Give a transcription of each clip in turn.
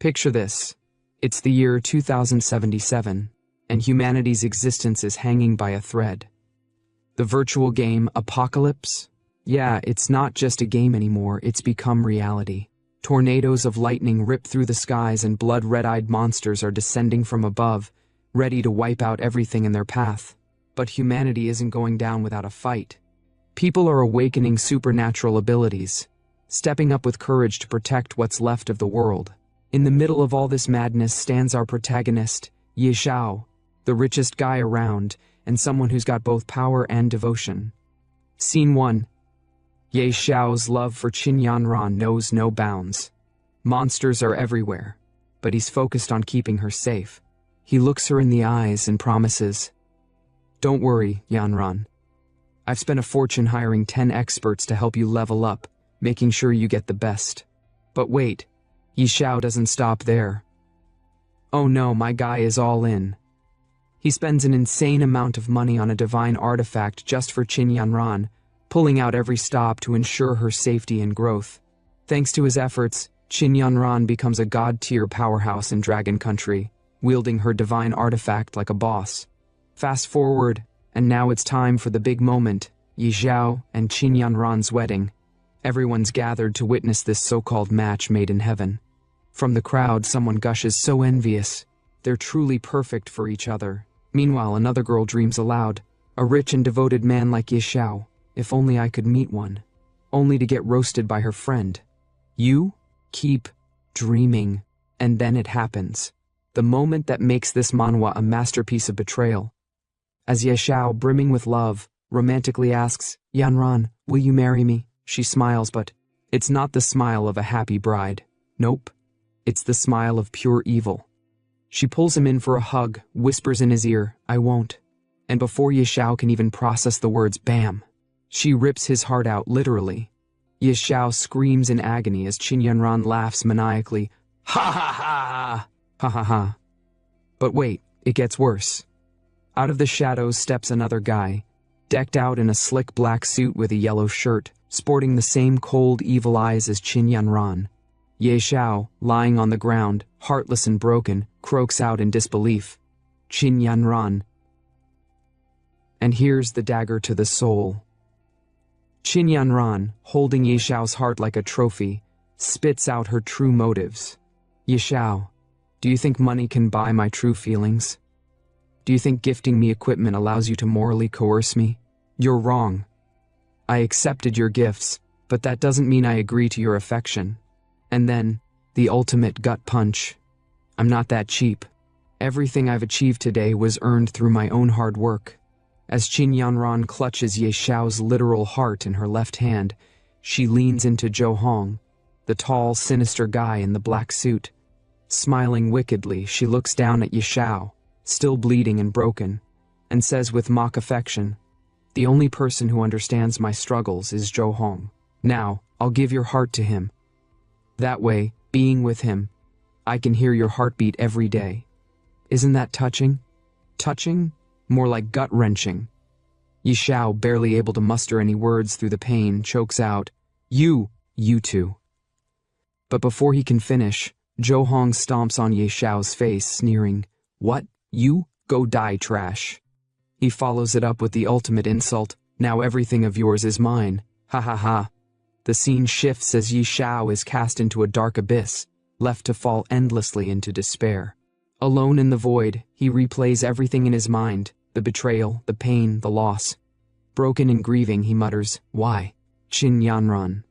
Picture this. It's the year 2077, and humanity's existence is hanging by a thread. The virtual game Apocalypse? Yeah, it's not just a game anymore, it's become reality. Tornadoes of lightning rip through the skies and blood red-eyed monsters are descending from above, ready to wipe out everything in their path. But humanity isn't going down without a fight. People are awakening supernatural abilities, stepping up with courage to protect what's left of the world. In the middle of all this madness stands our protagonist, Ye Xiao, the richest guy around, and someone who's got both power and devotion. Scene 1. Ye Xiao's love for Qin Yanran knows no bounds. Monsters are everywhere, but he's focused on keeping her safe. He looks her in the eyes and promises, "Don't worry, Yanran. I've spent a fortune hiring 10 experts to help you level up, making sure you get the best." But wait, Ye Xiao doesn't stop there. "Oh no, my guy is all in." He spends an insane amount of money on a divine artifact just for Qin Yanran, pulling out every stop to ensure her safety and growth. Thanks to his efforts, Qin Yanran becomes a god-tier powerhouse in Dragon Country, wielding her divine artifact like a boss. Fast forward, and now it's time for the big moment, Ye Xiao and Qin Yanran's wedding. Everyone's gathered to witness this so-called match made in heaven. From the crowd, someone gushes so envious. They're truly perfect for each other. Meanwhile, another girl dreams aloud, a rich and devoted man like Ye Xiao. If only I could meet one. Only to get roasted by her friend. You keep dreaming, and then it happens. The moment that makes this manhwa a masterpiece of betrayal. As Ye Xiao, brimming with love, romantically asks, "Yanran, will you marry me?" She smiles, but it's not the smile of a happy bride. Nope. It's the smile of pure evil. She pulls him in for a hug, whispers in his ear, "I won't." And before Ye Xiao can even process the words, bam! She rips his heart out literally. Ye Xiao screams in agony as Qin Yanran laughs maniacally, "Ha ha ha! Ha ha ha!" But wait, it gets worse. Out of the shadows steps another guy, decked out in a slick black suit with a yellow shirt, sporting the same cold, evil eyes as Qin Yanran. Ye Xiao, lying on the ground, heartless and broken, croaks out in disbelief, "Qin Yanran." And here's the dagger to the soul. Qin Yanran, holding Ye Xiao's heart like a trophy, spits out her true motives. "Ye Xiao, do you think money can buy my true feelings? Do you think gifting me equipment allows you to morally coerce me? You're wrong. I accepted your gifts, but that doesn't mean I agree to your affection." And then, the ultimate gut punch. "I'm not that cheap. Everything I've achieved today was earned through my own hard work." As Qin Yanran clutches Ye Xiao's literal heart in her left hand, she leans into Zhou Hong, the tall, sinister guy in the black suit. Smiling wickedly, she looks down at Ye Xiao, still bleeding and broken, and says with mock affection, "The only person who understands my struggles is Zhou Hong. Now, I'll give your heart to him. That way, being with him, I can hear your heartbeat every day." Isn't that touching? Touching? More like gut-wrenching. Ye Xiao, barely able to muster any words through the pain, chokes out, You two." But before he can finish, Zhou Hong stomps on Ye Xiao's face, sneering, "What? You? Go die, trash." He follows it up with the ultimate insult, "Now everything of yours is mine. Ha ha ha." The scene shifts as Ye Xiao is cast into a dark abyss, left to fall endlessly into despair. Alone in the void, he replays everything in his mind, the betrayal, the pain, the loss. Broken and grieving, he mutters, "Why? Qin Yanran.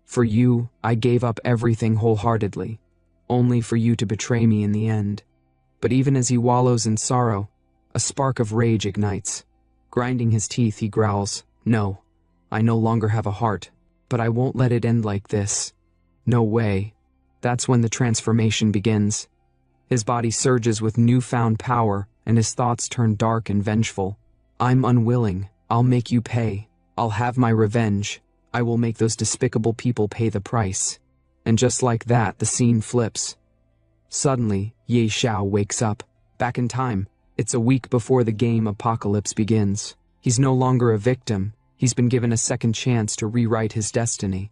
For you, I gave up everything wholeheartedly, only for you to betray me in the end." But even as he wallows in sorrow, a spark of rage ignites. Grinding his teeth, he growls, "No, I no longer have a heart, but I won't let it end like this. No way." That's when the transformation begins. His body surges with newfound power, and his thoughts turn dark and vengeful. "I'm unwilling. I'll make you pay. I'll have my revenge. I will make those despicable people pay the price." And just like that, the scene flips. Suddenly, Ye Xiao wakes up. Back in time, it's a week before the game Apocalypse begins. He's no longer a victim. He's been given a second chance to rewrite his destiny.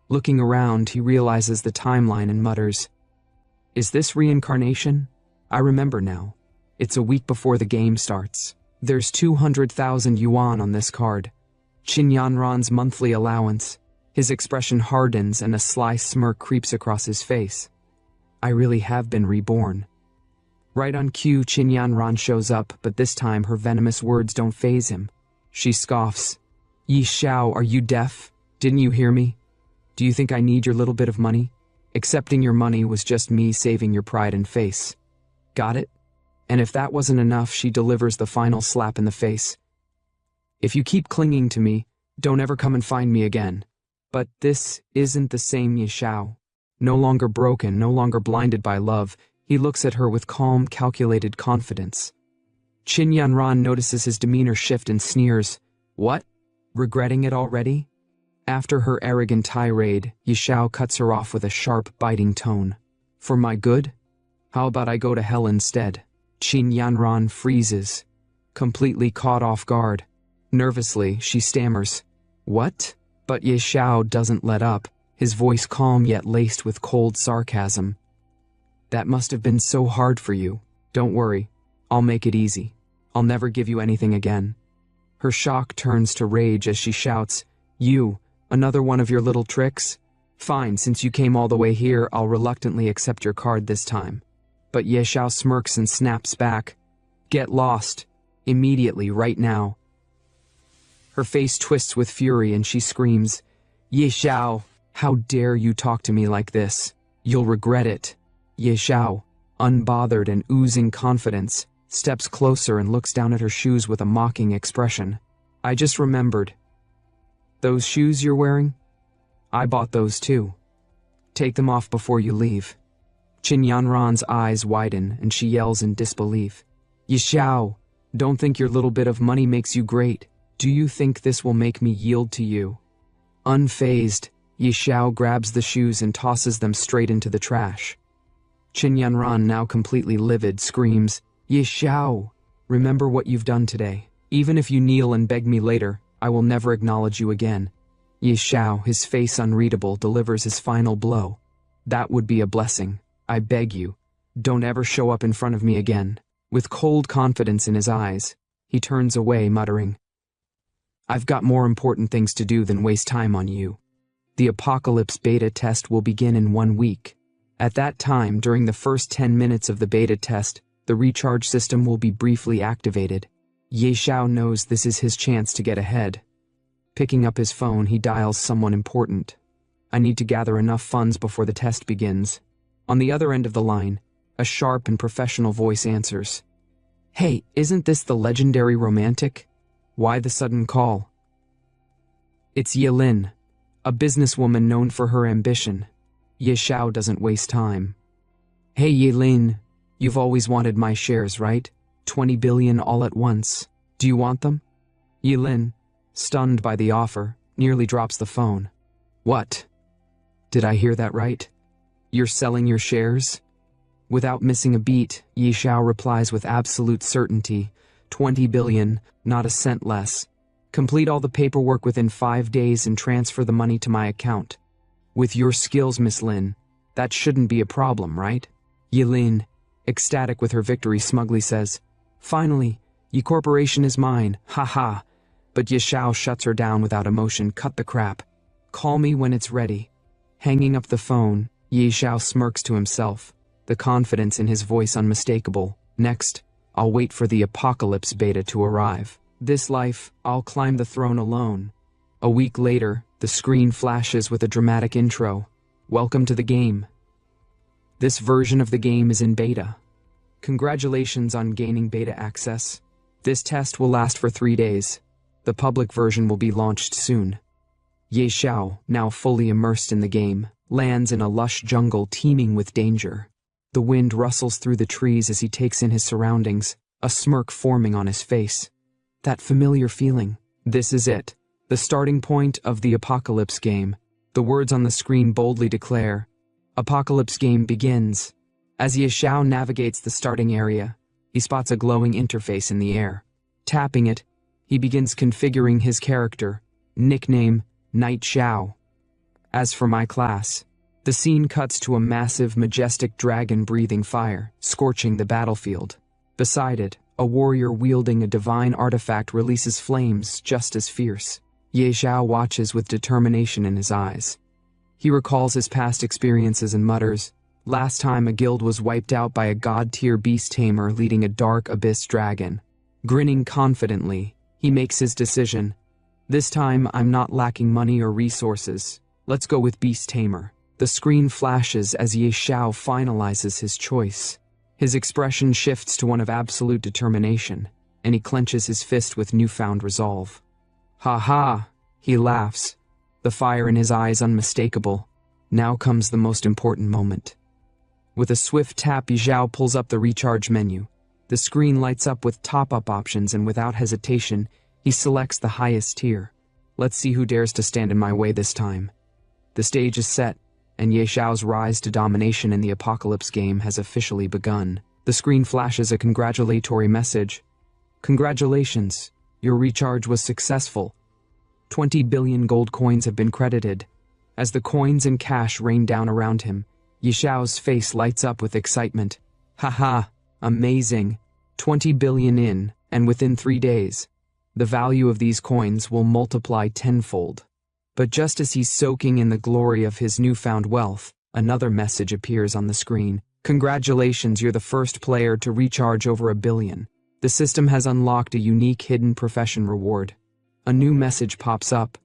Looking around, he realizes the timeline and mutters, Is this reincarnation? I remember now. It's a week before the game starts. There's 200,000 yuan on this card. Qin Yanran's monthly allowance. His expression hardens and a sly smirk creeps across his face. I really have been reborn. Right on cue, Qin Yanran shows up, but this time her venomous words don't faze him. She scoffs. Yi Xiao, are you deaf? Didn't you hear me? Do you think I need your little bit of money? Accepting your money was just me saving your pride and face. Got it? And if that wasn't enough, she delivers the final slap in the face. If you keep clinging to me, don't ever come and find me again. But this isn't the same Yi Xiao. No longer broken, no longer blinded by love, he looks at her with calm, calculated confidence. Qin Yanran notices his demeanor shift and sneers. What? Regretting it already? After her arrogant tirade, Yi Xiao cuts her off with a sharp, biting tone. For my good? How about I go to hell instead? Qin Yanran freezes, completely caught off guard. Nervously, she stammers. What? But Yi Xiao doesn't let up, his voice calm yet laced with cold sarcasm. That must have been so hard for you. Don't worry, I'll make it easy. I'll never give you anything again. Her shock turns to rage as she shouts, You, another one of your little tricks? Fine, since you came all the way here, I'll reluctantly accept your card this time. But Ye Xiao smirks and snaps back. Get lost. Immediately, right now. Her face twists with fury and she screams, Ye Xiao, how dare you talk to me like this? You'll regret it. Ye Xiao, unbothered and oozing confidence, steps closer and looks down at her shoes with a mocking expression. I just remembered. Those shoes you're wearing? I bought those too. Take them off before you leave. Qin Yanran's eyes widen and she yells in disbelief. Yi Xiao, don't think your little bit of money makes you great. Do you think this will make me yield to you? Unfazed, Yi Xiao grabs the shoes and tosses them straight into the trash. Qin Yanran, now completely livid, screams, Yi Xiao, remember what you've done today. Even if you kneel and beg me later, I will never acknowledge you again. Yi Xiao, his face unreadable, delivers his final blow. That would be a blessing. I beg you, don't ever show up in front of me again. With cold confidence in his eyes, he turns away, muttering, I've got more important things to do than waste time on you. The Apocalypse beta test will begin in 1 week. At that time, during the first 10 minutes of the beta test, the recharge system will be briefly activated. Ye Xiao knows this is his chance to get ahead. Picking up his phone, he dials someone important. I need to gather enough funds before the test begins. On the other end of the line, a sharp and professional voice answers. Hey, isn't this the legendary romantic? Why the sudden call? It's Yilin, a businesswoman known for her ambition. Ye Xiao doesn't waste time. Hey Yilin, you've always wanted my shares, right? 20 billion all at once. Do you want them? Yilin, stunned by the offer, nearly drops the phone. What? Did I hear that right? You're selling your shares? Without missing a beat, Yi Xiao replies with absolute certainty. 20 billion, not a cent less. Complete all the paperwork within 5 days and transfer the money to my account. With your skills, Miss Lin, that shouldn't be a problem, right? Yilin, ecstatic with her victory, smugly says, Finally, Yi Corporation is mine, haha. But Yi Xiao shuts her down without emotion. Cut the crap. Call me when it's ready. Hanging up the phone, Yi Xiao smirks to himself, the confidence in his voice unmistakable. Next, I'll wait for the Apocalypse beta to arrive. This life, I'll climb the throne alone. A week later, the screen flashes with a dramatic intro. Welcome to the game. This version of the game is in beta. Congratulations on gaining beta access. This test will last for 3 days. The public version will be launched soon. Ye Xiao, now fully immersed in the game, lands in a lush jungle teeming with danger. The wind rustles through the trees as he takes in his surroundings, a smirk forming on his face. That familiar feeling. This is it, the starting point of the Apocalypse game. The words on the screen boldly declare, Apocalypse game begins. As Ye Xiao navigates the starting area, he spots a glowing interface in the air. Tapping it, he begins configuring his character, nickname, Night Xiao. As for my class, The scene cuts to a massive, majestic dragon breathing fire, scorching the battlefield. Beside it, a warrior wielding a divine artifact releases flames just as fierce. Ye Xiao watches with determination in his eyes. He recalls his past experiences and mutters, "Last time a guild was wiped out by a god-tier beast tamer leading a dark abyss dragon." Grinning confidently, he makes his decision. "This time I'm not lacking money or resources. Let's go with beast tamer." The screen flashes as Ye Xiao finalizes his choice. His expression shifts to one of absolute determination, and he clenches his fist with newfound resolve. "Ha ha!" he laughs, the fire in his eyes unmistakable. Now comes the most important moment. With a swift tap, Ye Xiao pulls up the recharge menu. The screen lights up with top-up options, and without hesitation, he selects the highest tier. Let's see who dares to stand in my way this time. The stage is set, and Ye Xiao's rise to domination in the apocalypse game has officially begun. The screen flashes a congratulatory message. "Congratulations, your recharge was successful. 20 billion gold coins have been credited." As the coins and cash rain down around him, Ye Xiao's face lights up with excitement. "Haha, amazing. 20 billion in, and within 3 days. The value of these coins will multiply tenfold." But just as he's soaking in the glory of his newfound wealth, another message appears on the screen. "Congratulations, you're the first player to recharge over 1 billion. The system has unlocked a unique hidden profession reward." A new message pops up.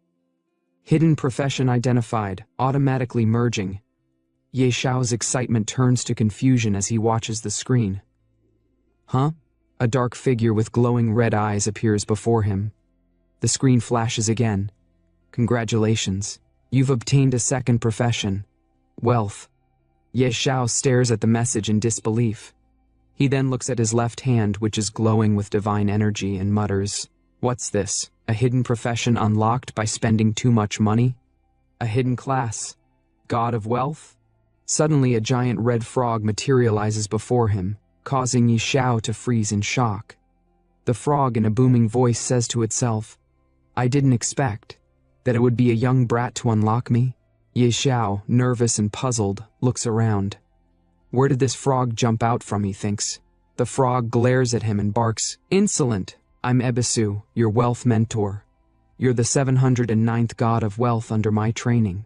"Hidden profession identified, automatically merging." Ye Xiao's excitement turns to confusion as he watches the screen. Huh? A dark figure with glowing red eyes appears before him. The screen flashes again. "Congratulations. You've obtained a second profession. Wealth." Ye Xiao stares at the message in disbelief. He then looks at his left hand, which is glowing with divine energy, and mutters, "What's this? A hidden profession unlocked by spending too much money? A hidden class? God of Wealth?" Suddenly, a giant red frog materializes before him, causing Ye Xiao to freeze in shock. The frog in a booming voice says to itself, "I didn't expect that it would be a young brat to unlock me." Ye Xiao, nervous and puzzled, looks around. Where did this frog jump out from, he thinks. The frog glares at him and barks, "Insolent! I'm Ebisu, your wealth mentor. You're the 709th god of wealth under my training."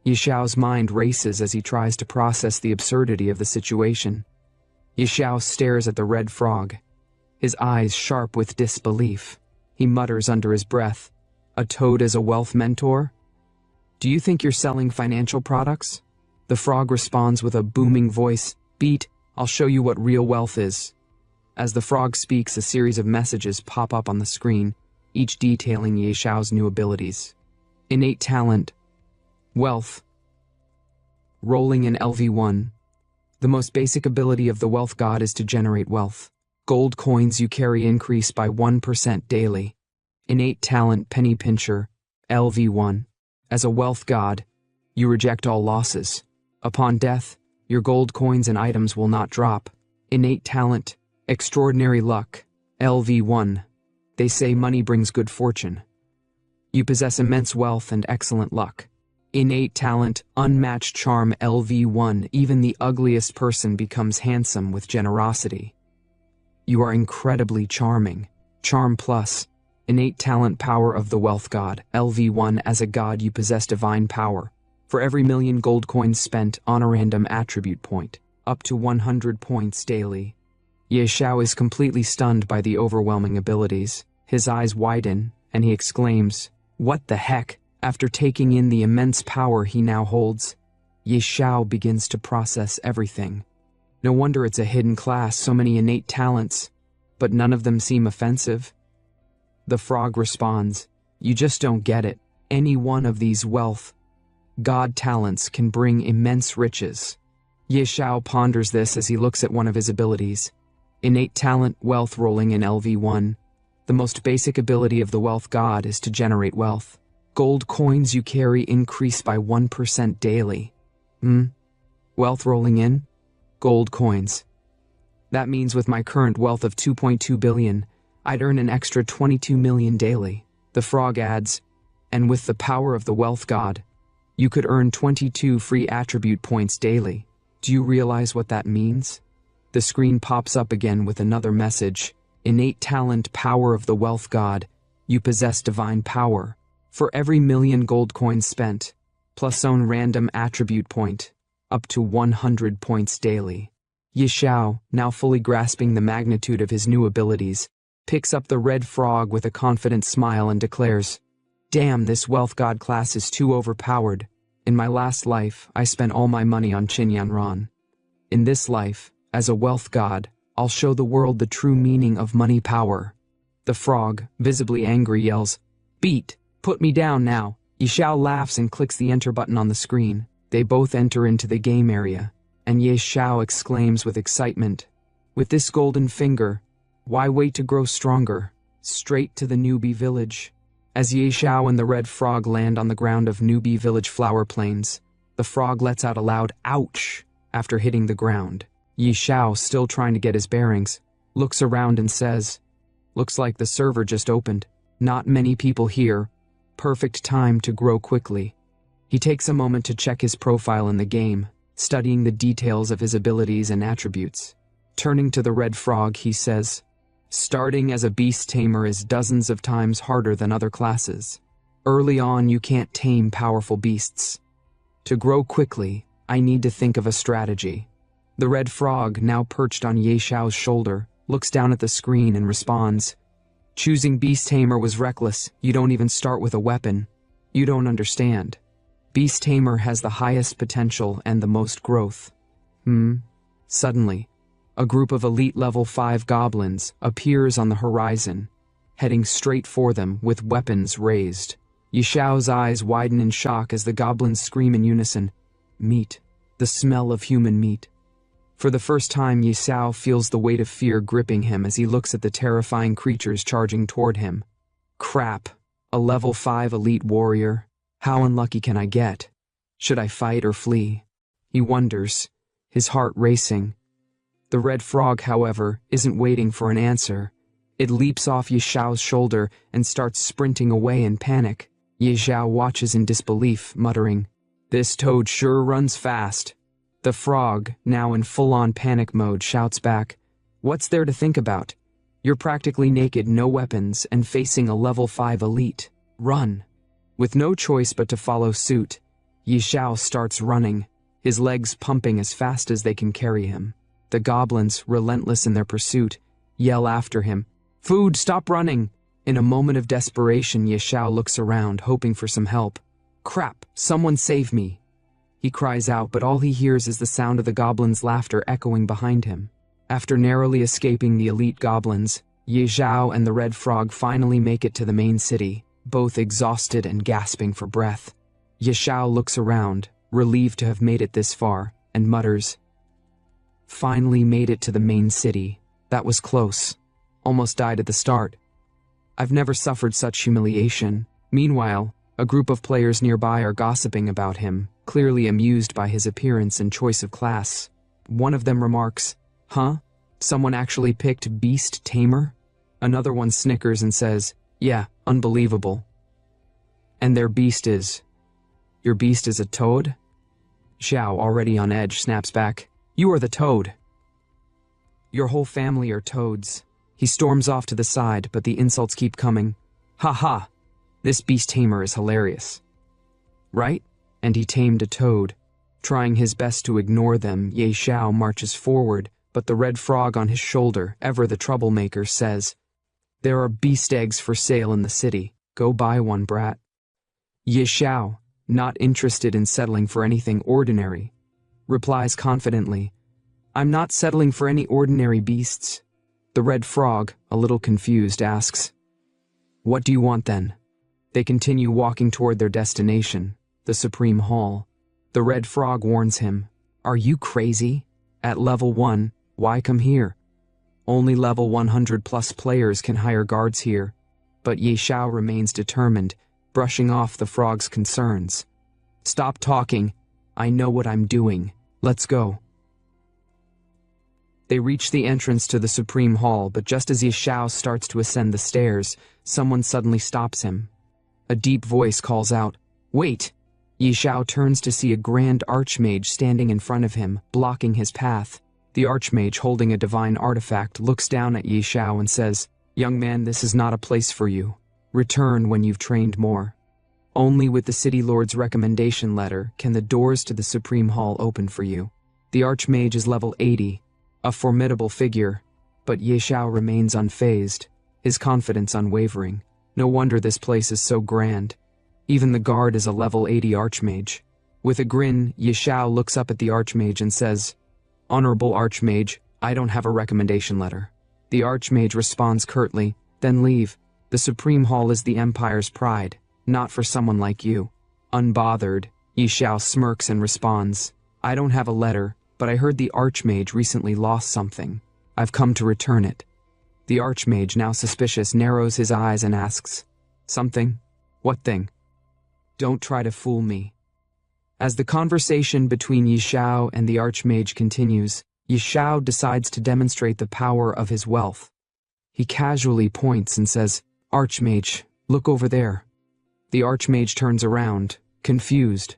Ye Xiao's mind races as he tries to process the absurdity of the situation. Ye Xiao stares at the red frog, his eyes sharp with disbelief. He mutters under his breath, "A toad as a wealth mentor? Do you think you're selling financial products?" The frog responds with a booming voice, "Beat, I'll show you what real wealth is." As the frog speaks, a series of messages pop up on the screen, each detailing Ye Xiao's new abilities. Innate talent. Wealth. Rolling in LV1. The most basic ability of the wealth god is to generate wealth. Gold coins you carry increase by 1% daily. Innate talent penny pincher. LV1. As a wealth god, you reject all losses. Upon death, your gold coins and items will not drop. Innate talent. Extraordinary luck. LV1. They say money brings good fortune. You possess immense wealth and excellent luck. Innate talent, unmatched charm. LV1. Even the ugliest person becomes handsome with generosity. You are incredibly charming. Charm plus. Innate talent power of the wealth god. LV1. As a god you possess divine power. For every 1,000,000 gold coins spent on a random attribute point, up to 100 points daily. Ye Xiao is completely stunned by the overwhelming abilities. His eyes widen, and he exclaims, "What the heck?" After taking in the immense power he now holds, Ye Xiao begins to process everything. No wonder it's a hidden class, so many innate talents, but none of them seem offensive. The frog responds, "You just don't get it. Any one of these wealth god talents can bring immense riches." Ye Xiao ponders this as he looks at one of his abilities. Innate talent, wealth rolling in LV1. The most basic ability of the wealth god is to generate wealth. Gold coins you carry increase by 1% daily. Wealth rolling in? Gold coins. That means with my current wealth of 2.2 billion, I'd earn an extra 22 million daily. The frog adds, "And with the power of the wealth god, You could earn 22 free attribute points daily. Do you realize what that means? The screen pops up again with another message. Innate talent, power of the wealth god. You possess divine power. For every 1,000,000 gold coins spent, plus own random attribute point, up to 100 points daily. Ye Xiao, now fully grasping the magnitude of his new abilities, picks up the red frog with a confident smile and declares, "Damn, this wealth god class is too overpowered. In my last life, I spent all my money on Qinyanran. In this life, as a wealth god, I'll show the world the true meaning of money power." The frog, visibly angry, yells, "Beat! Put me down now." Ye Xiao laughs and clicks the enter button on the screen. They both enter into the game area, and Ye Xiao exclaims with excitement, "With this golden finger, why wait to grow stronger? Straight to the newbie village." As Ye Xiao and the red frog land on the ground of newbie village flower plains, the frog lets out a loud "ouch" after hitting the ground. Ye Xiao, still trying to get his bearings, looks around and says, "Looks like the server just opened. Not many people here. Perfect time to grow quickly." He takes a moment to check his profile in the game, studying the details of his abilities and attributes. Turning to the red frog, he says, "Starting as a beast tamer is dozens of times harder than other classes. Early on, you can't tame powerful beasts. To grow quickly, I need to think of a strategy." The red frog, now perched on Ye Xiao's shoulder, looks down at the screen and responds, "Choosing beast tamer was reckless. You don't even start with a weapon. You don't understand. Beast tamer has the highest potential and the most growth." Suddenly, a group of elite level 5 goblins appears on the horizon, heading straight for them with weapons raised. Ye Xiao's eyes widen in shock as the goblins scream in unison, "Meat. The smell of human meat." For the first time, Ye Xiao feels the weight of fear gripping him as he looks at the terrifying creatures charging toward him. Crap, a level 5 elite warrior? How unlucky can I get? Should I fight or flee? He wonders, his heart racing. The red frog, however, isn't waiting for an answer. It leaps off Ye Xiao's shoulder and starts sprinting away in panic. Ye Xiao watches in disbelief, muttering, "This toad sure runs fast." The frog, now in full-on panic mode, shouts back, "What's there to think about? You're practically naked, no weapons, and facing a level 5 elite. Run." With no choice but to follow suit, Ye Xiao starts running, his legs pumping as fast as they can carry him. The goblins, relentless in their pursuit, yell after him, "Food, stop running!" In a moment of desperation, Ye Xiao looks around, hoping for some help. "Crap, someone save me!" He cries out, but all he hears is the sound of the goblins' laughter echoing behind him. After narrowly escaping the elite goblins, Ye Xiao and the red frog finally make it to the main city, both exhausted and gasping for breath. Ye Xiao looks around, relieved to have made it this far, and mutters, "Finally made it to the main city. That was close. Almost died at the start. I've never suffered such humiliation." Meanwhile, a group of players nearby are gossiping about him, clearly amused by his appearance and choice of class. One of them remarks, "Huh? Someone actually picked Beast Tamer?" Another one snickers and says, "Yeah, unbelievable." "And their beast is... Your beast is a toad?" Xiao, already on edge, snaps back, "You are the toad. Your whole family are toads." He storms off to the side, but the insults keep coming. "Ha ha! This beast tamer is hilarious. Right?" And he tamed a toad. Trying his best to ignore them, Ye Xiao marches forward, but the red frog on his shoulder, ever the troublemaker, says, "There are beast eggs for sale in the city. Go buy one, brat." Ye Xiao, not interested in settling for anything ordinary, replies confidently, "I'm not settling for any ordinary beasts." The red frog, a little confused, asks, "What do you want then?" They continue walking toward their destination, the Supreme Hall. The red frog warns him, "Are you crazy? At level 1, why come here? Only level 100 plus players can hire guards here." But Ye Xiao remains determined, brushing off the frog's concerns. "Stop talking. I know what I'm doing. Let's go." They reach the entrance to the Supreme Hall, but just as Ye Xiao starts to ascend the stairs, someone suddenly stops him. A deep voice calls out, "Wait!" Yi Xiao turns to see a grand archmage standing in front of him, blocking his path. The archmage, holding a divine artifact, looks down at Yi Xiao and says, "Young man, this is not a place for you. Return when you've trained more. Only with the City Lord's recommendation letter can the doors to the Supreme Hall open for you." The archmage is level 80, a formidable figure, but Yi Xiao remains unfazed, his confidence unwavering. No wonder this place is so grand. Even the guard is a level 80 archmage. With a grin, Yi Xiao looks up at the archmage and says, "Honorable archmage, I don't have a recommendation letter." The archmage responds curtly, "Then leave. The Supreme Hall is the Empire's pride, not for someone like you." Unbothered, Yi Xiao smirks and responds, "I don't have a letter, but I heard the archmage recently lost something. I've come to return it." The archmage, now suspicious, narrows his eyes and asks, "Something? What thing? Don't try to fool me." As the conversation between Yi Xiao and the archmage continues, Yi Xiao decides to demonstrate the power of his wealth. He casually points and says, "Archmage, look over there." The archmage turns around, confused,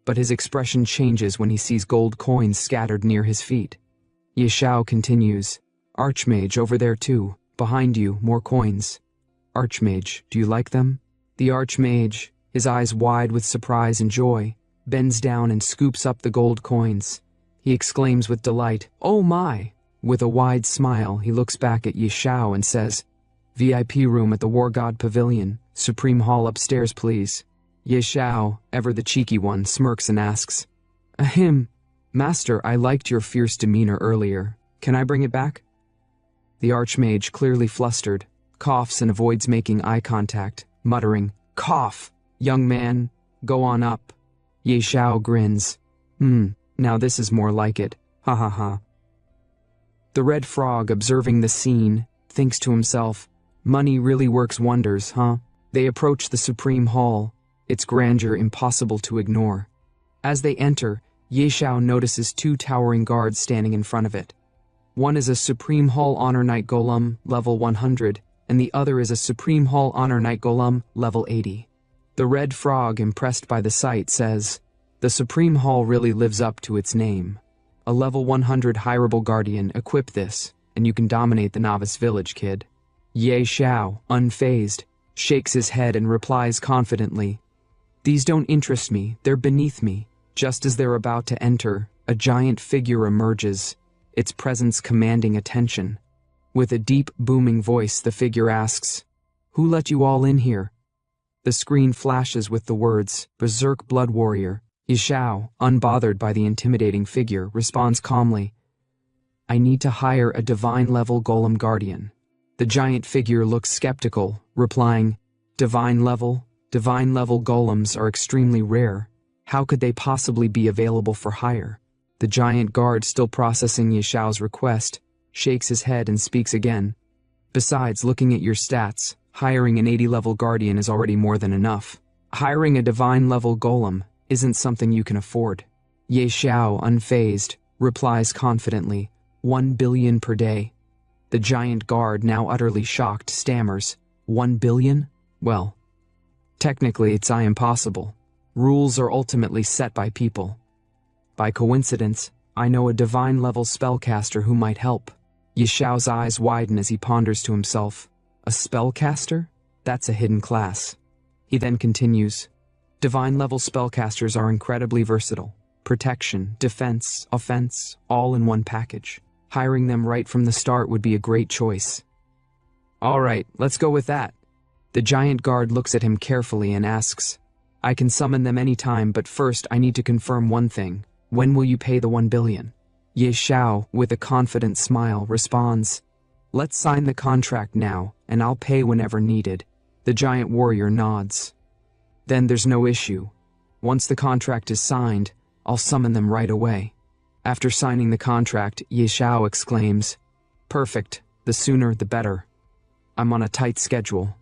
but his expression changes when he sees gold coins scattered near his feet. Yi Xiao continues, "Archmage, over there too. Behind you, more coins." "Archmage, do you like them?" The archmage, his eyes wide with surprise and joy, bends down and scoops up the gold coins. He exclaims with delight, "Oh my!" With a wide smile, he looks back at Yi Xiao and says, "VIP room at the War God Pavilion, Supreme Hall upstairs, please." Yi Xiao, ever the cheeky one, smirks and asks, "Ahem, Master, I liked your fierce demeanor earlier. Can I bring it back?" The archmage, clearly flustered, coughs and avoids making eye contact, muttering, "Cough! Young man, go on up." Yi Xiao grins. Now this is more like it. Ha ha ha." The red frog, observing the scene, thinks to himself, "Money really works wonders, huh?" They approach the Supreme Hall, its grandeur impossible to ignore. As they enter, Yi Xiao notices two towering guards standing in front of it. One is a Supreme Hall Honor Knight Golem, level 100, and the other is a Supreme Hall Honor Knight Golem, level 80. The red frog, impressed by the sight, says, "The Supreme Hall really lives up to its name. A level 100 hireable guardian, equip this, and you can dominate the novice village, kid." Yi Xiao, unfazed, shakes his head and replies confidently, "These don't interest me, they're beneath me." Just as they're about to enter, a giant figure emerges, its presence commanding attention. With a deep, booming voice, the figure asks, "Who let you all in here?" The screen flashes with the words, "Berserk Blood Warrior." Yi Xiao, unbothered by the intimidating figure, responds calmly, "I need to hire a divine-level golem guardian." The giant figure looks skeptical, replying, Divine level golems are extremely rare. How could they possibly be available for hire?" The giant guard, still processing Yi Xiao's request, shakes his head and speaks again. "Besides, looking at your stats, hiring an 80-level guardian is already more than enough. Hiring a divine-level golem isn't something you can afford." Yi Xiao, unfazed, replies confidently, 1 billion per day." The giant guard, now utterly shocked, stammers, 1 billion? Well, technically it's impossible. Rules are ultimately set by people. By coincidence, I know a divine-level spellcaster who might help. Yi Xiao's eyes widen as he ponders to himself. A spellcaster? That's a hidden class. He then continues, "Divine-level spellcasters are incredibly versatile. Protection, defense, offense, all in one package. Hiring them right from the start would be a great choice." "All right, let's go with that." The giant guard looks at him carefully and asks, "I can summon them anytime, but first I need to confirm one thing. When will you pay the 1 billion? Yi Xiao, with a confident smile, responds, "Let's sign the contract now, and I'll pay whenever needed." The giant warrior nods. "Then there's no issue. Once the contract is signed, I'll summon them right away." After signing the contract, Yi Xiao exclaims, "Perfect, the sooner the better. I'm on a tight schedule."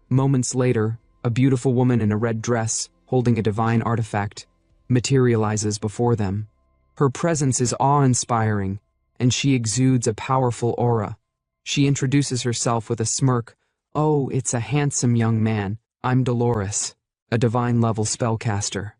Moments later, a beautiful woman in a red dress, holding a divine artifact, materializes before them. Her presence is awe-inspiring, and she exudes a powerful aura. She introduces herself with a smirk. "Oh, it's a handsome young man. I'm Dolores, a divine-level spellcaster."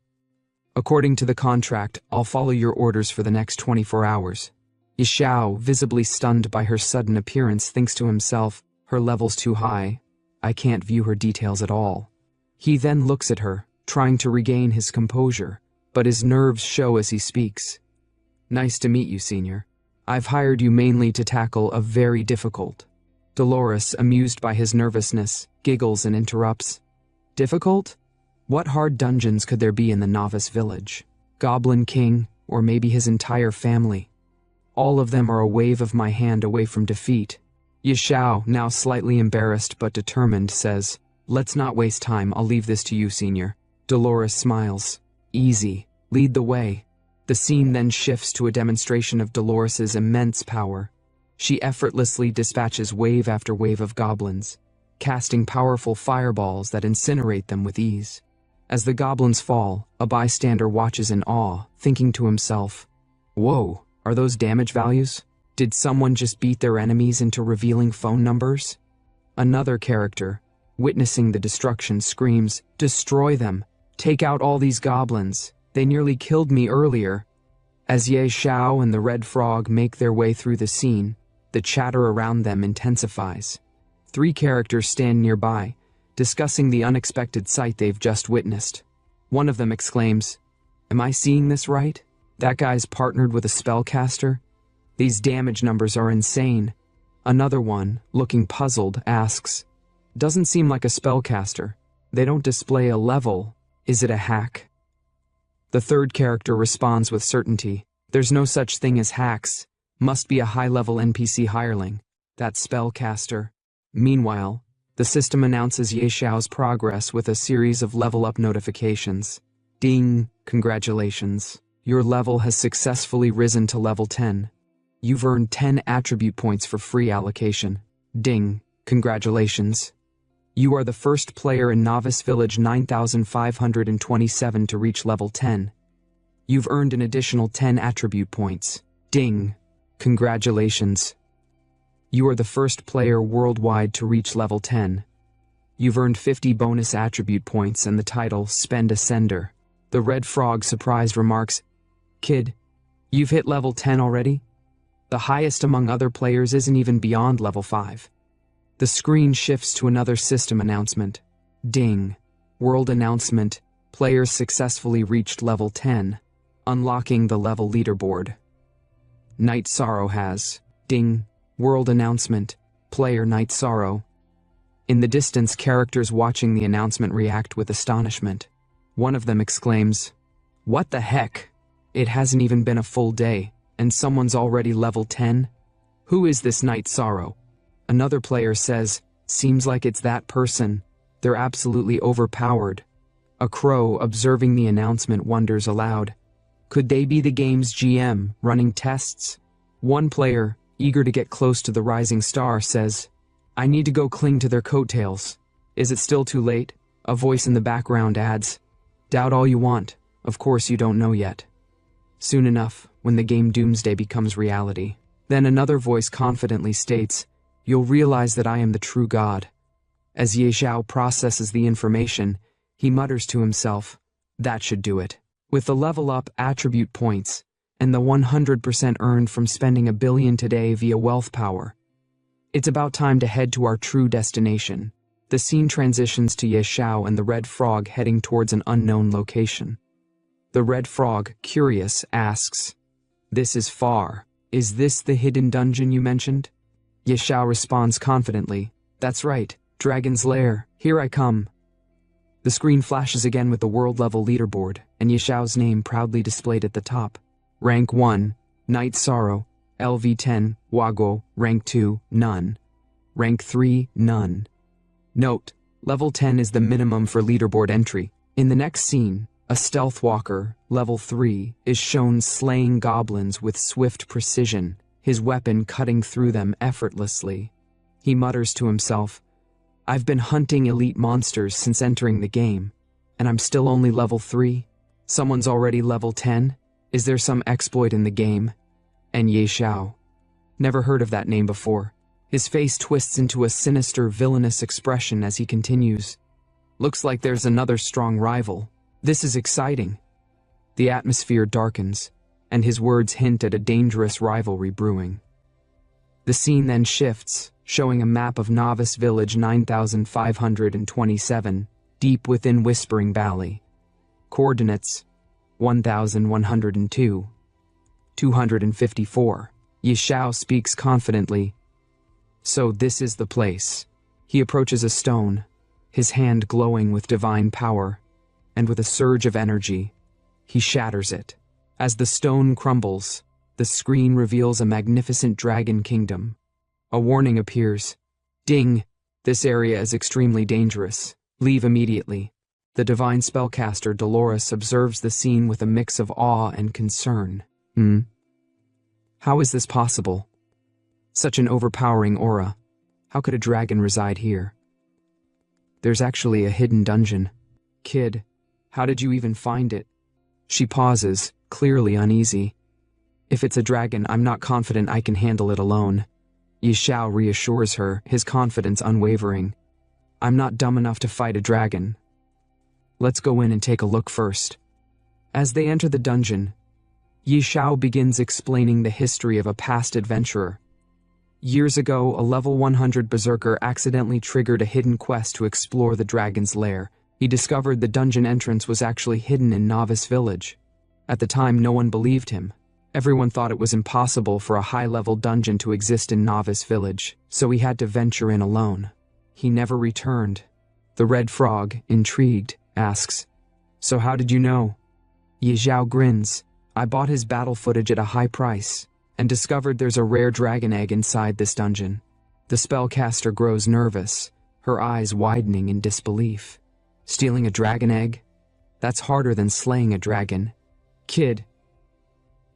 According to the contract, I'll follow your orders for the next 24 hours. Ye Xiao, visibly stunned by her sudden appearance, thinks to himself, her level's too high. I can't view her details at all. He then looks at her, trying to regain his composure, but his nerves show as he speaks. Nice to meet you, Senior. I've hired you mainly to tackle a very difficult. Dolores, amused by his nervousness, giggles and interrupts. Difficult? What hard dungeons could there be in the novice village? Goblin King, or maybe his entire family. All of them are a wave of my hand away from defeat. Ye Xiao, now slightly embarrassed but determined, says, Let's not waste time, I'll leave this to you, Senior. Dolores smiles. Easy. Lead the way. The scene then shifts to a demonstration of Dolores's immense power. She effortlessly dispatches wave after wave of goblins, casting powerful fireballs that incinerate them with ease. As the goblins fall, a bystander watches in awe, thinking to himself, Whoa, are those damage values? Did someone just beat their enemies into revealing phone numbers? Another character, witnessing the destruction, screams, Destroy them! Take out all these goblins! They nearly killed me earlier. As Ye Xiao and the Red Frog make their way through the scene, the chatter around them intensifies. 3 characters stand nearby, discussing the unexpected sight they've just witnessed. One of them exclaims, Am I seeing this right? That guy's partnered with a spellcaster? These damage numbers are insane. Another one, looking puzzled, asks, Doesn't seem like a spellcaster. They don't display a level. Is it a hack? The third character responds with certainty, There's no such thing as hacks. Must be a high-level NPC hireling. That spellcaster. Meanwhile, the system announces Ye Xiao's progress with a series of level-up notifications. Ding! Congratulations. Your level has successfully risen to level 10. You've earned 10 attribute points for free allocation. Ding! Congratulations. You are the first player in Novice Village 9527 to reach level 10. You've earned an additional 10 attribute points. Ding! Congratulations. You are the first player worldwide to reach level 10. You've earned 50 bonus attribute points and the title Spend Ascender. The Red Frog, surprised, remarks, Kid, you've hit level 10 already? The highest among other players isn't even beyond level 5. The screen shifts to another system announcement. Ding. World announcement. Players successfully reached level 10, unlocking the level leaderboard. Night Sorrow has. Ding. World announcement. Player Night Sorrow. In the distance, characters watching the announcement react with astonishment. One of them exclaims, What the heck? It hasn't even been a full day, and someone's already level 10? Who is this Night Sorrow? Another player says, Seems like it's that person. They're absolutely overpowered. A crow, observing the announcement, wonders aloud, Could they be the game's GM, running tests? One player, eager to get close to the rising star, says, I need to go cling to their coattails. Is it still too late? A voice in the background adds, Doubt all you want. Of course you don't know yet. Soon enough, when the game Doomsday becomes reality. Then another voice confidently states, You'll realize that I am the true God. As Ye Xiao processes the information, he mutters to himself, That should do it. With the level up attribute points, and the 100% earned from spending 1 billion today via wealth power, it's about time to head to our true destination. The scene transitions to Ye Xiao and the Red Frog heading towards an unknown location. The Red Frog, curious, asks, This is far. Is this the hidden dungeon you mentioned? Ye Xiao responds confidently, That's right, Dragon's Lair, here I come. The screen flashes again with the world-level leaderboard, and Ye Xiao's name proudly displayed at the top. Rank 1, Night Sorrow, LV10, Wago, Rank 2, None. Rank 3, None. Note, level 10 is the minimum for leaderboard entry. In the next scene, a stealth walker, level 3, is shown slaying goblins with swift precision, his weapon cutting through them effortlessly. He mutters to himself, I've been hunting elite monsters since entering the game, and I'm still only level 3? Someone's already level 10? Is there some exploit in the game? And Ye Xiao. Never heard of that name before. His face twists into a sinister, villainous expression as he continues. Looks like there's another strong rival. This is exciting. The atmosphere darkens, and his words hint at a dangerous rivalry brewing. The scene then shifts, showing a map of Novice Village 9527, deep within Whispering Valley. Coordinates 1102. 254. Ye Xiao speaks confidently. So this is the place. He approaches a stone, his hand glowing with divine power, and with a surge of energy, he shatters it. As the stone crumbles, the screen reveals a magnificent dragon kingdom. A warning appears. Ding! This area is extremely dangerous. Leave immediately. The divine spellcaster Dolores observes the scene with a mix of awe and concern. How is this possible? Such an overpowering aura. How could a dragon reside here? There's actually a hidden dungeon. Kid, how did you even find it? She pauses, clearly uneasy. If it's a dragon, I'm not confident I can handle it alone. Ye Xiao reassures her, his confidence unwavering. I'm not dumb enough to fight a dragon. Let's go in and take a look first. As they enter the dungeon, Ye Xiao begins explaining the history of a past adventurer. Years ago, a level 100 berserker accidentally triggered a hidden quest to explore the dragon's lair. He discovered the dungeon entrance was actually hidden in Novice Village. At the time, no one believed him. Everyone thought it was impossible for a high-level dungeon to exist in Novice Village, so he had to venture in alone. He never returned. The Red Frog, intrigued, asks, "So how did you know?" Ye Xiao grins. "I bought his battle footage at a high price, and discovered there's a rare dragon egg inside this dungeon." The spellcaster grows nervous, her eyes widening in disbelief. Stealing a dragon egg? That's harder than slaying a dragon. Kid,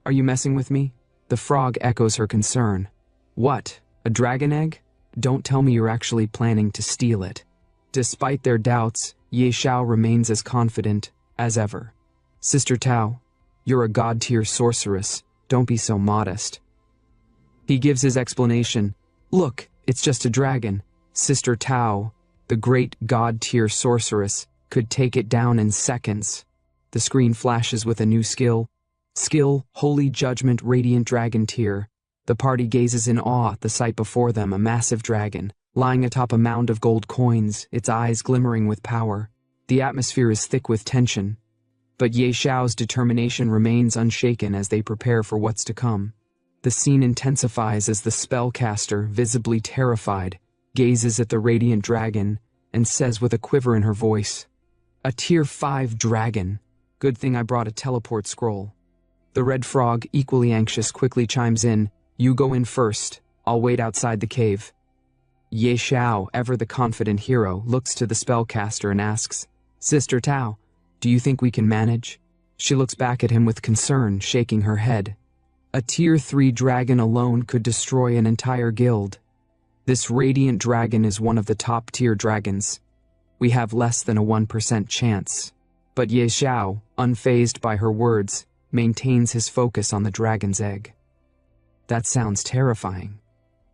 are you messing with me? The frog echoes her concern. What? A dragon egg? Don't tell me you're actually planning to steal it. Despite their doubts, Ye Xiao remains as confident as ever. Sister Tao, you're a god-tier sorceress. Don't be so modest. He gives his explanation. Look, it's just a dragon. Sister Tao, the great god-tier sorceress, could take it down in seconds. The screen flashes with a new skill. Holy Judgment Radiant Dragon Tier. The party gazes in awe at the sight before them, a massive dragon, lying atop a mound of gold coins, its eyes glimmering with power. The atmosphere is thick with tension, but Ye Xiao's determination remains unshaken as they prepare for what's to come. The scene intensifies as the spellcaster, visibly terrified, gazes at the radiant dragon and says with a quiver in her voice, "A tier 5 dragon. Good thing I brought a teleport scroll." The Red Frog, equally anxious, quickly chimes in, "You go in first. I'll wait outside the cave." Ye Xiao, ever the confident hero, looks to the spellcaster and asks, "Sister Tao, do you think we can manage?" She looks back at him with concern, shaking her head. A tier 3 dragon alone could destroy an entire guild. This radiant dragon is one of the top-tier dragons. We have less than a 1% chance. But Ye Xiao, unfazed by her words, maintains his focus on the dragon's egg. That sounds terrifying.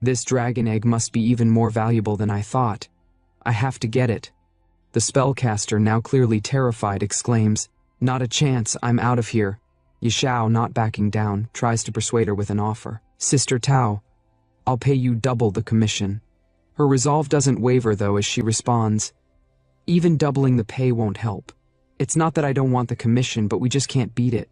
This dragon egg must be even more valuable than I thought. I have to get it. The spellcaster, now clearly terrified, exclaims, "Not a chance, I'm out of here." Ye Xiao, not backing down, tries to persuade her with an offer. "Sister Tao, I'll pay you double the commission." Her resolve doesn't waver, though, as she responds, "Even doubling the pay won't help. It's not that I don't want the commission, but we just can't beat it."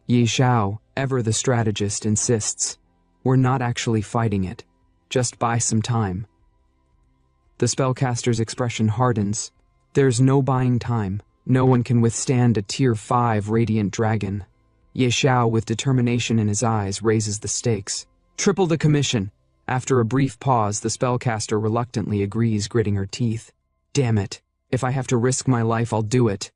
Ye Xiao, ever the strategist, insists, "We're not actually fighting it. Just buy some time." The spellcaster's expression hardens. There's no buying time. No one can withstand a tier 5 radiant dragon. Ye Xiao, with determination in his eyes, raises the stakes. "Triple the commission." After a brief pause, the spellcaster reluctantly agrees, gritting her teeth. "Damn it. If I have to risk my life, I'll do it."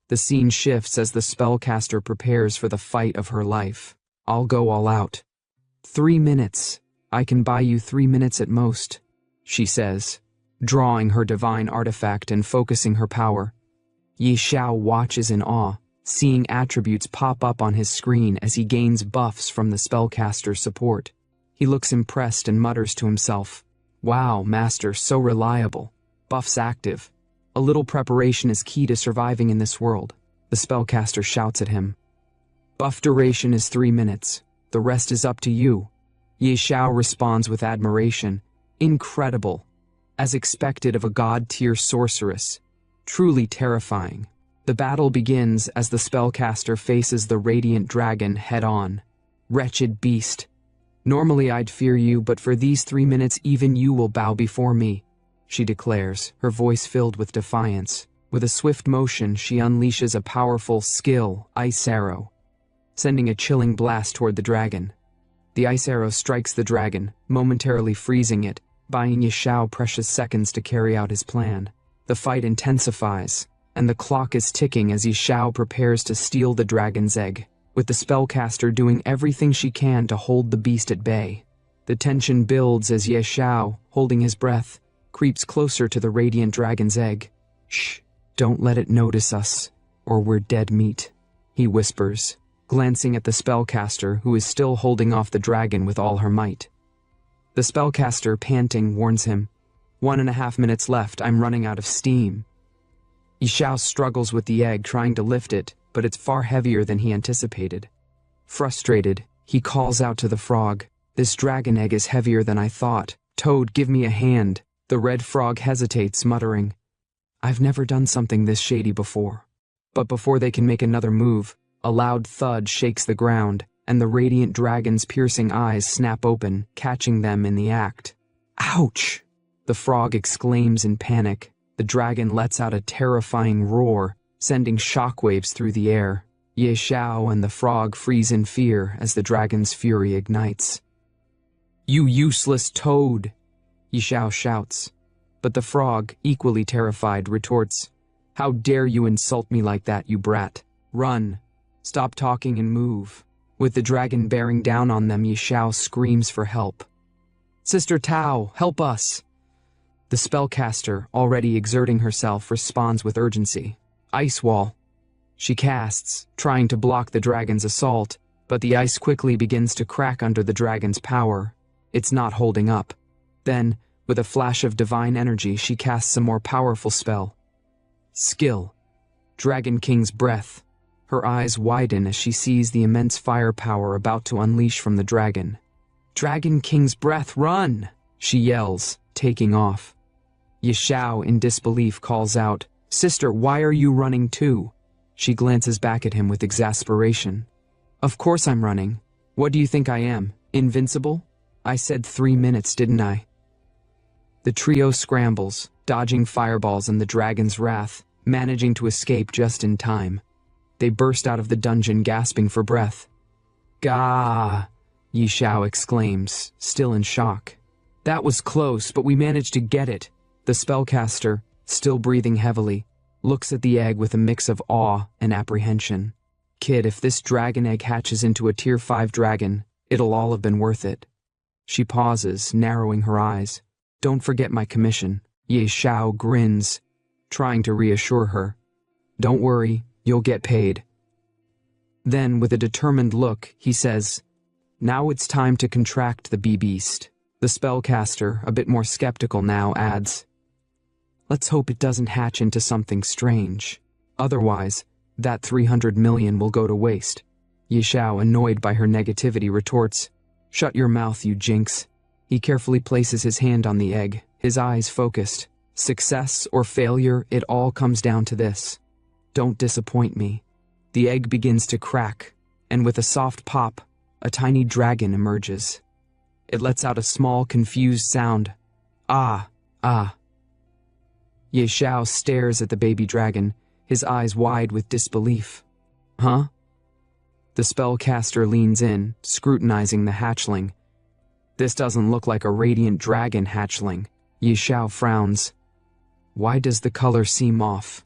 The scene shifts as the spellcaster prepares for the fight of her life. "I'll go all out." 3 minutes. I can buy you 3 minutes at most, she says, drawing her divine artifact and focusing her power. Ye Xiao watches in awe, seeing attributes pop up on his screen as he gains buffs from the spellcaster's support. He looks impressed and mutters to himself, "Wow, master, so reliable. Buffs active. A little preparation is key to surviving in this world." The spellcaster shouts at him. Buff duration is 3 minutes. The rest is up to you. Ye Xiao responds with admiration. Incredible. As expected of a god-tier sorceress. Truly terrifying. The battle begins as the spellcaster faces the radiant dragon head-on. Wretched beast. Normally I'd fear you, but for these 3 minutes even you will bow before me, she declares, her voice filled with defiance. With a swift motion, she unleashes a powerful skill, ice arrow, sending a chilling blast toward the dragon. The ice arrow strikes the dragon, momentarily freezing it, buying Ye Xiao precious seconds to carry out his plan. The fight intensifies, and the clock is ticking as Ye Xiao prepares to steal the dragon's egg, with the spellcaster doing everything she can to hold the beast at bay. The tension builds as Ye Xiao, holding his breath, creeps closer to the radiant dragon's egg. Shh, don't let it notice us, or we're dead meat, he whispers, glancing at the spellcaster who is still holding off the dragon with all her might. The spellcaster, panting, warns him, 1.5 minutes left, I'm running out of steam. Ye Xiao struggles with the egg, trying to lift it, but it's far heavier than he anticipated. Frustrated, he calls out to the frog, this dragon egg is heavier than I thought. Toad, give me a hand. The red frog hesitates, muttering, I've never done something this shady before. But before they can make another move, a loud thud shakes the ground, and the radiant dragon's piercing eyes snap open, catching them in the act. Ouch! The frog exclaims in panic. The dragon lets out a terrifying roar, sending shockwaves through the air. Ye Xiao and the frog freeze in fear as the dragon's fury ignites. You useless toad! Ye Xiao shouts. But the frog, equally terrified, retorts, How dare you insult me like that, you brat? Run! Stop talking and move. With the dragon bearing down on them, Ye Xiao screams for help. Sister Tao, help us! The spellcaster, already exerting herself, responds with urgency. Ice wall. She casts, trying to block the dragon's assault, but the ice quickly begins to crack under the dragon's power. It's not holding up. Then, with a flash of divine energy, she casts a more powerful spell. Skill. Dragon King's Breath. Her eyes widen as she sees the immense firepower about to unleash from the dragon. Dragon King's Breath, run! She yells, taking off. Ye Xiao, in disbelief, calls out, Sister, why are you running too? She glances back at him with exasperation. Of course I'm running. What do you think I am, invincible? I said 3 minutes, didn't I? The trio scrambles, dodging fireballs and the dragon's wrath, managing to escape just in time. They burst out of the dungeon, gasping for breath. Gah! Ye Xiao exclaims, still in shock. That was close, but we managed to get it. The spellcaster, still breathing heavily, looks at the egg with a mix of awe and apprehension. Kid, if this dragon egg hatches into a tier 5 dragon, it'll all have been worth it. She pauses, narrowing her eyes. Don't forget my commission. Ye Xiao grins, trying to reassure her. Don't worry, you'll get paid. Then, with a determined look, he says, Now it's time to contract the bee-beast. The spellcaster, a bit more skeptical now, adds, Let's hope it doesn't hatch into something strange. Otherwise, that 300 million will go to waste. Ye Xiao, annoyed by her negativity, retorts, Shut your mouth, you jinx. He carefully places his hand on the egg, his eyes focused. Success or failure, it all comes down to this. Don't disappoint me. The egg begins to crack, and with a soft pop, a tiny dragon emerges. It lets out a small, confused sound. Ah, ah. Ye Xiao stares at the baby dragon, his eyes wide with disbelief. Huh? The spellcaster leans in, scrutinizing the hatchling. This doesn't look like a radiant dragon hatchling. Ye Xiao frowns. Why does the color seem off?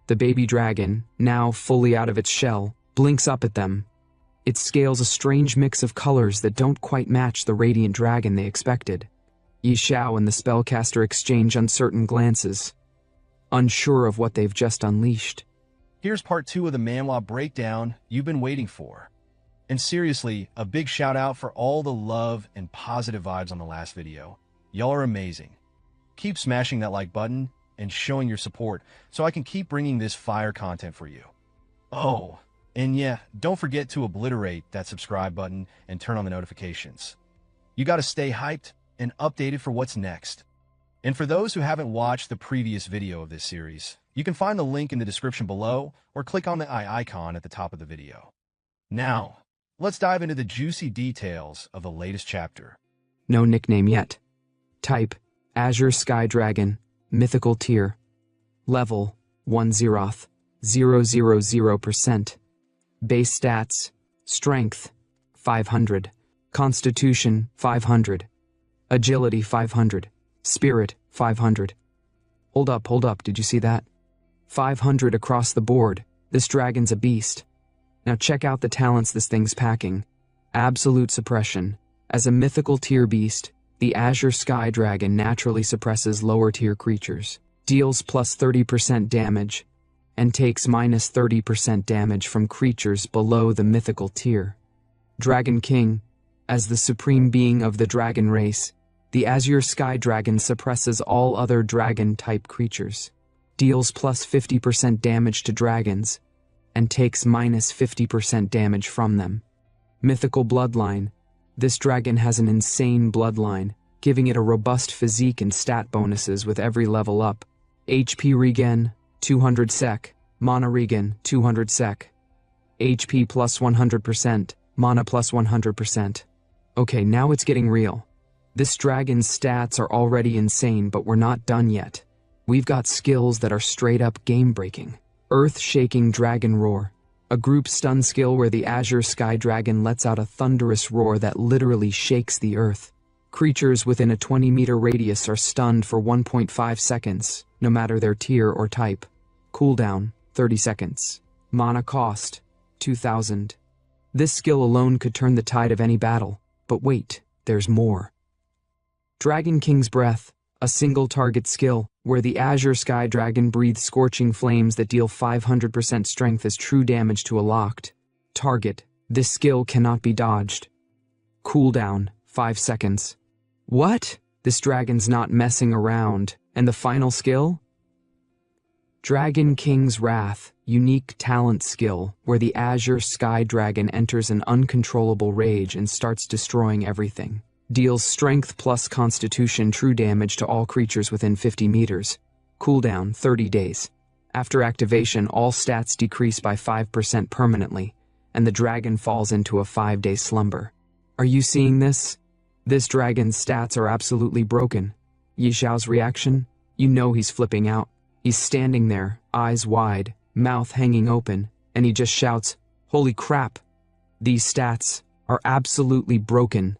The baby dragon, now fully out of its shell, blinks up at them. It scales a strange mix of colors that don't quite match the radiant dragon they expected. Ye Xiao and the spellcaster exchange uncertain glances, unsure of what they've just unleashed. Here's part 2 of the Manhwa breakdown you've been waiting for. And seriously, a big shout out for all the love and positive vibes on the last video. Y'all are amazing. Keep smashing that like button and showing your support so I can keep bringing this fire content for you. Oh, and yeah, don't forget to obliterate that subscribe button and turn on the notifications. You gotta stay hyped and updated for what's next. And for those who haven't watched the previous video of this series, you can find the link in the description below or click on the eye icon at the top of the video. Now, let's dive into the juicy details of the latest chapter. No nickname yet. Type, Azure Sky Dragon, Mythical Tier. Level, 1/0, 000%. Base stats, Strength, 500. Constitution, 500. Agility, 500. Spirit, 500. Hold up, did you see that? 500 across the board. This dragon's a beast. Now check out the talents this thing's packing. Absolute suppression. As a mythical tier beast, the Azure Sky Dragon naturally suppresses lower tier creatures, deals plus 30% damage, and takes minus 30% damage from creatures below the mythical tier. Dragon King. As the supreme being of the dragon race, the Azure Sky Dragon suppresses all other dragon-type creatures, deals plus 50% damage to dragons, and takes minus 50% damage from them. Mythical Bloodline. This dragon has an insane bloodline, giving it a robust physique and stat bonuses with every level up. HP regen, 200 sec, mana regen, 200 sec. HP plus 100%, mana plus 100%. Okay, now it's getting real. This dragon's stats are already insane, but we're not done yet. We've got skills that are straight up game-breaking. Earth-shaking Dragon Roar. A group stun skill where the Azure Sky Dragon lets out a thunderous roar that literally shakes the earth. Creatures within a 20-meter radius are stunned for 1.5 seconds, no matter their tier or type. Cooldown, 30 seconds. Mana cost, 2,000. This skill alone could turn the tide of any battle. But wait, there's more. Dragon King's Breath, a single target skill, where the Azure Sky Dragon breathes scorching flames that deal 500% strength as true damage to a locked target. This skill cannot be dodged. Cooldown, 5 seconds. What? This dragon's not messing around. And the final skill? Dragon King's Wrath, unique talent skill, where the Azure Sky Dragon enters an uncontrollable rage and starts destroying everything. Deals strength plus constitution true damage to all creatures within 50 meters. Cooldown, 30 days. After activation, all stats decrease by 5% permanently, and the dragon falls into a 5-day slumber. Are you seeing this? This dragon's stats are absolutely broken. Yi Xiao's reaction? You know he's flipping out. He's standing there, eyes wide, mouth hanging open, and he just shouts, "Holy crap! These stats are absolutely broken."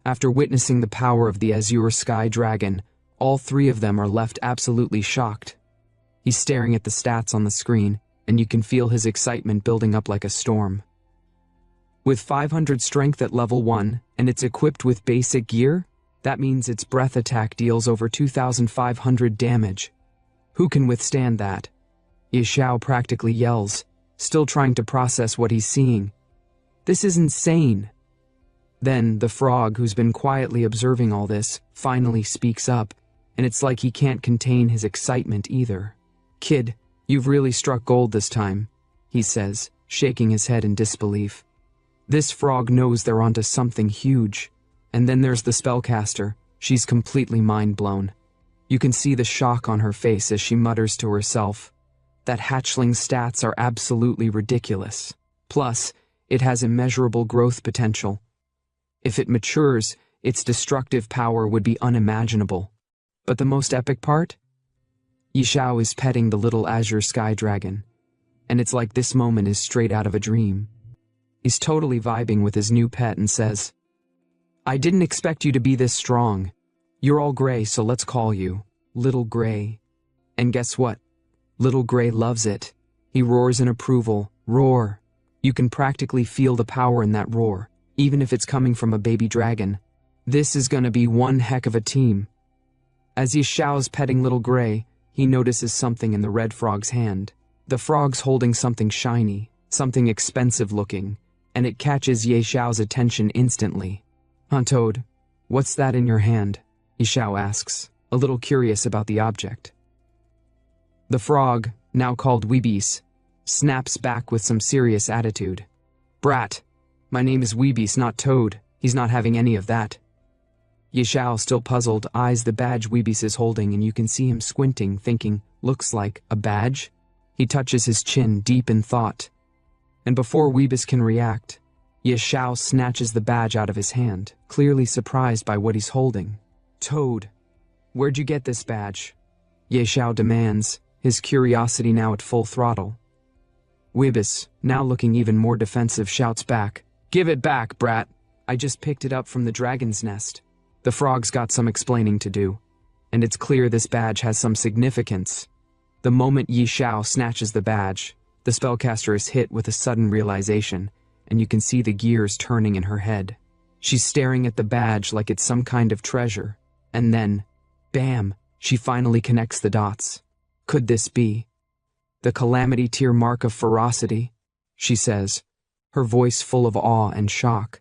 After witnessing the power of the Azure Sky Dragon, all three of them are left absolutely shocked. He's staring at the stats on the screen, and you can feel his excitement building up like a storm. With 500 strength at level 1, and it's equipped with basic gear, that means its breath attack deals over 2,500 damage. Who can withstand that? Yi Xiao practically yells, still trying to process what he's seeing. This is insane. Then, the frog, who's been quietly observing all this, finally speaks up, and it's like he can't contain his excitement either. "Kid, you've really struck gold this time," he says, shaking his head in disbelief. This frog knows they're onto something huge. And then there's the spellcaster. She's completely mind-blown. You can see the shock on her face as she mutters to herself, that hatchling's stats are absolutely ridiculous. Plus, it has immeasurable growth potential. If it matures, its destructive power would be unimaginable. But the most epic part? Yi Xiao is petting the little Azure Sky Dragon, and it's like this moment is straight out of a dream. He's totally vibing with his new pet and says, "I didn't expect you to be this strong. You're all gray, so let's call you Little Gray." And guess what? Little Gray loves it. He roars in approval. Roar. You can practically feel the power in that roar, even if it's coming from a baby dragon. This is gonna be one heck of a team. As Yi Xiao's petting Little Gray, he notices something in the red frog's hand. The frog's holding something shiny, something expensive looking, and it catches Yi Xiao's attention instantly. "Huh, Toad, what's that in your hand?" Yi Xiao asks, a little curious about the object. The frog, now called Weebies, snaps back with some serious attitude. Brat, my name is Weebies, not Toad. He's not having any of that. Yishao, still puzzled, eyes the badge Weebies is holding, and you can see him squinting, thinking, looks like a badge? He touches his chin, deep in thought. And before Weebies can react, Yishao snatches the badge out of his hand, clearly surprised by what he's holding. Toad, where'd you get this badge? Yishao demands, his curiosity now at full throttle. Weebies, now looking even more defensive, shouts back, Give it back, brat. I just picked it up from the dragon's nest. The frog's got some explaining to do, and it's clear this badge has some significance. The moment Yishao snatches the badge, the spellcaster is hit with a sudden realization, and you can see the gears turning in her head. She's staring at the badge like it's some kind of treasure, and then, bam, she finally connects the dots. Could this be the Calamity Tier Mark of Ferocity? She says, her voice full of awe and shock.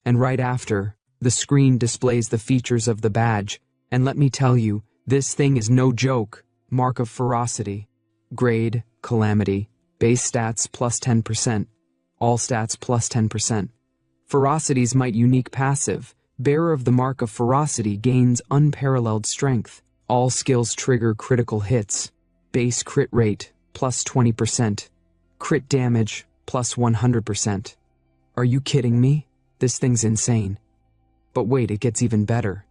And right after, the screen displays the features of the badge, and let me tell you, this thing is no joke. Mark of Ferocity. Grade, Calamity. Base stats plus 10%. All stats plus 10%. Ferocity's might unique passive. Bearer of the Mark of Ferocity gains unparalleled strength. All skills trigger critical hits. Base crit rate, plus 20%. Crit damage, plus 100%. Are you kidding me? This thing's insane. But wait, it gets even better.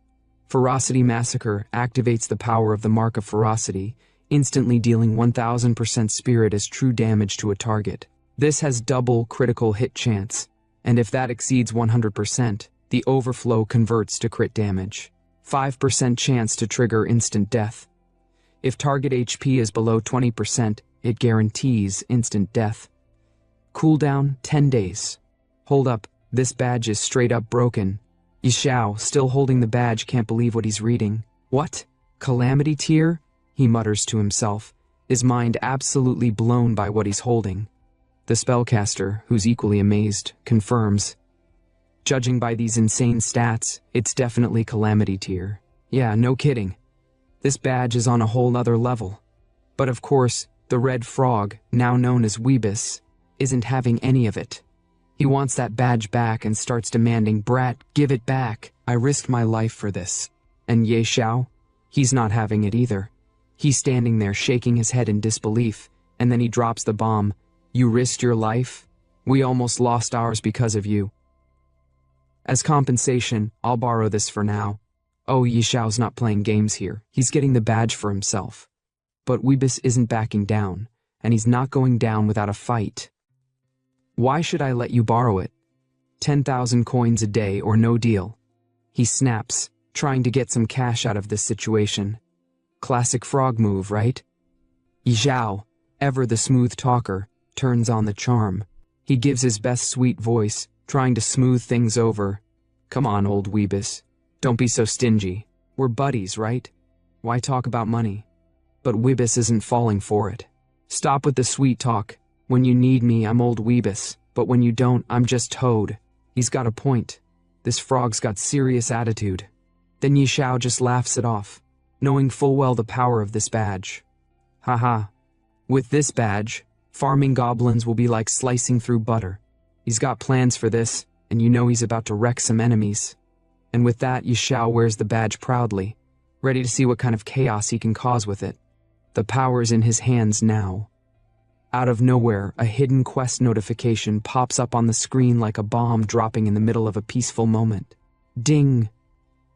Ferocity Massacre activates the power of the Mark of Ferocity, instantly dealing 1000% spirit as true damage to a target. This has double critical hit chance, and if that exceeds 100%, the overflow converts to crit damage. 5% chance to trigger instant death. If target HP is below 20%, it guarantees instant death. Cooldown 10 days. Hold up, this badge is straight up broken. Yishao, still holding the badge, can't believe what he's reading. What? Calamity Tier? He mutters to himself, his mind absolutely blown by what he's holding. The spellcaster, who's equally amazed, confirms. Judging by these insane stats, it's definitely Calamity Tier. Yeah, no kidding. This badge is on a whole other level. But of course, the red frog, now known as Weebus, isn't having any of it. He wants that badge back and starts demanding, Brat, give it back. I risked my life for this. And Yishao? He's not having it either. He's standing there shaking his head in disbelief, and then he drops the bomb. You risked your life? We almost lost ours because of you. As compensation, I'll borrow this for now. Oh, Yishao's not playing games here. He's getting the badge for himself. But Weebus isn't backing down, and he's not going down without a fight. Why should I let you borrow it? 10,000 coins a day or no deal. He snaps, trying to get some cash out of this situation. Classic frog move, right? Yishao, ever the smooth talker, turns on the charm. He gives his best sweet voice, trying to smooth things over. Come on, old Weebus. Don't be so stingy. We're buddies, right? Why talk about money? But Weebus isn't falling for it. Stop with the sweet talk. When you need me, I'm old Weebus, but when you don't, I'm just Toad. He's got a point. This frog's got serious attitude. Then Yishao just laughs it off, knowing full well the power of this badge. Haha. With this badge, farming goblins will be like slicing through butter. He's got plans for this, and you know he's about to wreck some enemies. And with that, Yishao wears the badge proudly, ready to see what kind of chaos he can cause with it. The power's in his hands now. Out of nowhere, a hidden quest notification pops up on the screen like a bomb dropping in the middle of a peaceful moment. Ding!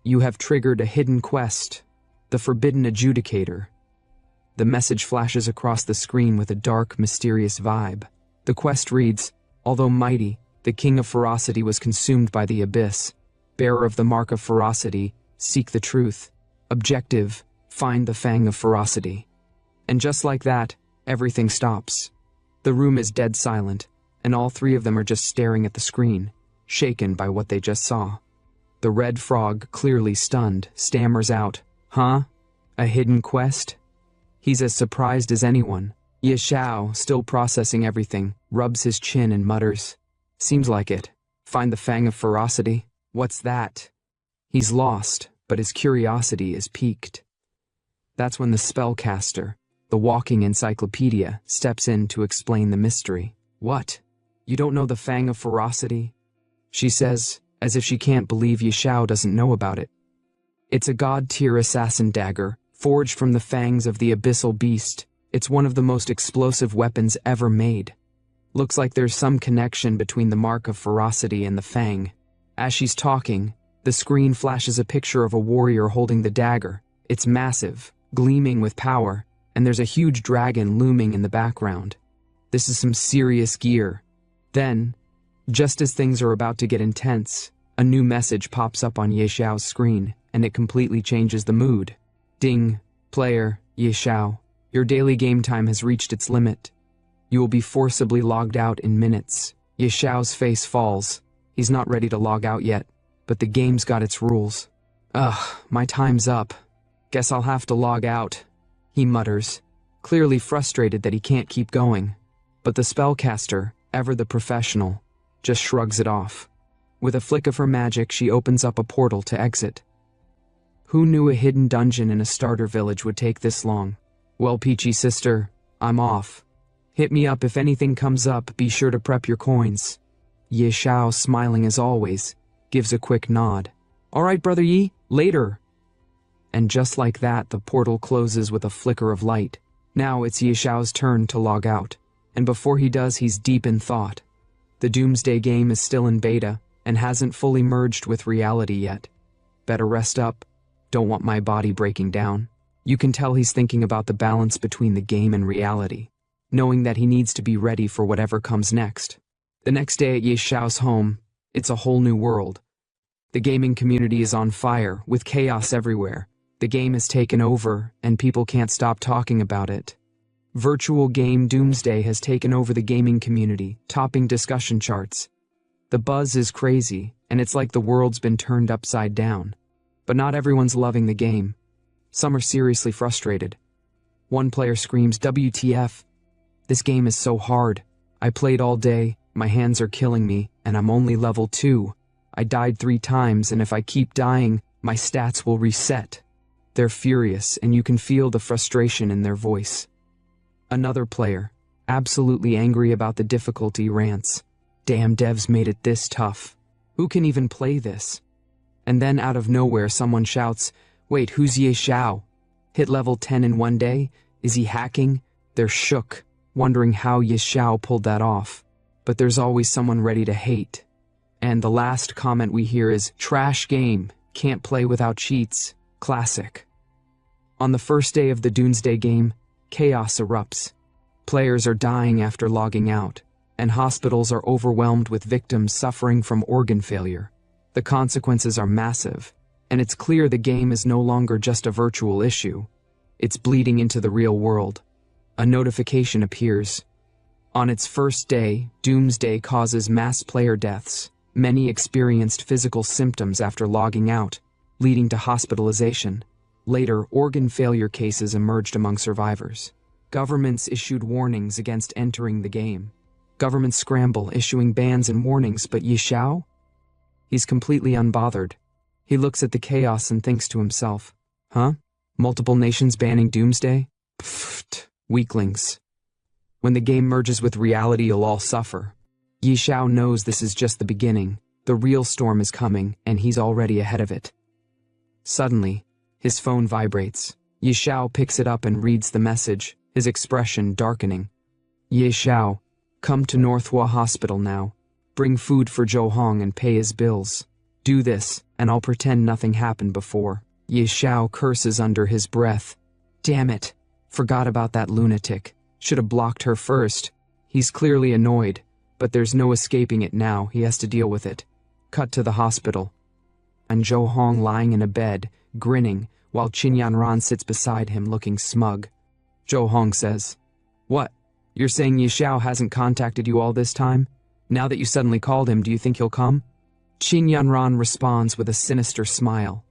You have triggered a hidden quest, the Forbidden Adjudicator. The message flashes across the screen with a dark, mysterious vibe. The quest reads, although mighty, the King of Ferocity was consumed by the abyss. Bearer of the Mark of Ferocity, seek the truth. Objective, find the Fang of Ferocity. And just like that, everything stops. The room is dead silent, and all three of them are just staring at the screen, shaken by what they just saw. The red frog, clearly stunned, stammers out, Huh? A hidden quest? He's as surprised as anyone. Yishao, still processing everything, rubs his chin and mutters, Seems like it. Find the Fang of Ferocity? What's that? He's lost, but his curiosity is piqued. That's when the spellcaster, the walking encyclopedia, steps in to explain the mystery. What? You don't know the Fang of Ferocity? She says, as if she can't believe Ye Xiao doesn't know about it. It's a god-tier assassin dagger, forged from the fangs of the abyssal beast. It's one of the most explosive weapons ever made. Looks like there's some connection between the mark of ferocity and the fang. As she's talking, the screen flashes a picture of a warrior holding the dagger. It's massive, gleaming with power, and there's a huge dragon looming in the background. This is some serious gear. Then, just as things are about to get intense, a new message pops up on Ye Xiao's screen, and it completely changes the mood. Ding, player, Ye Xiao. Your daily game time has reached its limit. You will be forcibly logged out in minutes. Ye Xiao's face falls. He's not ready to log out yet, but the game's got its rules. Ugh, my time's up. Guess I'll have to log out, he mutters, clearly frustrated that he can't keep going. But the spellcaster, ever the professional, just shrugs it off. With a flick of her magic, she opens up a portal to exit. Who knew a hidden dungeon in a starter village would take this long? Well, Peachy sister, I'm off. Hit me up if anything comes up, be sure to prep your coins. Ye Xiao, smiling as always, gives a quick nod. All right, brother Yi, later. And just like that, the portal closes with a flicker of light. Now it's Ye Xiao's turn to log out, and before he does, he's deep in thought. The Doomsday game is still in beta, and hasn't fully merged with reality yet. Better rest up. Don't want my body breaking down. You can tell he's thinking about the balance between the game and reality, knowing that he needs to be ready for whatever comes next. The next day at Ye Xiao's home, it's a whole new world. The gaming community is on fire, with chaos everywhere. The game is taken over, and people can't stop talking about it. Virtual game Doomsday has taken over the gaming community, topping discussion charts. The buzz is crazy, and it's like the world's been turned upside down. But not everyone's loving the game. Some are seriously frustrated. One player screams, WTF? This game is so hard. I played all day, my hands are killing me, and I'm only level 2. I died 3 times, and if I keep dying, my stats will reset. They're furious, and you can feel the frustration in their voice. Another player, absolutely angry about the difficulty, rants. Damn devs made it this tough. Who can even play this? And then out of nowhere someone shouts, wait, who's Ye Xiao? Hit level 10 in one day? Is he hacking? They're shook, wondering how Ye Xiao pulled that off. But there's always someone ready to hate. And the last comment we hear is, trash game, can't play without cheats, classic. On the first day of the Doomsday game, chaos erupts. Players are dying after logging out, and hospitals are overwhelmed with victims suffering from organ failure. The consequences are massive, and it's clear the game is no longer just a virtual issue. It's bleeding into the real world. A notification appears. On its first day, Doomsday causes mass player deaths. Many experienced physical symptoms after logging out, leading to hospitalization. Later, organ failure cases emerged among survivors. Governments issued warnings against entering the game. Governments scramble, issuing bans and warnings, but Ye Xiao? He's completely unbothered. He looks at the chaos and thinks to himself, huh? Multiple nations banning Doomsday? Pfft, weaklings. When the game merges with reality, you'll all suffer. Ye Xiao knows this is just the beginning. The real storm is coming, and he's already ahead of it. Suddenly, his phone vibrates. Ye Xiao picks it up and reads the message, his expression darkening. Ye Xiao, come to Northwa Hospital now. Bring food for Zhou Hong and pay his bills. Do this, and I'll pretend nothing happened before. Ye Xiao curses under his breath. Damn it. Forgot about that lunatic. Should have blocked her first. He's clearly annoyed, but there's no escaping it now. He has to deal with it. Cut to the hospital. And Zhou Hong lying in a bed, grinning, while Qin Yanran sits beside him looking smug. Zhou Hong says, What? You're saying Ye Xiao hasn't contacted you all this time? Now that you suddenly called him, do you think he'll come? Qin Yanran responds with a sinister smile.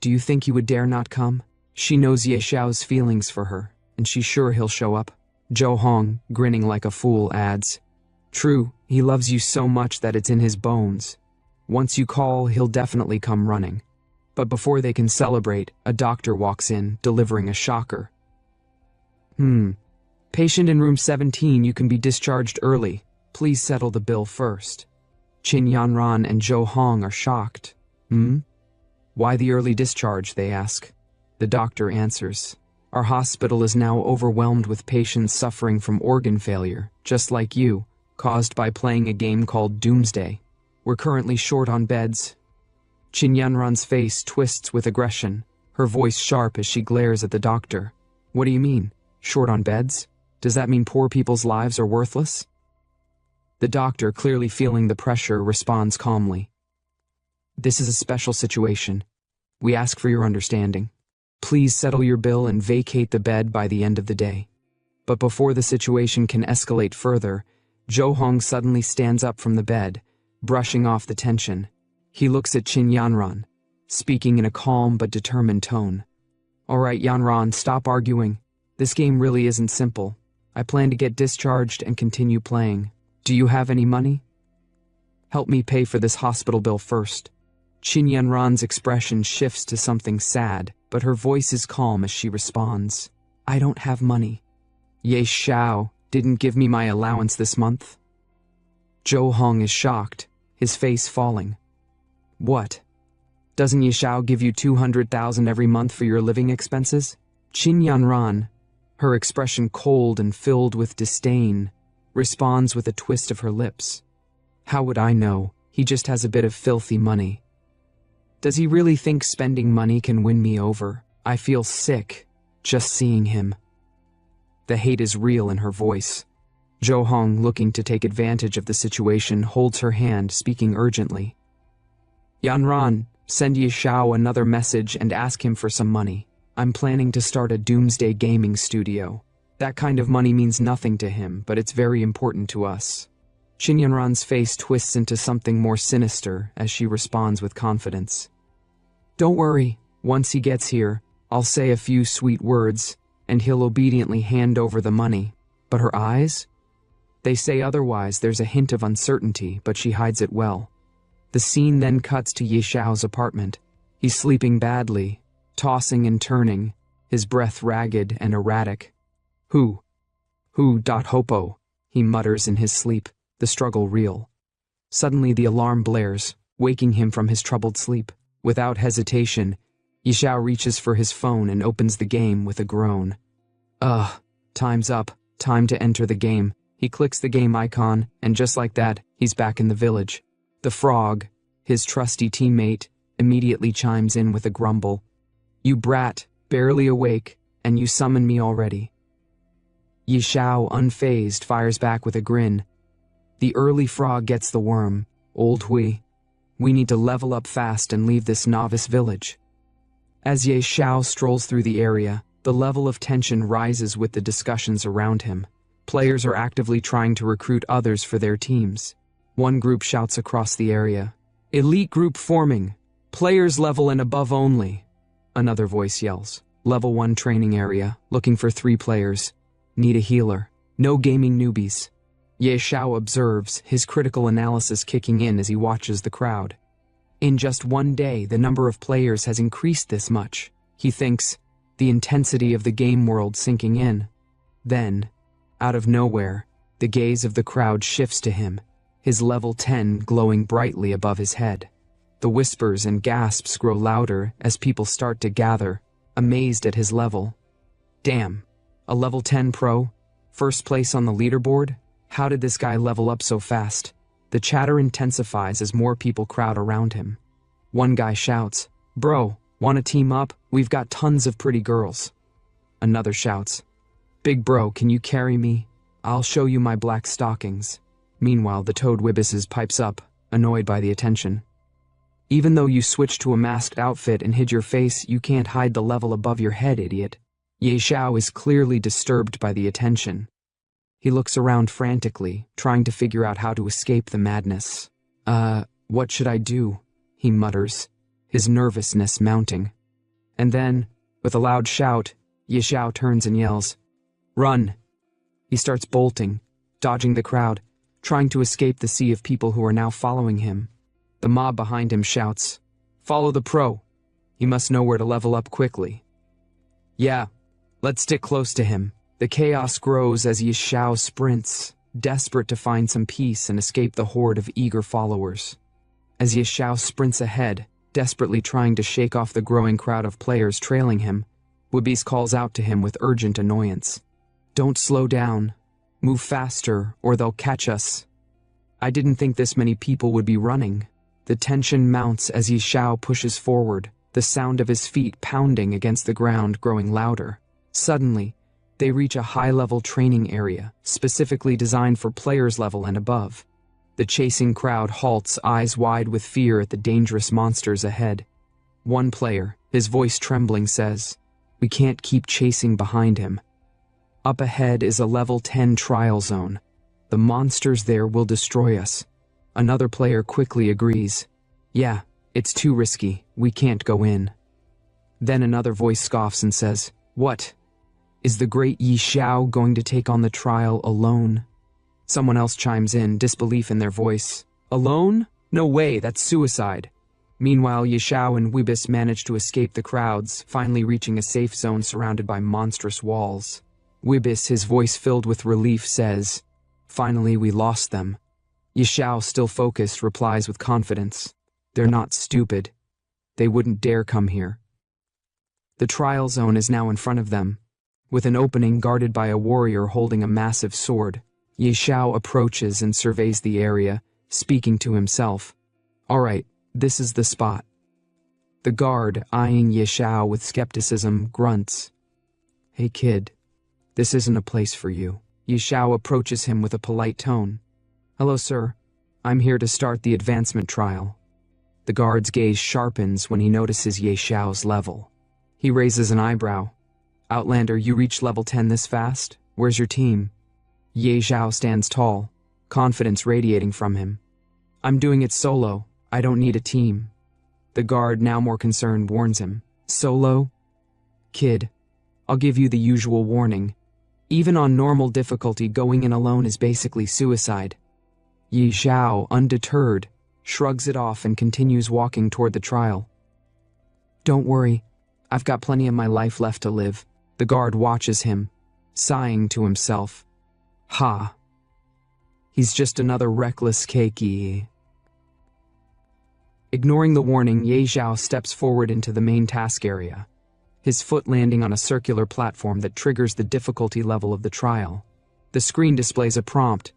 Do you think he would dare not come? She knows Ye Xiao's feelings for her, and she's sure he'll show up. Zhou Hong, grinning like a fool, adds, True, he loves you so much that it's in his bones. Once you call, he'll definitely come running. But before they can celebrate, a doctor walks in, delivering a shocker. Patient in room 17, you can be discharged early. Please settle the bill first. Chin Yanran and Zhou Hong are shocked. Why the early discharge, they ask. The doctor answers. Our hospital is now overwhelmed with patients suffering from organ failure, just like you, caused by playing a game called Doomsday. We're currently short on beds. Chin Yanran's face twists with aggression, her voice sharp as she glares at the doctor. What do you mean? Short on beds? Does that mean poor people's lives are worthless? The doctor, clearly feeling the pressure, responds calmly. This is a special situation. We ask for your understanding. Please settle your bill and vacate the bed by the end of the day. But before the situation can escalate further, Zhou Hong suddenly stands up from the bed, brushing off the tension. He looks at Chin Yanran, speaking in a calm but determined tone. All right, Yanran, stop arguing. This game really isn't simple. I plan to get discharged and continue playing. Do you have any money? Help me pay for this hospital bill first. Chin Yanran's expression shifts to something sad, but her voice is calm as she responds. I don't have money. Ye Xiao didn't give me my allowance this month. Zhou Hong is shocked, his face falling. What? Doesn't Ye Xiao give you 200,000 every month for your living expenses? Chin Yanran, her expression cold and filled with disdain, responds with a twist of her lips. How would I know? He just has a bit of filthy money. Does he really think spending money can win me over? I feel sick just seeing him. The hate is real in her voice. Zhou Hong, looking to take advantage of the situation, holds her hand, speaking urgently. Yanran, send Ye Xiao another message and ask him for some money. I'm planning to start a doomsday gaming studio. That kind of money means nothing to him, but it's very important to us. Chin Yanran's face twists into something more sinister as she responds with confidence. Don't worry, once he gets here, I'll say a few sweet words, and he'll obediently hand over the money. But her eyes? They say otherwise. There's a hint of uncertainty, but she hides it well. The scene then cuts to Ye Xiao's apartment. He's sleeping badly, tossing and turning, his breath ragged and erratic. Who? Hopo, he mutters in his sleep, the struggle real. Suddenly the alarm blares, waking him from his troubled sleep. Without hesitation, Ye Xiao reaches for his phone and opens the game with a groan. Time's up, time to enter the game. He clicks the game icon, and just like that, he's back in the village. The frog, his trusty teammate, immediately chimes in with a grumble. You brat, barely awake, and you summon me already. Ye Xiao, unfazed, fires back with a grin. The early frog gets the worm. Old Hui. We need to level up fast and leave this novice village. As Ye Xiao strolls through the area, the level of tension rises with the discussions around him. Players are actively trying to recruit others for their teams. One group shouts across the area, "Elite group forming! Players level and above only!" Another voice yells, "Level 1 training area, looking for 3 players. Need a healer. No gaming newbies." Ye Xiao observes, his critical analysis kicking in as he watches the crowd. In just one day, the number of players has increased this much. He thinks, the intensity of the game world sinking in. Then, out of nowhere, the gaze of the crowd shifts to him, his level 10 glowing brightly above his head. The whispers and gasps grow louder as people start to gather, amazed at his level. Damn, a level 10 pro? First place on the leaderboard? How did this guy level up so fast? The chatter intensifies as more people crowd around him. One guy shouts, "Bro, wanna team up? We've got tons of pretty girls." Another shouts, "Big bro, can you carry me? I'll show you my black stockings." Meanwhile, the Toad Wibbises pipes up, annoyed by the attention. "Even though you switched to a masked outfit and hid your face, you can't hide the level above your head, idiot." Ye Xiao is clearly disturbed by the attention. He looks around frantically, trying to figure out how to escape the madness. What should I do?" he mutters, his nervousness mounting. And then, with a loud shout, Ye Xiao turns and yells, "Run!" He starts bolting, dodging the crowd, trying to escape the sea of people who are now following him. The mob behind him shouts, "Follow the pro. He must know where to level up quickly." "Yeah, let's stick close to him. The chaos grows as Ye Xiao sprints, desperate to find some peace and escape the horde of eager followers. As Ye Xiao sprints ahead, desperately trying to shake off the growing crowd of players trailing him, Wibis calls out to him with urgent annoyance. "Don't slow down. Move faster, or they'll catch us." I didn't think this many people would be running. The tension mounts as Ye Xiao pushes forward, the sound of his feet pounding against the ground growing louder. Suddenly, they reach a high-level training area, specifically designed for players level and above. The chasing crowd halts, eyes wide with fear at the dangerous monsters ahead. One player, his voice trembling, says, "We can't keep chasing behind him." Up ahead is a level 10 trial zone. "The monsters there will destroy us." Another player quickly agrees. "Yeah, it's too risky. We can't go in." Then another voice scoffs and says, "What? Is the great Ye Xiao going to take on the trial alone?" Someone else chimes in, disbelief in their voice. "Alone? No way, that's suicide." Meanwhile, Ye Xiao and Wibis manage to escape the crowds, finally reaching a safe zone surrounded by monstrous walls. Wibis, his voice filled with relief, says, "Finally, we lost them." Ye Xiao, still focused, replies with confidence, "They're not stupid. They wouldn't dare come here." The trial zone is now in front of them. With an opening guarded by a warrior holding a massive sword, Ye Xiao approaches and surveys the area, speaking to himself. "All right, this is the spot." The guard, eyeing Ye Xiao with skepticism, grunts. "Hey kid, this isn't a place for you." Ye Xiao approaches him with a polite tone. "Hello, sir. I'm here to start the advancement trial." The guard's gaze sharpens when he notices Ye Xiao's level. He raises an eyebrow. "Outlander, you reached level 10 this fast? Where's your team?" Ye Xiao stands tall, confidence radiating from him. "I'm doing it solo. I don't need a team." The guard, now more concerned, warns him. "Solo? Kid, I'll give you the usual warning. Even on normal difficulty, going in alone is basically suicide." Ye Xiao, undeterred, shrugs it off and continues walking toward the trial. "Don't worry, I've got plenty of my life left to live." The guard watches him, sighing to himself. "Ha. He's just another reckless keiki." Ignoring the warning, Ye Xiao steps forward into the main task area, his foot landing on a circular platform that triggers the difficulty level of the trial. The screen displays a prompt.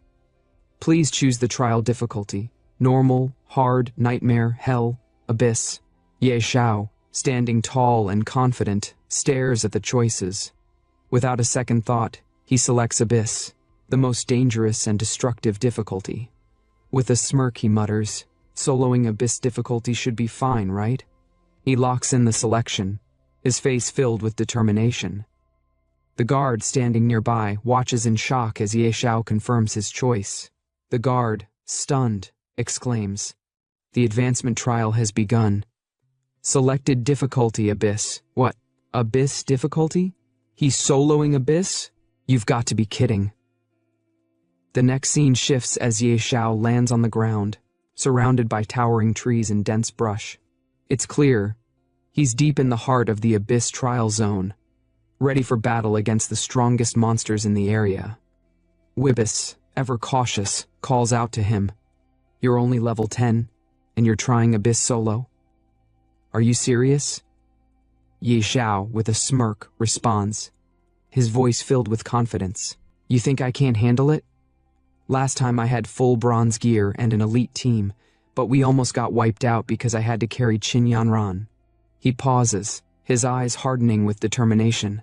"Please choose the trial difficulty: normal, hard, nightmare, hell, abyss." Ye Xiao, standing tall and confident, stares at the choices. Without a second thought, he selects abyss, the most dangerous and destructive difficulty. With a smirk, he mutters, "Soloing abyss difficulty should be fine, right?" He locks in the selection, his face filled with determination. The guard, standing nearby, watches in shock as Ye Xiao confirms his choice. The guard, stunned, exclaims, "The advancement trial has begun." Selected difficulty: abyss. What? Abyss difficulty? He's soloing abyss? You've got to be kidding. The next scene shifts as Ye Xiao lands on the ground, surrounded by towering trees and dense brush. It's clear, he's deep in the heart of the abyss trial zone, ready for battle against the strongest monsters in the area. Wibis, ever cautious, calls out to him, "You're only level 10, and you're trying abyss solo? Are you serious?" Ye Xiao, with a smirk, responds, his voice filled with confidence. "You think I can't handle it? Last time I had full bronze gear and an elite team, but we almost got wiped out because I had to carry Qin Yanran." He pauses, his eyes hardening with determination.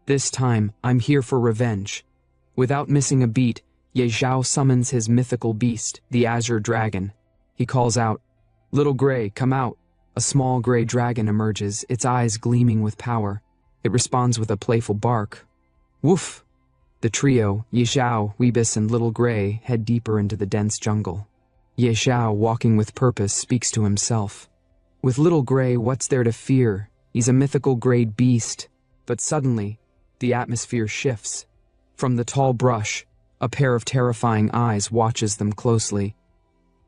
"This time, I'm here for revenge." Without missing a beat, Ye Xiao summons his mythical beast, the Azure Dragon. He calls out, "Little Gray, come out." A small gray dragon emerges, its eyes gleaming with power. It responds with a playful bark. Woof! The trio, Ye Xiao, Wibis, and Little Gray, head deeper into the dense jungle. Ye Xiao, walking with purpose, speaks to himself. With Little Gray, what's there to fear? He's a mythical grade beast. But suddenly, the atmosphere shifts. From the tall brush, a pair of terrifying eyes watches them closely.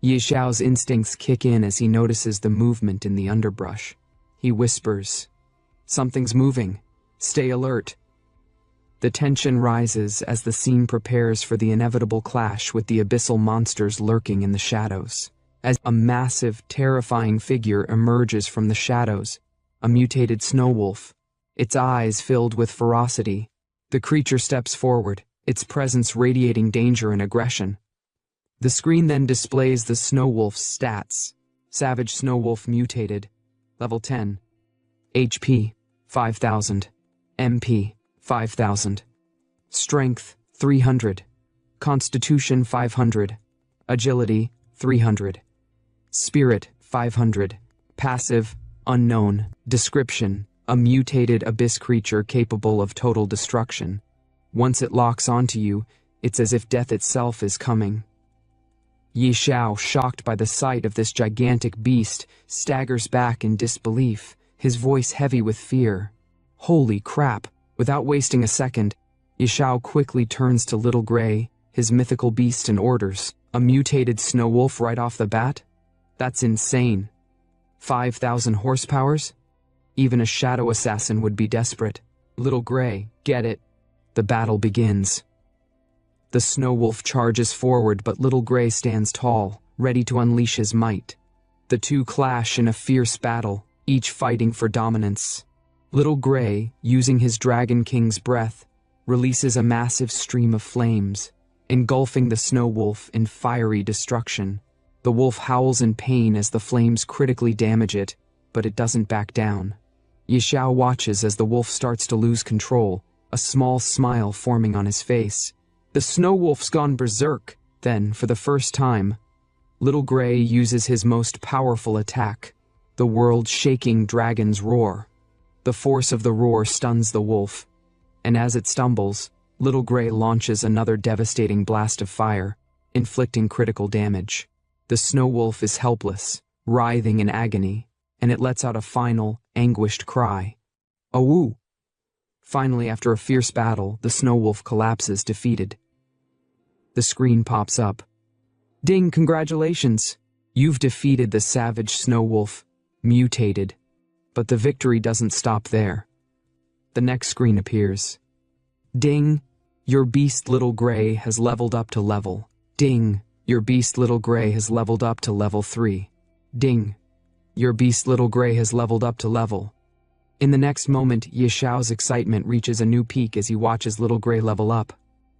Ye Xiao's instincts kick in as he notices the movement in the underbrush. He whispers, "Something's moving. Stay alert." The tension rises as the scene prepares for the inevitable clash with the abyssal monsters lurking in the shadows. As a massive, terrifying figure emerges from the shadows, a mutated snow wolf, its eyes filled with ferocity, the creature steps forward, its presence radiating danger and aggression. The screen then displays the snow wolf's stats. Savage snow wolf mutated, level 10, HP 5000, MP 5000, Strength 300, Constitution 500, Agility 300, Spirit 500, Passive unknown, Description: a mutated abyss creature capable of total destruction. Once it locks onto you, it's as if death itself is coming. Ye Xiao, shocked by the sight of this gigantic beast, staggers back in disbelief, his voice heavy with fear. Holy crap! Without wasting a second, Ye Xiao quickly turns to Little Gray, his mythical beast, and orders, "A mutated snow wolf right off the bat? That's insane. 5,000 horsepowers? Even a shadow assassin would be desperate. Little Gray, get it." The battle begins. The snow wolf charges forward, but Little Gray stands tall, ready to unleash his might. The two clash in a fierce battle, each fighting for dominance. Little Gray, using his Dragon King's breath, releases a massive stream of flames, engulfing the snow wolf in fiery destruction. The wolf howls in pain as the flames critically damage it, but it doesn't back down. Ye Xiao watches as the wolf starts to lose control, a small smile forming on his face. The snow wolf's gone berserk. Then, for the first time, Little Gray uses his most powerful attack, the world-shaking dragon's roar. The force of the roar stuns the wolf, and as it stumbles, Little Gray launches another devastating blast of fire, inflicting critical damage. The snow wolf is helpless, writhing in agony, and it lets out a final, anguished cry. "Awoo!" Finally, after a fierce battle, the snow wolf collapses, defeated. The screen pops up. "Ding, congratulations! You've defeated the savage snow wolf, mutated." But the victory doesn't stop there. The next screen appears. "Ding, your beast Little Gray has leveled up to level. Ding, your beast Little Gray has leveled up to level 3. Ding, your beast Little Gray has leveled up to level." In the next moment, Ye Xiao's excitement reaches a new peak as he watches Little Gray level up.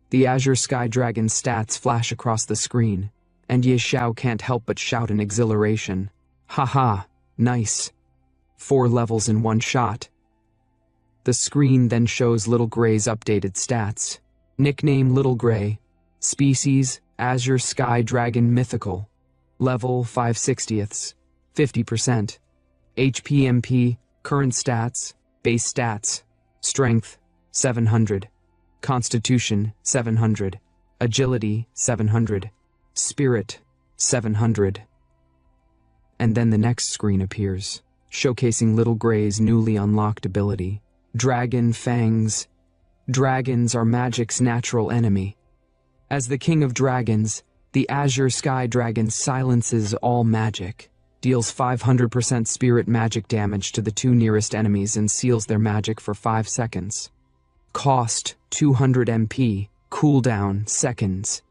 The Azure Sky Dragon's stats flash across the screen, and Ye Xiao can't help but shout in exhilaration. "Haha, nice. 4 levels in one shot." The screen then shows Little Gray's updated stats. Nickname Little Gray. Species Azure Sky Dragon Mythical. Level 5/60ths, 50%. HP/MP, current stats, base stats. Strength 700. Constitution 700. Agility 700. Spirit 700. And then the next screen appears, showcasing Little Gray's newly unlocked ability. Dragon Fangs. Dragons are magic's natural enemy. As the king of dragons, the Azure Sky Dragon silences all magic, deals 500% spirit magic damage to the 2 nearest enemies, and seals their magic for 5 seconds. Cost 200 MP, cooldown seconds.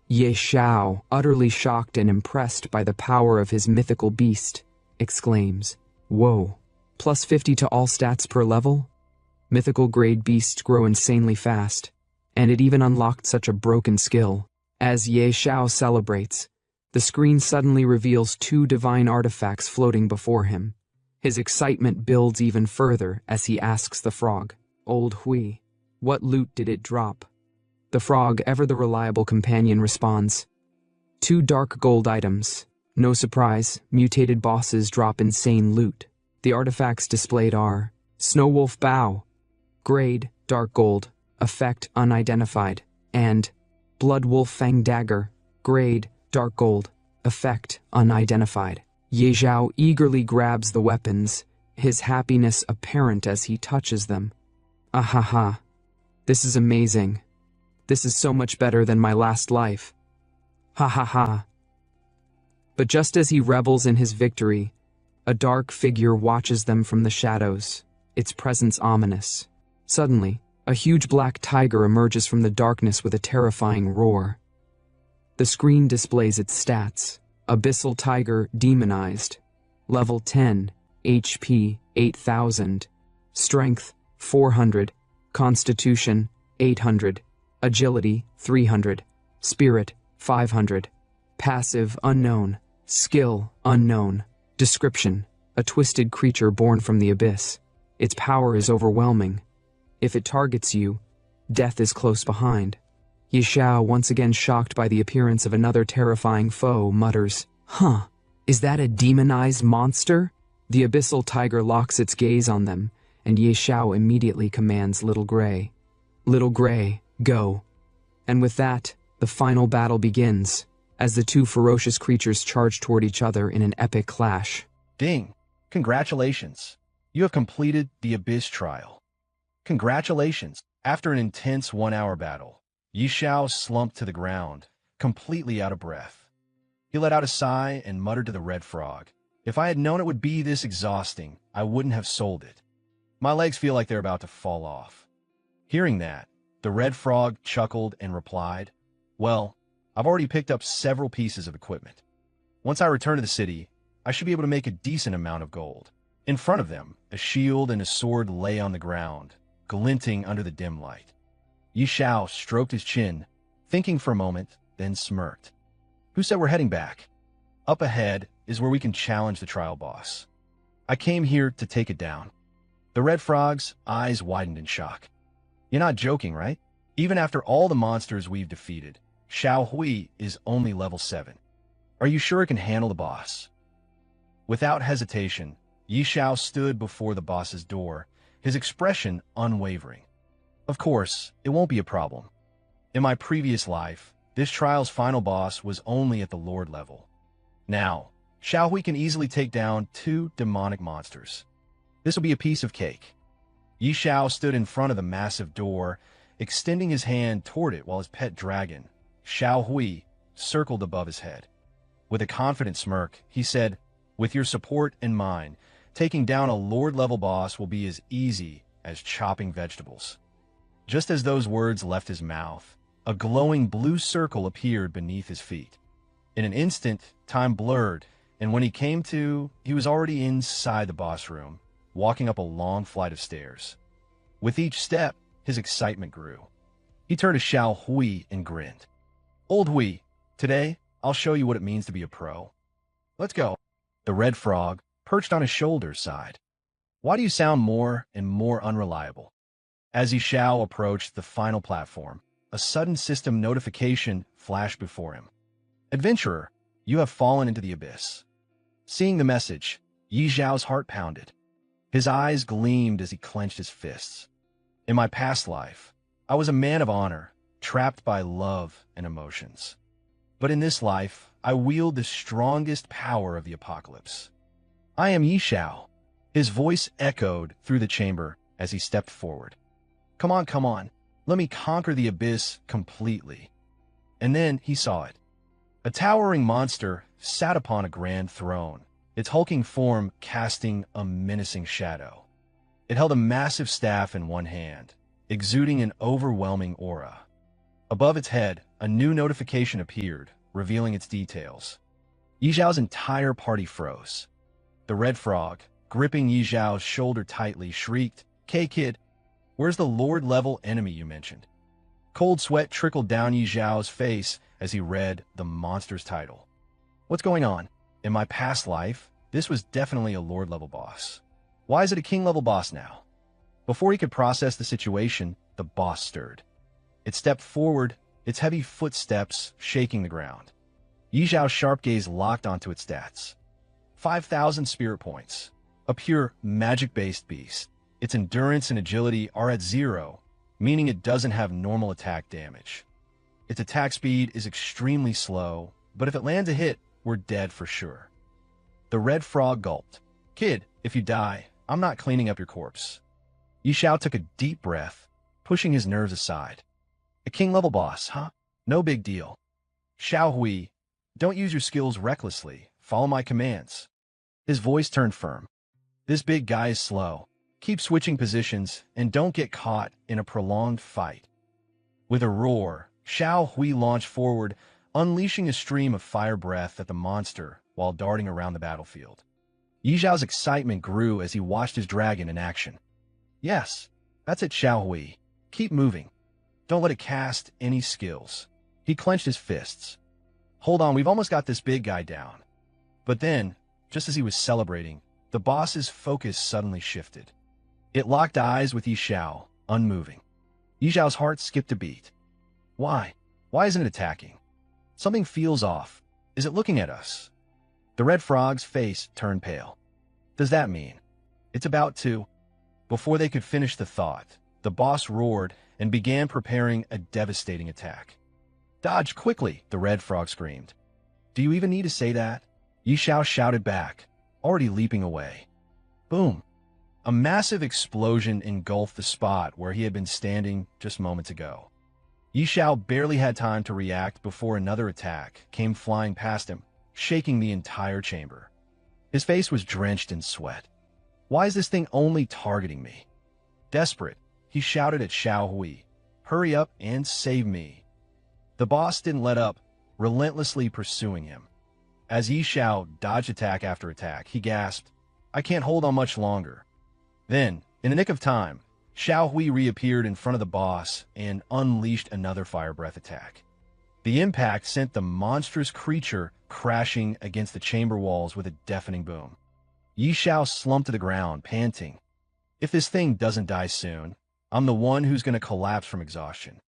Ye Xiao, utterly shocked and impressed by the power of his mythical beast, exclaims, "Whoa, plus 50 to all stats per level?" Mythical grade beasts grow insanely fast, and it even unlocked such a broken skill. As Ye Xiao celebrates, the screen suddenly reveals 2 divine artifacts floating before him. His excitement builds even further as he asks the frog, "Old Hui, what loot did it drop?" The frog, ever the reliable companion, responds, "2 dark gold items. No surprise, mutated bosses drop insane loot." The artifacts displayed are Snow Wolf Bow, grade, dark gold, effect unidentified, and Blood Wolf Fang Dagger, grade, dark gold, effect unidentified. Ye Xiao eagerly grabs the weapons, his happiness apparent as he touches them. "Ahaha, this is amazing. This is so much better than my last life. Ha ha ha." But just as he revels in his victory, a dark figure watches them from the shadows, its presence ominous. Suddenly, A huge black tiger emerges from the darkness with a terrifying roar. The screen displays its stats. Abyssal Tiger Demonized. Level 10, HP 8000, Strength 400, Constitution 800, Agility 300, Spirit 500. Passive Unknown. Skill Unknown. Description: a twisted creature born from the abyss. Its power is overwhelming. If it targets you, death is close behind. Ye Xiao, once again shocked by the appearance of another terrifying foe, mutters, "Huh, is that a demonized monster?" The abyssal tiger locks its gaze on them, and Ye Xiao immediately commands Little Gray. "Little Gray, go." And with that, the final battle begins, as the two ferocious creatures charge toward each other in an epic clash. Ding! Congratulations! You have completed the Abyss trial. Congratulations! After an intense 1-hour battle, Yi Xiao slumped to the ground, completely out of breath. He let out a sigh and muttered to the red frog, "If I had known it would be this exhausting, I wouldn't have sold it. My legs feel like they're about to fall off." Hearing that, the red frog chuckled and replied, "Well, I've already picked up several pieces of equipment. Once I return to the city, I should be able to make a decent amount of gold." In front of them, a shield and a sword lay on the ground, glinting under the dim light. Yi Xiao stroked his chin, thinking for a moment, then smirked. "Who said we're heading back? Up ahead is where we can challenge the trial boss. I came here to take it down." The red frog's eyes widened in shock. "You're not joking, right? Even after all the monsters we've defeated, Xiao Hui is only level 7. Are you sure it can handle the boss?" Without hesitation, Yi Xiao stood before the boss's door, his expression unwavering. "Of course, it won't be a problem. In my previous life, this trial's final boss was only at the Lord level. Now, Xiao Hui can easily take down 2 demonic monsters. This will be a piece of cake." Yi Xiao stood in front of the massive door, extending his hand toward it while his pet dragon, Xiao Hui, circled above his head. With a confident smirk, he said, "With your support and mine, taking down a Lord-level boss will be as easy as chopping vegetables." Just as those words left his mouth, a glowing blue circle appeared beneath his feet. In an instant, time blurred, and when he came to, he was already inside the boss room, walking up a long flight of stairs. With each step, his excitement grew. He turned to Xiao Hui and grinned. "Old Hui, today, I'll show you what it means to be a pro. Let's go." The red frog, perched on his shoulder, sighed. "Why do you sound more and more unreliable?" As Yi Xiao approached the final platform, a sudden system notification flashed before him. "Adventurer, you have fallen into the abyss." Seeing the message, Yi Xiao's heart pounded. His eyes gleamed as he clenched his fists. "In my past life, I was a man of honor, trapped by love and emotions. But in this life, I wield the strongest power of the apocalypse. I am Yi Xiao." His voice echoed through the chamber as he stepped forward. Come on, let me conquer the abyss completely." And then he saw it. A towering monster sat upon a grand throne, its hulking form casting a menacing shadow. It held a massive staff in one hand, exuding an overwhelming aura. Above its head, a new notification appeared, revealing its details. Yi Xiao's entire party froze. The red frog, gripping Yi Xiao's shoulder tightly, shrieked, "K kid, where's the Lord-level enemy you mentioned?" Cold sweat trickled down Yi Xiao's face as he read the monster's title. "What's going on? In my past life, this was definitely a Lord-level boss. Why is it a King-level boss now?" Before he could process the situation, the boss stirred. It stepped forward, its heavy footsteps shaking the ground. Yi Xiao's sharp gaze locked onto its stats. 5,000 spirit points. A pure magic-based beast. Its endurance and agility are at 0, meaning it doesn't have normal attack damage. Its attack speed is extremely slow, but if it lands a hit, we're dead for sure. The red frog gulped. "Kid, if you die, I'm not cleaning up your corpse." Yi Xiao took a deep breath, pushing his nerves aside. "A king-level boss, huh? No big deal. Xiao Hui, don't use your skills recklessly. Follow my commands." His voice turned firm. "This big guy is slow. Keep switching positions and don't get caught in a prolonged fight. With a roar, Xiao Hui launched forward, unleashing a stream of fire breath at the monster while darting around the battlefield. Yi Zhao's excitement grew as he watched his dragon in action. Yes, that's it, Xiao Hui. Keep moving. Don't let it cast any skills. He clenched his fists. Hold on, we've almost got this big guy down. But then, just as he was celebrating, the boss's focus suddenly shifted. It locked eyes with Yi Xiao, unmoving. Yi Zhao's heart skipped a beat. Why? Why isn't it attacking? Something feels off. Is it looking at us? The red frog's face turned pale. Does that mean it's about to? Before they could finish the thought, the boss roared and began preparing a devastating attack. Dodge quickly, the red frog screamed. Do you even need to say that? Yi Xiao shouted back, already leaping away. Boom! A massive explosion engulfed the spot where he had been standing just moments ago. Yi Xiao barely had time to react before another attack came flying past him, shaking the entire chamber. His face was drenched in sweat. Why is this thing only targeting me? Desperate, he shouted at Xiao Hui, hurry up and save me. The boss didn't let up, relentlessly pursuing him. As Yi Xiao dodged attack after attack, he gasped, I can't hold on much longer. Then, in the nick of time, Xiao Hui reappeared in front of the boss and unleashed another fire breath attack. The impact sent the monstrous creature crashing against the chamber walls with a deafening boom. Yi Xiao slumped to the ground, panting. If this thing doesn't die soon, I'm the one who's going to collapse from exhaustion.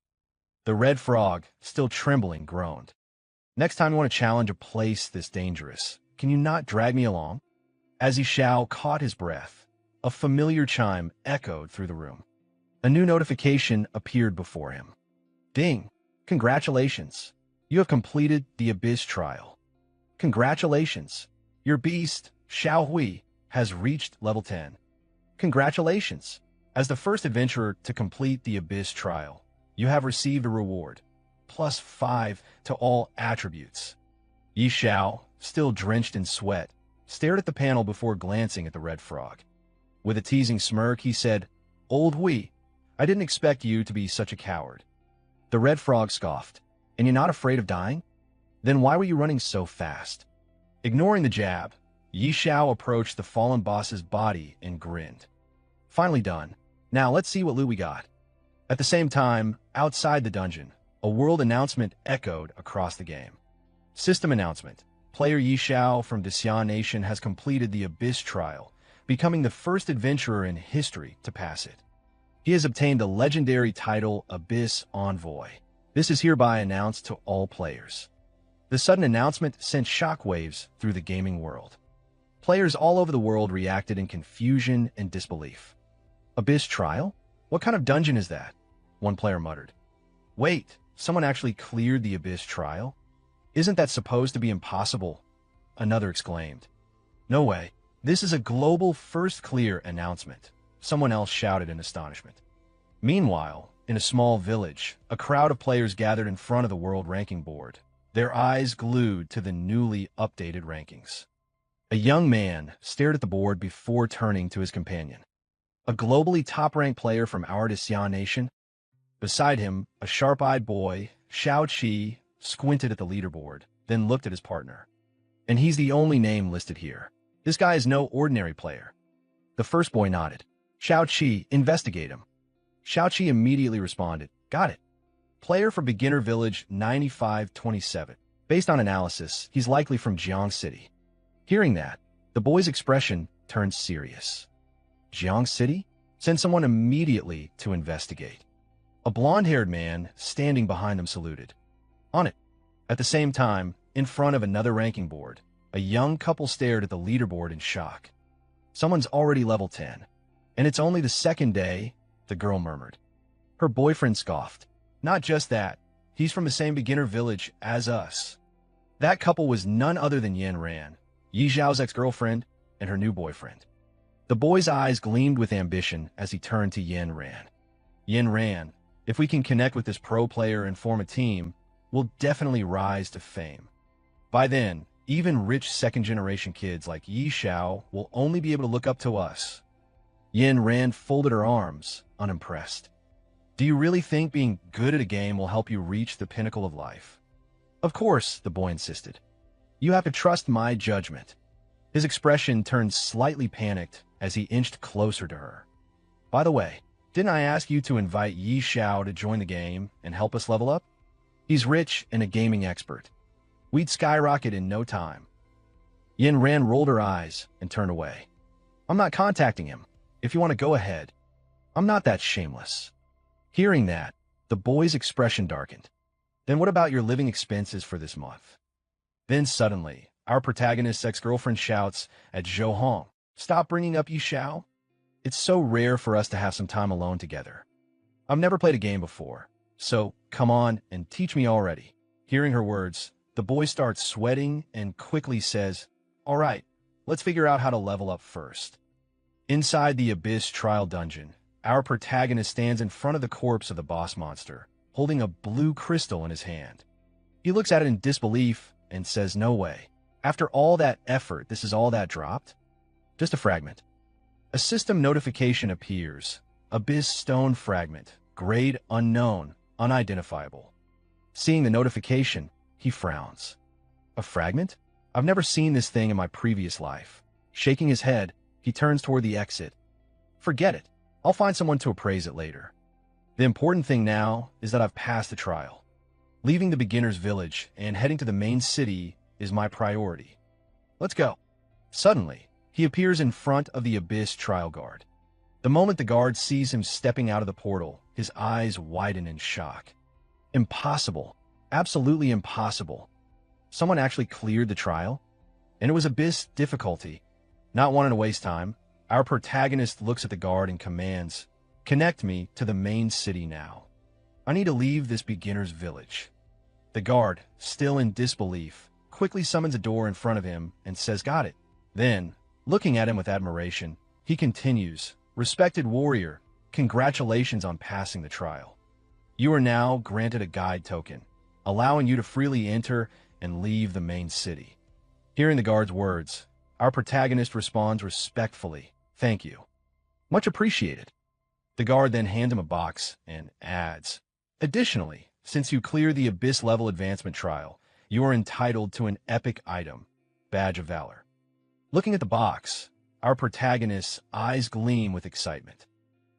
The red frog, still trembling, groaned. Next time you want to challenge a place this dangerous, can you not drag me along? As Yi Xiao caught his breath, a familiar chime echoed through the room. A new notification appeared before him. Ding! Congratulations! You have completed the Abyss trial. Congratulations! Your beast, Xiao Hui, has reached level 10. Congratulations! As the first adventurer to complete the Abyss trial, you have received a reward, +5 to all attributes. Yi Xiao, still drenched in sweat, stared at the panel before glancing at the red frog. With a teasing smirk, he said, Old Hui, I didn't expect you to be such a coward. The red frog scoffed. And you're not afraid of dying? Then why were you running so fast? Ignoring the jab, Yi Xiao approached the fallen boss's body and grinned. Finally done. Now let's see what loot we got. At the same time, outside the dungeon, a world announcement echoed across the game. System announcement. Player Yi Xiao from Xian Nation has completed the Abyss trial, becoming the first adventurer in history to pass it. He has obtained the legendary title Abyss Envoy. This is hereby announced to all players. The sudden announcement sent shockwaves through the gaming world. Players all over the world reacted in confusion and disbelief. Abyss trial? What kind of dungeon is that? One player muttered. Wait, someone actually cleared the Abyss trial? Isn't that supposed to be impossible? Another exclaimed. No way. This is a global first clear announcement. Someone else shouted in astonishment. Meanwhile, in a small village, a crowd of players gathered in front of the world ranking board, their eyes glued to the newly updated rankings. A young man stared at the board before turning to his companion. A globally top-ranked player from our Xian Nation. Beside him, a sharp-eyed boy, Xiao Qi, squinted at the leaderboard, then looked at his partner. And he's the only name listed here. This guy is no ordinary player. The first boy nodded. Xiao Qi, investigate him. Xiao Qi immediately responded, got it. Player for Beginner Village 9527. Based on analysis, he's likely from Jiang City. Hearing that, the boy's expression turned serious. Jiang City? Send someone immediately to investigate. A blonde-haired man standing behind them saluted. On it. At the same time, in front of another ranking board, a young couple stared at the leaderboard in shock. Someone's already level 10. And it's only the second day, the girl murmured. Her boyfriend scoffed. Not just that, he's from the same beginner village as us. That couple was none other than Yan Ran, Yi Zhao's ex-girlfriend, and her new boyfriend. The boy's eyes gleamed with ambition as he turned to Yan Ran. Yan Ran, if we can connect with this pro player and form a team, we'll definitely rise to fame. By then, even rich second-generation kids like Yi Xiao will only be able to look up to us. Yin Ran folded her arms, unimpressed. Do you really think being good at a game will help you reach the pinnacle of life? Of course, the boy insisted. You have to trust my judgment. His expression turned slightly panicked as he inched closer to her. By the way, didn't I ask you to invite Yi Xiao to join the game and help us level up? He's rich and a gaming expert. We'd skyrocket in no time. Yin Ran rolled her eyes and turned away. I'm not contacting him. If you want to go ahead. I'm not that shameless. Hearing that, the boy's expression darkened. Then what about your living expenses for this month? Then suddenly, our protagonist's ex-girlfriend shouts at Zhou Hong, Stop bringing up Yi Xiao. It's so rare for us to have some time alone together. I've never played a game before, so come on and teach me already. Hearing her words, the boy starts sweating and quickly says, All right, let's figure out how to level up first. Inside the Abyss trial dungeon, our protagonist stands in front of the corpse of the boss monster, holding a blue crystal in his hand. He looks at it in disbelief and says, No way. After all that effort, this is all that dropped? Just a fragment. A system notification appears. Abyss stone fragment. Grade unknown. Unidentifiable. Seeing the notification, he frowns. A fragment? I've never seen this thing in my previous life. Shaking his head, he turns toward the exit. Forget it. I'll find someone to appraise it later. The important thing now is that I've passed the trial. Leaving the beginner's village and heading to the main city is my priority. Let's go. Suddenly, he appears in front of the Abyss trial guard. The moment the guard sees him stepping out of the portal, his eyes widen in shock. Impossible. Absolutely impossible. Someone actually cleared the trial? And it was Abyss difficulty. Not wanting to waste time, our protagonist looks at the guard and commands, Connect me to the main city now. I need to leave this beginner's village. The guard, still in disbelief, quickly summons a door in front of him and says, Got it. Then, looking at him with admiration, he continues, Respected warrior, congratulations on passing the trial. You are now granted a guide token, allowing you to freely enter and leave the main city. Hearing the guard's words, our protagonist responds respectfully, Thank you. Much appreciated. The guard then hands him a box and adds, Additionally, since you clear the Abyss level advancement trial, you are entitled to an epic item, Badge of Valor. Looking at the box, our protagonist's eyes gleam with excitement.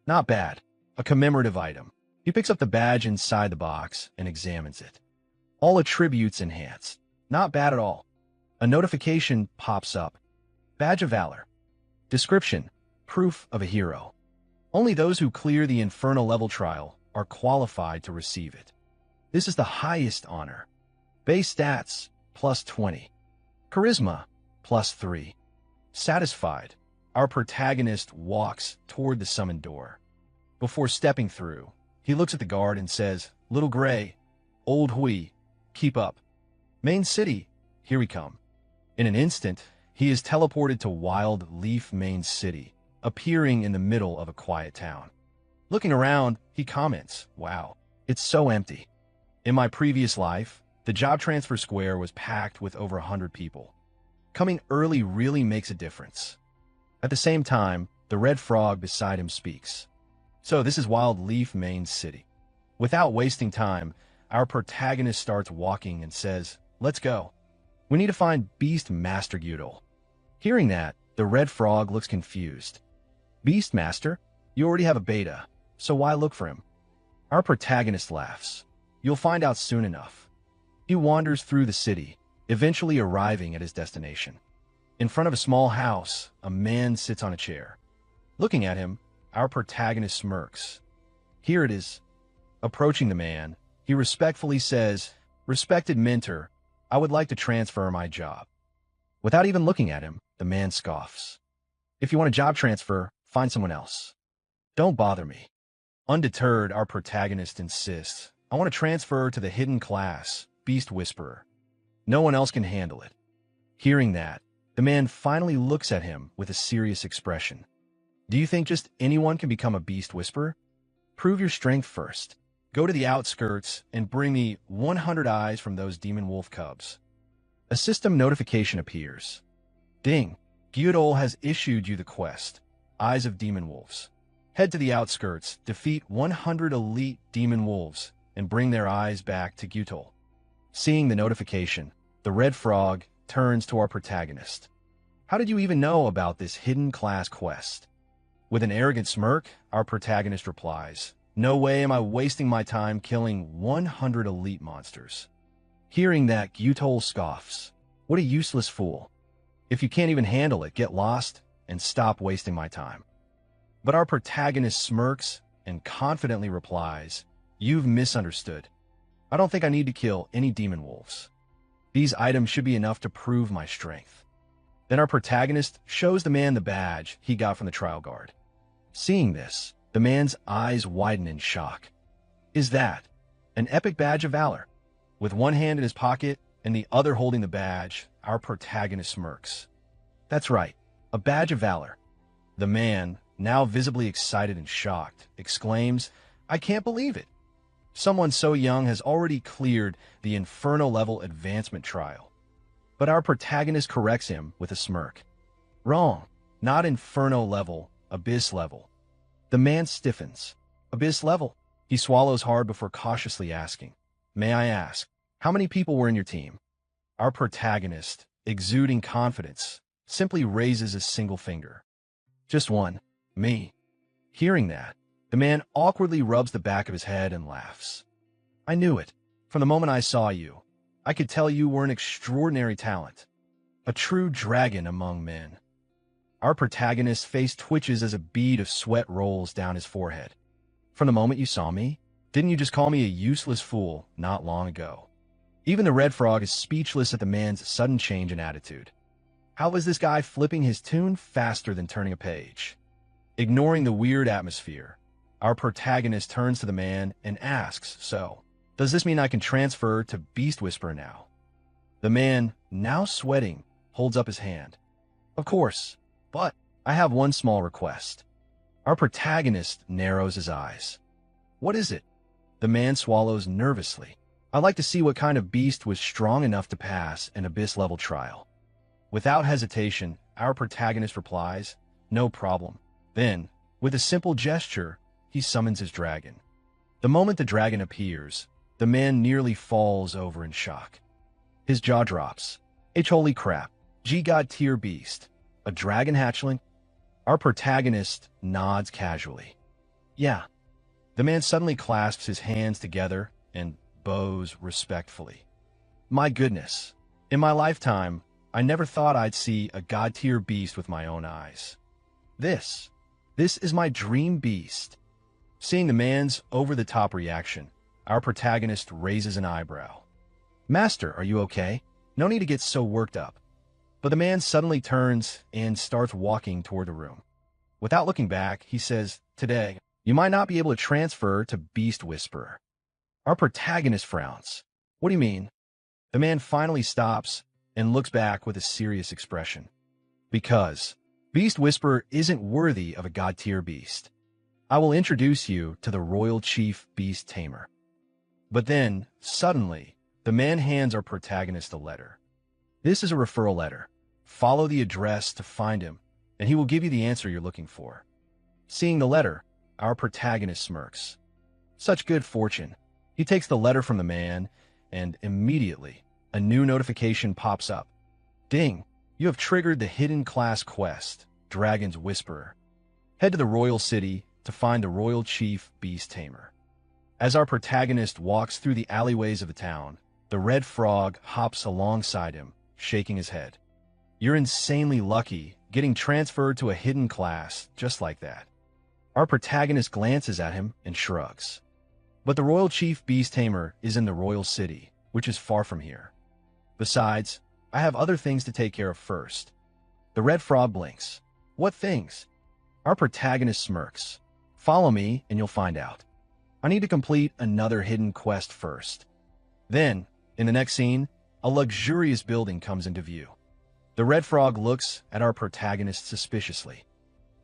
Not bad. A commemorative item. He picks up the badge inside the box and examines it. All attributes enhanced. Not bad at all. A notification pops up. Badge of Valor. Description: Proof of a hero. Only those who clear the Infernal level trial are qualified to receive it. This is the highest honor. Base stats, +20. Charisma, +3. Satisfied, our protagonist walks toward the summoned door. Before stepping through, he looks at the guard and says, Little Gray, Old Hui, keep up. Main city, here we come. In an instant, he is teleported to Wild Leaf Main City, appearing in the middle of a quiet town. Looking around, he comments, Wow, it's so empty. In my previous life, the job transfer square was packed with over 100 people. Coming early really makes a difference. At the same time, the red frog beside him speaks. So this is Wild Leaf Main City. Without wasting time, our protagonist starts walking and says, Let's go. We need to find Beast Master Gyudol. Hearing that, the red frog looks confused. Beast Master? You already have a beta, so why look for him? Our protagonist laughs. You'll find out soon enough. He wanders through the city, eventually arriving at his destination. In front of a small house, a man sits on a chair. Looking at him, our protagonist smirks. Here it is. Approaching the man, he respectfully says, Respected mentor, I would like to transfer my job. Without even looking at him, the man scoffs. If you want a job transfer, find someone else. Don't bother me. Undeterred, our protagonist insists, I want to transfer to the hidden class, Beast Whisperer. No one else can handle it. Hearing that, the man finally looks at him with a serious expression. Do you think just anyone can become a Beast Whisperer? Prove your strength first. Go to the outskirts and bring me 100 eyes from those demon wolf cubs. A system notification appears. Ding, Gyudol has issued you the quest. Eyes of Demon Wolves. Head to the outskirts, defeat 100 elite demon wolves, and bring their eyes back to Gyutol. Seeing the notification, the red frog turns to our protagonist. How did you even know about this hidden class quest? With an arrogant smirk, our protagonist replies, "No way am I wasting my time killing 100 elite monsters." Hearing that, Gyutol scoffs. What a useless fool. If you can't even handle it, get lost and stop wasting my time. But our protagonist smirks and confidently replies, "You've misunderstood. I don't think I need to kill any demon wolves. These items should be enough to prove my strength." Then our protagonist shows the man the badge he got from the trial guard. Seeing this, the man's eyes widen in shock. Is that an epic badge of valor? With one hand in his pocket and the other holding the badge, our protagonist smirks. That's right, a badge of valor. The man, now visibly excited and shocked, exclaims, "I can't believe it. Someone so young has already cleared the Inferno-level advancement trial." But our protagonist corrects him with a smirk. Wrong. Not Inferno level, Abyss level. The man stiffens. Abyss level. He swallows hard before cautiously asking, "May I ask, how many people were in your team?" Our protagonist, exuding confidence, simply raises a single finger. "Just one. Me." Hearing that, the man awkwardly rubs the back of his head and laughs. "I knew it. From the moment I saw you, I could tell you were an extraordinary talent. A true dragon among men." Our protagonist's face twitches as a bead of sweat rolls down his forehead. "From the moment you saw me? Didn't you just call me a useless fool not long ago?" Even the red frog is speechless at the man's sudden change in attitude. How was this guy flipping his tune faster than turning a page? Ignoring the weird atmosphere, our protagonist turns to the man and asks, "So, does this mean I can transfer to Beast Whisperer now?" The man, now sweating, holds up his hand. "Of course, but I have one small request." Our protagonist narrows his eyes. "What is it?" The man swallows nervously. "I'd like to see what kind of beast was strong enough to pass an Abyss-level trial." Without hesitation, our protagonist replies, "No problem." Then, with a simple gesture, he summons his dragon. The moment the dragon appears, the man nearly falls over in shock. His jaw drops. Holy crap, G-God tier beast. A dragon hatchling? Our protagonist nods casually. "Yeah." The man suddenly clasps his hands together and bows respectfully. "My goodness, in my lifetime, I never thought I'd see a god-tier beast with my own eyes. This is my dream beast." Seeing the man's over-the-top reaction, our protagonist raises an eyebrow. "Master, are you okay? No need to get so worked up." But the man suddenly turns and starts walking toward the room. Without looking back, he says, "Today, you might not be able to transfer to Beast Whisperer." Our protagonist frowns. "What do you mean?" The man finally stops and looks back with a serious expression. "Because Beast Whisperer isn't worthy of a god-tier beast. I will introduce you to the Royal Chief Beast Tamer." But then, suddenly, the man hands our protagonist a letter. "This is a referral letter. Follow the address to find him, and he will give you the answer you're looking for." Seeing the letter, our protagonist smirks. Such good fortune. He takes the letter from the man, and immediately, a new notification pops up. "Ding! You have triggered the hidden class quest, Dragon's Whisperer. Head to the Royal City to find the Royal Chief Beast Tamer." As our protagonist walks through the alleyways of the town, the red frog hops alongside him, shaking his head. "You're insanely lucky, getting transferred to a hidden class just like that." Our protagonist glances at him and shrugs. But the Royal Chief Beast Tamer is in the Royal City, which is far from here. Besides, I have other things to take care of first. The red frog blinks. "What things?" Our protagonist smirks. "Follow me and you'll find out. I need to complete another hidden quest first." Then, in the next scene, a luxurious building comes into view. The red frog looks at our protagonist suspiciously.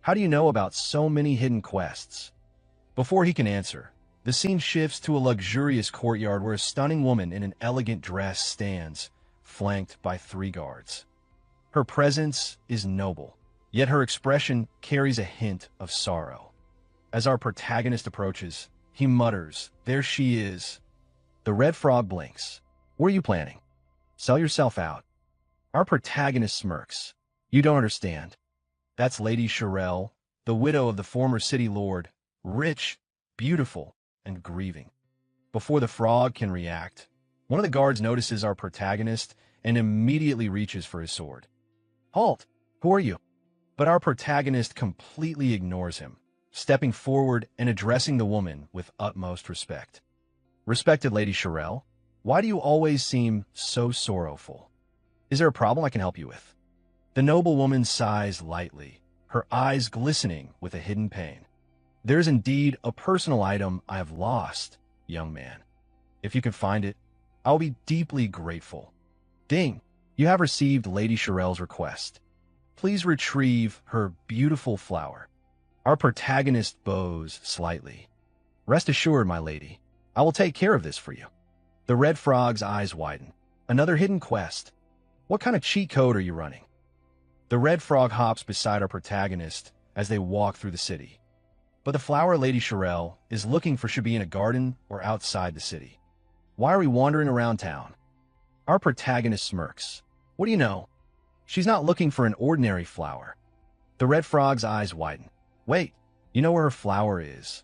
"How do you know about so many hidden quests?" Before he can answer, the scene shifts to a luxurious courtyard where a stunning woman in an elegant dress stands, flanked by 3 guards. Her presence is noble, yet her expression carries a hint of sorrow. As our protagonist approaches, he mutters, "There she is." The red frog blinks. "What are you planning? Sell yourself out." Our protagonist smirks. "You don't understand. That's Lady Shirelle, the widow of the former city lord, rich, beautiful, and grieving." Before the frog can react, one of the guards notices our protagonist and immediately reaches for his sword. "Halt! Who are you?" But our protagonist completely ignores him, stepping forward and addressing the woman with utmost respect. "Respected Lady Shirelle, why do you always seem so sorrowful? Is there a problem I can help you with?" The noblewoman sighs lightly, her eyes glistening with a hidden pain. "There is indeed a personal item I have lost, young man. If you can find it, I will be deeply grateful." Ding! You have received Lady Shirelle's request. Please retrieve her beautiful flower. Our protagonist bows slightly. "Rest assured, my lady, I will take care of this for you." The red frog's eyes widen. "Another hidden quest? What kind of cheat code are you running?" The red frog hops beside our protagonist as they walk through the city. But the flower Lady Shirelle is looking for should be in a garden or outside the city. "Why are we wandering around town?" Our protagonist smirks. "What do you know? She's not looking for an ordinary flower." The red frog's eyes widen. "Wait, you know where her flower is?"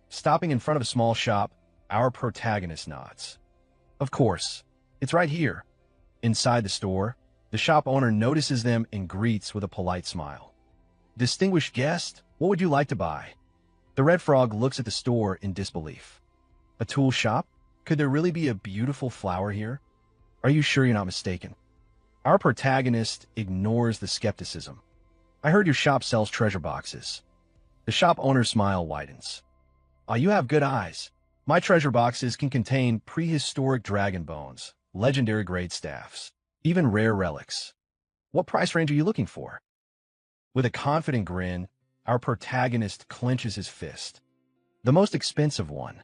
Stopping in front of a small shop, our protagonist nods. "Of course, it's right here." Inside the store, the shop owner notices them and greets with a polite smile. "Distinguished guest, what would you like to buy?" The red frog looks at the store in disbelief. "A tool shop? Could there really be a beautiful flower here? Are you sure you're not mistaken?" Our protagonist ignores the skepticism. "I heard your shop sells treasure boxes." The shop owner's smile widens. "Ah, you have good eyes. My treasure boxes can contain prehistoric dragon bones, legendary grade staffs, even rare relics. What price range are you looking for?" With a confident grin, our protagonist clenches his fist. "The most expensive one."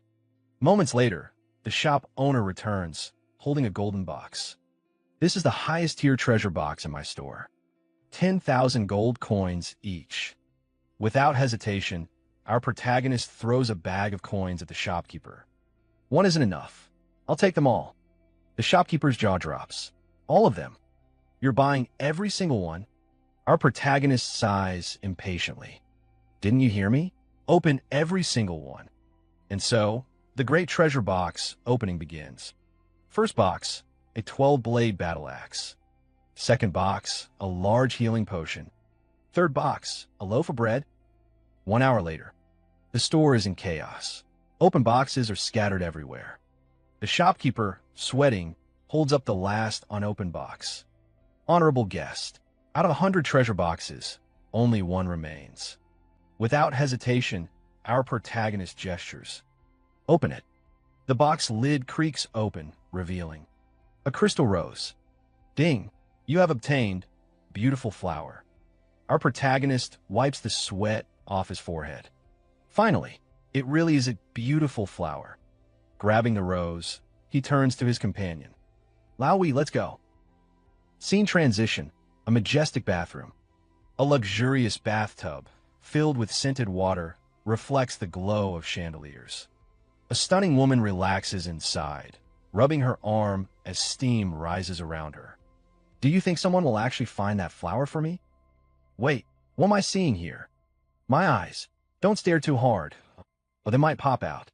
Moments later, the shop owner returns, holding a golden box. "This is the highest tier treasure box in my store. 10,000 gold coins each." Without hesitation, our protagonist throws a bag of coins at the shopkeeper. "One isn't enough. I'll take them all." The shopkeeper's jaw drops. "All of them? You're buying every single one?" Our protagonist sighs impatiently. "Didn't you hear me? Open every single one." And so, the great treasure box opening begins. First box, a 12-blade battle axe. Second box, a large healing potion. Third box, a loaf of bread. 1 hour later, the store is in chaos. Open boxes are scattered everywhere. The shopkeeper, sweating, holds up the last unopened box. "Honorable guest, out of 100 treasure boxes, only one remains." Without hesitation, our protagonist gestures. "Open it." The box lid creaks open, revealing a crystal rose. Ding! You have obtained beautiful flower. Our protagonist wipes the sweat off his forehead. Finally, it really is a beautiful flower. Grabbing the rose, he turns to his companion. "Laowi, let's go." Scene transition, a majestic bathroom. A luxurious bathtub, filled with scented water, reflects the glow of chandeliers. A stunning woman relaxes inside, rubbing her arm as steam rises around her. "Do you think someone will actually find that flower for me?" "Wait, what am I seeing here? My eyes. Don't stare too hard, or they might pop out."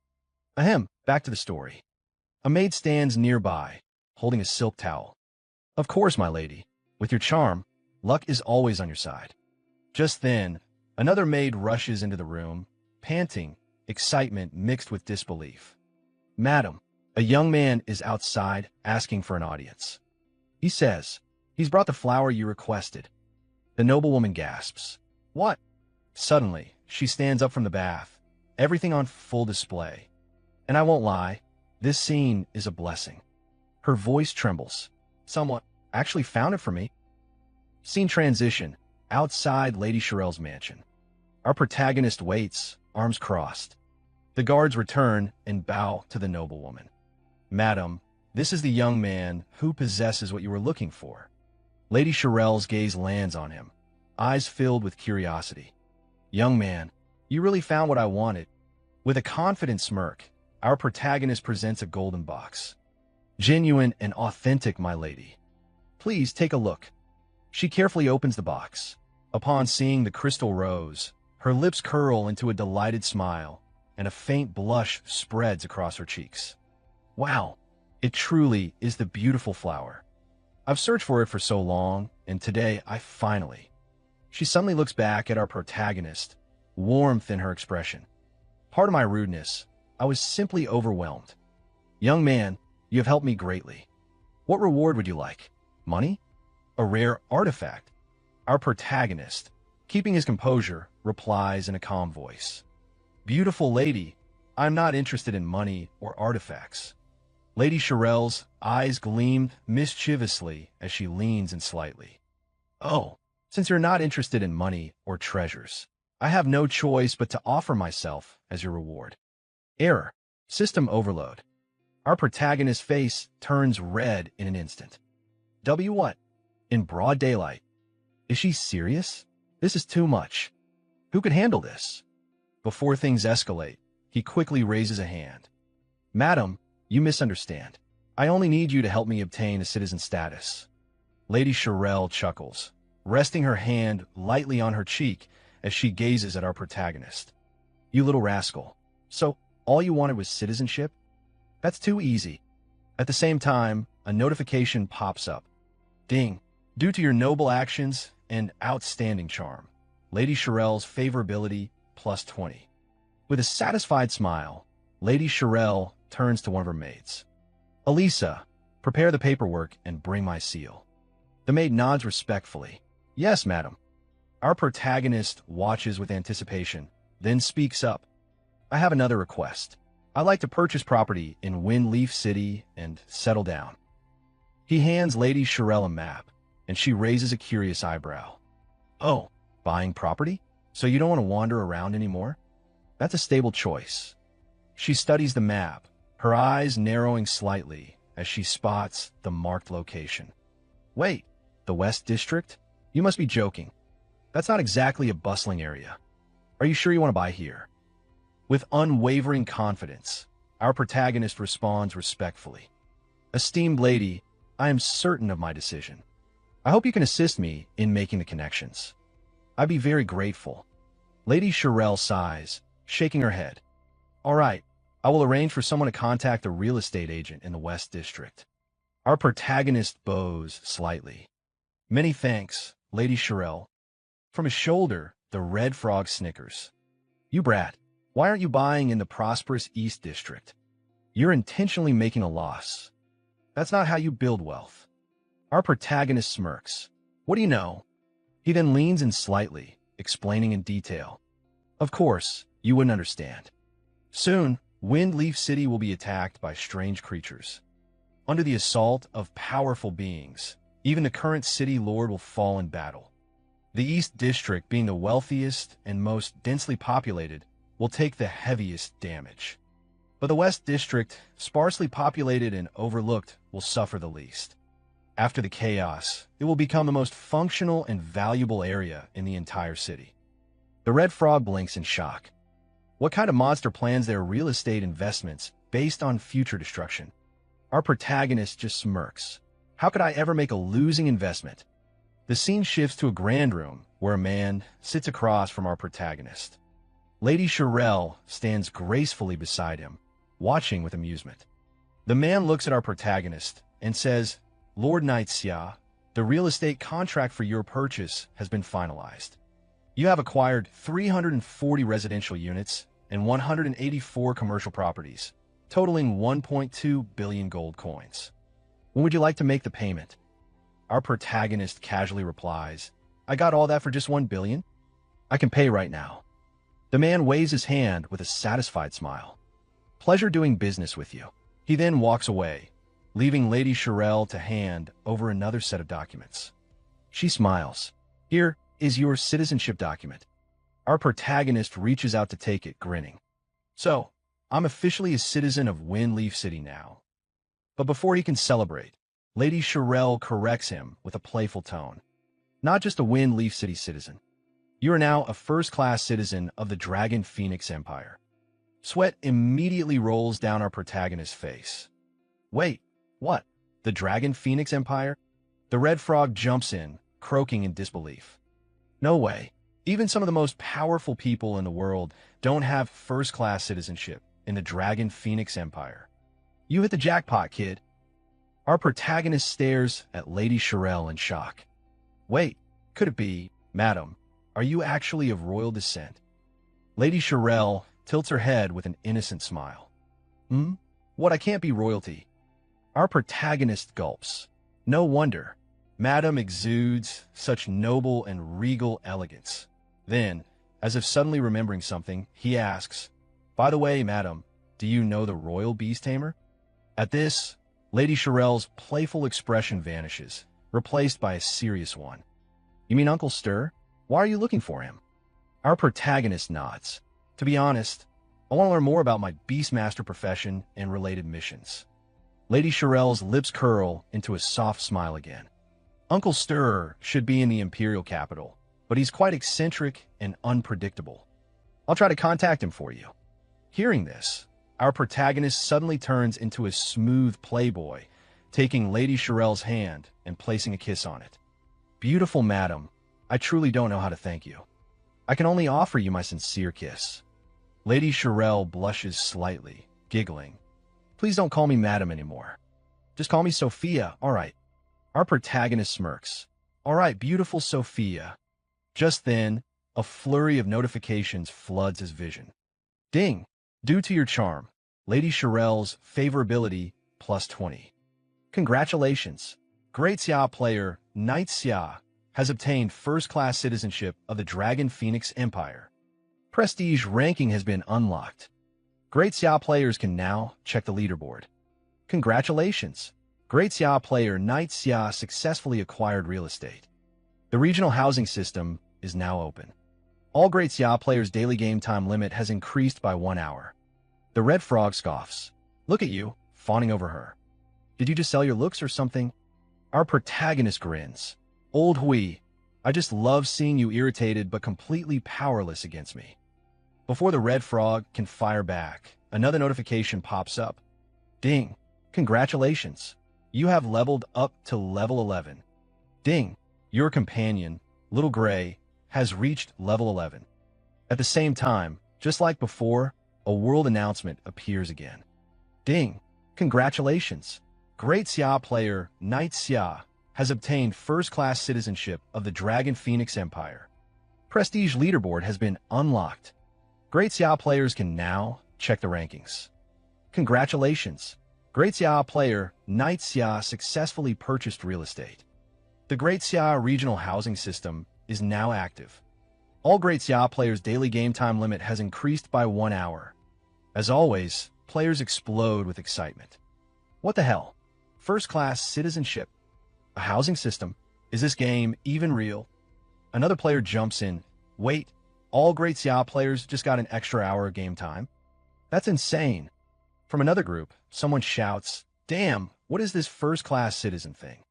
Ahem, back to the story. A maid stands nearby, holding a silk towel. "Of course, my lady. With your charm, luck is always on your side." Just then, another maid rushes into the room, panting, excitement mixed with disbelief. "Madam, a young man is outside asking for an audience. He says he's brought the flower you requested." The noblewoman gasps. "What?" Suddenly, she stands up from the bath, everything on full display. And I won't lie, this scene is a blessing. Her voice trembles. "Someone actually found it for me." Scene transition, outside Lady Shirelle's mansion. Our protagonist waits, arms crossed. The guards return and bow to the noblewoman. "Madam, this is the young man who possesses what you were looking for." Lady Shirelle's gaze lands on him. eyes filled with curiosity. Young man, you really found what I wanted. With a confident smirk, our protagonist presents a golden box. Genuine and authentic, my lady. Please take a look. She carefully opens the box. Upon seeing the crystal rose, her lips curl into a delighted smile, and a faint blush spreads across her cheeks. Wow, it truly is the beautiful flower. I've searched for it for so long, and today I finally... She suddenly looks back at our protagonist, warmth in her expression. Pardon my rudeness, I was simply overwhelmed. Young man, you have helped me greatly. What reward would you like? Money? A rare artifact? Our protagonist, keeping his composure, replies in a calm voice. Beautiful lady, I'm not interested in money or artifacts. Lady Shirel's eyes gleamed mischievously as she leans in slightly. Oh, since you're not interested in money or treasures, I have no choice but to offer myself as your reward. Error. System overload. Our protagonist's face turns red in an instant. What? In broad daylight. Is she serious? This is too much. Who could handle this? Before things escalate, he quickly raises a hand. Madam, you misunderstand. I only need you to help me obtain a citizen status. Lady Shirel chuckles, resting her hand lightly on her cheek as she gazes at our protagonist. You little rascal. So, all you wanted was citizenship? That's too easy. At the same time, a notification pops up. Ding. Due to your noble actions and outstanding charm, Lady Shirel's favorability plus 20. With a satisfied smile, Lady Shirel turns to one of her maids. Elisa, prepare the paperwork and bring my seal. The maid nods respectfully. Yes, madam. Our protagonist watches with anticipation, then speaks up. I have another request. I'd like to purchase property in Windleaf City and settle down. He hands Lady Shirel a map, and she raises a curious eyebrow. Oh, buying property? So you don't want to wander around anymore? That's a stable choice. She studies the map, her eyes narrowing slightly as she spots the marked location. Wait, the West District? You must be joking. That's not exactly a bustling area. Are you sure you want to buy here? With unwavering confidence, our protagonist responds respectfully. Esteemed lady, I am certain of my decision. I hope you can assist me in making the connections. I'd be very grateful. Lady Shirel sighs, shaking her head. All right, I will arrange for someone to contact a real estate agent in the West District. Our protagonist bows slightly. Many thanks, Lady Shirel. From his shoulder, the red frog snickers. You brat, why aren't you buying in the prosperous East District? You're intentionally making a loss. That's not how you build wealth. Our protagonist smirks. What do you know? He then leans in slightly, explaining in detail. Of course, you wouldn't understand. Soon, Windleaf City will be attacked by strange creatures. Under the assault of powerful beings, even the current city lord will fall in battle. The East District, being the wealthiest and most densely populated, will take the heaviest damage. But the West District, sparsely populated and overlooked, will suffer the least. After the chaos, it will become the most functional and valuable area in the entire city. The red frog blinks in shock. What kind of monster plans their real estate investments based on future destruction? Our protagonist just smirks. How could I ever make a losing investment? The scene shifts to a grand room where a man sits across from our protagonist. Lady Shirel stands gracefully beside him, watching with amusement. The man looks at our protagonist and says, Lord Nightsia, the real estate contract for your purchase has been finalized. You have acquired 340 residential units and 184 commercial properties, totaling 1.2 billion gold coins. When would you like to make the payment? Our protagonist casually replies, I got all that for just 1 billion? I can pay right now. The man waves his hand with a satisfied smile. Pleasure doing business with you. He then walks away, leaving Lady Shirel to hand over another set of documents. She smiles. Here is your citizenship document. Our protagonist reaches out to take it, grinning. So, I'm officially a citizen of Windleaf City now. But before he can celebrate, Lady Shirel corrects him with a playful tone. not just a Wind Leaf City citizen. You are now a first-class citizen of the Dragon Phoenix Empire. Sweat immediately rolls down our protagonist's face. Wait, what? The Dragon Phoenix Empire? The red frog jumps in, croaking in disbelief. No way. Even some of the most powerful people in the world don't have first-class citizenship in the Dragon Phoenix Empire. You hit the jackpot, kid. Our protagonist stares at Lady Shirelle in shock. Wait, could it be, madam, are you actually of royal descent? Lady Shirelle tilts her head with an innocent smile. What, I can't be royalty? Our protagonist gulps. No wonder. Madam exudes such noble and regal elegance. Then, as if suddenly remembering something, he asks, by the way, madam, do you know the royal beast tamer? At this, Lady Shirelle's playful expression vanishes, replaced by a serious one. You mean Uncle Stir? Why are you looking for him? Our protagonist nods. To be honest, I want to learn more about my Beastmaster profession and related missions. Lady Shirelle's lips curl into a soft smile again. Uncle Stir should be in the Imperial capital, but he's quite eccentric and unpredictable. I'll try to contact him for you. Hearing this, our protagonist suddenly turns into a smooth playboy, taking Lady Shirelle's hand and placing a kiss on it. Beautiful madam, I truly don't know how to thank you. I can only offer you my sincere kiss. Lady Shirelle blushes slightly, giggling. Please don't call me madam anymore. Just call me Sophia, all right. Our protagonist smirks. All right, beautiful Sophia. Just then, a flurry of notifications floods his vision. Ding! Due to your charm, Lady Shirelle's favorability plus 20. Congratulations! Great Xia player, Knight Xia, has obtained first-class citizenship of the Dragon Phoenix Empire. Prestige ranking has been unlocked. Great Xia players can now check the leaderboard. Congratulations! Great Xia player Knight Xia successfully acquired real estate. The regional housing system is now open. All Great Xia players' daily game time limit has increased by 1 hour. The red frog scoffs. Look at you, fawning over her. Did you just sell your looks or something? Our protagonist grins. Old Hui, I just love seeing you irritated but completely powerless against me. Before the red frog can fire back, another notification pops up. Ding! Congratulations! You have leveled up to level 11. Ding! Your companion, Little Gray, has reached level 11. At the same time, just like before, a world announcement appears again. Ding! Congratulations! Great Xia player Knight Xia has obtained first-class citizenship of the Dragon Phoenix Empire. Prestige leaderboard has been unlocked. Great Xia players can now check the rankings. Congratulations! Great Xia player Knight Xia successfully purchased real estate. The Great Xia regional housing system is now active. All Great Xia players' daily game time limit has increased by 1 hour. As always, players explode with excitement. What the hell? First-class citizenship? A housing system? Is this game even real? Another player jumps in. Wait, all Great Xia players just got an extra hour of game time? That's insane. From another group, someone shouts, Damn, what is this first-class citizen thing?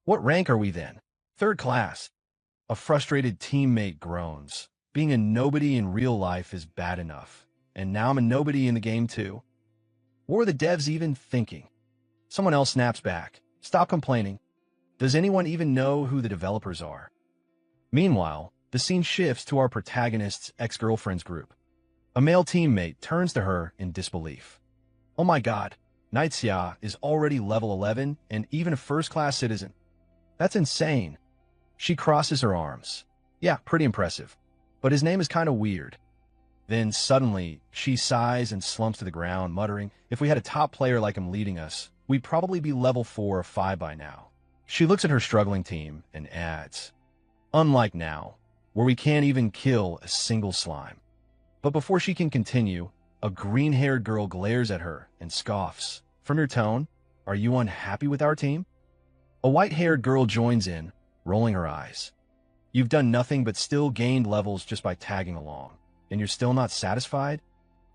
What rank are we then? Third class. A frustrated teammate groans. Being a nobody in real life is bad enough. And now I'm a nobody in the game too. What were the devs even thinking? Someone else snaps back. Stop complaining. Does anyone even know who the developers are? Meanwhile, the scene shifts to our protagonist's ex-girlfriend's group. A male teammate turns to her in disbelief. Oh my god, Knight Xia is already level 11 and even a first-class citizen. That's insane. She crosses her arms. Yeah, pretty impressive. But his name is kind of weird. Then suddenly, she sighs and slumps to the ground, muttering, if we had a top player like him leading us, we'd probably be level 4 or 5 by now. She looks at her struggling team and adds, unlike now, where we can't even kill a single slime. But before she can continue, a green-haired girl glares at her and scoffs. From your tone, are you unhappy with our team? A white-haired girl joins in, rolling her eyes. You've done nothing but still gained levels just by tagging along, and you're still not satisfied?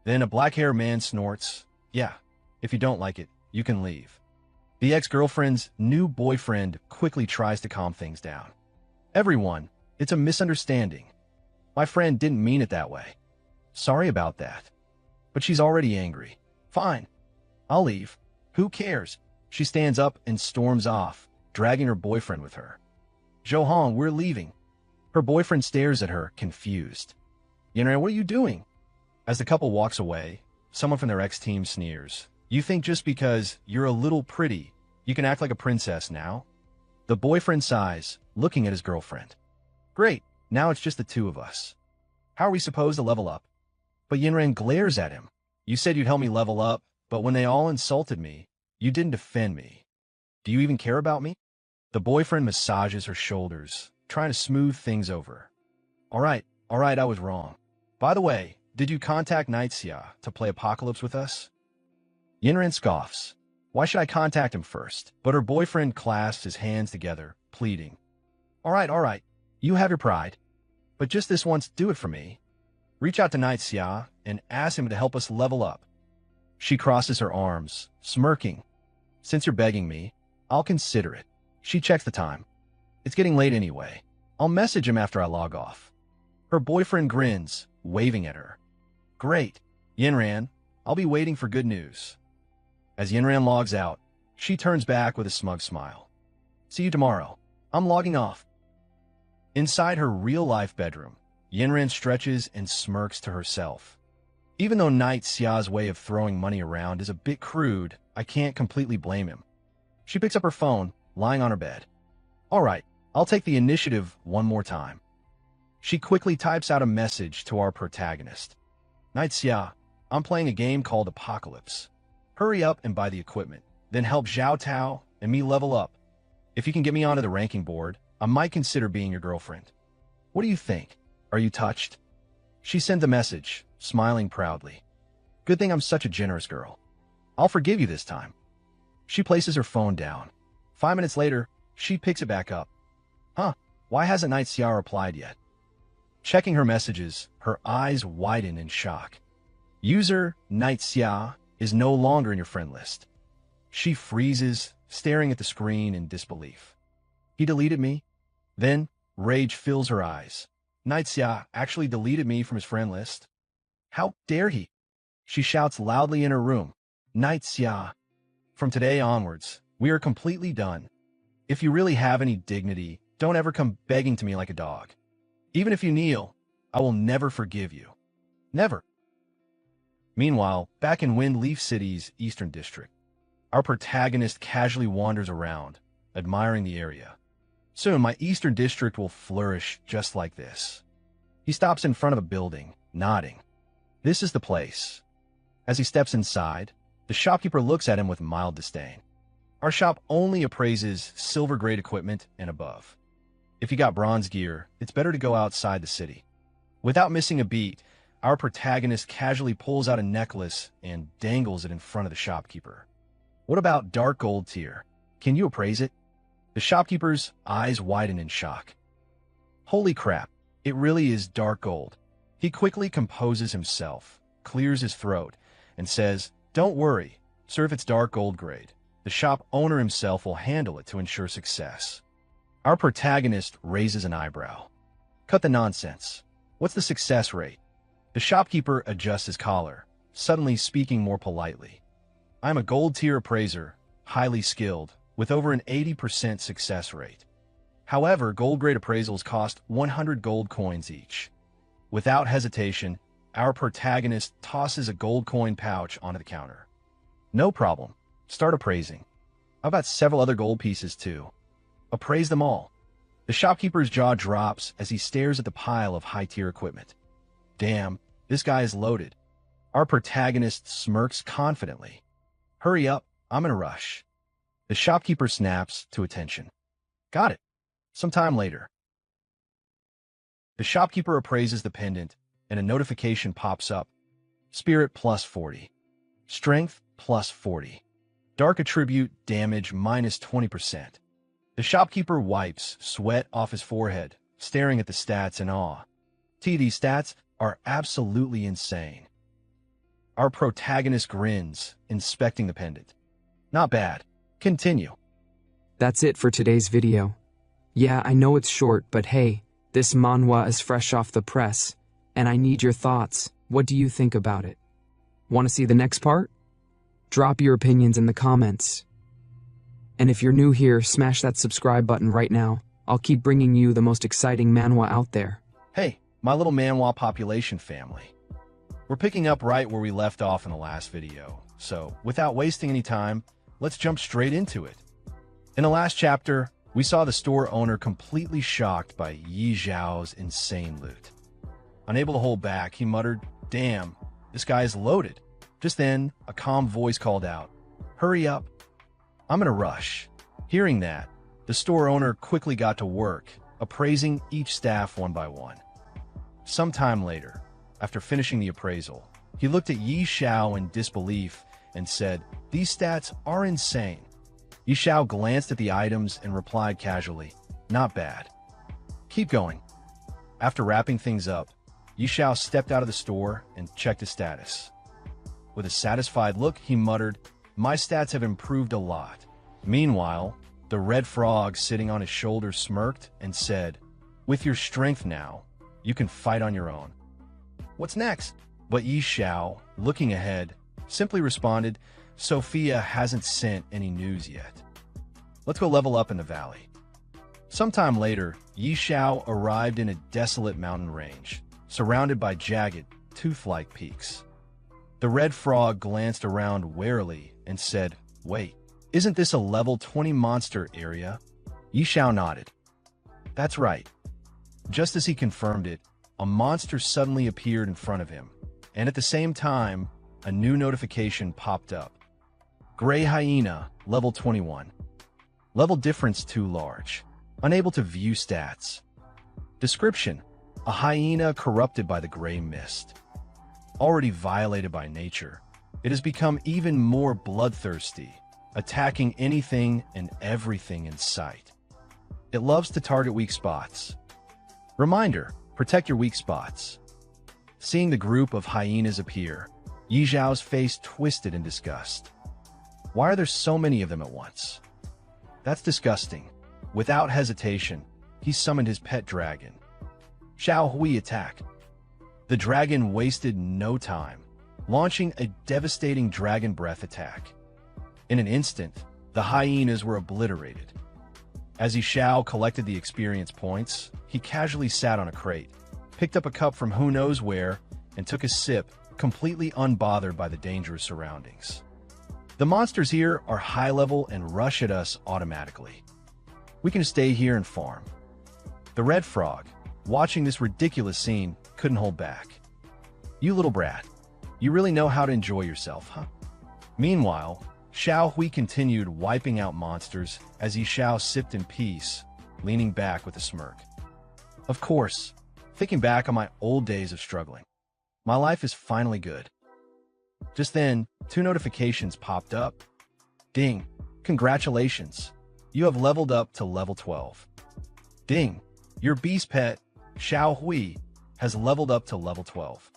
Then a black-haired man snorts, yeah, if you don't like it, you can leave. The ex-girlfriend's new boyfriend quickly tries to calm things down. Everyone, it's a misunderstanding. My friend didn't mean it that way. Sorry about that. But she's already angry. Fine. I'll leave. Who cares? She stands up and storms off, dragging her boyfriend with her. Johan, we're leaving. Her boyfriend stares at her, confused. Yenra, what are you doing? As the couple walks away, someone from their ex-team sneers. You think just because you're a little pretty, you can act like a princess now? The boyfriend sighs, looking at his girlfriend. Great, now it's just the two of us. How are we supposed to level up? But Yinran glares at him. You said you'd help me level up, but when they all insulted me, you didn't defend me. Do you even care about me? The boyfriend massages her shoulders, trying to smooth things over. All right, I was wrong. By the way, did you contact Nightsia to play Apocalypse with us? Yinran scoffs. Why should I contact him first? But her boyfriend clasps his hands together, pleading. All right, you have your pride. But just this once, do it for me. Reach out to Nightsia and ask him to help us level up. She crosses her arms, smirking. Since you're begging me, I'll consider it. She checks the time. It's getting late anyway. I'll message him after I log off. Her boyfriend grins, waving at her. Great. Yinran, I'll be waiting for good news. As Yinran logs out, she turns back with a smug smile. See you tomorrow. I'm logging off. Inside her real-life bedroom, Yinran stretches and smirks to herself. Even though Night Xia's way of throwing money around is a bit crude, I can't completely blame him. She picks up her phone, lying on her bed. All right, I'll take the initiative one more time. She quickly types out a message to our protagonist. Night Xia, I'm playing a game called Apocalypse. Hurry up and buy the equipment, then help Zhao Tao and me level up. If you can get me onto the ranking board, I might consider being your girlfriend. What do you think? Are you touched? She sends a message, smiling proudly. Good thing I'm such a generous girl. I'll forgive you this time. She places her phone down. 5 minutes later, she picks it back up. Huh, why hasn't Night Xia replied yet? Checking her messages, her eyes widen in shock. User Night Xia is no longer in your friend list. She freezes, staring at the screen in disbelief. He deleted me? Then, rage fills her eyes. Night Xia actually deleted me from his friend list? How dare he? She shouts loudly in her room. Night Xia. From today onwards, we are completely done. If you really have any dignity, don't ever come begging to me like a dog. Even if you kneel, I will never forgive you. Never. Meanwhile, back in Windleaf City's Eastern District, our protagonist casually wanders around, admiring the area. Soon, my Eastern District will flourish just like this. He stops in front of a building, nodding. This is the place. As he steps inside, the shopkeeper looks at him with mild disdain. Our shop only appraises silver-grade equipment and above. If you got bronze gear, it's better to go outside the city. Without missing a beat, our protagonist casually pulls out a necklace and dangles it in front of the shopkeeper. What about dark gold tier? Can you appraise it? The shopkeeper's eyes widen in shock. Holy crap, it really is dark gold. He quickly composes himself, clears his throat, and says, Don't worry, sir, if it's dark gold grade. The shop owner himself will handle it to ensure success. Our protagonist raises an eyebrow. Cut the nonsense. What's the success rate? The shopkeeper adjusts his collar, suddenly speaking more politely. I'm a gold tier appraiser, highly skilled, with over an 80% success rate. However, gold grade appraisals cost 100 gold coins each. Without hesitation, our protagonist tosses a gold coin pouch onto the counter. No problem. Start appraising. I've got several other gold pieces too. Appraise them all. The shopkeeper's jaw drops as he stares at the pile of high-tier equipment. Damn, this guy is loaded. Our protagonist smirks confidently. Hurry up, I'm in a rush. The shopkeeper snaps to attention. Got it. Sometime later. The shopkeeper appraises the pendant, and a notification pops up. Spirit plus 40. Strength plus 40. Dark attribute damage minus 20%. The shopkeeper wipes sweat off his forehead, staring at the stats in awe. These stats are absolutely insane. Our protagonist grins, inspecting the pendant. Not bad. Continue. That's it for today's video. Yeah, I know it's short, but hey, this manhwa is fresh off the press, and I need your thoughts. What do you think about it? Want to see the next part? Drop your opinions in the comments. And if you're new here, smash that subscribe button right now. I'll keep bringing you the most exciting manhwa out there. Hey, my little manhwa population family. We're picking up right where we left off in the last video, so without wasting any time, let's jump straight into it. In the last chapter, we saw the store owner completely shocked by Yi Zhao's insane loot. Unable to hold back, he muttered, "Damn, this guy is loaded." Just then, a calm voice called out, "Hurry up, I'm in a rush." Hearing that, the store owner quickly got to work, appraising each staff one by one. Sometime later, after finishing the appraisal, he looked at Yi Zhao in disbelief and said, "These stats are insane." Yi Zhao glanced at the items and replied casually, "Not bad. Keep going." After wrapping things up, Yi Zhao stepped out of the store and checked his status. With a satisfied look, he muttered, "My stats have improved a lot." Meanwhile, the red frog sitting on his shoulder smirked and said, "With your strength now, you can fight on your own. What's next?" But Yi Zhao, looking ahead, simply responded, "Sophia hasn't sent any news yet. Let's go level up in the valley." Sometime later, Yi Zhao arrived in a desolate mountain range, surrounded by jagged, tooth-like peaks. The red frog glanced around warily and said, "Wait, isn't this a level 20 monster area?" Yi Zhao nodded. "That's right." Just as he confirmed it, a monster suddenly appeared in front of him, and at the same time, a new notification popped up. Gray Hyena, level 21. Level difference too large. Unable to view stats. Description: a hyena corrupted by the gray mist. Already violated by nature, it has become even more bloodthirsty, attacking anything and everything in sight. It loves to target weak spots. Reminder: protect your weak spots. Seeing the group of hyenas appear, Yi Zhao's face twisted in disgust. Why are there so many of them at once? That's disgusting. Without hesitation, he summoned his pet dragon. Xiao Hui attacked. The dragon wasted no time, launching a devastating dragon breath attack. In an instant, the hyenas were obliterated. As Yi Zhao collected the experience points, he casually sat on a crate, picked up a cup from who knows where, and took a sip, completely unbothered by the dangerous surroundings. The monsters here are high level and rush at us automatically. We can stay here and farm. The red frog, watching this ridiculous scene, couldn't hold back. "You little brat, you really know how to enjoy yourself, huh?" Meanwhile, Xiao Hui continued wiping out monsters as Yi Zhao sipped in peace, leaning back with a smirk. "Of course, thinking back on my old days of struggling. My life is finally good." Just then, 2 notifications popped up. Ding! Congratulations! You have leveled up to level 12. Ding! Your beast pet, Xiao Hui, has leveled up to level 12.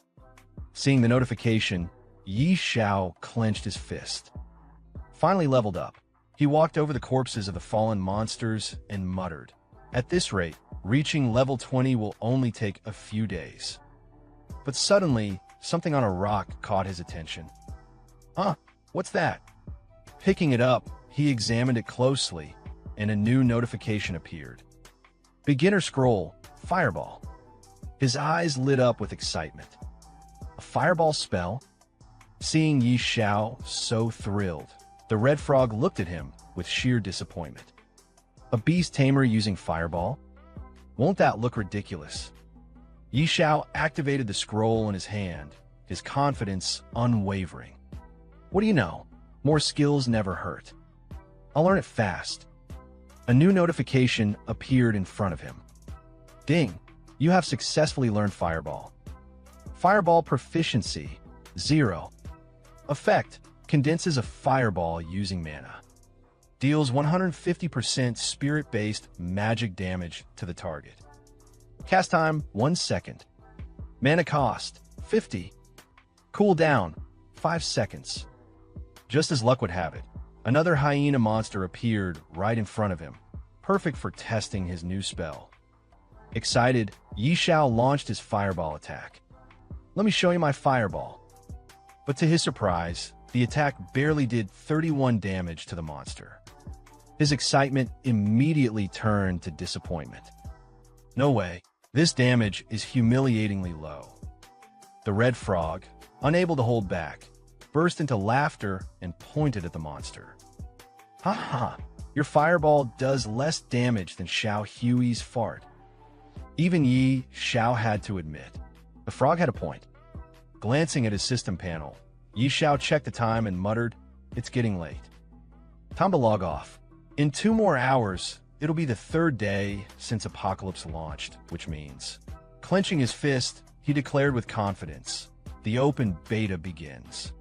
Seeing the notification, Yi Zhao clenched his fist. Finally leveled up, he walked over the corpses of the fallen monsters and muttered, "At this rate, reaching level 20 will only take a few days." But suddenly, something on a rock caught his attention. "Huh, what's that?" Picking it up, he examined it closely, and a new notification appeared. Beginner scroll, Fireball. His eyes lit up with excitement. A fireball spell? Seeing Yi Zhao so thrilled, the red frog looked at him with sheer disappointment. A beast tamer using fireball? Won't that look ridiculous? Yi Zhao activated the scroll in his hand, his confidence unwavering. What do you know? More skills never hurt. I'll learn it fast. A new notification appeared in front of him. Ding! You have successfully learned Fireball. Fireball proficiency, 0. Effect: condenses a fireball using mana. Deals 150% spirit-based magic damage to the target. Cast time, 1 second. Mana cost, 50. Cooldown, 5 seconds. Just as luck would have it, another hyena monster appeared right in front of him, perfect for testing his new spell. Excited, Yi Xiao launched his fireball attack. "Let me show you my fireball." But to his surprise, the attack barely did 31 damage to the monster. His excitement immediately turned to disappointment. "No way, this damage is humiliatingly low." The red frog, unable to hold back, burst into laughter and pointed at the monster. "Ha ha, your fireball does less damage than Xiao Hui's fart." Even Yi Xiao had to admit, the frog had a point. Glancing at his system panel, Yi Xiao checked the time and muttered, "It's getting late. Time to log off. In 2 more hours, it'll be the 3rd day since Apocalypse launched," which means, clenching his fist, he declared with confidence, "The open beta begins."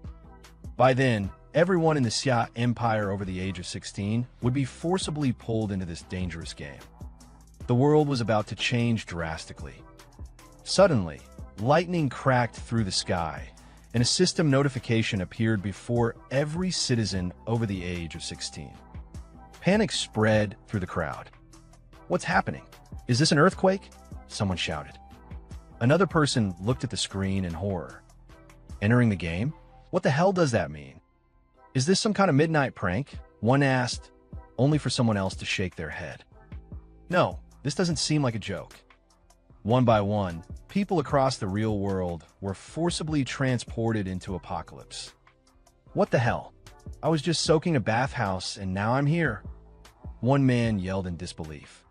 By then, everyone in the Xia Empire over the age of 16 would be forcibly pulled into this dangerous game. The world was about to change drastically. Suddenly, lightning cracked through the sky, and a system notification appeared before every citizen over the age of 16. Panic spread through the crowd. "What's happening? Is this an earthquake?" someone shouted. Another person looked at the screen in horror. "Entering the game? What the hell does that mean? Is this some kind of midnight prank?" one asked, only for someone else to shake their head. "No, this doesn't seem like a joke." One by one, people across the real world were forcibly transported into Apocalypse. "What the hell? I was just soaking a bathhouse and now I'm here," one man yelled in disbelief.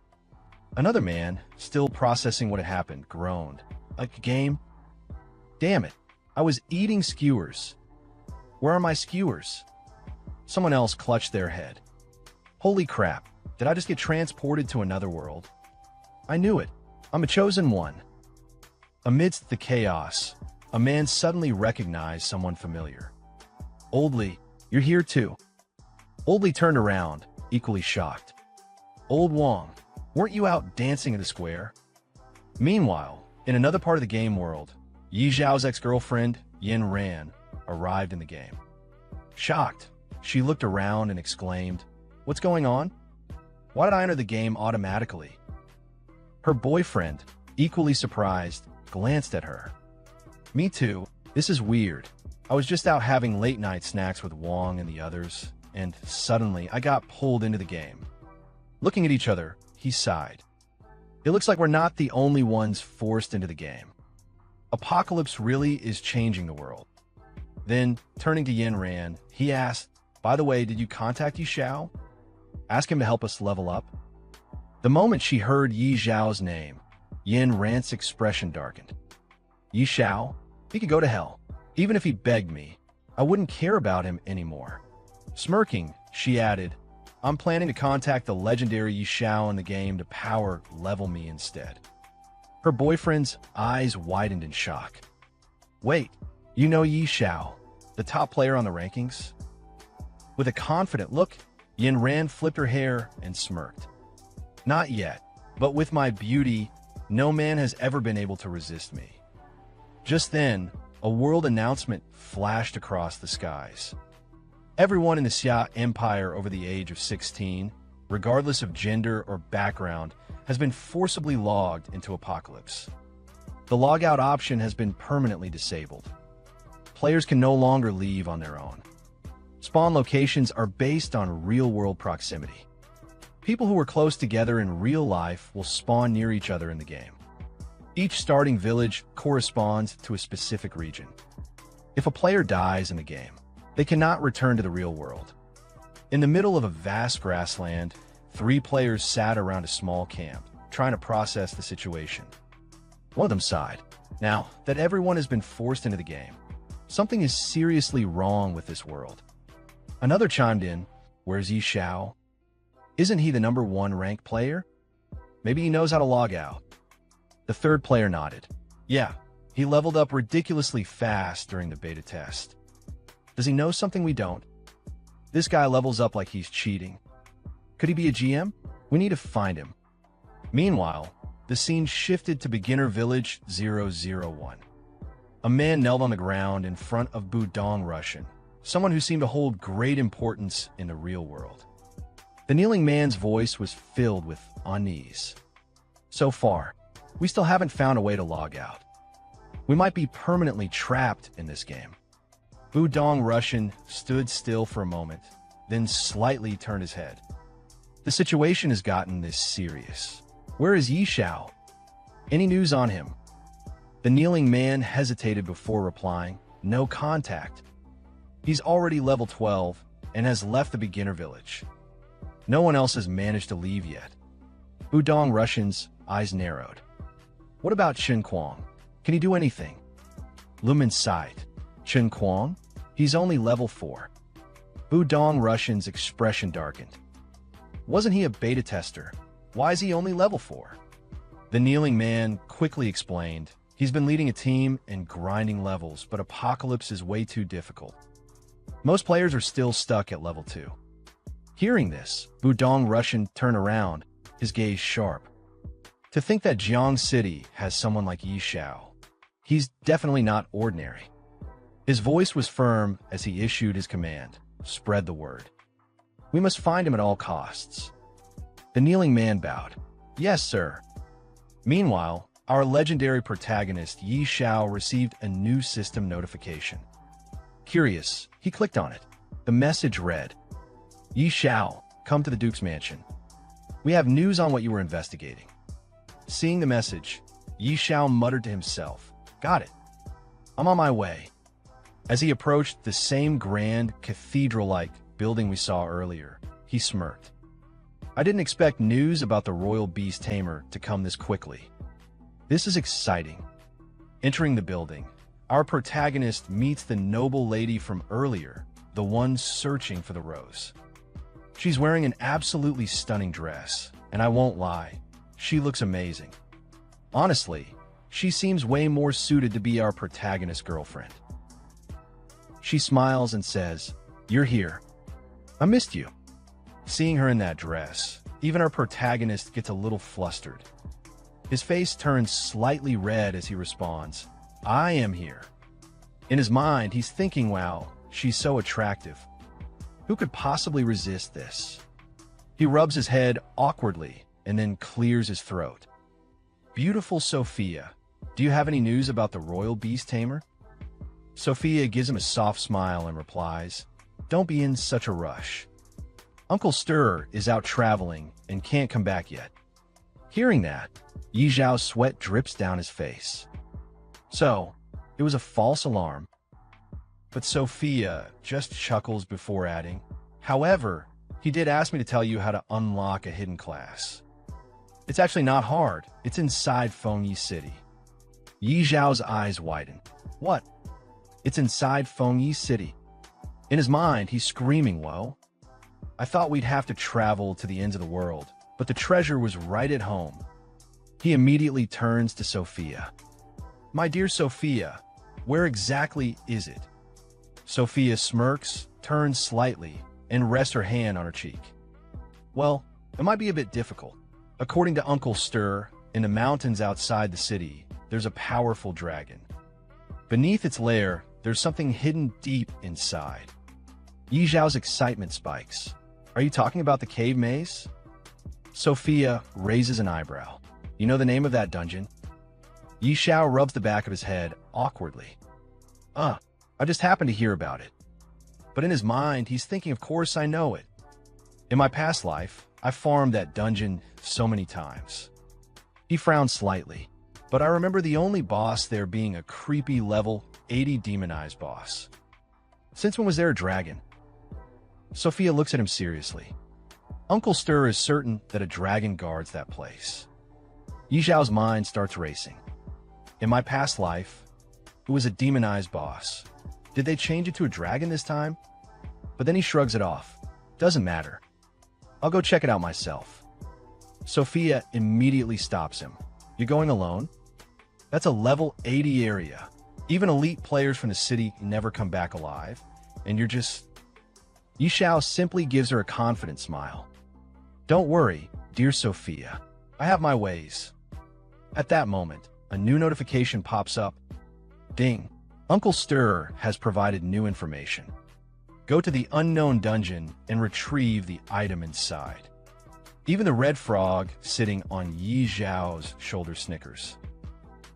Another man, still processing what had happened, groaned. "A game? Damn it, I was eating skewers. Where are my skewers?" Someone else clutched their head. "Holy crap, did I just get transported to another world? I knew it. I'm a chosen one." Amidst the chaos, a man suddenly recognized someone familiar. "Oldly, you're here too." Oldly turned around, equally shocked. "Old Wong, weren't you out dancing in the square?" Meanwhile, in another part of the game world, Yi Zhao's ex-girlfriend, Yin Ran, arrived in the game. Shocked, she looked around and exclaimed, "What's going on? Why did I enter the game automatically?" Her boyfriend, equally surprised, glanced at her. "Me too. This is weird. I was just out having late-night snacks with Wong and the others, and suddenly I got pulled into the game." Looking at each other, he sighed. "It looks like we're not the only ones forced into the game. Apocalypse really is changing the world." Then, turning to Yin Ran, he asked, "By the way, did you contact Yi Xiao? Ask him to help us level up?" The moment she heard Yi Xiao's name, Yin Ran's expression darkened. "Yi Xiao? He could go to hell. Even if he begged me, I wouldn't care about him anymore." Smirking, she added, "I'm planning to contact the legendary Yi Xiao in the game to power level me instead." Her boyfriend's eyes widened in shock. "Wait, you know Yi Xiao, the top player on the rankings?" With a confident look, Yin Ran flipped her hair and smirked. "Not yet, but with my beauty, no man has ever been able to resist me." Just then, a world announcement flashed across the skies. Everyone in the Xia Empire over the age of 16, regardless of gender or background, has been forcibly logged into Apocalypse. The logout option has been permanently disabled. Players can no longer leave on their own. Spawn locations are based on real-world proximity. People who are close together in real life will spawn near each other in the game. Each starting village corresponds to a specific region. If a player dies in the game, they cannot return to the real world. In the middle of a vast grassland, 3 players sat around a small camp, trying to process the situation. One of them sighed. "Now that everyone has been forced into the game, something is seriously wrong with this world." Another chimed in, "Where's Yi Xiao? Isn't he the #1 ranked player? Maybe he knows how to log out." The third player nodded. "Yeah, he leveled up ridiculously fast during the beta test. Does he know something we don't? This guy levels up like he's cheating. Could he be a GM? We need to find him." Meanwhile, the scene shifted to Beginner Village 001. A man knelt on the ground in front of Budong Russian, someone who seemed to hold great importance in the real world. The kneeling man's voice was filled with unease. So far, we still haven't found a way to log out. We might be permanently trapped in this game. Budong Russian stood still for a moment, then slightly turned his head. The situation has gotten this serious. Where is Yishao? Any news on him? The kneeling man hesitated before replying. No contact. He's already level 12 and has left the beginner village. No one else has managed to leave yet. Budong Russian's eyes narrowed. What about Chen Kuang? Can he do anything? Lumen sighed. Chen Kuang? He's only level 4. Budong Russian's expression darkened. Wasn't he a beta tester? Why is he only level 4? The kneeling man quickly explained. He's been leading a team and grinding levels, but Apocalypse is way too difficult. Most players are still stuck at level 2. Hearing this, Budong Russian turned around, his gaze sharp. To think that Jiang City has someone like Yishao. He's definitely not ordinary. His voice was firm as he issued his command. Spread the word. We must find him at all costs. The kneeling man bowed. Yes, sir. Meanwhile, our legendary protagonist Yishao received a new system notification. Curious, he clicked on it. The message read, Yishao, come to the Duke's mansion. We have news on what you were investigating. Seeing the message, Yishao muttered to himself, got it. I'm on my way. As he approached the same grand cathedral-like building we saw earlier, he smirked. I didn't expect news about the royal beast tamer to come this quickly. This is exciting. Entering the building, our protagonist meets the noble lady from earlier, the one searching for the rose. She's wearing an absolutely stunning dress, and I won't lie, she looks amazing. Honestly, she seems way more suited to be our protagonist's girlfriend. She smiles and says, You're here. I missed you. Seeing her in that dress, even our protagonist gets a little flustered. His face turns slightly red as he responds, I am here. In his mind, he's thinking, wow, she's so attractive. Who could possibly resist this? He rubs his head awkwardly and then clears his throat. Beautiful Sophia, do you have any news about the royal beast tamer? Sophia gives him a soft smile and replies, Don't be in such a rush. Uncle Stir is out traveling and can't come back yet. Hearing that, Yi Zhao's sweat drips down his face. So, it was a false alarm. But Sophia just chuckles before adding, However, he did ask me to tell you how to unlock a hidden class. It's actually not hard. It's inside Fengyi City. Yi Zhao's eyes widen. What? It's inside Fengyi City. In his mind, he's screaming, whoa. I thought we'd have to travel to the ends of the world, but the treasure was right at home. He immediately turns to Sophia. My dear Sophia, where exactly is it? Sophia smirks, turns slightly, and rests her hand on her cheek. Well, it might be a bit difficult. According to Uncle Stir, in the mountains outside the city, there's a powerful dragon. Beneath its lair, there's something hidden deep inside. Yi Zhao's excitement spikes. Are you talking about the cave maze? Sophia raises an eyebrow. You know the name of that dungeon? Yi Zhao rubs the back of his head awkwardly. I just happened to hear about it. But in his mind, he's thinking, of course I know it. In my past life, I farmed that dungeon so many times. He frowned slightly, but I remember the only boss there being a creepy level 80 demonized boss. Since when was there a dragon? Sophia looks at him seriously. Uncle Stir is certain that a dragon guards that place. Yi Zhao's mind starts racing. In my past life, it was a demonized boss. Did they change it to a dragon this time? But then he shrugs it off. Doesn't matter. I'll go check it out myself. Sophia immediately stops him. You're going alone? That's a level 80 area. Even elite players from the city never come back alive. And you're just... Yi Zhao simply gives her a confident smile. Don't worry, dear Sophia. I have my ways. At that moment, a new notification pops up. Ding. Uncle Stir has provided new information. Go to the unknown dungeon and retrieve the item inside. Even the red frog sitting on Yi Zhao's shoulder snickers.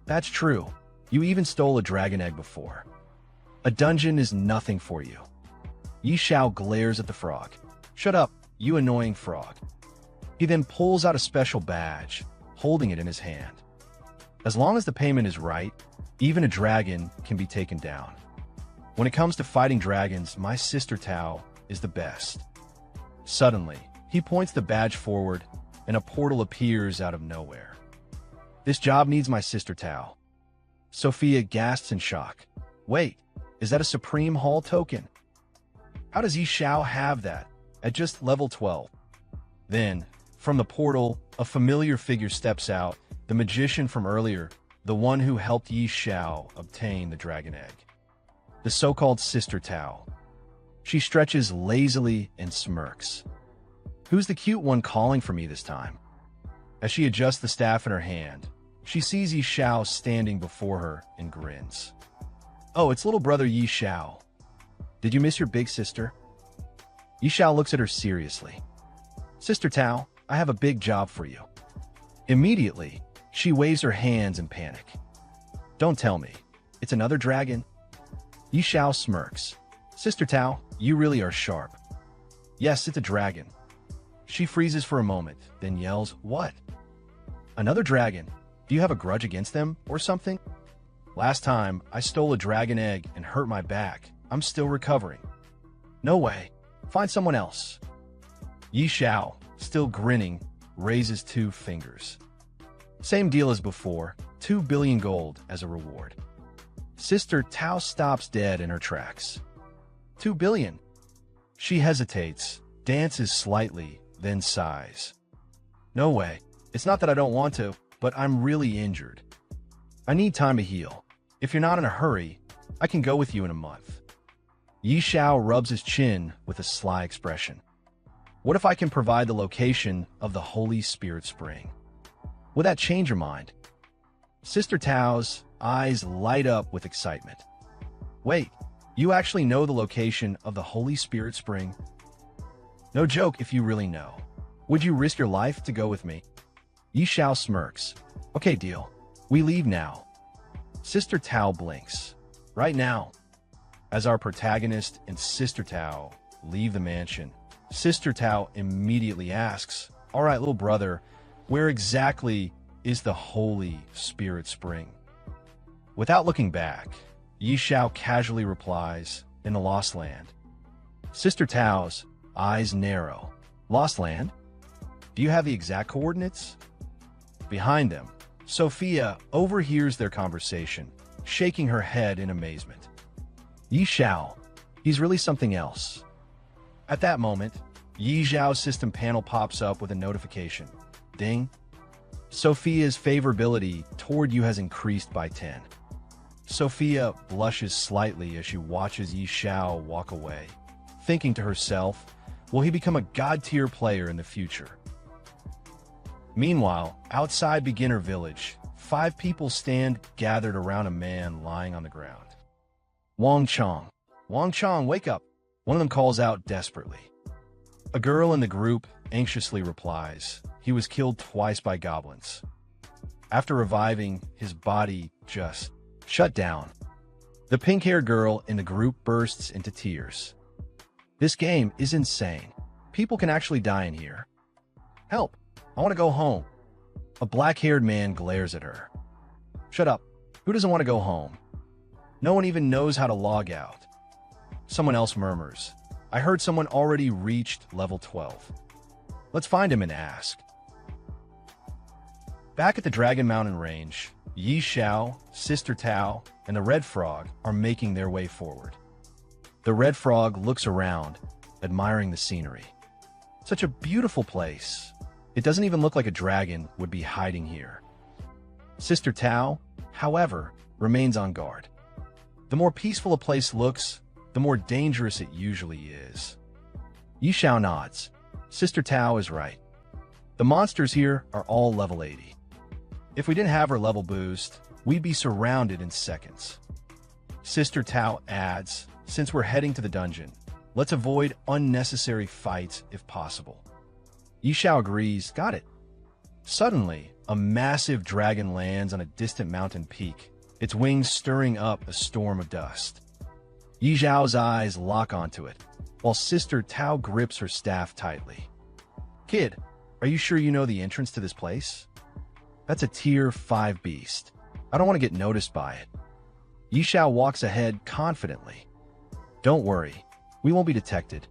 That's true. You even stole a dragon egg before. A dungeon is nothing for you. Yi Zhao glares at the frog. Shut up, you annoying frog. He then pulls out a special badge, holding it in his hand. As long as the payment is right, even a dragon can be taken down. When it comes to fighting dragons, my sister Tao is the best. Suddenly, he points the badge forward, and a portal appears out of nowhere. This job needs my sister Tao. Sophia gasps in shock. Wait, is that a Supreme Hall token? How does Yi Zhao have that at just level 12? Then, from the portal, a familiar figure steps out, the magician from earlier, the one who helped Yi Zhao obtain the dragon egg. The so-called Sister Tao. She stretches lazily and smirks. Who's the cute one calling for me this time? As she adjusts the staff in her hand, she sees Yi Zhao standing before her and grins. Oh, it's little brother Yi Zhao. Did you miss your big sister? Yi Zhao looks at her seriously. Sister Tao, I have a big job for you. Immediately, she waves her hands in panic. Don't tell me. It's another dragon? Yi Zhao smirks. Sister Tao, you really are sharp. Yes, it's a dragon. She freezes for a moment, then yells, What? Another dragon? Do you have a grudge against them or something? Last time, I stole a dragon egg and hurt my back. I'm still recovering. No way. Find someone else. Yi Zhao, still grinning, raises 2 fingers. Same deal as before, 2 billion gold as a reward. Sister Tao stops dead in her tracks. 2 billion. She hesitates, dances slightly, then sighs. No way. It's not that I don't want to, but I'm really injured. I need time to heal. If you're not in a hurry, I can go with you in a month. Yi Zhao rubs his chin with a sly expression. What if I can provide the location of the Holy Spirit Spring? Would that change your mind? Sister Tao's eyes light up with excitement. Wait, you actually know the location of the Holy Spirit Spring? No joke if you really know. Would you risk your life to go with me? Yi Zhao smirks. Okay, deal. We leave now. Sister Tao blinks. Right now. As our protagonist and Sister Tao leave the mansion, Sister Tao immediately asks, All right, little brother, where exactly is the Holy Spirit Spring? Without looking back, Yi Zhao casually replies, In the Lost Land. Sister Tao's eyes narrow. Lost Land? Do you have the exact coordinates? Behind them, Sophia overhears their conversation, shaking her head in amazement. Yi Zhao, he's really something else. At that moment, Yi Zhao's system panel pops up with a notification. Ding. Sophia's favorability toward you has increased by 10. Sophia blushes slightly as she watches Yi Zhao walk away, thinking to herself, will he become a god-tier player in the future? Meanwhile, outside Beginner Village, 5 people stand gathered around a man lying on the ground. Wang Chong. Wang Chong, wake up! One of them calls out desperately. A girl in the group anxiously replies, he was killed twice by goblins. After reviving, his body just shut down. The pink-haired girl in the group bursts into tears. This game is insane. People can actually die in here. Help! I want to go home. A black-haired man glares at her. Shut up. Who doesn't want to go home? No one even knows how to log out. Someone else murmurs. I heard someone already reached level 12. Let's find him and ask. Back at the Dragon Mountain Range, Yi Zhao, Sister Tao, and the Red Frog are making their way forward. The Red Frog looks around, admiring the scenery. Such a beautiful place. It doesn't even look like a dragon would be hiding here. Sister Tao, however, remains on guard. The more peaceful a place looks, the more dangerous it usually is. Yi Zhao nods. Sister Tao is right. The monsters here are all level 80. If we didn't have her level boost, we'd be surrounded in seconds. Sister Tao adds, since we're heading to the dungeon, Let's avoid unnecessary fights if possible. Yi Xiao agrees, got it. Suddenly, a massive dragon lands on a distant mountain peak, its wings stirring up a storm of dust. Yi Xiao's eyes lock onto it, while Sister Tao grips her staff tightly. Kid, are you sure you know the entrance to this place? That's a tier 5 beast. I don't want to get noticed by it. Yi Xiao walks ahead confidently. Don't worry, we won't be detected.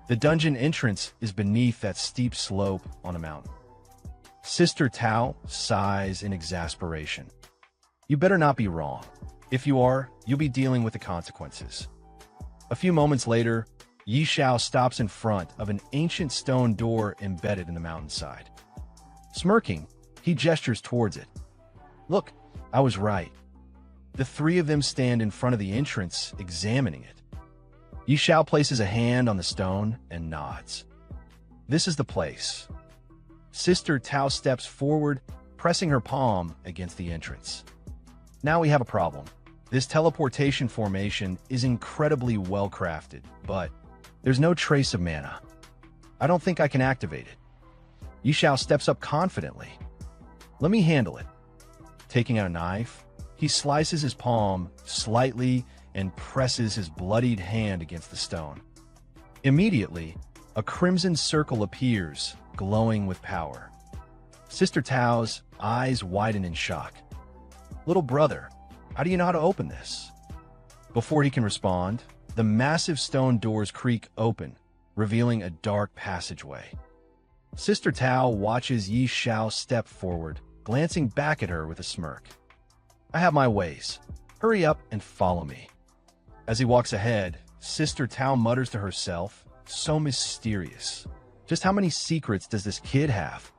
The dungeon entrance is beneath that steep slope on a mountain. Sister Tao sighs in exasperation. You better not be wrong. If you are, you'll be dealing with the consequences. A few moments later, Yi Xiao stops in front of an ancient stone door embedded in the mountainside. Smirking, he gestures towards it. Look, I was right. The three of them stand in front of the entrance, examining it. Yi Xiao places a hand on the stone and nods. This is the place. Sister Tao steps forward, pressing her palm against the entrance. Now we have a problem. This teleportation formation is incredibly well crafted, but there's no trace of mana. I don't think I can activate it. Yi Xiao steps up confidently. Let me handle it. Taking out a knife, he slices his palm slightly and presses his bloodied hand against the stone. Immediately, a crimson circle appears, glowing with power. Sister Tao's eyes widen in shock. Little brother, how do you know how to open this? Before he can respond, the massive stone doors creak open, revealing a dark passageway. Sister Tao watches Yi Xiao step forward, glancing back at her with a smirk. I have my ways. Hurry up and follow me. As he walks ahead, Sister Tao mutters to herself, so mysterious. Just how many secrets does this kid have?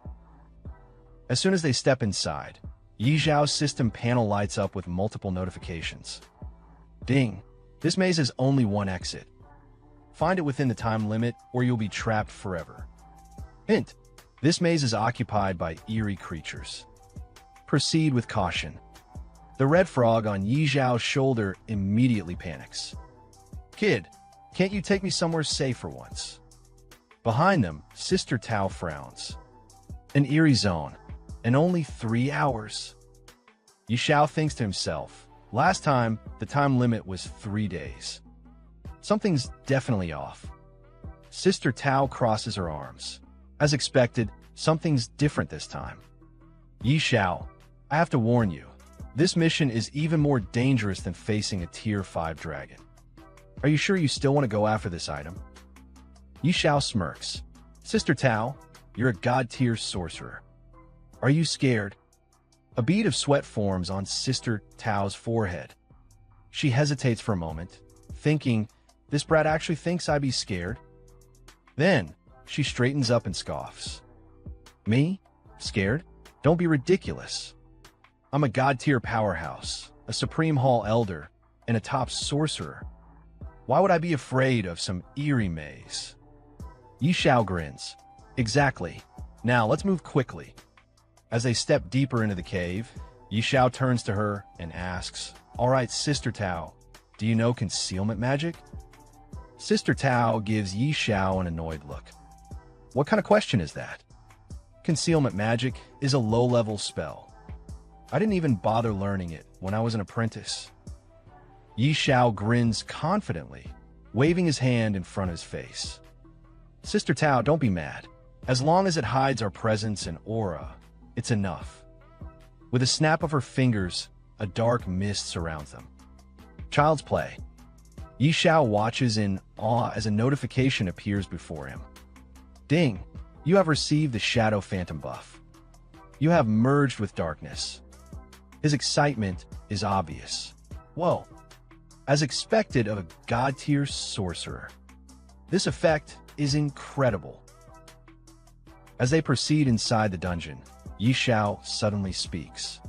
As soon as they step inside, Yi Xiao's system panel lights up with multiple notifications. Ding! This maze has only one exit. Find it within the time limit or you'll be trapped forever. Hint! This maze is occupied by eerie creatures. Proceed with caution. The red frog on Yi Xiao's shoulder immediately panics. Kid, can't you take me somewhere safe for once? Behind them, Sister Tao frowns. An eerie zone, and only 3 hours. Yi Xiao thinks to himself, last time, the time limit was 3 days. Something's definitely off. Sister Tao crosses her arms. As expected, something's different this time. Yi Xiao, I have to warn you, this mission is even more dangerous than facing a tier 5 dragon. Are you sure you still want to go after this item? Yi Xiao smirks. Sister Tao, you're a god-tier sorcerer. Are you scared? A bead of sweat forms on Sister Tao's forehead. She hesitates for a moment, thinking, this brat actually thinks I'd be scared? Then, she straightens up and scoffs. Me? Scared? Don't be ridiculous. I'm a god-tier powerhouse, a Supreme Hall Elder, and a top sorcerer. Why would I be afraid of some eerie maze? Yi Xiao grins. Exactly. Now, let's move quickly. As they step deeper into the cave, Yi Xiao turns to her and asks, All right, Sister Tao, do you know concealment magic? Sister Tao gives Yi Xiao an annoyed look. What kind of question is that? Concealment magic is a low-level spell. I didn't even bother learning it when I was an apprentice. Yi Xiao grins confidently, waving his hand in front of his face. Sister Tao, don't be mad. As long as it hides our presence and aura, it's enough. With a snap of her fingers, a dark mist surrounds them. Child's play. Yi Xiao watches in awe as a notification appears before him. Ding! You have received the Shadow Phantom buff. You have merged with darkness. His excitement is obvious. Whoa! As expected of a god-tier sorcerer. This effect is incredible. As they proceed inside the dungeon, Yi Xiao suddenly speaks.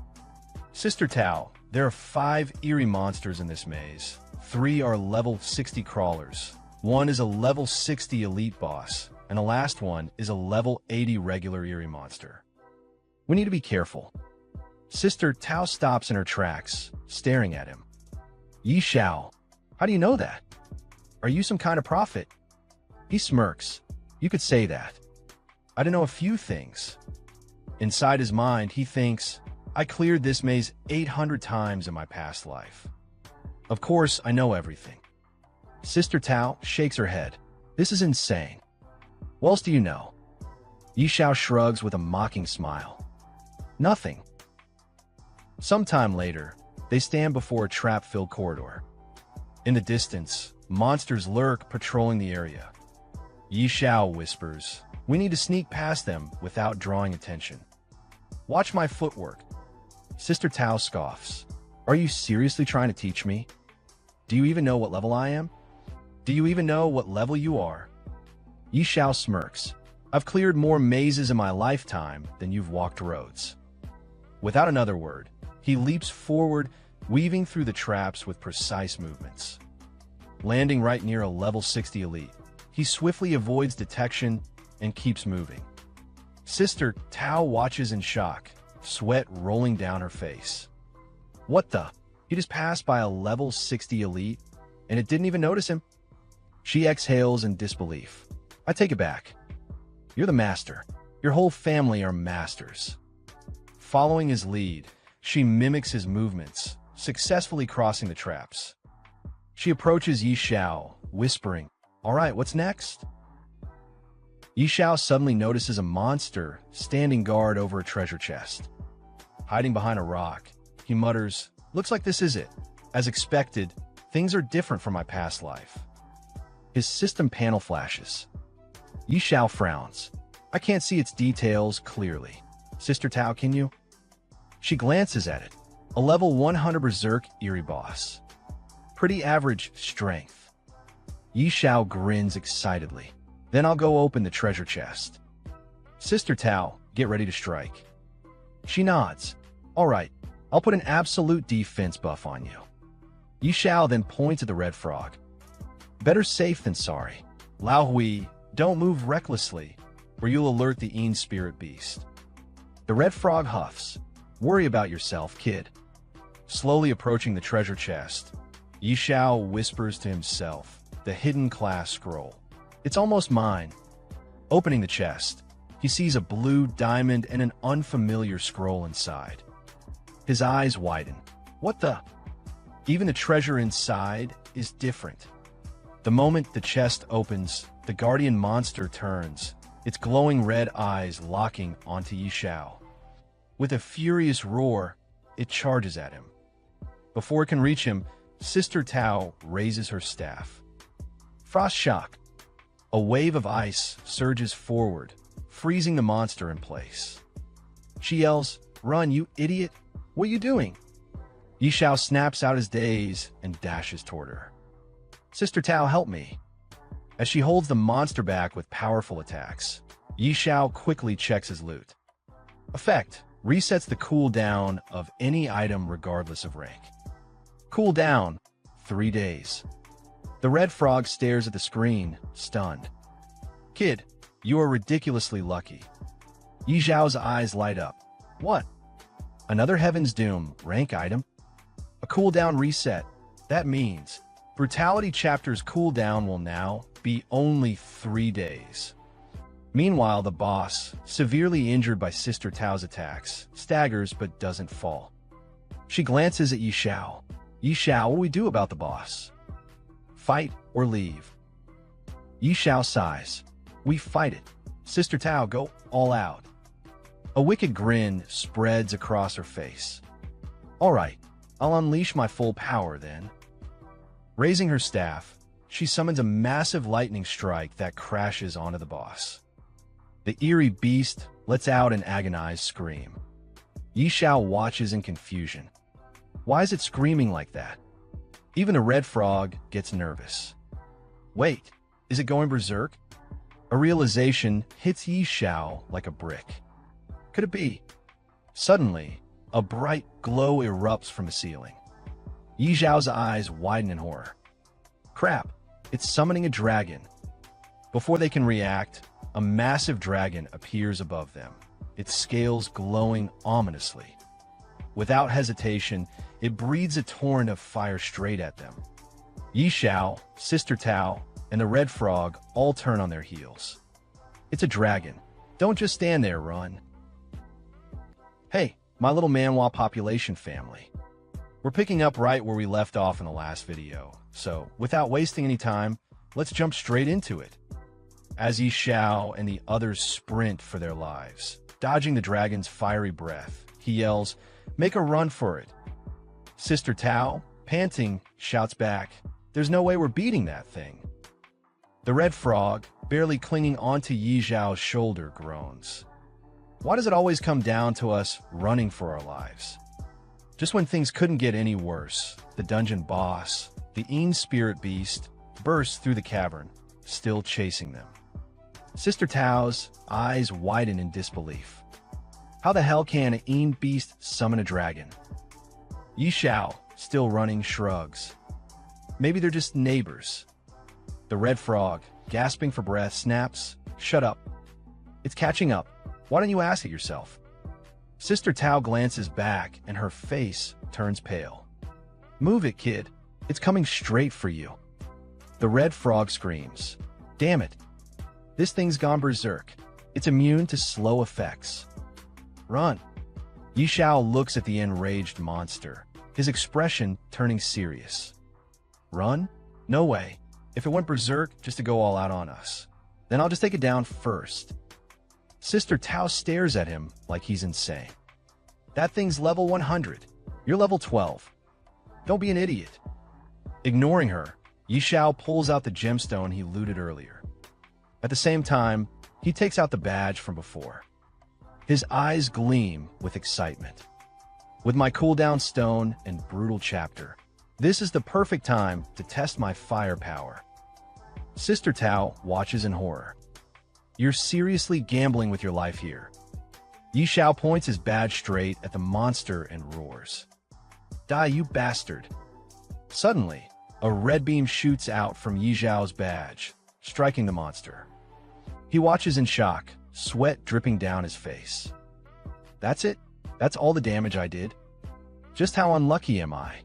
Sister Tao, there are 5 eerie monsters in this maze. 3 are level 60 crawlers. 1 is a level 60 elite boss, and the last one is a level 80 regular eerie monster. We need to be careful. Sister Tao stops in her tracks, staring at him. Yi Xiao, how do you know that? Are you some kind of prophet? He smirks. You could say that. I don't know a few things. Inside his mind, he thinks, I cleared this maze 800 times in my past life. Of course, I know everything. Sister Tao shakes her head. This is insane. What else do you know? Yishao shrugs with a mocking smile. Nothing. Sometime later, they stand before a trap-filled corridor. In the distance, monsters lurk, patrolling the area. Yishao whispers, we need to sneak past them without drawing attention. Watch my footwork. Sister Tao scoffs. Are you seriously trying to teach me? Do you even know what level I am? Do you even know what level you are? Yishao smirks. I've cleared more mazes in my lifetime than you've walked roads. Without another word, he leaps forward, weaving through the traps with precise movements. Landing right near a level 60 elite, he swiftly avoids detection and keeps moving. Sister Tao watches in shock, sweat rolling down her face. What the? He just passed by a level 60 elite, and it didn't even notice him? She exhales in disbelief. I take it back. You're the master. Your whole family are masters. Following his lead, she mimics his movements, successfully crossing the traps. She approaches Yishao, whispering, all right, what's next? Yishao suddenly notices a monster standing guard over a treasure chest. Hiding behind a rock, he mutters, looks like this is it. As expected, things are different from my past life. His system panel flashes. Yishao frowns. I can't see its details clearly. Sister Tao, can you? She glances at it. A level 100 Berserk Eerie boss. Pretty average strength. Yishao grins excitedly. Then I'll go open the treasure chest. Sister Tao, get ready to strike. She nods. All right, I'll put an absolute defense buff on you. Yishao then points at the red frog. Better safe than sorry. Lao Hui, don't move recklessly, or you'll alert the Een Spirit Beast. The red frog huffs. Worry about yourself, kid. Slowly approaching the treasure chest, Yishao whispers to himself, the hidden class scroll. It's almost mine. Opening the chest, he sees a blue diamond and an unfamiliar scroll inside. His eyes widen. What the? Even the treasure inside is different. The moment the chest opens, the guardian monster turns, its glowing red eyes locking onto Yishao. With a furious roar, it charges at him. Before it can reach him, Sister Tao raises her staff. Frost shock. A wave of ice surges forward, freezing the monster in place. She yells, "Run, you idiot! What are you doing?" Yishao snaps out his daze and dashes toward her. Sister Tao, help me. As she holds the monster back with powerful attacks, Yishao quickly checks his loot. Effect: resets the cooldown of any item regardless of rank. Cooldown: 3 days. The red frog stares at the screen, stunned. Kid, you are ridiculously lucky. Yishao's eyes light up. What? Another Heaven's Doom rank item? A cooldown reset. That means Brutality Chapter's cooldown will now be only 3 days. Meanwhile, the boss, severely injured by Sister Tao's attacks, staggers but doesn't fall. She glances at Yishao. Yishao, what do we do about the boss? Fight or leave? Yishao sighs. We fight it. Sister Tao, go all out. A wicked grin spreads across her face. All right, I'll unleash my full power then. Raising her staff, she summons a massive lightning strike that crashes onto the boss. The eerie beast lets out an agonized scream. Yishao watches in confusion. Why is it screaming like that? Even the red frog gets nervous. Wait, is it going berserk? A realization hits Yishao like a brick. Could it be? Suddenly, a bright glow erupts from the ceiling. Yishao's eyes widen in horror. Crap, it's summoning a dragon. Before they can react, a massive dragon appears above them, its scales glowing ominously. Without hesitation, it breathes a torrent of fire straight at them. Yi Xiao, Sister Tao, and the Red Frog all turn on their heels. It's a dragon. Don't just stand there, run. Hey, my little Manhwa population family. We're picking up right where we left off in the last video, so without wasting any time, let's jump straight into it. As Yi Xiao and the others sprint for their lives, dodging the dragon's fiery breath, he yells, "Make a run for it." Sister Tao, panting, shouts back, "There's no way we're beating that thing." The Red Frog, barely clinging onto Yi Xiao's shoulder, groans. Why does it always come down to us running for our lives? Just when things couldn't get any worse, the dungeon boss, the Een spirit beast, burst through the cavern, still chasing them. Sister Tao's eyes widen in disbelief. How the hell can an Een beast summon a dragon? Yi Xiao, still running, shrugs. Maybe they're just neighbors. The Red Frog, gasping for breath, snaps, "Shut up. It's catching up. Why don't you ask it yourself?" Sister Tao glances back and her face turns pale. "Move it, kid. It's coming straight for you." The Red Frog screams, "Damn it. This thing's gone berserk. It's immune to slow effects. Run." Yi Xiao looks at the enraged monster, his expression turning serious. "Run? No way. If it went berserk just to go all out on us, then I'll just take it down first." Sister Tao stares at him like he's insane. "That thing's level 100. You're level 12. Don't be an idiot." Ignoring her, Yi Xiao pulls out the gemstone he looted earlier. At the same time, he takes out the badge from before. His eyes gleam with excitement. "With my cooldown stone and brutal chapter, this is the perfect time to test my firepower." Sister Tao watches in horror. "You're seriously gambling with your life here." Yi Xiao points his badge straight at the monster and roars, "Die, you bastard." Suddenly, a red beam shoots out from Yi Xiao's badge, striking the monster. He watches in shock, sweat dripping down his face. "That's it? That's all the damage I did? Just how unlucky am I?"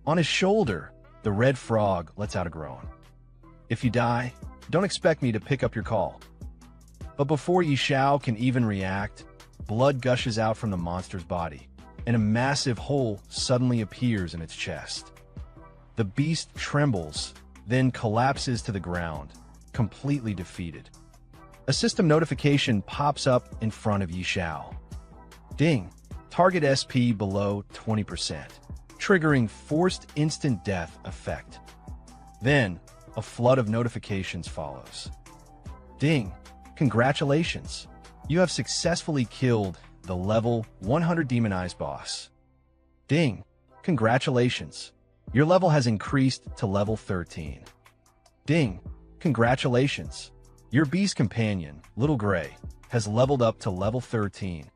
On his shoulder, the Red Frog lets out a groan. "If you die, don't expect me to pick up your call." But before Yi Xiao can even react, blood gushes out from the monster's body, and a massive hole suddenly appears in its chest. The beast trembles, then collapses to the ground, completely defeated. A system notification pops up in front of Yi Xiao. Ding! Target SP below 20%, triggering forced instant death effect. Then, a flood of notifications follows. Ding! Congratulations! You have successfully killed the level 100 demonized boss. Ding! Congratulations! Your level has increased to level 13. Ding! Congratulations! Your beast companion, Little Gray, has leveled up to level 13.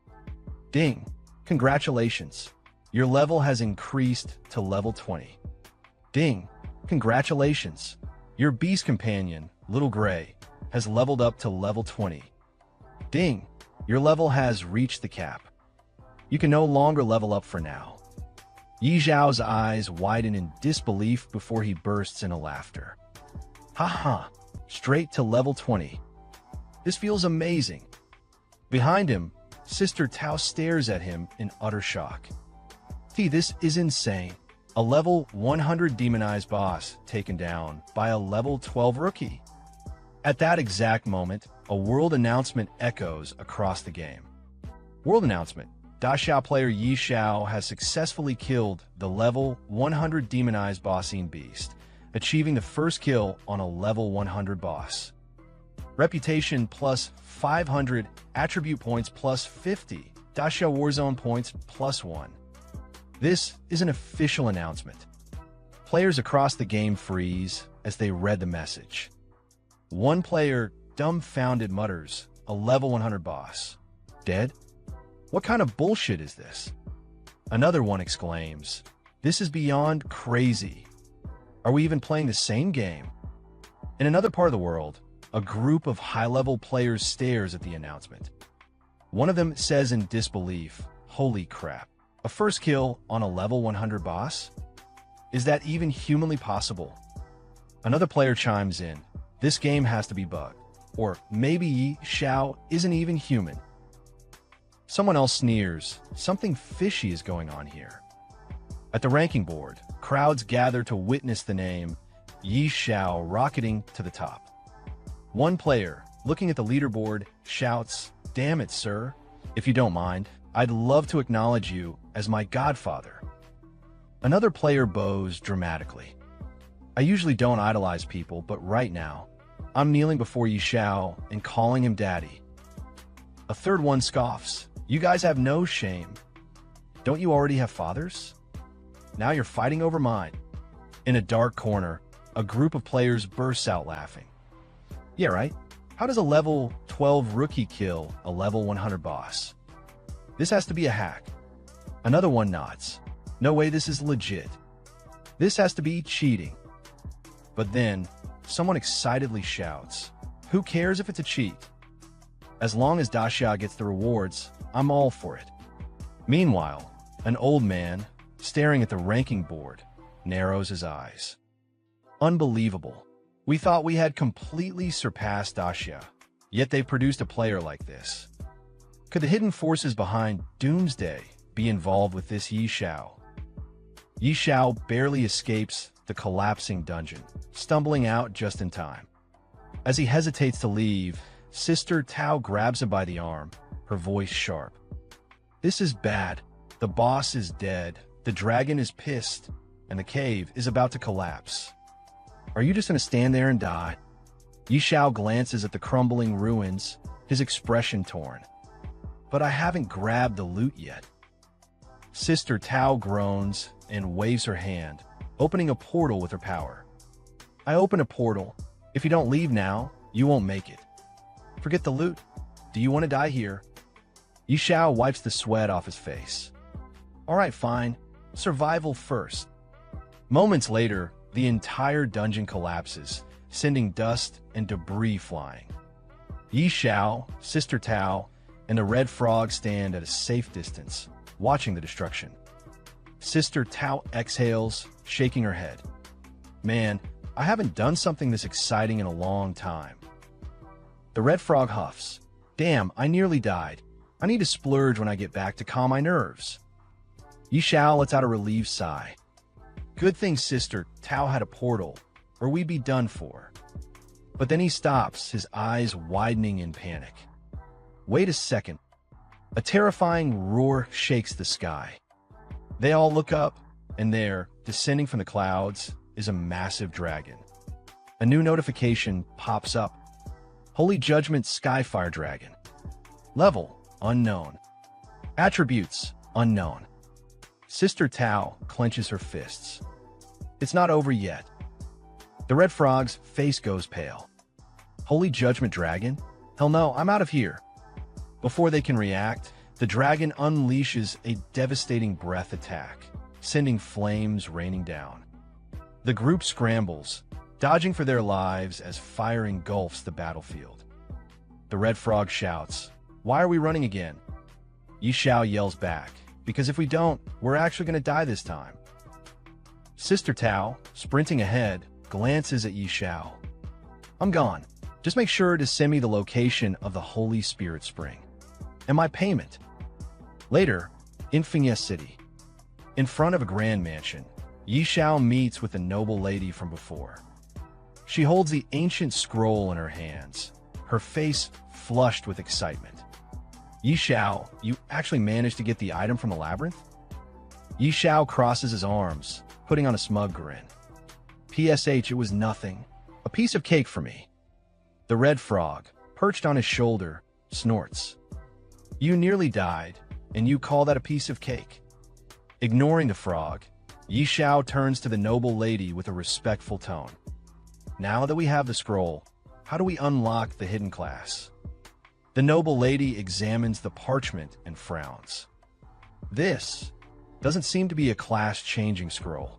Ding! Congratulations! Your level has increased to level 20. Ding! Congratulations! Your beast companion, Little Gray, has leveled up to level 20. Ding! Your level has reached the cap. You can no longer level up for now. Yi Xiao's eyes widen in disbelief before he bursts into laughter. "Ha! Straight to level 20. This feels amazing." Behind him, Sister Tao stares at him in utter shock. This is insane. A level 100 demonized boss taken down by a level 12 rookie. At that exact moment, a world announcement echoes across the game. World announcement. Daxiao player Yi Xiao has successfully killed the level 100 demonized bossine beast, achieving the first kill on a level 100 boss. Reputation plus 500, attribute points plus 50, Daxiao Warzone points plus 1. This is an official announcement. Players across the game freeze as they read the message. One player, dumbfounded, mutters, "A level 100 boss. Dead? What kind of bullshit is this?" Another one exclaims, "This is beyond crazy. Are we even playing the same game?" In another part of the world, a group of high-level players stares at the announcement. One of them says in disbelief, "Holy crap. A first kill on a level 100 boss? Is that even humanly possible?" Another player chimes in. This game has to be bugged. Or maybe Yi Xiao isn't even human. Someone else sneers. Something fishy is going on here. At the ranking board, crowds gather to witness the name Yi Xiao rocketing to the top. One player, looking at the leaderboard, shouts, "Damn it, sir. If you don't mind, I'd love to acknowledge you as my godfather." Another player bows dramatically. I usually don't idolize people, but right now, I'm kneeling before Yi Xiao and calling him daddy. A third one scoffs. You guys have no shame. Don't you already have fathers? Now you're fighting over mine. In a dark corner, a group of players bursts out laughing. Yeah, right? How does a level 12 rookie kill a level 100 boss? This has to be a hack. Another one nods. No way, this is legit. This has to be cheating. But then, someone excitedly shouts, "Who cares if it's a cheat? As long as Daxia gets the rewards, I'm all for it." Meanwhile, an old man, staring at the ranking board, narrows his eyes. Unbelievable. We thought we had completely surpassed Daxia, yet they produced a player like this. Could the hidden forces behind Doomsday be involved with this Yi Xiao? Yi Xiao barely escapes the collapsing dungeon, stumbling out just in time. As he hesitates to leave, Sister Tao grabs him by the arm, her voice sharp. "This is bad. The boss is dead, the dragon is pissed, and the cave is about to collapse. Are you just going to stand there and die?" Yi Xiao glances at the crumbling ruins, his expression torn. "But I haven't grabbed the loot yet." Sister Tao groans and waves her hand, opening a portal with her power. "I open a portal. If you don't leave now, you won't make it. Forget the loot. Do you want to die here?" Yi Xiao wipes the sweat off his face. "All right, fine. Survival first." Moments later, the entire dungeon collapses, sending dust and debris flying. Yi Xiao, Sister Tao, and the Red Frog stand at a safe distance, watching the destruction. Sister Tao exhales, shaking her head. "Man, I haven't done something this exciting in a long time." The Red Frog huffs. "Damn, I nearly died. I need to splurge when I get back to calm my nerves." Yi Xiao lets out a relieved sigh. Good thing Sister Tao had a portal, or we'd be done for. But then he stops, his eyes widening in panic. Wait a second. A terrifying roar shakes the sky. They all look up, and there, descending from the clouds, is a massive dragon. A new notification pops up. Holy Judgment Skyfire Dragon. Level, unknown. Attributes, unknown. Sister Tao clenches her fists. It's not over yet. The Red Frog's face goes pale. Holy Judgment Dragon? Hell no, I'm out of here. Before they can react, the dragon unleashes a devastating breath attack, sending flames raining down. The group scrambles, dodging for their lives as fire engulfs the battlefield. The Red Frog shouts, "Why are we running again?" Yi Xiao yells back, "Because if we don't, we're actually going to die this time." Sister Tao, sprinting ahead, glances at Yi Xiao. "I'm gone. Just make sure to send me the location of the Holy Spirit Spring. And my payment." Later, in Fengye City. In front of a grand mansion, Yi Xiao meets with the noble lady from before. She holds the ancient scroll in her hands, her face flushed with excitement. "Yi Xiao, you actually managed to get the item from the labyrinth?" Yi Xiao crosses his arms, putting on a smug grin. "PSH, it was nothing. A piece of cake for me." The Red Frog, perched on his shoulder, snorts. "You nearly died, and you call that a piece of cake?" Ignoring the frog, Yi Xiao turns to the noble lady with a respectful tone. "Now that we have the scroll, how do we unlock the hidden class?" The noble lady examines the parchment and frowns. "This doesn't seem to be a class-changing scroll."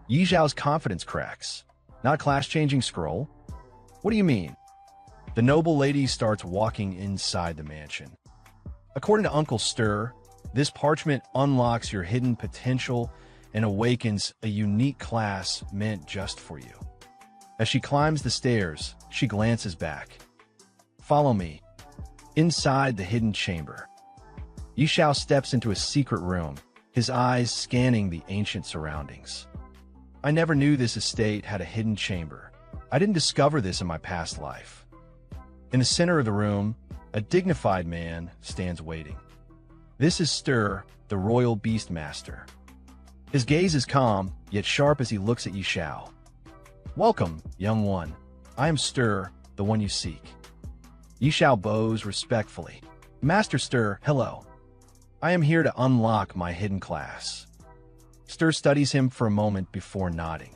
Yi Xiao's confidence cracks. "Not a class-changing scroll? What do you mean?" The noble lady starts walking inside the mansion. According to Uncle Stir, this parchment unlocks your hidden potential and awakens a unique class meant just for you. As she climbs the stairs, she glances back. Follow me. Inside the hidden chamber. Yi Xiao steps into a secret room, his eyes scanning the ancient surroundings. I never knew this estate had a hidden chamber. I didn't discover this in my past life. In the center of the room, a dignified man stands waiting. This is Stir, the royal beast master. His gaze is calm, yet sharp as he looks at Yi Xiao. Welcome, young one. I am Stir, the one you seek. Yi Xiao bows respectfully. Master Stir, hello. I am here to unlock my hidden class. Stir studies him for a moment before nodding.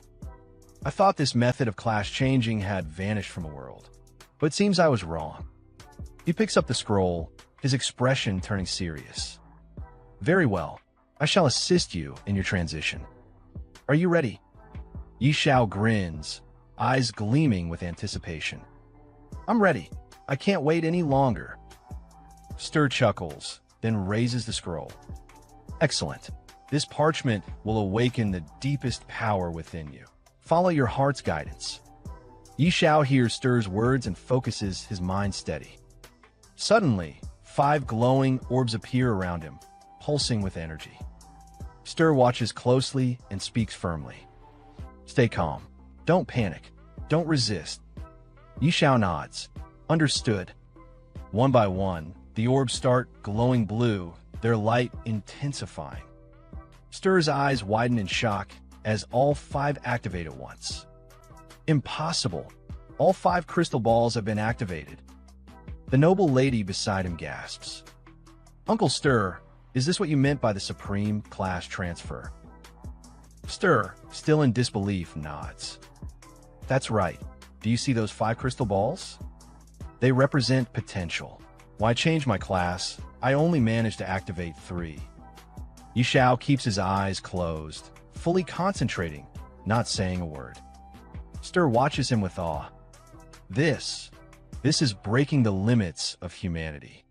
I thought this method of class changing had vanished from the world, but it seems I was wrong. He picks up the scroll, his expression turning serious. Very well. I shall assist you in your transition. Are you ready? Yi Xiao grins, eyes gleaming with anticipation. I'm ready. I can't wait any longer. Stir chuckles, then raises the scroll. Excellent. This parchment will awaken the deepest power within you. Follow your heart's guidance. Yi Xiao hears Stir's words and focuses his mind steady. Suddenly, 5 glowing orbs appear around him, pulsing with energy. Stir watches closely and speaks firmly. Stay calm. Don't panic. Don't resist. Yi Xiao nods. Understood. One by one, the orbs start glowing blue, their light intensifying. Stir's eyes widen in shock as all 5 activate at once. Impossible! All 5 crystal balls have been activated. The noble lady beside him gasps. Uncle Stir, is this what you meant by the supreme class transfer? Stir, still in disbelief, nods. That's right. Do you see those 5 crystal balls? They represent potential. Why change my class? I only managed to activate 3. Yi Xiao keeps his eyes closed, fully concentrating, not saying a word. Stir watches him with awe. This is breaking the limits of humanity.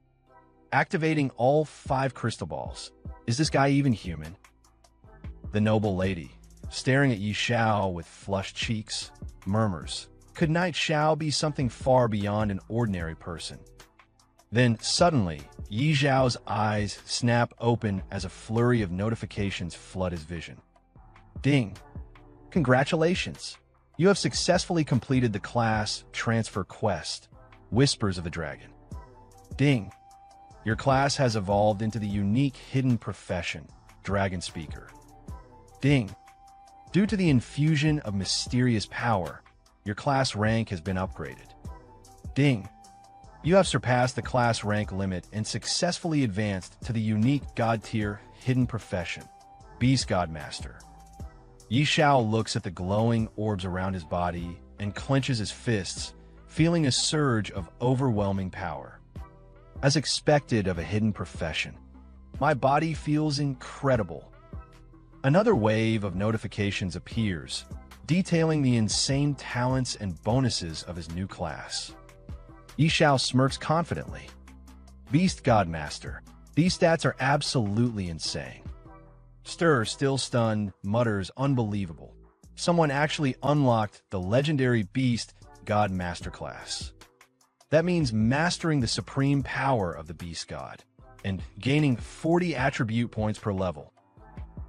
Activating all 5 crystal balls. Is this guy even human? The noble lady, staring at Yi Xiao with flushed cheeks, murmurs, could Knight Xiao be something far beyond an ordinary person? Then, suddenly, Yi Xiao's eyes snap open as a flurry of notifications flood his vision. Ding! Congratulations! You have successfully completed the class transfer quest, Whispers of the Dragon. Ding! Your class has evolved into the unique hidden profession, Dragon Speaker. Ding! Due to the infusion of mysterious power, your class rank has been upgraded. Ding! You have surpassed the class rank limit and successfully advanced to the unique God-tier hidden profession, Beast God Master. Yi Xiao looks at the glowing orbs around his body and clenches his fists, feeling a surge of overwhelming power. As expected of a hidden profession, my body feels incredible. Another wave of notifications appears, detailing the insane talents and bonuses of his new class. Yi Xiao smirks confidently. Beast God Master. These stats are absolutely insane. Stir, still stunned, mutters unbelievable. Someone actually unlocked the legendary Beast God Master class. That means mastering the supreme power of the Beast God and gaining 40 attribute points per level.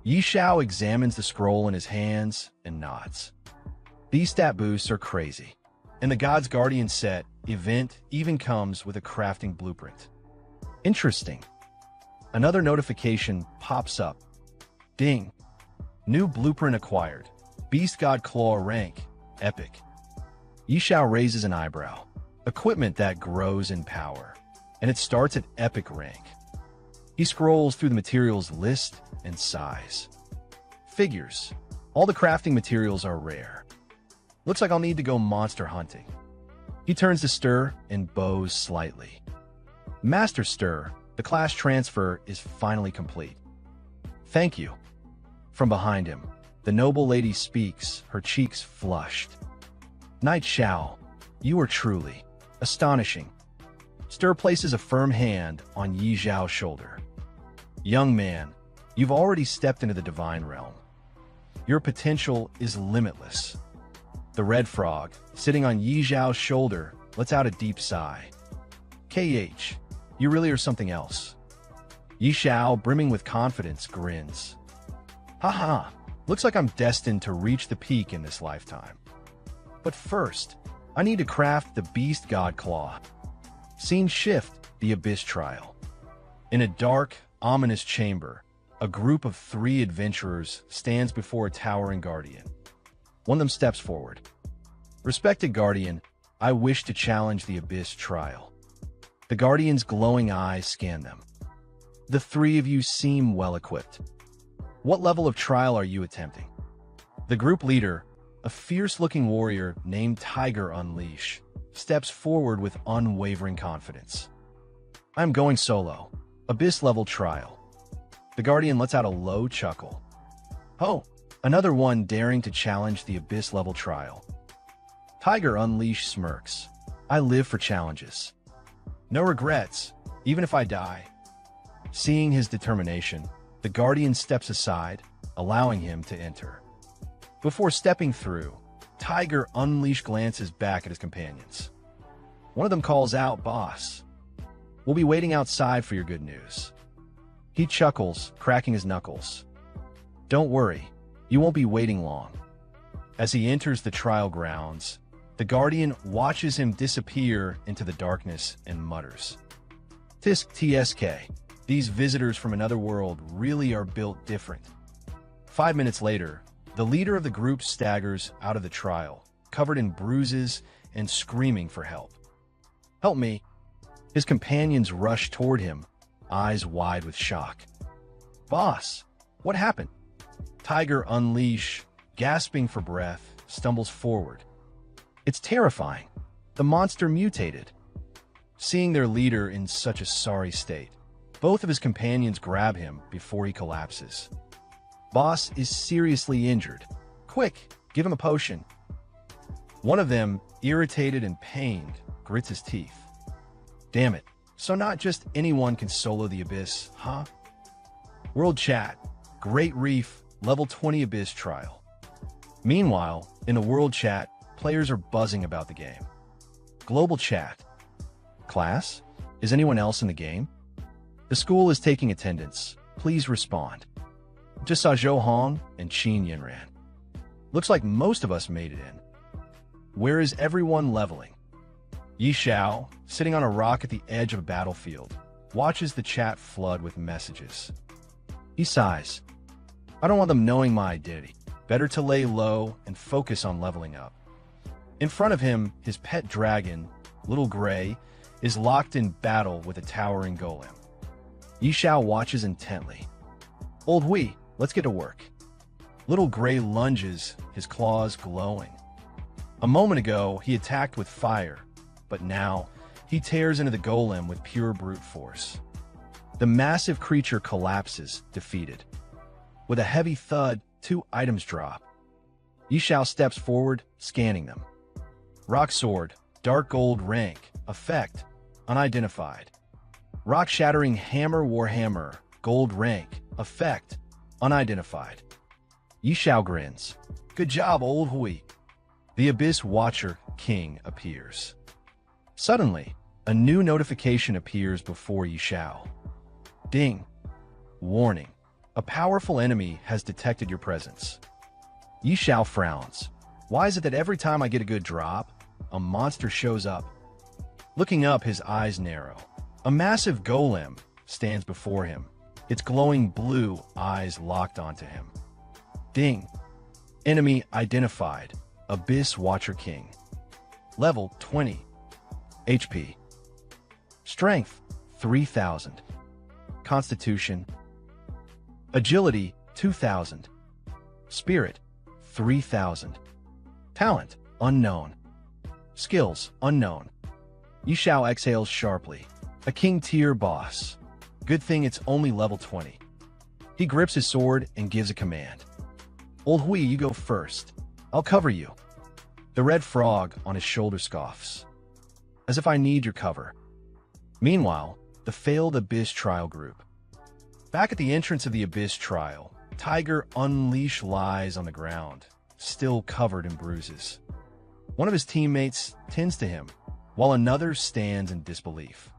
Yi Xiao examines the scroll in his hands and nods. These stat boosts are crazy, and the God's Guardian set event even comes with a crafting blueprint. Interesting. Another notification pops up. Ding. New blueprint acquired. Beast God Claw rank. Epic. Yi Xiao raises an eyebrow. Equipment that grows in power, and it starts at epic rank. He scrolls through the materials list and sighs. Figures. All the crafting materials are rare. Looks like I'll need to go monster hunting. He turns to Stir and bows slightly. Master Stir, the class transfer is finally complete. Thank you. From behind him, the noble lady speaks, her cheeks flushed. Knight Xiao, you are truly astonishing. Stir places a firm hand on Yi Xiao's shoulder. Young man, you've already stepped into the divine realm. Your potential is limitless. The red frog, sitting on Yi Zhao's shoulder, lets out a deep sigh. KH, you really are something else. Yi Zhao, brimming with confidence, grins. Haha, looks like I'm destined to reach the peak in this lifetime. But first, I need to craft the Beast God Claw. Scene shift, the Abyss Trial. In a dark, ominous chamber, a group of 3 adventurers stands before a towering guardian. One of them steps forward. Respected Guardian, I wish to challenge the Abyss Trial. The Guardian's glowing eyes scan them. The 3 of you seem well-equipped. What level of trial are you attempting? The group leader, a fierce-looking warrior named Tiger Unleash, steps forward with unwavering confidence. I'm going solo. Abyss-level trial. The Guardian lets out a low chuckle. Oh, another one daring to challenge the Abyss-level trial. Tiger Unleash smirks. I live for challenges. No regrets, even if I die. Seeing his determination, the Guardian steps aside, allowing him to enter. Before stepping through, Tiger Unleash glances back at his companions. One of them calls out, "Boss, we'll be waiting outside for your good news." He chuckles, cracking his knuckles. Don't worry, you won't be waiting long. As he enters the trial grounds, the Guardian watches him disappear into the darkness and mutters. Tisk TSK, these visitors from another world really are built different. 5 minutes later, the leader of the group staggers out of the trial, covered in bruises and screaming for help. Help me. His companions rush toward him, eyes wide with shock. Boss, what happened? Tiger Unleash, gasping for breath, stumbles forward. It's terrifying. The monster mutated. Seeing their leader in such a sorry state, both of his companions grab him before he collapses. Boss is seriously injured. Quick, give him a potion. One of them, irritated and pained, grits his teeth. Damn it, so not just anyone can solo the Abyss, huh? World Chat, Great Reef, Level 20 Abyss Trial. Meanwhile, in the World Chat, players are buzzing about the game. Global Chat. Class? Is anyone else in the game? The school is taking attendance. Please respond. Just saw Zhou Hong and Qin Yinran. Looks like most of us made it in. Where is everyone leveling? Yi Xiao, sitting on a rock at the edge of a battlefield, watches the chat flood with messages. He sighs. I don't want them knowing my identity. Better to lay low and focus on leveling up. In front of him, his pet dragon, Little Gray, is locked in battle with a towering golem. Yi Xiao watches intently. Old Hui, let's get to work. Little Gray lunges, his claws glowing. A moment ago, he attacked with fire, but now he tears into the golem with pure brute force. The massive creature collapses, defeated. With a heavy thud, 2 items drop. Yi Xiao steps forward, scanning them. Rock Sword, Dark Gold Rank, Effect, Unidentified. Rock Shattering Hammer Warhammer, Gold Rank, Effect, Unidentified. Yi Xiao grins. Good job, Old Hui. The Abyss Watcher King appears. Suddenly, a new notification appears before Yi Xiao. Ding. Warning. A powerful enemy has detected your presence. Yi Xiao frowns. Why is it that every time I get a good drop, a monster shows up? Looking up, his eyes narrow. A massive golem stands before him, its glowing blue eyes locked onto him. Ding. Enemy identified. Abyss Watcher King. Level 20. HP. Strength 3000. Constitution. Agility 2000. Spirit 3000. Talent unknown. Skills unknown. Yi Xiao exhales sharply. A king tier boss. Good thing it's only level 20. He grips his sword and gives a command. Old Hui, you go first. I'll cover you. The red frog on his shoulder scoffs. As if I need your cover. Meanwhile, the failed Abyss Trial group. Back at the entrance of the Abyss Trial, Tiger Unleash lies on the ground, still covered in bruises. One of his teammates tends to him, while another stands in disbelief.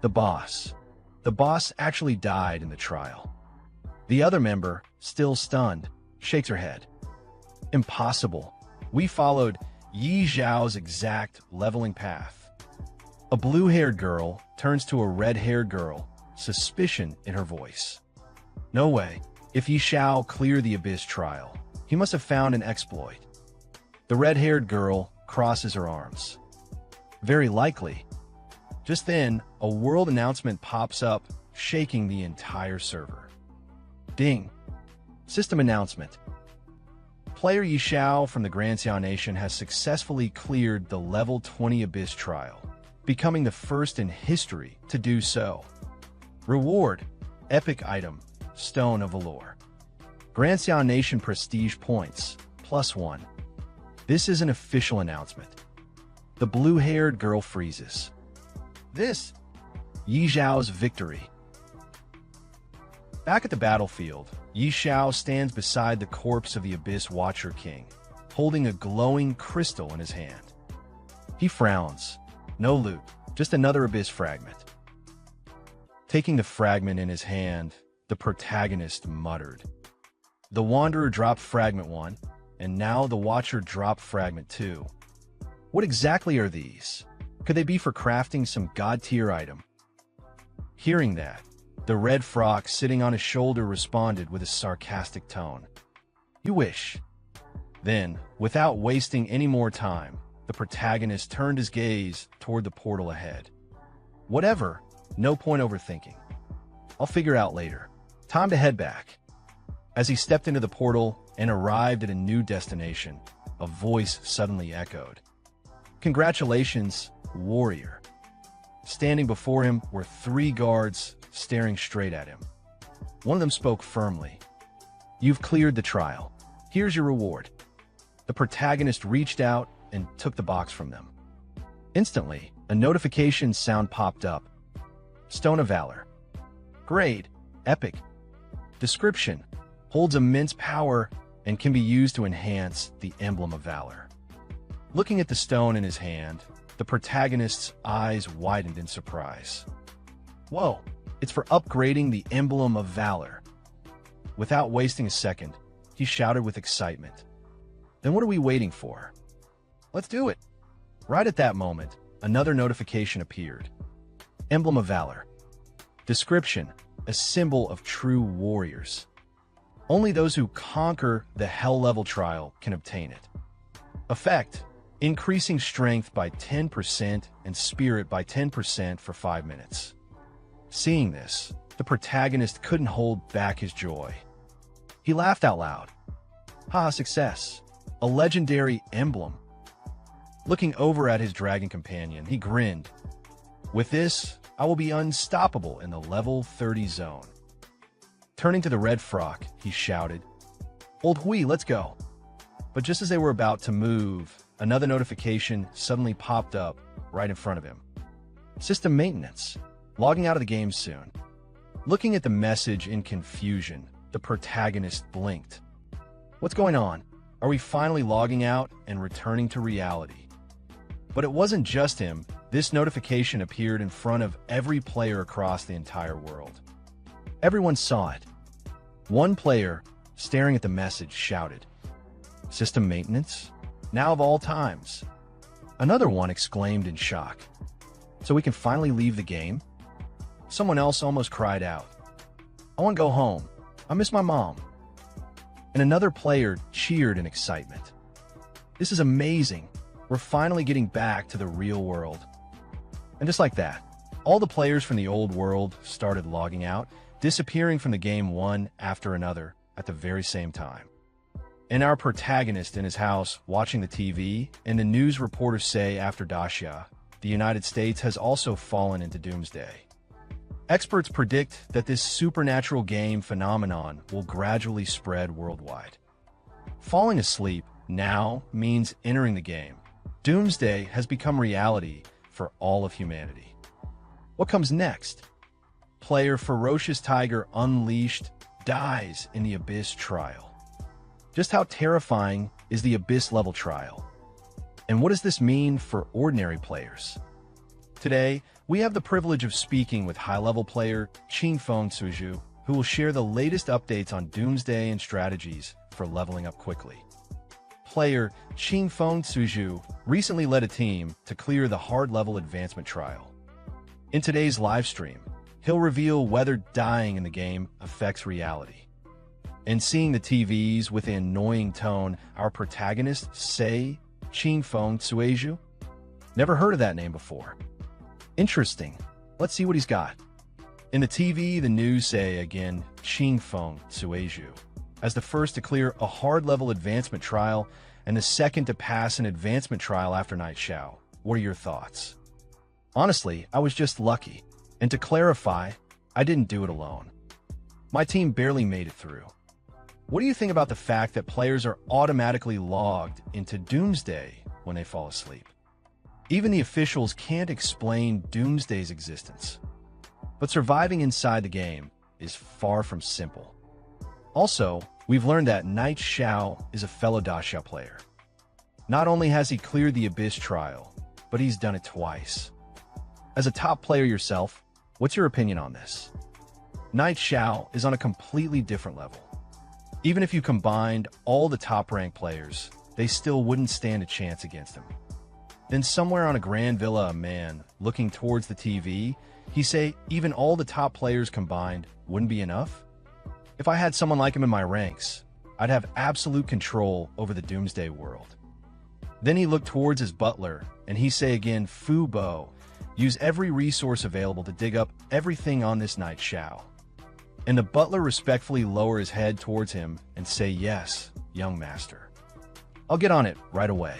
The boss. The boss actually died in the trial. The other member, still stunned, shakes her head. Impossible. We followed Yi Zhao's exact leveling path. A blue-haired girl turns to a red-haired girl, suspicion in her voice. No way. If Yi Zhao cleared the Abyss trial, he must have found an exploit. The red-haired girl crosses her arms. Very likely. Just then, a world announcement pops up, shaking the entire server. Ding. System announcement. Player Yi Zhao from the Granxia Nation has successfully cleared the Level 20 Abyss trial, becoming the first in history to do so. Reward: Epic Item, Stone of Valor. Granxia Nation Prestige Points, +1. This is an official announcement. The blue-haired girl freezes. This, Yi Zhao's victory. Back at the battlefield, Yi Zhao stands beside the corpse of the Abyss Watcher King, holding a glowing crystal in his hand. He frowns. No loot, just another Abyss fragment. Taking the fragment in his hand, the protagonist muttered. The Wanderer dropped Fragment 1, and now the Watcher dropped Fragment 2. What exactly are these? Could they be for crafting some god-tier item? Hearing that, the red frock sitting on his shoulder responded with a sarcastic tone. You wish. Then, without wasting any more time, the protagonist turned his gaze toward the portal ahead. Whatever, no point overthinking. I'll figure out later. Time to head back. As he stepped into the portal and arrived at a new destination, a voice suddenly echoed. Congratulations, warrior. Standing before him were 3 guards staring straight at him. One of them spoke firmly. You've cleared the trial. Here's your reward. The protagonist reached out and took the box from them. Instantly, a notification sound popped up. Stone of Valor. Grade: Epic. Description: holds immense power and can be used to enhance the Emblem of Valor. Looking at the stone in his hand, the protagonist's eyes widened in surprise. Whoa, it's for upgrading the Emblem of Valor. Without wasting a second, he shouted with excitement. Then what are we waiting for? Let's do it. Right at that moment, another notification appeared. Emblem of Valor. Description: a symbol of true warriors. Only those who conquer the Hell Level trial can obtain it. Effect: increasing strength by 10% and spirit by 10% for 5 minutes. Seeing this, the protagonist couldn't hold back his joy. He laughed out loud. Ha, success! A legendary emblem. Looking over at his dragon companion, he grinned. With this, I will be unstoppable in the level 30 zone. Turning to the red frock, he shouted, Old Hui, let's go. But just as they were about to move, another notification suddenly popped up right in front of him. System maintenance. Logging out of the game soon. Looking at the message in confusion, the protagonist blinked. What's going on? Are we finally logging out and returning to reality? But it wasn't just him. This notification appeared in front of every player across the entire world. Everyone saw it. One player, staring at the message, shouted, System maintenance? Now of all times. Another one exclaimed in shock. So we can finally leave the game? Someone else almost cried out, I want to go home. I miss my mom. And another player cheered in excitement. This is amazing. We're finally getting back to the real world. And just like that, all the players from the old world started logging out, disappearing from the game one after another at the very same time. And our protagonist in his house watching the TV, and the news reporters say after Dacia, the United States has also fallen into doomsday. Experts predict that this supernatural game phenomenon will gradually spread worldwide. Falling asleep now means entering the game. Doomsday has become reality for all of humanity. What comes next? Player Ferocious Tiger Unleashed dies in the Abyss trial. Just how terrifying is the Abyss level trial? And what does this mean for ordinary players? Today, we have the privilege of speaking with high-level player Qingfeng Suju, who will share the latest updates on Doomsday and strategies for leveling up quickly. Player Qingfeng Suju recently led a team to clear the hard-level advancement trial. In today's livestream, he'll reveal whether dying in the game affects reality. And seeing the TVs with an annoying tone, our protagonist say Qingfeng Suju? Never heard of that name before. Interesting. Let's see what he's got. In the TV, the news say again Qingfeng Suju as the first to clear a hard-level advancement trial and the second to pass an advancement trial after Night Xiao. What are your thoughts? Honestly, I was just lucky. And to clarify, I didn't do it alone. My team barely made it through. What do you think about the fact that players are automatically logged into Doomsday when they fall asleep? Even the officials can't explain Doomsday's existence. But surviving inside the game is far from simple. Also, we've learned that Night Xiao is a fellow Da Xiao player. Not only has he cleared the Abyss trial, but he's done it twice. As a top player yourself, what's your opinion on this? Night Xiao is on a completely different level. Even if you combined all the top-ranked players, they still wouldn't stand a chance against him. Then somewhere on a grand villa, a man, looking towards the TV, he say even all the top players combined wouldn't be enough? If I had someone like him in my ranks, I'd have absolute control over the Doomsday world. Then he looked towards his butler, and he say again, Fu Bo, use every resource available to dig up everything on this Night Xiao. And the butler respectfully lower his head towards him and say, yes, young master. I'll get on it right away.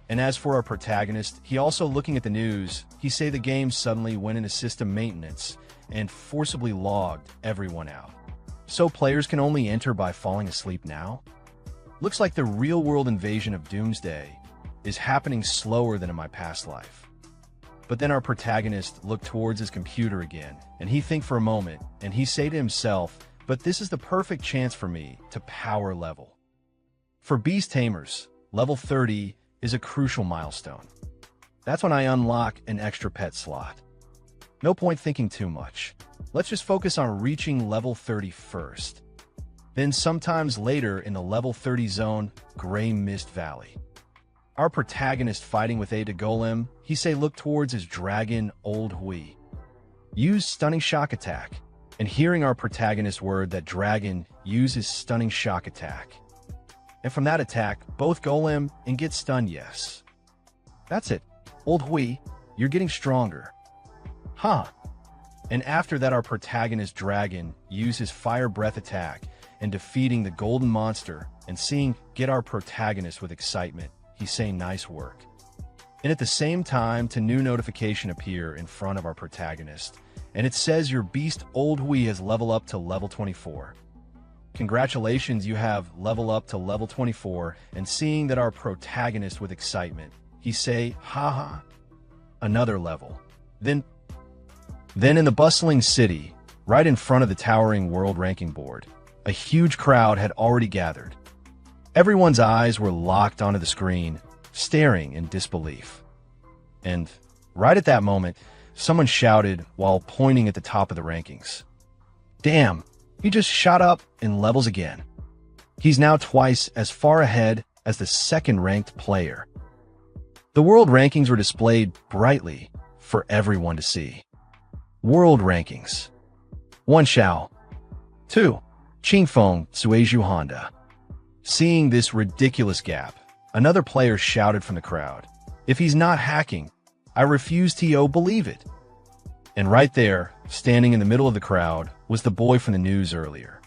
And as for our protagonist, he also looking at the news, he say the game suddenly went into system maintenance and forcibly logged everyone out. So players can only enter by falling asleep now? Looks like the real-world invasion of Doomsday is happening slower than in my past life. But then our protagonist looked towards his computer again, and he think for a moment, and he say to himself, but this is the perfect chance for me to power level. For Beast Tamers, level 30 is a crucial milestone. That's when I unlock an extra pet slot. No point thinking too much. Let's just focus on reaching level 30 first. Then sometimes later in the level 30 zone, Gray Mist Valley. Our protagonist fighting with Ada Golem, he say look towards his dragon, Old Hui. Use Stunning Shock Attack, and hearing our protagonist word that dragon uses Stunning Shock Attack. And from that attack, both Golem and get stunned, yes. That's it. Old Hui, you're getting stronger. Huh. And after that our protagonist dragon uses Fire Breath Attack and defeating the golden monster and seeing get our protagonist with excitement. He's saying nice work. And at the same time, a new notification appear in front of our protagonist, and it says your beast Old Hui has leveled up to level 24. Congratulations, you have leveled up to level 24, and seeing that our protagonist with excitement, he say, haha, another level. Then in the bustling city, right in front of the towering world ranking board, a huge crowd had already gathered. Everyone's eyes were locked onto the screen, staring in disbelief. And right at that moment, someone shouted while pointing at the top of the rankings. Damn, he just shot up in levels again. He's now twice as far ahead as the second-ranked player. The world rankings were displayed brightly for everyone to see. World rankings. 1 Xiao. 2. Qingfeng Suiju Honda. Seeing this ridiculous gap, another player shouted from the crowd, if he's not hacking, I refuse to believe it. And right there, standing in the middle of the crowd, was the boy from the news earlier.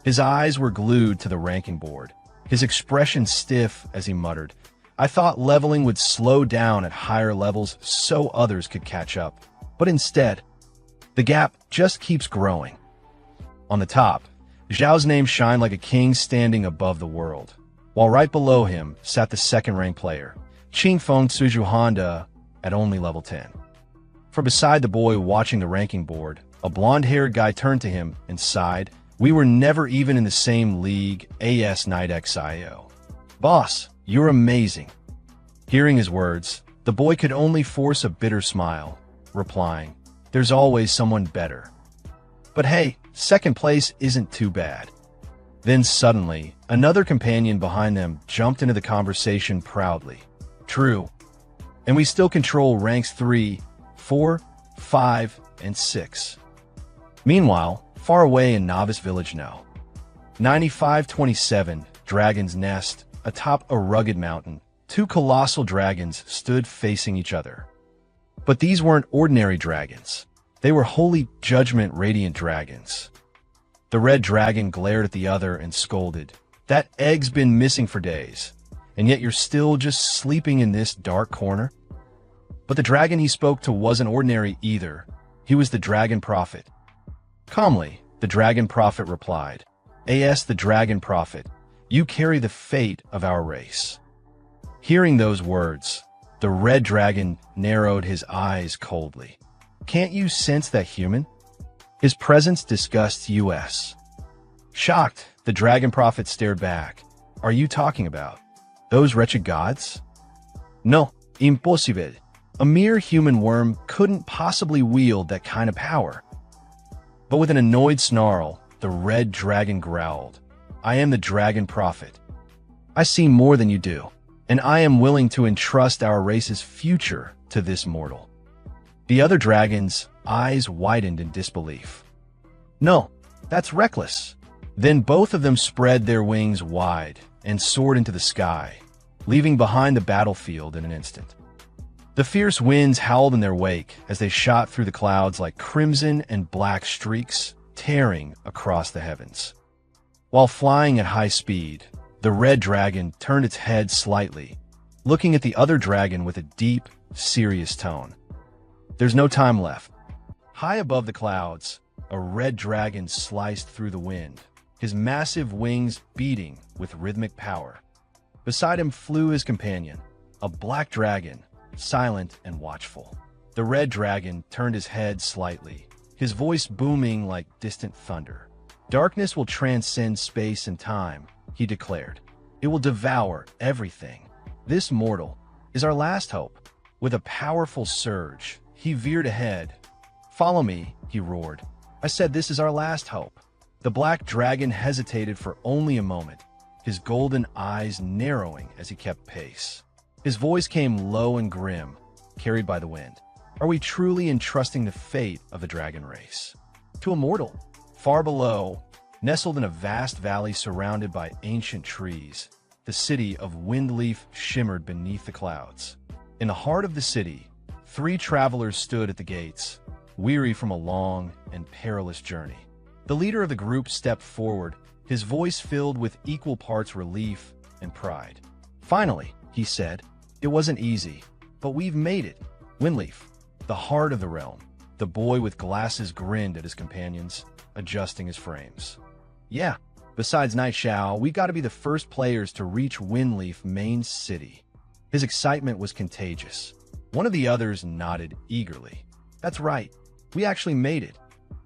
His eyes were glued to the ranking board, his expression stiff as he muttered, I thought leveling would slow down at higher levels so others could catch up. But instead, the gap just keeps growing. On the top, Zhao's name shined like a king standing above the world, while right below him sat the second-ranked player, Qingfeng Suju Honda, at only level 10. From beside the boy watching the ranking board, a blonde-haired guy turned to him and sighed, we were never even in the same league, AS Night XIO. Boss, you're amazing. Hearing his words, the boy could only force a bitter smile, replying, "There's always someone better. But hey, second place isn't too bad." Then suddenly, another companion behind them jumped into the conversation proudly. "True. And we still control ranks 3, 4, 5, and 6. Meanwhile, far away in Novice Village now, 9527, Dragon's Nest, atop a rugged mountain, two colossal dragons stood facing each other. But these weren't ordinary dragons. They were holy judgment radiant dragons. The red dragon glared at the other and scolded, "That egg's been missing for days, and yet you're still just sleeping in this dark corner?" But the dragon he spoke to wasn't ordinary either. He was the dragon prophet. Calmly, the dragon prophet replied, "As the dragon prophet, you carry the fate of our race." Hearing those words, the red dragon narrowed his eyes coldly. "Can't you sense that, human?" His presence disgusts us. Shocked, the dragon prophet stared back. "Are you talking about those wretched gods?" "No, impossible. A mere human worm couldn't possibly wield that kind of power." But with an annoyed snarl, the red dragon growled, "I am the dragon prophet. I see more than you do, and I am willing to entrust our race's future to this mortal." The other dragon's eyes widened in disbelief. "No, that's reckless." Then both of them spread their wings wide and soared into the sky, leaving behind the battlefield in an instant. The fierce winds howled in their wake as they shot through the clouds like crimson and black streaks, tearing across the heavens. While flying at high speed, the red dragon turned its head slightly, looking at the other dragon with a deep, serious tone. "There's no time left." High above the clouds, a red dragon sliced through the wind, his massive wings beating with rhythmic power. Beside him flew his companion, a black dragon, silent and watchful. The red dragon turned his head slightly, his voice booming like distant thunder. "Darkness will transcend space and time," he declared. "It will devour everything. This mortal is our last hope." With a powerful surge, he veered ahead. "Follow me," he roared. "I said this is our last hope." The black dragon hesitated for only a moment, his golden eyes narrowing as he kept pace. His voice came low and grim, carried by the wind. "Are we truly entrusting the fate of the dragon race to a mortal?" Far below, nestled in a vast valley surrounded by ancient trees, the city of Windleaf shimmered beneath the clouds. In the heart of the city, 3 travelers stood at the gates, weary from a long and perilous journey. The leader of the group stepped forward, his voice filled with equal parts relief and pride. "Finally," he said, "it wasn't easy, but we've made it. Windleaf, the heart of the realm." The boy with glasses grinned at his companions, adjusting his frames. "Yeah, besides Night Shao, we got to be the first players to reach Windleaf main city." His excitement was contagious. One of the others nodded eagerly. "That's right, we actually made it."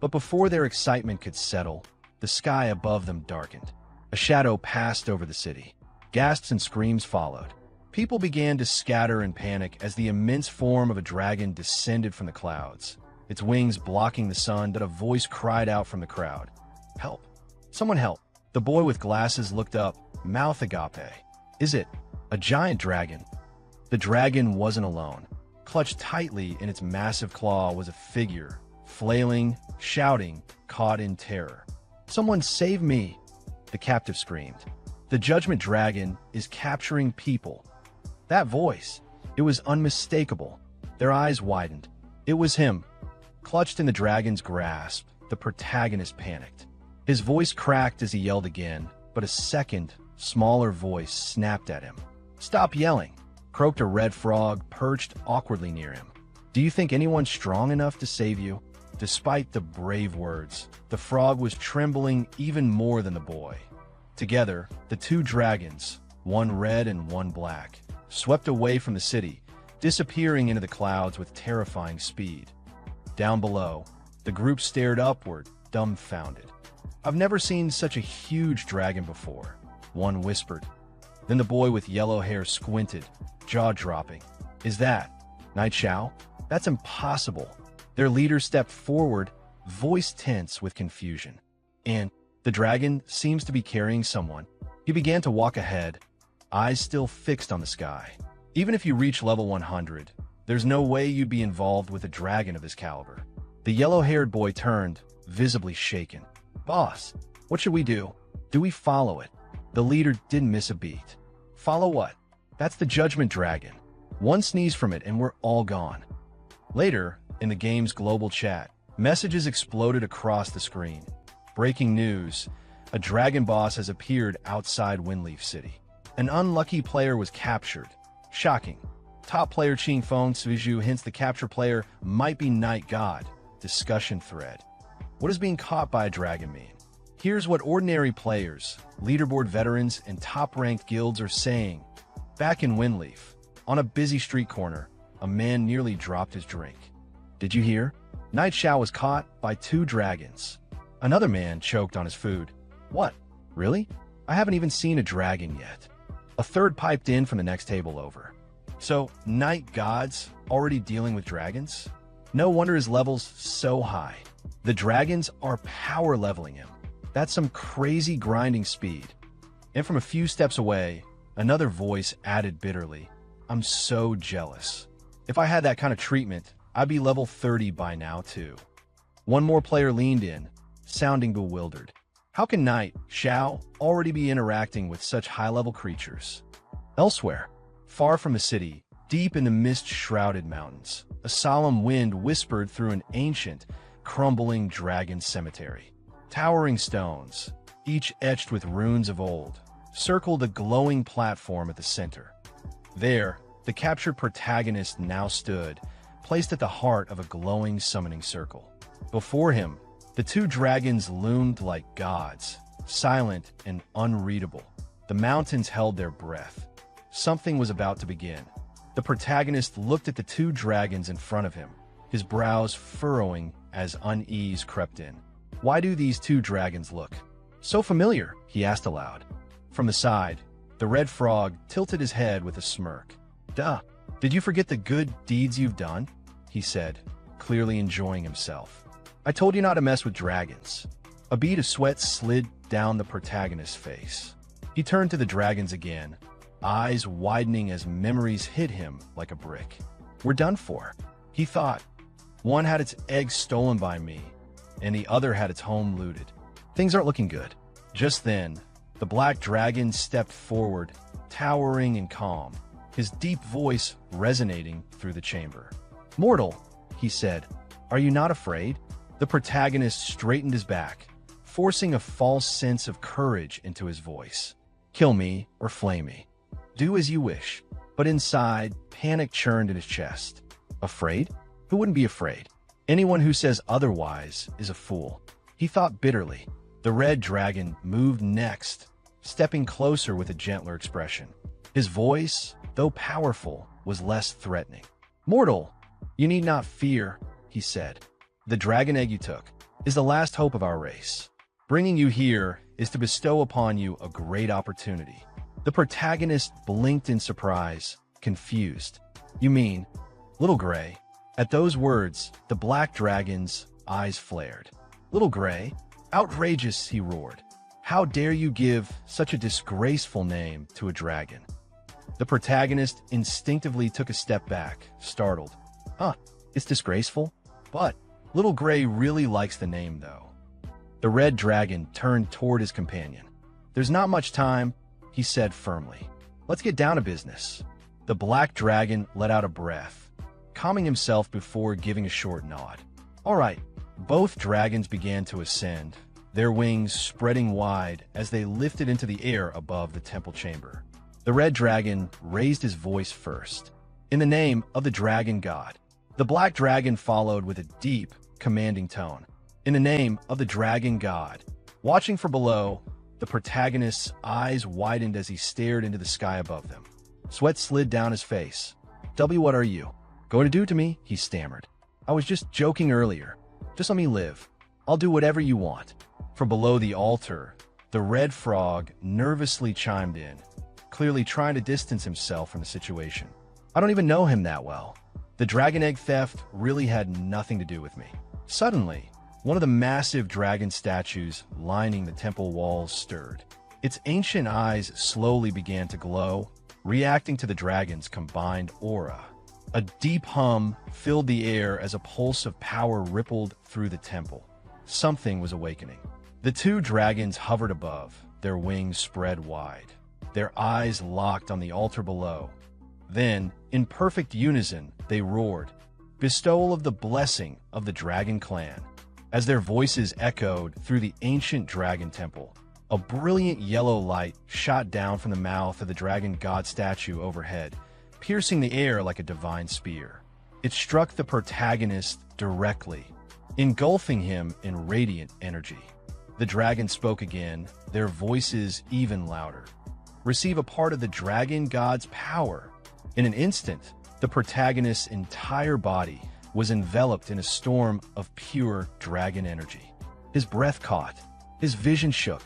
But before their excitement could settle, the sky above them darkened. A shadow passed over the city. Gasps and screams followed. People began to scatter in panic as the immense form of a dragon descended from the clouds, its wings blocking the sun. But a voice cried out from the crowd, "Help! Someone help!" The boy with glasses looked up, mouth agape. "Is it a giant dragon?" The dragon wasn't alone. Clutched tightly in its massive claw was a figure, flailing, shouting, caught in terror. "Someone save me!" the captive screamed. "The judgment dragon is capturing people." That voice, it was unmistakable. Their eyes widened. It was him. Clutched in the dragon's grasp, the protagonist panicked. His voice cracked as he yelled again, but a second, smaller voice snapped at him. "Stop yelling!" croaked a red frog perched awkwardly near him. "Do you think anyone's strong enough to save you?" Despite the brave words, the frog was trembling even more than the boy. Together, the 2 dragons, one red and one black, swept away from the city, disappearing into the clouds with terrifying speed. Down below, the group stared upward, dumbfounded. "I've never seen such a huge dragon before," one whispered. Then the boy with yellow hair squinted, jaw dropping. Is that Night Xiao? That's impossible. Their leader stepped forward, voice tense with confusion. And the dragon seems to be carrying someone. He began to walk ahead, eyes still fixed on the sky. Even if you reach level 100, there's no way you'd be involved with a dragon of this caliber. The yellow-haired boy turned, visibly shaken. Boss, what should we do? Do we follow it? The leader didn't miss a beat. Follow what? That's the Judgment Dragon. One sneeze from it and we're all gone. Later, in the game's global chat, messages exploded across the screen. Breaking news, a dragon boss has appeared outside Windleaf City. An unlucky player was captured. Shocking. Top player Ching Feng Suiju hints the capture player might be Night God. Discussion thread. What does being caught by a dragon mean? Here's what ordinary players, leaderboard veterans, and top-ranked guilds are saying. Back in Windleaf, on a busy street corner, a man nearly dropped his drink. Did you hear? Night Xiao was caught by 2 dragons. Another man choked on his food. What? Really? I haven't even seen a dragon yet. A third piped in from the next table over. So, Night God's already dealing with dragons? No wonder his level's so high. The dragons are power leveling him. That's some crazy grinding speed. And from a few steps away, another voice added bitterly, I'm so jealous. If I had that kind of treatment, I'd be level 30 by now too. One more player leaned in, sounding bewildered. How can Night Xiao already be interacting with such high-level creatures? Elsewhere, far from the city, deep in the mist-shrouded mountains, a solemn wind whispered through an ancient, crumbling dragon cemetery. Towering stones, each etched with runes of old, circled a glowing platform at the center. There, the captured protagonist now stood, placed at the heart of a glowing summoning circle. Before him, the 2 dragons loomed like gods, silent and unreadable. The mountains held their breath. Something was about to begin. The protagonist looked at the 2 dragons in front of him, his brows furrowing as unease crept in. Why do these 2 dragons look so familiar? He asked aloud. From the side, the red frog tilted his head with a smirk. Duh, did you forget the good deeds you've done? He said, clearly enjoying himself. I told you not to mess with dragons. A bead of sweat slid down the protagonist's face. He turned to the dragons again, eyes widening as memories hit him like a brick. We're done for, he thought. One had its eggs stolen by me, and the other had its home looted. Things aren't looking good. Just then, the black dragon stepped forward, towering and calm, his deep voice resonating through the chamber. Mortal, he said, are you not afraid? The protagonist straightened his back, forcing a false sense of courage into his voice. Kill me or flay me. Do as you wish. But inside, panic churned in his chest. Afraid? Who wouldn't be afraid? Anyone who says otherwise is a fool. He thought bitterly. The red dragon moved next, stepping closer with a gentler expression. His voice, though powerful, was less threatening. Mortal, you need not fear, he said. The dragon egg you took is the last hope of our race. Bringing you here is to bestow upon you a great opportunity. The protagonist blinked in surprise, confused. You mean, Little Gray? At those words, the black dragon's eyes flared. Little Gray? Outrageous, he roared. How dare you give such a disgraceful name to a dragon? The protagonist instinctively took a step back, startled. Huh, it's disgraceful? But Little Gray really likes the name, though. The red dragon turned toward his companion. There's not much time, he said firmly. Let's get down to business. The black dragon let out a breath, calming himself before giving a short nod. All right, both dragons began to ascend, their wings spreading wide as they lifted into the air above the temple chamber. The red dragon raised his voice first. In the name of the dragon god. The black dragon followed with a deep, commanding tone. In the name of the dragon god. Watching from below, the protagonist's eyes widened as he stared into the sky above them. Sweat slid down his face. What are you going to do to me? He stammered. I was just joking earlier. Just let me live. I'll do whatever you want. From below the altar, the red frog nervously chimed in. clearly trying to distance himself from the situation. I don't even know him that well. The dragon egg theft really had nothing to do with me. Suddenly, one of the massive dragon statues lining the temple walls stirred. Its ancient eyes slowly began to glow, reacting to the dragon's combined aura. A deep hum filled the air as a pulse of power rippled through the temple. Something was awakening. The two dragons hovered above, their wings spread wide, their eyes locked on the altar below. Then, in perfect unison, they roared, bestowal of the blessing of the dragon clan. As their voices echoed through the ancient dragon temple, a brilliant yellow light shot down from the mouth of the dragon god statue overhead, piercing the air like a divine spear. It struck the protagonist directly, engulfing him in radiant energy. The dragon spoke again, their voices even louder. Receive a part of the dragon god's power. In an instant, the protagonist's entire body was enveloped in a storm of pure dragon energy. His breath caught, his vision shook.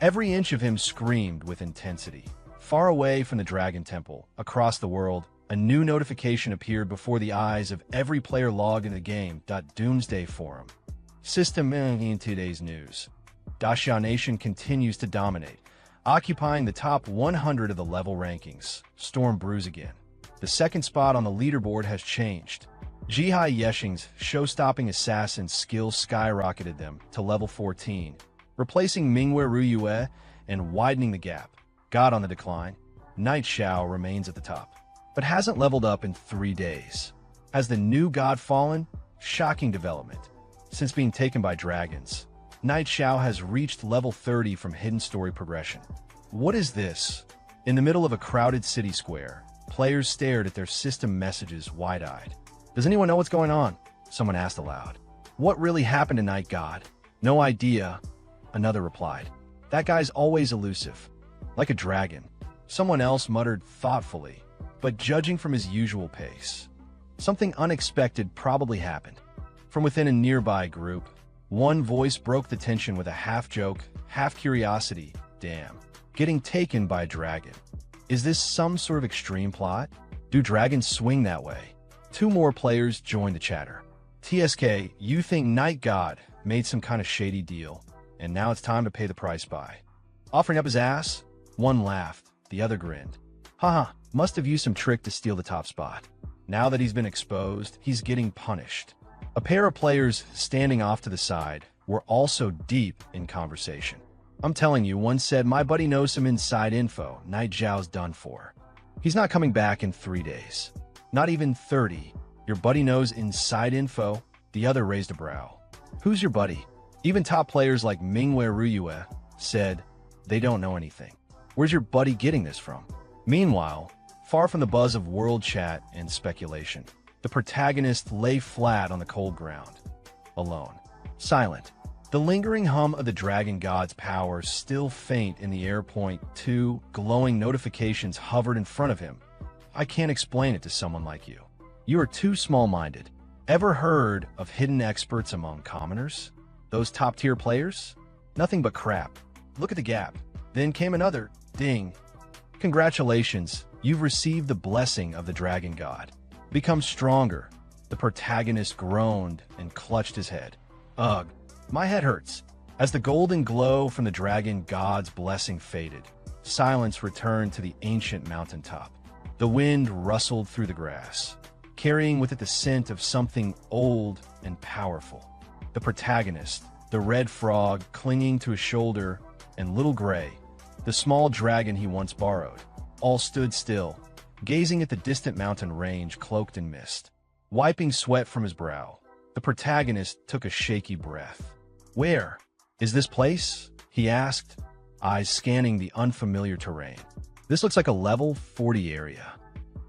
Every inch of him screamed with intensity. Far away from the dragon temple, across the world, a new notification appeared before the eyes of every player logged in the game. Doomsday Forum. System in today's news. Daxia Nation continues to dominate, occupying the top 100 of the level rankings. Storm brews again. The second spot on the leaderboard has changed. Jihai Yeshing's show-stopping assassin skills skyrocketed them to level 14, replacing Mingwe Ruyue and widening the gap. God on the decline, Night Xiao remains at the top, but hasn't leveled up in 3 days. Has the new god fallen? Shocking development. Since being taken by dragons, Night Xiao has reached level 30 from hidden story progression. What is this? In the middle of a crowded city square, players stared at their system messages wide-eyed. Does anyone know what's going on? Someone asked aloud. What really happened to Night God? No idea, another replied. That guy's always elusive, like a dragon. Someone else muttered thoughtfully, but judging from his usual pace. Something unexpected probably happened. From within a nearby group, one voice broke the tension with a half-joke, half-curiosity. Damn, getting taken by a dragon. Is this some sort of extreme plot? Do dragons swing that way? 2 more players joined the chatter. TSK, you think Night God made some kind of shady deal, and now it's time to pay the price by. Offering up his ass? One laughed, the other grinned. Haha, must have used some trick to steal the top spot. Now that he's been exposed, he's getting punished. A pair of players standing off to the side were also deep in conversation. I'm telling you, one said, my buddy knows some inside info. Night Zhao's done for. He's not coming back in 3 days. Not even 30. Your buddy knows inside info? The other raised a brow. Who's your buddy? Even top players like Mingwe Ruyue said they don't know anything. Where's your buddy getting this from? Meanwhile, far from the buzz of world chat and speculation, the protagonist lay flat on the cold ground, alone, silent. The lingering hum of the dragon god's power still faint in the air. Two glowing notifications hovered in front of him. I can't explain it to someone like you. You are too small-minded. Ever heard of hidden experts among commoners? Those top-tier players? Nothing but crap. Look at the gap. Then came another ding. Congratulations, you've received the blessing of the dragon god. Become stronger. The protagonist groaned and clutched his head. Ugh, my head hurts. As the golden glow from the dragon god's blessing faded, silence returned to the ancient mountaintop. The wind rustled through the grass, carrying with it the scent of something old and powerful. The protagonist, the red frog clinging to his shoulder, and Little Gray, the small dragon he once borrowed, all stood still, gazing at the distant mountain range cloaked in mist. Wiping sweat from his brow, the protagonist took a shaky breath. Where? Is this place? He asked, eyes scanning the unfamiliar terrain. This looks like a level 40 area.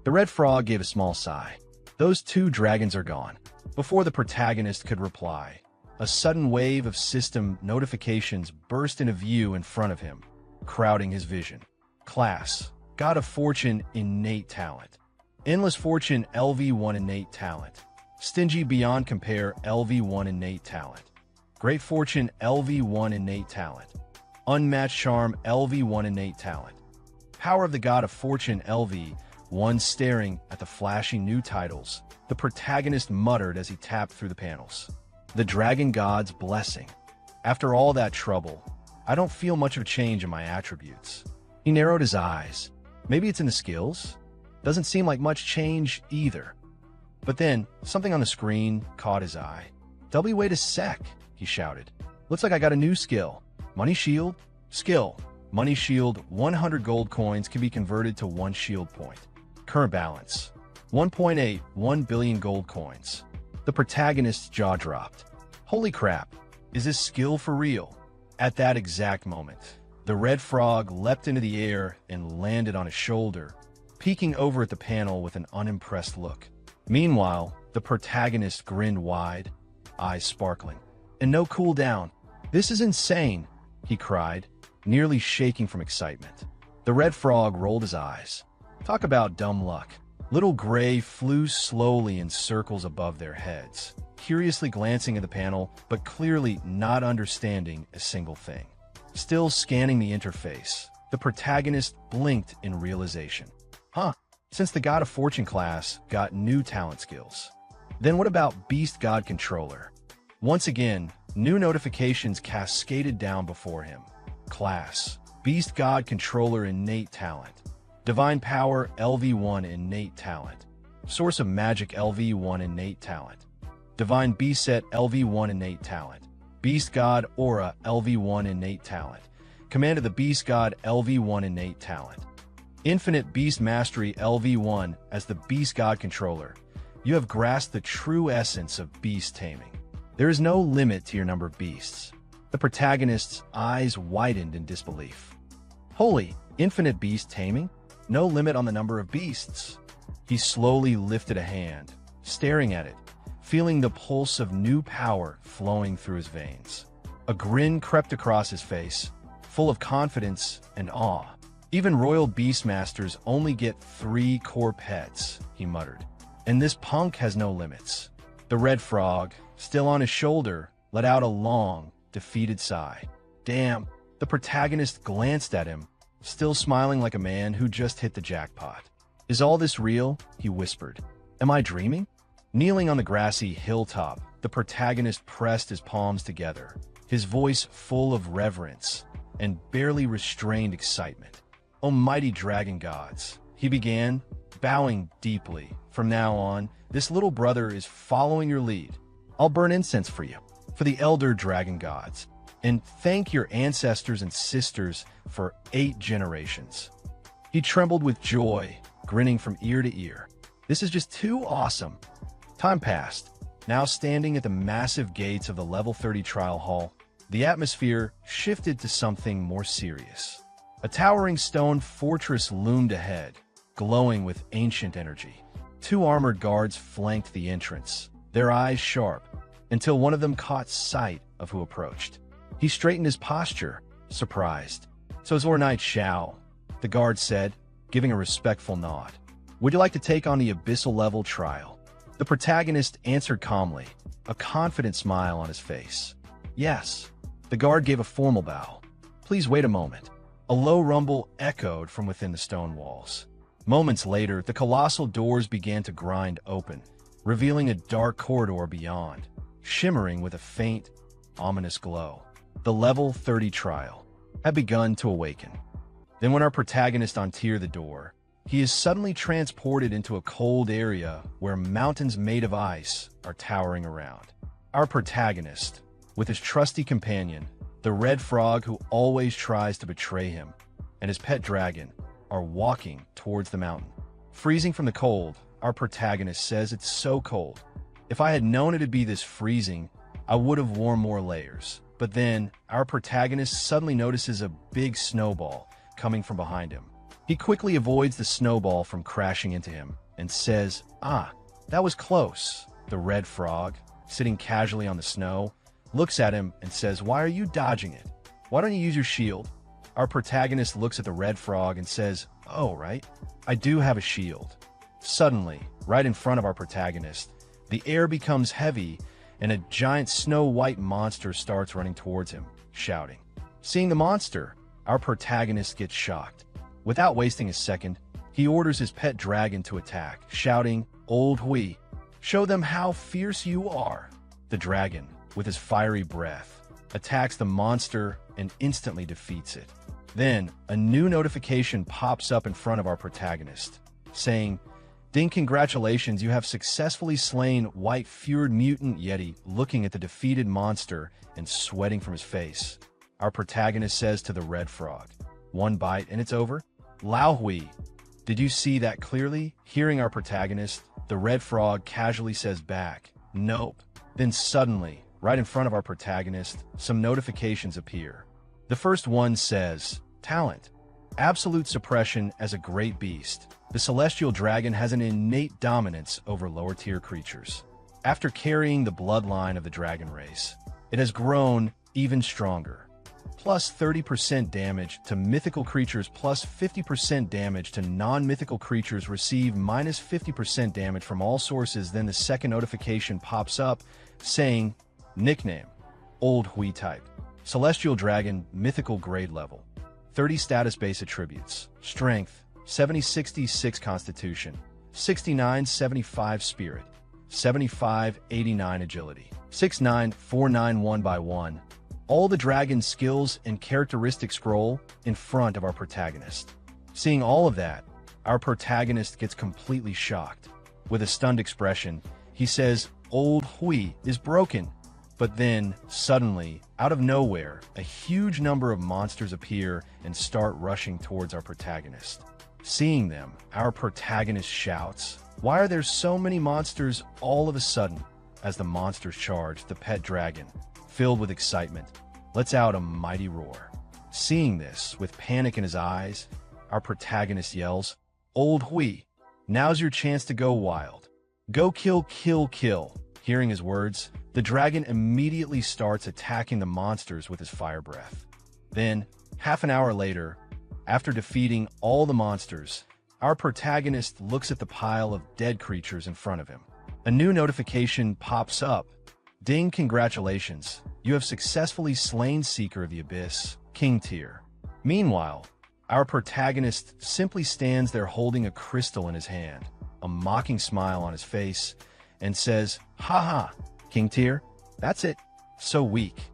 The red frog gave a small sigh. Those 2 dragons are gone. Before the protagonist could reply, a sudden wave of system notifications burst into view in front of him, crowding his vision. Class, God of Fortune, innate talent. Endless Fortune, LV1 innate talent. Stingy beyond compare, LV1 innate talent. Great Fortune, LV1 innate talent. Unmatched Charm, LV1 innate talent. Power of the God of Fortune LV1 staring at the flashy new titles, the protagonist muttered as he tapped through the panels. The Dragon God's Blessing. After all that trouble, I don't feel much of a change in my attributes. He narrowed his eyes. Maybe it's in the skills? Doesn't seem like much change either. But then, something on the screen caught his eye. Wait a sec, he shouted. Looks like I got a new skill. Money Shield? Skill. Money Shield 100 gold coins can be converted to 1 shield point. Current balance. 1.81 billion gold coins. The protagonist's jaw dropped. Holy crap, is this skill for real? At that exact moment, the red frog leapt into the air and landed on his shoulder, peeking over at the panel with an unimpressed look. Meanwhile, the protagonist grinned wide, eyes sparkling. And no cooldown. This is insane, he cried, nearly shaking from excitement. The red frog rolled his eyes. Talk about dumb luck. Little Gray flew slowly in circles above their heads, curiously glancing at the panel, but clearly not understanding a single thing. Still scanning the interface, the protagonist blinked in realization. Huh, since the God of Fortune class got new talent skills. Then what about Beast God Controller? Once again, new notifications cascaded down before him. Class, Beast God Controller innate talent. Divine Power LV1 innate talent. Source of Magic LV1 innate talent. Divine Beast Set LV1 innate talent. Beast God Aura LV1 innate talent. Command of the Beast God LV1 innate talent. Infinite Beast Mastery LV1 as the Beast God Controller. You have grasped the true essence of beast taming. There is no limit to your number of beasts. The protagonist's eyes widened in disbelief. Holy, infinite beast taming? No limit on the number of beasts. He slowly lifted a hand, staring at it, feeling the pulse of new power flowing through his veins. A grin crept across his face, full of confidence and awe. Even royal beastmasters only get 3 core pets, he muttered. And this punk has no limits. The red frog, still on his shoulder, let out a long, defeated sigh. Damn, the protagonist glanced at him, still smiling like a man who just hit the jackpot. Is all this real? He whispered. Am I dreaming? Kneeling on the grassy hilltop, the protagonist pressed his palms together, his voice full of reverence and barely restrained excitement. O mighty dragon gods, he began, bowing deeply. From now on, this little brother is following your lead. I'll burn incense for you, for the elder dragon gods, and thank your ancestors and sisters for 8 generations. He trembled with joy, grinning from ear to ear. This is just too awesome. Time passed. Now standing at the massive gates of the level 30 trial hall, the atmosphere shifted to something more serious. A towering stone fortress loomed ahead, glowing with ancient energy. 2 armored guards flanked the entrance, their eyes sharp, until one of them caught sight of who approached. He straightened his posture, surprised. So Zor Knight Shao, the guard said, giving a respectful nod. Would you like to take on the abyssal level trial? The protagonist answered calmly, a confident smile on his face. Yes. The guard gave a formal bow. Please wait a moment. A low rumble echoed from within the stone walls. Moments later, the colossal doors began to grind open, revealing a dark corridor beyond, shimmering with a faint, ominous glow. The level 30 trial had begun to awaken. Then when our protagonist untied the door, he is suddenly transported into a cold area where mountains made of ice are towering around. Our protagonist, with his trusty companion, the red frog who always tries to betray him, and his pet dragon, are walking towards the mountain. Freezing from the cold, our protagonist says it's so cold. If I had known it'd be this freezing, I would have worn more layers. But then, our protagonist suddenly notices a big snowball coming from behind him. He quickly avoids the snowball from crashing into him and says, "Ah, that was close." The red frog, sitting casually on the snow, looks at him and says, "Why are you dodging it? Why don't you use your shield?" Our protagonist looks at the red frog and says, "Oh, right, I do have a shield." Suddenly, right in front of our protagonist, the air becomes heavy and a giant snow-white monster starts running towards him, shouting. Seeing the monster, our protagonist gets shocked. Without wasting a second, he orders his pet dragon to attack, shouting, "Old Hui, show them how fierce you are." The dragon, with his fiery breath, attacks the monster and instantly defeats it. Then, a new notification pops up in front of our protagonist, saying, "Ding, congratulations, you have successfully slain White Fjord Mutant Yeti," looking at the defeated monster and sweating from his face. Our protagonist says to the red frog, "One bite and it's over?" "Lao Hui, did you see that clearly?" Hearing our protagonist, the red frog casually says back, "Nope." Then suddenly, right in front of our protagonist, some notifications appear. The first one says, "Talent. Absolute suppression as a great beast. The celestial dragon has an innate dominance over lower-tier creatures. After carrying the bloodline of the dragon race, it has grown even stronger. Plus 30% damage to mythical creatures, plus 50% damage to non-mythical creatures. Receive minus 50% damage from all sources." Then the second notification pops up, saying, "Nickname. Old Hui type. Celestial dragon, mythical grade level. 30 status base attributes. Strength, 70-66 constitution, 69-75 spirit, 75-89 agility, 6-9-4-9 1x1. All the dragon's skills and characteristics scroll in front of our protagonist. Seeing all of that, our protagonist gets completely shocked. With a stunned expression, he says, "Old Hui is broken." But then, suddenly, out of nowhere, a huge number of monsters appear and start rushing towards our protagonist. Seeing them, our protagonist shouts, "Why are there so many monsters all of a sudden?" As the monsters charge, the pet dragon, filled with excitement, lets out a mighty roar. Seeing this, with panic in his eyes, our protagonist yells, "Old Hui, now's your chance to go wild. Go kill, kill, kill." Hearing his words, the dragon immediately starts attacking the monsters with his fire breath. Then, half an hour later, after defeating all the monsters, our protagonist looks at the pile of dead creatures in front of him. A new notification pops up. "Ding, congratulations. You have successfully slain Seeker of the Abyss, King Tier." Meanwhile, our protagonist simply stands there holding a crystal in his hand, a mocking smile on his face, and says, "Haha, King Tier, that's it. So weak."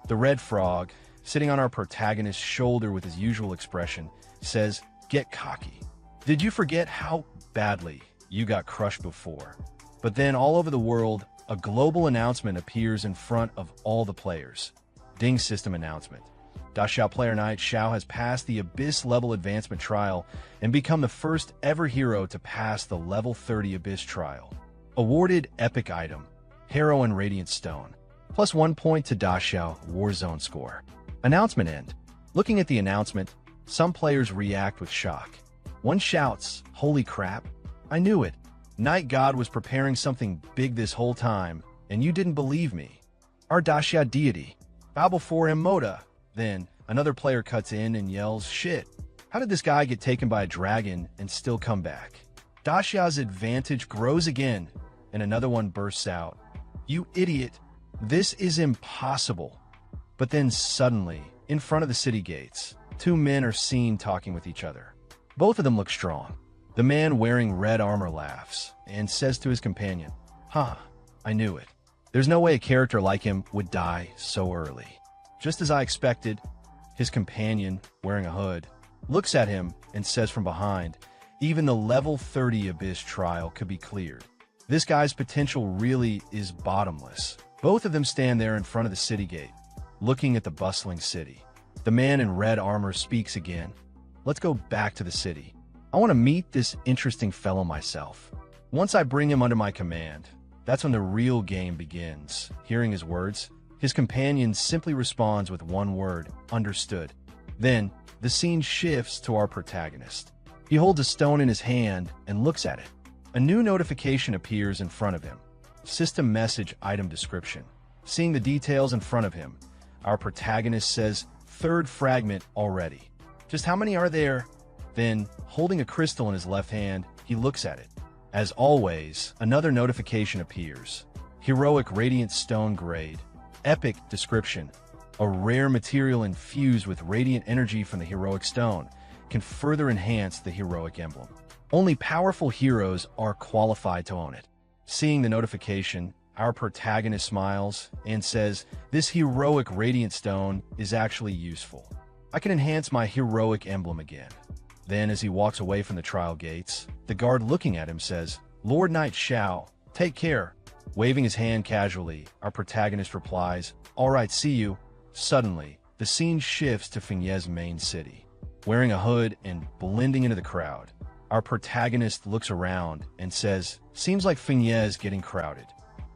The red frog, sitting on our protagonist's shoulder with his usual expression, says, "Get cocky. Did you forget how badly you got crushed before?" But then all over the world, a global announcement appears in front of all the players. Ding system announcement. Xiao player Knight Xiao has passed the Abyss level advancement trial and become the first ever hero to pass the level 30 Abyss trial. Awarded epic item, Hero and Radiant Stone. Plus 1 point to Xiao Warzone score. Announcement end. Looking at the announcement, some players react with shock. One shouts, "Holy crap, I knew it. Night God was preparing something big this whole time, and you didn't believe me. Our Xiao deity. Bow before him, Moda." Then, another player cuts in and yells, "Shit, how did this guy get taken by a dragon and still come back?" Xiao's advantage grows again, and another one bursts out, "You idiot, this is impossible." But then suddenly, in front of the city gates, two men are seen talking with each other. Both of them look strong. The man wearing red armor laughs and says to his companion, "Huh, I knew it. There's no way a character like him would die so early." Just as I expected, his companion, wearing a hood, looks at him and says from behind, "Even the level 30 Abyss trial could be cleared. This guy's potential really is bottomless." Both of them stand there in front of the city gate, looking at the bustling city. The man in red armor speaks again. "Let's go back to the city. I want to meet this interesting fellow myself. Once I bring him under my command, that's when the real game begins." Hearing his words, his companion simply responds with one word, "Understood." Then, the scene shifts to our protagonist. He holds a stone in his hand and looks at it. A new notification appears in front of him. System message item description. Seeing the details in front of him, our protagonist says, "Third fragment already. Just how many are there?" Then, holding a crystal in his left hand, he looks at it. As always, another notification appears. Heroic Radiant Stone Grade. Epic description. A rare material infused with radiant energy from the heroic stone. can further enhance the heroic emblem. Only powerful heroes are qualified to own it. Seeing the notification, our protagonist smiles and says, "This heroic radiant stone is actually useful. I can enhance my heroic emblem again." Then, as he walks away from the trial gates, the guard looking at him says, "Lord Knight Shao, take care." Waving his hand casually, our protagonist replies, "All right, see you." Suddenly, the scene shifts to Fengye's main city. Wearing a hood and blending into the crowd, our protagonist looks around and says, "Seems like Fengye's getting crowded."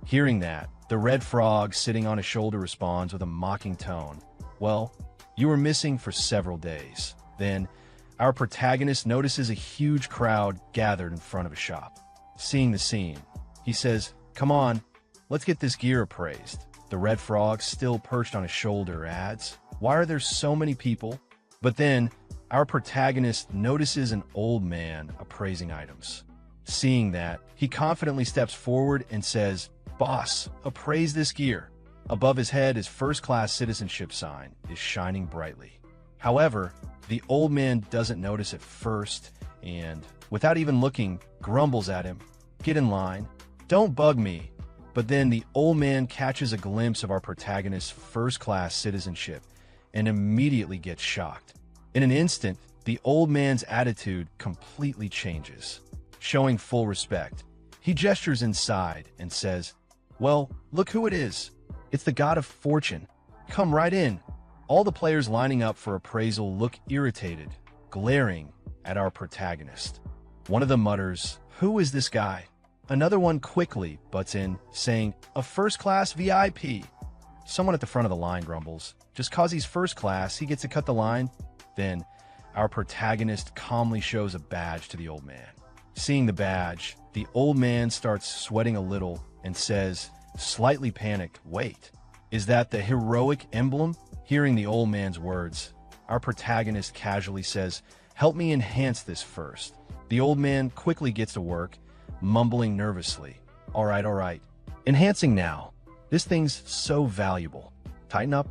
Hearing that, the red frog sitting on his shoulder responds with a mocking tone, "Well, you were missing for several days." Then, our protagonist notices a huge crowd gathered in front of a shop. Seeing the scene, he says, "Come on, let's get this gear appraised." The red frog, still perched on his shoulder, adds, "Why are there so many people?" But then, our protagonist notices an old man appraising items. Seeing that, he confidently steps forward and says, "Boss, appraise this gear." Above his head, his first-class citizenship sign is shining brightly. However, the old man doesn't notice at first and, without even looking, grumbles at him, "Get in line. Don't bug me." But then the old man catches a glimpse of our protagonist's first-class citizenship and immediately gets shocked. In an instant, the old man's attitude completely changes. Showing full respect, he gestures inside and says, "Well, look who it is. It's the god of fortune. Come right in." All the players lining up for appraisal look irritated, glaring at our protagonist. One of them mutters, "Who is this guy?" Another one quickly butts in, saying, "A first-class VIP." Someone at the front of the line grumbles, "Just cause he's first class, he gets to cut the line." Then, our protagonist calmly shows a badge to the old man. Seeing the badge, the old man starts sweating a little and says, slightly panicked, "Wait, is that the heroic emblem?" Hearing the old man's words, our protagonist casually says, "Help me enhance this first." The old man quickly gets to work, mumbling nervously, all right. Enhancing now. This thing's so valuable. Tighten up.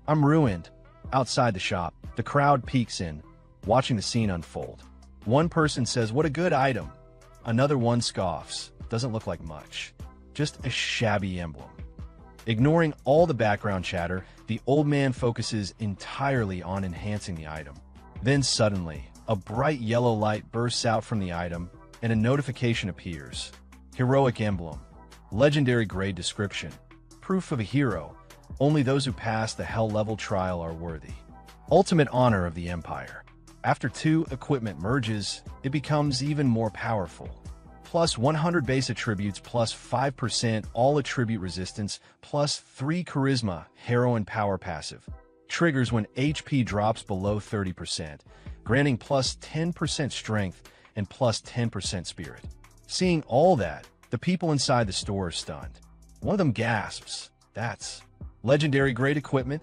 I'm ruined." Outside the shop, the crowd peeks in, watching the scene unfold. One person says, "What a good item." Another one scoffs, "Doesn't look like much. Just a shabby emblem." Ignoring all the background chatter, the old man focuses entirely on enhancing the item. Then suddenly, a bright yellow light bursts out from the item, and a notification appears. Heroic emblem. Legendary grade description. Proof of a hero. Only those who pass the hell level trial are worthy. Ultimate honor of the Empire. After 2 equipment merges, it becomes even more powerful. Plus 100 base attributes, plus 5% all attribute resistance, plus 3 charisma, heroine power passive. Triggers when HP drops below 30%, granting plus 10% strength and plus 10% spirit. Seeing all that, the people inside the store are stunned. One of them gasps, "That's legendary grade equipment?"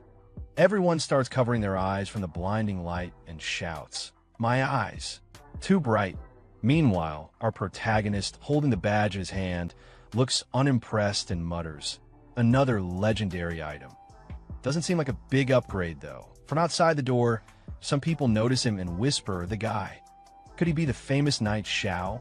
Everyone starts covering their eyes from the blinding light and shouts, "My eyes! Too bright." Meanwhile, our protagonist, holding the badge in his hand, looks unimpressed and mutters, "Another legendary item." Doesn't seem like a big upgrade, though. From outside the door, some people notice him and whisper, "The guy. Could he be the famous Knight Shao?"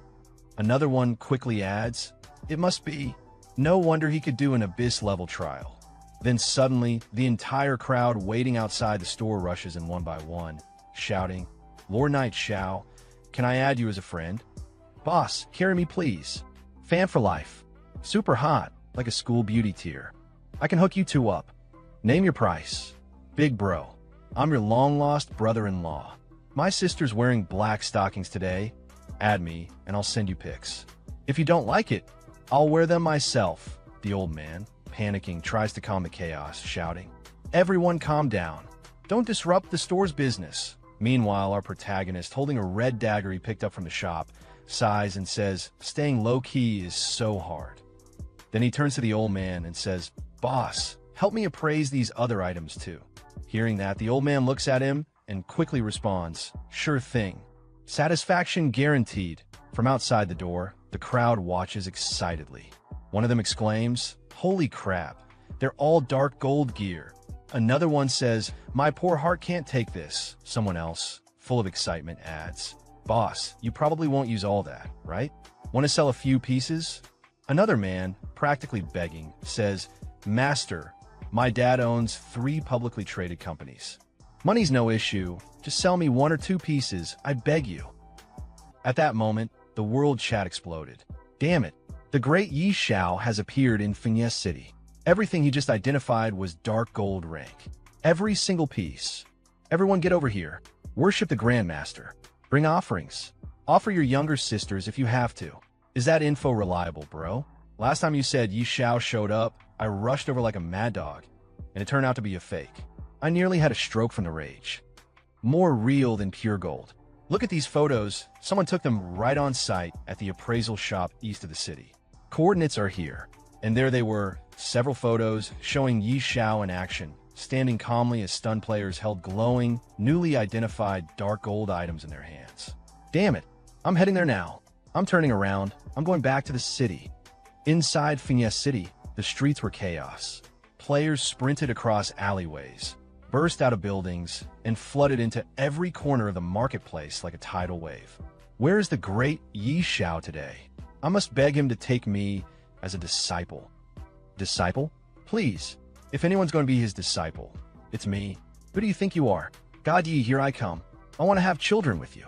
Another one quickly adds, "It must be. No wonder he could do an abyss-level trial." Then suddenly, the entire crowd waiting outside the store rushes in one by one, shouting, "Lord Knight Shao, can I add you as a friend?" "Boss, carry me please. Fan for life. Super hot, like a school beauty tier. I can hook you 2 up. Name your price." "Big bro, I'm your long-lost brother-in-law. My sister's wearing black stockings today. Add me, and I'll send you pics. If you don't like it, I'll wear them myself." The old man, panicking, tries to calm the chaos, shouting, "Everyone calm down. Don't disrupt the store's business." Meanwhile, our protagonist, holding a red dagger he picked up from the shop, sighs and says, "Staying low-key is so hard." Then he turns to the old man and says, "Boss, help me appraise these other items too." Hearing that, the old man looks at him and quickly responds, "Sure thing. Satisfaction guaranteed." From outside the door, the crowd watches excitedly. One of them exclaims, "Holy crap, they're all dark gold gear." Another one says, "My poor heart can't take this." Someone else, full of excitement, adds, "Boss, you probably won't use all that, right? Want to sell a few pieces?" Another man, practically begging, says, "Master, my dad owns 3 publicly traded companies. Money's no issue. Just sell me 1 or 2 pieces, I beg you." At that moment, the world chat exploded. Damn it, the great Yi Xiao has appeared in Finesse City. Everything he just identified was dark gold rank. Every single piece. Everyone get over here. Worship the Grandmaster. Bring offerings. Offer your younger sisters if you have to. Is that info reliable, bro? Last time you said Yi Xiao showed up, I rushed over like a mad dog, and it turned out to be a fake. I nearly had a stroke from the rage. More real than pure gold. Look at these photos. Someone took them right on site at the appraisal shop east of the city. Coordinates are here. And there they were, several photos showing Yi Xiao in action, standing calmly as stunned players held glowing, newly identified dark gold items in their hands. Damn it, I'm heading there now. I'm turning around. I'm going back to the city. Inside Finesse City, the streets were chaos. Players sprinted across alleyways, burst out of buildings, and flooded into every corner of the marketplace like a tidal wave. Where is the great Yi Xiao today? I must beg him to take me as a disciple. Disciple? Please. If anyone's going to be his disciple, it's me. Who do you think you are? God Yi, here I come. I want to have children with you.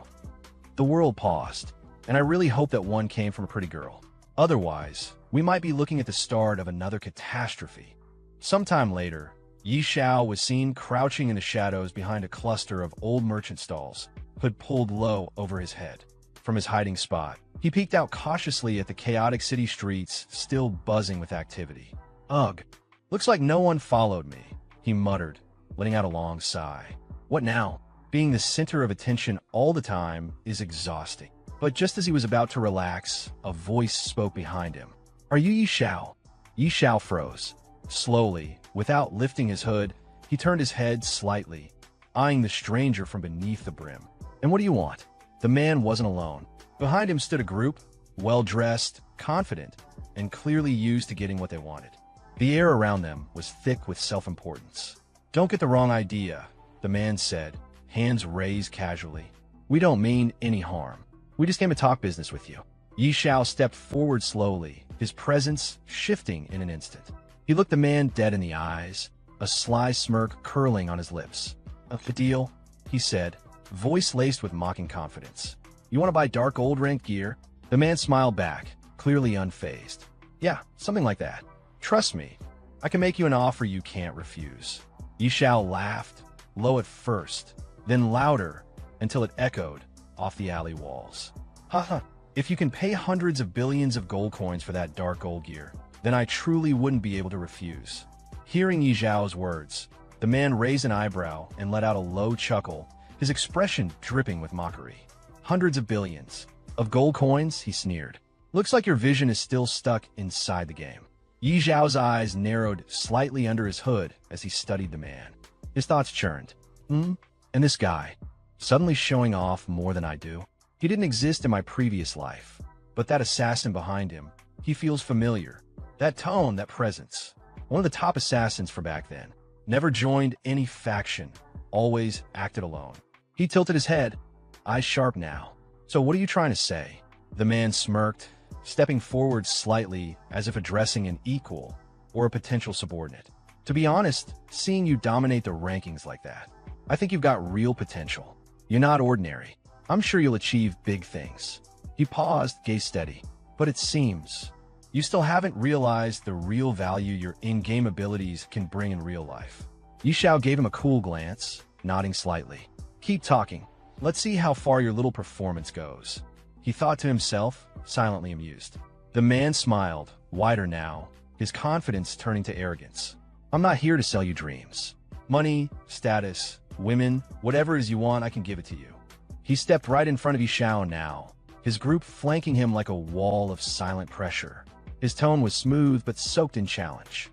The world paused, and I really hope that one came from a pretty girl. Otherwise, we might be looking at the start of another catastrophe. Sometime later, Yi Xiao was seen crouching in the shadows behind a cluster of old merchant stalls, hood pulled low over his head. From his hiding spot, he peeked out cautiously at the chaotic city streets still buzzing with activity. "Ugh, looks like no one followed me," he muttered, letting out a long sigh. What now? Being the center of attention all the time is exhausting. But just as he was about to relax, a voice spoke behind him. "Are you Yi Xiao?" Yi Xiao froze. Slowly, without lifting his hood, he turned his head slightly, eyeing the stranger from beneath the brim. "And what do you want?" The man wasn't alone. Behind him stood a group, well-dressed, confident, and clearly used to getting what they wanted. The air around them was thick with self-importance. "Don't get the wrong idea," the man said, hands raised casually. "We don't mean any harm. We just came to talk business with you." Yi Xiao stepped forward slowly, his presence shifting in an instant. He looked the man dead in the eyes, a sly smirk curling on his lips. "A deal," he said, voice laced with mocking confidence. "You want to buy dark gold rank gear?" The man smiled back, clearly unfazed. "Yeah, something like that. Trust me, I can make you an offer you can't refuse." Yi Xiao laughed, low at first, then louder, until it echoed off the alley walls. "Haha, if you can pay hundreds of billions of gold coins for that dark gold gear, then I truly wouldn't be able to refuse." Hearing Yi Xiao's words, the man raised an eyebrow and let out a low chuckle, his expression dripping with mockery. "Hundreds of billions of gold coins?" he sneered. "Looks like your vision is still stuck inside the game." Yi Xiao's eyes narrowed slightly under his hood as he studied the man. His thoughts churned. And this guy, suddenly showing off more than I do? He didn't exist in my previous life, but that assassin behind him, he feels familiar. That tone, that presence. One of the top assassins for back then. Never joined any faction, always acted alone. He tilted his head, eyes sharp now. "So what are you trying to say?" The man smirked, stepping forward slightly as if addressing an equal or a potential subordinate. "To be honest, seeing you dominate the rankings like that, I think you've got real potential. You're not ordinary. I'm sure you'll achieve big things." He paused, gaze steady. "But it seems you still haven't realized the real value your in-game abilities can bring in real life." Yi Xiao gave him a cool glance, nodding slightly. "Keep talking. Let's see how far your little performance goes." He thought to himself, silently amused. The man smiled, wider now, his confidence turning to arrogance. "I'm not here to sell you dreams. Money, status, women, whatever it is you want, I can give it to you." He stepped right in front of Yi Xiao now, his group flanking him like a wall of silent pressure. His tone was smooth but soaked in challenge.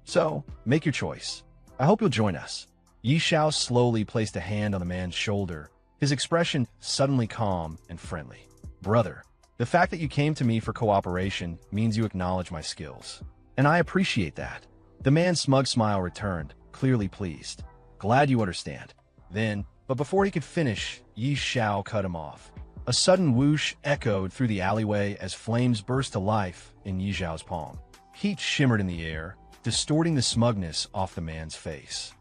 "So, make your choice. I hope you'll join us." Yi Xiao slowly placed a hand on the man's shoulder, his expression suddenly calm and friendly. "Brother, the fact that you came to me for cooperation means you acknowledge my skills, and I appreciate that." The man's smug smile returned, clearly pleased. "Glad you understand." Then, but before he could finish, Yi Xiao cut him off. A sudden whoosh echoed through the alleyway as flames burst to life in Yi Xiao's palm. Heat shimmered in the air, distorting the smugness off the man's face.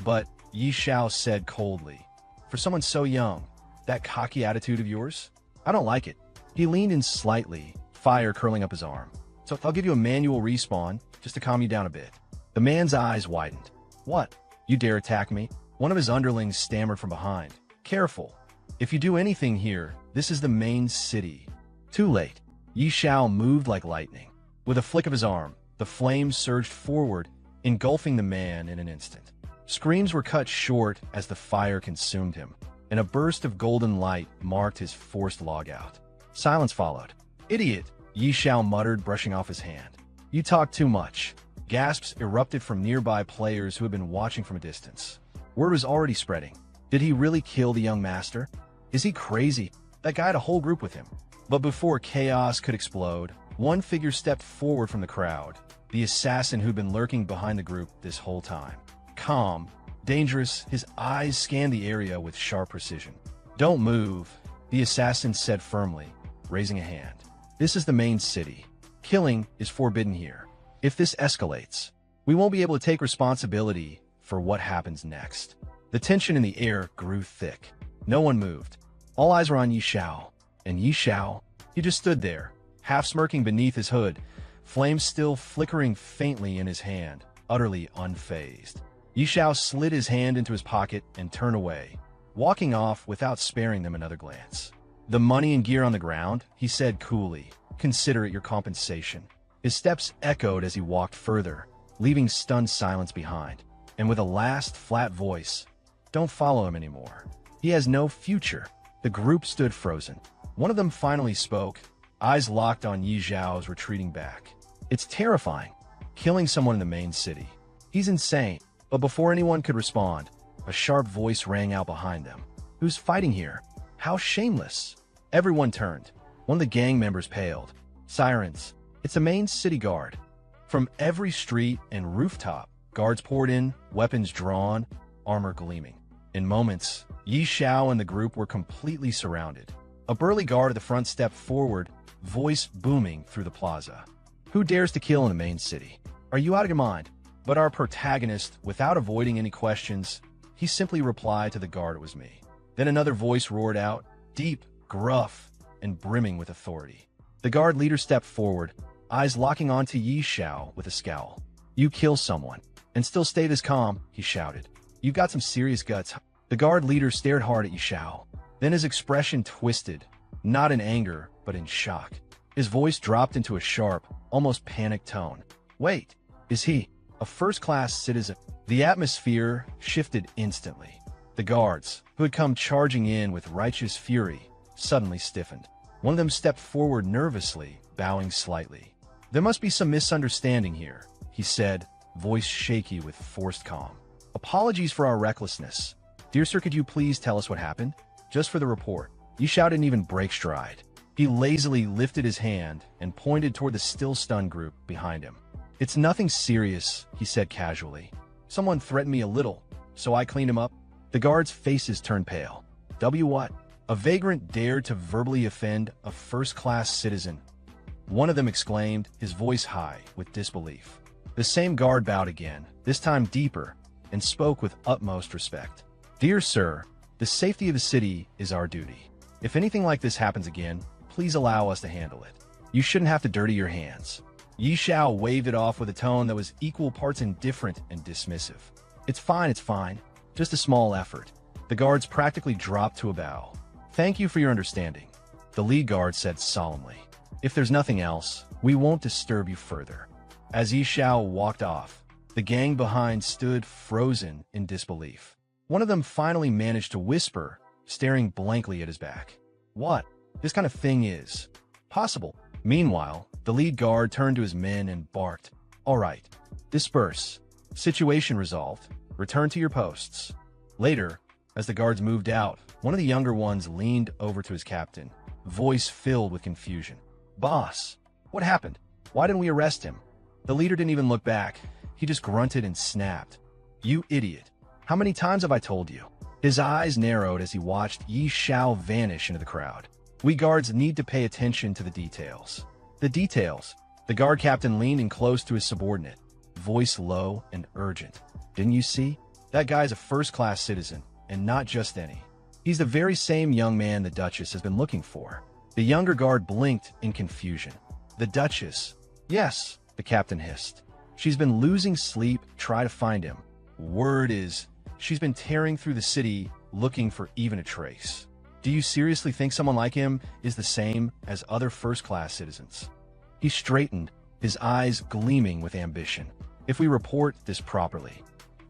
But, Yi Xiao said coldly, "For someone so young, that cocky attitude of yours? I don't like it." He leaned in slightly, fire curling up his arm. "So I'll give you a manual respawn, just to calm you down a bit." The man's eyes widened. "What? You dare attack me?" One of his underlings stammered from behind. "Careful. If you do anything here, this is the main city." Too late. Yi Xiao moved like lightning. With a flick of his arm, the flames surged forward, engulfing the man in an instant. Screams were cut short as the fire consumed him, and a burst of golden light marked his forced logout. Silence followed. "Idiot," Yi Xiao muttered, brushing off his hand. "You talk too much." Gasps erupted from nearby players who had been watching from a distance. Word was already spreading. Did he really kill the young master? Is he crazy? That guy had a whole group with him. But before chaos could explode, one figure stepped forward from the crowd, the assassin who'd been lurking behind the group this whole time. Calm, dangerous, his eyes scanned the area with sharp precision. "Don't move," the assassin said firmly, raising a hand. "This is the main city. Killing is forbidden here. If this escalates, we won't be able to take responsibility for what happens next." The tension in the air grew thick. No one moved. All eyes were on Yi Xiao. And Yi Xiao, he just stood there, half smirking beneath his hood, flames still flickering faintly in his hand, utterly unfazed. Yi Xiao slid his hand into his pocket and turned away, walking off without sparing them another glance. "The money and gear on the ground," he said coolly. "Consider it your compensation." His steps echoed as he walked further, leaving stunned silence behind. And with a last flat voice, "Don't follow him anymore. He has no future." The group stood frozen. One of them finally spoke, eyes locked on Yi Xiao's retreating back. "It's terrifying, killing someone in the main city. He's insane." But before anyone could respond, a sharp voice rang out behind them. "Who's fighting here? How shameless!" Everyone turned. One of the gang members paled. Sirens. It's the main city guard. From every street and rooftop, guards poured in, weapons drawn, armor gleaming. In moments, Yi Xiao and the group were completely surrounded. A burly guard at the front stepped forward, voice booming through the plaza. "Who dares to kill in the main city? Are you out of your mind?" But our protagonist, without avoiding any questions, he simply replied to the guard, "It was me." Then another voice roared out, deep, gruff, and brimming with authority. The guard leader stepped forward, eyes locking onto Yi Xiao with a scowl. "You kill someone, and still stay this calm," he shouted. "You've got some serious guts." The guard leader stared hard at Yi Xiao. Then his expression twisted, not in anger, but in shock. His voice dropped into a sharp, almost panicked tone. "Wait, is he a first-class citizen?" The atmosphere shifted instantly. The guards, who had come charging in with righteous fury, suddenly stiffened. One of them stepped forward nervously, bowing slightly. "There must be some misunderstanding here," he said, voice shaky with forced calm. "Apologies for our recklessness. Dear sir, could you please tell us what happened? Just for the report." Yi Xiao didn't even break stride. He lazily lifted his hand and pointed toward the still stunned group behind him. "It's nothing serious," he said casually. "Someone threatened me a little, so I cleaned him up." The guards' faces turned pale. What? A vagrant dared to verbally offend a first-class citizen. One of them exclaimed, his voice high with disbelief. The same guard bowed again, this time deeper, and spoke with utmost respect. "Dear sir, the safety of the city is our duty. If anything like this happens again, please allow us to handle it. You shouldn't have to dirty your hands." Yi Xiao waved it off with a tone that was equal parts indifferent and dismissive. It's fine. Just a small effort." The guards practically dropped to a bow. "Thank you for your understanding," the lead guard said solemnly. "If there's nothing else, we won't disturb you further." As Yi Xiao walked off, the gang behind stood frozen in disbelief. One of them finally managed to whisper, staring blankly at his back. "What? This kind of thing is possible." Meanwhile, the lead guard turned to his men and barked, "All right, disperse. Situation resolved. Return to your posts." Later, as the guards moved out, one of the younger ones leaned over to his captain, voice filled with confusion. "Boss, what happened? Why didn't we arrest him?" The leader didn't even look back. He just grunted and snapped. "You idiot. How many times have I told you? His eyes narrowed as he watched Yi Xiao vanish into the crowd. We guards need to pay attention to the details. The details. The guard captain leaned in close to his subordinate, voice low and urgent. Didn't you see? That guy's a first-class citizen, and not just any. He's the very same young man the Duchess has been looking for. The younger guard blinked in confusion. The Duchess? Yes, the captain hissed. She's been losing sleep, try to find him. Word is, she's been tearing through the city looking for even a trace. Do you seriously think someone like him is the same as other first-class citizens? He straightened, his eyes gleaming with ambition. If we report this properly,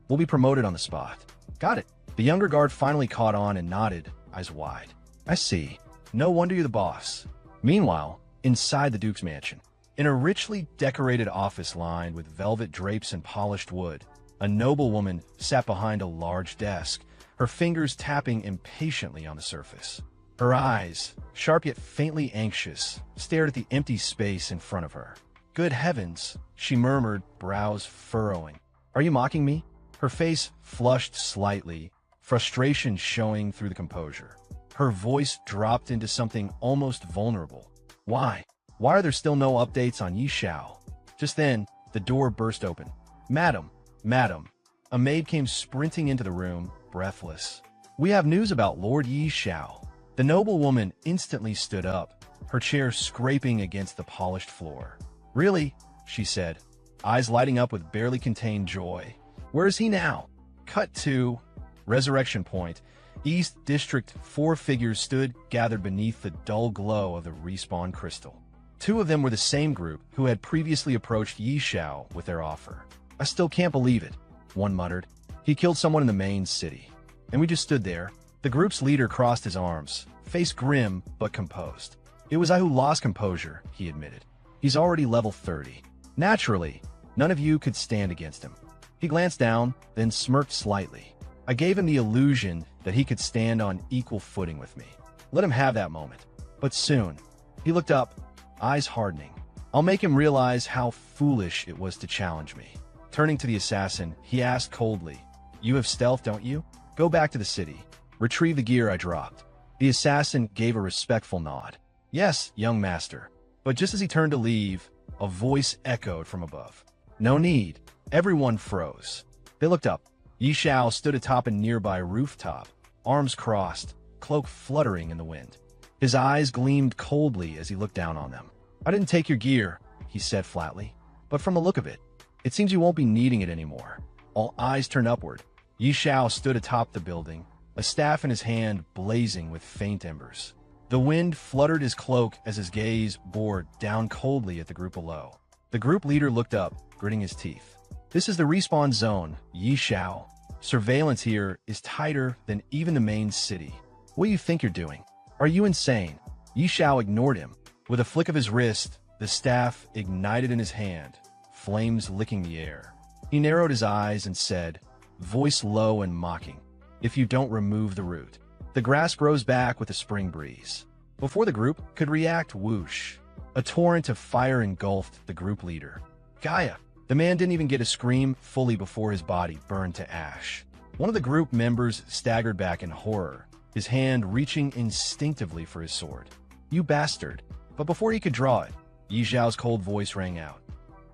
we'll be promoted on the spot. Got it. The younger guard finally caught on and nodded, eyes wide. I see. No wonder you're the boss. Meanwhile, inside the Duke's mansion, in a richly decorated office lined with velvet drapes and polished wood, a noblewoman sat behind a large desk, her fingers tapping impatiently on the surface. Her eyes, sharp yet faintly anxious, stared at the empty space in front of her. Good heavens, she murmured, brows furrowing. Are you mocking me? Her face flushed slightly, frustration showing through the composure. Her voice dropped into something almost vulnerable. Why? Why are there still no updates on Yi Xiao? Just then, the door burst open. Madam, madam. A maid came sprinting into the room, breathless. We have news about Lord Yi Xiao. The noblewoman instantly stood up, her chair scraping against the polished floor. Really? She said, eyes lighting up with barely contained joy. Where is he now? Cut to Resurrection Point. East District. 4 figures stood gathered beneath the dull glow of the respawn crystal. 2 of them were the same group who had previously approached Yi Xiao with their offer. I still can't believe it, one muttered. He killed someone in the main city. And we just stood there. The group's leader crossed his arms, face grim but composed. It was I who lost composure, he admitted. He's already level 30. Naturally, none of you could stand against him. He glanced down, then smirked slightly. I gave him the illusion that he could stand on equal footing with me. Let him have that moment. But soon, he looked up, eyes hardening. I'll make him realize how foolish it was to challenge me. Turning to the assassin, he asked coldly, You have stealth, don't you? Go back to the city. Retrieve the gear I dropped. The assassin gave a respectful nod. Yes, young master. But just as he turned to leave, a voice echoed from above. No need. Everyone froze. They looked up. Yi Xiao stood atop a nearby rooftop, arms crossed, cloak fluttering in the wind. His eyes gleamed coldly as he looked down on them. I didn't take your gear, he said flatly. But from the look of it, it seems you won't be needing it anymore. All eyes turned upward. Yi Xiao stood atop the building, a staff in his hand blazing with faint embers. The wind fluttered his cloak as his gaze bored down coldly at the group below. The group leader looked up, gritting his teeth. This is the respawn zone, Yi Xiao. Surveillance here is tighter than even the main city. What do you think you're doing? Are you insane? Yi Xiao ignored him. With a flick of his wrist, the staff ignited in his hand, flames licking the air. He narrowed his eyes and said, voice low and mocking, if you don't remove the root. The grass grows back with a spring breeze. Before the group could react, whoosh. A torrent of fire engulfed the group leader. Gaia! The man didn't even get a scream fully before his body burned to ash. One of the group members staggered back in horror, his hand reaching instinctively for his sword. You bastard! But before he could draw it, Yi Xiao's cold voice rang out.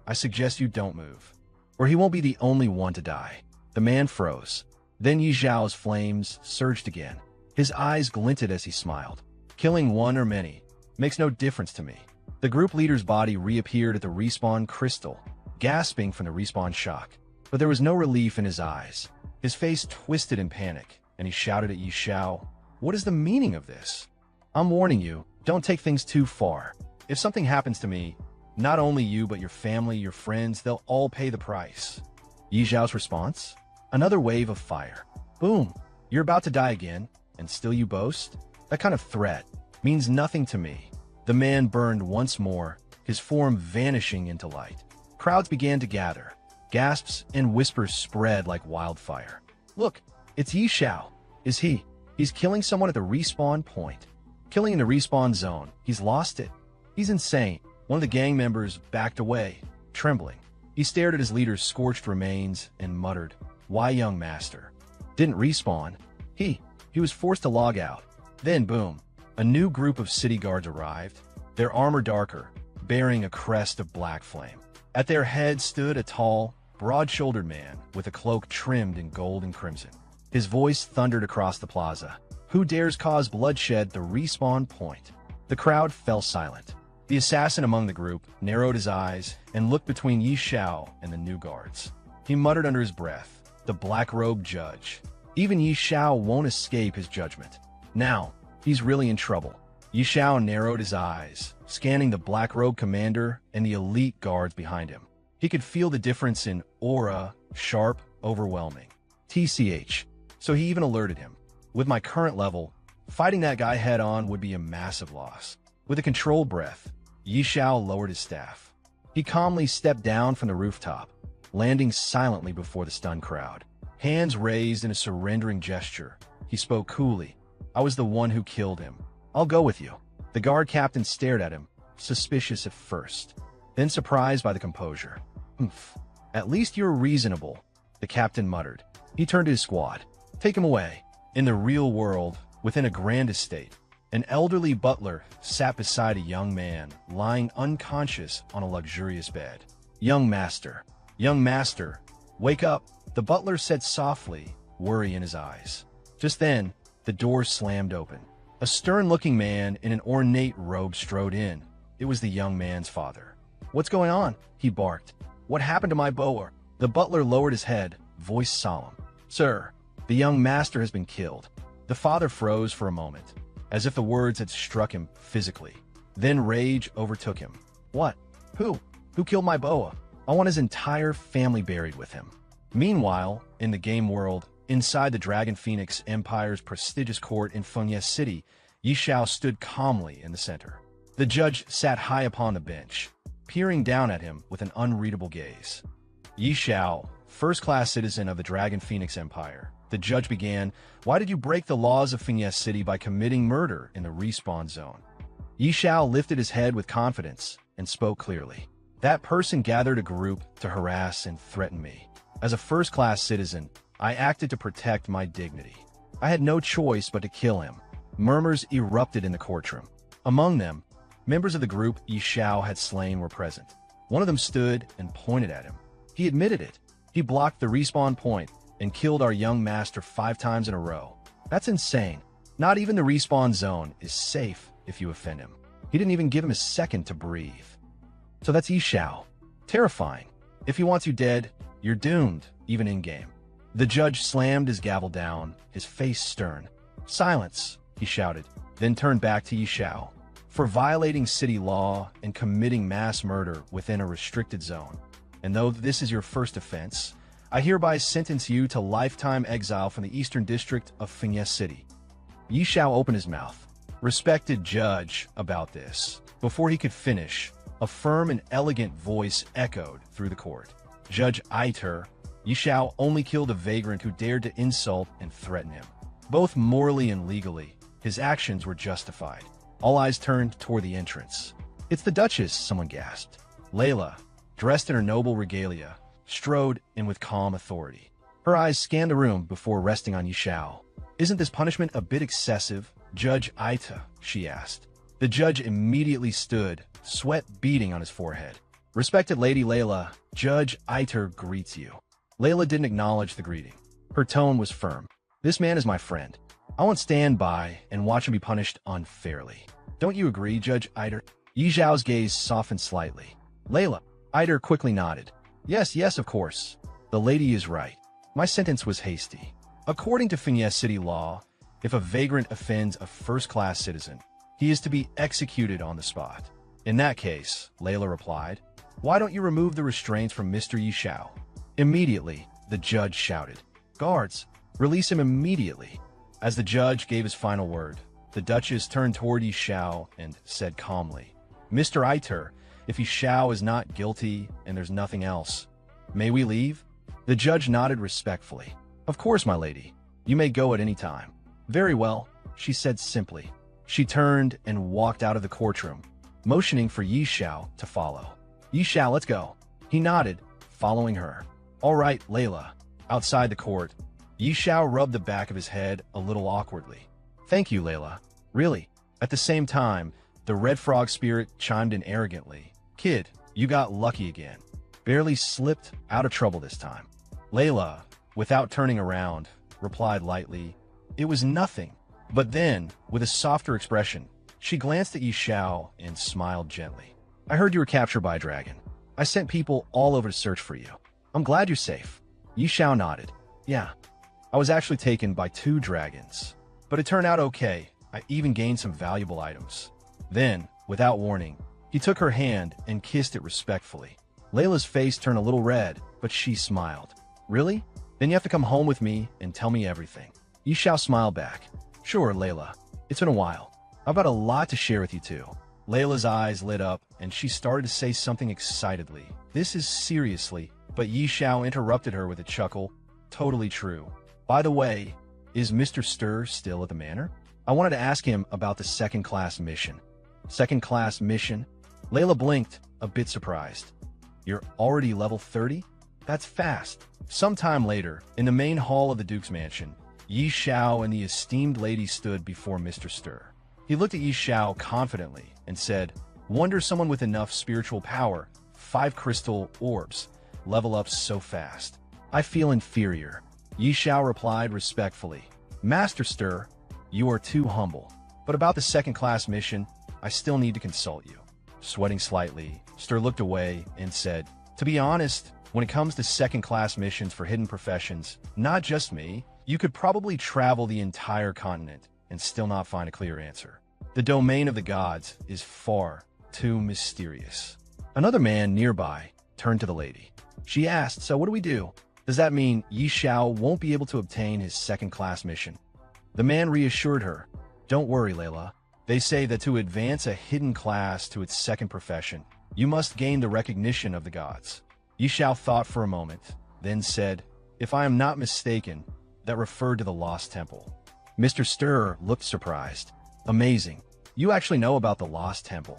I suggest you don't move, or he won't be the only one to die. The man froze. Then Yi Xiao's flames surged again. His eyes glinted as he smiled. Killing one or many makes no difference to me. The group leader's body reappeared at the respawn crystal, gasping from the respawn shock. But there was no relief in his eyes. His face twisted in panic, and he shouted at Yi Xiao, What is the meaning of this? I'm warning you, don't take things too far. If something happens to me, not only you but your family, your friends, they'll all pay the price. Yi Xiao's response? Another wave of fire. Boom! You're about to die again, and still you boast? That kind of threat means nothing to me. The man burned once more, his form vanishing into light. Crowds began to gather. Gasps and whispers spread like wildfire. Look, it's Yi Xiao. Is he? He's killing someone at the respawn point. Killing in the respawn zone. He's lost it. He's insane. One of the gang members backed away, trembling. He stared at his leader's scorched remains and muttered, Why, young master? Didn't respawn. He was forced to log out. Then, boom, a new group of city guards arrived, their armor darker, bearing a crest of black flame. At their head stood a tall, broad-shouldered man with a cloak trimmed in gold and crimson. His voice thundered across the plaza. Who dares cause bloodshed the respawn point? The crowd fell silent. The assassin among the group narrowed his eyes and looked between Yi Xiao and the new guards. He muttered under his breath, "The black-robed judge. Even Yi Xiao won't escape his judgment. Now, he's really in trouble." Yi Xiao narrowed his eyes, scanning the black-robed commander and the elite guards behind him. He could feel the difference in aura, sharp, overwhelming. TCH. So he even alerted him. With my current level, fighting that guy head-on would be a massive loss. With a controlled breath, Yi Xiao lowered his staff. He calmly stepped down from the rooftop, landing silently before the stunned crowd. Hands raised in a surrendering gesture, he spoke coolly. "I was the one who killed him. I'll go with you." The guard captain stared at him, suspicious at first, then surprised by the composure. "Humph. At least you're reasonable," the captain muttered. He turned to his squad. "Take him away." In the real world, within a grand estate, an elderly butler sat beside a young man lying unconscious on a luxurious bed. Young master, wake up," the butler said softly, worry in his eyes. Just then, the door slammed open. A stern-looking man in an ornate robe strode in. It was the young man's father. "What's going on?" he barked. "What happened to my boa?" The butler lowered his head, voice solemn. "Sir, the young master has been killed." The father froze for a moment, as if the words had struck him physically. Then rage overtook him. "What? Who? Who killed my boa? I want his entire family buried with him." Meanwhile, in the game world, inside the Dragon Phoenix Empire's prestigious court in Fengye City, Yi Xiao stood calmly in the center. The judge sat high upon the bench, peering down at him with an unreadable gaze. "Yi Xiao, first-class citizen of the Dragon Phoenix Empire," the judge began, "why did you break the laws of Fengye City by committing murder in the respawn zone?" Yi Xiao lifted his head with confidence and spoke clearly. "That person gathered a group to harass and threaten me. As a first-class citizen, I acted to protect my dignity. I had no choice but to kill him." Murmurs erupted in the courtroom. Among them, members of the group Yi Xiao had slain were present. One of them stood and pointed at him. He admitted it. "He blocked the respawn point and killed our young master 5 times in a row. That's insane. Not even the respawn zone is safe if you offend him. He didn't even give him a second to breathe." So that's Yi Xiao. Terrifying. If he wants you dead, you're doomed, even in-game. The judge slammed his gavel down, his face stern. "Silence," he shouted, then turned back to Yi Xiao. "For violating city law and committing mass murder within a restricted zone, and though this is your first offense, I hereby sentence you to lifetime exile from the Eastern District of Fengye City." Yi Xiao opened his mouth. "Respected judge," about this. Before he could finish, a firm and elegant voice echoed through the court. "Judge Aiter, Yi Xiao only killed a vagrant who dared to insult and threaten him. Both morally and legally, his actions were justified." All eyes turned toward the entrance. "It's the Duchess," someone gasped. Layla, dressed in her noble regalia, strode in with calm authority. Her eyes scanned the room before resting on Yi Xiao. "Isn't this punishment a bit excessive, Judge Aita?" she asked. The judge immediately stood, sweat beading on his forehead. "Respected Lady Layla, Judge Aiter greets you." Layla didn't acknowledge the greeting. Her tone was firm. "This man is my friend. I won't stand by and watch him be punished unfairly. Don't you agree, Judge Aiter?" Yi Xiao's gaze softened slightly. "Layla." Aiter quickly nodded. Yes, of course. The lady is right. My sentence was hasty. According to Fengye City law, if a vagrant offends a first-class citizen, he is to be executed on the spot. In that case, Layla replied, "Why don't you remove the restraints from Mr. Yi Xiao?" Immediately, the judge shouted, "Guards, release him immediately." As the judge gave his final word, the Duchess turned toward Yi Xiao and said calmly, "Mr. Aiter, if Yi Xiao is not guilty and there's nothing else, may we leave?" The judge nodded respectfully. "Of course, my lady. You may go at any time." "Very well," she said simply. She turned and walked out of the courtroom, motioning for Yi Xiao to follow. "Yi Xiao, let's go." He nodded, following her. "All right, Layla." Outside the court, Yi Xiao rubbed the back of his head a little awkwardly. Thank you, Layla. Really? At the same time, the red frog spirit chimed in arrogantly. Kid, you got lucky again. Barely slipped out of trouble this time. Layla, without turning around, replied lightly, it was nothing. But then, with a softer expression, she glanced at Yi Xiao and smiled gently. I heard you were captured by a dragon. I sent people all over to search for you. I'm glad you're safe. Yi Xiao nodded. Yeah, I was actually taken by 2 dragons. But it turned out okay. I even gained some valuable items. Then, without warning, he took her hand and kissed it respectfully. Layla's face turned a little red, but she smiled. Really? Then you have to come home with me and tell me everything. Yi Xiao smiled back. Sure, Layla. It's been a while. I've got a lot to share with you too. Layla's eyes lit up and she started to say something excitedly. This is seriously, but Yi Xiao interrupted her with a chuckle. Totally true. By the way, is Mr. Stir still at the manor? I wanted to ask him about the second-class mission. Second-class mission? Layla blinked, a bit surprised. You're already level 30? That's fast. Sometime later, in the main hall of the Duke's mansion, Yi Xiao and the esteemed lady stood before Mr. Stir. He looked at Yi Xiao confidently and said, Wonder someone with enough spiritual power, 5 crystal orbs, level up so fast. I feel inferior. Yi Xiao replied respectfully. Master Stir, you are too humble. But about the second-class mission, I still need to consult you. Sweating slightly, Stir looked away and said, To be honest, when it comes to second-class missions for hidden professions, not just me, you could probably travel the entire continent and still not find a clear answer. The domain of the gods is far too mysterious. Another man nearby turned to the lady. She asked, So what do we do? Does that mean Yi Xiao won't be able to obtain his second-class mission? The man reassured her, Don't worry, Layla. They say that to advance a hidden class to its second profession, you must gain the recognition of the gods. Yi Xiao thought for a moment, then said, If I am not mistaken, that referred to the Lost Temple. Mr. Stir looked surprised. Amazing. You actually know about the Lost Temple.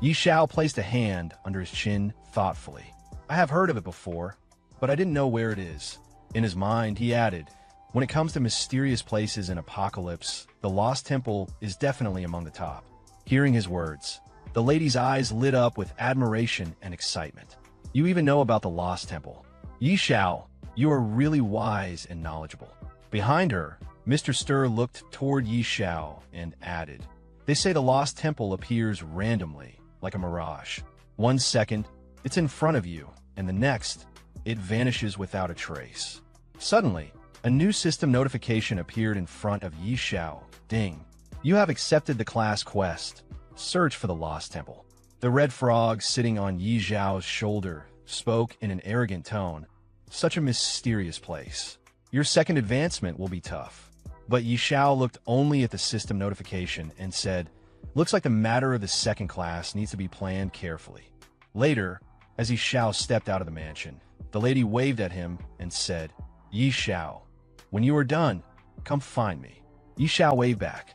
Yi Xiao placed a hand under his chin thoughtfully. I have heard of it before, but I didn't know where it is. In his mind, he added, When it comes to mysterious places in Apocalypse, the Lost Temple is definitely among the top. Hearing his words, the lady's eyes lit up with admiration and excitement. You even know about the Lost Temple. Yi Xiao, you are really wise and knowledgeable. Behind her, Mr. Stir looked toward Yi Xiao and added, They say the Lost Temple appears randomly, like a mirage. 1 second, it's in front of you, and the next, it vanishes without a trace. Suddenly, a new system notification appeared in front of Yi Xiao. Ding. You have accepted the class quest. Search for the Lost Temple. The red frog sitting on Yi Xiao's shoulder spoke in an arrogant tone. Such a mysterious place. Your second advancement will be tough. But Yi Xiao looked only at the system notification and said, Looks like the matter of the second class needs to be planned carefully. Later, as Yi Xiao stepped out of the mansion, the lady waved at him and said, Yi Xiao, when you are done, come find me. Yi Xiao waved back.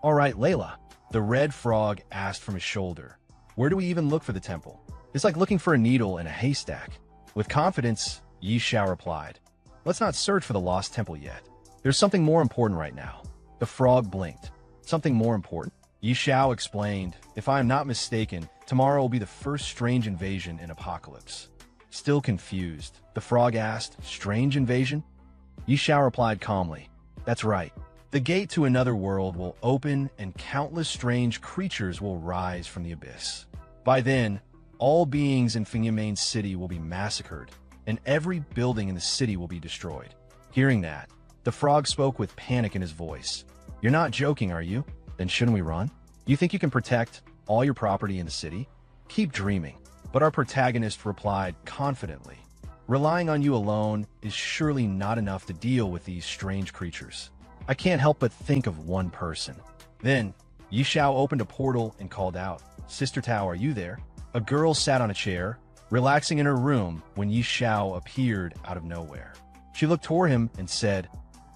All right, Layla. The red frog asked from his shoulder, Where do we even look for the temple? It's like looking for a needle in a haystack. With confidence, Yi Xiao replied, Let's not search for the Lost Temple yet. There's something more important right now. The frog blinked. Something more important? Yi Xiao explained, If I am not mistaken, tomorrow will be the first strange invasion in Apocalypse. Still confused, the frog asked, Strange invasion? Yi Xiao replied calmly, That's right. The gate to another world will open and countless strange creatures will rise from the abyss. By then, all beings in Fengyamein City will be massacred, and every building in the city will be destroyed. Hearing that, the frog spoke with panic in his voice. You're not joking, are you? Then shouldn't we run? You think you can protect all your property in the city? Keep dreaming. But our protagonist replied confidently, Relying on you alone is surely not enough to deal with these strange creatures. I can't help but think of one person. Then, Yi Xiao opened a portal and called out, Sister Tao, are you there? A girl sat on a chair, relaxing in her room when Yi Xiao appeared out of nowhere. She looked toward him and said,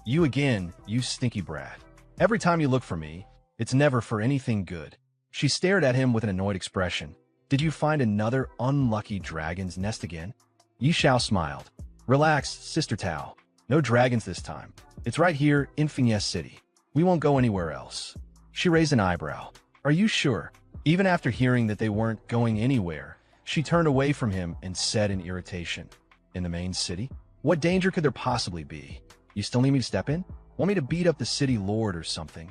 You again, you stinky brat. Every time you look for me, it's never for anything good. She stared at him with an annoyed expression. Did you find another unlucky dragon's nest again? Yi Xiao smiled. Relax, Sister Tao. No dragons this time. It's right here in Finesse City. We won't go anywhere else. She raised an eyebrow. Are you sure? Even after hearing that they weren't going anywhere, she turned away from him and said in irritation, in the main city? What danger could there possibly be? You still need me to step in? Want me to beat up the city lord or something?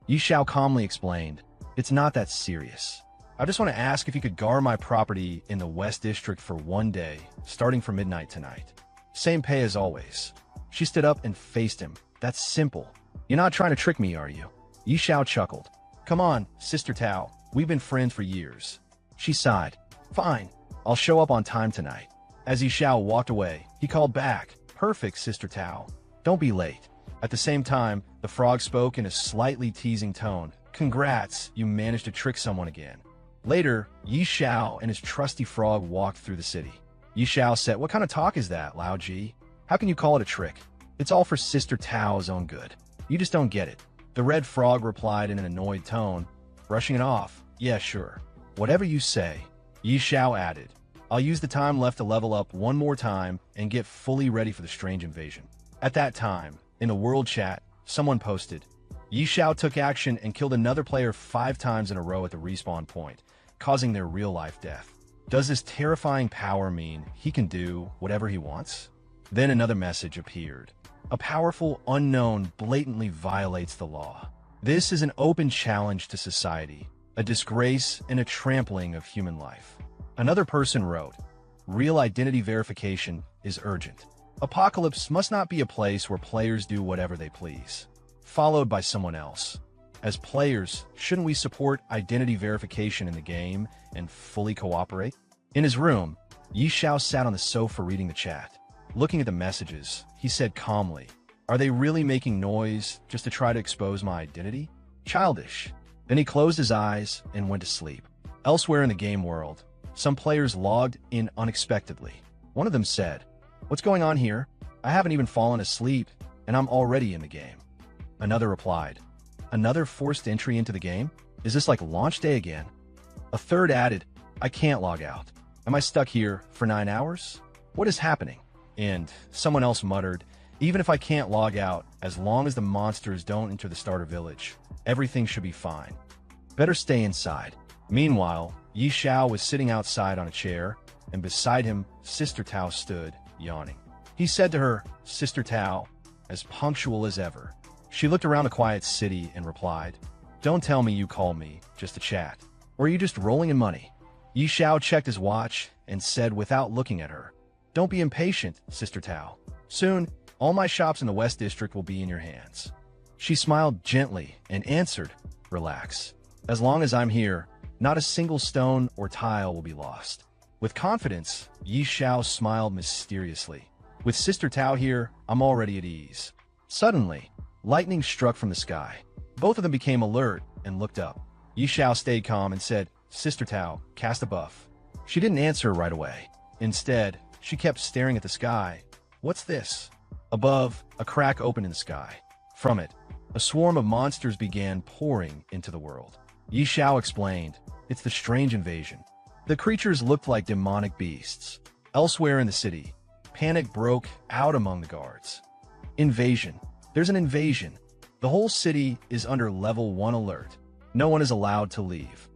Yi Xiao calmly explained, it's not that serious. I just want to ask if you could guard my property in the West District for 1 day, starting from midnight tonight. Same pay as always. She stood up and faced him. That's simple. You're not trying to trick me, are you? Yi Xiao chuckled. Come on, Sister Tao. We've been friends for years. She sighed. Fine. I'll show up on time tonight. As Yi Xiao walked away, he called back. Perfect, Sister Tao. Don't be late. At the same time, the frog spoke in a slightly teasing tone. Congrats, you managed to trick someone again. Later, Yi Xiao and his trusty frog walked through the city. Yi Xiao said, what kind of talk is that, Lao Ji? How can you call it a trick? It's all for Sister Tao's own good. You just don't get it. The red frog replied in an annoyed tone, brushing it off. Yeah, sure. Whatever you say. Yi Xiao added, I'll use the time left to level up one more time and get fully ready for the strange invasion. At that time, in the world chat, someone posted, Yi Xiao took action and killed another player 5 times in a row at the respawn point, causing their real-life death. Does this terrifying power mean he can do whatever he wants? Then another message appeared. A powerful unknown blatantly violates the law. This is an open challenge to society, a disgrace and a trampling of human life. Another person wrote, real identity verification is urgent. Apocalypse must not be a place where players do whatever they please. Followed by someone else. As players, shouldn't we support identity verification in the game and fully cooperate? In his room, Yi Xiao sat on the sofa reading the chat. Looking at the messages, he said calmly, are they really making noise just to try to expose my identity? Childish. Then he closed his eyes and went to sleep. Elsewhere in the game world, some players logged in unexpectedly. One of them said, what's going on here? I haven't even fallen asleep, and I'm already in the game. Another replied, another forced entry into the game? Is this like launch day again? A third added, I can't log out. Am I stuck here for 9 hours? What is happening? And someone else muttered, even if I can't log out, as long as the monsters don't enter the starter village, everything should be fine. Better stay inside. Meanwhile, Yi Xiao was sitting outside on a chair, and beside him, Sister Tao stood, yawning. He said to her, Sister Tao, as punctual as ever. She looked around the quiet city and replied, don't tell me you called me just to chat. Or are you just rolling in money? Yi Xiao checked his watch and said without looking at her, don't be impatient, Sister Tao. Soon, all my shops in the West District will be in your hands. She smiled gently and answered, relax. As long as I'm here, not a single stone or tile will be lost. With confidence, Yi Xiao smiled mysteriously. With Sister Tao here, I'm already at ease. Suddenly, lightning struck from the sky. Both of them became alert and looked up. Yi Xiao stayed calm and said, Sister Tao, cast a buff. She didn't answer right away. Instead, she kept staring at the sky. What's this? Above, a crack opened in the sky. From it, a swarm of monsters began pouring into the world. Yi Xiao explained, it's the strange invasion. The creatures looked like demonic beasts. Elsewhere in the city, panic broke out among the guards. Invasion. There's an invasion. The whole city is under level 1 alert. No one is allowed to leave.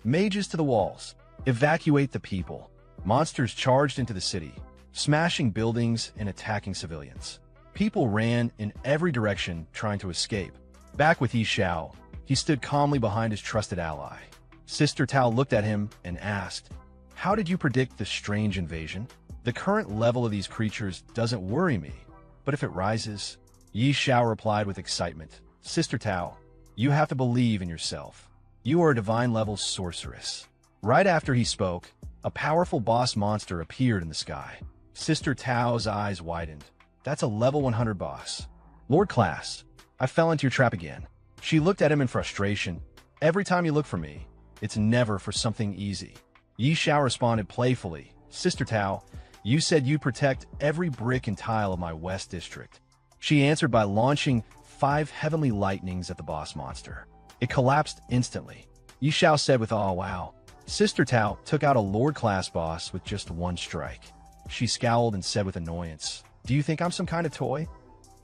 Mages to the walls. Evacuate the people. Monsters charged into the city, smashing buildings and attacking civilians. People ran in every direction trying to escape. Back with Yi Xiao, he stood calmly behind his trusted ally. Sister Tao looked at him and asked, how did you predict this strange invasion? The current level of these creatures doesn't worry me, but if it rises... Yi Xiao replied with excitement, Sister Tao, you have to believe in yourself. You are a divine-level sorceress. Right after he spoke, a powerful boss monster appeared in the sky. Sister Tao's eyes widened. That's a level 100 boss. Lord Class, I fell into your trap again. She looked at him in frustration. Every time you look for me, it's never for something easy. Yi Xiao responded playfully, Sister Tao, you said you'd protect every brick and tile of my West District. She answered by launching 5 heavenly lightnings at the boss monster. It collapsed instantly. Yi Xiao said with awe, wow. Sister Tao took out a Lord Class boss with just 1 strike. She scowled and said with annoyance, Do you think I'm some kind of toy?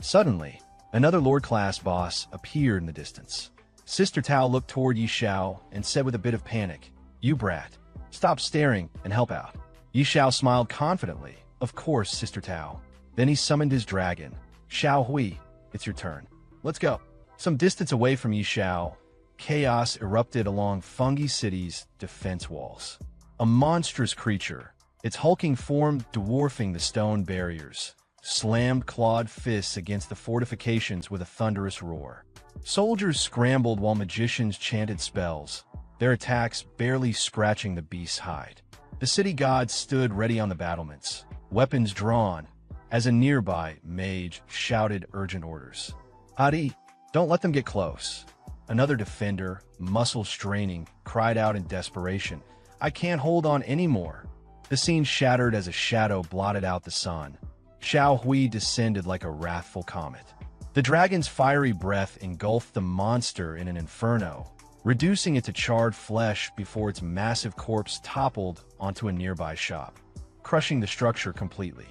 Suddenly, another Lord-class boss appeared in the distance. Sister Tao looked toward Yi Xiao and said with a bit of panic, "You brat, stop staring and help out." Yi Xiao smiled confidently. "Of course, Sister Tao." Then he summoned his dragon. "Xiao Hui, it's your turn. Let's go." Some distance away from Yi Xiao, chaos erupted along Fungi City's defense walls. A monstrous creature, its hulking form dwarfing the stone barriers, slammed clawed fists against the fortifications with a thunderous roar. Soldiers scrambled while magicians chanted spells, their attacks barely scratching the beast's hide. The city gods stood ready on the battlements, weapons drawn, as a nearby mage shouted urgent orders. "Adi, don't let them get close." Another defender, muscles straining, cried out in desperation, "I can't hold on anymore." The scene shattered as a shadow blotted out the sun. Xiao Hui descended like a wrathful comet. The dragon's fiery breath engulfed the monster in an inferno, reducing it to charred flesh before its massive corpse toppled onto a nearby shop, crushing the structure completely.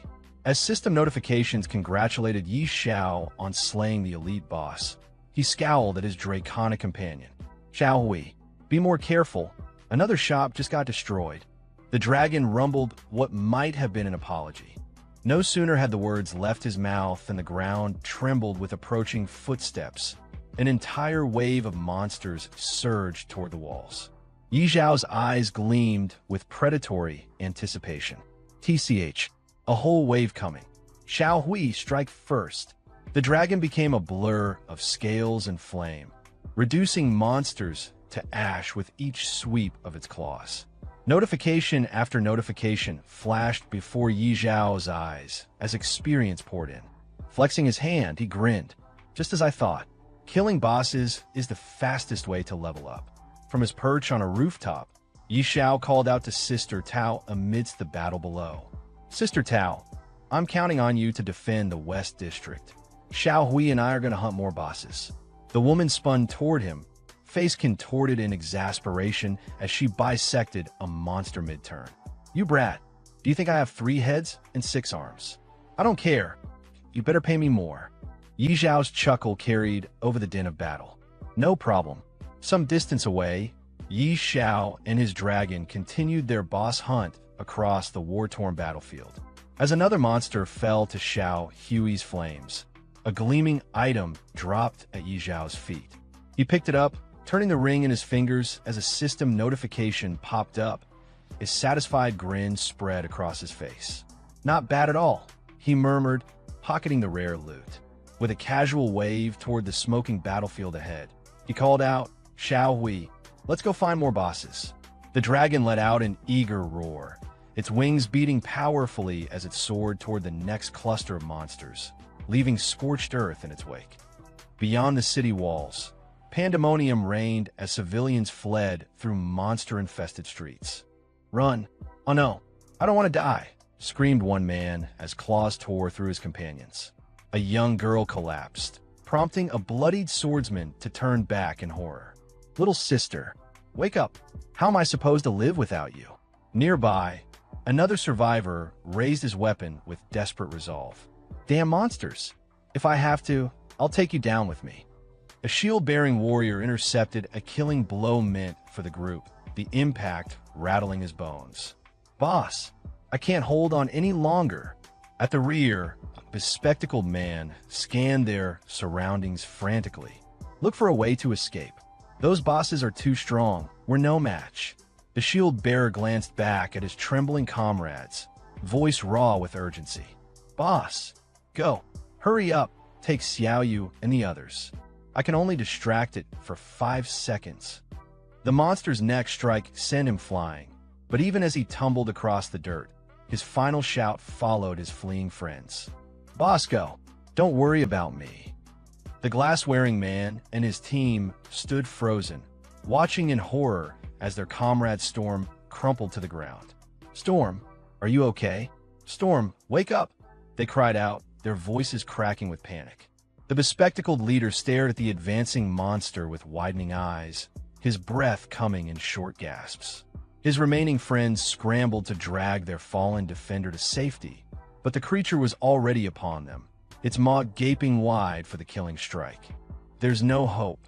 As system notifications congratulated Yi Xiao on slaying the elite boss, he scowled at his draconic companion. "Xiao Hui, be more careful. Another shop just got destroyed." The dragon rumbled what might have been an apology. No sooner had the words left his mouth than the ground trembled with approaching footsteps. An entire wave of monsters surged toward the walls. Yi Xiao's eyes gleamed with predatory anticipation. TCH, a whole wave coming. Xiao Hui, strike first. The dragon became a blur of scales and flame, reducing monsters to ash with each sweep of its claws. Notification after notification flashed before Yi Xiao's eyes as experience poured in. Flexing his hand, he grinned. "Just as I thought. Killing bosses is the fastest way to level up." From his perch on a rooftop, Yi Xiao called out to Sister Tao amidst the battle below. "Sister Tao, I'm counting on you to defend the West District. Xiao Hui and I are going to hunt more bosses." The woman spun toward him, face contorted in exasperation as she bisected a monster mid-turn. "You brat, do you think I have 3 heads and 6 arms? I don't care. You better pay me more." Yi Xiao's chuckle carried over the din of battle. "No problem." Some distance away, Yi Xiao and his dragon continued their boss hunt across the war-torn battlefield. As another monster fell to Xiao Hui's flames, a gleaming item dropped at Yi Xiao's feet. He picked it up, turning the ring in his fingers as a system notification popped up. A satisfied grin spread across his face. "Not bad at all," he murmured, pocketing the rare loot. With a casual wave toward the smoking battlefield ahead, he called out, "Xiao Hui, let's go find more bosses." The dragon let out an eager roar, its wings beating powerfully as it soared toward the next cluster of monsters, leaving scorched earth in its wake. Beyond the city walls, pandemonium reigned as civilians fled through monster-infested streets. "Run! Oh no, I don't want to die!" screamed one man as claws tore through his companions. A young girl collapsed, prompting a bloodied swordsman to turn back in horror. "Little sister, wake up! How am I supposed to live without you?" Nearby, another survivor raised his weapon with desperate resolve. "Damn monsters! If I have to, I'll take you down with me." A shield-bearing warrior intercepted a killing blow meant for the group, the impact rattling his bones. "Boss, I can't hold on any longer." At the rear, a bespectacled man scanned their surroundings frantically. "Look for a way to escape. Those bosses are too strong. We're no match." The shield-bearer glanced back at his trembling comrades, voice raw with urgency. "Boss, go. Hurry up. Take Xiaoyu and the others. I can only distract it for 5 seconds." The monster's next strike sent him flying, but even as he tumbled across the dirt, his final shout followed his fleeing friends. "Bosco, don't worry about me." The glass-wearing man and his team stood frozen, watching in horror as their comrade Storm crumpled to the ground. "Storm, are you okay? Storm, wake up!" they cried out, their voices cracking with panic. The bespectacled leader stared at the advancing monster with widening eyes, his breath coming in short gasps. His remaining friends scrambled to drag their fallen defender to safety, but the creature was already upon them, its maw gaping wide for the killing strike. "There's no hope,"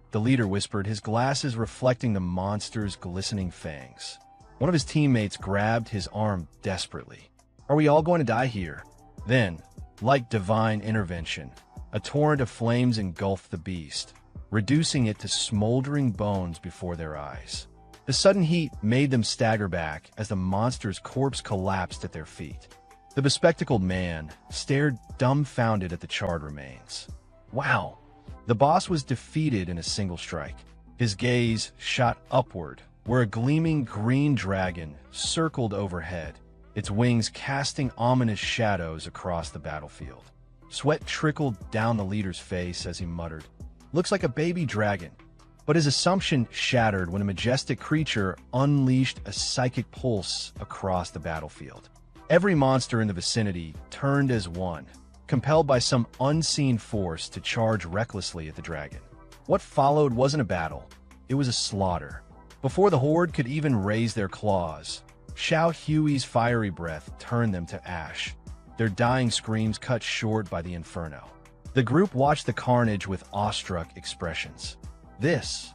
the leader whispered, his glasses reflecting the monster's glistening fangs. One of his teammates grabbed his arm desperately. "Are we all going to die here?" Then, like divine intervention, a torrent of flames engulfed the beast, reducing it to smoldering bones before their eyes. The sudden heat made them stagger back as the monster's corpse collapsed at their feet. The bespectacled man stared dumbfounded at the charred remains. Wow! The boss was defeated in a single strike. His gaze shot upward, where a gleaming green dragon circled overhead, its wings casting ominous shadows across the battlefield. Sweat trickled down the leader's face as he muttered, "Looks like a baby dragon." But his assumption shattered when a majestic creature unleashed a psychic pulse across the battlefield. Every monster in the vicinity turned as one, compelled by some unseen force to charge recklessly at the dragon. What followed wasn't a battle, it was a slaughter. Before the horde could even raise their claws, Xiao Hui's fiery breath turned them to ash, their dying screams cut short by the inferno. The group watched the carnage with awestruck expressions. This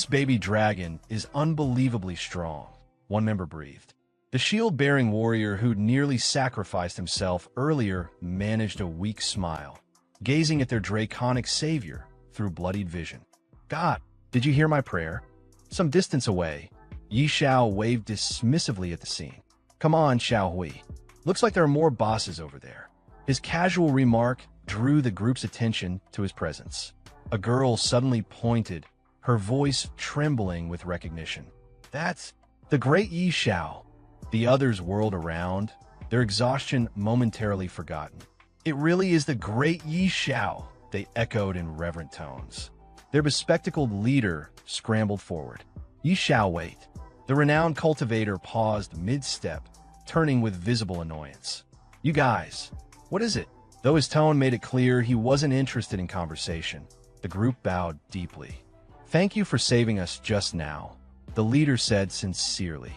baby dragon is unbelievably strong," one member breathed. The shield-bearing warrior who'd nearly sacrificed himself earlier managed a weak smile, gazing at their draconic savior through bloodied vision. "God, did you hear my prayer?" Some distance away, Yi Xiao waved dismissively at the scene. "Come on, Xiao Hui. Looks like there are more bosses over there." His casual remark drew the group's attention to his presence. A girl suddenly pointed, her voice trembling with recognition. "That's the great Yi Xiao." The others whirled around, their exhaustion momentarily forgotten. "It really is the great Yi Xiao," they echoed in reverent tones. Their bespectacled leader scrambled forward. "Yi Xiao, wait." The renowned cultivator paused mid-step, turning with visible annoyance. "You guys, what is it?" Though his tone made it clear he wasn't interested in conversation, the group bowed deeply. "Thank you for saving us just now," the leader said sincerely.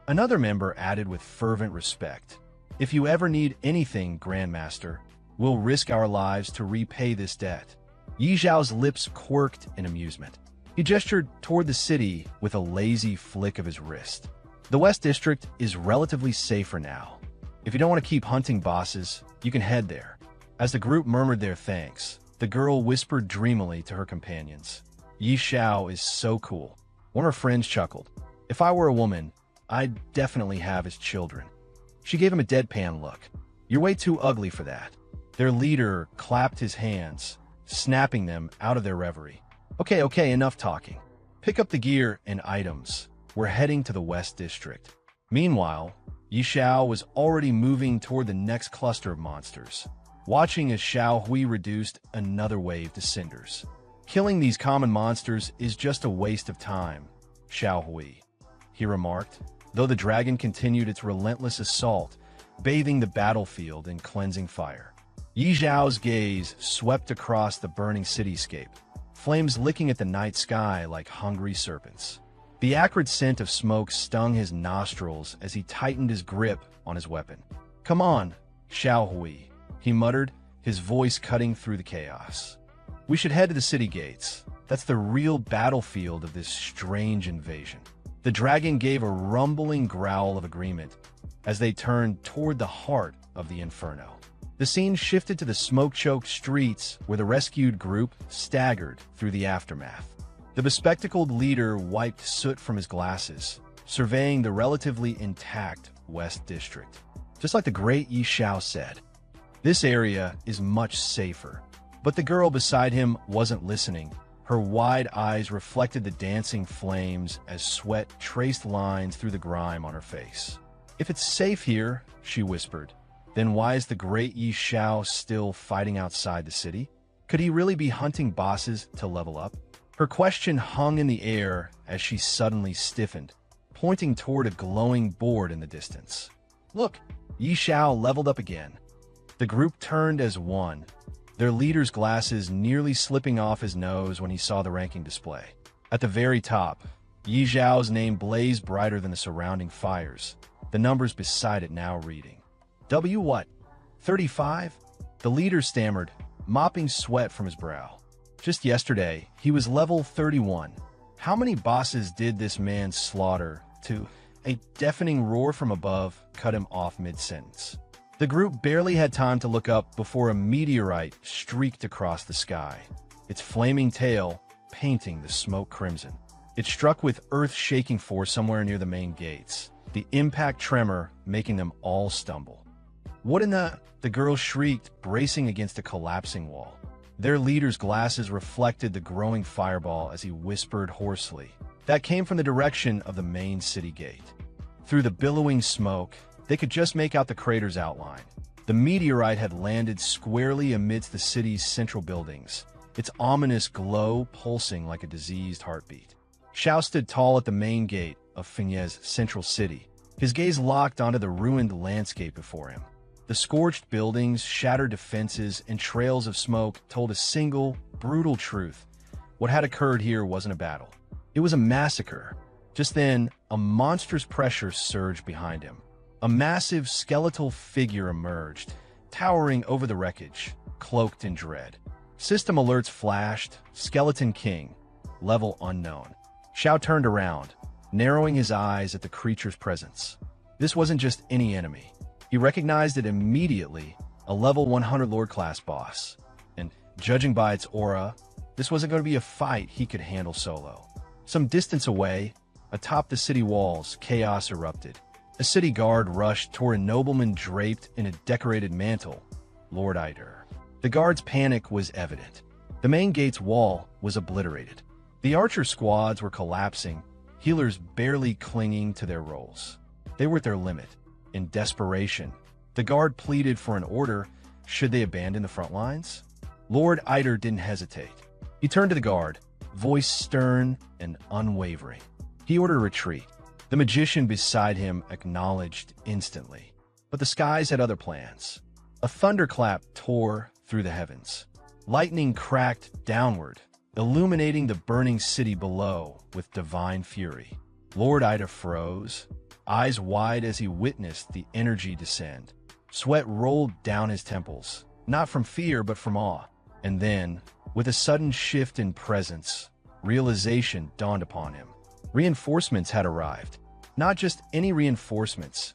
Another member added with fervent respect, "If you ever need anything, Grandmaster, we'll risk our lives to repay this debt." Yi Zhao's lips quirked in amusement. He gestured toward the city with a lazy flick of his wrist. "The West District is relatively safer now. If you don't want to keep hunting bosses, you can head there." As the group murmured their thanks, the girl whispered dreamily to her companions, "Yi Xiao is so cool." One of her friends chuckled. "If I were a woman, I'd definitely have his children." She gave him a deadpan look. "You're way too ugly for that." Their leader clapped his hands, snapping them out of their reverie. Okay, enough talking. Pick up the gear and items. We're heading to the West District." Meanwhile, Yi Xiao was already moving toward the next cluster of monsters, watching as Xiao Hui reduced another wave to cinders. "Killing these common monsters is just a waste of time, Xiao Hui," he remarked, though the dragon continued its relentless assault, bathing the battlefield in cleansing fire. Yi Zhao's gaze swept across the burning cityscape, flames licking at the night sky like hungry serpents. The acrid scent of smoke stung his nostrils as he tightened his grip on his weapon. "Come on, Xiao Hui," he muttered, his voice cutting through the chaos. "We should head to the city gates. That's the real battlefield of this strange invasion." The dragon gave a rumbling growl of agreement as they turned toward the heart of the inferno. The scene shifted to the smoke-choked streets where the rescued group staggered through the aftermath. The bespectacled leader wiped soot from his glasses, surveying the relatively intact West District. Just like the great Yi Xiao said, this area is much safer. But the girl beside him wasn't listening. Her wide eyes reflected the dancing flames as sweat traced lines through the grime on her face. "If it's safe here," she whispered, "then why is the great Yi Xiao still fighting outside the city? Could he really be hunting bosses to level up?" Her question hung in the air as she suddenly stiffened, pointing toward a glowing board in the distance. "Look, Yi Xiao leveled up again." The group turned as one, their leader's glasses nearly slipping off his nose when he saw the ranking display. At the very top, Yi Zhao's name blazed brighter than the surrounding fires, the numbers beside it now reading. W what? 35? The leader stammered, mopping sweat from his brow. Just yesterday, he was level 31. How many bosses did this man slaughter? To a deafening roar from above cut him off mid-sentence. The group barely had time to look up before a meteorite streaked across the sky, its flaming tail painting the smoke crimson. It struck with earth-shaking force somewhere near the main gates, the impact tremor making them all stumble. What in the... The girls shrieked, bracing against a collapsing wall. Their leader's glasses reflected the growing fireball as he whispered hoarsely. That came from the direction of the main city gate. Through the billowing smoke, they could just make out the crater's outline. The meteorite had landed squarely amidst the city's central buildings, its ominous glow pulsing like a diseased heartbeat. Xiao stood tall at the main gate of Feny's central city, his gaze locked onto the ruined landscape before him. The scorched buildings, shattered defenses, and trails of smoke told a single, brutal truth. What had occurred here wasn't a battle. It was a massacre. Just then, a monstrous pressure surged behind him. A massive skeletal figure emerged, towering over the wreckage, cloaked in dread. System alerts flashed, Skeleton King, level unknown. Xiao turned around, narrowing his eyes at the creature's presence. This wasn't just any enemy. He recognized it immediately, a level 100 Lord-class boss. And judging by its aura, this wasn't going to be a fight he could handle solo. Some distance away, atop the city walls, chaos erupted. A city guard rushed toward a nobleman draped in a decorated mantle, Lord Eider. The guard's panic was evident. The main gate's wall was obliterated. The archer squads were collapsing, healers barely clinging to their roles. They were at their limit. In desperation, the guard pleaded for an order. Should they abandon the front lines? Lord Eider didn't hesitate. He turned to the guard, voice stern and unwavering. He ordered a retreat. The magician beside him acknowledged instantly. But the skies had other plans. A thunderclap tore through the heavens. Lightning cracked downward, illuminating the burning city below with divine fury. Lord Eider froze, eyes wide as he witnessed the energy descend. Sweat rolled down his temples, not from fear but from awe. And then, with a sudden shift in presence, realization dawned upon him. Reinforcements had arrived. Not just any reinforcements,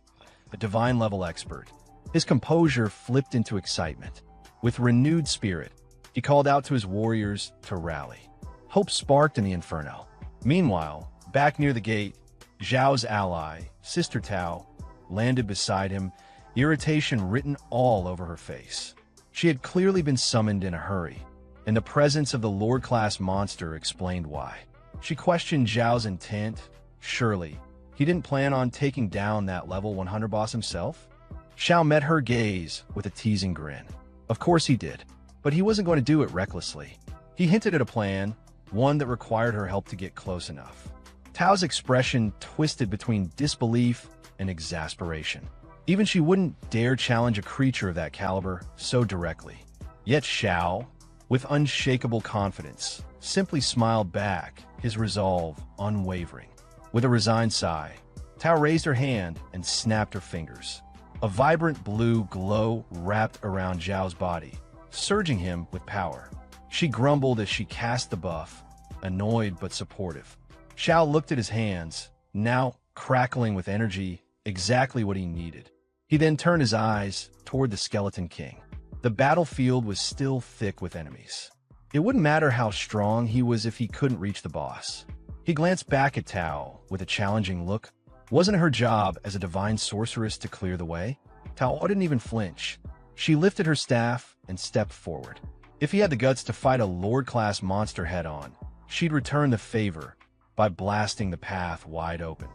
a divine-level expert. His composure flipped into excitement. With renewed spirit, he called out to his warriors to rally. Hope sparked in the inferno. Meanwhile, back near the gate, Zhao's ally, Sister Tao, landed beside him, irritation written all over her face. She had clearly been summoned in a hurry, and the presence of the Lord-class monster explained why. She questioned Zhao's intent. Surely, he didn't plan on taking down that level 100 boss himself? Xiao met her gaze with a teasing grin. Of course he did, but he wasn't going to do it recklessly. He hinted at a plan, one that required her help to get close enough. Tao's expression twisted between disbelief and exasperation. Even she wouldn't dare challenge a creature of that caliber so directly. Yet Xiao, with unshakable confidence, simply smiled back, his resolve unwavering. With a resigned sigh, Tao raised her hand and snapped her fingers. A vibrant blue glow wrapped around Zhao's body, surging him with power. She grumbled as she cast the buff, annoyed but supportive. Xiao looked at his hands, now crackling with energy, exactly what he needed. He then turned his eyes toward the Skeleton King. The battlefield was still thick with enemies. It wouldn't matter how strong he was if he couldn't reach the boss. He glanced back at Tao with a challenging look. Wasn't it her job as a divine sorceress to clear the way? Tao didn't even flinch. She lifted her staff and stepped forward. If he had the guts to fight a Lord-class monster head-on, she'd return the favor by blasting the path wide open.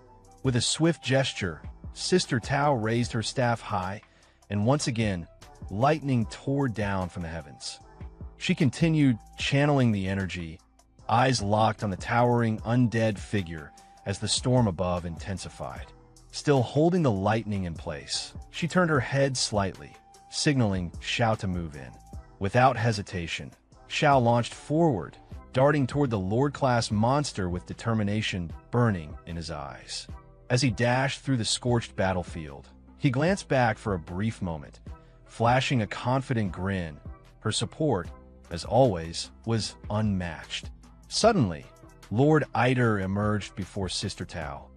With a swift gesture, Sister Tao raised her staff high, and once again, lightning tore down from the heavens. She continued channeling the energy, eyes locked on the towering undead figure as the storm above intensified. Still holding the lightning in place, she turned her head slightly, signaling Xiao to move in. Without hesitation, Xiao launched forward, darting toward the Lord-class monster with determination burning in his eyes. As he dashed through the scorched battlefield, he glanced back for a brief moment, flashing a confident grin. Her support, as always, was unmatched. Suddenly, Lord Eider emerged before Sister Tao,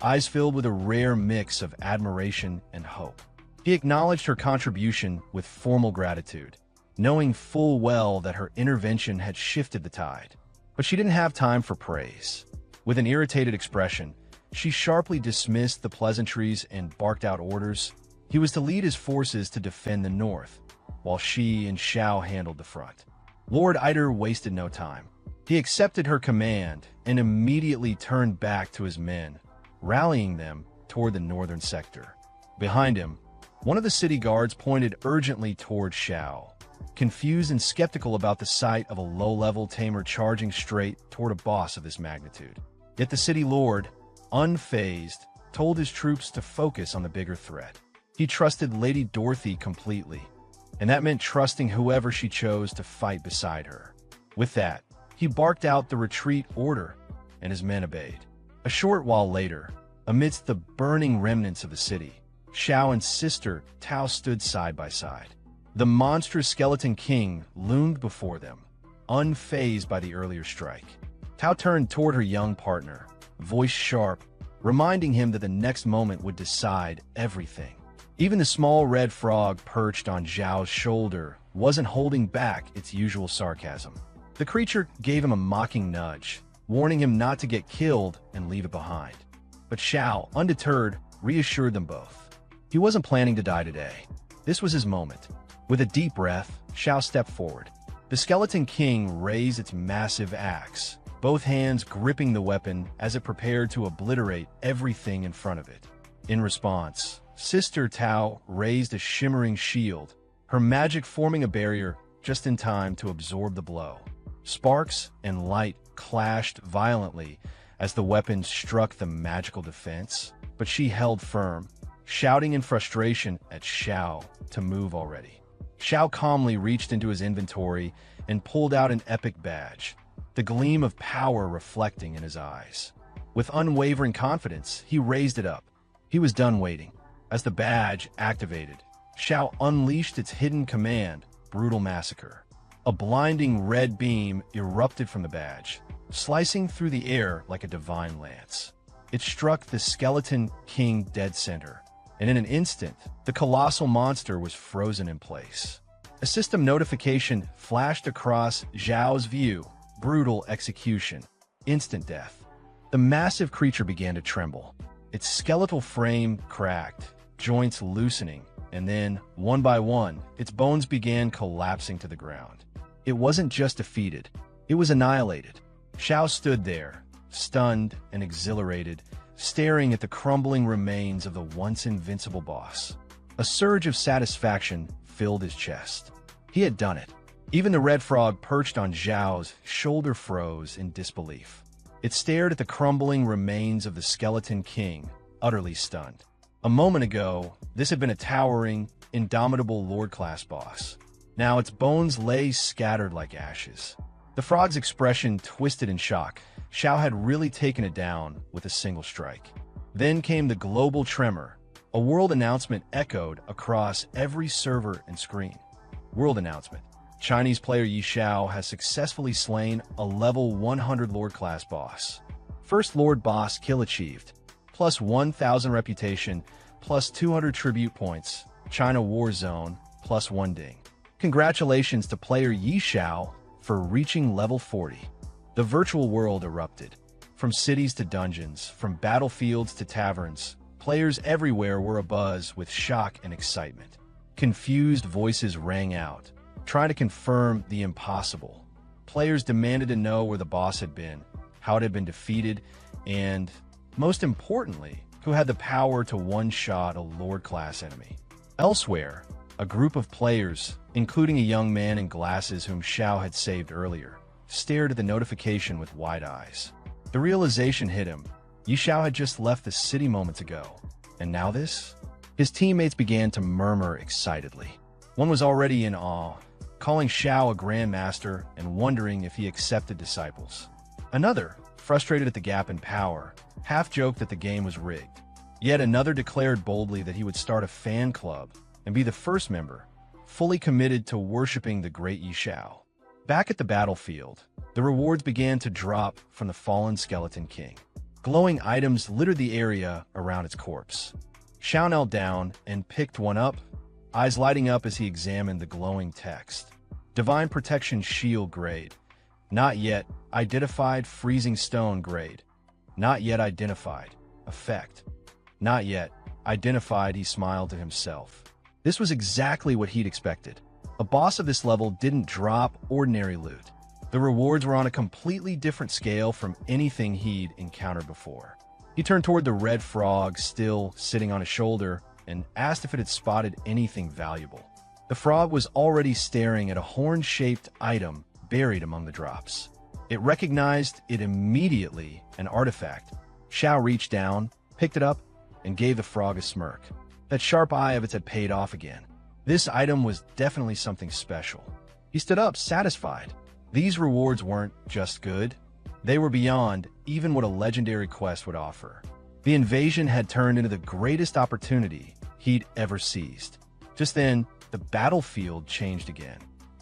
eyes filled with a rare mix of admiration and hope. He acknowledged her contribution with formal gratitude, knowing full well that her intervention had shifted the tide. But she didn't have time for praise. With an irritated expression, she sharply dismissed the pleasantries and barked out orders. He was to lead his forces to defend the north, while she and Xiao handled the front. Lord Eider wasted no time. He accepted her command and immediately turned back to his men, rallying them toward the northern sector. Behind him, one of the city guards pointed urgently toward Xiao, confused and skeptical about the sight of a low-level tamer charging straight toward a boss of this magnitude. Yet the city lord, unfazed, told his troops to focus on the bigger threat. He trusted Lady Dorothy completely, and that meant trusting whoever she chose to fight beside her. With that, he barked out the retreat order, and his men obeyed. A short while later, amidst the burning remnants of the city, Xiao and Sister Tao stood side by side. The monstrous skeleton king loomed before them, unfazed by the earlier strike. Tao turned toward her young partner, voice sharp, reminding him that the next moment would decide everything. Even the small red frog perched on Zhao's shoulder wasn't holding back its usual sarcasm. The creature gave him a mocking nudge, warning him not to get killed and leave it behind. But Xiao, undeterred, reassured them both. He wasn't planning to die today. This was his moment. With a deep breath, Xiao stepped forward. The Skeleton King raised its massive axe, both hands gripping the weapon as it prepared to obliterate everything in front of it. In response, Sister Tao raised a shimmering shield, her magic forming a barrier just in time to absorb the blow. Sparks and light clashed violently as the weapon struck the magical defense, but she held firm, shouting in frustration at Xiao to move already. Xiao calmly reached into his inventory and pulled out an epic badge, the gleam of power reflecting in his eyes. With unwavering confidence, he raised it up. He was done waiting. As the badge activated, Xiao unleashed its hidden command, Brutal Massacre. A blinding red beam erupted from the badge, slicing through the air like a divine lance. It struck the Skeleton King dead center, and in an instant, the colossal monster was frozen in place. A system notification flashed across Zhao's view, Brutal Execution, Instant Death. The massive creature began to tremble. Its skeletal frame cracked, joints loosening, and then, one by one, its bones began collapsing to the ground. It wasn't just defeated, it was annihilated. Xiao stood there, stunned and exhilarated, staring at the crumbling remains of the once invincible boss. A surge of satisfaction filled his chest. He had done it. Even the red frog perched on Zhao's shoulder froze in disbelief. It stared at the crumbling remains of the Skeleton King, utterly stunned. A moment ago, this had been a towering, indomitable Lord-class boss. Now its bones lay scattered like ashes. The frog's expression twisted in shock. Xiao had really taken it down with a single strike. Then came the global tremor. A world announcement echoed across every server and screen. World announcement. Chinese player Yi Xiao has successfully slain a level 100 Lord-class boss. First Lord boss kill achieved. Plus 1,000 reputation, plus 200 tribute points. China War Zone, plus 1 ding. Congratulations to player Yi Xiao for reaching level 40. The virtual world erupted. From cities to dungeons, from battlefields to taverns, players everywhere were abuzz with shock and excitement. Confused voices rang out, trying to confirm the impossible. Players demanded to know where the boss had been, how it had been defeated, and, most importantly, who had the power to one-shot a Lord-class enemy. Elsewhere, a group of players, including a young man in glasses whom Xiao had saved earlier, stared at the notification with wide eyes. The realization hit him. Yi Xiao had just left the city moments ago. And now this? His teammates began to murmur excitedly. One was already in awe, calling Xiao a grandmaster and wondering if he accepted disciples. Another, frustrated at the gap in power, half-joked that the game was rigged. Yet another declared boldly that he would start a fan club and be the first member fully committed to worshipping the great Yi Shao. Back at the battlefield, the rewards began to drop from the fallen Skeleton King. Glowing items littered the area around its corpse. Shao knelt down and picked one up, eyes lighting up as he examined the glowing text. Divine Protection Shield grade. Not yet identified. Freezing Stone grade. Not yet identified. Effect. Not yet identified. He smiled to himself. This was exactly what he'd expected. A boss of this level didn't drop ordinary loot. The rewards were on a completely different scale from anything he'd encountered before. He turned toward the red frog still sitting on his shoulder and asked if it had spotted anything valuable. The frog was already staring at a horn-shaped item buried among the drops. It recognized it immediately, an artifact. Shao reached down, picked it up, and gave the frog a smirk. That sharp eye of its had paid off again. This item was definitely something special. He stood up, satisfied. These rewards weren't just good. They were beyond even what a legendary quest would offer. The invasion had turned into the greatest opportunity he'd ever seized. Just then, the battlefield changed again.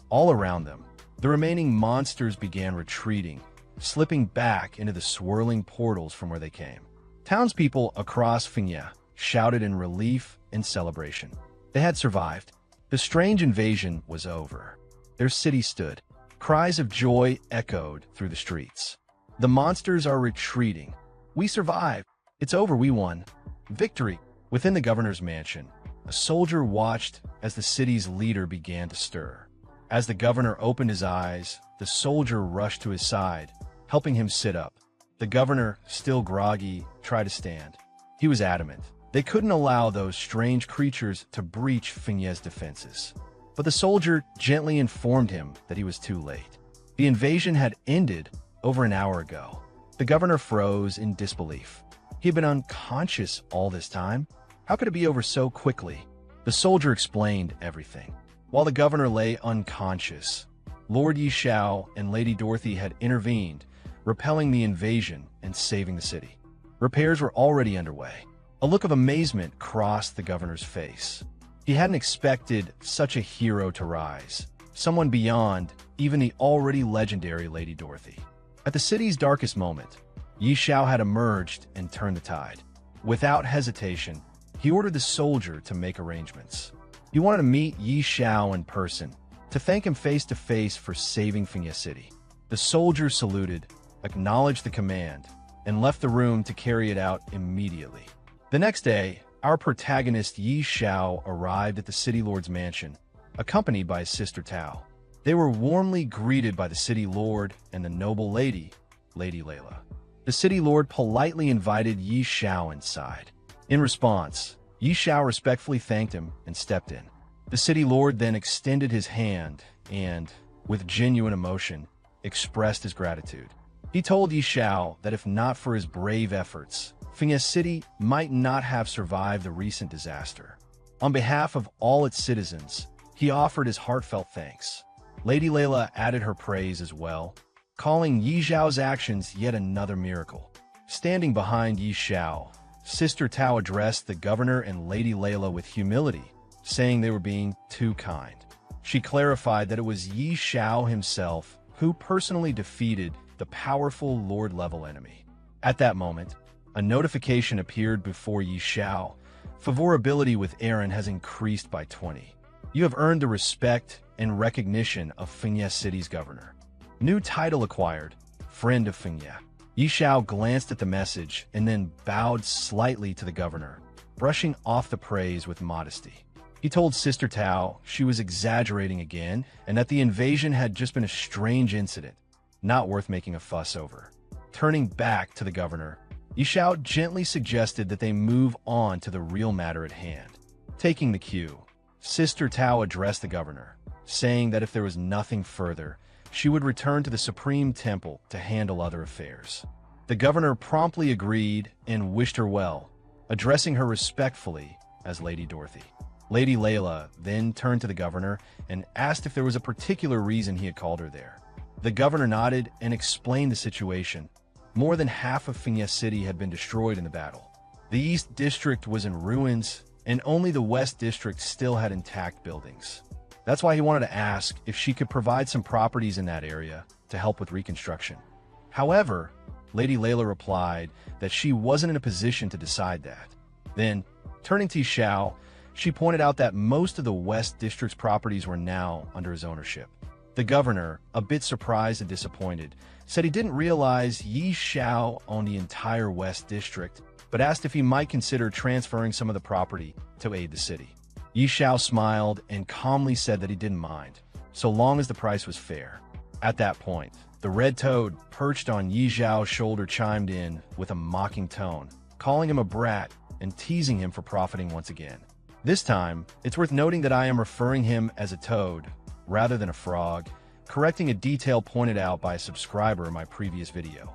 All around them, the remaining monsters began retreating, slipping back into the swirling portals from where they came. Townspeople across Fengya shouted in relief and celebration. They had survived. The strange invasion was over. Their city stood. Cries of joy echoed through the streets. The monsters are retreating. We survived. It's over. We won. Victory. Within the governor's mansion, a soldier watched as the city's leader began to stir. As the governor opened his eyes, the soldier rushed to his side, helping him sit up. The governor, still groggy, tried to stand. He was adamant. They couldn't allow those strange creatures to breach Fengya's defenses. But the soldier gently informed him that he was too late. The invasion had ended over an hour ago. The governor froze in disbelief. He had been unconscious all this time. How could it be over so quickly? The soldier explained everything. While the governor lay unconscious, Lord Yi Shao and Lady Dorothy had intervened, repelling the invasion and saving the city. Repairs were already underway. A look of amazement crossed the governor's face. He hadn't expected such a hero to rise, someone beyond even the already legendary Lady Dorothy. At the city's darkest moment, Yi Shao had emerged and turned the tide. Without hesitation, he ordered the soldier to make arrangements. He wanted to meet Yi Shao in person, to thank him face to face for saving Fengya City. The soldier saluted, acknowledged the command, and left the room to carry it out immediately. The next day, our protagonist Yi Shao arrived at the city lord's mansion, accompanied by his sister Tao. They were warmly greeted by the city lord and the noble lady, Lady Layla. The city lord politely invited Yi Shao inside. In response, Yi Shao respectfully thanked him and stepped in. The city lord then extended his hand and, with genuine emotion, expressed his gratitude. He told Yi Shao that if not for his brave efforts, Fengya City might not have survived the recent disaster. On behalf of all its citizens, he offered his heartfelt thanks. Lady Layla added her praise as well, calling Yi Shao's actions yet another miracle. Standing behind Yi Shao, Sister Tao addressed the governor and Lady Layla with humility, saying they were being too kind. She clarified that it was Yi Shao himself who personally defeated the powerful Lord-level enemy. At that moment, a notification appeared before Yi Shao. Favorability with Aaron has increased by 20. You have earned the respect and recognition of Fengya City's governor. New title acquired, Friend of Fengya. Yi Shao glanced at the message and then bowed slightly to the governor, brushing off the praise with modesty. He told Sister Tao she was exaggerating again and that the invasion had just been a strange incident, not worth making a fuss over. Turning back to the governor, Yi Shao gently suggested that they move on to the real matter at hand. Taking the cue, Sister Tao addressed the governor, saying that if there was nothing further, she would return to the Supreme Temple to handle other affairs. The governor promptly agreed and wished her well, addressing her respectfully as Lady Dorothy. Lady Layla then turned to the governor and asked if there was a particular reason he had called her there. The governor nodded and explained the situation. More than half of Fengya City had been destroyed in the battle. The East District was in ruins, and only the West District still had intact buildings. That's why he wanted to ask if she could provide some properties in that area to help with reconstruction. However, Lady Layla replied that she wasn't in a position to decide that. Then, turning to Yi Xiao, she pointed out that most of the West District's properties were now under his ownership. The governor, a bit surprised and disappointed, said he didn't realize Yi Xiao owned the entire West District, but asked if he might consider transferring some of the property to aid the city. Yi Xiao smiled and calmly said that he didn't mind, so long as the price was fair. At that point, the red toad perched on Yi Xiao's shoulder chimed in with a mocking tone, calling him a brat and teasing him for profiting once again. This time, it's worth noting that I am referring him as a toad rather than a frog, correcting a detail pointed out by a subscriber in my previous video.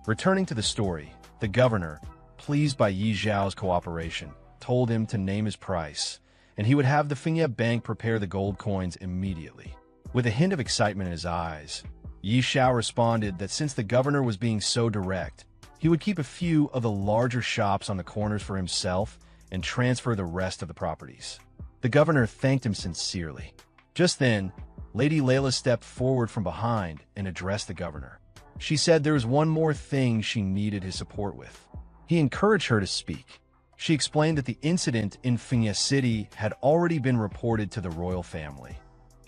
Returning to the story, the governor, pleased by Yi Xiao's cooperation, told him to name his price, and he would have the Fingya Bank prepare the gold coins immediately. With a hint of excitement in his eyes, Yi Xiao responded that since the governor was being so direct, he would keep a few of the larger shops on the corners for himself and transfer the rest of the properties. The governor thanked him sincerely. Just then, Lady Layla stepped forward from behind and addressed the governor. She said there was one more thing she needed his support with. He encouraged her to speak. She explained that the incident in Fingya City had already been reported to the royal family,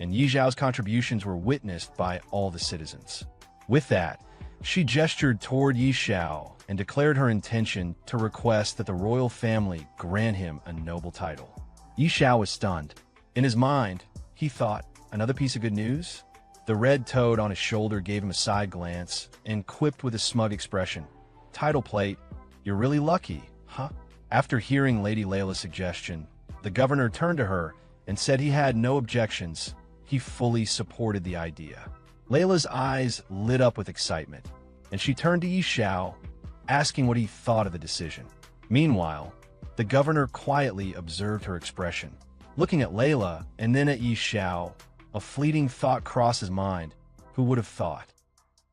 and Yi Xiao's contributions were witnessed by all the citizens. With that, she gestured toward Yi Xiao and declared her intention to request that the royal family grant him a noble title. Yi Xiao was stunned. In his mind, he thought, another piece of good news? The red toad on his shoulder gave him a side glance and quipped with a smug expression, "Title plate, you're really lucky, huh?" After hearing Lady Layla's suggestion, the governor turned to her and said he had no objections. He fully supported the idea. Layla's eyes lit up with excitement, and she turned to Yi Xiao, asking what he thought of the decision. Meanwhile, the governor quietly observed her expression. Looking at Layla and then at Yi Xiao, a fleeting thought crossed his mind. Who would have thought?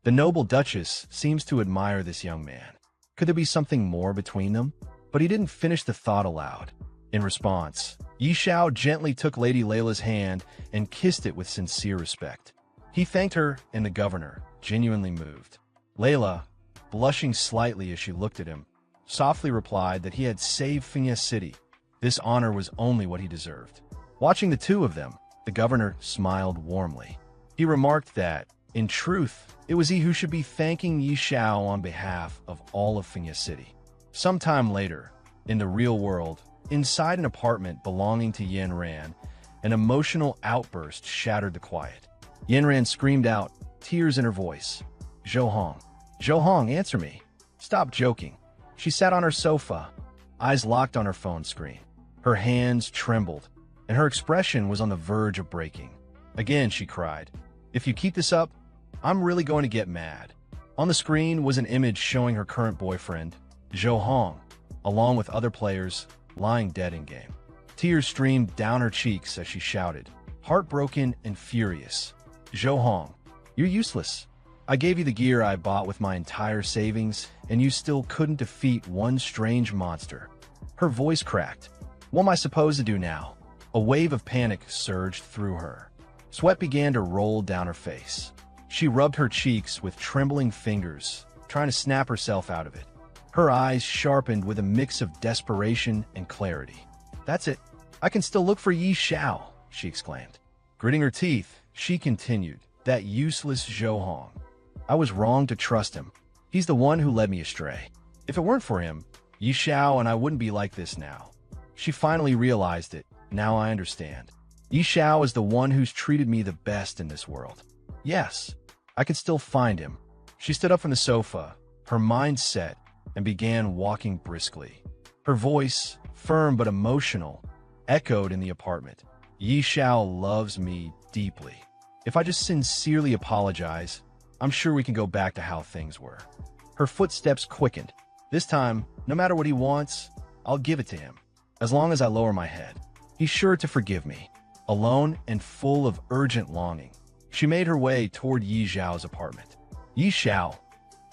The noble duchess seems to admire this young man. Could there be something more between them? But he didn't finish the thought aloud. In response, Yi Xiao gently took Lady Layla's hand and kissed it with sincere respect. He thanked her, and the governor, genuinely moved. Layla, blushing slightly as she looked at him, softly replied that he had saved Fingya City. This honor was only what he deserved. Watching the two of them, the governor smiled warmly. He remarked that, in truth, it was he who should be thanking Yi Xiao on behalf of all of Fingya City. Sometime later, in the real world, inside an apartment belonging to Yanran, an emotional outburst shattered the quiet. Yanran screamed out, tears in her voice. "Zhou Hong, answer me. Stop joking." She sat on her sofa, eyes locked on her phone screen. Her hands trembled, and her expression was on the verge of breaking. Again, she cried, "If you keep this up, I'm really going to get mad." On the screen was an image showing her current boyfriend, Zhou Hong, along with other players, lying dead in-game. Tears streamed down her cheeks as she shouted, heartbroken and furious, "Zhou Hong, you're useless. I gave you the gear I bought with my entire savings, and you still couldn't defeat one strange monster." Her voice cracked. "What am I supposed to do now?" A wave of panic surged through her. Sweat began to roll down her face. She rubbed her cheeks with trembling fingers, trying to snap herself out of it. Her eyes sharpened with a mix of desperation and clarity. "That's it. I can still look for Yi Xiao," she exclaimed. Gritting her teeth, she continued, "That useless Zhou Hong. I was wrong to trust him. He's the one who led me astray. If it weren't for him, Yi Xiao and I wouldn't be like this now." She finally realized it. "Now I understand. Yi Xiao is the one who's treated me the best in this world. Yes, I can still find him." She stood up from the sofa, her mind set, and began walking briskly. Her voice, firm but emotional, echoed in the apartment. "Yi Xiao loves me deeply. If I just sincerely apologize, I'm sure we can go back to how things were." Her footsteps quickened. "This time, no matter what he wants, I'll give it to him. As long as I lower my head, he's sure to forgive me." Alone and full of urgent longing, she made her way toward Yi Xiao's apartment. "Yi Xiao,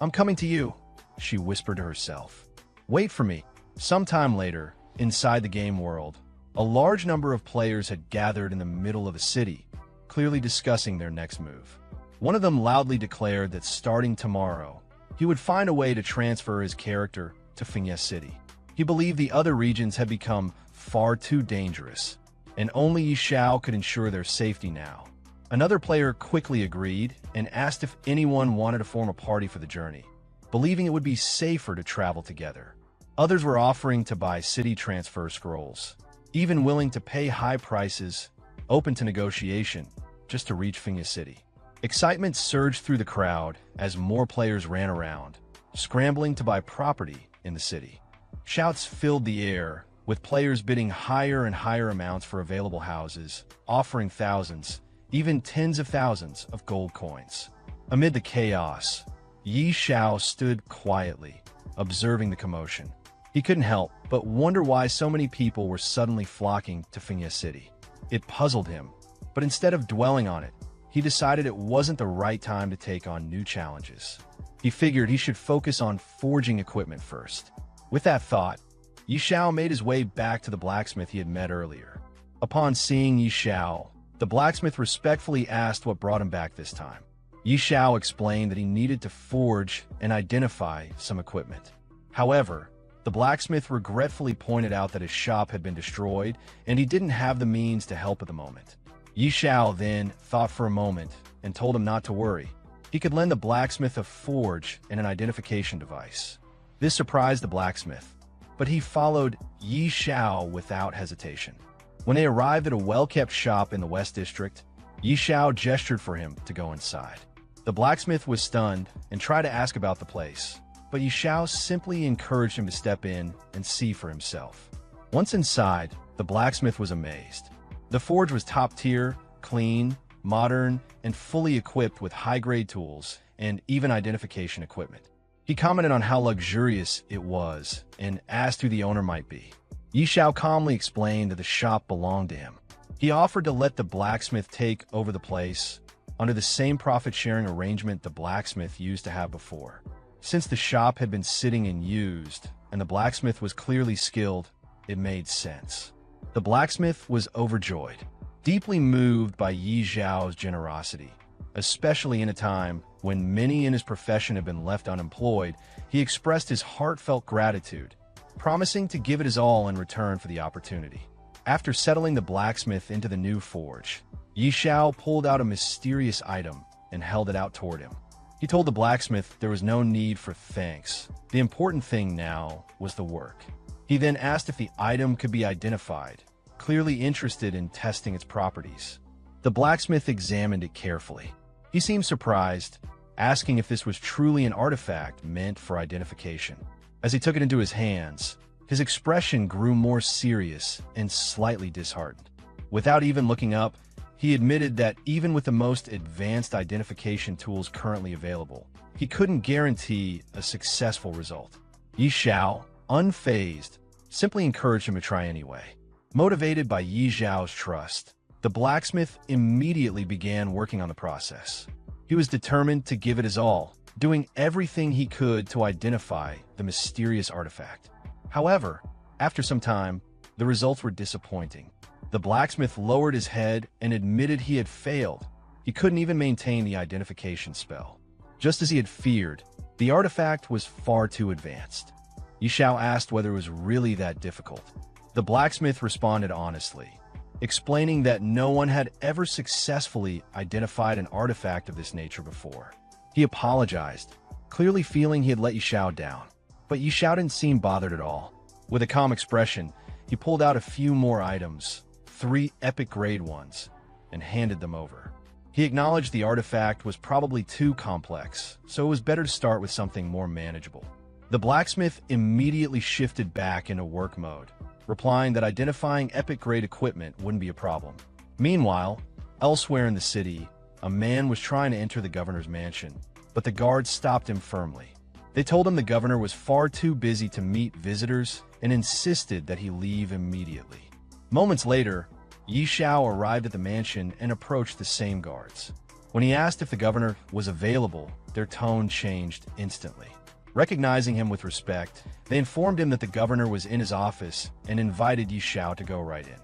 I'm coming to you," she whispered to herself. "Wait for me." Sometime later, inside the game world, A large number of players had gathered in the middle of the city, clearly discussing their next move. One of them loudly declared that starting tomorrow, he would find a way to transfer his character to Fingye City. He believed the other regions had become far too dangerous, and only Yishao could ensure their safety now. Another player quickly agreed and asked if anyone wanted to form a party for the journey, believing it would be safer to travel together. Others were offering to buy city transfer scrolls, even willing to pay high prices, open to negotiation, just to reach Fingye City. Excitement surged through the crowd as more players ran around, scrambling to buy property in the city. Shouts filled the air, with players bidding higher and higher amounts for available houses, offering thousands, even tens of thousands of gold coins. Amid the chaos, Yishao stood quietly, observing the commotion. He couldn't help but wonder why so many people were suddenly flocking to Fingye City. It puzzled him, but instead of dwelling on it, he decided it wasn't the right time to take on new challenges. He figured he should focus on forging equipment first. With that thought, Yishao made his way back to the blacksmith he had met earlier. Upon seeing Yishao, the blacksmith respectfully asked what brought him back this time. Yishao explained that he needed to forge and identify some equipment. However, the blacksmith regretfully pointed out that his shop had been destroyed and he didn't have the means to help at the moment. Yishao then thought for a moment and told him not to worry. He could lend the blacksmith a forge and an identification device. This surprised the blacksmith, but he followed Yishao without hesitation. When they arrived at a well-kept shop in the West District, Yishao gestured for him to go inside. The blacksmith was stunned and tried to ask about the place, but Yishao simply encouraged him to step in and see for himself. Once inside, the blacksmith was amazed. The forge was top-tier, clean, modern, and fully equipped with high-grade tools and even identification equipment. He commented on how luxurious it was and asked who the owner might be. Yishao calmly explained that the shop belonged to him. He offered to let the blacksmith take over the place under the same profit-sharing arrangement the blacksmith used to have before. Since the shop had been sitting unused and the blacksmith was clearly skilled, it made sense. The blacksmith was overjoyed, deeply moved by Yishao's generosity. Especially in a time when many in his profession had been left unemployed, he expressed his heartfelt gratitude, promising to give it his all in return for the opportunity. After settling the blacksmith into the new forge, Yishao pulled out a mysterious item and held it out toward him. He told the blacksmith there was no need for thanks. The important thing now was the work. He then asked if the item could be identified, clearly interested in testing its properties. The blacksmith examined it carefully. He seemed surprised, asking if this was truly an artifact meant for identification. As he took it into his hands, his expression grew more serious and slightly disheartened. Without even looking up, he admitted that even with the most advanced identification tools currently available, he couldn't guarantee a successful result. Yishao, unfazed, simply encouraged him to try anyway. Motivated by Yishao's trust, the blacksmith immediately began working on the process. He was determined to give it his all, doing everything he could to identify the mysterious artifact. However, after some time, the results were disappointing. The blacksmith lowered his head and admitted he had failed. He couldn't even maintain the identification spell. Just as he had feared, the artifact was far too advanced. Yishao asked whether it was really that difficult. The blacksmith responded honestly, explaining that no one had ever successfully identified an artifact of this nature before. He apologized, clearly feeling he had let Yishao down. But Yishao didn't seem bothered at all. With a calm expression, he pulled out a few more items, 3 epic-grade ones, and handed them over. He acknowledged the artifact was probably too complex, so it was better to start with something more manageable. The blacksmith immediately shifted back into work mode, replying that identifying epic-grade equipment wouldn't be a problem. Meanwhile, elsewhere in the city, a man was trying to enter the governor's mansion, but the guards stopped him firmly. They told him the governor was far too busy to meet visitors and insisted that he leave immediately. Moments later, Yishao arrived at the mansion and approached the same guards. When he asked if the governor was available, their tone changed instantly. Recognizing him with respect, they informed him that the governor was in his office and invited Yi Xiao to go right in.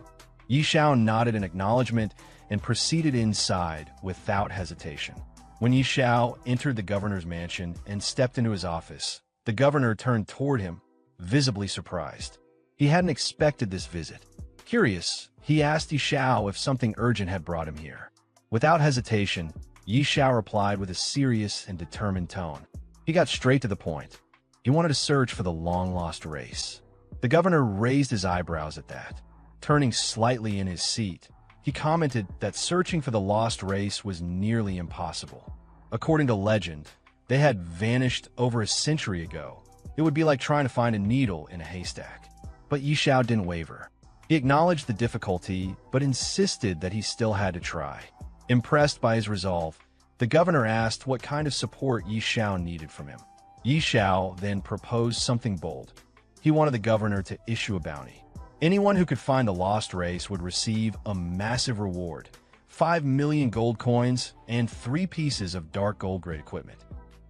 Yi Xiao nodded in acknowledgement and proceeded inside without hesitation. When Yi Xiao entered the governor's mansion and stepped into his office, the governor turned toward him, visibly surprised. He hadn't expected this visit. Curious, he asked Yi Xiao if something urgent had brought him here. Without hesitation, Yi Xiao replied with a serious and determined tone. He got straight to the point. He wanted to search for the long-lost race. The governor raised his eyebrows at that. Turning slightly in his seat, he commented that searching for the lost race was nearly impossible. According to legend, they had vanished over a century ago. It would be like trying to find a needle in a haystack. But Yi Xiao didn't waver. He acknowledged the difficulty, but insisted that he still had to try. Impressed by his resolve, the governor asked what kind of support Yi Xiao needed from him. Yi Xiao then proposed something bold. He wanted the governor to issue a bounty. Anyone who could find the lost race would receive a massive reward, 5 million gold coins and 3 pieces of dark gold-grade equipment.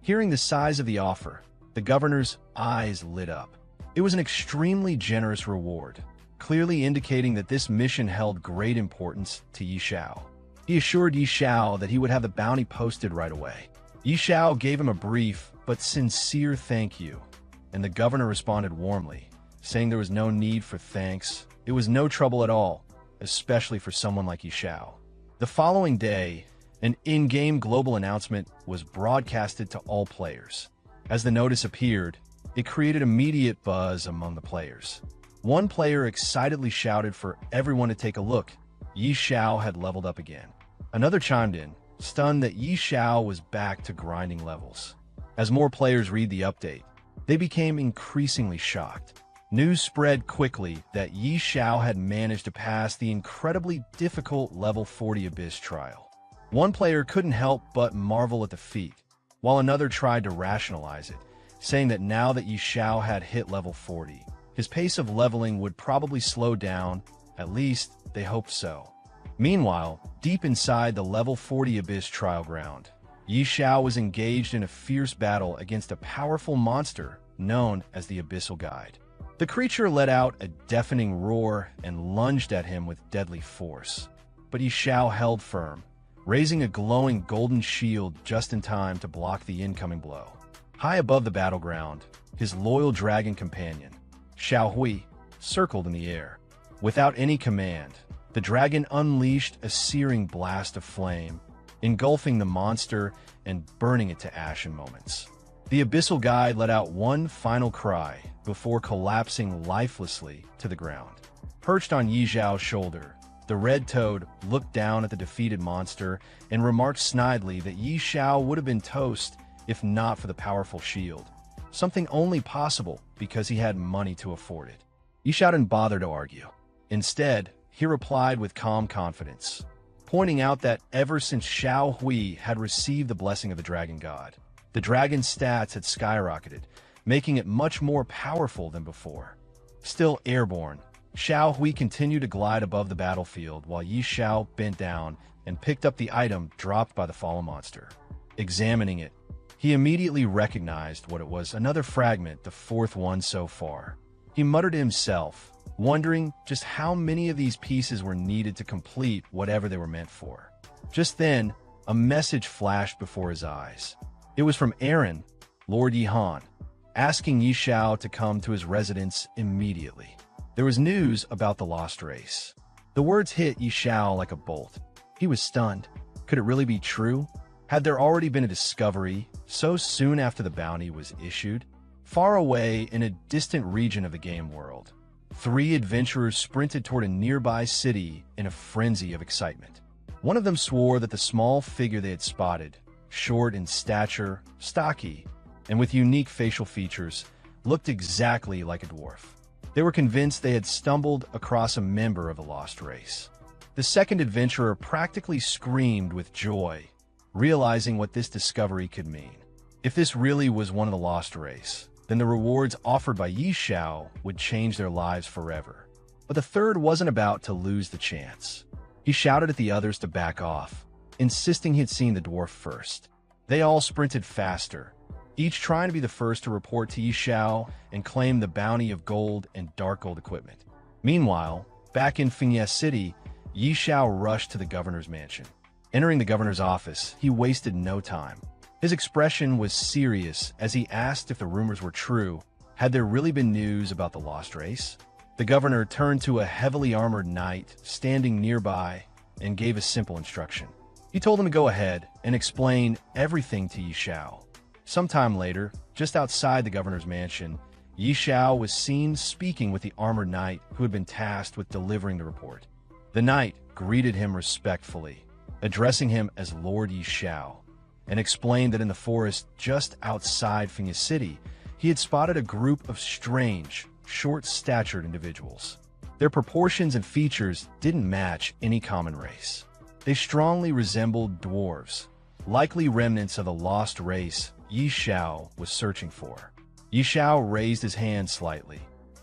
Hearing the size of the offer, the governor's eyes lit up. It was an extremely generous reward, clearly indicating that this mission held great importance to Yi Xiao. He assured Yi Xiao that he would have the bounty posted right away. Yi Xiao gave him a brief but sincere thank you, and the governor responded warmly, saying there was no need for thanks. It was no trouble at all, especially for someone like Yi Xiao. The following day, an in-game global announcement was broadcasted to all players. As the notice appeared, it created immediate buzz among the players. One player excitedly shouted for everyone to take a look. Yi Xiao had leveled up again. Another chimed in, stunned that Yi Xiao was back to grinding levels. As more players read the update, they became increasingly shocked. News spread quickly that Yi Xiao had managed to pass the incredibly difficult level 40 Abyss trial. One player couldn't help but marvel at the feat, while another tried to rationalize it, saying that now that Yi Xiao had hit level 40, his pace of leveling would probably slow down. At least, they hoped so. Meanwhile, deep inside the level 40 Abyss trial ground, Yi Xiao was engaged in a fierce battle against a powerful monster known as the Abyssal Guide. The creature let out a deafening roar and lunged at him with deadly force. But Yi Xiao held firm, raising a glowing golden shield just in time to block the incoming blow. High above the battleground, his loyal dragon companion, Xiao Hui, circled in the air. Without any command, the dragon unleashed a searing blast of flame, engulfing the monster and burning it to ash in moments. The Abyssal Guide let out one final cry before collapsing lifelessly to the ground. Perched on Yi Xiao's shoulder, the red toad looked down at the defeated monster and remarked snidely that Yi Xiao would have been toast if not for the powerful shield, something only possible because he had money to afford it. Yi Xiao didn't bother to argue. Instead, he replied with calm confidence, pointing out that ever since Xiao Hui had received the blessing of the dragon god, the dragon's stats had skyrocketed, making it much more powerful than before. Still airborne, Xiao Hui continued to glide above the battlefield while Yi Xiao bent down and picked up the item dropped by the fallen monster. Examining it, he immediately recognized what it was, another fragment, the fourth one so far. He muttered to himself, wondering just how many of these pieces were needed to complete whatever they were meant for. Just then, a message flashed before his eyes. It was from Aaron, Lord Yihan, asking Yi Xiao to come to his residence immediately. There was news about the lost race. The words hit Yi Xiao like a bolt. He was stunned. Could it really be true? Had there already been a discovery so soon after the bounty was issued? Far away in a distant region of the game world, 3 adventurers sprinted toward a nearby city in a frenzy of excitement. One of them swore that the small figure they had spotted, short in stature, stocky, and with unique facial features, looked exactly like a dwarf. They were convinced they had stumbled across a member of the lost race. The second adventurer practically screamed with joy, realizing what this discovery could mean. If this really was one of the lost race, then the rewards offered by Yi Xiao would change their lives forever. But the third wasn't about to lose the chance. He shouted at the others to back off, insisting he had seen the dwarf first. They all sprinted faster, each trying to be the first to report to Yi Xiao and claim the bounty of gold and dark gold equipment. Meanwhile, back in Fengye City, Yi Xiao rushed to the governor's mansion. Entering the governor's office, he wasted no time. His expression was serious as he asked if the rumors were true. Had there really been news about the lost race? The governor turned to a heavily armored knight standing nearby and gave a simple instruction. He told him to go ahead and explain everything to Yi Xiao. Sometime later, just outside the governor's mansion, Yi Xiao was seen speaking with the armored knight who had been tasked with delivering the report. The knight greeted him respectfully, addressing him as Lord Yi Xiao, and explained that in the forest just outside Fengye City, he had spotted a group of strange, short-statured individuals. Their proportions and features didn't match any common race. They strongly resembled dwarves, likely remnants of the lost race Yi Xiao was searching for. Yi Xiao raised his hand slightly,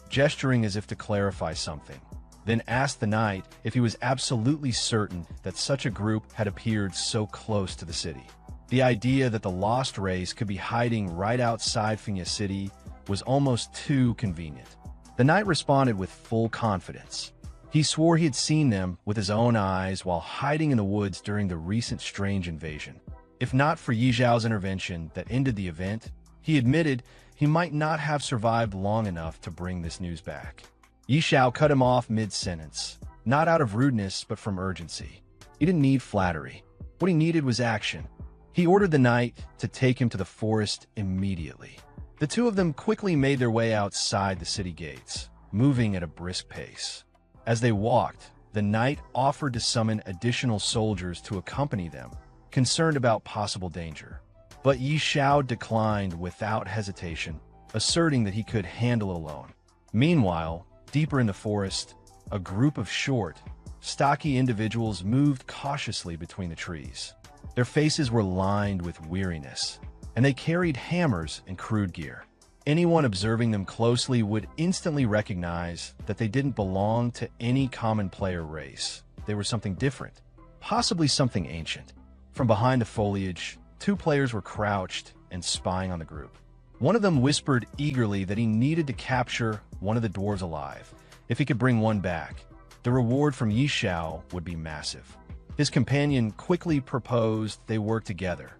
gesturing as if to clarify something, then asked the knight if he was absolutely certain that such a group had appeared so close to the city. The idea that the lost race could be hiding right outside Fengye City was almost too convenient. The knight responded with full confidence. He swore he had seen them with his own eyes while hiding in the woods during the recent strange invasion. If not for Yi Xiao's intervention that ended the event, he admitted he might not have survived long enough to bring this news back. Yi Xiao cut him off mid-sentence, not out of rudeness but from urgency. He didn't need flattery. What he needed was action. He ordered the knight to take him to the forest immediately. The two of them quickly made their way outside the city gates, moving at a brisk pace. As they walked, the knight offered to summon additional soldiers to accompany them, concerned about possible danger. But Yi Xiao declined without hesitation, asserting that he could handle it alone. Meanwhile, deeper in the forest, a group of short, stocky individuals moved cautiously between the trees. Their faces were lined with weariness, and they carried hammers and crude gear. Anyone observing them closely would instantly recognize that they didn't belong to any common player race. They were something different, possibly something ancient. From behind the foliage, two players were crouched and spying on the group. One of them whispered eagerly that he needed to capture one of the dwarves alive. If he could bring one back, the reward from Yi Xiao would be massive. His companion quickly proposed they work together.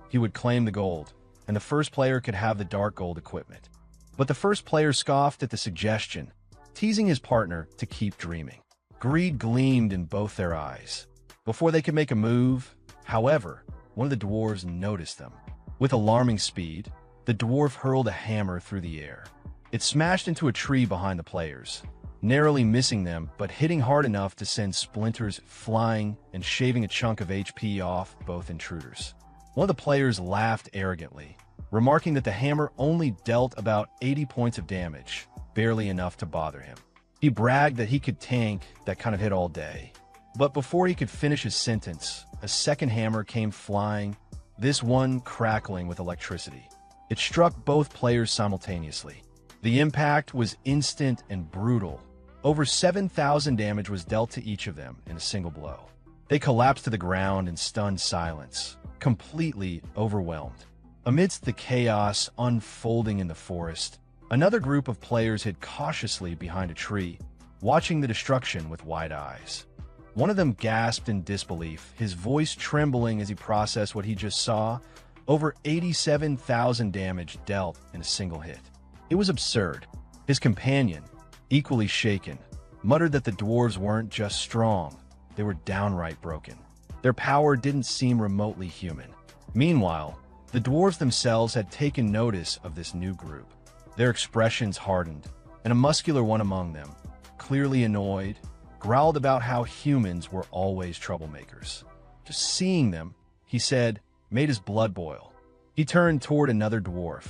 He would claim the gold, and the first player could have the dark gold equipment. But the first player scoffed at the suggestion, teasing his partner to keep dreaming. Greed gleamed in both their eyes. Before they could make a move, however, one of the dwarves noticed them. With alarming speed, the dwarf hurled a hammer through the air. It smashed into a tree behind the players, narrowly missing them but hitting hard enough to send splinters flying and shaving a chunk of HP off both intruders. One of the players laughed arrogantly, remarking that the hammer only dealt about 80 points of damage, barely enough to bother him. He bragged that he could tank that kind of hit all day. But before he could finish his sentence, a second hammer came flying, this one crackling with electricity. It struck both players simultaneously. The impact was instant and brutal. Over 7,000 damage was dealt to each of them in a single blow. They collapsed to the ground in stunned silence, completely overwhelmed. Amidst the chaos unfolding in the forest, another group of players hid cautiously behind a tree, watching the destruction with wide eyes. One of them gasped in disbelief, his voice trembling as he processed what he just saw. Over 87,000 damage dealt in a single hit. It was absurd. His companion, equally shaken, muttered that the dwarves weren't just strong, they were downright broken. Their power didn't seem remotely human. Meanwhile, the dwarves themselves had taken notice of this new group. Their expressions hardened, and a muscular one among them, clearly annoyed, growled about how humans were always troublemakers. Just seeing them, he said, made his blood boil. He turned toward another dwarf,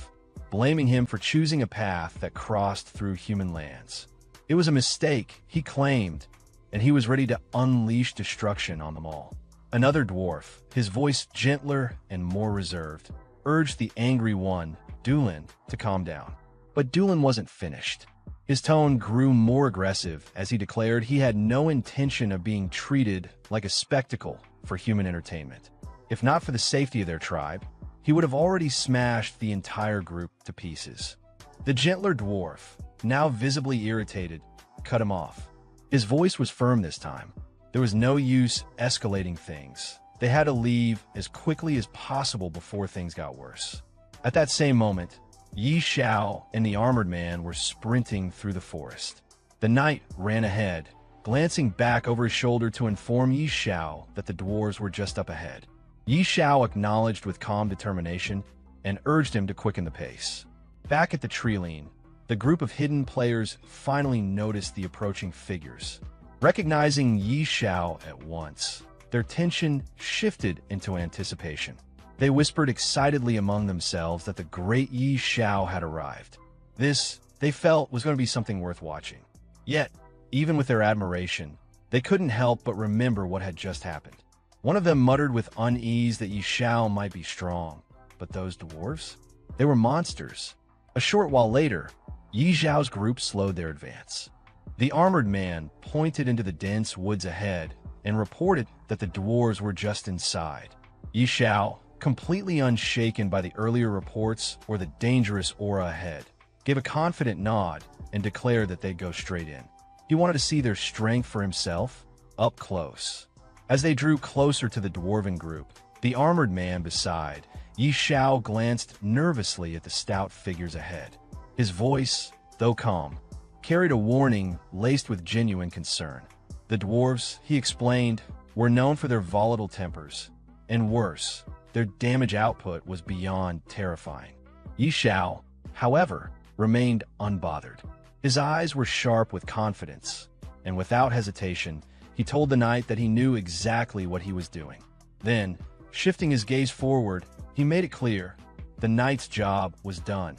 blaming him for choosing a path that crossed through human lands. It was a mistake, he claimed, and he was ready to unleash destruction on them all. Another dwarf, his voice gentler and more reserved, urged the angry one, Dulin, to calm down. But Dulin wasn't finished. His tone grew more aggressive as he declared he had no intention of being treated like a spectacle for human entertainment. If not for the safety of their tribe, he would have already smashed the entire group to pieces. The gentler dwarf, now visibly irritated, cut him off. His voice was firm this time. There was no use escalating things. They had to leave as quickly as possible before things got worse. At that same moment, Yi Xiao and the armored man were sprinting through the forest. The knight ran ahead, glancing back over his shoulder to inform Yi Xiao that the dwarves were just up ahead. Yi Xiao acknowledged with calm determination and urged him to quicken the pace. Back at the treeline, the group of hidden players finally noticed the approaching figures. Recognizing Yi Xiao at once, their tension shifted into anticipation. They whispered excitedly among themselves that the great Yi Xiao had arrived. This, they felt, was going to be something worth watching. Yet, even with their admiration, they couldn't help but remember what had just happened. One of them muttered with unease that Yi Xiao might be strong, but those dwarves? They were monsters. A short while later, Yi Xiao's group slowed their advance. The armored man pointed into the dense woods ahead and reported that the dwarves were just inside. Yi Xiao, completely unshaken by the earlier reports or the dangerous aura ahead, gave a confident nod and declared that they'd go straight in. He wanted to see their strength for himself, up close. As they drew closer to the dwarven group, the armored man beside Yi Xiao glanced nervously at the stout figures ahead. His voice, though calm, carried a warning laced with genuine concern. The dwarves, he explained, were known for their volatile tempers, and worse, their damage output was beyond terrifying. Yi Xiao, however, remained unbothered. His eyes were sharp with confidence, and without hesitation, he told the knight that he knew exactly what he was doing. Then, shifting his gaze forward, he made it clear the knight's job was done.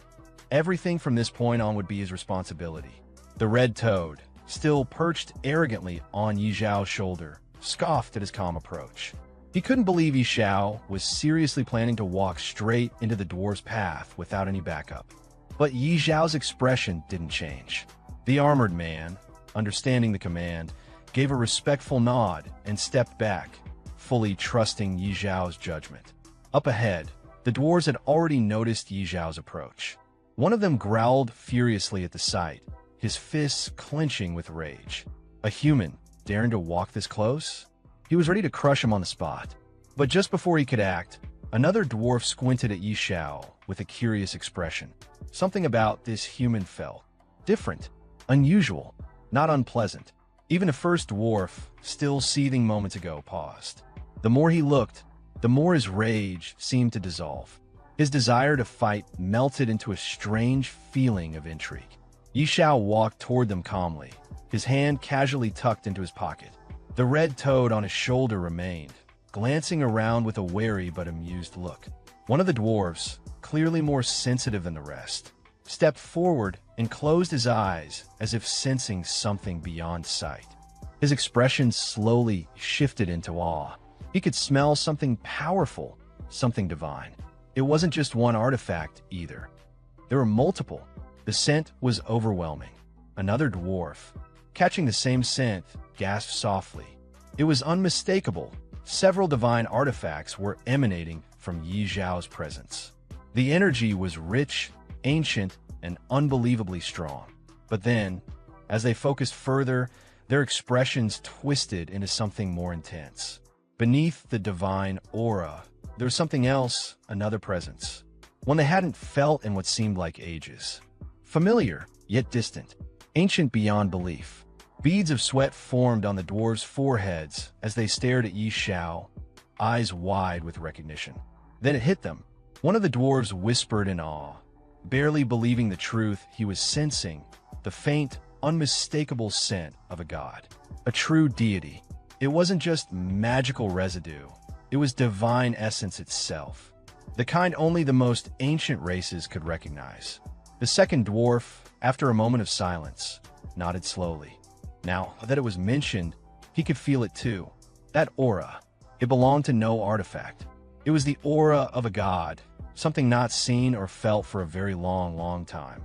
Everything from this point on would be his responsibility. The red toad, still perched arrogantly on Yi Xiao's shoulder, scoffed at his calm approach. He couldn't believe Yi Xiao was seriously planning to walk straight into the dwarf's path without any backup. But Yi Xiao's expression didn't change. The armored man, understanding the command, gave a respectful nod and stepped back, fully trusting Yi Xiao's judgment. Up ahead, the dwarves had already noticed Yi Xiao's approach. One of them growled furiously at the sight, his fists clenching with rage. A human daring to walk this close? He was ready to crush him on the spot. But just before he could act, another dwarf squinted at Yi Xiao with a curious expression. Something about this human felt different, unusual, not unpleasant. Even the first dwarf, still seething moments ago, paused. The more he looked, the more his rage seemed to dissolve. His desire to fight melted into a strange feeling of intrigue. Yi Xiao walked toward them calmly, his hand casually tucked into his pocket. The red toad on his shoulder remained, glancing around with a wary but amused look. One of the dwarves, clearly more sensitive than the rest, stepped forward and closed his eyes as if sensing something beyond sight. His expression slowly shifted into awe. He could smell something powerful, something divine. It wasn't just one artifact, either. There were multiple. The scent was overwhelming. Another dwarf, catching the same scent, gasped softly. It was unmistakable. Several divine artifacts were emanating from Yi Xiao's presence. The energy was rich, ancient, and unbelievably strong. But then, as they focused further, their expressions twisted into something more intense. Beneath the divine aura, there was something else, another presence. One they hadn't felt in what seemed like ages. Familiar, yet distant. Ancient beyond belief. Beads of sweat formed on the dwarves' foreheads as they stared at Yi Xiao, eyes wide with recognition. Then it hit them. One of the dwarves whispered in awe, barely believing the truth he was sensing, the faint, unmistakable scent of a god. A true deity. It wasn't just magical residue. It was divine essence itself. The kind only the most ancient races could recognize. The second dwarf, after a moment of silence, nodded slowly. Now that it was mentioned, he could feel it too. That aura. It belonged to no artifact. It was the aura of a god, something not seen or felt for a very long time.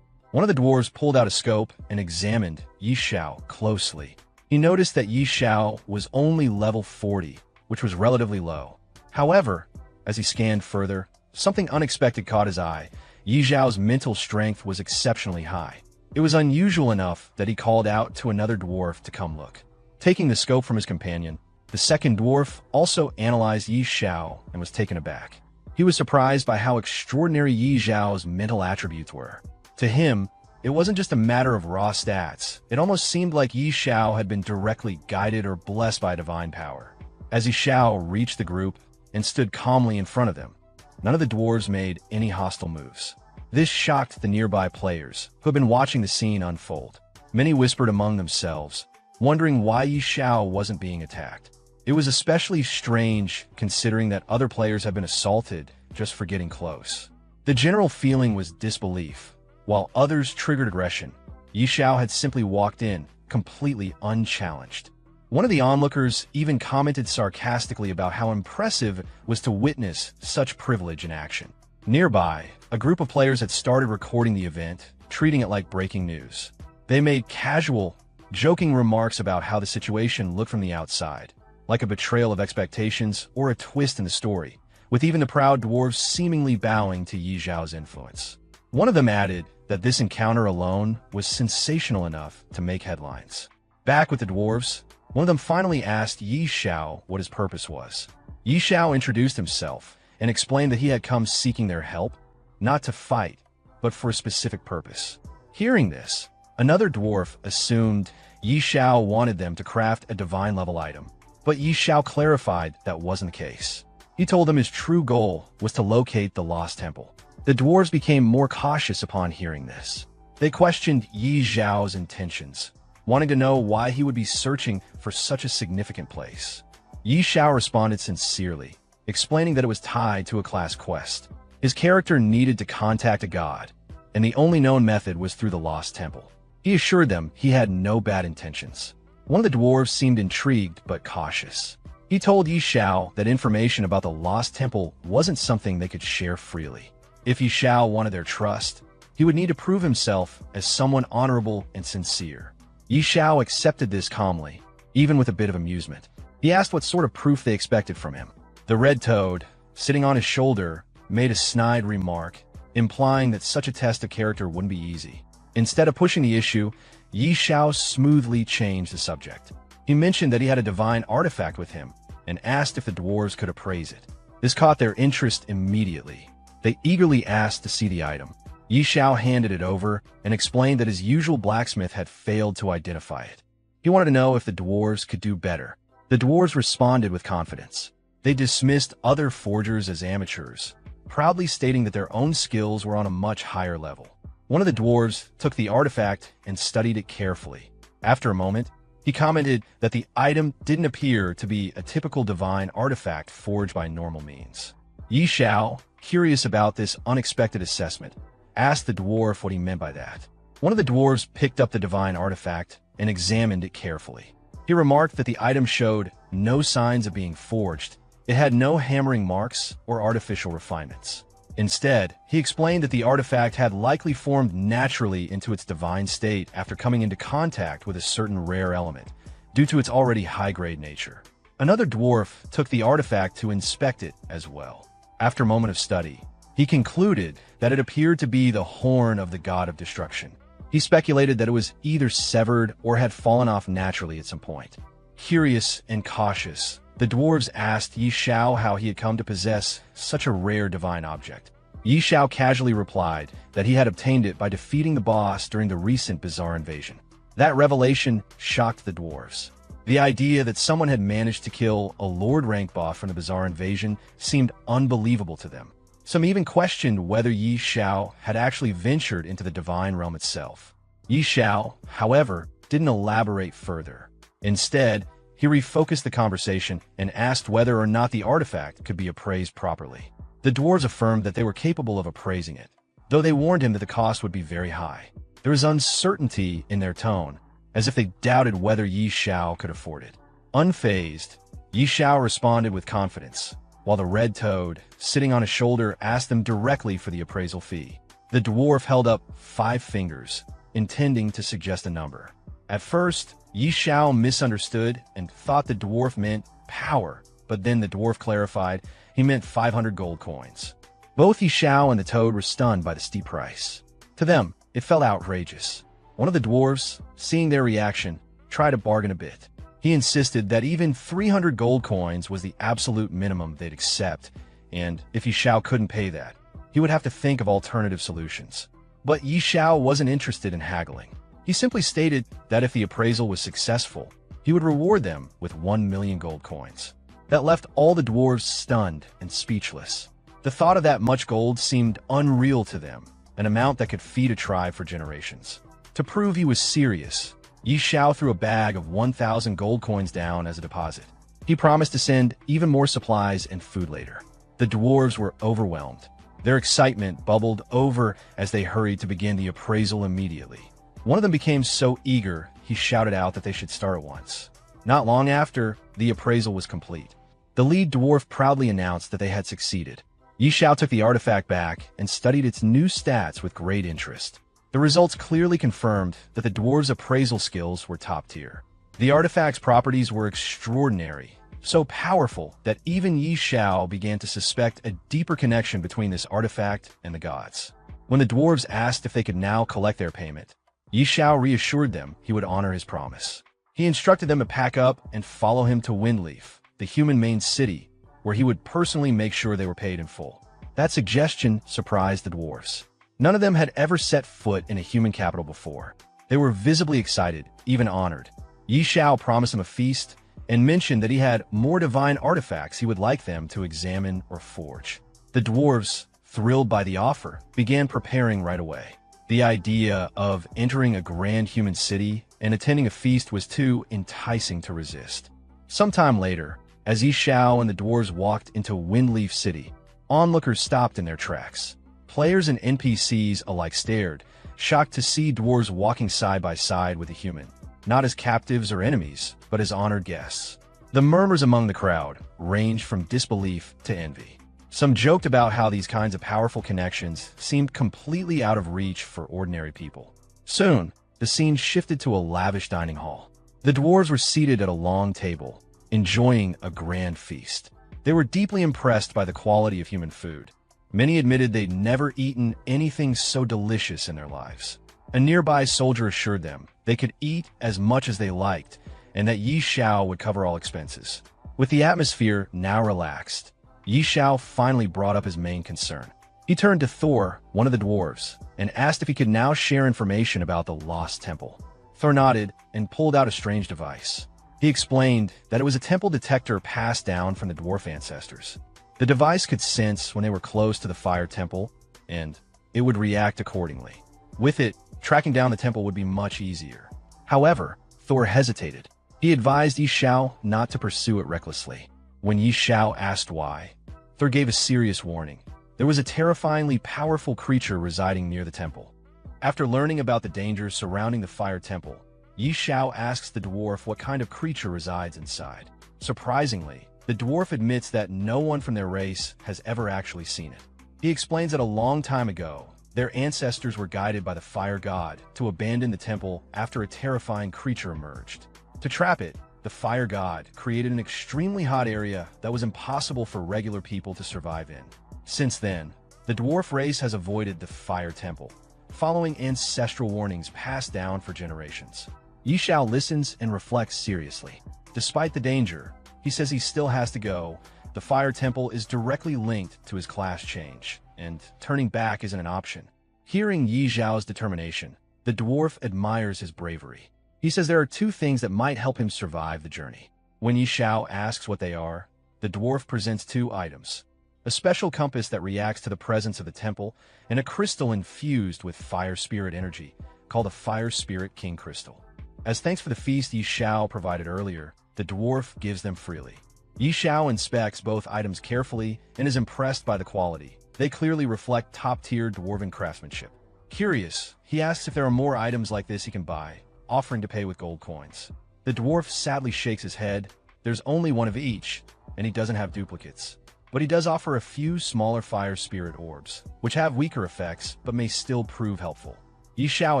One of the dwarves pulled out a scope and examined Yi Xiao closely. He noticed that Yi Xiao was only level 40, which was relatively low. However, as he scanned further, something unexpected caught his eye. Yi Zhao's mental strength was exceptionally high. It was unusual enough that he called out to another dwarf to come look. Taking the scope from his companion, the second dwarf also analyzed Yi Zhao and was taken aback. He was surprised by how extraordinary Yi Zhao's mental attributes were. To him, it wasn't just a matter of raw stats. It almost seemed like Yi Zhao had been directly guided or blessed by divine power. As Yi Zhao reached the group and stood calmly in front of them, none of the dwarves made any hostile moves. This shocked the nearby players, who had been watching the scene unfold. Many whispered among themselves, wondering why Yi Zhao wasn't being attacked. It was especially strange considering that other players had been assaulted just for getting close. The general feeling was disbelief, while others triggered aggression. Yi Zhao had simply walked in, completely unchallenged. One of the onlookers even commented sarcastically about how impressive it was to witness such privilege in action. Nearby, a group of players had started recording the event, treating it like breaking news. They made casual, joking remarks about how the situation looked from the outside, like a betrayal of expectations or a twist in the story, with even the proud dwarves seemingly bowing to Yi Zhao's influence. One of them added that this encounter alone was sensational enough to make headlines. Back with the dwarves, one of them finally asked Yi Zhao what his purpose was. Yi Zhao introduced himself and explained that he had come seeking their help, not to fight, but for a specific purpose. Hearing this, another dwarf assumed Yi Zhao wanted them to craft a divine-level item, but Yi Zhao clarified that wasn't the case. He told them his true goal was to locate the lost temple. The dwarves became more cautious upon hearing this. They questioned Yi Zhao's intentions, wanting to know why he would be searching for such a significant place. Yi Zhao responded sincerely, explaining that it was tied to a class quest. His character needed to contact a god, and the only known method was through the lost temple. He assured them he had no bad intentions. One of the dwarves seemed intrigued but cautious. He told Yi Zhao that information about the lost temple wasn't something they could share freely. If Yi Zhao wanted their trust, he would need to prove himself as someone honorable and sincere. Yi Zhao accepted this calmly, even with a bit of amusement. He asked what sort of proof they expected from him. The red toad, sitting on his shoulder, made a snide remark, implying that such a test of character wouldn't be easy. Instead of pushing the issue, Yi Zhao smoothly changed the subject. He mentioned that he had a divine artifact with him and asked if the dwarves could appraise it. This caught their interest immediately. They eagerly asked to see the item. Yi Zhao handed it over and explained that his usual blacksmith had failed to identify it. He wanted to know if the dwarves could do better. The dwarves responded with confidence. They dismissed other forgers as amateurs, proudly stating that their own skills were on a much higher level. One of the dwarves took the artifact and studied it carefully. After a moment, he commented that the item didn't appear to be a typical divine artifact forged by normal means. Yi Zhao, curious about this unexpected assessment, asked the dwarf what he meant by that. One of the dwarves picked up the divine artifact and examined it carefully. He remarked that the item showed no signs of being forged. It had no hammering marks or artificial refinements. Instead, he explained that the artifact had likely formed naturally into its divine state after coming into contact with a certain rare element, due to its already high-grade nature. Another dwarf took the artifact to inspect it as well. After a moment of study, he concluded that it appeared to be the horn of the god of destruction. He speculated that it was either severed or had fallen off naturally at some point. Curious and cautious, the dwarves asked Yi Zhao how he had come to possess such a rare divine object. Yi Zhao casually replied that he had obtained it by defeating the boss during the recent bizarre invasion. That revelation shocked the dwarves. The idea that someone had managed to kill a Lord rank boss from the bizarre invasion seemed unbelievable to them. Some even questioned whether Yi Zhao had actually ventured into the divine realm itself. Yi Zhao, however, didn't elaborate further. Instead, he refocused the conversation and asked whether or not the artifact could be appraised properly. The dwarves affirmed that they were capable of appraising it, though they warned him that the cost would be very high. There was uncertainty in their tone, as if they doubted whether Yi Zhao could afford it. Unfazed, Yi Zhao responded with confidence, while the red toad, sitting on his shoulder, asked them directly for the appraisal fee. The dwarf held up 5 fingers, intending to suggest a number. At first, Yi Zhao misunderstood and thought the dwarf meant power, but then the dwarf clarified he meant 500 gold coins. Both Yi Xiao and the toad were stunned by the steep price. To them, it felt outrageous. One of the dwarves, seeing their reaction, tried to bargain a bit. He insisted that even 300 gold coins was the absolute minimum they'd accept, and if Yi Xiao couldn't pay that, he would have to think of alternative solutions. But Yi Xiao wasn't interested in haggling. He simply stated that if the appraisal was successful, he would reward them with 1 million gold coins. That left all the dwarves stunned and speechless. The thought of that much gold seemed unreal to them, an amount that could feed a tribe for generations. To prove he was serious, Yi Xiao threw a bag of 1,000 gold coins down as a deposit. He promised to send even more supplies and food later. The dwarves were overwhelmed. Their excitement bubbled over as they hurried to begin the appraisal immediately. One of them became so eager, he shouted out that they should start at once. Not long after, the appraisal was complete. The lead dwarf proudly announced that they had succeeded. Yi Xiao took the artifact back and studied its new stats with great interest. The results clearly confirmed that the dwarves' appraisal skills were top tier. The artifact's properties were extraordinary, so powerful that even Yi Xiao began to suspect a deeper connection between this artifact and the gods. When the dwarves asked if they could now collect their payment, Yi Xiao reassured them he would honor his promise. He instructed them to pack up and follow him to Windleaf, the human main city, where he would personally make sure they were paid in full. That suggestion surprised the dwarves. None of them had ever set foot in a human capital before. They were visibly excited, even honored. Yi Xiao promised them a feast and mentioned that he had more divine artifacts he would like them to examine or forge. The dwarves, thrilled by the offer, began preparing right away. The idea of entering a grand human city and attending a feast was too enticing to resist. Sometime later, as Yi Xiao and the dwarves walked into Windleaf City, onlookers stopped in their tracks. Players and NPCs alike stared, shocked to see dwarves walking side by side with a human, not as captives or enemies, but as honored guests. The murmurs among the crowd ranged from disbelief to envy. Some joked about how these kinds of powerful connections seemed completely out of reach for ordinary people. Soon, the scene shifted to a lavish dining hall. The dwarves were seated at a long table, enjoying a grand feast. They were deeply impressed by the quality of human food. Many admitted they'd never eaten anything so delicious in their lives. A nearby soldier assured them they could eat as much as they liked and that Yi Xiao would cover all expenses. With the atmosphere now relaxed, Yi Xiao finally brought up his main concern. He turned to Thor, one of the dwarves, and asked if he could now share information about the lost temple. Thor nodded and pulled out a strange device. He explained that it was a temple detector passed down from the dwarf ancestors. The device could sense when they were close to the fire temple, and it would react accordingly. With it, tracking down the temple would be much easier. However, Thor hesitated. He advised Yi Xiao not to pursue it recklessly. When Yi Xiao asked why, Thor gave a serious warning. There was a terrifyingly powerful creature residing near the temple. After learning about the dangers surrounding the fire temple, Yi Xiao asks the dwarf what kind of creature resides inside. Surprisingly, the dwarf admits that no one from their race has ever actually seen it. He explains that a long time ago, their ancestors were guided by the fire god to abandon the temple after a terrifying creature emerged. To trap it, the fire god created an extremely hot area that was impossible for regular people to survive in. Since then, the dwarf race has avoided the fire temple, following ancestral warnings passed down for generations. Yi Xiao listens and reflects seriously. Despite the danger, he says he still has to go. The fire temple is directly linked to his class change, and turning back isn't an option. Hearing Yi Xiao's determination, the dwarf admires his bravery. He says there are two things that might help him survive the journey. When Yi Xiao asks what they are, the dwarf presents two items: a special compass that reacts to the presence of the temple, and a crystal infused with fire spirit energy, called the Fire Spirit King Crystal. As thanks for the feast Yi Xiao provided earlier, the dwarf gives them freely. Yi Xiao inspects both items carefully and is impressed by the quality. They clearly reflect top-tier dwarven craftsmanship. Curious, he asks if there are more items like this he can buy, offering to pay with gold coins. The dwarf sadly shakes his head. There's only one of each, and he doesn't have duplicates. But he does offer a few smaller fire spirit orbs, which have weaker effects but may still prove helpful. Yi Xiao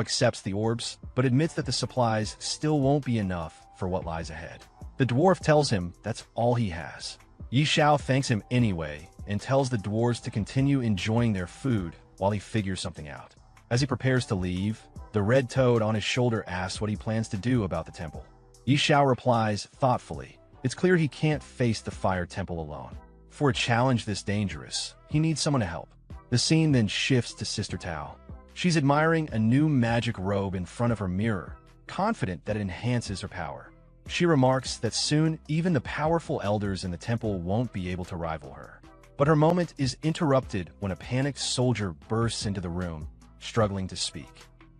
accepts the orbs, but admits that the supplies still won't be enough for what lies ahead. The dwarf tells him that's all he has. Yi Xiao thanks him anyway and tells the dwarves to continue enjoying their food while he figures something out. As he prepares to leave, the red toad on his shoulder asks what he plans to do about the temple. Yi Xiao replies thoughtfully, it's clear he can't face the fire temple alone. For a challenge this dangerous, he needs someone to help. The scene then shifts to Sister Tao. She's admiring a new magic robe in front of her mirror, confident that it enhances her power. She remarks that soon even the powerful elders in the temple won't be able to rival her. But her moment is interrupted when a panicked soldier bursts into the room, struggling to speak.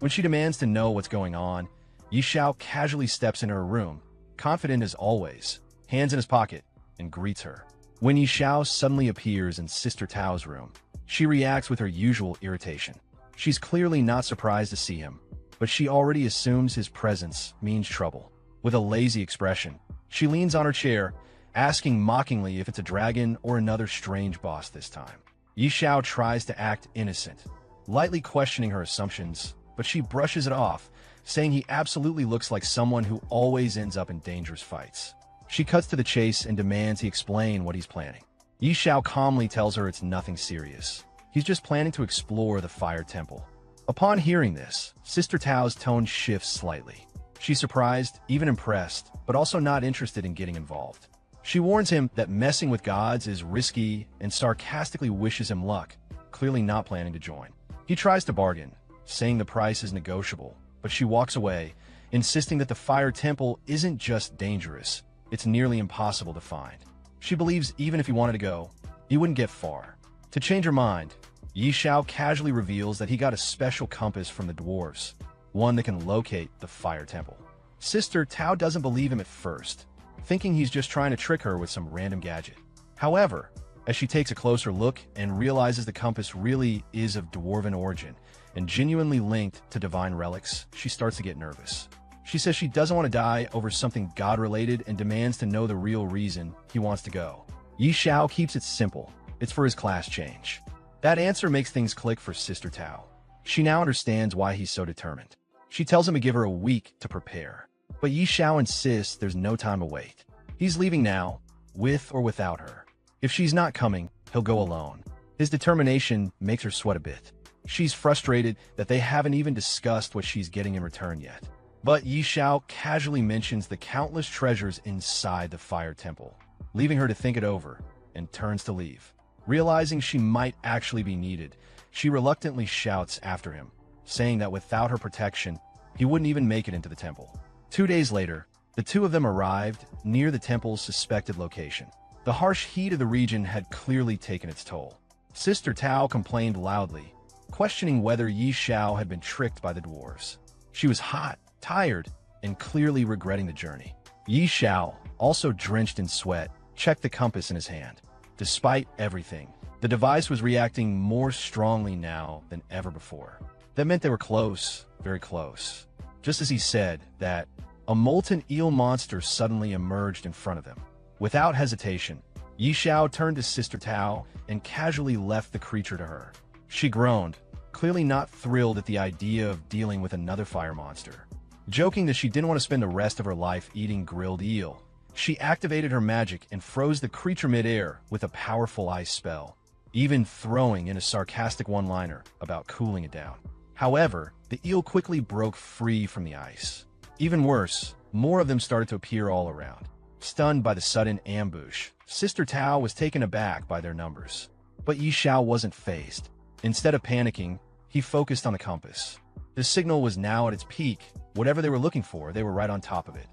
When she demands to know what's going on, Yi Xiao casually steps into her room, confident as always, hands in his pocket, and greets her. When Yi Xiao suddenly appears in Sister Tao's room, she reacts with her usual irritation. She's clearly not surprised to see him, but she already assumes his presence means trouble. With a lazy expression, she leans on her chair, asking mockingly if it's a dragon or another strange boss this time. Yi Xiao tries to act innocent, lightly questioning her assumptions, but she brushes it off, saying he absolutely looks like someone who always ends up in dangerous fights. She cuts to the chase and demands he explain what he's planning. Yi Xiao calmly tells her it's nothing serious. He's just planning to explore the fire temple. Upon hearing this, Sister Tao's tone shifts slightly. She's surprised, even impressed, but also not interested in getting involved. She warns him that messing with gods is risky and sarcastically wishes him luck, clearly not planning to join. He tries to bargain, saying the price is negotiable, but she walks away, insisting that the fire temple isn't just dangerous, it's nearly impossible to find. She believes even if he wanted to go, he wouldn't get far. To change her mind, Yi Xiao casually reveals that he got a special compass from the dwarves, one that can locate the fire temple. Sister Tao doesn't believe him at first, thinking he's just trying to trick her with some random gadget. However, as she takes a closer look and realizes the compass really is of dwarven origin and genuinely linked to divine relics, she starts to get nervous. She says she doesn't want to die over something god-related and demands to know the real reason he wants to go. Yi Xiao keeps it simple. It's for his class change. That answer makes things click for Sister Tao. She now understands why he's so determined. She tells him to give her a week to prepare. But Yi Xiao insists there's no time to wait. He's leaving now, with or without her. If she's not coming, he'll go alone. His determination makes her sweat a bit. She's frustrated that they haven't even discussed what she's getting in return yet. But Yi Xiao casually mentions the countless treasures inside the fire temple, leaving her to think it over, and turns to leave. Realizing she might actually be needed, she reluctantly shouts after him, saying that without her protection, he wouldn't even make it into the temple. 2 days later, the two of them arrived near the temple's suspected location. The harsh heat of the region had clearly taken its toll. Sister Tao complained loudly, questioning whether Yi Xiao had been tricked by the dwarves. She was hot, tired, and clearly regretting the journey. Yi Xiao, also drenched in sweat, checked the compass in his hand. Despite everything, the device was reacting more strongly now than ever before. That meant they were close, very close. Just as he said that, a molten eel monster suddenly emerged in front of them. Without hesitation, Yi Xiao turned to Sister Tao and casually left the creature to her. She groaned, clearly not thrilled at the idea of dealing with another fire monster. Joking that she didn't want to spend the rest of her life eating grilled eel, she activated her magic and froze the creature midair with a powerful ice spell, even throwing in a sarcastic one-liner about cooling it down. However, the eel quickly broke free from the ice. Even worse, more of them started to appear all around. Stunned by the sudden ambush, Sister Tao was taken aback by their numbers. But Yi Xiao wasn't fazed. Instead of panicking, he focused on the compass. The signal was now at its peak. Whatever they were looking for, they were right on top of it.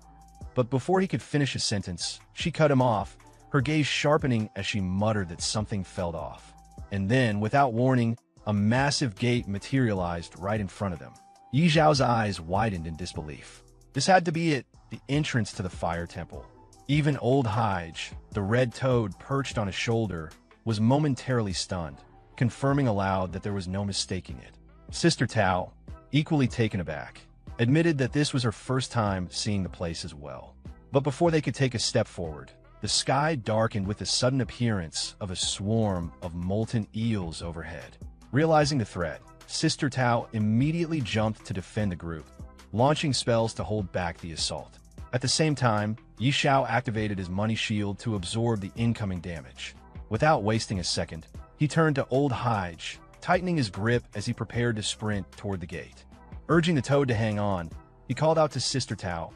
But before he could finish his sentence, she cut him off, her gaze sharpening as she muttered that something fell off. And then, without warning, a massive gate materialized right in front of them. Yi Xiao's eyes widened in disbelief. This had to be it, the entrance to the fire temple. Even old Hyge, the red toad perched on his shoulder, was momentarily stunned, confirming aloud that there was no mistaking it. Sister Tao, equally taken aback, admitted that this was her first time seeing the place as well. But before they could take a step forward, the sky darkened with the sudden appearance of a swarm of molten eels overhead. Realizing the threat, Sister Tao immediately jumped to defend the group, launching spells to hold back the assault. At the same time, Yi Xiao activated his money shield to absorb the incoming damage. Without wasting a second, he turned to Old Hige, tightening his grip as he prepared to sprint toward the gate. Urging the toad to hang on, he called out to Sister Tao,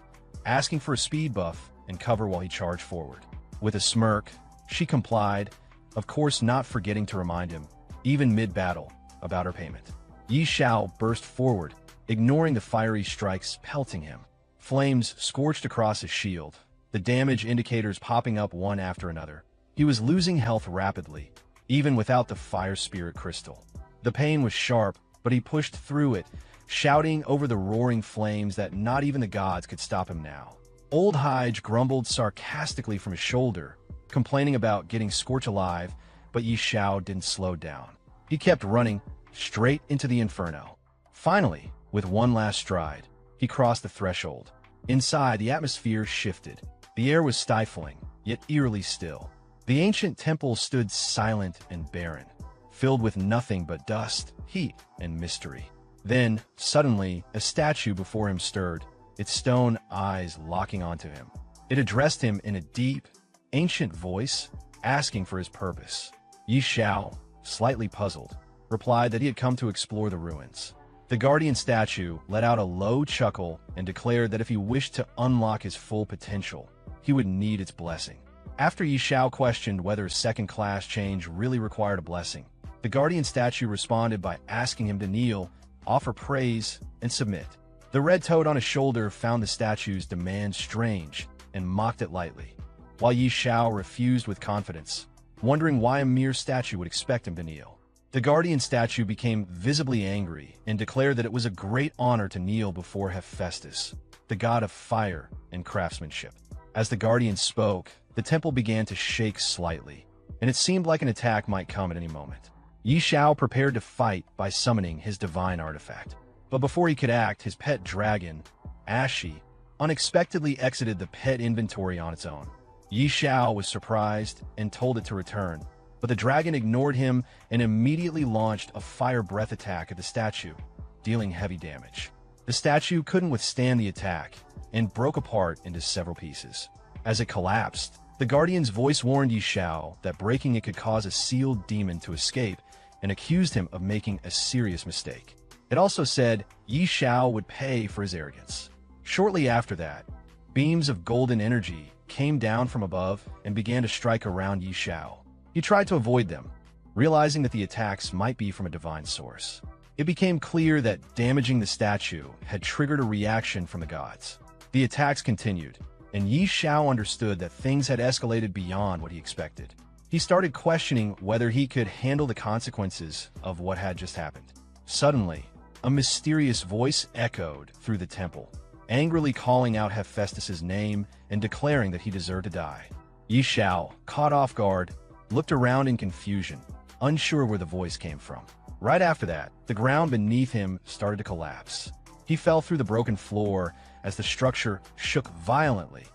asking for a speed buff and cover while he charged forward. With a smirk, she complied, of course not forgetting to remind him, even mid-battle, about her payment. Yi Xiao burst forward, ignoring the fiery strikes pelting him. Flames scorched across his shield, the damage indicators popping up one after another. He was losing health rapidly, even without the fire spirit crystal. The pain was sharp, but he pushed through it, shouting over the roaring flames that not even the gods could stop him now. Old Hige grumbled sarcastically from his shoulder, complaining about getting scorched alive, but Yi Xiao didn't slow down. He kept running, straight into the inferno. Finally, with one last stride, he crossed the threshold. Inside, the atmosphere shifted. The air was stifling, yet eerily still. The ancient temple stood silent and barren, filled with nothing but dust, heat, and mystery. Then, suddenly, a statue before him stirred, its stone eyes locking onto him. It addressed him in a deep, ancient voice, asking for his purpose. Yi Xiao, slightly puzzled, replied that he had come to explore the ruins. The guardian statue let out a low chuckle and declared that if he wished to unlock his full potential, he would need its blessing. After Yi Xiao questioned whether second-class change really required a blessing, the guardian statue responded by asking him to kneel, offer praise, and submit. The red toad on his shoulder found the statue's demand strange and mocked it lightly, while Yi Xiao refused with confidence, wondering why a mere statue would expect him to kneel. The guardian statue became visibly angry and declared that it was a great honor to kneel before Hephaestus, the god of fire and craftsmanship. As the guardian spoke, the temple began to shake slightly, and it seemed like an attack might come at any moment. Yi Xiao prepared to fight by summoning his divine artifact. But before he could act, his pet dragon, Ashi, unexpectedly exited the pet inventory on its own. Yi Xiao was surprised and told it to return, but the dragon ignored him and immediately launched a fire breath attack at the statue, dealing heavy damage. The statue couldn't withstand the attack and broke apart into several pieces. As it collapsed, the guardian's voice warned Yi Xiao that breaking it could cause a sealed demon to escape and accused him of making a serious mistake. It also said Yi Xiao would pay for his arrogance. Shortly after that, beams of golden energy came down from above and began to strike around Yi Xiao. He tried to avoid them, realizing that the attacks might be from a divine source. It became clear that damaging the statue had triggered a reaction from the gods. The attacks continued, and Yi Xiao understood that things had escalated beyond what he expected. He started questioning whether he could handle the consequences of what had just happened. Suddenly, a mysterious voice echoed through the temple, angrily calling out Hephaestus' name and declaring that he deserved to die. Yi Xiao, caught off guard, looked around in confusion, unsure where the voice came from. Right after that, the ground beneath him started to collapse. He fell through the broken floor as the structure shook violently,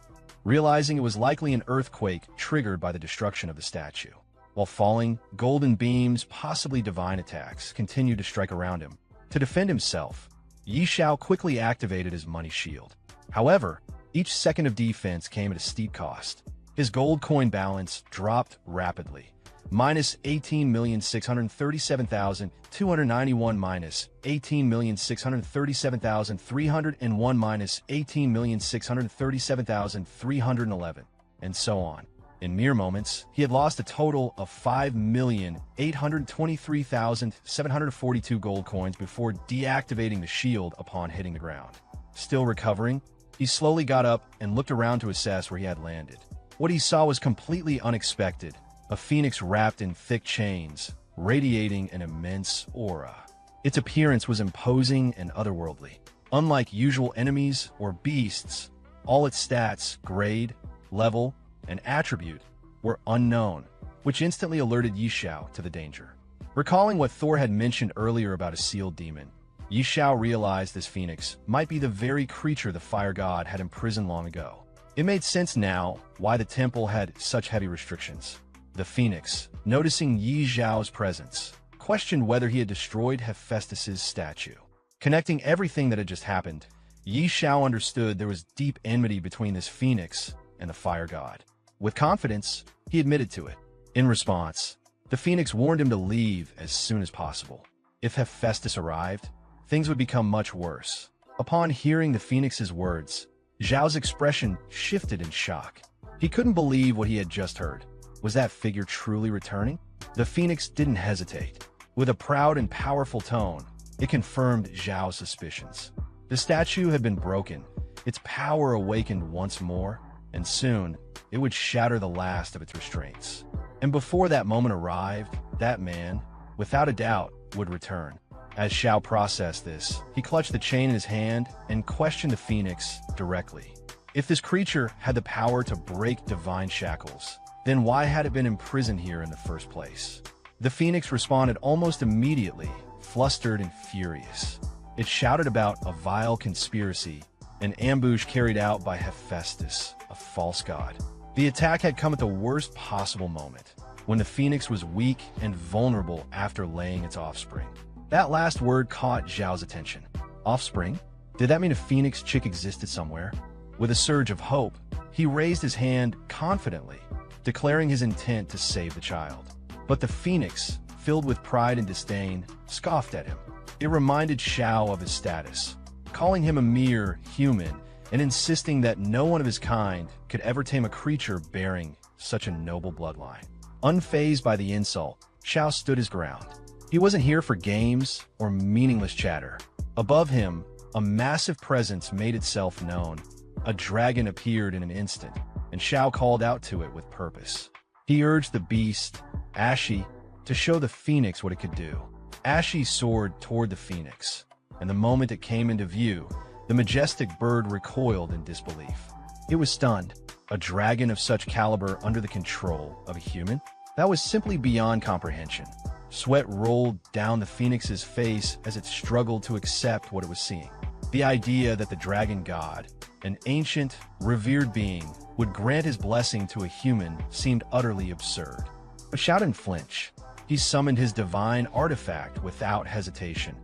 realizing it was likely an earthquake triggered by the destruction of the statue. While falling, golden beams, possibly divine attacks, continued to strike around him. To defend himself, Yi Xiao quickly activated his money shield. However, each second of defense came at a steep cost. His gold coin balance dropped rapidly, minus 18,637,291 minus 18,637,301 minus 18,637,311, and so on. In mere moments, he had lost a total of 5,823,742 gold coins before deactivating the shield upon hitting the ground. Still recovering, he slowly got up and looked around to assess where he had landed. What he saw was completely unexpected. A phoenix wrapped in thick chains, radiating an immense aura. Its appearance was imposing and otherworldly. Unlike usual enemies or beasts, all its stats, grade, level, and attribute were unknown, which instantly alerted Yi Xiao to the danger. Recalling what Thor had mentioned earlier about a sealed demon, Yi Xiao realized this phoenix might be the very creature the fire god had imprisoned long ago. It made sense now why the temple had such heavy restrictions. The phoenix, noticing Yi Xiao's presence, questioned whether he had destroyed Hephaestus' statue. Connecting everything that had just happened, Yi Xiao understood there was deep enmity between this phoenix and the fire god. With confidence, he admitted to it. In response, the phoenix warned him to leave as soon as possible. If Hephaestus arrived, things would become much worse. Upon hearing the phoenix's words, Zhao's expression shifted in shock. He couldn't believe what he had just heard. Was that figure truly returning? The phoenix didn't hesitate. With a proud and powerful tone, it confirmed Zhao's suspicions. The statue had been broken, its power awakened once more, and soon it would shatter the last of its restraints. And before that moment arrived, that man, without a doubt, would return. As Zhao processed this, he clutched the chain in his hand and questioned the phoenix directly. If this creature had the power to break divine shackles, then why had it been imprisoned here in the first place? The phoenix responded almost immediately, flustered and furious. It shouted about a vile conspiracy, an ambush carried out by Hephaestus, a false god. The attack had come at the worst possible moment, when the phoenix was weak and vulnerable after laying its offspring. That last word caught Zhao's attention. Offspring? Did that mean a phoenix chick existed somewhere? With a surge of hope, he raised his hand confidently, declaring his intent to save the child. But the phoenix, filled with pride and disdain, scoffed at him. It reminded Zhao of his status, calling him a mere human and insisting that no one of his kind could ever tame a creature bearing such a noble bloodline. Unfazed by the insult, Zhao stood his ground. He wasn't here for games or meaningless chatter. Above him, a massive presence made itself known. A dragon appeared in an instant, and Zhao called out to it with purpose. He urged the beast, Ashi, to show the phoenix what it could do. Ashi soared toward the phoenix, and the moment it came into view, the majestic bird recoiled in disbelief. It was stunned. A dragon of such caliber under the control of a human? That was simply beyond comprehension. Sweat rolled down the phoenix's face as it struggled to accept what it was seeing. The idea that the dragon god, an ancient, revered being, would grant his blessing to a human seemed utterly absurd. But Zhao didn't flinch. He summoned his divine artifact without hesitation,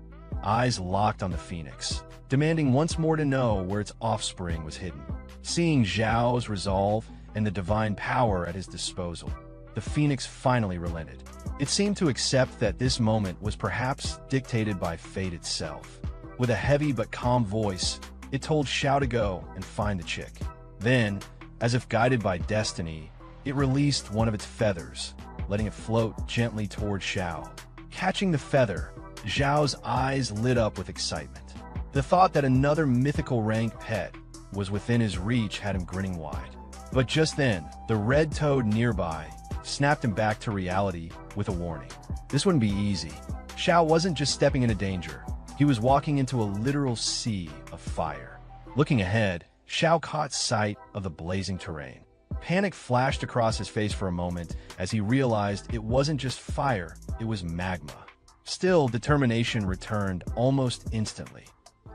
eyes locked on the phoenix, demanding once more to know where its offspring was hidden. Seeing Zhao's resolve and the divine power at his disposal, the phoenix finally relented. It seemed to accept that this moment was perhaps dictated by fate itself. With a heavy but calm voice, it told Zhao to go and find the chick. Then, as if guided by destiny, it released one of its feathers, letting it float gently toward Zhao. Catching the feather, Zhao's eyes lit up with excitement. The thought that another mythical ranked pet was within his reach had him grinning wide. But just then, the red toad nearby snapped him back to reality with a warning. This wouldn't be easy. Zhao wasn't just stepping into danger. He was walking into a literal sea of fire. Looking ahead, Zhao caught sight of the blazing terrain. Panic flashed across his face for a moment as he realized it wasn't just fire, it was magma. Still, determination returned almost instantly.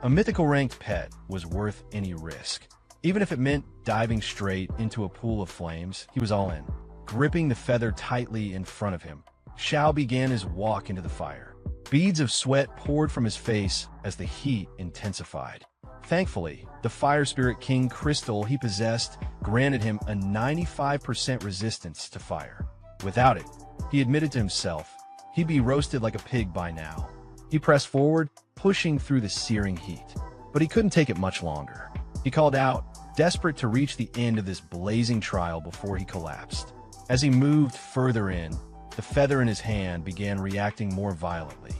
A mythical ranked pet was worth any risk. Even if it meant diving straight into a pool of flames, he was all in. Gripping the feather tightly in front of him, Zhao began his walk into the fire. Beads of sweat poured from his face as the heat intensified. Thankfully, the Fire Spirit King crystal he possessed granted him a 95% resistance to fire. Without it, he admitted to himself, he'd be roasted like a pig by now. He pressed forward, pushing through the searing heat. But he couldn't take it much longer. He called out, desperate to reach the end of this blazing trial before he collapsed. As he moved further in, the feather in his hand began reacting more violently.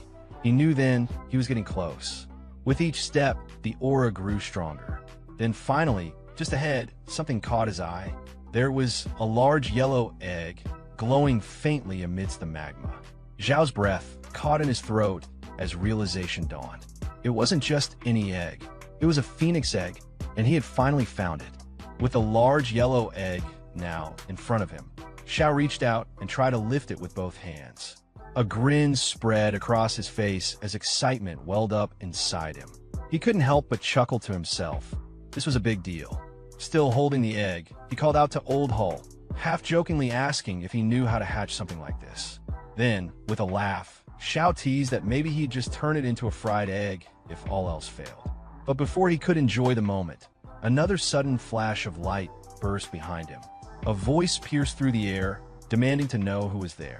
He knew then he was getting close. With each step, the aura grew stronger. Then finally, just ahead, something caught his eye. There was a large yellow egg, glowing faintly amidst the magma. Zhao's breath caught in his throat as realization dawned. It wasn't just any egg. It was a phoenix egg, and he had finally found it. With the large yellow egg now in front of him, Zhao reached out and tried to lift it with both hands. A grin spread across his face as excitement welled up inside him. He couldn't help but chuckle to himself. This was a big deal. Still holding the egg, he called out to Old Hull, half-jokingly asking if he knew how to hatch something like this. Then, with a laugh, Zhao teased that maybe he'd just turn it into a fried egg if all else failed. But before he could enjoy the moment, another sudden flash of light burst behind him. A voice pierced through the air, demanding to know who was there.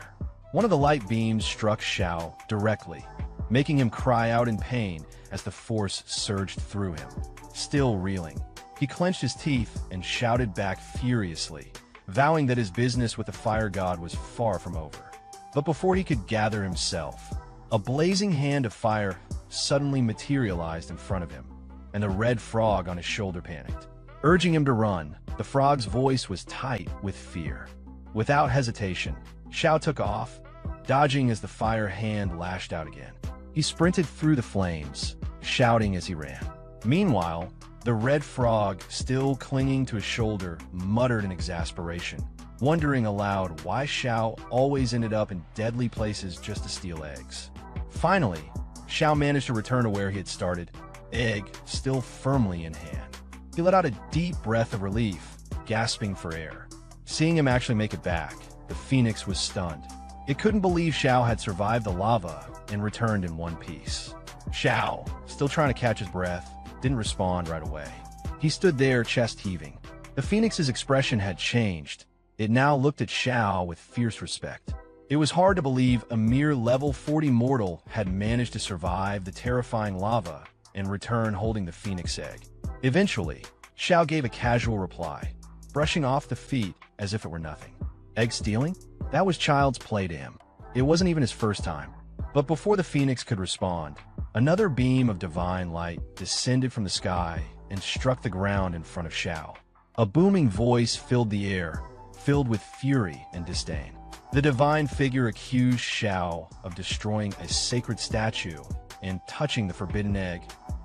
One of the light beams struck Xiao directly, making him cry out in pain as the force surged through him. Still reeling, he clenched his teeth and shouted back furiously, vowing that his business with the fire god was far from over. But before he could gather himself, a blazing hand of fire suddenly materialized in front of him, and the red frog on his shoulder panicked. Urging him to run, the frog's voice was tight with fear. Without hesitation, Xiao took off, dodging as the fire hand lashed out again. He sprinted through the flames, shouting as he ran. Meanwhile, the red frog, still clinging to his shoulder, muttered in exasperation, wondering aloud why Xiao always ended up in deadly places just to steal eggs. Finally, Xiao managed to return to where he had started, egg still firmly in hand. He let out a deep breath of relief, gasping for air. Seeing him actually make it back, the phoenix was stunned. It couldn't believe Xiao had survived the lava and returned in one piece. Xiao, still trying to catch his breath, didn't respond right away. He stood there, chest heaving. The phoenix's expression had changed. It now looked at Xiao with fierce respect. It was hard to believe a mere level 40 mortal had managed to survive the terrifying lava and return holding the phoenix egg. Eventually, Xiao gave a casual reply, brushing off the feet as if it were nothing. Egg stealing? That was child's play to him. It wasn't even his first time. But before the phoenix could respond, another beam of divine light descended from the sky and struck the ground in front of Xiao. A booming voice filled the air, filled with fury and disdain. The divine figure accused Xiao of destroying a sacred statue and touching the forbidden egg,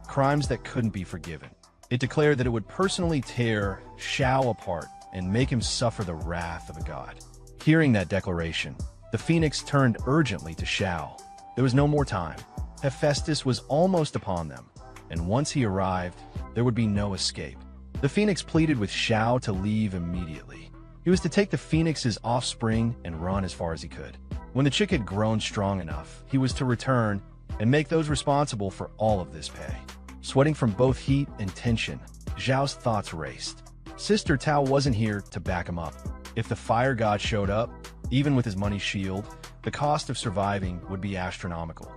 crimes that couldn't be forgiven. It declared that it would personally tear Xiao apart and make him suffer the wrath of a god. Hearing that declaration, the phoenix turned urgently to Xiao. There was no more time. Hephaestus was almost upon them, and once he arrived, there would be no escape. The phoenix pleaded with Xiao to leave immediately. He was to take the phoenix's offspring and run as far as he could. When the chick had grown strong enough, he was to return and make those responsible for all of this pay. Sweating from both heat and tension, Zhao's thoughts raced. Sister Tao wasn't here to back him up. If the fire god showed up, even with his money shield, the cost of surviving would be astronomical.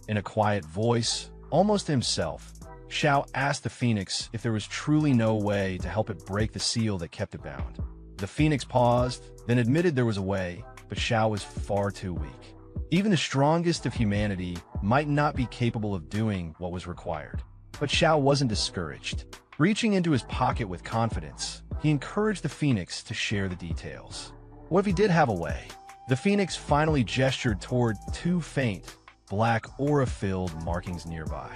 In a quiet voice, almost to himself, Xiao asked the phoenix if there was truly no way to help it break the seal that kept it bound. The phoenix paused, then admitted there was a way, but Xiao was far too weak. Even the strongest of humanity might not be capable of doing what was required. But Xiao wasn't discouraged. Reaching into his pocket with confidence, he encouraged the phoenix to share the details. What if he did have a way? The phoenix finally gestured toward two faint, black aura-filled markings nearby.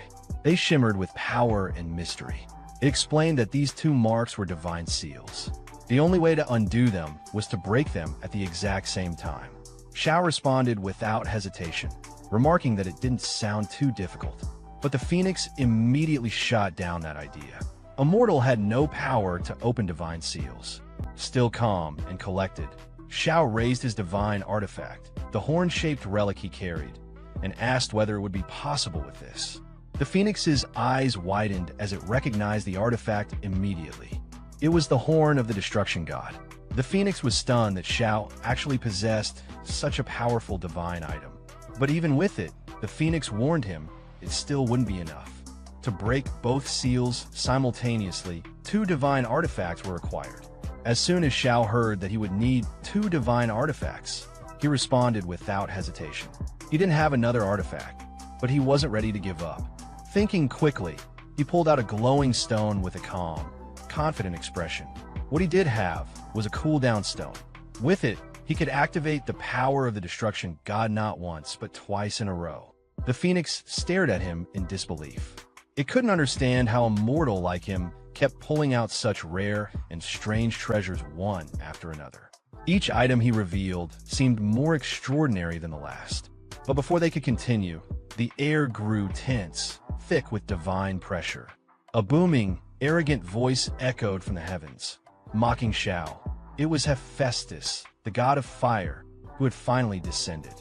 They shimmered with power and mystery. It explained that these two marks were divine seals. The only way to undo them was to break them at the exact same time. Xiao responded without hesitation, remarking that it didn't sound too difficult. But the phoenix immediately shot down that idea. A mortal had no power to open divine seals. Still calm and collected, Xiao raised his divine artifact, the horn-shaped relic he carried, and asked whether it would be possible with this. The phoenix's eyes widened as it recognized the artifact immediately. It was the horn of the destruction god. The phoenix was stunned that Xiao actually possessed such a powerful divine item. But even with it, the phoenix warned him it still wouldn't be enough. To break both seals simultaneously, two divine artifacts were required. As soon as Xiao heard that he would need two divine artifacts, he responded without hesitation. He didn't have another artifact, but he wasn't ready to give up. Thinking quickly, he pulled out a glowing stone with a calm, confident expression. What he did have was a cooldown stone. With it, he could activate the power of the destruction god not once, but twice in a row. The phoenix stared at him in disbelief. It couldn't understand how a mortal like him kept pulling out such rare and strange treasures one after another. Each item he revealed seemed more extraordinary than the last. But before they could continue, the air grew tense, thick with divine pressure. A booming, arrogant voice echoed from the heavens, mocking Xiao. It was Hephaestus, the god of fire, who had finally descended.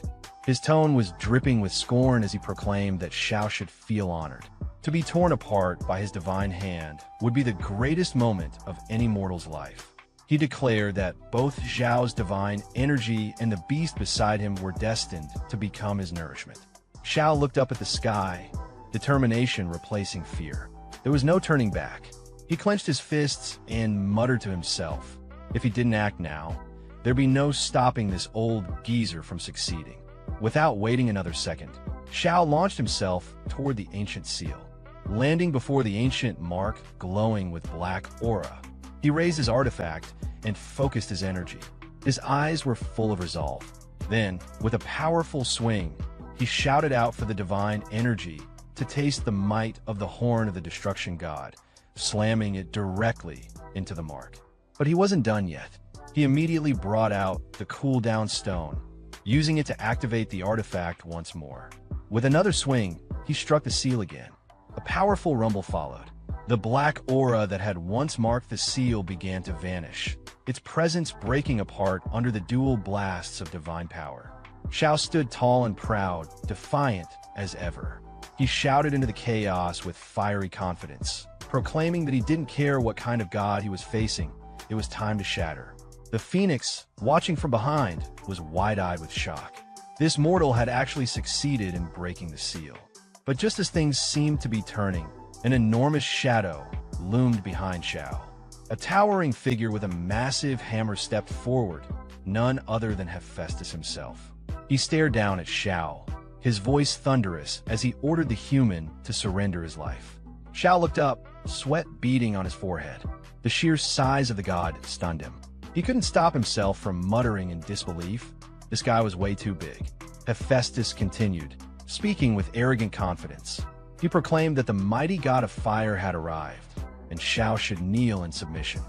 His tone was dripping with scorn as he proclaimed that Xiao should feel honored. To be torn apart by his divine hand would be the greatest moment of any mortal's life. He declared that both Zhao's divine energy and the beast beside him were destined to become his nourishment. Xiao looked up at the sky, determination replacing fear. There was no turning back. He clenched his fists and muttered to himself, if he didn't act now, there'd be no stopping this old geezer from succeeding. Without waiting another second, Xiao launched himself toward the ancient seal, landing before the ancient mark glowing with black aura. He raised his artifact and focused his energy. His eyes were full of resolve. Then, with a powerful swing, he shouted out for the divine energy to taste the might of the horn of the destruction god, slamming it directly into the mark. But he wasn't done yet. He immediately brought out the cooldown stone, using it to activate the artifact once more. With another swing, he struck the seal again. A powerful rumble followed. The black aura that had once marked the seal began to vanish, its presence breaking apart under the dual blasts of divine power. Xiao stood tall and proud, defiant as ever. He shouted into the chaos with fiery confidence, proclaiming that he didn't care what kind of god he was facing. It was time to shatter. The phoenix, watching from behind, was wide-eyed with shock. This mortal had actually succeeded in breaking the seal. But just as things seemed to be turning, an enormous shadow loomed behind Xiao. A towering figure with a massive hammer stepped forward, none other than Hephaestus himself. He stared down at Xiao, his voice thunderous as he ordered the human to surrender his life. Xiao looked up, sweat beading on his forehead. The sheer size of the god stunned him. He couldn't stop himself from muttering in disbelief. This guy was way too big. Hephaestus continued, speaking with arrogant confidence. He proclaimed that the mighty god of fire had arrived, and Xiao should kneel in submission.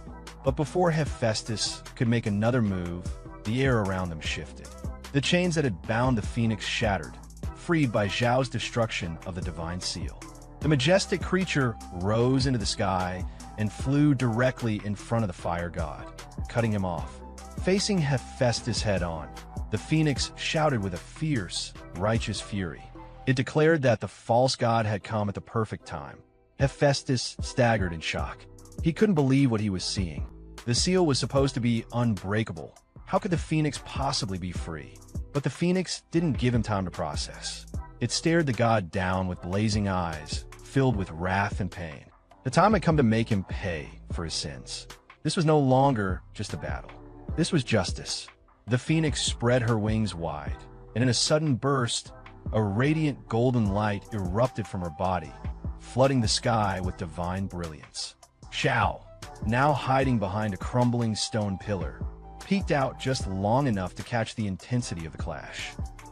But before Hephaestus could make another move, the air around them shifted. The chains that had bound the phoenix shattered, freed by Zhao's destruction of the divine seal. The majestic creature rose into the sky and flew directly in front of the fire god, cutting him off. Facing Hephaestus head-on, the phoenix shouted with a fierce, righteous fury. It declared that the false god had come at the perfect time. Hephaestus staggered in shock. He couldn't believe what he was seeing. The seal was supposed to be unbreakable. How could the phoenix possibly be free? But the phoenix didn't give him time to process. It stared the god down with blazing eyes, filled with wrath and pain. The time had come to make him pay for his sins. This was no longer just a battle. This was justice. The phoenix spread her wings wide, and in a sudden burst, a radiant golden light erupted from her body, flooding the sky with divine brilliance. Xiao, now hiding behind a crumbling stone pillar, peeked out just long enough to catch the intensity of the clash.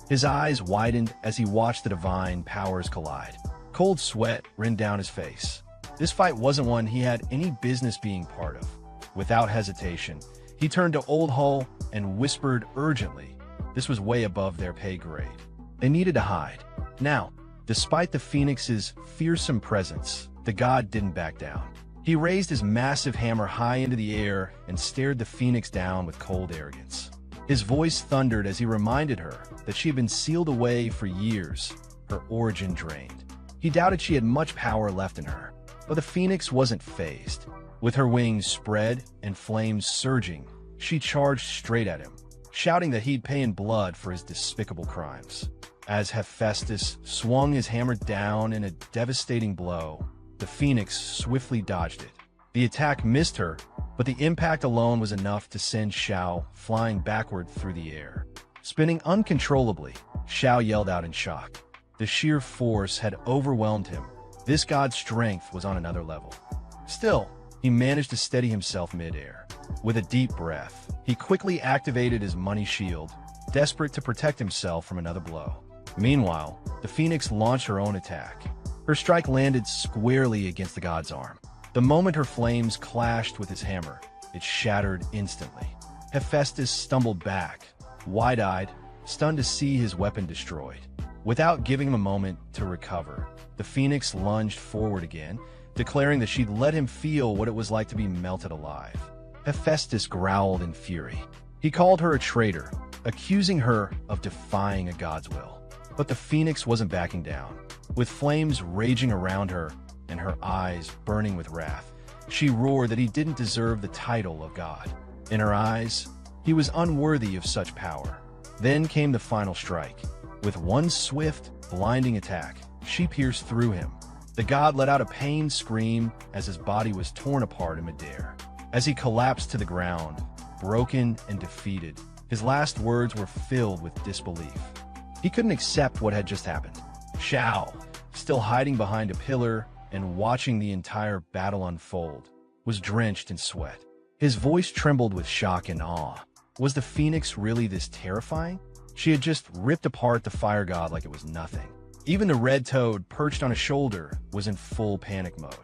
His eyes widened as he watched the divine powers collide. Cold sweat ran down his face. This fight wasn't one he had any business being part of. Without hesitation, he turned to Old Hull and whispered urgently. This was way above their pay grade. They needed to hide. Now, despite the phoenix's fearsome presence, the god didn't back down. He raised his massive hammer high into the air and stared the phoenix down with cold arrogance. His voice thundered as he reminded her that she had been sealed away for years, her origin drained. He doubted she had much power left in her, but the phoenix wasn't fazed. With her wings spread and flames surging, she charged straight at him, shouting that he'd pay in blood for his despicable crimes. As Hephaestus swung his hammer down in a devastating blow, the phoenix swiftly dodged it. The attack missed her, but the impact alone was enough to send Xiao flying backward through the air. Spinning uncontrollably, Xiao yelled out in shock. The sheer force had overwhelmed him. This god's strength was on another level. Still, he managed to steady himself mid-air. With a deep breath, he quickly activated his money shield, desperate to protect himself from another blow. Meanwhile, the phoenix launched her own attack. Her strike landed squarely against the god's arm. The moment her flames clashed with his hammer, it shattered instantly. Hephaestus stumbled back, wide-eyed, stunned to see his weapon destroyed. Without giving him a moment to recover, the phoenix lunged forward again, declaring that she'd let him feel what it was like to be melted alive. Hephaestus growled in fury. He called her a traitor, accusing her of defying a god's will. But the phoenix wasn't backing down. With flames raging around her and her eyes burning with wrath, she roared that he didn't deserve the title of god. In her eyes, he was unworthy of such power. Then came the final strike. With one swift, blinding attack, she pierced through him. The god let out a pained scream as his body was torn apart in midair. As he collapsed to the ground, broken and defeated, his last words were filled with disbelief. He couldn't accept what had just happened. Xiao, still hiding behind a pillar and watching the entire battle unfold, was drenched in sweat. His voice trembled with shock and awe. Was the phoenix really this terrifying? She had just ripped apart the fire god like it was nothing. Even the red toad perched on his shoulder was in full panic mode.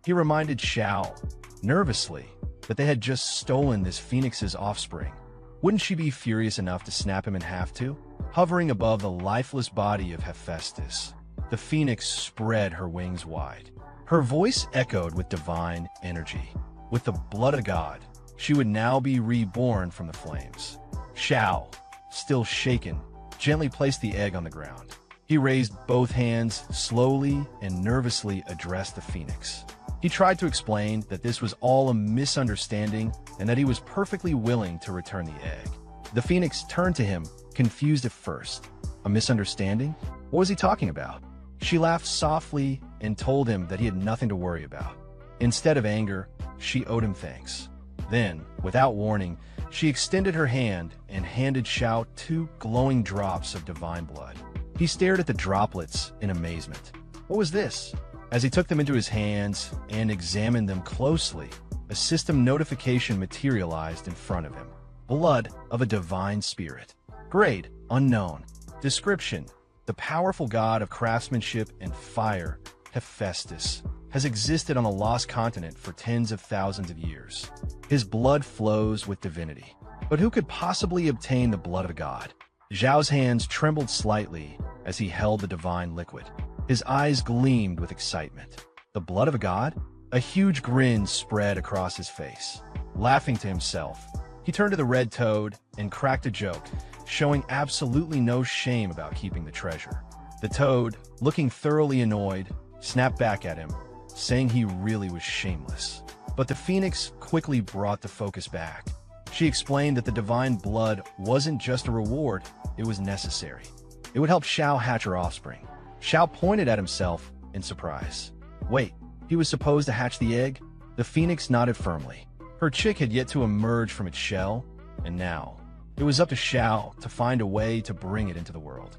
He reminded Xiao, nervously, that they had just stolen this phoenix's offspring. Wouldn't she be furious enough to snap him in half too? Hovering above the lifeless body of Hephaestus, the phoenix spread her wings wide. Her voice echoed with divine energy. With the blood of God, she would now be reborn from the flames. Xiao, still shaken, gently placed the egg on the ground. He raised both hands, slowly and nervously addressed the phoenix. He tried to explain that this was all a misunderstanding and that he was perfectly willing to return the egg. The phoenix turned to him, confused at first. A misunderstanding? What was he talking about? She laughed softly and told him that he had nothing to worry about. Instead of anger, she owed him thanks. Then, without warning, she extended her hand and handed Xiao 2 glowing drops of divine blood. He stared at the droplets in amazement. What was this? As he took them into his hands and examined them closely, a system notification materialized in front of him. Blood of a divine spirit. Grade, unknown. Description: the powerful god of craftsmanship and fire, Hephaestus, has existed on the lost continent for tens of thousands of years. His blood flows with divinity. But who could possibly obtain the blood of a god? Zhao's hands trembled slightly as he held the divine liquid. His eyes gleamed with excitement. The blood of a god? A huge grin spread across his face. Laughing to himself, he turned to the red toad and cracked a joke, showing absolutely no shame about keeping the treasure. The toad, looking thoroughly annoyed, snapped back at him, saying he really was shameless. But the phoenix quickly brought the focus back. She explained that the divine blood wasn't just a reward, it was necessary. It would help Xiao hatch her offspring. Xiao pointed at himself in surprise. Wait, he was supposed to hatch the egg? The phoenix nodded firmly. Her chick had yet to emerge from its shell, and now it was up to Xiao to find a way to bring it into the world.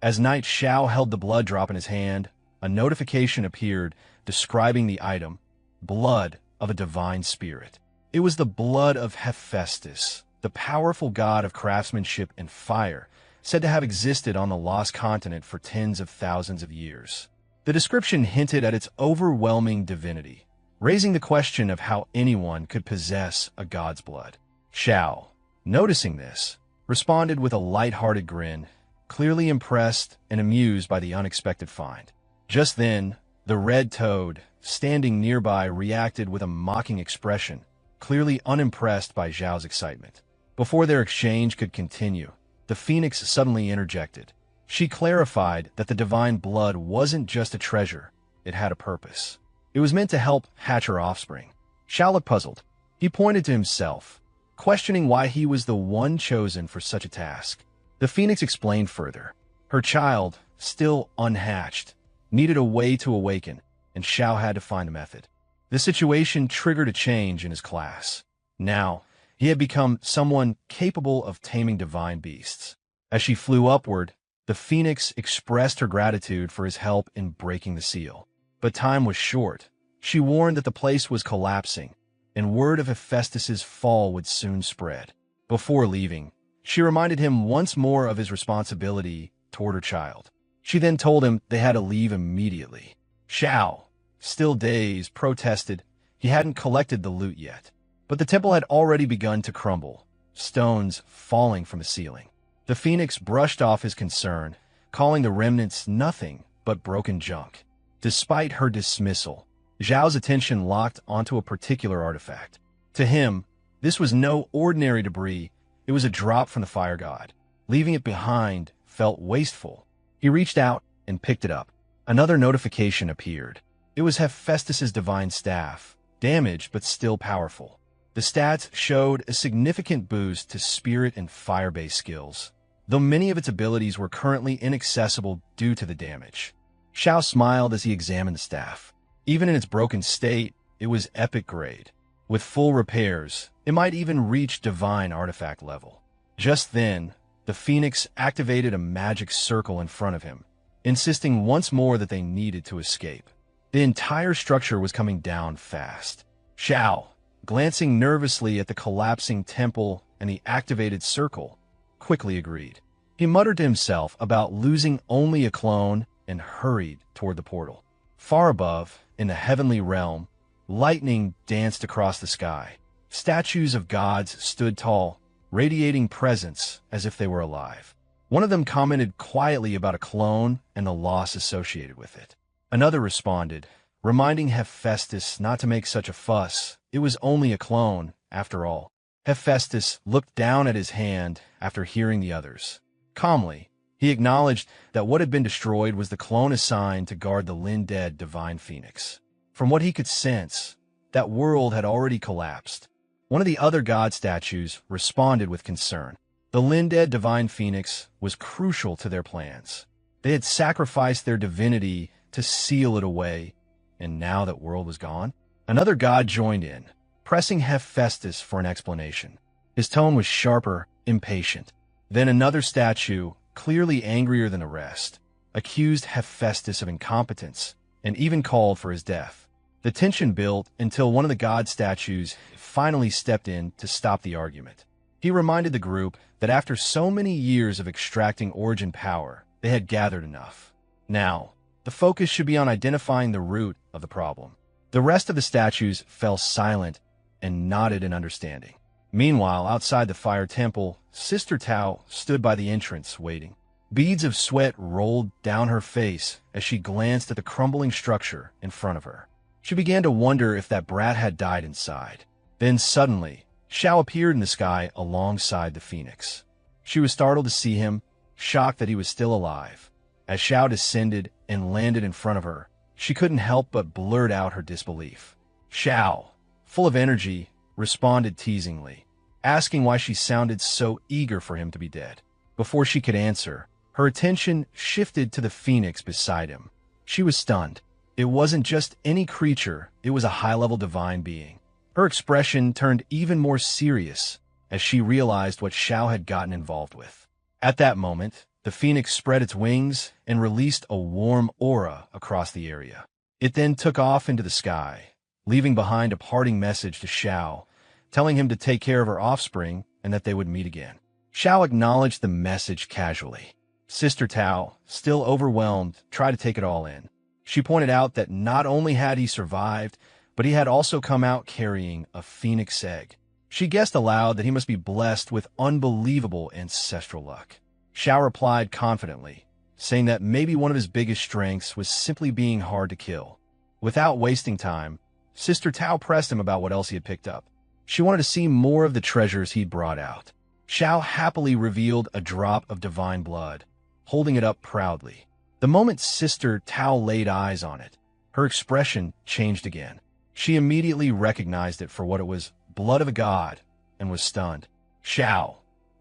As Night Xiao held the blood drop in his hand, a notification appeared describing the item, blood of a divine spirit. It was the blood of Hephaestus, the powerful god of craftsmanship and fire, said to have existed on the lost continent for tens of thousands of years. The description hinted at its overwhelming divinity, raising the question of how anyone could possess a god's blood. Xiao, noticing this, responded with a light-hearted grin, clearly impressed and amused by the unexpected find. Just then, the red toad, standing nearby, reacted with a mocking expression, clearly unimpressed by Zhao's excitement. Before their exchange could continue, the phoenix suddenly interjected. She clarified that the divine blood wasn't just a treasure, it had a purpose. It was meant to help hatch her offspring. Xiao looked puzzled. He pointed to himself, questioning why he was the one chosen for such a task. The phoenix explained further. Her child, still unhatched, needed a way to awaken, and Xiao had to find a method. The situation triggered a change in his class. Now, he had become someone capable of taming divine beasts. As she flew upward, the phoenix expressed her gratitude for his help in breaking the seal. But time was short. She warned that the place was collapsing, and word of Hephaestus's fall would soon spread. Before leaving, she reminded him once more of his responsibility toward her child. She then told him they had to leave immediately. Xiao, still dazed, protested he hadn't collected the loot yet. But the temple had already begun to crumble, stones falling from the ceiling. The phoenix brushed off his concern, calling the remnants nothing but broken junk. Despite her dismissal, Zhao's attention locked onto a particular artifact. To him, this was no ordinary debris, it was a drop from the fire god. Leaving it behind felt wasteful. He reached out and picked it up. Another notification appeared. It was Hephaestus's divine staff, damaged but still powerful. The stats showed a significant boost to spirit and fire-based skills, though many of its abilities were currently inaccessible due to the damage. Xiao smiled as he examined the staff. Even in its broken state, it was epic grade. With full repairs, it might even reach divine artifact level. Just then, the Phoenix activated a magic circle in front of him, insisting once more that they needed to escape. The entire structure was coming down fast. Xiao, glancing nervously at the collapsing temple and the activated circle, quickly agreed. He muttered to himself about losing only a clone and hurried toward the portal. Far above, in the heavenly realm, lightning danced across the sky. Statues of gods stood tall, radiating presence as if they were alive. One of them commented quietly about a clone and the loss associated with it. Another responded, reminding Hephaestus not to make such a fuss. It was only a clone, after all. Hephaestus looked down at his hand after hearing the others. Calmly, he acknowledged that what had been destroyed was the clone assigned to guard the Lin-dead divine phoenix. From what he could sense, that world had already collapsed. One of the other god statues responded with concern. The Lin-dead divine phoenix was crucial to their plans. They had sacrificed their divinity to seal it away, and now that world was gone? Another god joined in, pressing Hephaestus for an explanation. His tone was sharper, impatient. Then another statue, clearly angrier than the rest, accused Hephaestus of incompetence and even called for his death. The tension built until one of the god statues finally stepped in to stop the argument. He reminded the group that after so many years of extracting origin power, they had gathered enough. Now, the focus should be on identifying the root of the problem. The rest of the statues fell silent and nodded in understanding. Meanwhile, outside the fire temple, Sister Tao stood by the entrance, waiting. Beads of sweat rolled down her face as she glanced at the crumbling structure in front of her. She began to wonder if that brat had died inside. Then suddenly, Xiao appeared in the sky alongside the phoenix. She was startled to see him, shocked that he was still alive. As Xiao descended and landed in front of her, she couldn't help but blurt out her disbelief. Xiao, full of energy, responded teasingly, asking why she sounded so eager for him to be dead. Before she could answer, her attention shifted to the phoenix beside him. She was stunned. It wasn't just any creature, it was a high-level divine being. Her expression turned even more serious as she realized what Xiao had gotten involved with. At that moment, the phoenix spread its wings and released a warm aura across the area. It then took off into the sky, leaving behind a parting message to Xiao, telling him to take care of her offspring and that they would meet again. Xiao acknowledged the message casually. Sister Tao, still overwhelmed, tried to take it all in. She pointed out that not only had he survived, but he had also come out carrying a phoenix egg. She guessed aloud that he must be blessed with unbelievable ancestral luck. Xiao replied confidently, saying that maybe one of his biggest strengths was simply being hard to kill. Without wasting time, Sister Tao pressed him about what else he had picked up. She wanted to see more of the treasures he'd brought out. Xiao happily revealed a drop of divine blood, holding it up proudly. The moment Sister Tao laid eyes on it, her expression changed again. She immediately recognized it for what it was, blood of a god, and was stunned. Xiao,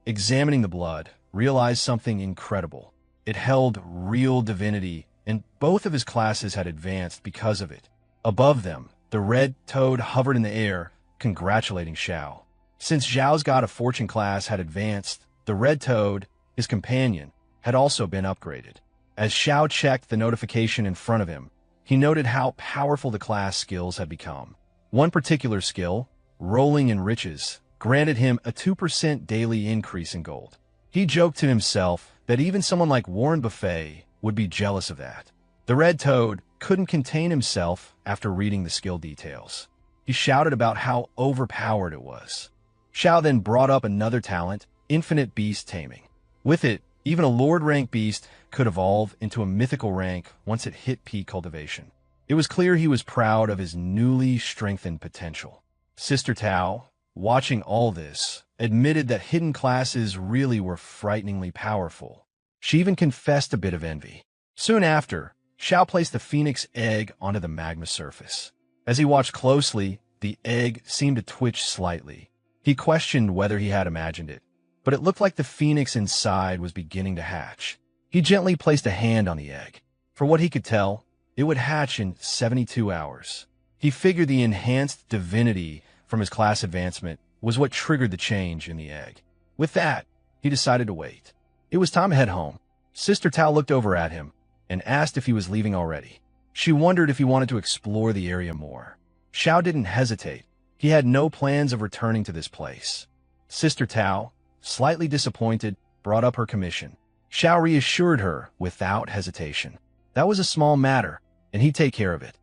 examining the blood, realized something incredible. It held real divinity, and both of his classes had advanced because of it. Above them, the red toad hovered in the air, congratulating Xiao. Since Xiao's god of fortune class had advanced, the red toad, his companion, had also been upgraded. As Xiao checked the notification in front of him, he noted how powerful the class skills had become. One particular skill, Rolling in Riches, granted him a 2% daily increase in gold. He joked to himself that even someone like Warren Buffet would be jealous of that. The red toad couldn't contain himself after reading the skill details. He shouted about how overpowered it was. Xiao then brought up another talent, Infinite Beast Taming. With it, even a Lord rank beast could evolve into a mythical rank once it hit peak cultivation. It was clear he was proud of his newly strengthened potential. Sister Tao, watching all this, admitted that hidden classes really were frighteningly powerful. She even confessed a bit of envy. Soon after, Xiao placed the phoenix egg onto the magma surface. As he watched closely, the egg seemed to twitch slightly. He questioned whether he had imagined it, but it looked like the phoenix inside was beginning to hatch. He gently placed a hand on the egg. For what he could tell, it would hatch in 72 hours. He figured the enhanced divinity from his class advancement was what triggered the change in the egg. With that, he decided to wait. It was time to head home. Sister Tao looked over at him and asked if he was leaving already. She wondered if he wanted to explore the area more. Xiao didn't hesitate. He had no plans of returning to this place. Sister Tao, slightly disappointed, brought up her commission. Xiao reassured her without hesitation. That was a small matter, and he'd take care of it.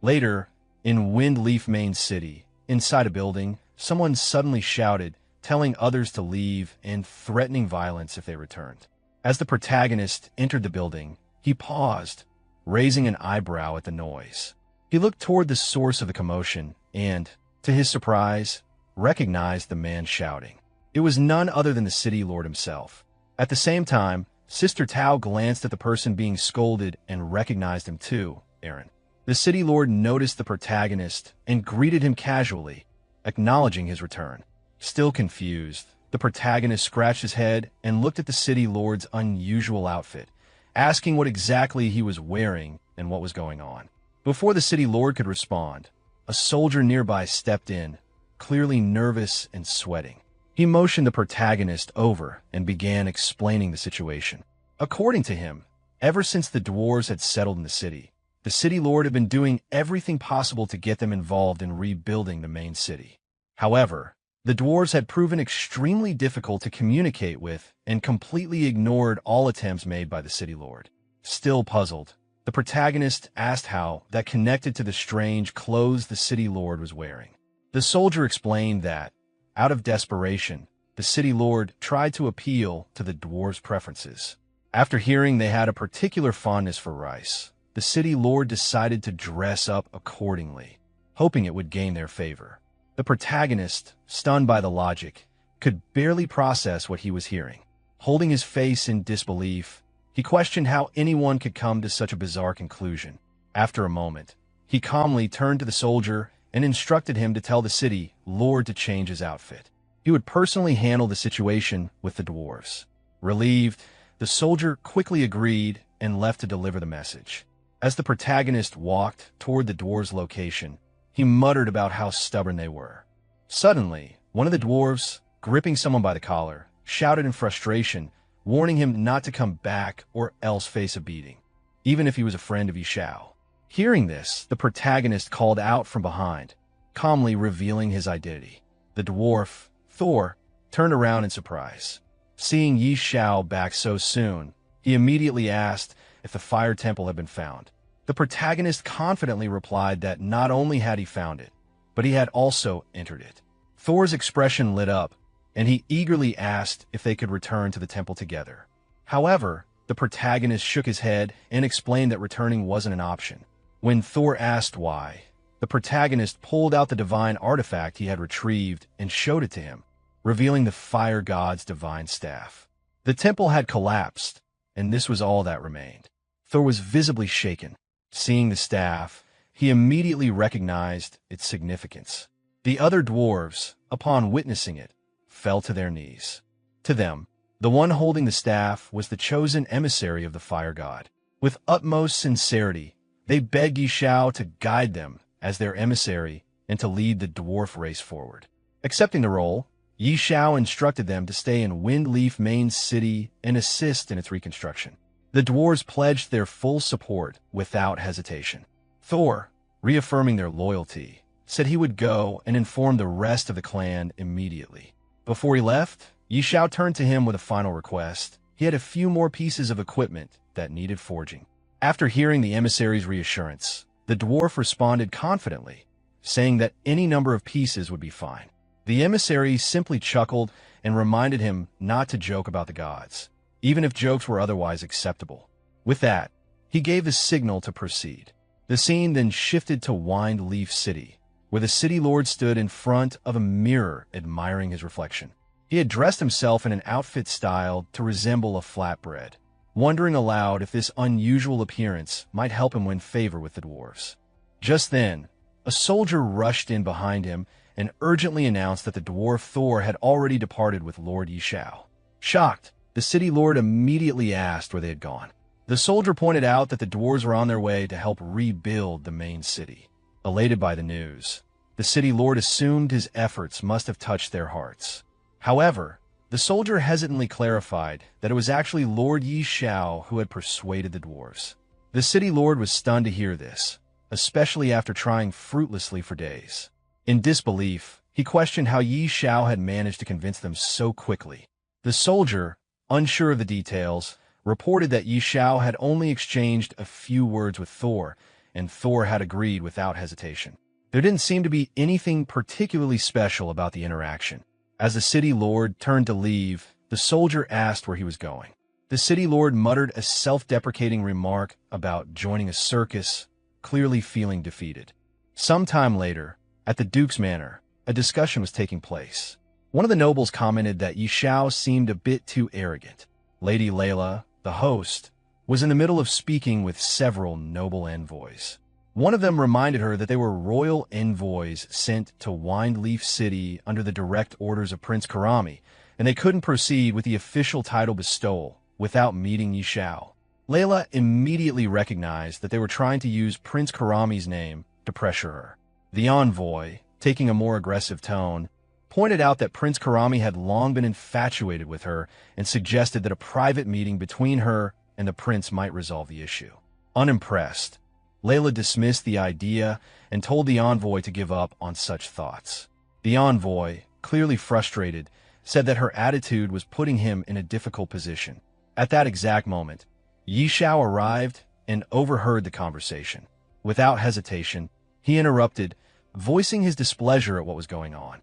Later, in Windleaf Main City, inside a building, someone suddenly shouted, telling others to leave and threatening violence if they returned. As the protagonist entered the building, he paused, raising an eyebrow at the noise. He looked toward the source of the commotion and, to his surprise, recognized the man shouting. It was none other than the city lord himself. At the same time, Sister Tao glanced at the person being scolded and recognized him too, Aaron. The city lord noticed the protagonist and greeted him casually, acknowledging his return. Still confused, the protagonist scratched his head and looked at the city lord's unusual outfit, asking what exactly he was wearing and what was going on. Before the city lord could respond, a soldier nearby stepped in, clearly nervous and sweating. He motioned the protagonist over and began explaining the situation. According to him, ever since the dwarves had settled in the city lord had been doing everything possible to get them involved in rebuilding the main city. However, the dwarves had proven extremely difficult to communicate with and completely ignored all attempts made by the city lord. Still puzzled, the protagonist asked how that connected to the strange clothes the city lord was wearing. The soldier explained that, out of desperation, the city lord tried to appeal to the dwarves' preferences. After hearing they had a particular fondness for rice, the city lord decided to dress up accordingly, hoping it would gain their favor. The protagonist, stunned by the logic, could barely process what he was hearing. Holding his face in disbelief, he questioned how anyone could come to such a bizarre conclusion. After a moment, he calmly turned to the soldier and instructed him to tell the city lord to change his outfit. He would personally handle the situation with the dwarves. Relieved, the soldier quickly agreed and left to deliver the message. As the protagonist walked toward the dwarves' location, he muttered about how stubborn they were. Suddenly, one of the dwarves, gripping someone by the collar, shouted in frustration, warning him not to come back or else face a beating, even if he was a friend of Yishao. Hearing this, the protagonist called out from behind, calmly revealing his identity. The dwarf, Thor, turned around in surprise. Seeing Yi Xiao back so soon, he immediately asked if the fire temple had been found. The protagonist confidently replied that not only had he found it, but he had also entered it. Thor's expression lit up, and he eagerly asked if they could return to the temple together. However, the protagonist shook his head and explained that returning wasn't an option. When Thor asked why, the protagonist pulled out the divine artifact he had retrieved and showed it to him, revealing the fire god's divine staff. The temple had collapsed, and this was all that remained. Thor was visibly shaken. Seeing the staff, he immediately recognized its significance. The other dwarves, upon witnessing it, fell to their knees. To them, the one holding the staff was the chosen emissary of the fire god. With utmost sincerity, they begged Yi Xiao to guide them as their emissary and to lead the dwarf race forward. Accepting the role, Yi Xiao instructed them to stay in Windleaf Main City and assist in its reconstruction. The dwarves pledged their full support without hesitation. Thor, reaffirming their loyalty, said he would go and inform the rest of the clan immediately. Before he left, Yi Xiao turned to him with a final request. He had a few more pieces of equipment that needed forging. After hearing the emissary's reassurance, the dwarf responded confidently, saying that any number of pieces would be fine. The emissary simply chuckled and reminded him not to joke about the gods, even if jokes were otherwise acceptable. With that, he gave the signal to proceed. The scene then shifted to Windleaf City, where the city lord stood in front of a mirror admiring his reflection. He had dressed himself in an outfit styled to resemble a flatbread, wondering aloud if this unusual appearance might help him win favor with the dwarves. Just then, A soldier rushed in behind him and urgently announced that the dwarf Thor had already departed with Lord Yishao. Shocked, the city lord immediately asked where they had gone. The soldier pointed out that the dwarves were on their way to help rebuild the main city. Elated by the news, the city lord assumed his efforts must have touched their hearts. However, the soldier hesitantly clarified that it was actually Lord Yishao who had persuaded the dwarves. The city lord was stunned to hear this, especially after trying fruitlessly for days. In disbelief, he questioned how Yishao had managed to convince them so quickly. The soldier, unsure of the details, reported that Yishao had only exchanged a few words with Thor, and Thor had agreed without hesitation. There didn't seem to be anything particularly special about the interaction. As the city lord turned to leave, the soldier asked where he was going. The city lord muttered a self-deprecating remark about joining a circus, clearly feeling defeated. Sometime later, at the Duke's Manor, a discussion was taking place. One of the nobles commented that Yishao seemed a bit too arrogant. Lady Layla, the host, was in the middle of speaking with several noble envoys. One of them reminded her that they were royal envoys sent to Windleaf City under the direct orders of Prince Karami, and they couldn't proceed with the official title bestowal without meeting Yishao. Layla immediately recognized that they were trying to use Prince Karami's name to pressure her. The envoy, taking a more aggressive tone, pointed out that Prince Karami had long been infatuated with her and suggested that a private meeting between her and the prince might resolve the issue. Unimpressed, Layla dismissed the idea and told the envoy to give up on such thoughts. The envoy, clearly frustrated, said that her attitude was putting him in a difficult position. At that exact moment, Yishao arrived and overheard the conversation. Without hesitation, he interrupted, voicing his displeasure at what was going on.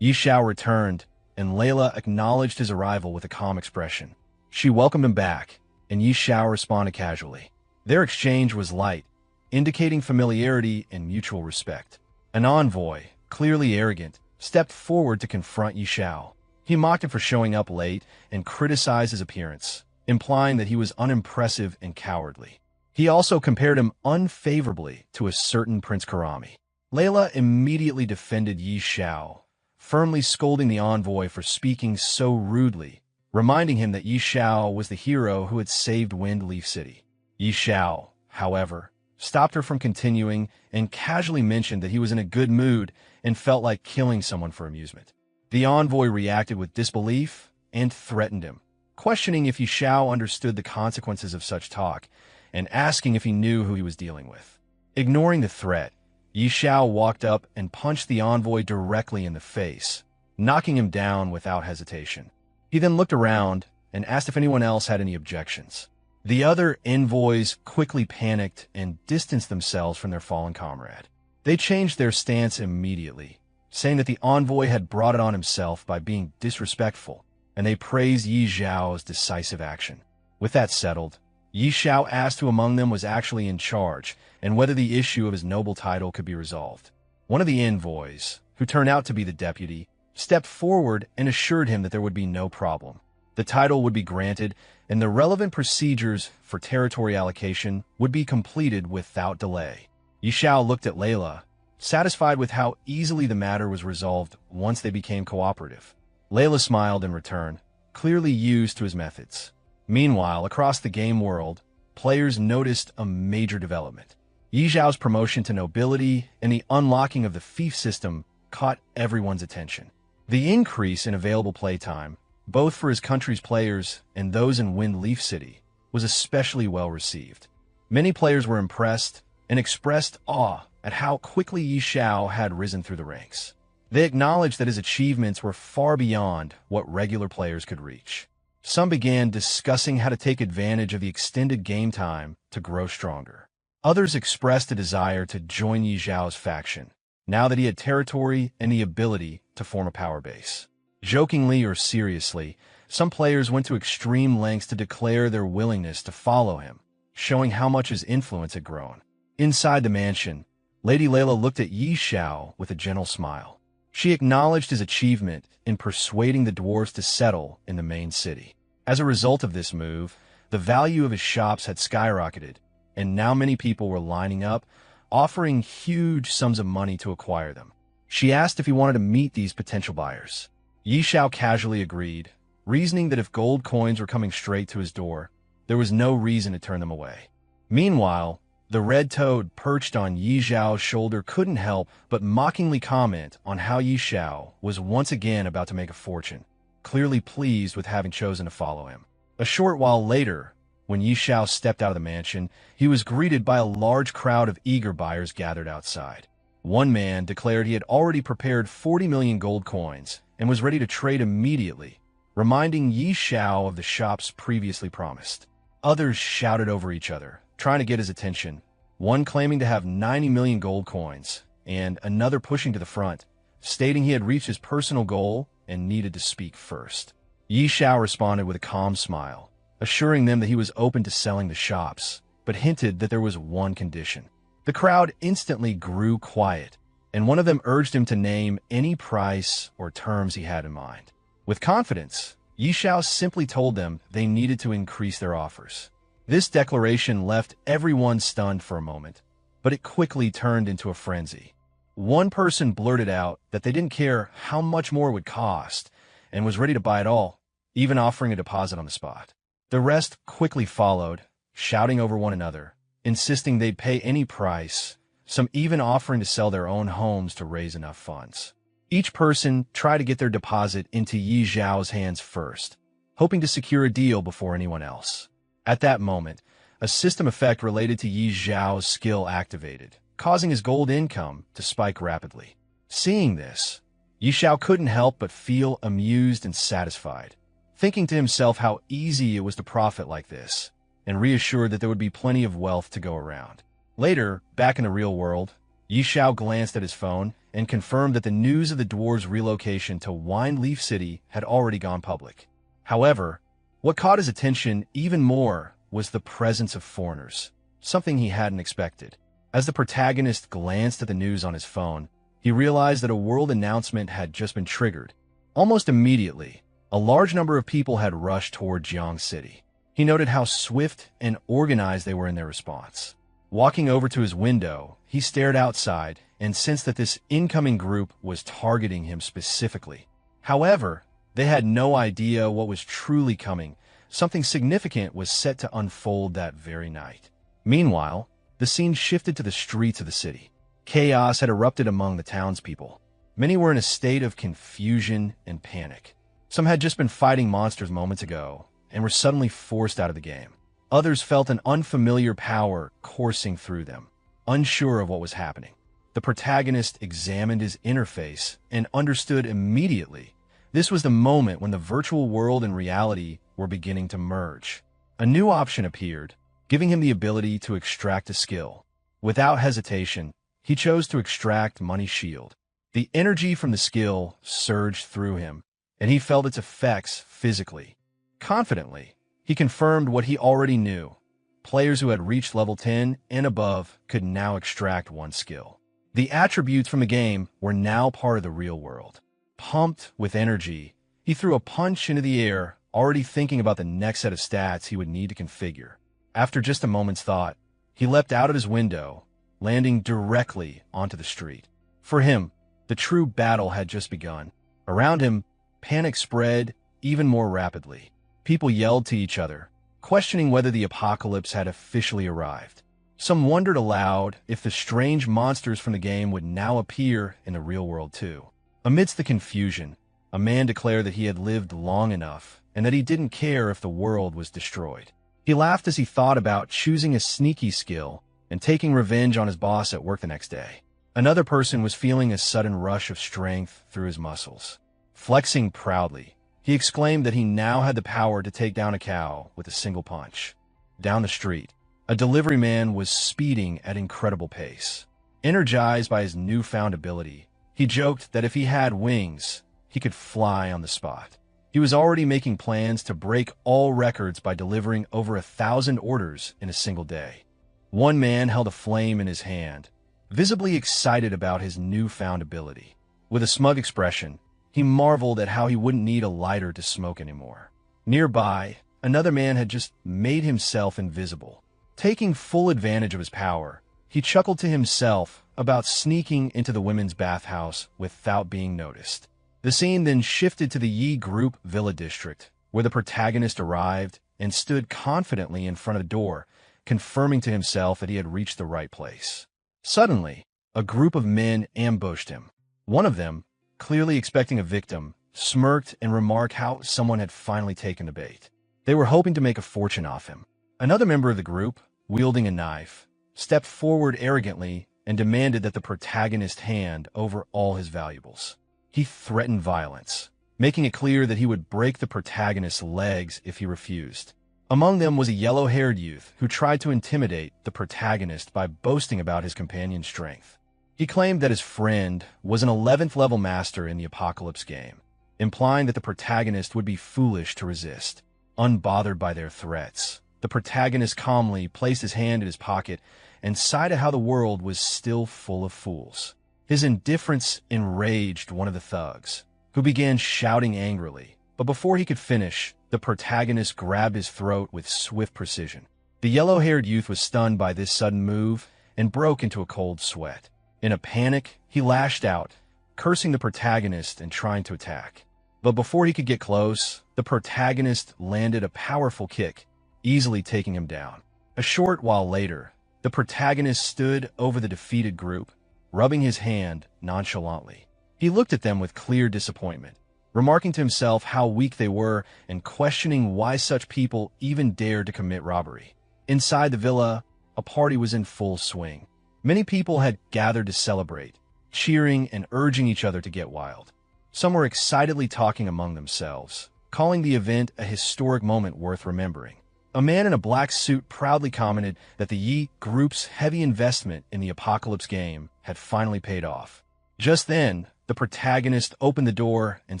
Yishao returned, and Layla acknowledged his arrival with a calm expression. She welcomed him back, and Yishao responded casually. Their exchange was light, indicating familiarity and mutual respect. An envoy, clearly arrogant, stepped forward to confront Yishao. He mocked him for showing up late and criticized his appearance, implying that he was unimpressive and cowardly. He also compared him unfavorably to a certain Prince Karami. Layla immediately defended Yishao, firmly scolding the envoy for speaking so rudely, reminding him that Yishao was the hero who had saved Windleaf City. Yishao, however, stopped her from continuing and casually mentioned that he was in a good mood and felt like killing someone for amusement. The envoy reacted with disbelief and threatened him, questioning if Yishao understood the consequences of such talk and asking if he knew who he was dealing with. Ignoring the threat, Yishao walked up and punched the envoy directly in the face, knocking him down without hesitation. He then looked around and asked if anyone else had any objections. The other envoys quickly panicked and distanced themselves from their fallen comrade. They changed their stance immediately, saying that the envoy had brought it on himself by being disrespectful, and they praised Yishao's decisive action. With that settled, Yishao asked who among them was actually in charge and whether the issue of his noble title could be resolved. One of the envoys, who turned out to be the deputy, stepped forward and assured him that there would be no problem. The title would be granted, and the relevant procedures for territory allocation would be completed without delay. Yishao looked at Layla, satisfied with how easily the matter was resolved once they became cooperative. Layla smiled in return, clearly used to his methods. Meanwhile, across the game world, players noticed a major development. Yishao's promotion to nobility and the unlocking of the fief system caught everyone's attention. The increase in available playtime, both for his country's players and those in Windleaf City, was especially well received. Many players were impressed and expressed awe at how quickly Yishao had risen through the ranks. They acknowledged that his achievements were far beyond what regular players could reach. Some began discussing how to take advantage of the extended game time to grow stronger. Others expressed a desire to join Yishao's faction, now that he had territory and the ability to form a power base. Jokingly or seriously, some players went to extreme lengths to declare their willingness to follow him, showing how much his influence had grown. Inside the mansion, Lady Layla looked at Yishao with a gentle smile. She acknowledged his achievement in persuading the dwarves to settle in the main city. As a result of this move, the value of his shops had skyrocketed, and now many people were lining up, offering huge sums of money to acquire them. She asked if he wanted to meet these potential buyers. Yi Xiao casually agreed, reasoning that if gold coins were coming straight to his door, there was no reason to turn them away. Meanwhile, the red toad perched on Yi Xiao's shoulder couldn't help but mockingly comment on how Yi Xiao was once again about to make a fortune, clearly pleased with having chosen to follow him. A short while later, when Yi Xiao stepped out of the mansion, he was greeted by a large crowd of eager buyers gathered outside. One man declared he had already prepared 40 million gold coins and was ready to trade immediately, reminding Yi Xiao of the shop's previously promised. Others shouted over each other, trying to get his attention, one claiming to have 90 million gold coins, and another pushing to the front, stating he had reached his personal goal and needed to speak first. Yi Xiao responded with a calm smile, assuring them that he was open to selling the shops, but hinted that there was one condition. The crowd instantly grew quiet, and one of them urged him to name any price or terms he had in mind. With confidence, Yi Xiao simply told them they needed to increase their offers. This declaration left everyone stunned for a moment, but it quickly turned into a frenzy. One person blurted out that they didn't care how much more it would cost and was ready to buy it all, even offering a deposit on the spot. The rest quickly followed, shouting over one another, insisting they'd pay any price, some even offering to sell their own homes to raise enough funds. Each person tried to get their deposit into Yi Xiao's hands first, hoping to secure a deal before anyone else. At that moment, a system effect related to Yi Xiao's skill activated, causing his gold income to spike rapidly. Seeing this, Yi Xiao couldn't help but feel amused and satisfied, thinking to himself how easy it was to profit like this, and reassured that there would be plenty of wealth to go around. Later, back in the real world, Yi Xiao glanced at his phone and confirmed that the news of the dwarves' relocation to Wine Leaf City had already gone public. However, what caught his attention even more was the presence of foreigners, something he hadn't expected. As the protagonist glanced at the news on his phone, he realized that a world announcement had just been triggered. Almost immediately, a large number of people had rushed toward Jiang City. He noted how swift and organized they were in their response. Walking over to his window, he stared outside and sensed that this incoming group was targeting him specifically. However, they had no idea what was truly coming. Something significant was set to unfold that very night. Meanwhile, the scene shifted to the streets of the city. Chaos had erupted among the townspeople. Many were in a state of confusion and panic. Some had just been fighting monsters moments ago and were suddenly forced out of the game. Others felt an unfamiliar power coursing through them, unsure of what was happening. The protagonist examined his interface and understood immediately. This was the moment when the virtual world and reality were beginning to merge. A new option appeared, giving him the ability to extract a skill. Without hesitation, he chose to extract Money Shield. The energy from the skill surged through him, and he felt its effects physically. Confidently, he confirmed what he already knew. Players who had reached level 10 and above could now extract one skill. The attributes from the game were now part of the real world. Pumped with energy, he threw a punch into the air, already thinking about the next set of stats he would need to configure. After just a moment's thought, he leapt out of his window, landing directly onto the street. For him, the true battle had just begun. Around him, panic spread even more rapidly. People yelled to each other, questioning whether the apocalypse had officially arrived. Some wondered aloud if the strange monsters from the game would now appear in the real world too. Amidst the confusion, a man declared that he had lived long enough and that he didn't care if the world was destroyed. He laughed as he thought about choosing a sneaky skill and taking revenge on his boss at work the next day. Another person was feeling a sudden rush of strength through his muscles. Flexing proudly, he exclaimed that he now had the power to take down a cow with a single punch. Down the street, a delivery man was speeding at incredible pace. Energized by his newfound ability, he joked that if he had wings, he could fly on the spot. He was already making plans to break all records by delivering over 1,000 orders in a single day. One man held a flame in his hand, visibly excited about his newfound ability. With a smug expression, he marveled at how he wouldn't need a lighter to smoke anymore. Nearby, another man had just made himself invisible. Taking full advantage of his power, he chuckled to himself about sneaking into the women's bathhouse without being noticed. The scene then shifted to the Yi Group Villa District, where the protagonist arrived and stood confidently in front of the door, confirming to himself that he had reached the right place. Suddenly, a group of men ambushed him. One of them, clearly expecting a victim, smirked and remarked how someone had finally taken the bait. They were hoping to make a fortune off him. Another member of the group, wielding a knife, stepped forward arrogantly and demanded that the protagonist hand over all his valuables. He threatened violence, making it clear that he would break the protagonist's legs if he refused. Among them was a yellow-haired youth who tried to intimidate the protagonist by boasting about his companion's strength. He claimed that his friend was an 11th level master in the Apocalypse game, implying that the protagonist would be foolish to resist. Unbothered by their threats, the protagonist calmly placed his hand in his pocket and sighed at how the world was still full of fools. His indifference enraged one of the thugs, who began shouting angrily, but before he could finish, the protagonist grabbed his throat with swift precision. The yellow-haired youth was stunned by this sudden move and broke into a cold sweat. In a panic, he lashed out, cursing the protagonist and trying to attack. But before he could get close, the protagonist landed a powerful kick, easily taking him down. A short while later, the protagonist stood over the defeated group, rubbing his hand nonchalantly. He looked at them with clear disappointment, remarking to himself how weak they were and questioning why such people even dared to commit robbery. Inside the villa, a party was in full swing. Many people had gathered to celebrate, cheering and urging each other to get wild. Some were excitedly talking among themselves, calling the event a historic moment worth remembering. A man in a black suit proudly commented that the Yi Group's heavy investment in the Apocalypse game had finally paid off. Just then, the protagonist opened the door and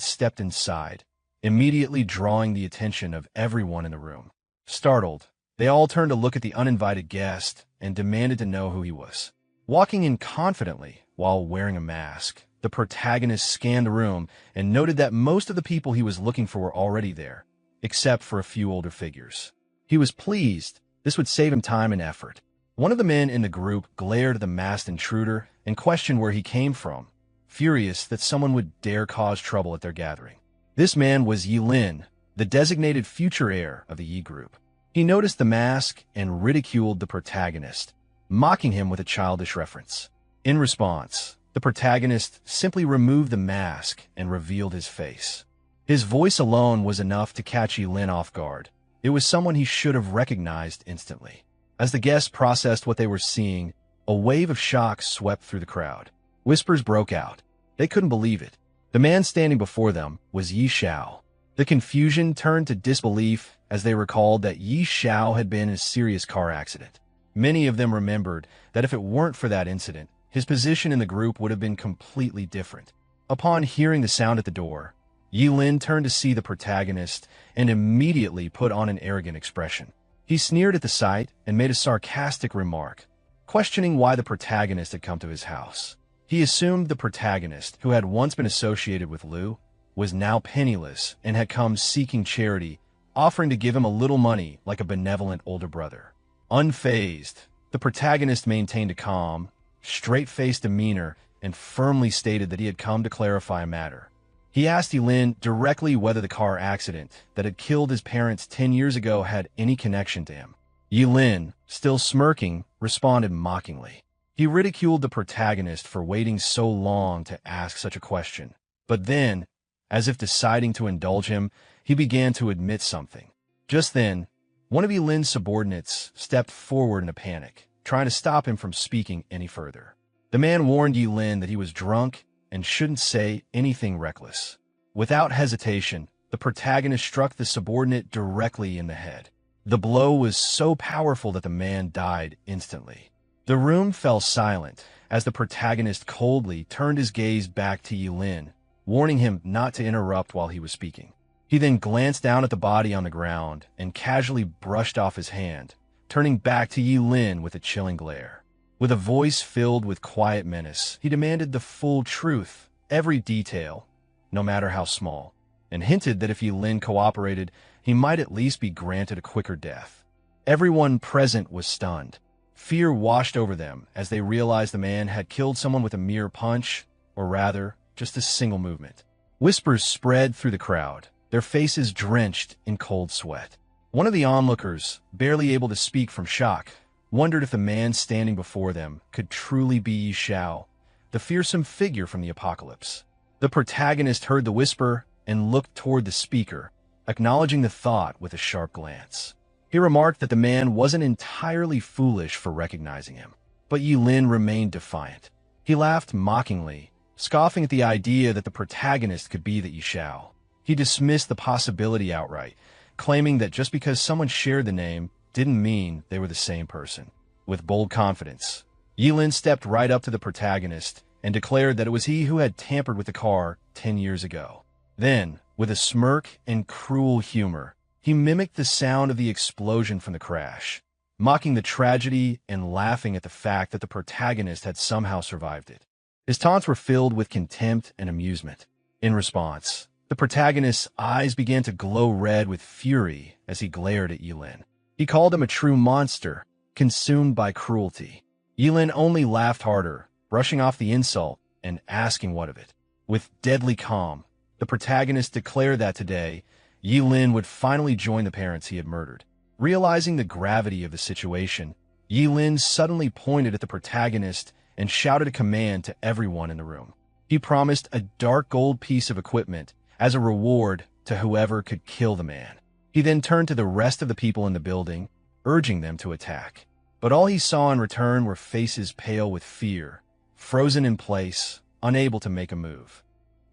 stepped inside, immediately drawing the attention of everyone in the room. Startled, they all turned to look at the uninvited guest and demanded to know who he was. Walking in confidently while wearing a mask, the protagonist scanned the room and noted that most of the people he was looking for were already there, except for a few older figures. He was pleased. This would save him time and effort. One of the men in the group glared at the masked intruder and questioned where he came from, furious that someone would dare cause trouble at their gathering. This man was Yi Lin, the designated future heir of the Yi Group. He noticed the mask and ridiculed the protagonist, mocking him with a childish reference. In response, the protagonist simply removed the mask and revealed his face. His voice alone was enough to catch Yi Lin off guard. It was someone he should have recognized instantly. As the guests processed what they were seeing, a wave of shock swept through the crowd. Whispers broke out. They couldn't believe it. The man standing before them was Yi Xiao. The confusion turned to disbelief as they recalled that Yi Xiao had been in a serious car accident. Many of them remembered that if it weren't for that incident, his position in the group would have been completely different. Upon hearing the sound at the door, Yi Lin turned to see the protagonist and immediately put on an arrogant expression. He sneered at the sight and made a sarcastic remark, questioning why the protagonist had come to his house. He assumed the protagonist, who had once been associated with Liu, was now penniless and had come seeking charity, offering to give him a little money like a benevolent older brother. Unfazed, the protagonist maintained a calm, straight-faced demeanor and firmly stated that he had come to clarify a matter. He asked Yi Lin directly whether the car accident that had killed his parents 10 years ago had any connection to him. Yi Lin, still smirking, responded mockingly. He ridiculed the protagonist for waiting so long to ask such a question. But then, as if deciding to indulge him, he began to admit something. Just then, one of Yi Lin's subordinates stepped forward in a panic, trying to stop him from speaking any further. The man warned Yi Lin that he was drunk and shouldn't say anything reckless. Without hesitation, the protagonist struck the subordinate directly in the head. The blow was so powerful that the man died instantly. The room fell silent as the protagonist coldly turned his gaze back to Yi Lin, warning him not to interrupt while he was speaking. He then glanced down at the body on the ground and casually brushed off his hand, turning back to Yi Lin with a chilling glare. With a voice filled with quiet menace, he demanded the full truth, every detail, no matter how small, and hinted that if Yi Lin cooperated, he might at least be granted a quicker death. Everyone present was stunned. Fear washed over them as they realized the man had killed someone with a mere punch, or rather, just a single movement. Whispers spread through the crowd, their faces drenched in cold sweat. One of the onlookers, barely able to speak from shock, wondered if the man standing before them could truly be Yi Xiao, the fearsome figure from the apocalypse. The protagonist heard the whisper and looked toward the speaker, acknowledging the thought with a sharp glance. He remarked that the man wasn't entirely foolish for recognizing him, but Yi Lin remained defiant. He laughed mockingly, scoffing at the idea that the protagonist could be the Yi Xiao. He dismissed the possibility outright, claiming that just because someone shared the name didn't mean they were the same person. With bold confidence, Yi Lin stepped right up to the protagonist and declared that it was he who had tampered with the car 10 years ago. Then, with a smirk and cruel humor, he mimicked the sound of the explosion from the crash, mocking the tragedy and laughing at the fact that the protagonist had somehow survived it. His taunts were filled with contempt and amusement. In response, the protagonist's eyes began to glow red with fury as he glared at Yi Lin. He called him a true monster, consumed by cruelty. Yi Lin only laughed harder, brushing off the insult and asking what of it. With deadly calm, the protagonist declared that today, Yi Lin would finally join the parents he had murdered. Realizing the gravity of the situation, Yi Lin suddenly pointed at the protagonist and shouted a command to everyone in the room. He promised a dark gold piece of equipment as a reward to whoever could kill the man. He then turned to the rest of the people in the building, urging them to attack. But all he saw in return were faces pale with fear, frozen in place, unable to make a move.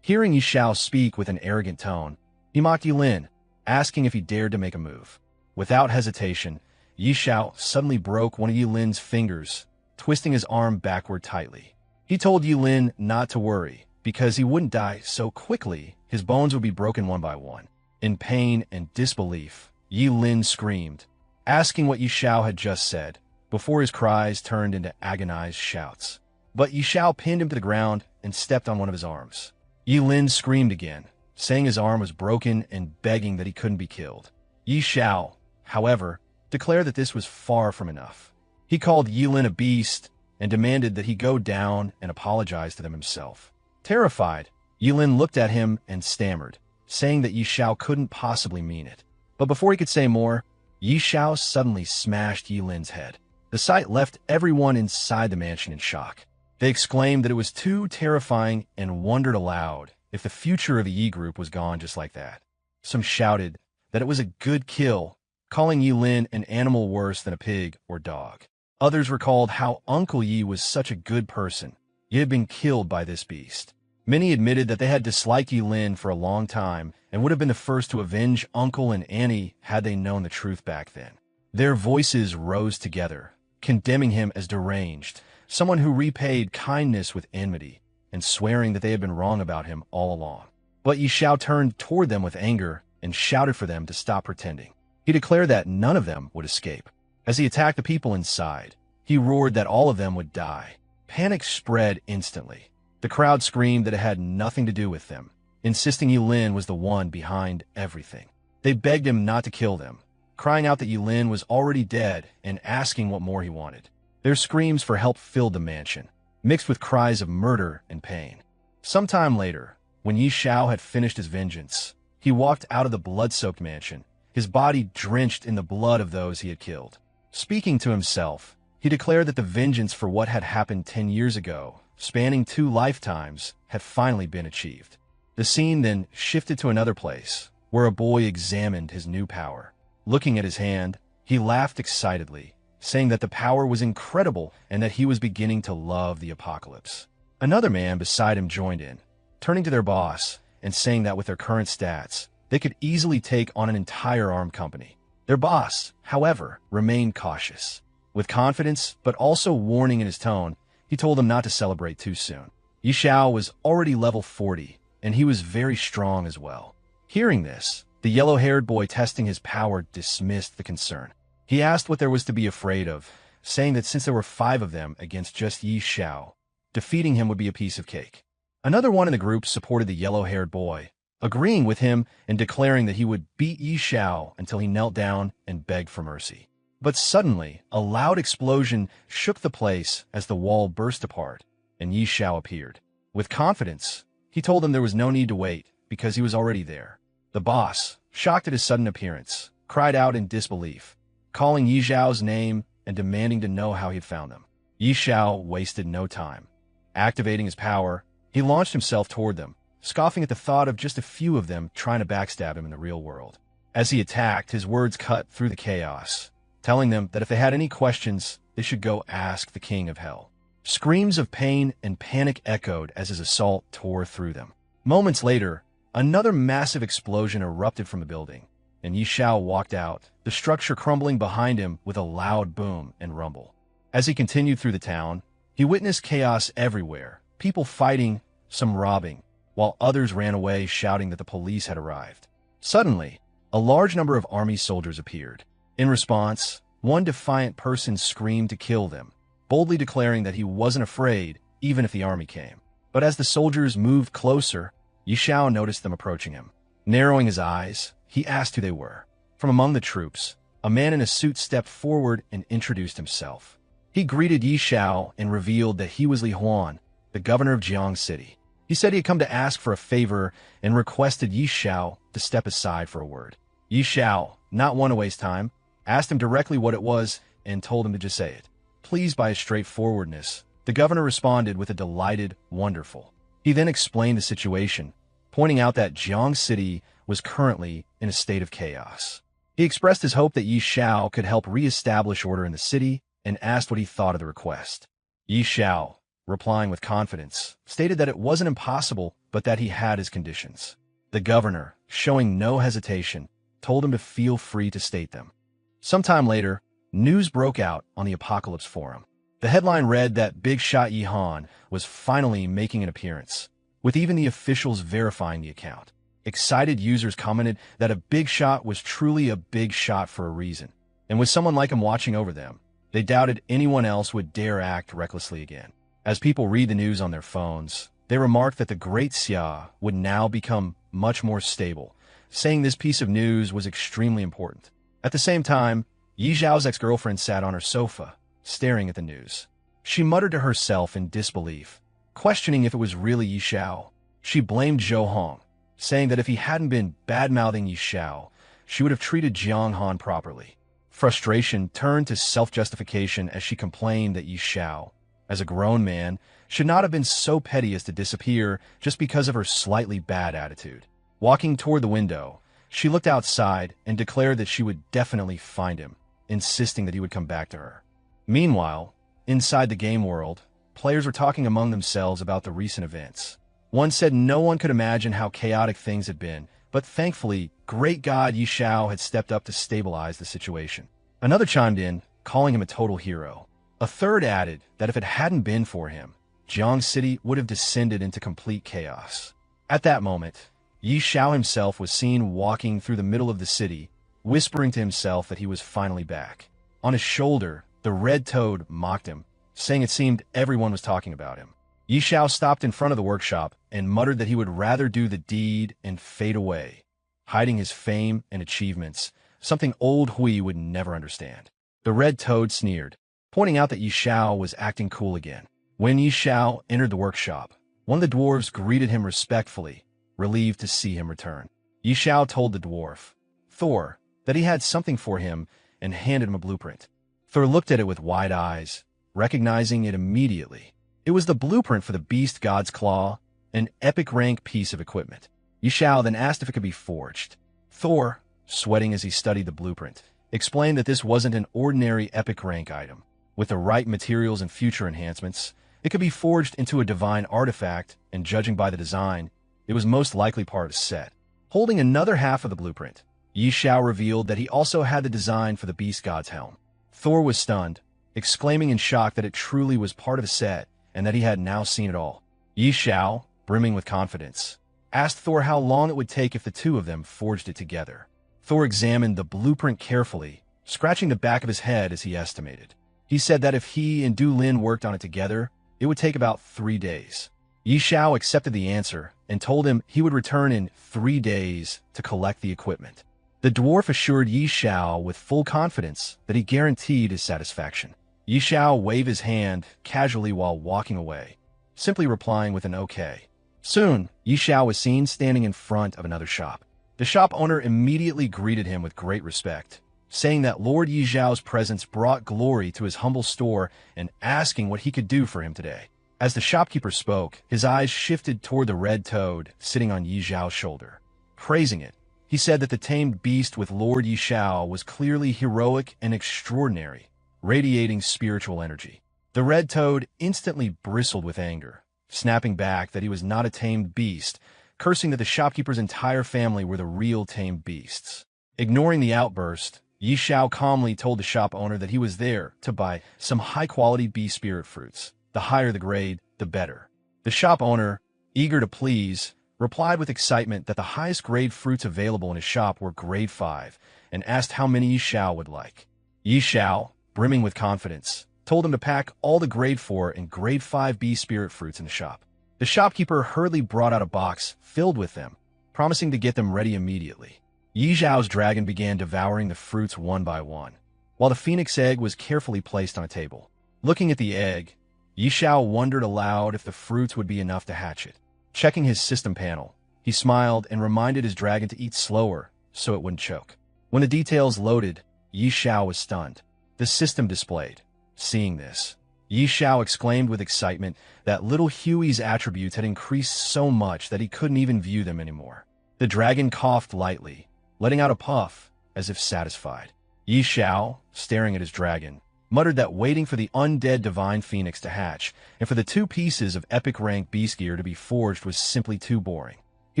Hearing Yi Xiao speak with an arrogant tone, he mocked Yi Lin, asking if he dared to make a move. Without hesitation, Yi Xiao suddenly broke one of Yi Lin's fingers, twisting his arm backward tightly. He told Yi Lin not to worry, because he wouldn't die so quickly, his bones would be broken one by one. In pain and disbelief, Yi Lin screamed, asking what Yi Xiao had just said, before his cries turned into agonized shouts. But Yi Xiao pinned him to the ground and stepped on one of his arms. Yi Lin screamed again, saying his arm was broken and begging that he couldn't be killed. Yi Xiao, however, declared that this was far from enough. He called Yi Lin a beast and demanded that he go down and apologize to them himself. Terrified, Yi Lin looked at him and stammered, saying that Yi Xiao couldn't possibly mean it. But before he could say more, Yi Xiao suddenly smashed Yi Lin's head. The sight left everyone inside the mansion in shock. They exclaimed that it was too terrifying and wondered aloud if the future of the Yi group was gone just like that. Some shouted that it was a good kill, calling Yi Lin an animal worse than a pig or dog. Others recalled how Uncle Yi was such a good person, yet had been killed by this beast. Many admitted that they had disliked Yi Lin for a long time and would have been the first to avenge Uncle and Annie had they known the truth back then. Their voices rose together, condemning him as deranged, someone who repaid kindness with enmity, and swearing that they had been wrong about him all along. But Yi Xiao turned toward them with anger and shouted for them to stop pretending. He declared that none of them would escape. As he attacked the people inside, he roared that all of them would die. Panic spread instantly. The crowd screamed that it had nothing to do with them, insisting Yi Lin was the one behind everything. They begged him not to kill them, crying out that Yi Lin was already dead and asking what more he wanted. Their screams for help filled the mansion, mixed with cries of murder and pain. Sometime later, when Yi Xiao had finished his vengeance, he walked out of the blood-soaked mansion, his body drenched in the blood of those he had killed. Speaking to himself, he declared that the vengeance for what had happened 10 years ago, spanning 2 lifetimes, had finally been achieved. The scene then shifted to another place, where a boy examined his new power. Looking at his hand, he laughed excitedly, saying that the power was incredible and that he was beginning to love the apocalypse. Another man beside him joined in, turning to their boss and saying that with their current stats, they could easily take on an entire armed company. Their boss, however, remained cautious. With confidence, but also warning in his tone, he told them not to celebrate too soon. Yi Xiao was already level 40, and he was very strong as well. Hearing this, the yellow-haired boy testing his power dismissed the concern. He asked what there was to be afraid of, saying that since there were 5 of them against just Yi Xiao, defeating him would be a piece of cake. Another one in the group supported the yellow-haired boy, agreeing with him and declaring that he would beat Yi Xiao until he knelt down and begged for mercy. But suddenly, a loud explosion shook the place as the wall burst apart, and Yi Xiao appeared. With confidence, he told them there was no need to wait, because he was already there. The boss, shocked at his sudden appearance, cried out in disbelief, calling Yi Xiao's name and demanding to know how he had found them. Yi Xiao wasted no time. Activating his power, he launched himself toward them, scoffing at the thought of just a few of them trying to backstab him in the real world. As he attacked, his words cut through the chaos, telling them that if they had any questions, they should go ask the King of Hell. Screams of pain and panic echoed as his assault tore through them. Moments later, another massive explosion erupted from the building, and Yi Xiao walked out, the structure crumbling behind him with a loud boom and rumble. As he continued through the town, he witnessed chaos everywhere, people fighting, some robbing, while others ran away shouting that the police had arrived. Suddenly, a large number of army soldiers appeared. In response, one defiant person screamed to kill them, boldly declaring that he wasn't afraid even if the army came. But as the soldiers moved closer, Yi Xiao noticed them approaching him. Narrowing his eyes, he asked who they were. From among the troops, a man in a suit stepped forward and introduced himself. He greeted Yi Xiao and revealed that he was Li Huan, the governor of Jiang City. He said he had come to ask for a favor and requested Yi Xiao to step aside for a word. Yi Xiao, not one to waste time, asked him directly what it was and told him to just say it. Pleased by his straightforwardness, the governor responded with a delighted, wonderful. He then explained the situation, pointing out that Jiang City was currently in a state of chaos. He expressed his hope that Yi Xiao could help re-establish order in the city and asked what he thought of the request. Yi Xiao, replying with confidence, stated that it wasn't impossible, but that he had his conditions. The governor, showing no hesitation, told him to feel free to state them. Sometime later, news broke out on the Apocalypse forum. The headline read that Big Shot Yi Han was finally making an appearance, with even the officials verifying the account. Excited users commented that a big shot was truly a big shot for a reason, and with someone like him watching over them, they doubted anyone else would dare act recklessly again. As people read the news on their phones, they remarked that the Great Xia would now become much more stable, saying this piece of news was extremely important. At the same time, Yi Xiao's ex-girlfriend sat on her sofa, staring at the news. She muttered to herself in disbelief, questioning if it was really Yi Xiao. She blamed Zhou Hong, saying that if he hadn't been bad-mouthing Yi Xiao, she would have treated Jiang Han properly. Frustration turned to self-justification as she complained that Yi Xiao, as a grown man, should not have been so petty as to disappear just because of her slightly bad attitude. Walking toward the window, she looked outside and declared that she would definitely find him, insisting that he would come back to her. Meanwhile, inside the game world, players were talking among themselves about the recent events. One said no one could imagine how chaotic things had been, but thankfully, Great God Yi Xiao had stepped up to stabilize the situation. Another chimed in, calling him a total hero. A third added that if it hadn't been for him, Jiang City would have descended into complete chaos. At that moment, Yi Xiao himself was seen walking through the middle of the city, whispering to himself that he was finally back. On his shoulder, the Red Toad mocked him, saying it seemed everyone was talking about him. Yi Xiao stopped in front of the workshop and muttered that he would rather do the deed and fade away, hiding his fame and achievements, something old Hui would never understand. The Red Toad sneered, pointing out that Yi Xiao was acting cool again. When Yi Xiao entered the workshop, one of the dwarves greeted him respectfully, relieved to see him return. Yi Xiao told the dwarf, Thor, that he had something for him and handed him a blueprint. Thor looked at it with wide eyes, recognizing it immediately. It was the blueprint for the Beast God's Claw, an epic rank piece of equipment. Yi Xiao then asked if it could be forged. Thor, sweating as he studied the blueprint, explained that this wasn't an ordinary epic rank item. With the right materials and future enhancements, it could be forged into a divine artifact, and judging by the design, it was most likely part of a set. Holding another half of the blueprint, Yi Xiao revealed that he also had the design for the Beast God's helm. Thor was stunned, exclaiming in shock that it truly was part of a set, and that he had now seen it all. Yi Xiao, brimming with confidence, asked Thor how long it would take if the two of them forged it together. Thor examined the blueprint carefully, scratching the back of his head as he estimated. He said that if he and Du Lin worked on it together, it would take about 3 days. Yi Xiao accepted the answer and told him he would return in 3 days to collect the equipment. The dwarf assured Yi Xiao with full confidence that he guaranteed his satisfaction. Yi Xiao waved his hand casually while walking away, simply replying with an okay. Soon, Yi Xiao was seen standing in front of another shop. The shop owner immediately greeted him with great respect, saying that Lord Yi Xiao's presence brought glory to his humble store and asking what he could do for him today. As the shopkeeper spoke, his eyes shifted toward the red toad sitting on Yi Xiao's shoulder. Praising it, he said that the tamed beast with Lord Yi Xiao was clearly heroic and extraordinary, radiating spiritual energy. The red toad instantly bristled with anger, snapping back that he was not a tamed beast, cursing that the shopkeeper's entire family were the real tamed beasts. Ignoring the outburst, Yi Xiao calmly told the shop owner that he was there to buy some high-quality bee spirit fruits. The higher the grade, the better. The shop owner, eager to please, replied with excitement that the highest grade fruits available in his shop were grade 5, and asked how many Yi Xiao would like. Yi Xiao, brimming with confidence, told him to pack all the grade 4 and grade 5 bee spirit fruits in the shop. The shopkeeper hurriedly brought out a box filled with them, promising to get them ready immediately. Yi Xiao's dragon began devouring the fruits one by one, while the phoenix egg was carefully placed on a table. Looking at the egg, Yi Xiao wondered aloud if the fruits would be enough to hatch it. Checking his system panel, he smiled and reminded his dragon to eat slower so it wouldn't choke. When the details loaded, Yi Xiao was stunned. The system displayed. Seeing this, Yi Xiao exclaimed with excitement that little Huey's attributes had increased so much that he couldn't even view them anymore. The dragon coughed lightly, letting out a puff as if satisfied. Yi Xiao, staring at his dragon, muttered that waiting for the undead divine phoenix to hatch and for the 2 pieces of epic rank beast gear to be forged was simply too boring. He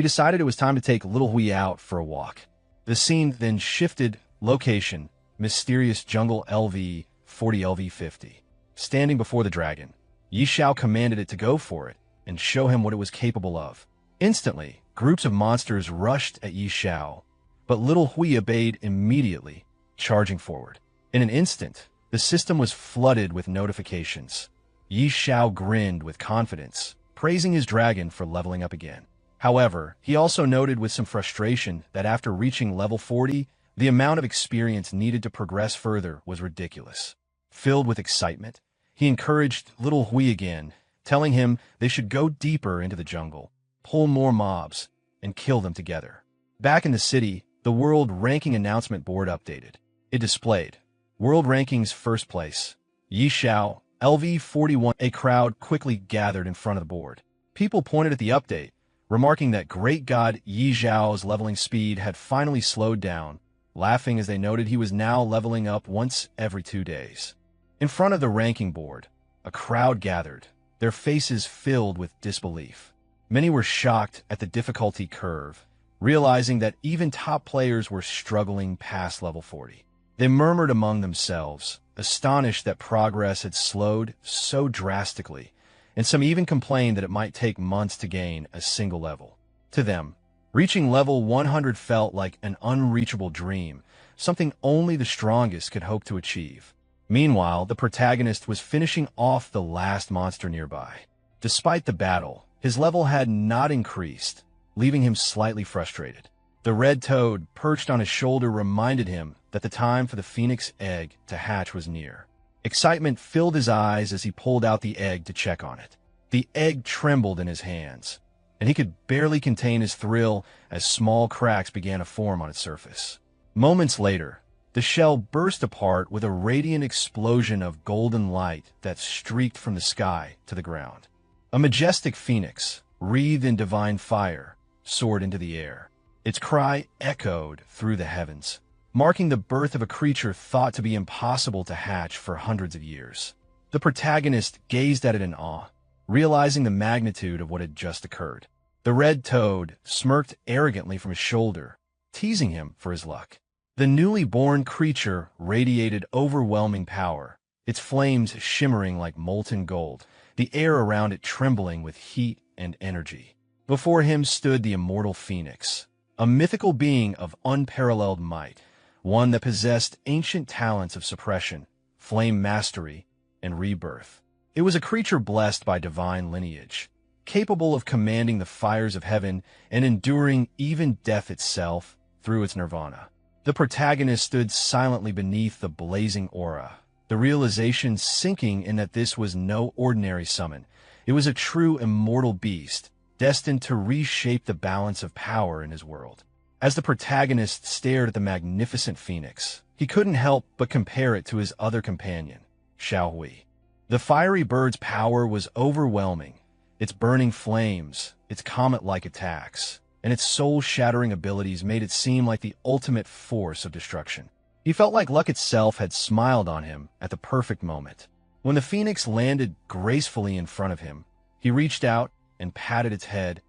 decided it was time to take little Hui out for a walk. The scene then shifted location, mysterious jungle LV 40 LV 50. Standing before the dragon, Yi Xiao commanded it to go for it and show him what it was capable of. Instantly, groups of monsters rushed at Yi Xiao, but little Hui obeyed immediately, charging forward. In an instant, the system was flooded with notifications. Yi Xiao grinned with confidence, praising his dragon for leveling up again. However, he also noted with some frustration that after reaching level 40, the amount of experience needed to progress further was ridiculous. Filled with excitement, he encouraged little Hui again, telling him they should go deeper into the jungle, pull more mobs, and kill them together. Back in the city, the World Ranking Announcement Board updated. It displayed World Rankings first place, Yi Xiao, LV41. A crowd quickly gathered in front of the board. People pointed at the update, remarking that great god Yi Xiao's leveling speed had finally slowed down, laughing as they noted he was now leveling up once every 2 days. In front of the ranking board, a crowd gathered, their faces filled with disbelief. Many were shocked at the difficulty curve, realizing that even top players were struggling past level 40. They murmured among themselves, astonished that progress had slowed so drastically, and some even complained that it might take months to gain a single level. To them, reaching level 100 felt like an unreachable dream, something only the strongest could hope to achieve. Meanwhile, the protagonist was finishing off the last monster nearby. Despite the battle, his level had not increased, leaving him slightly frustrated. The red toad perched on his shoulder reminded him that the time for the phoenix egg to hatch was near. Excitement filled his eyes as he pulled out the egg to check on it. The egg trembled in his hands, and he could barely contain his thrill as small cracks began to form on its surface. Moments later, the shell burst apart with a radiant explosion of golden light that streaked from the sky to the ground. A majestic phoenix, wreathed in divine fire, soared into the air. Its cry echoed through the heavens, marking the birth of a creature thought to be impossible to hatch for hundreds of years. The protagonist gazed at it in awe, realizing the magnitude of what had just occurred. The red toad smirked arrogantly from his shoulder, teasing him for his luck. The newly born creature radiated overwhelming power, its flames shimmering like molten gold, the air around it trembling with heat and energy. Before him stood the immortal phoenix, a mythical being of unparalleled might, one that possessed ancient talents of suppression, flame mastery, and rebirth. It was a creature blessed by divine lineage, capable of commanding the fires of heaven and enduring even death itself through its nirvana. The protagonist stood silently beneath the blazing aura, the realization sinking in that this was no ordinary summon. It was a true immortal beast, destined to reshape the balance of power in his world. As the protagonist stared at the magnificent phoenix, he couldn't help but compare it to his other companion, Xiaohui. The fiery bird's power was overwhelming, its burning flames, its comet-like attacks, and its soul-shattering abilities made it seem like the ultimate force of destruction. He felt like luck itself had smiled on him at the perfect moment. When the phoenix landed gracefully in front of him, he reached out and patted its head,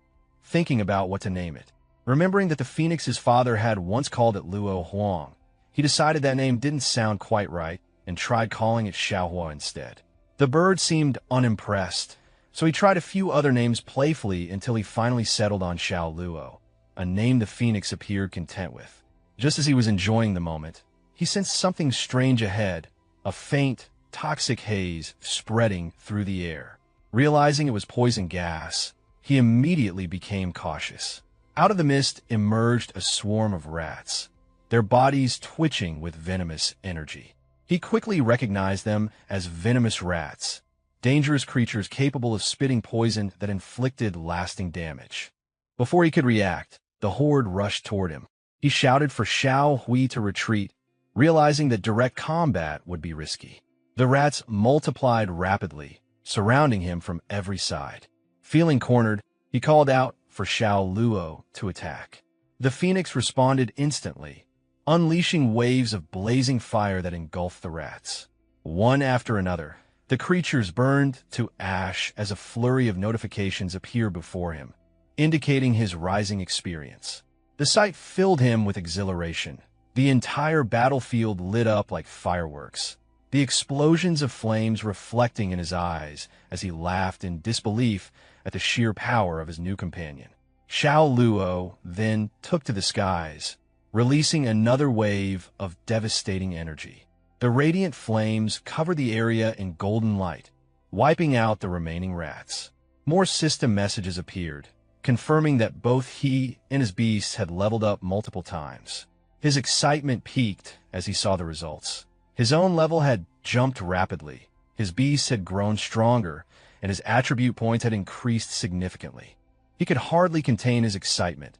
thinking about what to name it. Remembering that the phoenix's father had once called it Luo Huang, he decided that name didn't sound quite right and tried calling it Xiaohua instead. The bird seemed unimpressed, so he tried a few other names playfully until he finally settled on Xiao Luo, a name the phoenix appeared content with. Just as he was enjoying the moment, he sensed something strange ahead, a faint, toxic haze spreading through the air. Realizing it was poison gas, he immediately became cautious. Out of the mist emerged a swarm of rats, their bodies twitching with venomous energy. He quickly recognized them as venomous rats, dangerous creatures capable of spitting poison that inflicted lasting damage. Before he could react, the horde rushed toward him. He shouted for Xiao Hui to retreat, realizing that direct combat would be risky. The rats multiplied rapidly, surrounding him from every side. Feeling cornered, he called out for Xiao Luo to attack. The phoenix responded instantly, unleashing waves of blazing fire that engulfed the rats. One after another, the creatures burned to ash as a flurry of notifications appeared before him, indicating his rising experience. The sight filled him with exhilaration. The entire battlefield lit up like fireworks, the explosions of flames reflecting in his eyes as he laughed in disbelief at the sheer power of his new companion. Xiao Luo then took to the skies, releasing another wave of devastating energy. The radiant flames covered the area in golden light, wiping out the remaining rats. More system messages appeared, confirming that both he and his beasts had leveled up multiple times. His excitement peaked as he saw the results. His own level had jumped rapidly, his beasts had grown stronger, and his attribute points had increased significantly. He could hardly contain his excitement,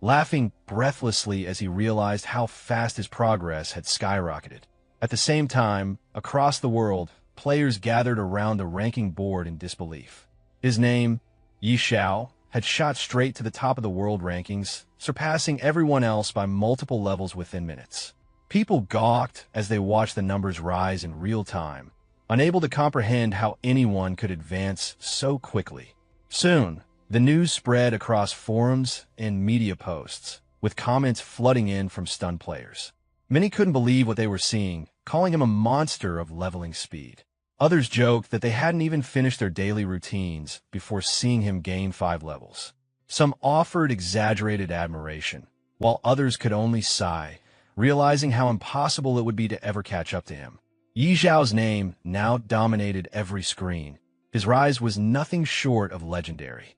laughing breathlessly as he realized how fast his progress had skyrocketed. At the same time, across the world, players gathered around the ranking board in disbelief. His name, Yi Xiao, had shot straight to the top of the world rankings, surpassing everyone else by multiple levels within minutes. People gawked as they watched the numbers rise in real time, unable to comprehend how anyone could advance so quickly. Soon, the news spread across forums and media posts, with comments flooding in from stunned players. Many couldn't believe what they were seeing, calling him a monster of leveling speed. Others joked that they hadn't even finished their daily routines before seeing him gain 5 levels. Some offered exaggerated admiration, while others could only sigh, realizing how impossible it would be to ever catch up to him. Yi Xiao's name now dominated every screen. His rise was nothing short of legendary.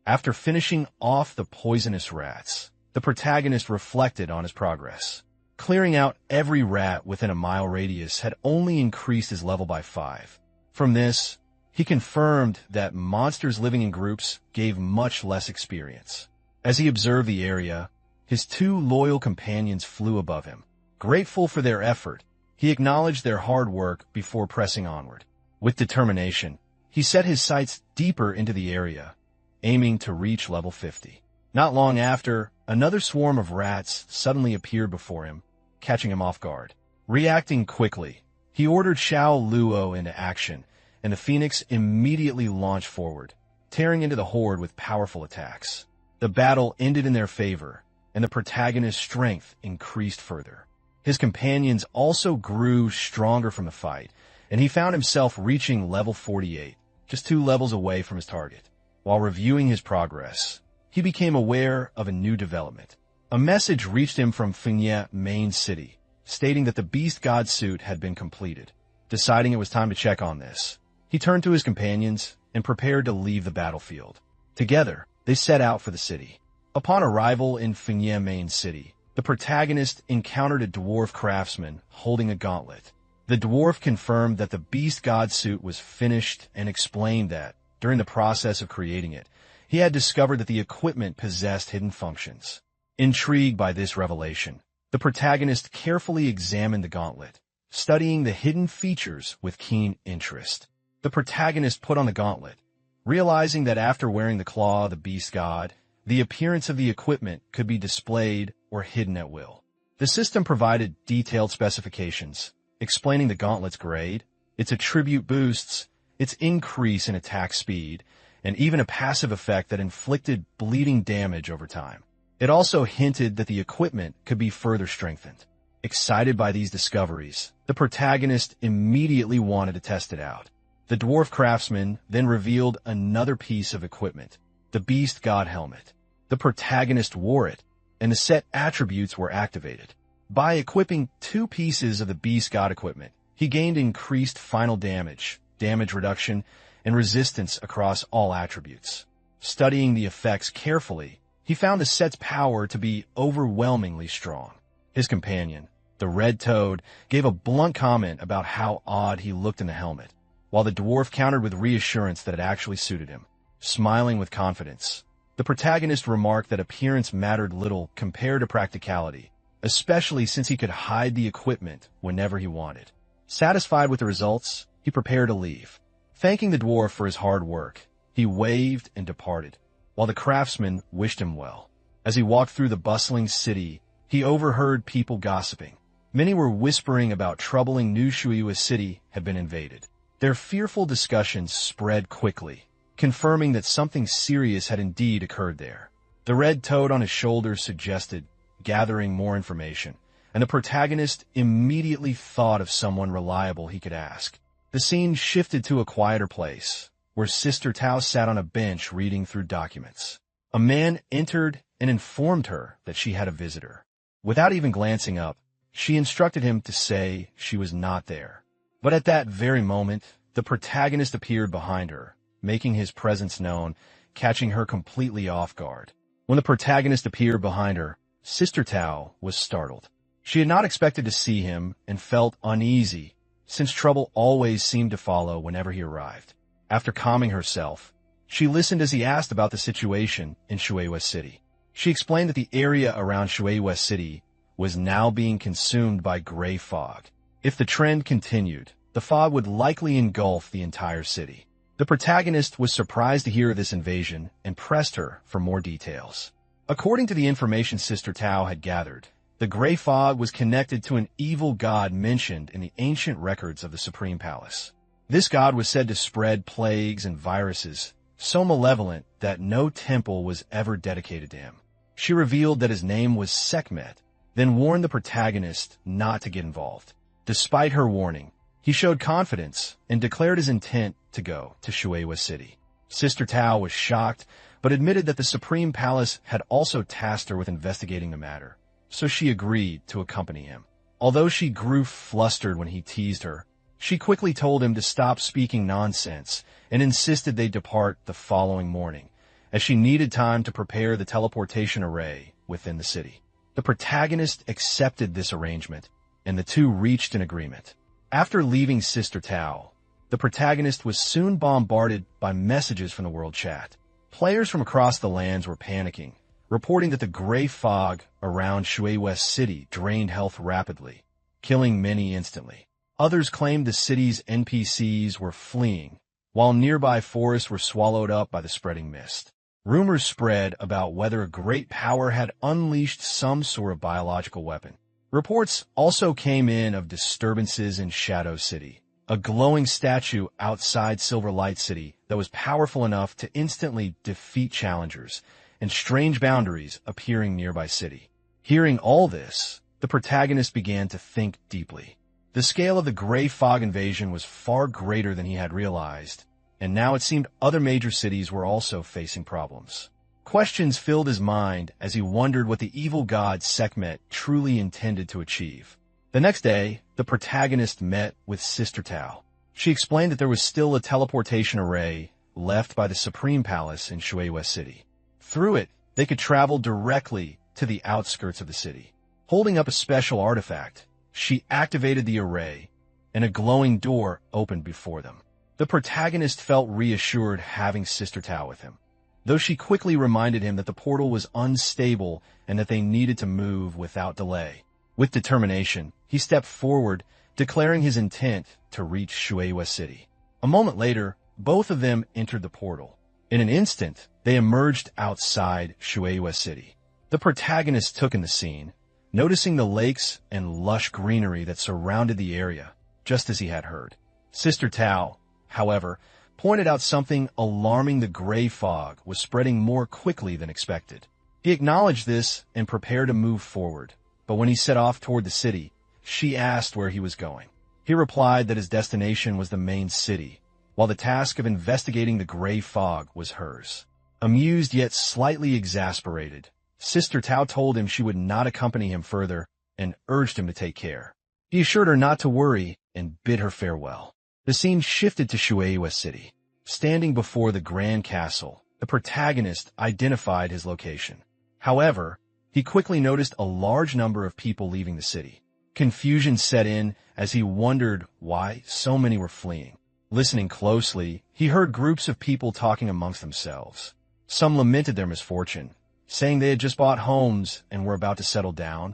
After finishing off the poisonous rats, the protagonist reflected on his progress. Clearing out every rat within a mile radius had only increased his level by 5. From this, he confirmed that monsters living in groups gave much less experience. As he observed the area, his 2 loyal companions flew above him. Grateful for their effort, he acknowledged their hard work before pressing onward. With determination, he set his sights deeper into the area, aiming to reach level 50. Not long after, another swarm of rats suddenly appeared before him, catching him off guard. Reacting quickly, he ordered Xiao Luo into action, and the phoenix immediately launched forward, tearing into the horde with powerful attacks. The battle ended in their favor, and the protagonist's strength increased further. His companions also grew stronger from the fight, and he found himself reaching level 48, just 2 levels away from his target. While reviewing his progress, he became aware of a new development. A message reached him from Fengyue main city, stating that the Beast God suit had been completed. Deciding it was time to check on this, he turned to his companions and prepared to leave the battlefield. Together, they set out for the city. Upon arrival in Fengyue main city, the protagonist encountered a dwarf craftsman holding a gauntlet. The dwarf confirmed that the beast god suit was finished and explained that, during the process of creating it, he had discovered that the equipment possessed hidden functions. Intrigued by this revelation, the protagonist carefully examined the gauntlet, studying the hidden features with keen interest. The protagonist put on the gauntlet, realizing that after wearing the claw of the beast god, the appearance of the equipment could be displayed or hidden at will. The system provided detailed specifications, explaining the gauntlet's grade, its attribute boosts, its increase in attack speed, and even a passive effect that inflicted bleeding damage over time. It also hinted that the equipment could be further strengthened. Excited by these discoveries, the protagonist immediately wanted to test it out. The dwarf craftsman then revealed another piece of equipment, the beast god helmet. The protagonist wore it, and the set attributes were activated. By equipping 2 pieces of the beast god equipment, he gained increased final damage, damage reduction, and resistance across all attributes. Studying the effects carefully, he found the set's power to be overwhelmingly strong. His companion, the red toad, gave a blunt comment about how odd he looked in the helmet, while the dwarf countered with reassurance that it actually suited him. Smiling with confidence, the protagonist remarked that appearance mattered little compared to practicality, especially since he could hide the equipment whenever he wanted. Satisfied with the results, he prepared to leave. Thanking the dwarf for his hard work, he waved and departed, while the craftsman wished him well. As he walked through the bustling city, he overheard people gossiping. Many were whispering about troubling New Shuiwa City had been invaded. Their fearful discussions spread quickly, confirming that something serious had indeed occurred there. The red toad on his shoulder suggested gathering more information, and the protagonist immediately thought of someone reliable he could ask. The scene shifted to a quieter place, where Sister Tao sat on a bench reading through documents. A man entered and informed her that she had a visitor. Without even glancing up, she instructed him to say she was not there. But at that very moment, the protagonist appeared behind her, making his presence known, catching her completely off guard. When the protagonist appeared behind her, Sister Tao was startled. She had not expected to see him and felt uneasy, since trouble always seemed to follow whenever he arrived. After calming herself, she listened as he asked about the situation in Shuiwa City. She explained that the area around Shuiwa City was now being consumed by gray fog. If the trend continued, the fog would likely engulf the entire city. The protagonist was surprised to hear of this invasion and pressed her for more details. According to the information Sister Tao had gathered, the gray fog was connected to an evil god mentioned in the ancient records of the Supreme Palace. This god was said to spread plagues and viruses, so malevolent that no temple was ever dedicated to him. She revealed that his name was Sekhmet, then warned the protagonist not to get involved. Despite her warning, he showed confidence and declared his intent to go to Shuiwa City. Sister Tao was shocked, but admitted that the Supreme Palace had also tasked her with investigating the matter, so she agreed to accompany him. Although she grew flustered when he teased her, she quickly told him to stop speaking nonsense and insisted they depart the following morning, as she needed time to prepare the teleportation array within the city. The protagonist accepted this arrangement, and the two reached an agreement. After leaving Sister Tao, the protagonist was soon bombarded by messages from the world chat. Players from across the lands were panicking, reporting that the gray fog around Shuiwa City drained health rapidly, killing many instantly. Others claimed the city's NPCs were fleeing, while nearby forests were swallowed up by the spreading mist. Rumors spread about whether a great power had unleashed some sort of biological weapon. Reports also came in of disturbances in Shadow City, a glowing statue outside Silver Light City that was powerful enough to instantly defeat challengers, and strange boundaries appearing nearby city. Hearing all this, the protagonist began to think deeply. The scale of the gray fog invasion was far greater than he had realized, and now it seemed other major cities were also facing problems. Questions filled his mind as he wondered what the evil god Sekhmet truly intended to achieve. The next day, the protagonist met with Sister Tao. She explained that there was still a teleportation array left by the Supreme Palace in Shuiwa City. Through it, they could travel directly to the outskirts of the city. Holding up a special artifact, she activated the array, and a glowing door opened before them. The protagonist felt reassured having Sister Tao with him, though she quickly reminded him that the portal was unstable and that they needed to move without delay. With determination, he stepped forward, declaring his intent to reach Shueihua City. A moment later, both of them entered the portal. In an instant, they emerged outside Shueihua City. The protagonist took in the scene, noticing the lakes and lush greenery that surrounded the area, just as he had heard. Sister Tao, however, pointed out something alarming. The gray fog was spreading more quickly than expected. He acknowledged this and prepared to move forward, but when he set off toward the city, she asked where he was going. He replied that his destination was the main city, while the task of investigating the gray fog was hers. Amused yet slightly exasperated, Sister Tao told him she would not accompany him further and urged him to take care. He assured her not to worry and bid her farewell. The scene shifted to Shueihua City. Standing before the Grand Castle, the protagonist identified his location. However, he quickly noticed a large number of people leaving the city. Confusion set in as he wondered why so many were fleeing. Listening closely, he heard groups of people talking amongst themselves. Some lamented their misfortune, saying they had just bought homes and were about to settle down,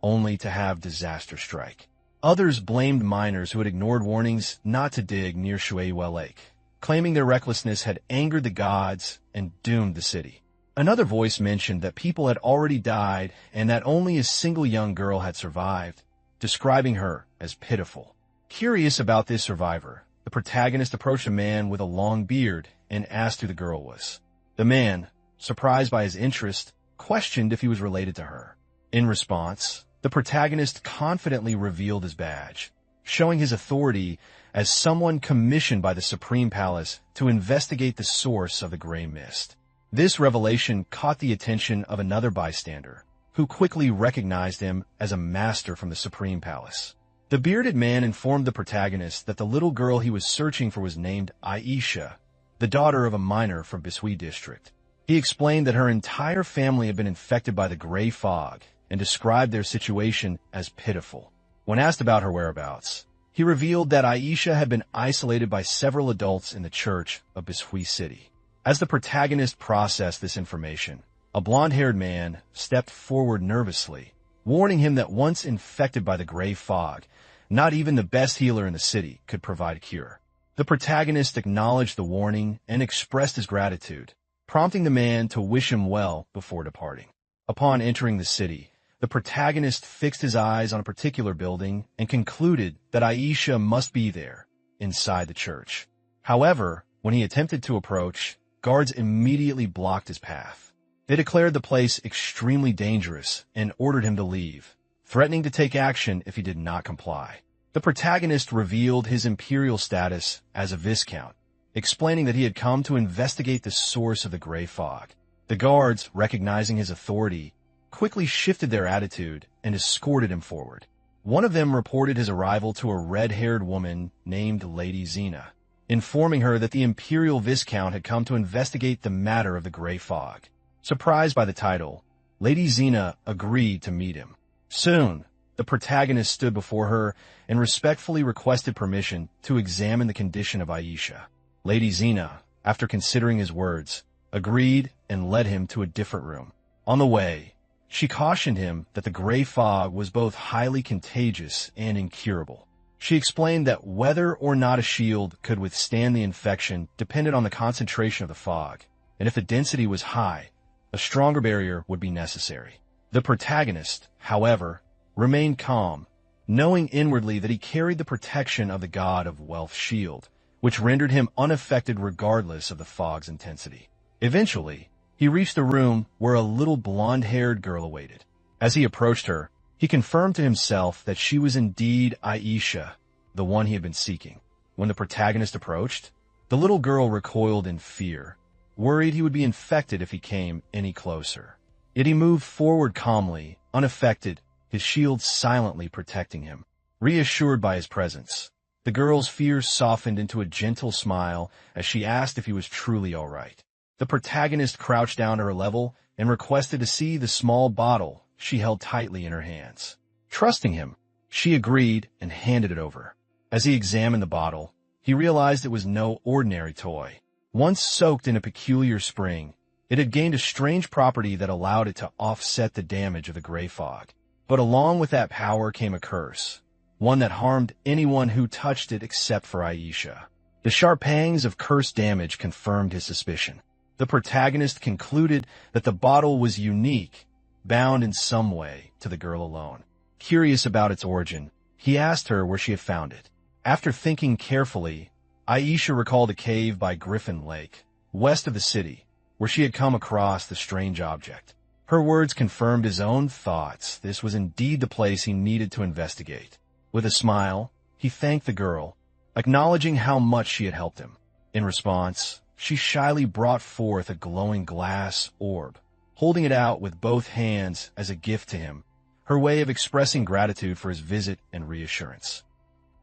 only to have disaster strike. Others blamed miners who had ignored warnings not to dig near Shueihua Lake, claiming their recklessness had angered the gods and doomed the city. Another voice mentioned that people had already died and that only a single young girl had survived, describing her as pitiful. Curious about this survivor, the protagonist approached a man with a long beard and asked who the girl was. The man, surprised by his interest, questioned if he was related to her. In response, the protagonist confidently revealed his badge, showing his authority as someone commissioned by the Supreme Palace to investigate the source of the gray mist. This revelation caught the attention of another bystander, who quickly recognized him as a master from the Supreme Palace. The bearded man informed the protagonist that the little girl he was searching for was named Aisha, the daughter of a miner from Bishui district. He explained that her entire family had been infected by the gray fog and described their situation as pitiful. When asked about her whereabouts, he revealed that Aisha had been isolated by several adults in the church of Bishui City. As the protagonist processed this information, a blonde-haired man stepped forward nervously, warning him that once infected by the gray fog, not even the best healer in the city could provide a cure. The protagonist acknowledged the warning and expressed his gratitude, prompting the man to wish him well before departing. Upon entering the city, the protagonist fixed his eyes on a particular building and concluded that Aisha must be there, inside the church. However, when he attempted to approach, guards immediately blocked his path. They declared the place extremely dangerous and ordered him to leave, threatening to take action if he did not comply. The protagonist revealed his imperial status as a viscount, explaining that he had come to investigate the source of the gray fog. The guards, recognizing his authority, quickly shifted their attitude and escorted him forward. One of them reported his arrival to a red-haired woman named Lady Xena, informing her that the imperial viscount had come to investigate the matter of the gray fog. Surprised by the title, Lady Xena agreed to meet him. Soon, the protagonist stood before her and respectfully requested permission to examine the condition of Aisha. Lady Xena, after considering his words, agreed and led him to a different room. On the way, she cautioned him that the gray fog was both highly contagious and incurable. She explained that whether or not a shield could withstand the infection depended on the concentration of the fog, and if the density was high, a stronger barrier would be necessary. The protagonist, however, remained calm, knowing inwardly that he carried the protection of the god of wealth's shield, which rendered him unaffected regardless of the fog's intensity. Eventually, he reached a room where a little blonde-haired girl awaited. As he approached her, he confirmed to himself that she was indeed Aisha, the one he had been seeking. When the protagonist approached, the little girl recoiled in fear, worried he would be infected if he came any closer. Yet he moved forward calmly, unaffected, his shield silently protecting him. Reassured by his presence, the girl's fears softened into a gentle smile as she asked if he was truly all right. The protagonist crouched down to her level and requested to see the small bottle she held tightly in her hands. Trusting him, she agreed and handed it over. As he examined the bottle, he realized it was no ordinary toy. Once soaked in a peculiar spring, it had gained a strange property that allowed it to offset the damage of the gray fog. But along with that power came a curse, one that harmed anyone who touched it except for Aisha. The sharp pangs of cursed damage confirmed his suspicion. The protagonist concluded that the bottle was unique, bound in some way to the girl alone. Curious about its origin, he asked her where she had found it. After thinking carefully, Aisha recalled a cave by Griffin Lake, west of the city, where she had come across the strange object. Her words confirmed his own thoughts. This was indeed the place he needed to investigate. With a smile, he thanked the girl, acknowledging how much she had helped him. In response, she shyly brought forth a glowing glass orb, holding it out with both hands as a gift to him, her way of expressing gratitude for his visit and reassurance.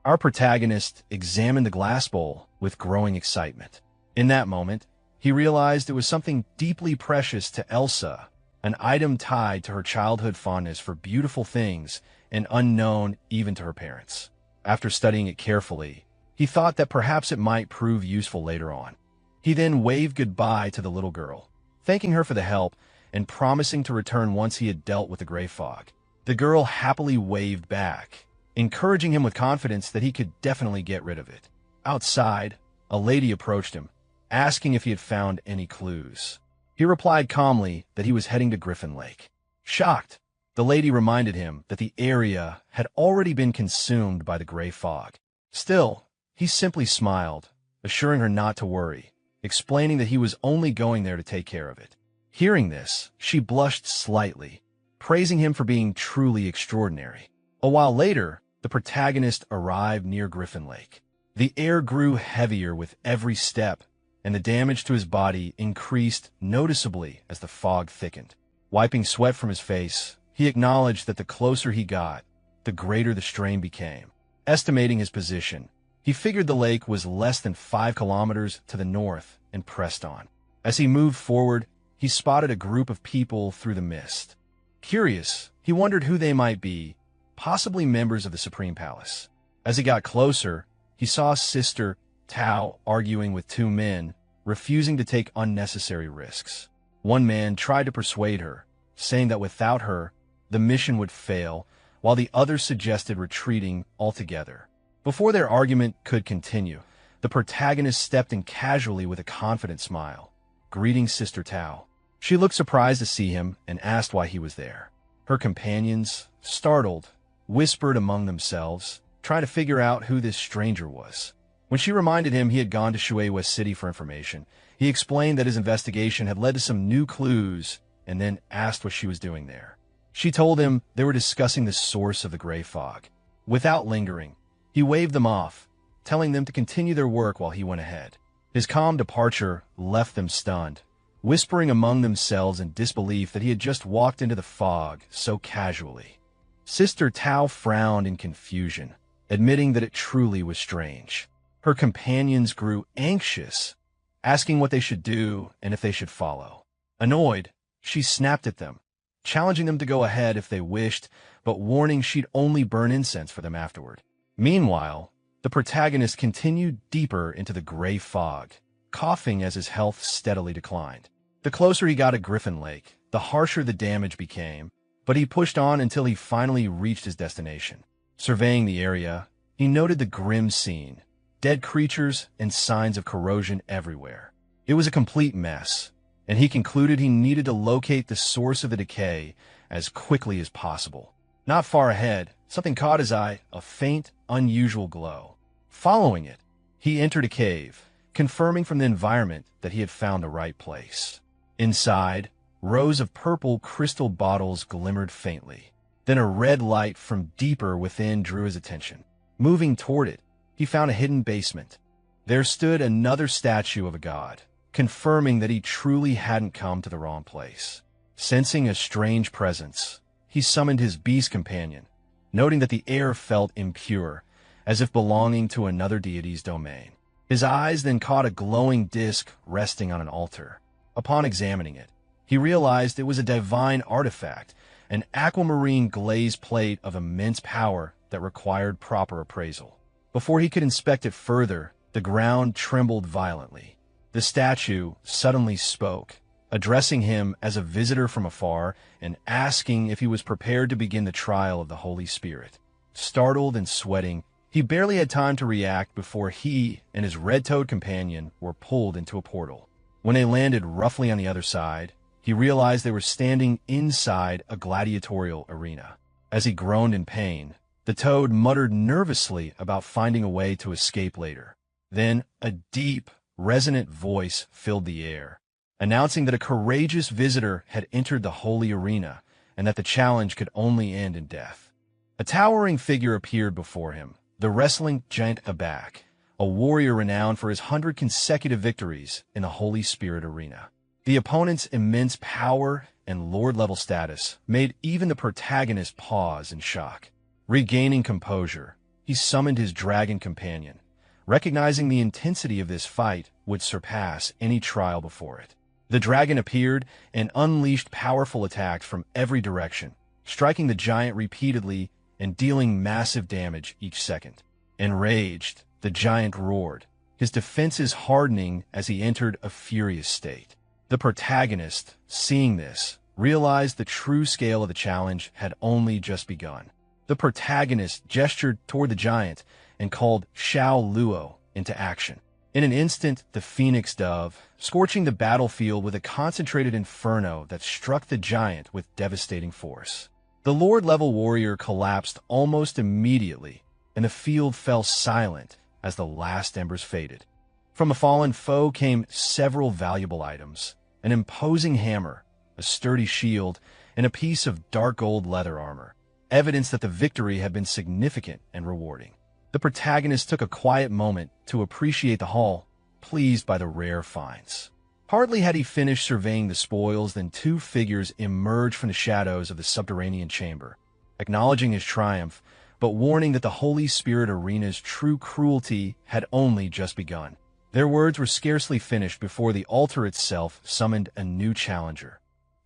Our protagonist examined the glass bowl with growing excitement. In that moment, he realized it was something deeply precious to Elsa, an item tied to her childhood fondness for beautiful things and unknown even to her parents. After studying it carefully, he thought that perhaps it might prove useful later on. He then waved goodbye to the little girl, thanking her for the help and promising to return once he had dealt with the gray fog. The girl happily waved back, encouraging him with confidence that he could definitely get rid of it. Outside, a lady approached him, asking if he had found any clues. He replied calmly that he was heading to Griffin Lake. Shocked, the lady reminded him that the area had already been consumed by the gray fog. Still, he simply smiled, assuring her not to worry, explaining that he was only going there to take care of it. Hearing this, she blushed slightly, praising him for being truly extraordinary. A while later, the protagonist arrived near Griffin Lake. The air grew heavier with every step, and the damage to his body increased noticeably as the fog thickened. Wiping sweat from his face, he acknowledged that the closer he got, the greater the strain became. Estimating his position, he figured the lake was less than 5 kilometers to the north and pressed on. As he moved forward, he spotted a group of people through the mist. Curious, he wondered who they might be, possibly members of the Supreme Palace. As he got closer, he saw Sister Tao arguing with 2 men, refusing to take unnecessary risks. One man tried to persuade her, saying that without her, the mission would fail, while the other suggested retreating altogether. Before their argument could continue, the protagonist stepped in casually with a confident smile, greeting Sister Tao. She looked surprised to see him and asked why he was there. Her companions, startled, whispered among themselves, trying to figure out who this stranger was. When she reminded him he had gone to Shui West City for information, he explained that his investigation had led to some new clues and then asked what she was doing there. She told him they were discussing the source of the gray fog. Without lingering, he waved them off, telling them to continue their work while he went ahead. His calm departure left them stunned, whispering among themselves in disbelief that he had just walked into the fog so casually. Sister Tao frowned in confusion, admitting that it truly was strange. Her companions grew anxious, asking what they should do and if they should follow. Annoyed, she snapped at them, challenging them to go ahead if they wished, but warning she'd only burn incense for them afterward. Meanwhile, the protagonist continued deeper into the gray fog, coughing as his health steadily declined. The closer he got to Griffin Lake, the harsher the damage became, but he pushed on until he finally reached his destination. Surveying the area, he noted the grim scene, dead creatures and signs of corrosion everywhere. It was a complete mess, and he concluded he needed to locate the source of the decay as quickly as possible. Not far ahead, something caught his eye, a faint, unusual glow. Following it, he entered a cave, confirming from the environment that he had found the right place. Inside, rows of purple crystal bottles glimmered faintly. Then a red light from deeper within drew his attention. Moving toward it, he found a hidden basement. There stood another statue of a god, confirming that he truly hadn't come to the wrong place. Sensing a strange presence, he summoned his beast companion, noting that the air felt impure, as if belonging to another deity's domain. His eyes then caught a glowing disc resting on an altar. Upon examining it, he realized it was a divine artifact, an aquamarine glazed plate of immense power that required proper appraisal. Before he could inspect it further, the ground trembled violently. The statue suddenly spoke, addressing him as a visitor from afar and asking if he was prepared to begin the trial of the Holy Spirit. Startled and sweating, he barely had time to react before he and his red-toed companion were pulled into a portal. When they landed roughly on the other side, he realized they were standing inside a gladiatorial arena. As he groaned in pain, the toad muttered nervously about finding a way to escape later. Then a deep, resonant voice filled the air, announcing that a courageous visitor had entered the holy arena and that the challenge could only end in death. A towering figure appeared before him, the wrestling giant Abak, a warrior renowned for his 100 consecutive victories in the Holy Spirit arena. The opponent's immense power and lord-level status made even the protagonist pause in shock. Regaining composure, he summoned his dragon companion, recognizing the intensity of this fight would surpass any trial before it. The dragon appeared and unleashed powerful attacks from every direction, striking the giant repeatedly and dealing massive damage each second. Enraged, the giant roared, his defenses hardening as he entered a furious state. The protagonist, seeing this, realized the true scale of the challenge had only just begun. The protagonist gestured toward the giant and called Xiao Luo into action. In an instant, the phoenix dove, scorching the battlefield with a concentrated inferno that struck the giant with devastating force. The lord-level warrior collapsed almost immediately, and the field fell silent as the last embers faded. From a fallen foe came several valuable items: an imposing hammer, a sturdy shield, and a piece of dark gold leather armor, evidence that the victory had been significant and rewarding. The protagonist took a quiet moment to appreciate the haul, pleased by the rare finds. Hardly had he finished surveying the spoils than two figures emerged from the shadows of the subterranean chamber, acknowledging his triumph, but warning that the Holy Spirit arena's true cruelty had only just begun. Their words were scarcely finished before the altar itself summoned a new challenger.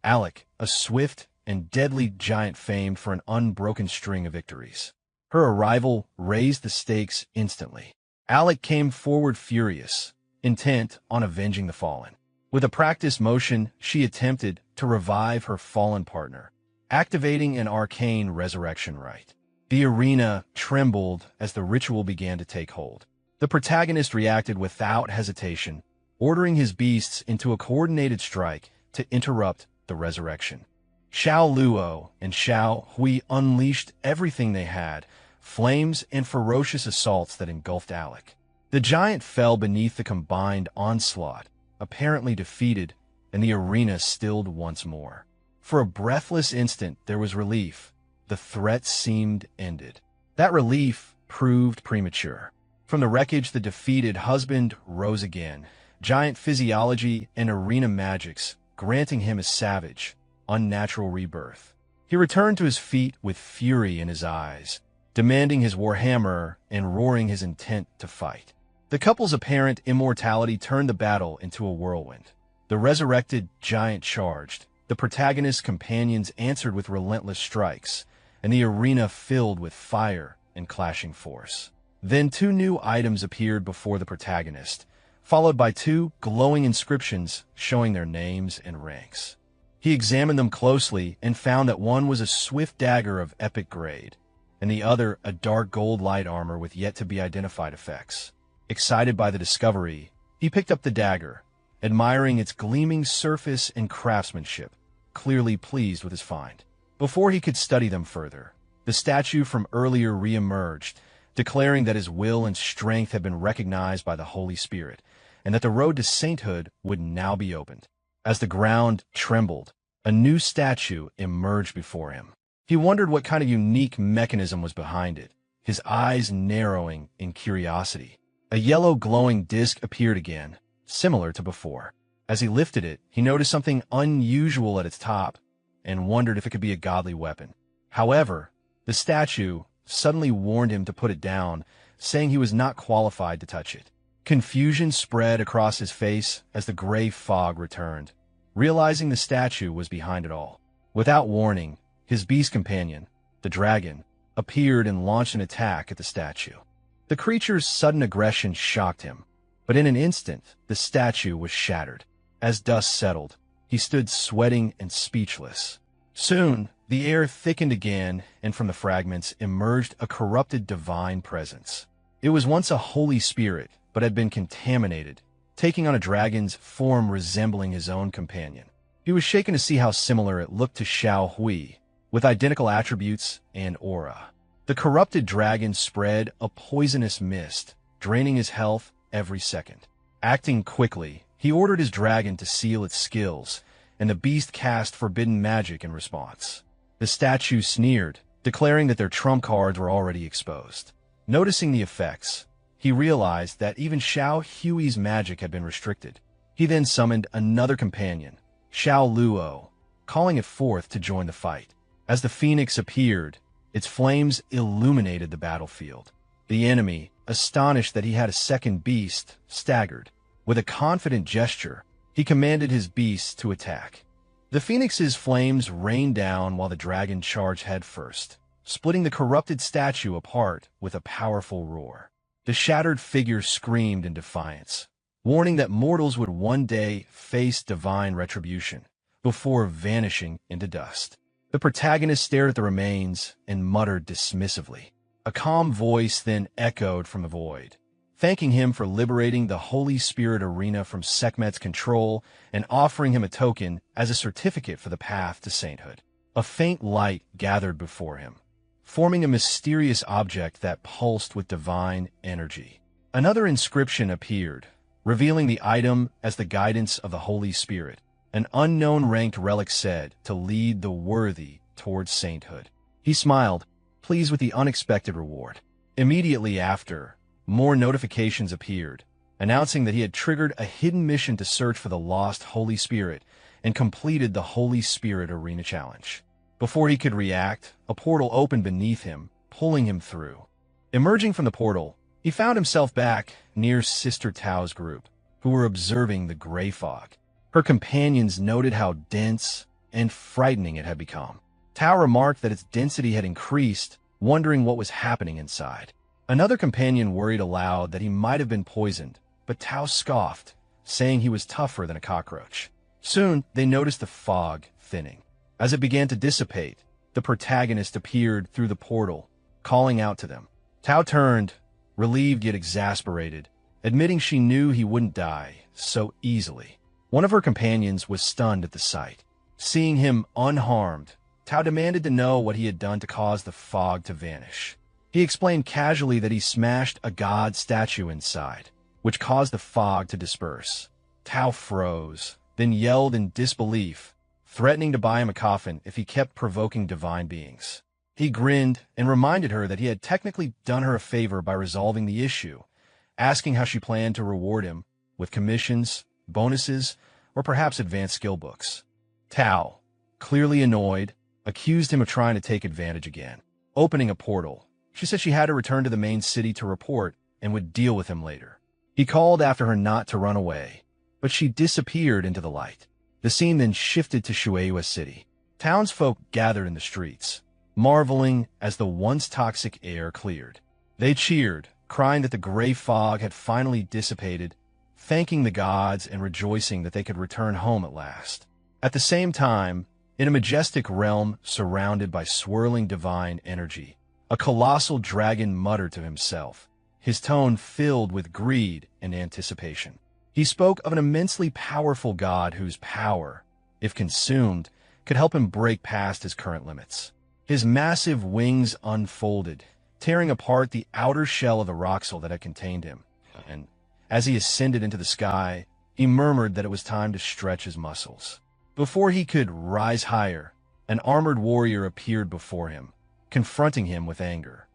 Alec, a swift and deadly giant famed for an unbroken string of victories. Her arrival raised the stakes instantly. Alec came forward furious, intent on avenging the fallen. With a practiced motion, she attempted to revive her fallen partner, activating an arcane resurrection rite. The arena trembled as the ritual began to take hold. The protagonist reacted without hesitation, ordering his beasts into a coordinated strike to interrupt the resurrection. Xiao Luo and Xiao Hui unleashed everything they had, flames and ferocious assaults that engulfed Alec. The giant fell beneath the combined onslaught, apparently defeated, and the arena stilled once more. For a breathless instant, there was relief. The threat seemed ended. That relief proved premature. From the wreckage, the defeated husband rose again, giant physiology and arena magics granting him a savage, unnatural rebirth. He returned to his feet with fury in his eyes, demanding his warhammer and roaring his intent to fight. The couple's apparent immortality turned the battle into a whirlwind. The resurrected giant charged, the protagonist's companions answered with relentless strikes, and the arena filled with fire and clashing force. Then two new items appeared before the protagonist, followed by two glowing inscriptions showing their names and ranks. He examined them closely and found that one was a swift dagger of epic grade, and the other a dark gold light armor with yet-to-be-identified effects. Excited by the discovery, he picked up the dagger, admiring its gleaming surface and craftsmanship, clearly pleased with his find. Before he could study them further, the statue from earlier re-emerged, declaring that his will and strength had been recognized by the Holy Spirit, and that the road to sainthood would now be opened. As the ground trembled, a new statue emerged before him. He wondered what kind of unique mechanism was behind it, his eyes narrowing in curiosity. A yellow glowing disc appeared again, similar to before. As he lifted it, he noticed something unusual at its top and wondered if it could be a godly weapon. However, the statue suddenly warned him to put it down, saying he was not qualified to touch it. Confusion spread across his face as the gray fog returned, realizing the statue was behind it all. Without warning, his beast companion, the dragon, appeared and launched an attack at the statue. The creature's sudden aggression shocked him, but in an instant, the statue was shattered. As dust settled, he stood sweating and speechless. Soon, the air thickened again, and from the fragments emerged a corrupted divine presence. It was once a holy spirit, but had been contaminated, taking on a dragon's form resembling his own companion. He was shaken to see how similar it looked to Xiao Hui, with identical attributes and aura. The corrupted dragon spread a poisonous mist, draining his health every second. Acting quickly, he ordered his dragon to seal its skills, and the beast cast forbidden magic in response. The statue sneered, declaring that their trump cards were already exposed. Noticing the effects, he realized that even Xiao Hui's magic had been restricted. He then summoned another companion, Xiao Luo, calling it forth to join the fight. As the phoenix appeared, its flames illuminated the battlefield. The enemy, astonished that he had a second beast, staggered. With a confident gesture, he commanded his beasts to attack. The phoenix's flames rained down while the dragon charged headfirst, splitting the corrupted statue apart with a powerful roar. The shattered figure screamed in defiance, warning that mortals would one day face divine retribution before vanishing into dust. The protagonist stared at the remains and muttered dismissively. A calm voice then echoed from the void, thanking him for liberating the Holy Spirit arena from Sekhmet's control and offering him a token as a certificate for the path to sainthood. A faint light gathered before him, forming a mysterious object that pulsed with divine energy. Another inscription appeared, revealing the item as the guidance of the Holy Spirit. An unknown ranked relic said to lead the worthy towards sainthood. He smiled, pleased with the unexpected reward. Immediately after, more notifications appeared, announcing that he had triggered a hidden mission to search for the lost Holy Spirit and completed the Holy Spirit Arena Challenge. Before he could react, a portal opened beneath him, pulling him through. Emerging from the portal, he found himself back near Sister Tao's group, who were observing the gray fog. Her companions noted how dense and frightening it had become. Tao remarked that its density had increased, wondering what was happening inside. Another companion worried aloud that he might have been poisoned, but Tao scoffed, saying he was tougher than a cockroach. Soon, they noticed the fog thinning. As it began to dissipate, the protagonist appeared through the portal, calling out to them. Tao turned, relieved yet exasperated, admitting she knew he wouldn't die so easily. One of her companions was stunned at the sight. Seeing him unharmed, Tao demanded to know what he had done to cause the fog to vanish. He explained casually that he smashed a god statue inside, which caused the fog to disperse. Tao froze, then yelled in disbelief, threatening to buy him a coffin if he kept provoking divine beings. He grinned and reminded her that he had technically done her a favor by resolving the issue, asking how she planned to reward him with commissions, bonuses, or perhaps advanced skill books. Tao, clearly annoyed, accused him of trying to take advantage again. Opening a portal, she said she had to return to the main city to report and would deal with him later. He called after her not to run away, but she disappeared into the light. The scene then shifted to Shueihua City. Townsfolk gathered in the streets, marveling as the once toxic air cleared. They cheered, crying that the gray fog had finally dissipated, thanking the gods and rejoicing that they could return home at last. At the same time, in a majestic realm surrounded by swirling divine energy, a colossal dragon muttered to himself, his tone filled with greed and anticipation. He spoke of an immensely powerful god whose power, if consumed, could help him break past his current limits. His massive wings unfolded, tearing apart the outer shell of the roxel that had contained him, and as he ascended into the sky, he murmured that it was time to stretch his muscles. Before he could rise higher, an armored warrior appeared before him, confronting him with anger.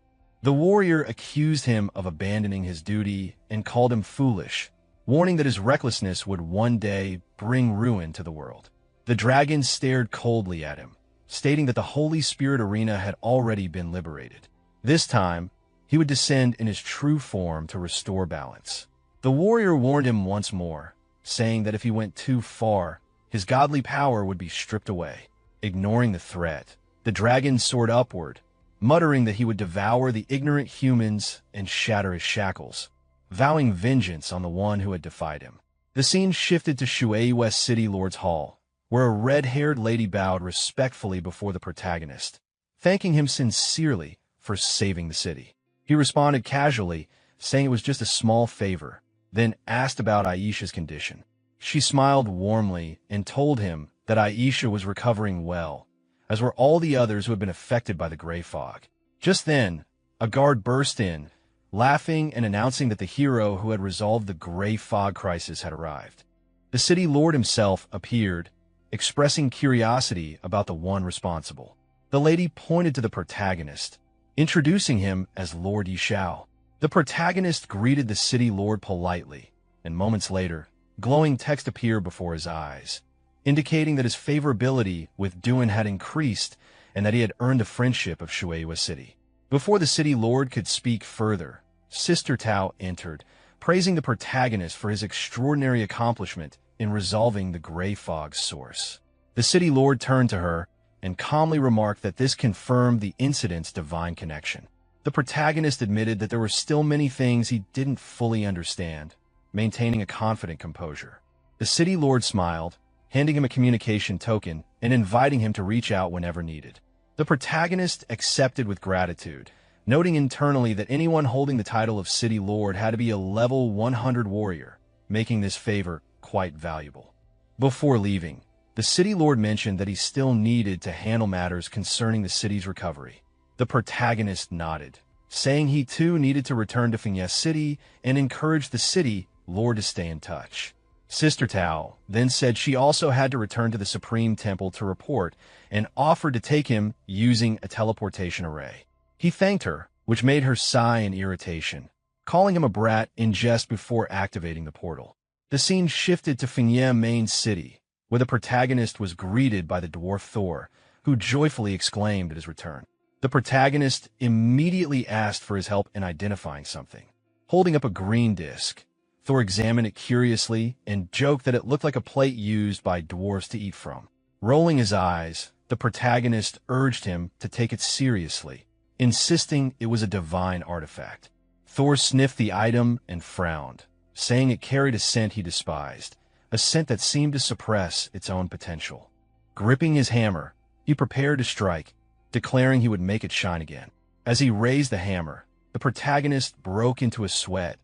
The warrior accused him of abandoning his duty and called him foolish, warning that his recklessness would one day bring ruin to the world. The dragon stared coldly at him, stating that the Holy Spirit Arena had already been liberated. This time, he would descend in his true form to restore balance. The warrior warned him once more, saying that if he went too far, his godly power would be stripped away. Ignoring the threat, The dragon soared upward, muttering that he would devour the ignorant humans and shatter his shackles, vowing vengeance on the one who had defied him. The scene shifted to Shui West City Lord's Hall, where a red-haired lady bowed respectfully before the protagonist, thanking him sincerely for saving the city. He responded casually, saying it was just a small favor, then asked about Aisha's condition. She smiled warmly and told him that Aisha was recovering well, as were all the others who had been affected by the gray fog. Just then, a guard burst in, laughing and announcing that the hero who had resolved the gray fog crisis had arrived. The city lord himself appeared, expressing curiosity about the one responsible. The lady pointed to the protagonist, introducing him as Lord Yishao. The protagonist greeted the city lord politely, and moments later, glowing text appeared before his eyes, indicating that his favorability with Duan had increased and that he had earned the friendship of Shueihua City. Before the city lord could speak further, Sister Tao entered, praising the protagonist for his extraordinary accomplishment in resolving the gray fog's source. The city lord turned to her and calmly remarked that this confirmed the incident's divine connection. The protagonist admitted that there were still many things he didn't fully understand, maintaining a confident composure. The city lord smiled, handing him a communication token and inviting him to reach out whenever needed. The protagonist accepted with gratitude, noting internally that anyone holding the title of City Lord had to be a level 100 warrior, making this favor quite valuable. Before leaving, the City Lord mentioned that he still needed to handle matters concerning the city's recovery. The protagonist nodded, saying he too needed to return to Fengye City and encouraged the City Lord to stay in touch. Sister Tao then said she also had to return to the Supreme Temple to report and offered to take him using a teleportation array. He thanked her, which made her sigh in irritation, calling him a brat in jest before activating the portal. The scene shifted to Fengye Main City, where the protagonist was greeted by the dwarf Thor, who joyfully exclaimed at his return. The protagonist immediately asked for his help in identifying something. Holding up a green disc, Thor examined it curiously and joked that it looked like a plate used by dwarves to eat from. Rolling his eyes, the protagonist urged him to take it seriously, insisting it was a divine artifact. Thor sniffed the item and frowned, saying it carried a scent he despised, a scent that seemed to suppress its own potential. Gripping his hammer, he prepared to strike, declaring he would make it shine again. As he raised the hammer, the protagonist broke into a sweat,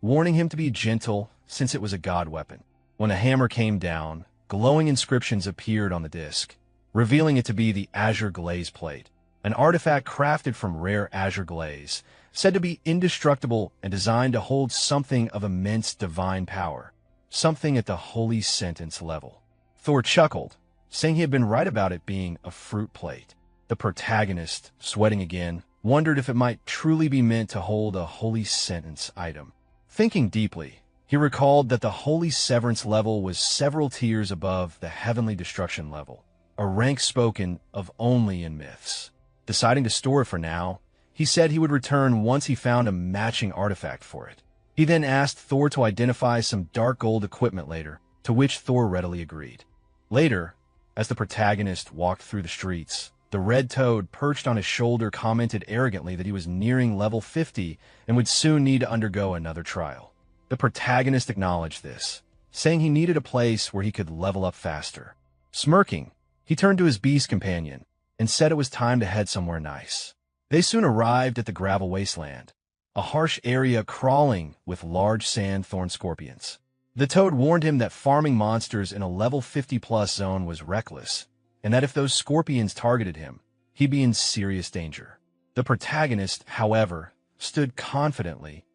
warning him to be gentle since it was a god weapon. When the hammer came down, glowing inscriptions appeared on the disc, revealing it to be the Azure Glaze Plate, an artifact crafted from rare azure glaze, said to be indestructible and designed to hold something of immense divine power, something at the holy sentence level. Thor chuckled, saying he had been right about it being a fruit plate. The protagonist, sweating again, wondered if it might truly be meant to hold a holy sentence item. Thinking deeply, he recalled that the holy severance level was several tiers above the heavenly destruction level, a rank spoken of only in myths. Deciding to store it for now, he said he would return once he found a matching artifact for it. He then asked Thor to identify some dark gold equipment later, to which Thor readily agreed. Later, as the protagonist walked through the streets, the red toad perched on his shoulder commented arrogantly that he was nearing level 50 and would soon need to undergo another trial. The protagonist acknowledged this, saying he needed a place where he could level up faster. Smirking, he turned to his beast companion and said it was time to head somewhere nice. They soon arrived at the gravel wasteland, a harsh area crawling with large sand thorn scorpions. The toad warned him that farming monsters in a level 50+ zone was reckless, and that if those scorpions targeted him, he'd be in serious danger. The protagonist, however, stood confidently,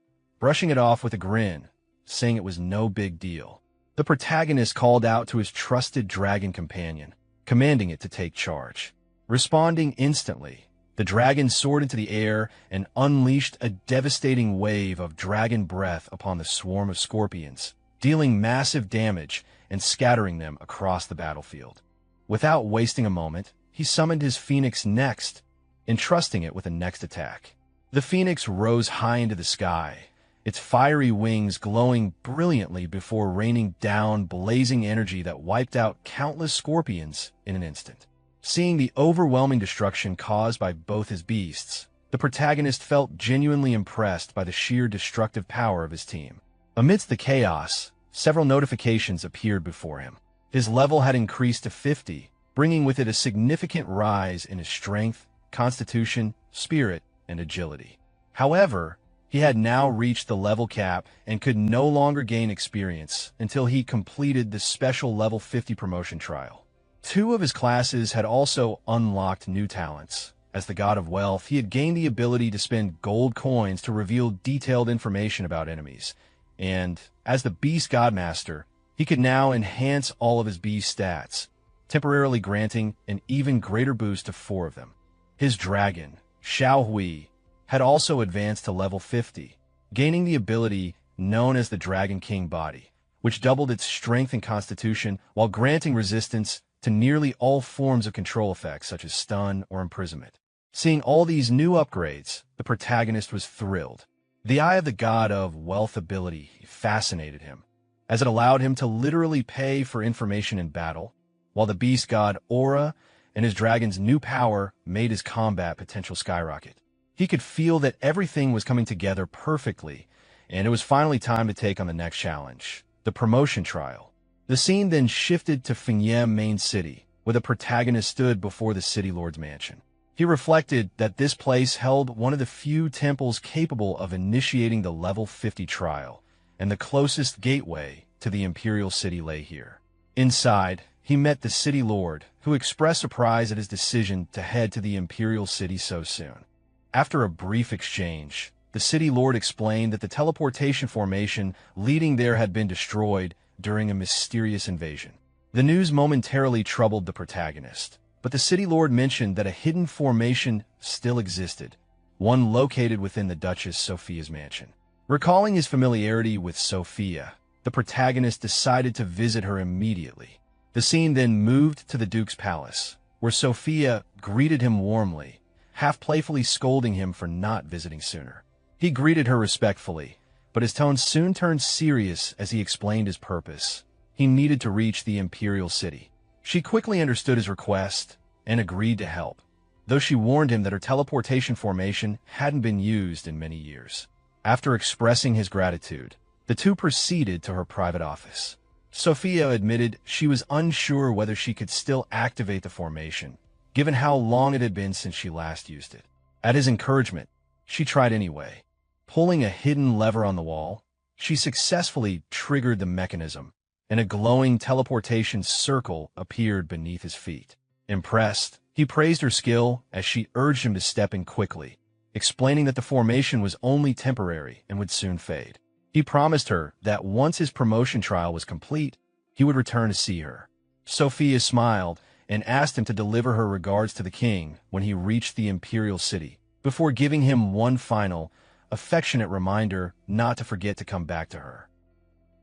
brushing it off with a grin, saying it was no big deal. The protagonist called out to his trusted dragon companion, commanding it to take charge. Responding instantly, the dragon soared into the air and unleashed a devastating wave of dragon breath upon the swarm of scorpions, dealing massive damage and scattering them across the battlefield. Without wasting a moment, he summoned his phoenix next, entrusting it with a next attack. The phoenix rose high into the sky, its fiery wings glowing brilliantly before raining down blazing energy that wiped out countless scorpions in an instant. Seeing the overwhelming destruction caused by both his beasts, the protagonist felt genuinely impressed by the sheer destructive power of his team. Amidst the chaos, several notifications appeared before him. His level had increased to 50, bringing with it a significant rise in his strength, constitution, spirit, and agility. However, he had now reached the level cap and could no longer gain experience until he completed the special level 50 promotion trial. Two of his classes had also unlocked new talents. As the god of wealth, he had gained the ability to spend gold coins to reveal detailed information about enemies. And as the beast godmaster, he could now enhance all of his beast stats, temporarily granting an even greater boost to 4 of them. His dragon, Xiaohui, had also advanced to level 50, gaining the ability known as the Dragon King Body, which doubled its strength and constitution while granting resistance to nearly all forms of control effects such as stun or imprisonment. Seeing all these new upgrades, the protagonist was thrilled. The Eye of the God of Wealth ability fascinated him, as it allowed him to literally pay for information in battle, while the Beast God Aura and his dragon's new power made his combat potential skyrocket. He could feel that everything was coming together perfectly, and it was finally time to take on the next challenge, the promotion trial. The scene then shifted to Fengyem main city, where the protagonist stood before the city lord's mansion. He reflected that this place held one of the few temples capable of initiating the level 50 trial, and the closest gateway to the imperial city lay here. Inside, he met the city lord, who expressed surprise at his decision to head to the imperial city so soon. After a brief exchange, the city lord explained that the teleportation formation leading there had been destroyed during a mysterious invasion. The news momentarily troubled the protagonist, but the city lord mentioned that a hidden formation still existed, one located within the Duchess Sophia's mansion. Recalling his familiarity with Sophia, the protagonist decided to visit her immediately. The scene then moved to the Duke's palace, where Sophia greeted him warmly, half playfully scolding him for not visiting sooner. He greeted her respectfully, but his tone soon turned serious as he explained his purpose. He needed to reach the imperial city. She quickly understood his request and agreed to help, though she warned him that her teleportation formation hadn't been used in many years. After expressing his gratitude, the two proceeded to her private office. Sophia admitted she was unsure whether she could still activate the formation, given how long it had been since she last used it. At his encouragement, she tried anyway. Pulling a hidden lever on the wall, she successfully triggered the mechanism, and a glowing teleportation circle appeared beneath his feet. Impressed, he praised her skill as she urged him to step in quickly, explaining that the formation was only temporary and would soon fade. He promised her that once his promotion trial was complete, he would return to see her. Sophia smiled and asked him to deliver her regards to the king when he reached the imperial city, before giving him one final, affectionate reminder not to forget to come back to her.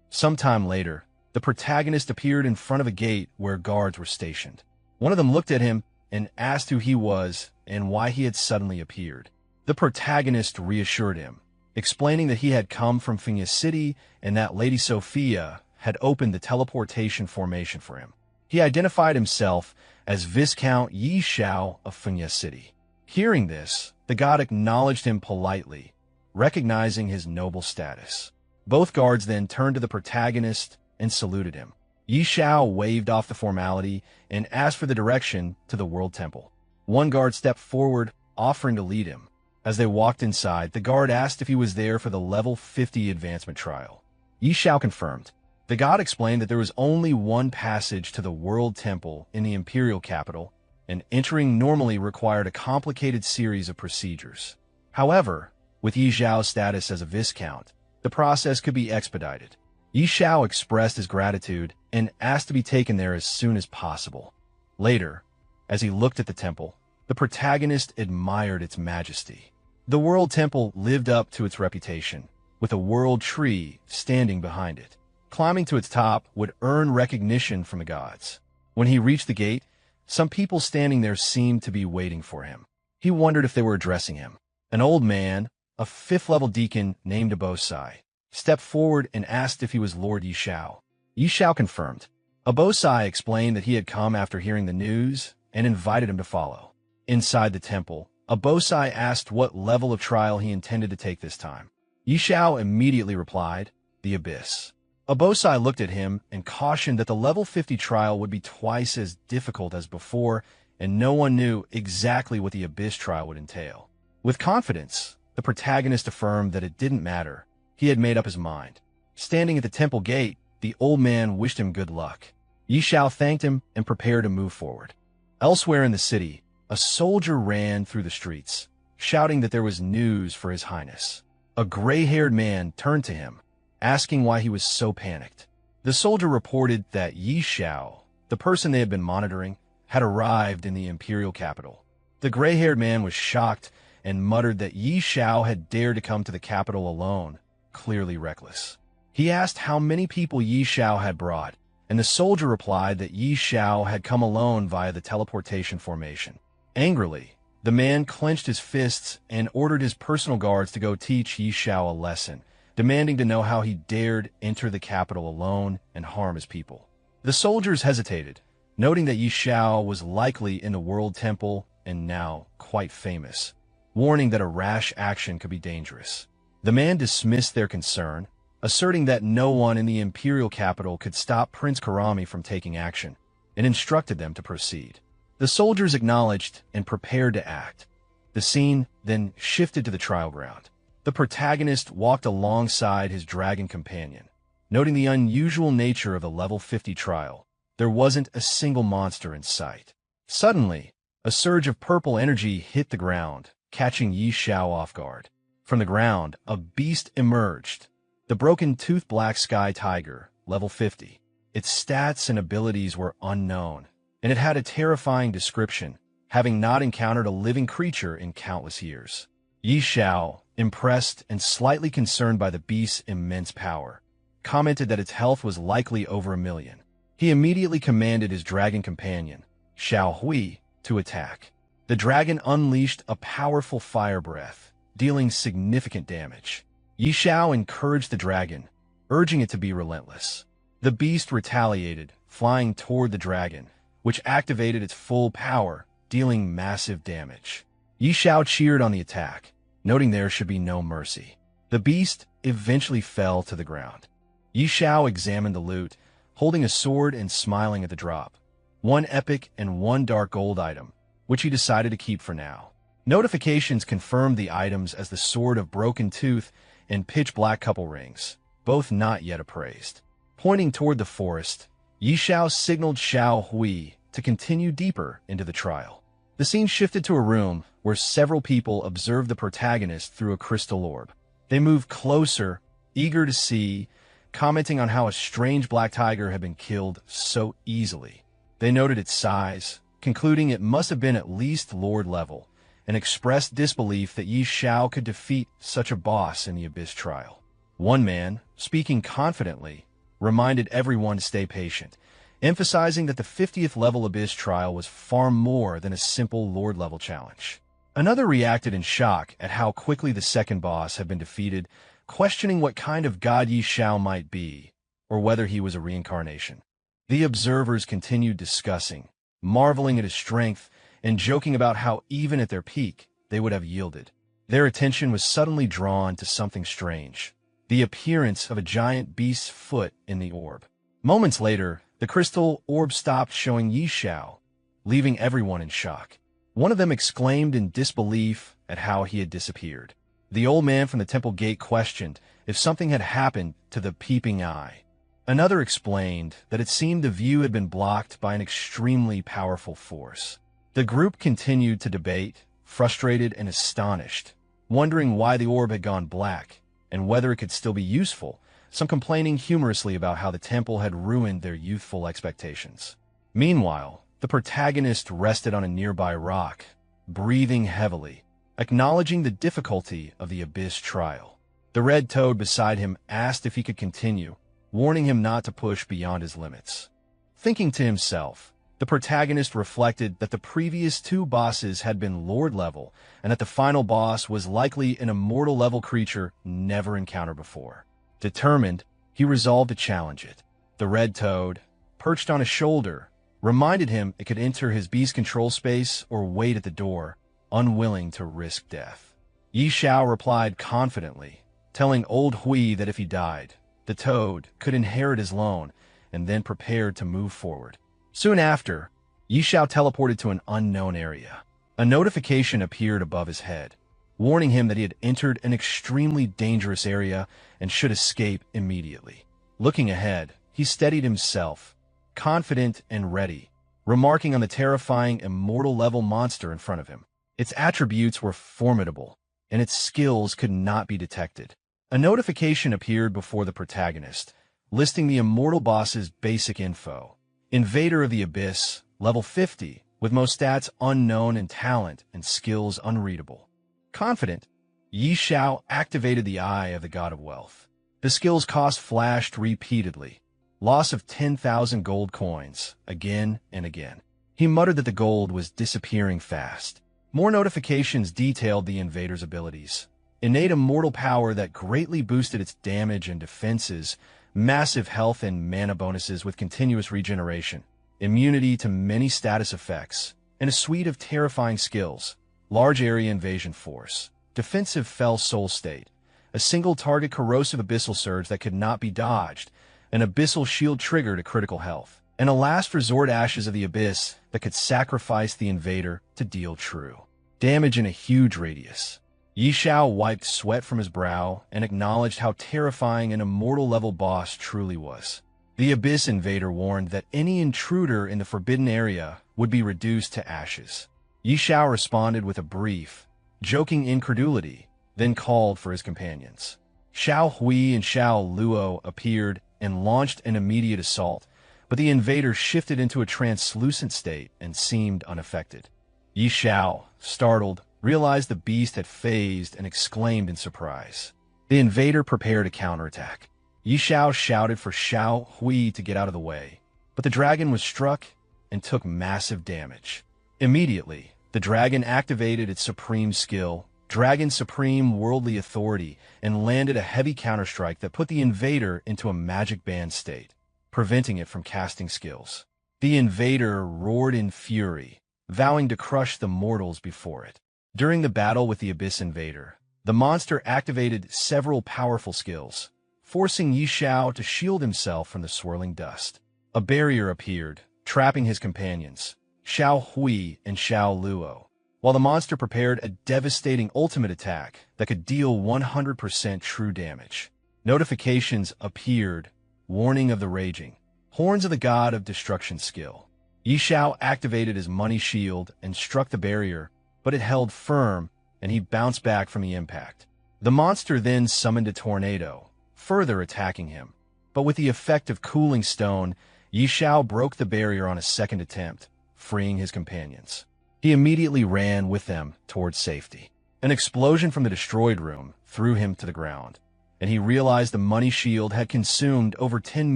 Sometime later, the protagonist appeared in front of a gate where guards were stationed. One of them looked at him and asked who he was and why he had suddenly appeared. The protagonist reassured him, explaining that he had come from Fengyem City and that Lady Sophia had opened the teleportation formation for him. He identified himself as Viscount Yi Xiao of Fengyem City. Hearing this, the god acknowledged him politely, recognizing his noble status. Both guards then turned to the protagonist and saluted him. Yi Xiao waved off the formality and asked for the direction to the World Temple. One guard stepped forward, offering to lead him. As they walked inside, the guard asked if he was there for the level 50 advancement trial. Yi Xiao confirmed. The god explained that there was only one passage to the World Temple in the imperial capital, and entering normally required a complicated series of procedures. However, with Yi Xiao's status as a viscount, the process could be expedited. Yi Xiao expressed his gratitude and asked to be taken there as soon as possible. Later, as he looked at the temple, the protagonist admired its majesty. The World Temple lived up to its reputation, with a world tree standing behind it. Climbing to its top would earn recognition from the gods. When he reached the gate, some people standing there seemed to be waiting for him. He wondered if they were addressing him. An old man, a 5th-level deacon named Abosai, stepped forward and asked if he was Lord Yi Xiao. Yi Xiao confirmed. Abosai explained that he had come after hearing the news and invited him to follow. Inside the temple, a bosai asked what level of trial he intended to take this time. Yi Xiao immediately replied, "The Abyss." A bosai looked at him and cautioned that the level 50 trial would be twice as difficult as before, and no one knew exactly what the Abyss trial would entail. With confidence, the protagonist affirmed that it didn't matter. He had made up his mind. Standing at the temple gate, the old man wished him good luck. Yi Xiao thanked him and prepared to move forward. Elsewhere in the city, a soldier ran through the streets, shouting that there was news for His Highness. A gray-haired man turned to him, asking why he was so panicked. The soldier reported that Yi Xiao, the person they had been monitoring, had arrived in the imperial capital. The gray-haired man was shocked and muttered that Yi Xiao had dared to come to the capital alone, clearly reckless. He asked how many people Yi Xiao had brought, and the soldier replied that Yi Xiao had come alone via the teleportation formation. Angrily, the man clenched his fists and ordered his personal guards to go teach Yi Xiao a lesson, demanding to know how he dared enter the capital alone and harm his people. The soldiers hesitated, noting that Yi Xiao was likely in the World Temple and now quite famous, warning that a rash action could be dangerous. The man dismissed their concern, asserting that no one in the imperial capital could stop Prince Karami from taking action, and instructed them to proceed. The soldiers acknowledged and prepared to act. The scene then shifted to the trial ground. The protagonist walked alongside his dragon companion. Noting the unusual nature of the level 50 trial, there wasn't a single monster in sight. Suddenly, a surge of purple energy hit the ground, catching Yi Xiao off guard. From the ground, a beast emerged. The broken-toothed black sky tiger, level 50. Its stats and abilities were unknown, and it had a terrifying description, having not encountered a living creature in countless years. Yi Xiao, impressed and slightly concerned by the beast's immense power, commented that its health was likely over 1,000,000. He immediately commanded his dragon companion, Xiao Hui, to attack. The dragon unleashed a powerful fire breath, dealing significant damage. Yi Xiao encouraged the dragon, urging it to be relentless. The beast retaliated, flying toward the dragon, which activated its full power, dealing massive damage. Yi Xiao cheered on the attack, noting there should be no mercy. The beast eventually fell to the ground. Yi Xiao examined the loot, holding a sword and smiling at the drop. One epic and one dark gold item, which he decided to keep for now. Notifications confirmed the items as the Sword of Broken Tooth and Pitch Black Couple Rings, both not yet appraised. Pointing toward the forest, Yi Xiao signaled Xiao Hui to continue deeper into the trial. The scene shifted to a room where several people observed the protagonist through a crystal orb. They moved closer, eager to see, commenting on how a strange black tiger had been killed so easily. They noted its size, concluding it must have been at least Lord level, and expressed disbelief that Yi Xiao could defeat such a boss in the Abyss trial. One man, speaking confidently, reminded everyone to stay patient, emphasizing that the 50th level Abyss trial was far more than a simple Lord level challenge. Another reacted in shock at how quickly the second boss had been defeated, questioning what kind of god Yi Xiao might be, or whether he was a reincarnation. The observers continued discussing, marveling at his strength, and joking about how even at their peak, they would have yielded. Their attention was suddenly drawn to something strange, the appearance of a giant beast's foot in the orb. Moments later, the crystal orb stopped showing Yi Xiao, leaving everyone in shock. One of them exclaimed in disbelief at how he had disappeared. The old man from the temple gate questioned if something had happened to the peeping eye. Another explained that it seemed the view had been blocked by an extremely powerful force. The group continued to debate, frustrated and astonished, wondering why the orb had gone black and whether it could still be useful, some complaining humorously about how the temple had ruined their youthful expectations. Meanwhile, the protagonist rested on a nearby rock, breathing heavily, acknowledging the difficulty of the Abyss trial. The red toad beside him asked if he could continue, warning him not to push beyond his limits. Thinking to himself, the protagonist reflected that the previous two bosses had been Lord level, and that the final boss was likely an immortal level creature never encountered before. Determined, he resolved to challenge it. The red toad, perched on his shoulder, reminded him it could enter his beast control space or wait at the door, unwilling to risk death. Yi Xiao replied confidently, telling old Hui that if he died, the toad could inherit his loan, and then prepared to move forward. Soon after, Yi Xiao teleported to an unknown area. A notification appeared above his head, warning him that he had entered an extremely dangerous area and should escape immediately. Looking ahead, he steadied himself, confident and ready, remarking on the terrifying immortal-level monster in front of him. Its attributes were formidable, and its skills could not be detected. A notification appeared before the protagonist, listing the immortal boss's basic info. Invader of the Abyss, level 50, with most stats unknown and talent and skills unreadable. Confident, Yi Xiao activated the Eye of the God of Wealth. The skill's cost flashed repeatedly. Loss of 10,000 gold coins, again and again. He muttered that the gold was disappearing fast. More notifications detailed the invader's abilities. Innate immortal power that greatly boosted its damage and defenses, massive health and mana bonuses with continuous regeneration, immunity to many status effects, and a suite of terrifying skills. Large area invasion force, defensive fell soul state, a single target corrosive abyssal surge that could not be dodged, an abyssal shield trigger to critical health, and a last resort ashes of the abyss that could sacrifice the invader to deal true damage in a huge radius. Yi Xiao wiped sweat from his brow and acknowledged how terrifying an immortal-level boss truly was. The Abyss Invader warned that any intruder in the forbidden area would be reduced to ashes. Yi Xiao responded with a brief, joking incredulity, then called for his companions. Xiao Hui and Xiao Luo appeared and launched an immediate assault, but the invader shifted into a translucent state and seemed unaffected. Yi Xiao, startled, realized the beast had phased and exclaimed in surprise. The invader prepared a counterattack. Yi Xiao shouted for Xiao Hui to get out of the way, but the dragon was struck and took massive damage. Immediately, the dragon activated its supreme skill, Dragon Supreme Worldly Authority, and landed a heavy counterstrike that put the invader into a magic band state, preventing it from casting skills. The invader roared in fury, vowing to crush the mortals before it. During the battle with the Abyss Invader, the monster activated several powerful skills, forcing Yi Xiao to shield himself from the swirling dust. A barrier appeared, trapping his companions, Xiao Hui and Xiao Luo, while the monster prepared a devastating ultimate attack that could deal 100% true damage. Notifications appeared, warning of the raging Horns of the God of Destruction skill. Yi Xiao activated his money shield and struck the barrier, but it held firm, and he bounced back from the impact. The monster then summoned a tornado, further attacking him. But with the effect of Cooling Stone, Yi Xiao broke the barrier on a second attempt, freeing his companions. He immediately ran with them towards safety. An explosion from the destroyed room threw him to the ground, and he realized the money shield had consumed over 10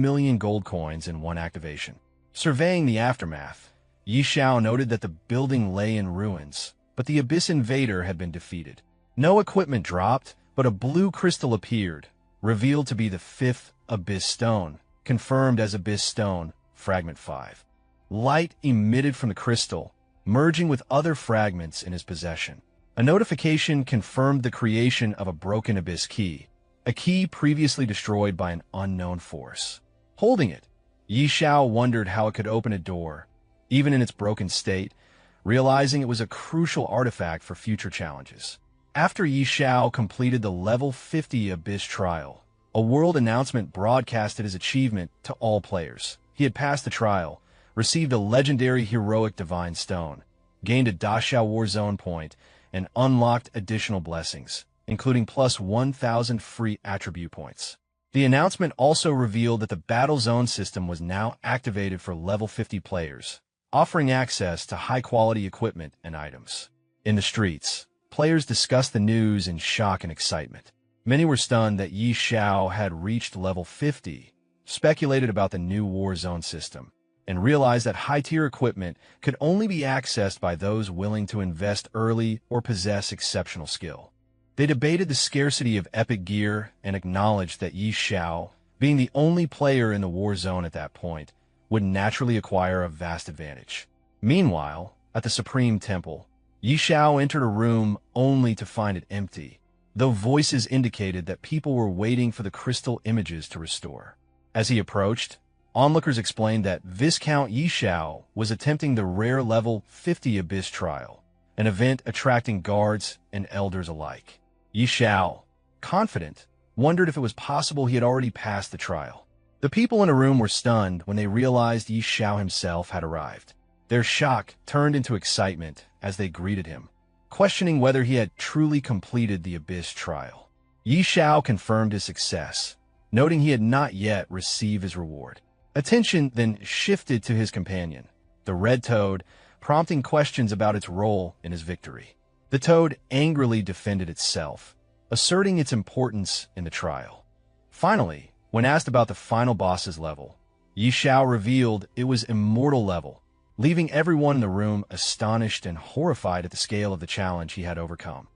million gold coins in one activation. Surveying the aftermath, Yi Xiao noted that the building lay in ruins, but the Abyss Invader had been defeated. No equipment dropped, but a blue crystal appeared, revealed to be the 5th Abyss Stone, confirmed as Abyss Stone, Fragment 5. Light emitted from the crystal, merging with other fragments in his possession. A notification confirmed the creation of a broken Abyss key, a key previously destroyed by an unknown force. Holding it, Yi Xiao wondered how it could open a door, even in its broken state, realizing it was a crucial artifact for future challenges. After Yi Xiao completed the level 50 Abyss trial, a world announcement broadcasted his achievement to all players. He had passed the trial, received a legendary heroic divine stone, gained a Daxiao War Zone point, and unlocked additional blessings, including plus 1,000 free attribute points. The announcement also revealed that the Battle Zone system was now activated for level 50 players, offering access to high-quality equipment and items. In the streets, players discussed the news in shock and excitement. Many were stunned that Yi Xiao had reached level 50, speculated about the new War Zone system, and realized that high-tier equipment could only be accessed by those willing to invest early or possess exceptional skill. They debated the scarcity of epic gear and acknowledged that Yi Xiao, being the only player in the War Zone at that point, would naturally acquire a vast advantage. Meanwhile, at the Supreme Temple, Yi Shao entered a room only to find it empty, though voices indicated that people were waiting for the crystal images to restore. As he approached, onlookers explained that Viscount Yi Shao was attempting the rare level 50 Abyss trial, an event attracting guards and elders alike. Yi Shao, confident, wondered if it was possible he had already passed the trial. The people in a room were stunned when they realized Yi Shao himself had arrived. Their shock turned into excitement as they greeted him, questioning whether he had truly completed the Abyss trial. Yi Shao confirmed his success, noting he had not yet received his reward. Attention then shifted to his companion, the red toad, prompting questions about its role in his victory. The toad angrily defended itself, asserting its importance in the trial. Finally, when asked about the final boss's level, Yi Shao revealed it was immortal level, leaving everyone in the room astonished and horrified at the scale of the challenge he had overcome.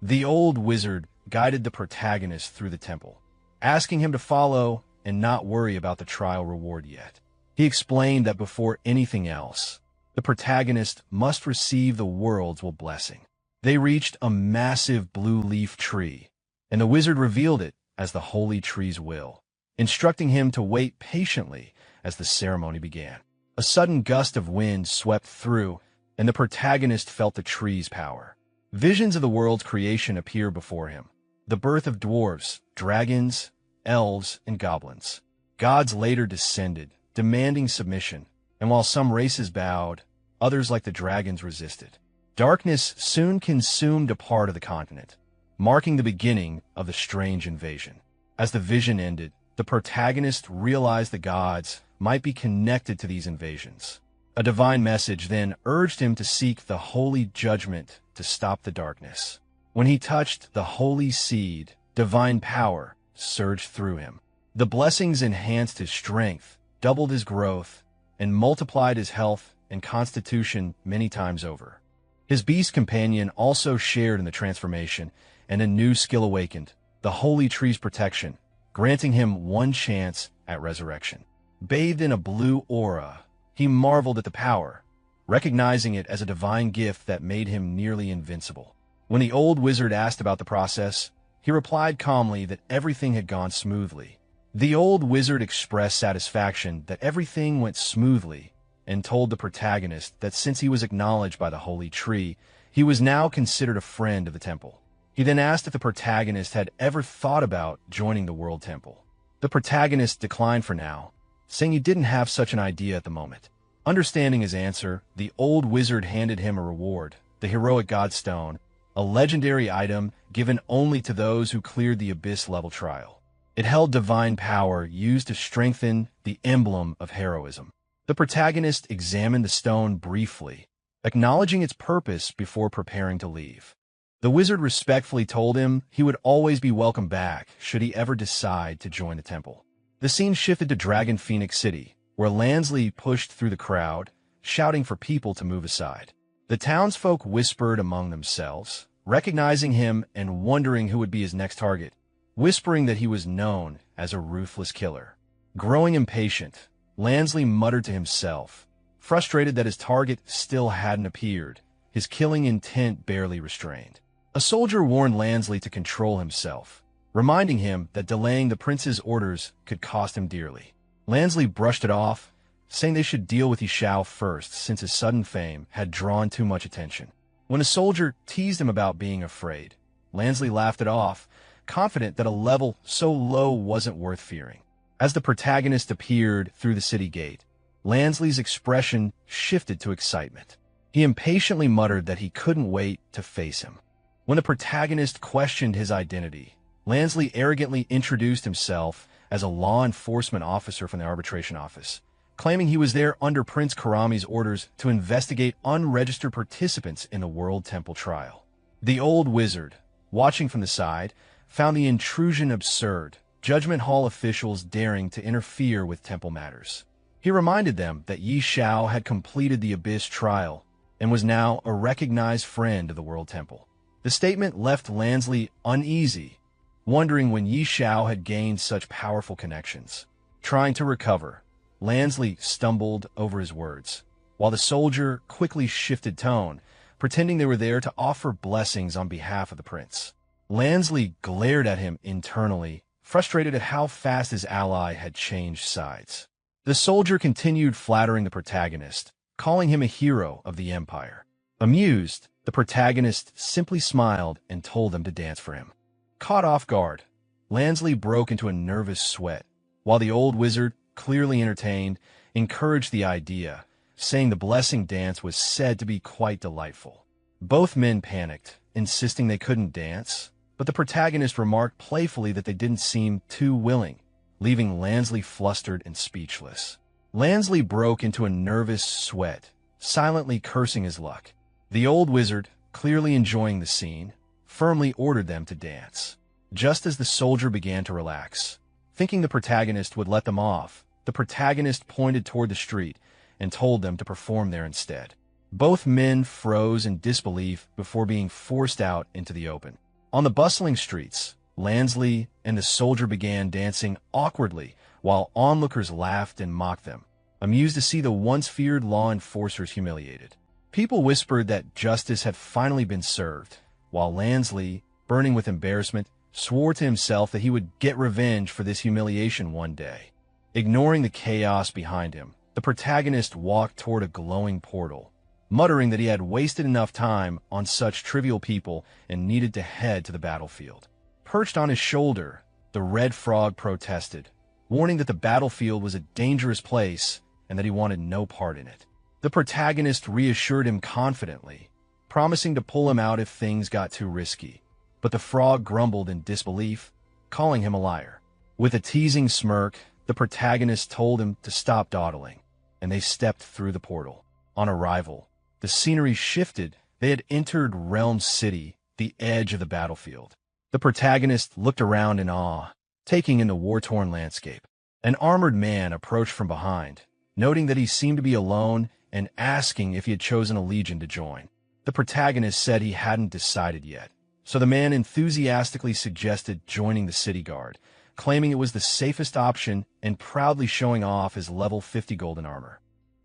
The old wizard guided the protagonist through the temple, asking him to follow and not worry about the trial reward yet. He explained that before anything else, the protagonist must receive the world's blessing. They reached a massive blue leaf tree, and the wizard revealed it as the holy tree's will, instructing him to wait patiently as the ceremony began. A sudden gust of wind swept through, and the protagonist felt the tree's power. Visions of the world's creation appeared before him. The birth of dwarves, dragons, elves, and goblins. Gods later descended, demanding submission, and while some races bowed, others like the dragons resisted. Darkness soon consumed a part of the continent, marking the beginning of the strange invasion. As the vision ended, the protagonist realized the gods might be connected to these invasions. A divine message then urged him to seek the holy judgment to stop the darkness. When he touched the holy seed, divine power surged through him. The blessings enhanced his strength, doubled his growth, and multiplied his health and constitution many times over. His beast companion also shared in the transformation, and a new skill awakened, the holy tree's protection, granting him one chance at resurrection. Bathed in a blue aura, he marveled at the power, recognizing it as a divine gift that made him nearly invincible. When the old wizard asked about the process, he replied calmly that everything had gone smoothly. The old wizard expressed satisfaction that everything went smoothly and told the protagonist that since he was acknowledged by the holy tree, he was now considered a friend of the temple. He then asked if the protagonist had ever thought about joining the World Temple. The protagonist declined for now, saying he didn't have such an idea at the moment. Understanding his answer, the old wizard handed him a reward, the heroic Godstone, a legendary item given only to those who cleared the Abyss level trial. It held divine power used to strengthen the emblem of heroism. The protagonist examined the stone briefly, acknowledging its purpose before preparing to leave. The wizard respectfully told him he would always be welcome back should he ever decide to join the temple. The scene shifted to Dragon Phoenix City, where Lansley pushed through the crowd, shouting for people to move aside. The townsfolk whispered among themselves, recognizing him and wondering who would be his next target, whispering that he was known as a ruthless killer. Growing impatient, Lansley muttered to himself, frustrated that his target still hadn't appeared, his killing intent barely restrained. A soldier warned Lansley to control himself, reminding him that delaying the prince's orders could cost him dearly. Lansley brushed it off, saying they should deal with Yi Shao first since his sudden fame had drawn too much attention. When a soldier teased him about being afraid, Lansley laughed it off, confident that a level so low wasn't worth fearing. As the protagonist appeared through the city gate, Lansley's expression shifted to excitement. He impatiently muttered that he couldn't wait to face him. When the protagonist questioned his identity, Lansley arrogantly introduced himself as a law enforcement officer from the arbitration office, claiming he was there under Prince Karami's orders to investigate unregistered participants in the World Temple trial. The old wizard, watching from the side, found the intrusion absurd, Judgment Hall officials daring to interfere with temple matters. He reminded them that Yi Shao had completed the Abyss trial and was now a recognized friend of the World Temple. The statement left Lansley uneasy, wondering when Yi Shao had gained such powerful connections. Trying to recover, Lansley stumbled over his words, while the soldier quickly shifted tone, pretending they were there to offer blessings on behalf of the prince. Lansley glared at him internally, frustrated at how fast his ally had changed sides. The soldier continued flattering the protagonist, calling him a hero of the empire. Amused, the protagonist simply smiled and told them to dance for him. Caught off guard, Lansley broke into a nervous sweat, while the old wizard, clearly entertained, encouraged the idea, saying the blessing dance was said to be quite delightful. Both men panicked, insisting they couldn't dance, but the protagonist remarked playfully that they didn't seem too willing, leaving Lansley flustered and speechless. Lansley broke into a nervous sweat, silently cursing his luck. The old wizard, clearly enjoying the scene, firmly ordered them to dance. Just as the soldier began to relax, thinking the protagonist would let them off, the protagonist pointed toward the street and told them to perform there instead. Both men froze in disbelief before being forced out into the open. On the bustling streets, Lansley and the soldier began dancing awkwardly while onlookers laughed and mocked them, amused to see the once feared law enforcers humiliated. People whispered that justice had finally been served, while Lansley, burning with embarrassment, swore to himself that he would get revenge for this humiliation one day. Ignoring the chaos behind him, the protagonist walked toward a glowing portal, muttering that he had wasted enough time on such trivial people and needed to head to the battlefield. Perched on his shoulder, the red frog protested, warning that the battlefield was a dangerous place and that he wanted no part in it. The protagonist reassured him confidently, promising to pull him out if things got too risky. But the frog grumbled in disbelief, calling him a liar. With a teasing smirk, the protagonist told him to stop dawdling, and they stepped through the portal. On arrival, the scenery shifted. They had entered Realm City, the edge of the battlefield. The protagonist looked around in awe, taking in the war-torn landscape. An armored man approached from behind, noting that he seemed to be alone and asking if he had chosen a legion to join. The protagonist said he hadn't decided yet, so the man enthusiastically suggested joining the city guard, claiming it was the safest option and proudly showing off his level 50 golden armor.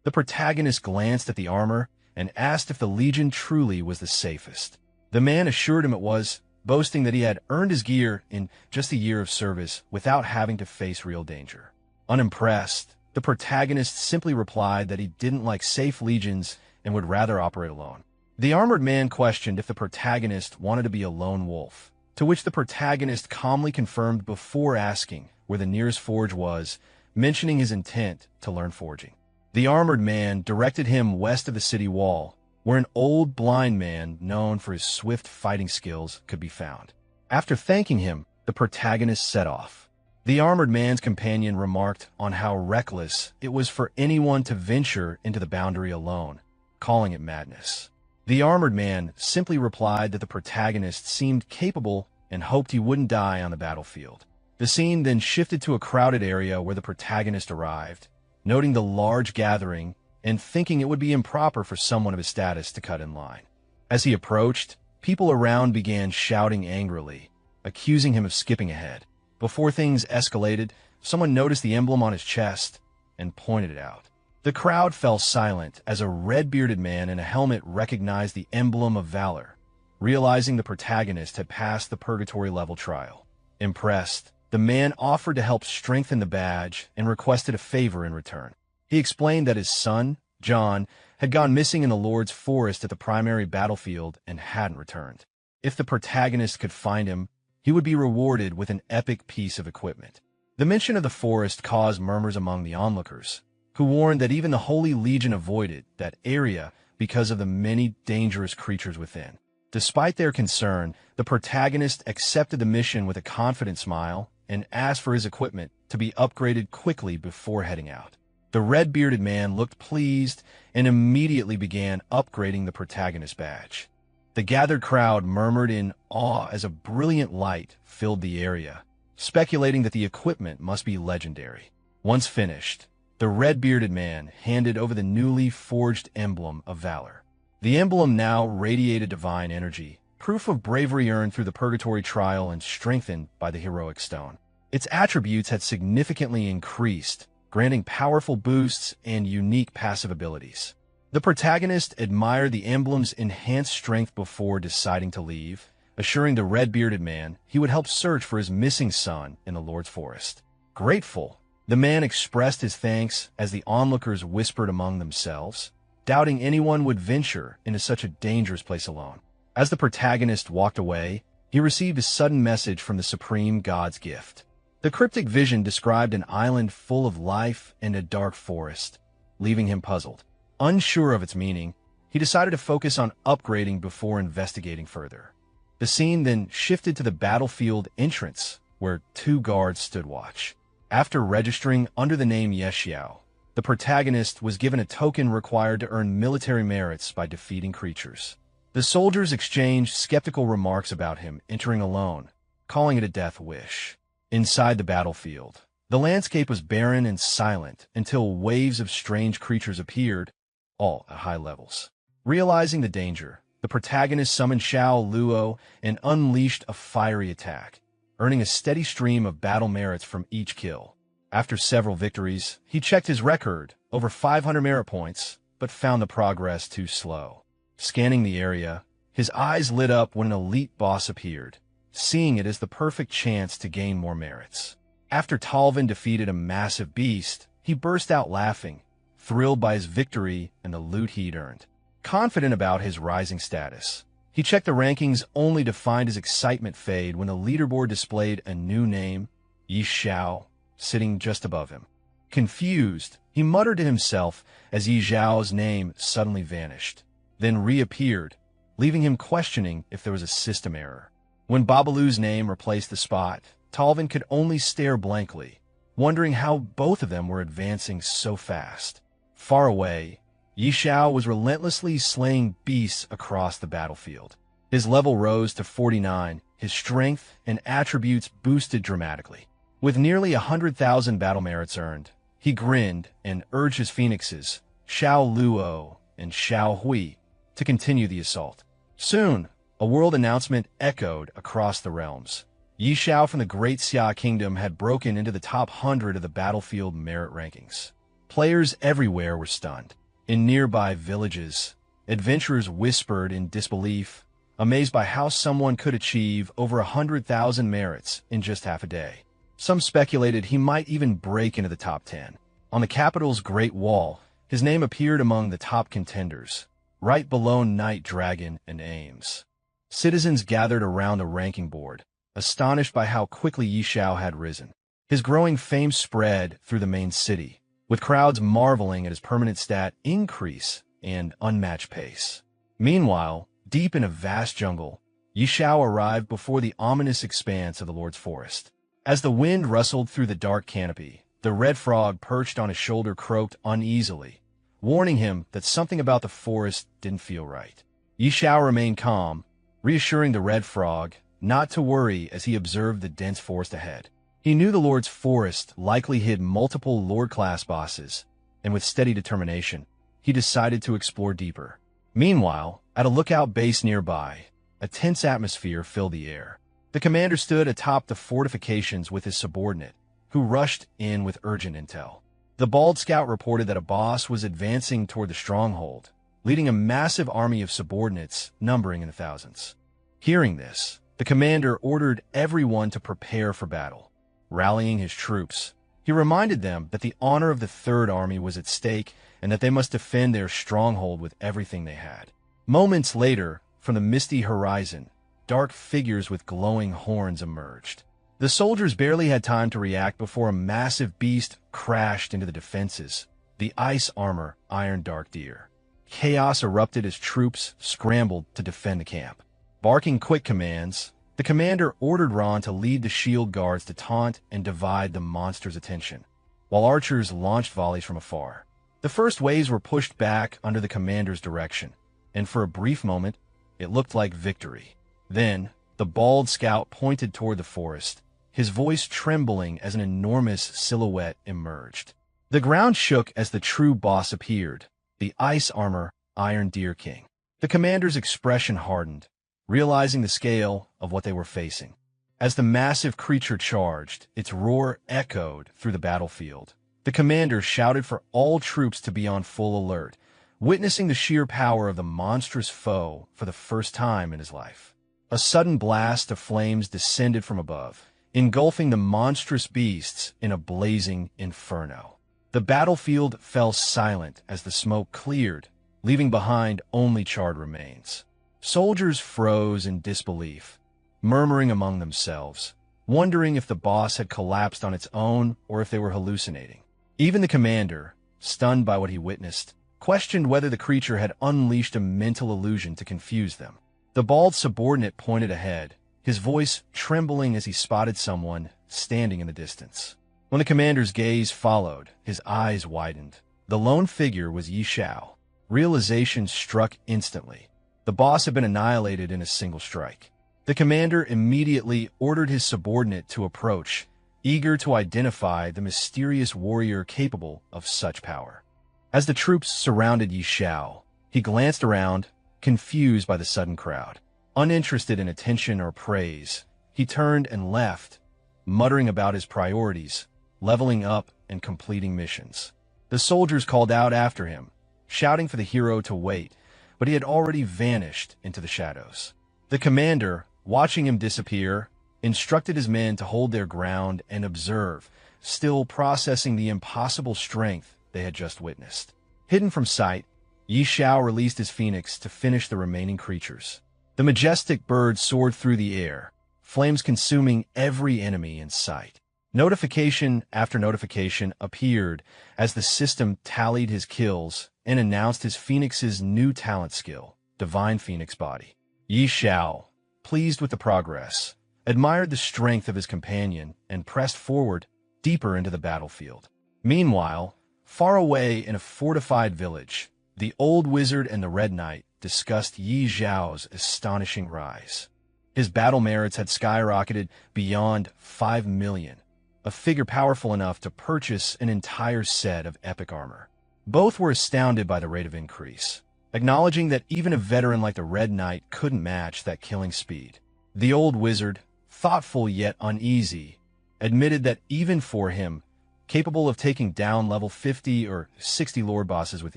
The protagonist glanced at the armor and asked if the legion truly was the safest. The man assured him it was, boasting that he had earned his gear in just a year of service without having to face real danger. Unimpressed, the protagonist simply replied that he didn't like safe legions and would rather operate alone. The armored man questioned if the protagonist wanted to be a lone wolf, to which the protagonist calmly confirmed before asking where the nearest forge was, mentioning his intent to learn forging. The armored man directed him west of the city wall, where an old blind man known for his swift fighting skills could be found. After thanking him, the protagonist set off. The armored man's companion remarked on how reckless it was for anyone to venture into the boundary alone, calling it madness. The armored man simply replied that the protagonist seemed capable and hoped he wouldn't die on the battlefield. The scene then shifted to a crowded area where the protagonist arrived, noting the large gathering and thinking it would be improper for someone of his status to cut in line. As he approached, people around began shouting angrily, accusing him of skipping ahead. Before things escalated, someone noticed the emblem on his chest and pointed it out. The crowd fell silent as a red-bearded man in a helmet recognized the emblem of valor, realizing the protagonist had passed the purgatory-level trial. Impressed, the man offered to help strengthen the badge and requested a favor in return. He explained that his son, John, had gone missing in the Lord's forest at the primary battlefield and hadn't returned. If the protagonist could find him, he would be rewarded with an epic piece of equipment. The mention of the forest caused murmurs among the onlookers, who warned that even the Holy Legion avoided that area because of the many dangerous creatures within. Despite their concern, the protagonist accepted the mission with a confident smile and asked for his equipment to be upgraded quickly before heading out. The red-bearded man looked pleased and immediately began upgrading the protagonist's badge. The gathered crowd murmured in awe as a brilliant light filled the area, speculating that the equipment must be legendary. Once finished, the red-bearded man handed over the newly forged emblem of valor. The emblem now radiated divine energy, proof of bravery earned through the purgatory trial and strengthened by the heroic stone. Its attributes had significantly increased, granting powerful boosts and unique passive abilities. The protagonist admired the emblem's enhanced strength before deciding to leave, assuring the red-bearded man he would help search for his missing son in the Lord's forest. Grateful, the man expressed his thanks as the onlookers whispered among themselves, doubting anyone would venture into such a dangerous place alone. As the protagonist walked away, he received a sudden message from the supreme god's gift. The cryptic vision described an island full of life and a dark forest, leaving him puzzled. Unsure of its meaning, he decided to focus on upgrading before investigating further. The scene then shifted to the battlefield entrance, where 2 guards stood watch. After registering under the name Xiao, the protagonist was given a token required to earn military merits by defeating creatures. The soldiers exchanged skeptical remarks about him entering alone, calling it a death wish. Inside the battlefield, the landscape was barren and silent until waves of strange creatures appeared, all at high levels. Realizing the danger, the protagonist summoned Xiao Luo and unleashed a fiery attack, earning a steady stream of battle merits from each kill. After several victories, he checked his record, over 500 merit points, but found the progress too slow. Scanning the area, his eyes lit up when an elite boss appeared, seeing it as the perfect chance to gain more merits. After Talvin defeated a massive beast, he burst out laughing, thrilled by his victory and the loot he'd earned. Confident about his rising status, he checked the rankings only to find his excitement fade when the leaderboard displayed a new name, Yi Xiao, sitting just above him. Confused, he muttered to himself as Yi Xiao's name suddenly vanished, then reappeared, leaving him questioning if there was a system error. When Babalu's name replaced the spot, Talvin could only stare blankly, wondering how both of them were advancing so fast. Far away, Yi Xiao was relentlessly slaying beasts across the battlefield. His level rose to 49, his strength and attributes boosted dramatically. With nearly 100,000 battle merits earned, he grinned and urged his phoenixes, Xiao Luo and Xiao Hui, to continue the assault. Soon, a world announcement echoed across the realms. Yi Xiao from the Great Xia Kingdom had broken into the top 100 of the battlefield merit rankings. Players everywhere were stunned. In nearby villages, adventurers whispered in disbelief, amazed by how someone could achieve over 100,000 merits in just half a day. Some speculated he might even break into the top 10. On the capital's Great Wall, his name appeared among the top contenders, right below Night Dragon and Ames. Citizens gathered around the ranking board, astonished by how quickly Yi Xiao had risen. His growing fame spread through the main city, with crowds marveling at his permanent stat increase and unmatched pace. Meanwhile, deep in a vast jungle, Yi Xiao arrived before the ominous expanse of the Lord's forest. As the wind rustled through the dark canopy, the red frog perched on his shoulder croaked uneasily, warning him that something about the forest didn't feel right. Yi Xiao remained calm, reassuring the red frog not to worry as he observed the dense forest ahead. He knew the Lord's forest likely hid multiple Lord-class bosses, and with steady determination, he decided to explore deeper. Meanwhile, at a lookout base nearby, a tense atmosphere filled the air. The commander stood atop the fortifications with his subordinate, who rushed in with urgent intel. The bald scout reported that a boss was advancing toward the stronghold, leading a massive army of subordinates numbering in the thousands. Hearing this, the commander ordered everyone to prepare for battle. Rallying his troops, he reminded them that the honor of the Third Army was at stake and that they must defend their stronghold with everything they had. Moments later, from the misty horizon, dark figures with glowing horns emerged. The soldiers barely had time to react before a massive beast crashed into the defenses, the ice armor Iron Dark Deer. Chaos erupted as troops scrambled to defend the camp. Barking quick commands, the commander ordered Ron to lead the shield guards to taunt and divide the monster's attention, while archers launched volleys from afar. The first waves were pushed back under the commander's direction, and for a brief moment, it looked like victory. Then, the bald scout pointed toward the forest, his voice trembling as an enormous silhouette emerged. The ground shook as the true boss appeared, the ice armor Iron Deer King. The commander's expression hardened, realizing the scale of what they were facing. As the massive creature charged, its roar echoed through the battlefield, The commander shouted for all troops to be on full alert, witnessing the sheer power of the monstrous foe for the first time in his life. A sudden blast of flames descended from above, engulfing the monstrous beasts in a blazing inferno. The battlefield fell silent as the smoke cleared, leaving behind only charred remains. Soldiers froze in disbelief, murmuring among themselves, wondering if the boss had collapsed on its own or if they were hallucinating. Even the commander, stunned by what he witnessed, questioned whether the creature had unleashed a mental illusion to confuse them. The bald subordinate pointed ahead, his voice trembling as he spotted someone standing in the distance. When the commander's gaze followed, his eyes widened. The lone figure was Yi Xiao. Realization struck instantly. The boss had been annihilated in a single strike. The commander immediately ordered his subordinate to approach, eager to identify the mysterious warrior capable of such power. As the troops surrounded Yi Xiao, he glanced around, confused by the sudden crowd. Uninterested in attention or praise, he turned and left, muttering about his priorities, leveling up and completing missions. The soldiers called out after him, shouting for the hero to wait, but he had already vanished into the shadows. The commander, watching him disappear, instructed his men to hold their ground and observe, still processing the impossible strength they had just witnessed. Hidden from sight, Yi Xiao released his phoenix to finish the remaining creatures. The majestic bird soared through the air, flames consuming every enemy in sight. Notification after notification appeared as the system tallied his kills and announced his phoenix's new talent skill, Divine Phoenix Body. Yi Xiao, pleased with the progress, admired the strength of his companion and pressed forward deeper into the battlefield. Meanwhile, far away in a fortified village, the old wizard and the Red Knight discussed Yi Xiao's astonishing rise. His battle merits had skyrocketed beyond 5 million, a figure powerful enough to purchase an entire set of epic armor. Both were astounded by the rate of increase, acknowledging that even a veteran like the Red Knight couldn't match that killing speed. The old wizard, thoughtful yet uneasy, admitted that even for him, capable of taking down level 50 or 60 lord bosses with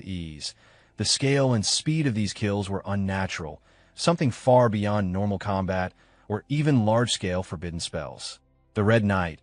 ease, the scale and speed of these kills were unnatural, something far beyond normal combat or even large-scale forbidden spells. The Red Knight,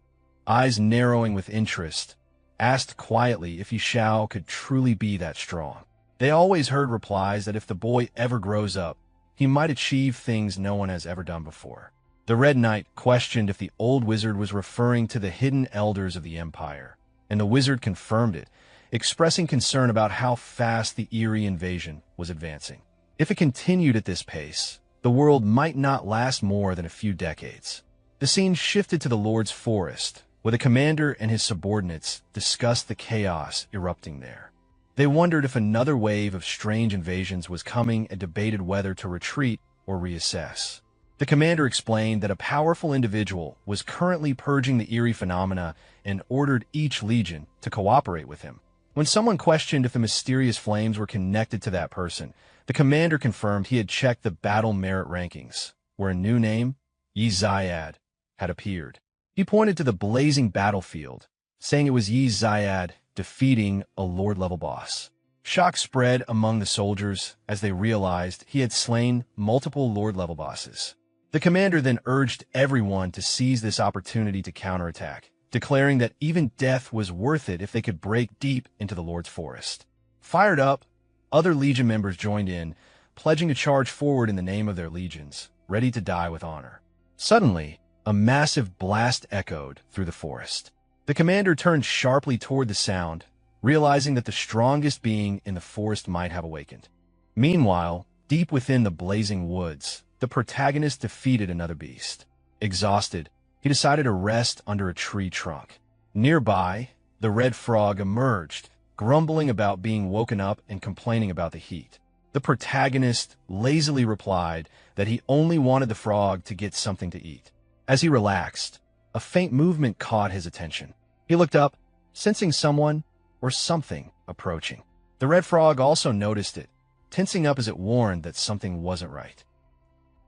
eyes narrowing with interest, asked quietly if Yi Xiao could truly be that strong. They always heard replies that if the boy ever grows up, he might achieve things no one has ever done before. The Red Knight questioned if the old wizard was referring to the hidden elders of the Empire, and the wizard confirmed it, expressing concern about how fast the eerie invasion was advancing. If it continued at this pace, the world might not last more than a few decades. The scene shifted to the Lord's Forest, where the commander and his subordinates discussed the chaos erupting there. They wondered if another wave of strange invasions was coming and debated whether to retreat or reassess. The commander explained that a powerful individual was currently purging the eerie phenomena and ordered each legion to cooperate with him. When someone questioned if the mysterious flames were connected to that person, the commander confirmed he had checked the battle merit rankings, where a new name, Yi Zayad, had appeared. He pointed to the blazing battlefield, saying it was Yi Zayad defeating a lord-level boss. Shock spread among the soldiers as they realized he had slain multiple lord-level bosses. The commander then urged everyone to seize this opportunity to counterattack, declaring that even death was worth it if they could break deep into the Lord's Forest. Fired up, other Legion members joined in, pledging to charge forward in the name of their legions, ready to die with honor. Suddenly, a massive blast echoed through the forest. The commander turned sharply toward the sound, realizing that the strongest being in the forest might have awakened. Meanwhile, deep within the blazing woods, the protagonist defeated another beast. Exhausted, he decided to rest under a tree trunk. Nearby, the red frog emerged, grumbling about being woken up and complaining about the heat. The protagonist lazily replied that he only wanted the frog to get something to eat. As he relaxed, a faint movement caught his attention. He looked up, sensing someone or something approaching. The red frog also noticed it, tensing up as it warned that something wasn't right.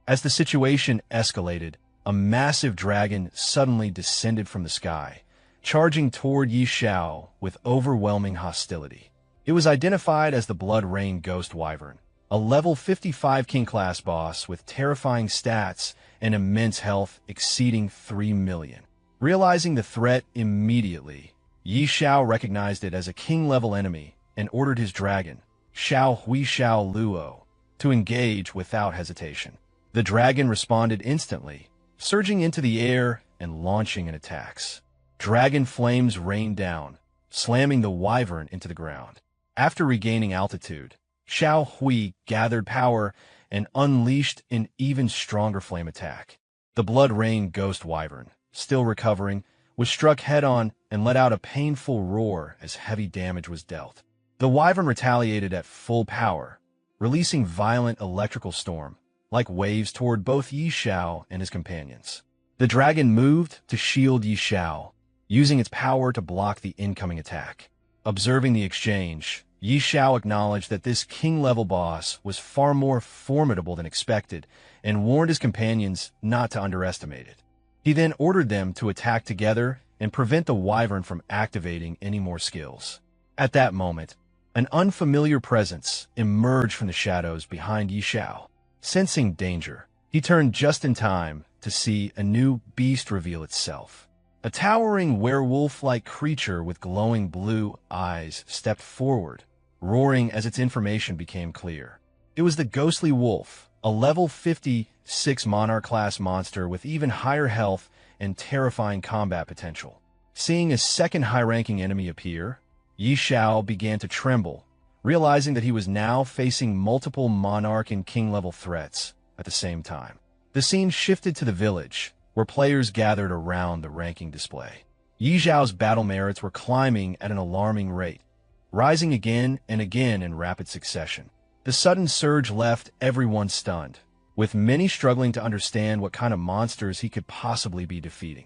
As the situation escalated, a massive dragon suddenly descended from the sky, charging toward Yi Xiao with overwhelming hostility. It was identified as the Blood Rain Ghost Wyvern, a level 55 King-class boss with terrifying stats and immense health exceeding 3 million. Realizing the threat immediately, Yi Xiao recognized it as a King-level enemy and ordered his dragon, Xiao Hui Xiao Luo, to engage without hesitation. The dragon responded instantly, surging into the air and launching in attacks. Dragon flames rained down, slamming the wyvern into the ground. After regaining altitude, Xiao Hui gathered power and unleashed an even stronger flame attack. The Blood Rain Ghost Wyvern, still recovering, was struck head-on and let out a painful roar as heavy damage was dealt. The wyvern retaliated at full power, releasing violent electrical storm, like waves toward both Yi Xiao and his companions. The dragon moved to shield Yi Xiao, using its power to block the incoming attack. Observing the exchange, Yi Xiao acknowledged that this king-level boss was far more formidable than expected and warned his companions not to underestimate it. He then ordered them to attack together and prevent the wyvern from activating any more skills. At that moment, an unfamiliar presence emerged from the shadows behind Yi Xiao. Sensing danger, he turned just in time to see a new beast reveal itself. A towering werewolf-like creature with glowing blue eyes stepped forward, roaring as its information became clear. It was the Ghostly Wolf, a level 56 Monarch-class monster with even higher health and terrifying combat potential. Seeing a second high-ranking enemy appear, Yi Xiao began to tremble, realizing that he was now facing multiple Monarch and King-level threats at the same time. The scene shifted to the village, where players gathered around the ranking display. Yi Xiao's battle merits were climbing at an alarming rate, rising again and again in rapid succession. The sudden surge left everyone stunned, with many struggling to understand what kind of monsters he could possibly be defeating.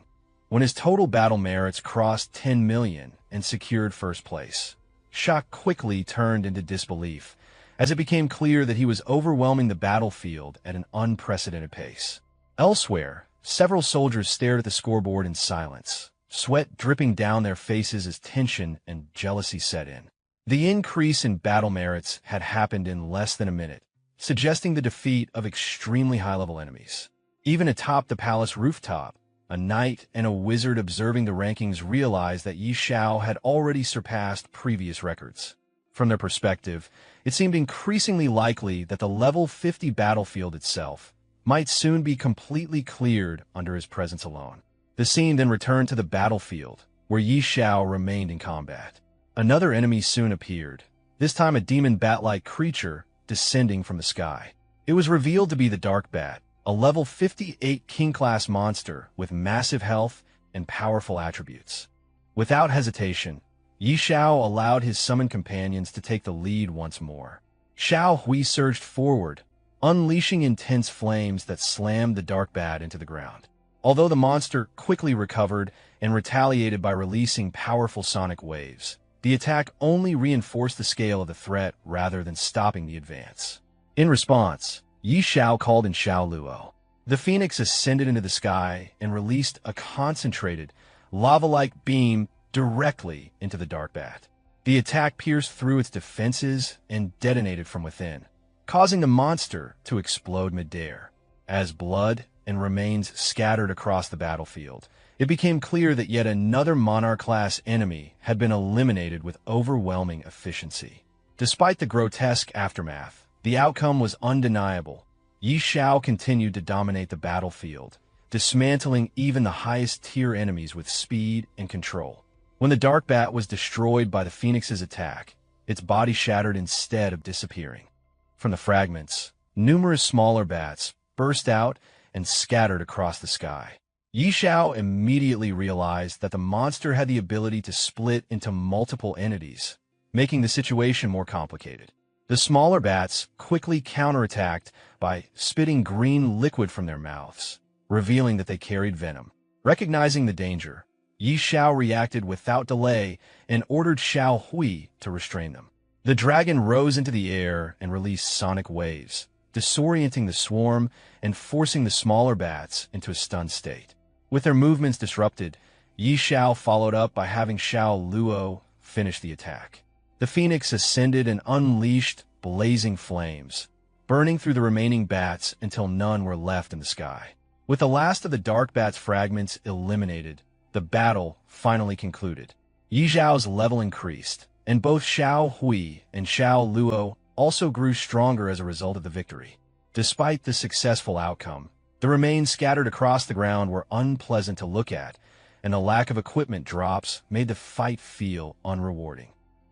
When his total battle merits crossed 10 million and secured first place, shock quickly turned into disbelief, as it became clear that he was overwhelming the battlefield at an unprecedented pace. Elsewhere, several soldiers stared at the scoreboard in silence, sweat dripping down their faces as tension and jealousy set in. The increase in battle merits had happened in less than a minute, suggesting the defeat of extremely high-level enemies. Even atop the palace rooftop, a knight and a wizard observing the rankings realized that Yi Xiao had already surpassed previous records. From their perspective, it seemed increasingly likely that the level 50 battlefield itself might soon be completely cleared under his presence alone. The scene then returned to the battlefield, where Yi Xiao remained in combat. Another enemy soon appeared, this time a demon bat-like creature descending from the sky. It was revealed to be the Dark Bat, a level 58 King-class monster with massive health and powerful attributes. Without hesitation, Yi Xiao allowed his summoned companions to take the lead once more. Xiao Hui surged forward, unleashing intense flames that slammed the Dark Bat into the ground. Although the monster quickly recovered and retaliated by releasing powerful sonic waves, the attack only reinforced the scale of the threat rather than stopping the advance. In response, Yi Xiao called in Xiao Luo. The phoenix ascended into the sky and released a concentrated, lava-like beam directly into the Dark Bat. The attack pierced through its defenses and detonated from within, causing the monster to explode midair. As blood and remains scattered across the battlefield, it became clear that yet another Monarch-class enemy had been eliminated with overwhelming efficiency. Despite the grotesque aftermath, the outcome was undeniable. Yi Xiao continued to dominate the battlefield, dismantling even the highest-tier enemies with speed and control. When the Dark Bat was destroyed by the Phoenix's attack, its body shattered instead of disappearing. From the fragments, numerous smaller bats burst out and scattered across the sky. Yi Xiao immediately realized that the monster had the ability to split into multiple entities, making the situation more complicated. The smaller bats quickly counterattacked by spitting green liquid from their mouths, revealing that they carried venom. Recognizing the danger, Yi Xiao reacted without delay and ordered Xiao Hui to restrain them. The dragon rose into the air and released sonic waves, disorienting the swarm and forcing the smaller bats into a stunned state. With their movements disrupted, Yi Xiao followed up by having Xiao Luo finish the attack. The phoenix ascended and unleashed blazing flames, burning through the remaining bats until none were left in the sky. With the last of the dark bat's fragments eliminated, the battle finally concluded. Yi Xiao's level increased, and both Xiao Hui and Xiao Luo also grew stronger as a result of the victory. Despite the successful outcome, the remains scattered across the ground were unpleasant to look at, and the lack of equipment drops made the fight feel unrewarding.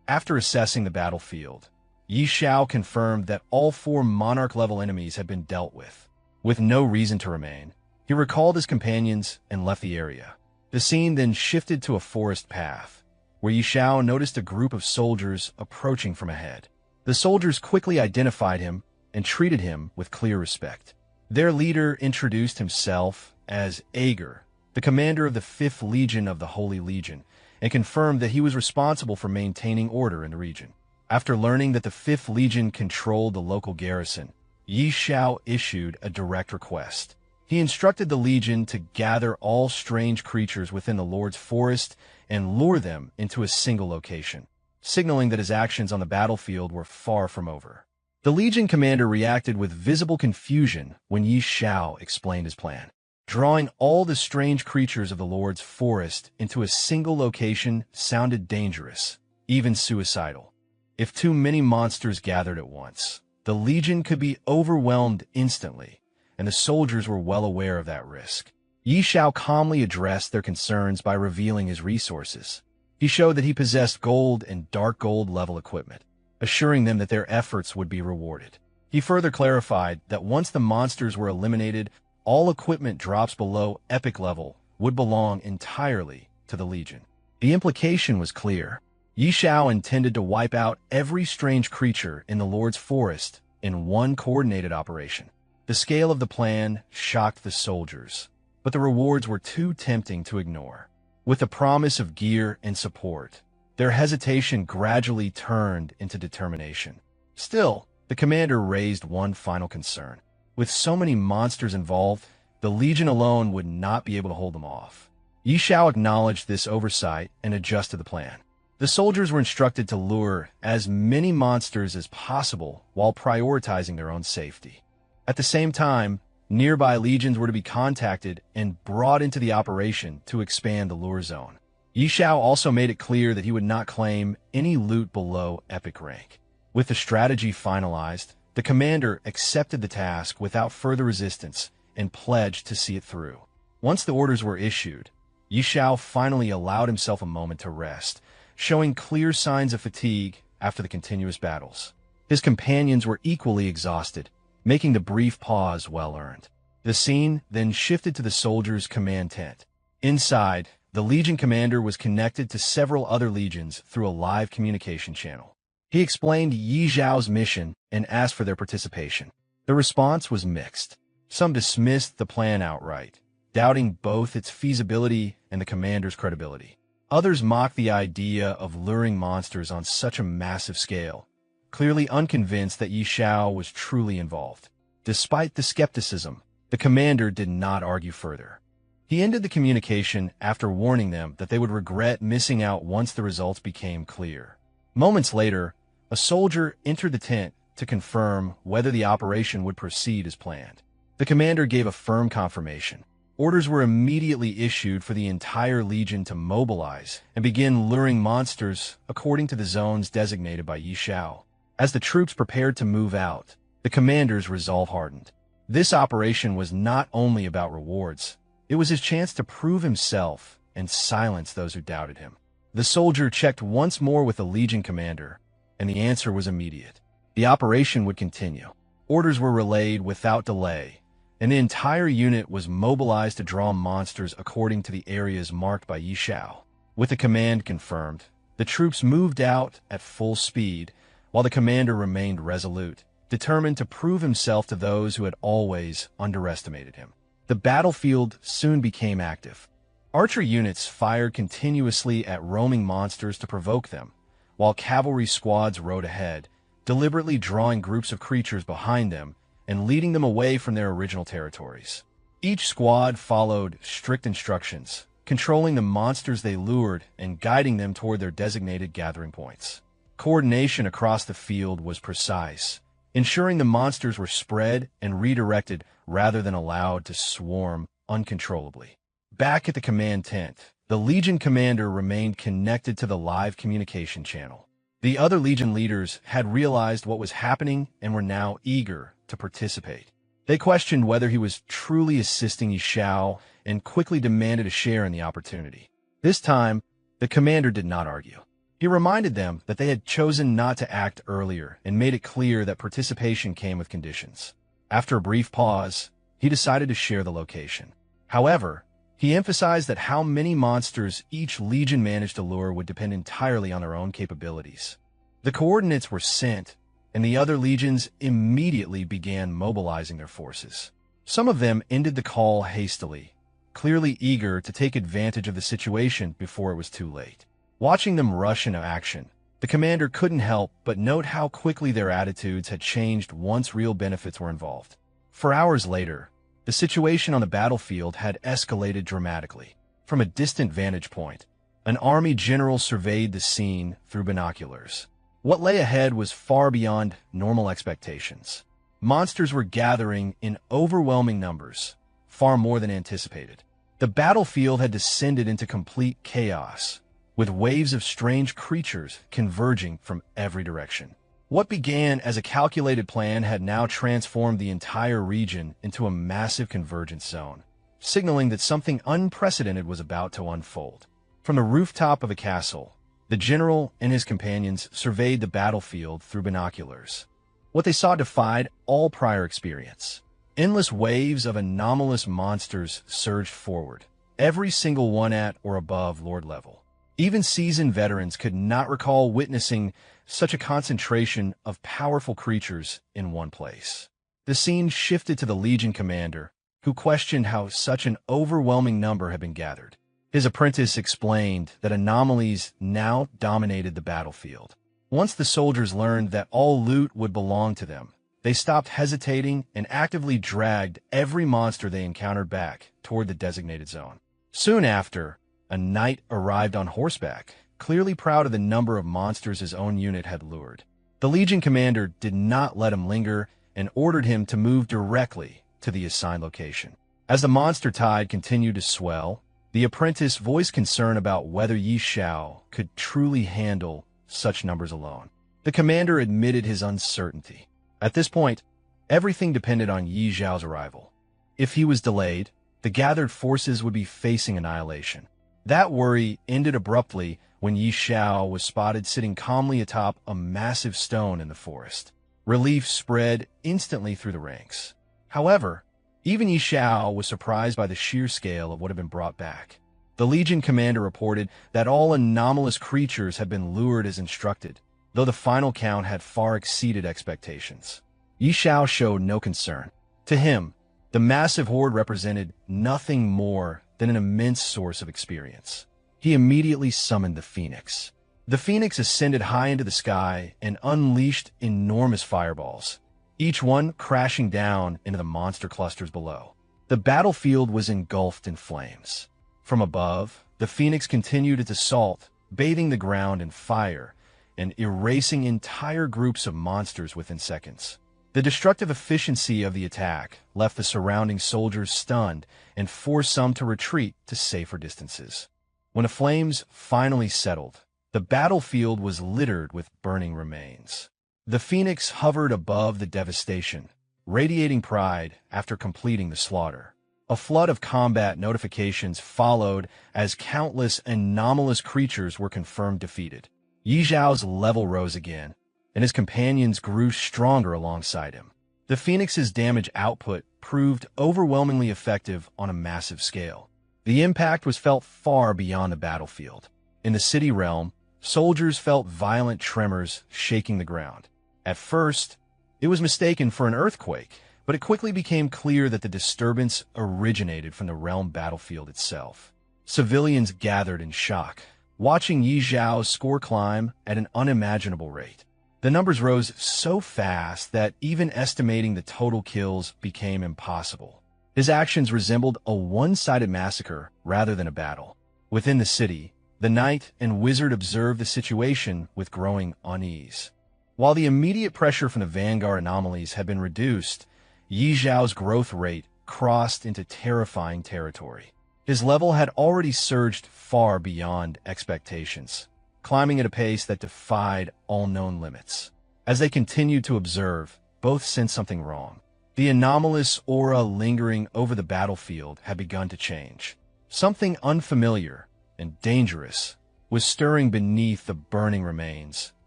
After assessing the battlefield, Yi Xiao confirmed that all 4 monarch-level enemies had been dealt with. With no reason to remain, he recalled his companions and left the area. The scene then shifted to a forest path, where Yi Xiao noticed a group of soldiers approaching from ahead. The soldiers quickly identified him and treated him with clear respect. Their leader introduced himself as Ager, the commander of the 5th Legion of the Holy Legion, and confirmed that he was responsible for maintaining order in the region. After learning that the 5th Legion controlled the local garrison, Yi Xiao issued a direct request. He instructed the Legion to gather all strange creatures within the Lord's forest and lure them into a single location, signaling that his actions on the battlefield were far from over. The Legion commander reacted with visible confusion when Yi Xiao explained his plan. Drawing all the strange creatures of the Lord's forest into a single location sounded dangerous, even suicidal. If too many monsters gathered at once, the Legion could be overwhelmed instantly, and the soldiers were well aware of that risk. Yi Xiao calmly addressed their concerns by revealing his resources. He showed that he possessed gold and dark gold level equipment, assuring them that their efforts would be rewarded. He further clarified that once the monsters were eliminated, all equipment drops below epic level would belong entirely to the Legion. The implication was clear. Yi Xiao intended to wipe out every strange creature in the Lord's forest in one coordinated operation. The scale of the plan shocked the soldiers, but the rewards were too tempting to ignore. With the promise of gear and support, their hesitation gradually turned into determination. Still, the commander raised one final concern. With so many monsters involved, the Legion alone would not be able to hold them off. Yi Xiao acknowledged this oversight and adjusted the plan. The soldiers were instructed to lure as many monsters as possible while prioritizing their own safety. At the same time, nearby legions were to be contacted and brought into the operation to expand the lure zone. Yi Xiao also made it clear that he would not claim any loot below epic rank. With the strategy finalized, the commander accepted the task without further resistance and pledged to see it through. Once the orders were issued, Yi Xiao finally allowed himself a moment to rest, showing clear signs of fatigue after the continuous battles. His companions were equally exhausted, making the brief pause well-earned. The scene then shifted to the soldiers' command tent. Inside, the Legion commander was connected to several other legions through a live communication channel. He explained Yi Xiao's mission and asked for their participation. The response was mixed. Some dismissed the plan outright, doubting both its feasibility and the commander's credibility. Others mocked the idea of luring monsters on such a massive scale, clearly unconvinced that Yi Xiao was truly involved. Despite the skepticism, the commander did not argue further. He ended the communication after warning them that they would regret missing out once the results became clear. Moments later, a soldier entered the tent to confirm whether the operation would proceed as planned. The commander gave a firm confirmation. Orders were immediately issued for the entire Legion to mobilize and begin luring monsters according to the zones designated by Yi Xiao. As the troops prepared to move out, the commander's resolve hardened. This operation was not only about rewards, it was his chance to prove himself and silence those who doubted him. The soldier checked once more with the Legion commander, and the answer was immediate. The operation would continue. Orders were relayed without delay, and the entire unit was mobilized to draw monsters according to the areas marked by Yi Xiao. With the command confirmed, the troops moved out at full speed, while the commander remained resolute, determined to prove himself to those who had always underestimated him. The battlefield soon became active. Archer units fired continuously at roaming monsters to provoke them, while cavalry squads rode ahead, deliberately drawing groups of creatures behind them and leading them away from their original territories. Each squad followed strict instructions, controlling the monsters they lured and guiding them toward their designated gathering points. Coordination across the field was precise, ensuring the monsters were spread and redirected rather than allowed to swarm uncontrollably. Back at the command tent, the Legion commander remained connected to the live communication channel. The other Legion leaders had realized what was happening and were now eager to participate. They questioned whether he was truly assisting Yi Xiao and quickly demanded a share in the opportunity. This time, the commander did not argue. He reminded them that they had chosen not to act earlier and made it clear that participation came with conditions. After a brief pause, he decided to share the location. However, he emphasized that how many monsters each Legion managed to lure would depend entirely on their own capabilities. The coordinates were sent, and the other legions immediately began mobilizing their forces. Some of them ended the call hastily, clearly eager to take advantage of the situation before it was too late. Watching them rush into action, the commander couldn't help but note how quickly their attitudes had changed once real benefits were involved. For hours later, the situation on the battlefield had escalated dramatically. From a distant vantage point, an army general surveyed the scene through binoculars. What lay ahead was far beyond normal expectations. Monsters were gathering in overwhelming numbers, far more than anticipated. The battlefield had descended into complete chaos, with waves of strange creatures converging from every direction. What began as a calculated plan had now transformed the entire region into a massive convergence zone, signaling that something unprecedented was about to unfold. From the rooftop of a castle, the general and his companions surveyed the battlefield through binoculars. What they saw defied all prior experience. Endless waves of anomalous monsters surged forward, every single one at or above Lord level. Even seasoned veterans could not recall witnessing such a concentration of powerful creatures in one place. The scene shifted to the Legion commander, who questioned how such an overwhelming number had been gathered. His apprentice explained that anomalies now dominated the battlefield. Once the soldiers learned that all loot would belong to them, they stopped hesitating and actively dragged every monster they encountered back toward the designated zone. Soon after, a knight arrived on horseback, clearly proud of the number of monsters his own unit had lured. The Legion commander did not let him linger and ordered him to move directly to the assigned location. As the monster tide continued to swell, the apprentice voiced concern about whether Yi Xiao could truly handle such numbers alone. The commander admitted his uncertainty. At this point, everything depended on Yi Xiao's arrival. If he was delayed, the gathered forces would be facing annihilation. That worry ended abruptly when Yi Xiao was spotted sitting calmly atop a massive stone in the forest. Relief spread instantly through the ranks. However, even Yi Xiao was surprised by the sheer scale of what had been brought back. The Legion commander reported that all anomalous creatures had been lured as instructed, though the final count had far exceeded expectations. Yi Xiao showed no concern. To him, the massive horde represented nothing more than an immense source of experience. He immediately summoned the Phoenix. The Phoenix ascended high into the sky and unleashed enormous fireballs, each one crashing down into the monster clusters below. The battlefield was engulfed in flames. From above, the Phoenix continued its assault, bathing the ground in fire and erasing entire groups of monsters within seconds. The destructive efficiency of the attack left the surrounding soldiers stunned and forced some to retreat to safer distances. When the flames finally settled, the battlefield was littered with burning remains. The Phoenix hovered above the devastation, radiating pride after completing the slaughter. A flood of combat notifications followed as countless anomalous creatures were confirmed defeated. Yi Xiao's level rose again, and his companions grew stronger alongside him. The Phoenix's damage output proved overwhelmingly effective on a massive scale. The impact was felt far beyond the battlefield. In the city realm, soldiers felt violent tremors shaking the ground. At first, it was mistaken for an earthquake, but it quickly became clear that the disturbance originated from the realm battlefield itself. Civilians gathered in shock, watching Yi Xiao's score climb at an unimaginable rate. The numbers rose so fast that even estimating the total kills became impossible. His actions resembled a one-sided massacre rather than a battle. Within the city, the knight and wizard observed the situation with growing unease. While the immediate pressure from the vanguard anomalies had been reduced, Yi Zhao's growth rate crossed into terrifying territory. His level had already surged far beyond expectations, climbing at a pace that defied all known limits. As they continued to observe, both sensed something wrong. The anomalous aura lingering over the battlefield had begun to change. Something unfamiliar and dangerous was stirring beneath the burning remains,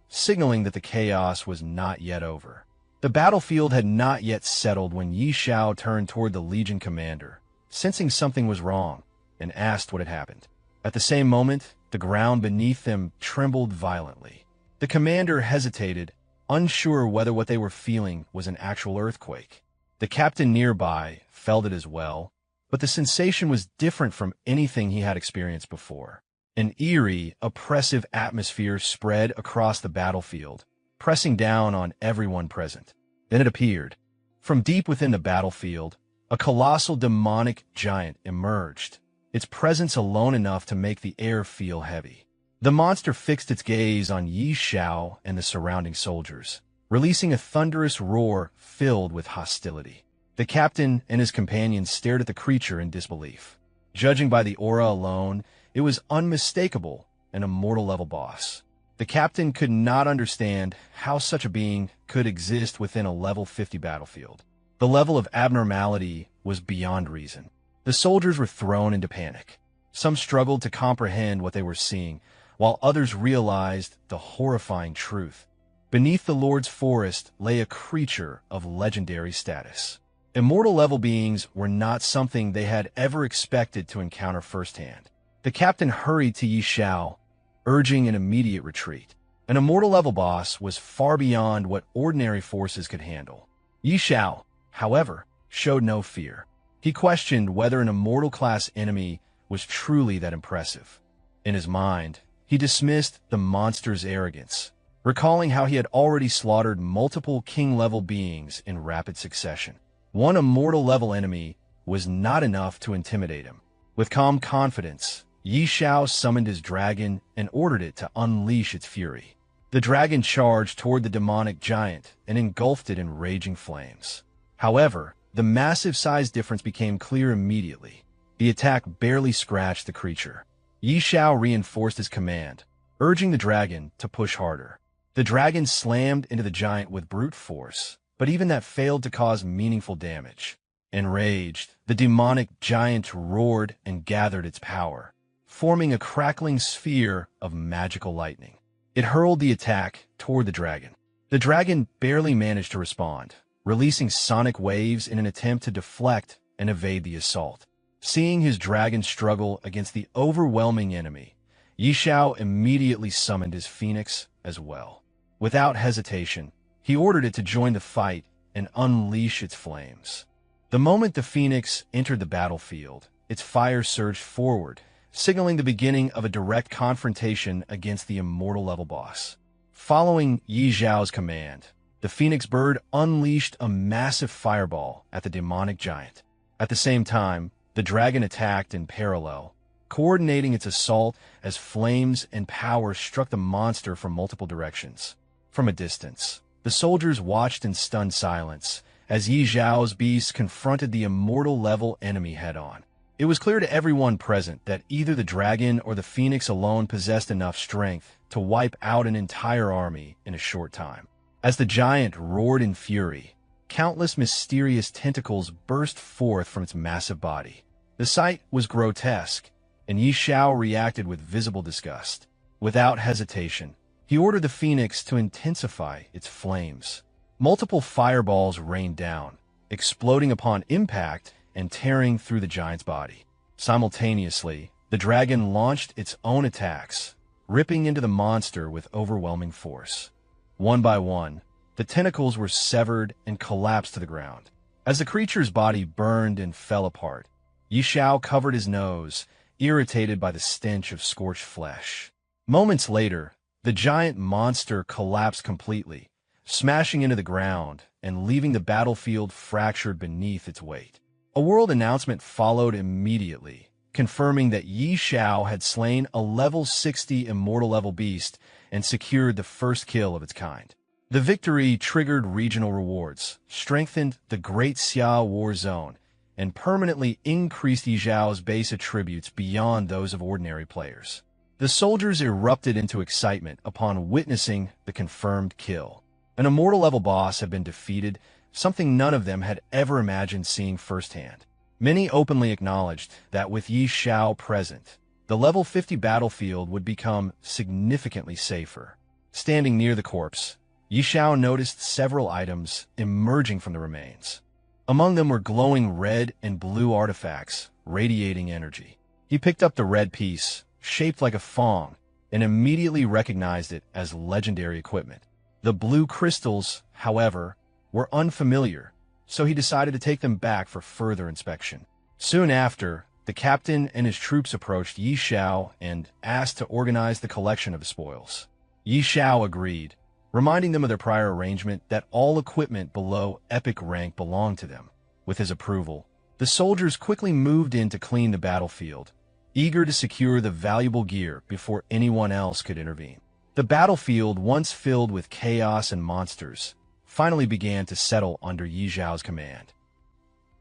signaling that the chaos was not yet over. The battlefield had not yet settled when Yi Zhao turned toward the Legion commander, sensing something was wrong, and asked what had happened. At the same moment, the ground beneath them trembled violently. The commander hesitated, unsure whether what they were feeling was an actual earthquake. The captain nearby felt it as well, but the sensation was different from anything he had experienced before. An eerie, oppressive atmosphere spread across the battlefield, pressing down on everyone present. Then it appeared. From deep within the battlefield, a colossal demonic giant emerged, its presence alone enough to make the air feel heavy. The monster fixed its gaze on Yi Zhao and the surrounding soldiers, releasing a thunderous roar filled with hostility. The captain and his companions stared at the creature in disbelief. Judging by the aura alone, it was unmistakable, an immortal-level boss. The captain could not understand how such a being could exist within a level 50 battlefield. The level of abnormality was beyond reason. The soldiers were thrown into panic. Some struggled to comprehend what they were seeing, while others realized the horrifying truth. Beneath the Lord's forest lay a creature of legendary status. Immortal-level beings were not something they had ever expected to encounter firsthand. The captain hurried to Yi Zhao, urging an immediate retreat. An immortal-level boss was far beyond what ordinary forces could handle. Yi Zhao, however, showed no fear. He questioned whether an immortal-class enemy was truly that impressive. In his mind, he dismissed the monster's arrogance, recalling how he had already slaughtered multiple king-level beings in rapid succession. One immortal-level enemy was not enough to intimidate him. With calm confidence, Yi Zhao summoned his dragon and ordered it to unleash its fury. The dragon charged toward the demonic giant and engulfed it in raging flames. However, the massive size difference became clear immediately. The attack barely scratched the creature. Yi Zhao reinforced his command, urging the dragon to push harder. The dragon slammed into the giant with brute force, but even that failed to cause meaningful damage. Enraged, the demonic giant roared and gathered its power, forming a crackling sphere of magical lightning. It hurled the attack toward the dragon. The dragon barely managed to respond, releasing sonic waves in an attempt to deflect and evade the assault. Seeing his dragon struggle against the overwhelming enemy, Yi Zhao immediately summoned his phoenix as well. Without hesitation, he ordered it to join the fight and unleash its flames. The moment the phoenix entered the battlefield, its fire surged forward, signaling the beginning of a direct confrontation against the immortal-level boss. Following Yi Zhao's command, the phoenix bird unleashed a massive fireball at the demonic giant. At the same time, the dragon attacked in parallel, coordinating its assault as flames and power struck the monster from multiple directions. From a distance, the soldiers watched in stunned silence as Yi Zhao's beast confronted the immortal-level enemy head-on. It was clear to everyone present that either the dragon or the phoenix alone possessed enough strength to wipe out an entire army in a short time. As the giant roared in fury, countless mysterious tentacles burst forth from its massive body. The sight was grotesque, and Yi Zhao reacted with visible disgust. Without hesitation, he ordered the phoenix to intensify its flames. Multiple fireballs rained down, exploding upon impact and tearing through the giant's body. Simultaneously, the dragon launched its own attacks, ripping into the monster with overwhelming force. One by one, the tentacles were severed and collapsed to the ground. As the creature's body burned and fell apart, Yi Zhao covered his nose, irritated by the stench of scorched flesh. Moments later, the giant monster collapsed completely, smashing into the ground and leaving the battlefield fractured beneath its weight. A world announcement followed immediately, confirming that Yi Xiao had slain a level 60 immortal level beast and secured the first kill of its kind. The victory triggered regional rewards, strengthened the Great Xia War Zone, and permanently increased Yi Xiao's base attributes beyond those of ordinary players. The soldiers erupted into excitement upon witnessing the confirmed kill. An immortal level boss had been defeated, something none of them had ever imagined seeing firsthand. Many openly acknowledged that with Yi Xiao present, the level 50 battlefield would become significantly safer. Standing near the corpse, Yi Xiao noticed several items emerging from the remains. Among them were glowing red and blue artifacts, radiating energy. He picked up the red piece, shaped like a fong, and immediately recognized it as legendary equipment. The blue crystals, however, were unfamiliar, so he decided to take them back for further inspection. Soon after, the captain and his troops approached Yi Xiao and asked to organize the collection of the spoils. Yi Xiao agreed, reminding them of their prior arrangement that all equipment below epic rank belonged to them. With his approval, the soldiers quickly moved in to clean the battlefield, eager to secure the valuable gear before anyone else could intervene. The battlefield, once filled with chaos and monsters, finally began to settle under Yi Xiao's command.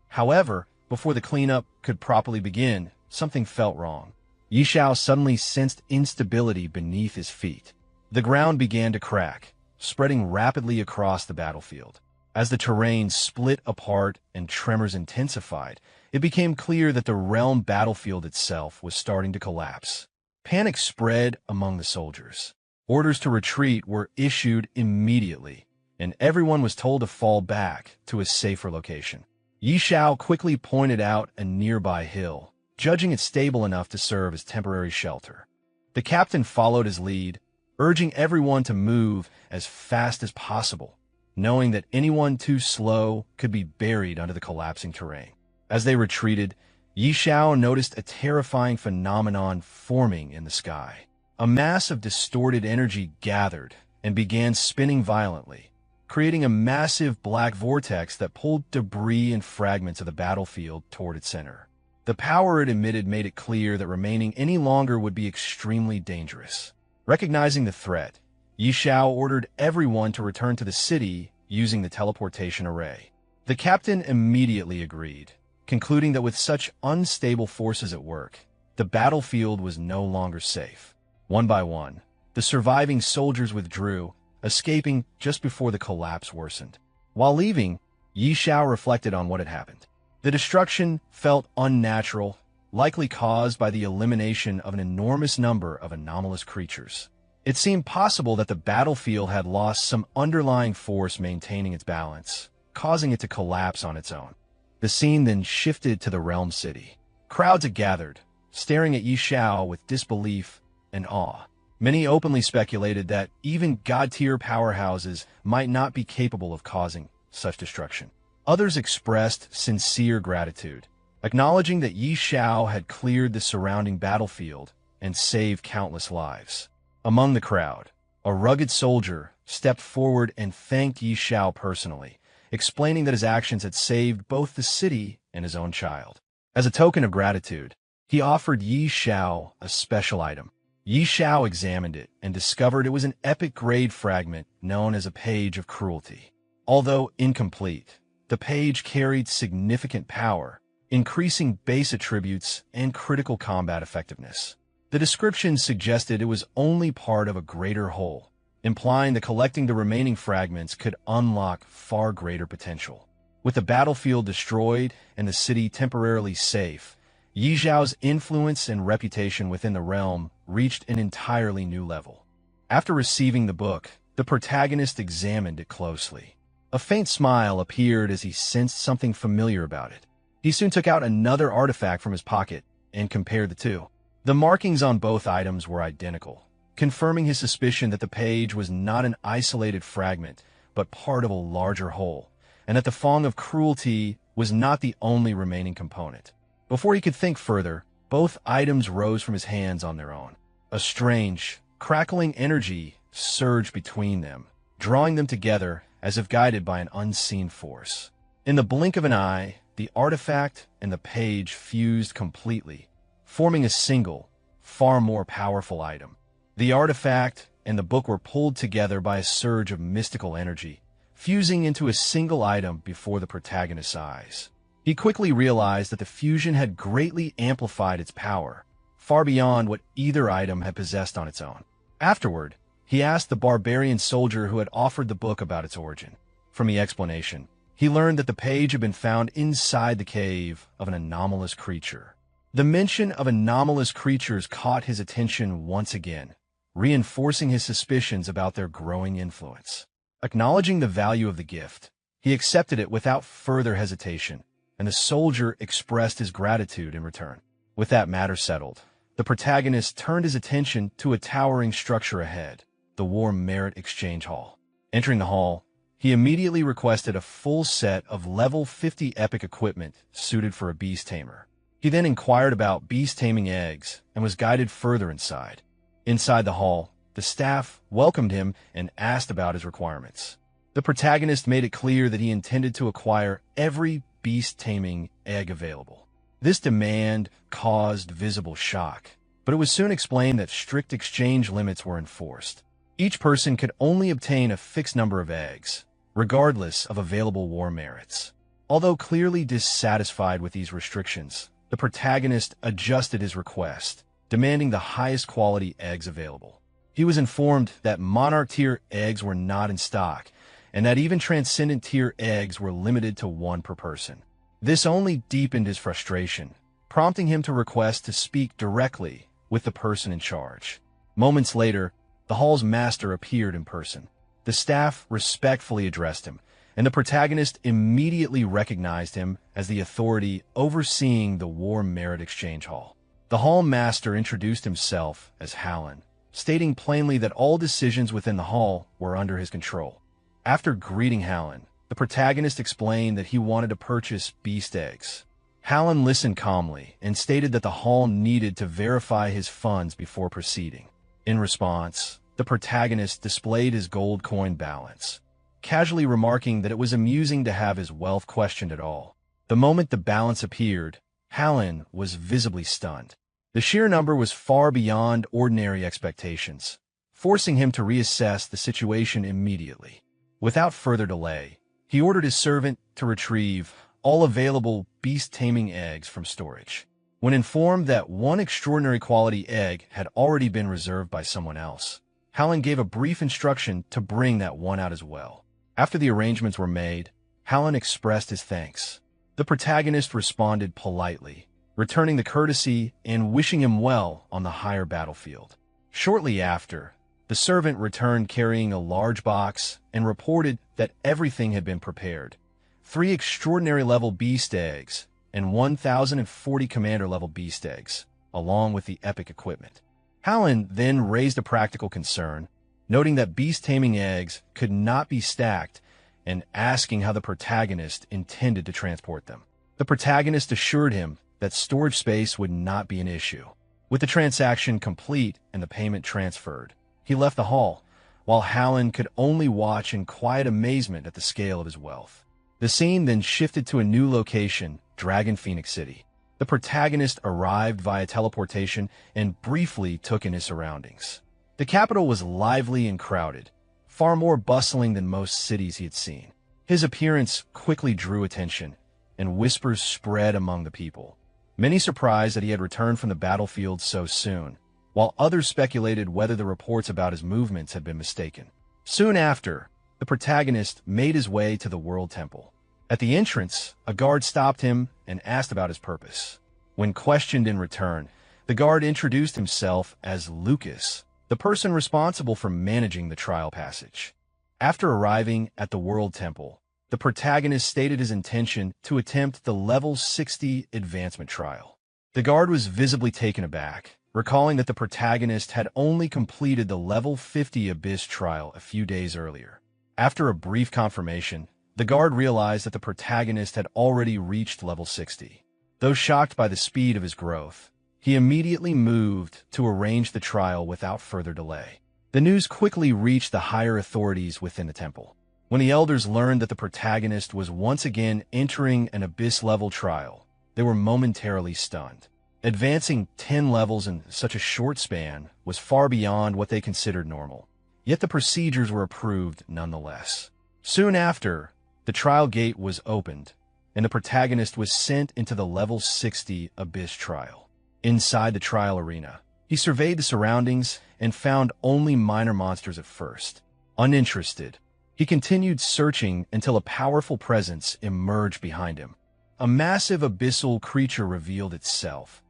However, before the cleanup could properly begin, something felt wrong. Yi Xiao suddenly sensed instability beneath his feet. The ground began to crack, spreading rapidly across the battlefield. As the terrain split apart and tremors intensified, it became clear that the realm battlefield itself was starting to collapse. Panic spread among the soldiers. Orders to retreat were issued immediately, and everyone was told to fall back to a safer location. Yi Xiao quickly pointed out a nearby hill, judging it stable enough to serve as temporary shelter. The captain followed his lead, urging everyone to move as fast as possible, knowing that anyone too slow could be buried under the collapsing terrain. As they retreated, Yi Xiao noticed a terrifying phenomenon forming in the sky. A mass of distorted energy gathered and began spinning violently, creating a massive black vortex that pulled debris and fragments of the battlefield toward its center. The power it emitted made it clear that remaining any longer would be extremely dangerous. Recognizing the threat, Yi Xiao ordered everyone to return to the city using the teleportation array. The captain immediately agreed, concluding that with such unstable forces at work, the battlefield was no longer safe. One by one, the surviving soldiers withdrew, escaping just before the collapse worsened. While leaving, Yi Xiao reflected on what had happened. The destruction felt unnatural, likely caused by the elimination of an enormous number of anomalous creatures. It seemed possible that the battlefield had lost some underlying force maintaining its balance, causing it to collapse on its own. The scene then shifted to the realm city. Crowds had gathered, staring at Yi Xiao with disbelief and awe. Many openly speculated that even god-tier powerhouses might not be capable of causing such destruction. Others expressed sincere gratitude, acknowledging that Yi Xiao had cleared the surrounding battlefield and saved countless lives. Among the crowd, a rugged soldier stepped forward and thanked Yi Xiao personally, explaining that his actions had saved both the city and his own child. As a token of gratitude, he offered Yi Xiao a special item. Yi Xiao examined it and discovered it was an epic-grade fragment known as a Page of Cruelty. Although incomplete, the page carried significant power, increasing base attributes and critical combat effectiveness. The description suggested it was only part of a greater whole, implying that collecting the remaining fragments could unlock far greater potential. With the battlefield destroyed and the city temporarily safe, Yi Xiao's influence and reputation within the realm reached an entirely new level. After receiving the book, the protagonist examined it closely. A faint smile appeared as he sensed something familiar about it. He soon took out another artifact from his pocket and compared the two. The markings on both items were identical, confirming his suspicion that the page was not an isolated fragment, but part of a larger whole, and that the Fong of Cruelty was not the only remaining component. Before he could think further, both items rose from his hands on their own. A strange, crackling energy surged between them, drawing them together as if guided by an unseen force. In the blink of an eye, the artifact and the page fused completely, forming a single, far more powerful item. The artifact and the book were pulled together by a surge of mystical energy, fusing into a single item before the protagonist's eyes. He quickly realized that the fusion had greatly amplified its power, far beyond what either item had possessed on its own. Afterward, he asked the barbarian soldier who had offered the book about its origin. From the explanation, he learned that the page had been found inside the cave of an anomalous creature. The mention of anomalous creatures caught his attention once again, reinforcing his suspicions about their growing influence. Acknowledging the value of the gift, he accepted it without further hesitation, and the soldier expressed his gratitude in return. With that matter settled, the protagonist turned his attention to a towering structure ahead, the War Merit Exchange Hall. Entering the hall, he immediately requested a full set of level 50 epic equipment suited for a beast tamer. He then inquired about beast taming eggs and was guided further inside. Inside the hall, the staff welcomed him and asked about his requirements. The protagonist made it clear that he intended to acquire every beast taming egg available. This demand caused visible shock, but it was soon explained that strict exchange limits were enforced. Each person could only obtain a fixed number of eggs, regardless of available war merits. Although clearly dissatisfied with these restrictions, the protagonist adjusted his request, demanding the highest quality eggs available. He was informed that Monarch tier eggs were not in stock, and that even Transcendent tier eggs were limited to one per person. This only deepened his frustration, prompting him to request to speak directly with the person in charge. Moments later, the hall's master appeared in person. The staff respectfully addressed him, and the protagonist immediately recognized him as the authority overseeing the War Merit Exchange Hall. The hall master introduced himself as Hallen, stating plainly that all decisions within the hall were under his control. After greeting Hallen, the protagonist explained that he wanted to purchase beast eggs. Hallen listened calmly and stated that the hall needed to verify his funds before proceeding. In response, the protagonist displayed his gold coin balance, casually remarking that it was amusing to have his wealth questioned at all. The moment the balance appeared, Hallen was visibly stunned. The sheer number was far beyond ordinary expectations, forcing him to reassess the situation immediately. Without further delay, he ordered his servant to retrieve all available beast-taming eggs from storage. When informed that one extraordinary quality egg had already been reserved by someone else, Hallen gave a brief instruction to bring that one out as well. After the arrangements were made, Hallen expressed his thanks. The protagonist responded politely, returning the courtesy and wishing him well on the higher battlefield. Shortly after, the servant returned carrying a large box and reported that everything had been prepared. 3 extraordinary level beast eggs and 1,040 commander level beast eggs, along with the epic equipment. Hallen then raised a practical concern, noting that beast taming eggs could not be stacked and asking how the protagonist intended to transport them. The protagonist assured him that storage space would not be an issue. With the transaction complete and the payment transferred, he left the hall, while Hallen could only watch in quiet amazement at the scale of his wealth. The scene then shifted to a new location, Dragon Phoenix City. The protagonist arrived via teleportation and briefly took in his surroundings. The capital was lively and crowded, far more bustling than most cities he had seen. His appearance quickly drew attention, and whispers spread among the people. Many surprised that he had returned from the battlefield so soon, while others speculated whether the reports about his movements had been mistaken. Soon after, the protagonist made his way to the World Temple. At the entrance, a guard stopped him and asked about his purpose. When questioned in return, the guard introduced himself as Lucas, the person responsible for managing the trial passage. After arriving at the World Temple, the protagonist stated his intention to attempt the level 60 advancement trial. The guard was visibly taken aback, recalling that the protagonist had only completed the level 50 abyss trial a few days earlier. After a brief confirmation, the guard realized that the protagonist had already reached level 60. Though shocked by the speed of his growth, he immediately moved to arrange the trial without further delay. The news quickly reached the higher authorities within the temple. When the elders learned that the protagonist was once again entering an abyss-level trial, they were momentarily stunned. Advancing 10 levels in such a short span was far beyond what they considered normal. Yet the procedures were approved nonetheless. Soon after, the trial gate was opened, and the protagonist was sent into the level 60 abyss trial. Inside the trial arena, he surveyed the surroundings and found only minor monsters at first. Uninterested, he continued searching until a powerful presence emerged behind him. A massive abyssal creature revealed itself,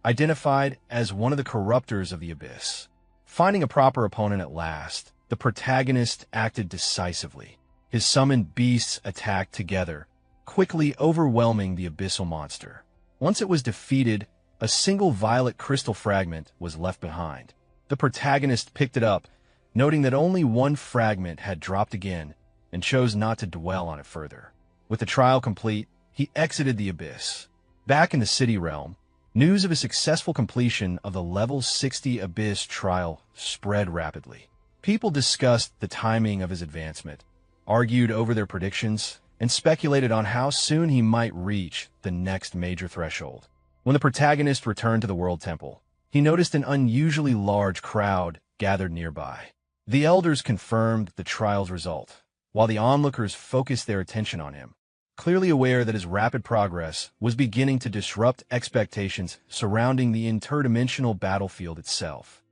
identified as one of the corruptors of the abyss. Finding a proper opponent at last, the protagonist acted decisively. His summoned beasts attacked together, quickly overwhelming the abyssal monster. Once it was defeated, a single violet crystal fragment was left behind. The protagonist picked it up, noting that only one fragment had dropped again, and chose not to dwell on it further. With the trial complete, he exited the abyss. Back in the city realm, news of a successful completion of the level 60 abyss trial spread rapidly. People discussed the timing of his advancement, argued over their predictions, and speculated on how soon he might reach the next major threshold. When the protagonist returned to the World Temple, he noticed an unusually large crowd gathered nearby. The elders confirmed the trial's result, while the onlookers focused their attention on him, clearly aware that his rapid progress was beginning to disrupt expectations surrounding the interdimensional battlefield itself.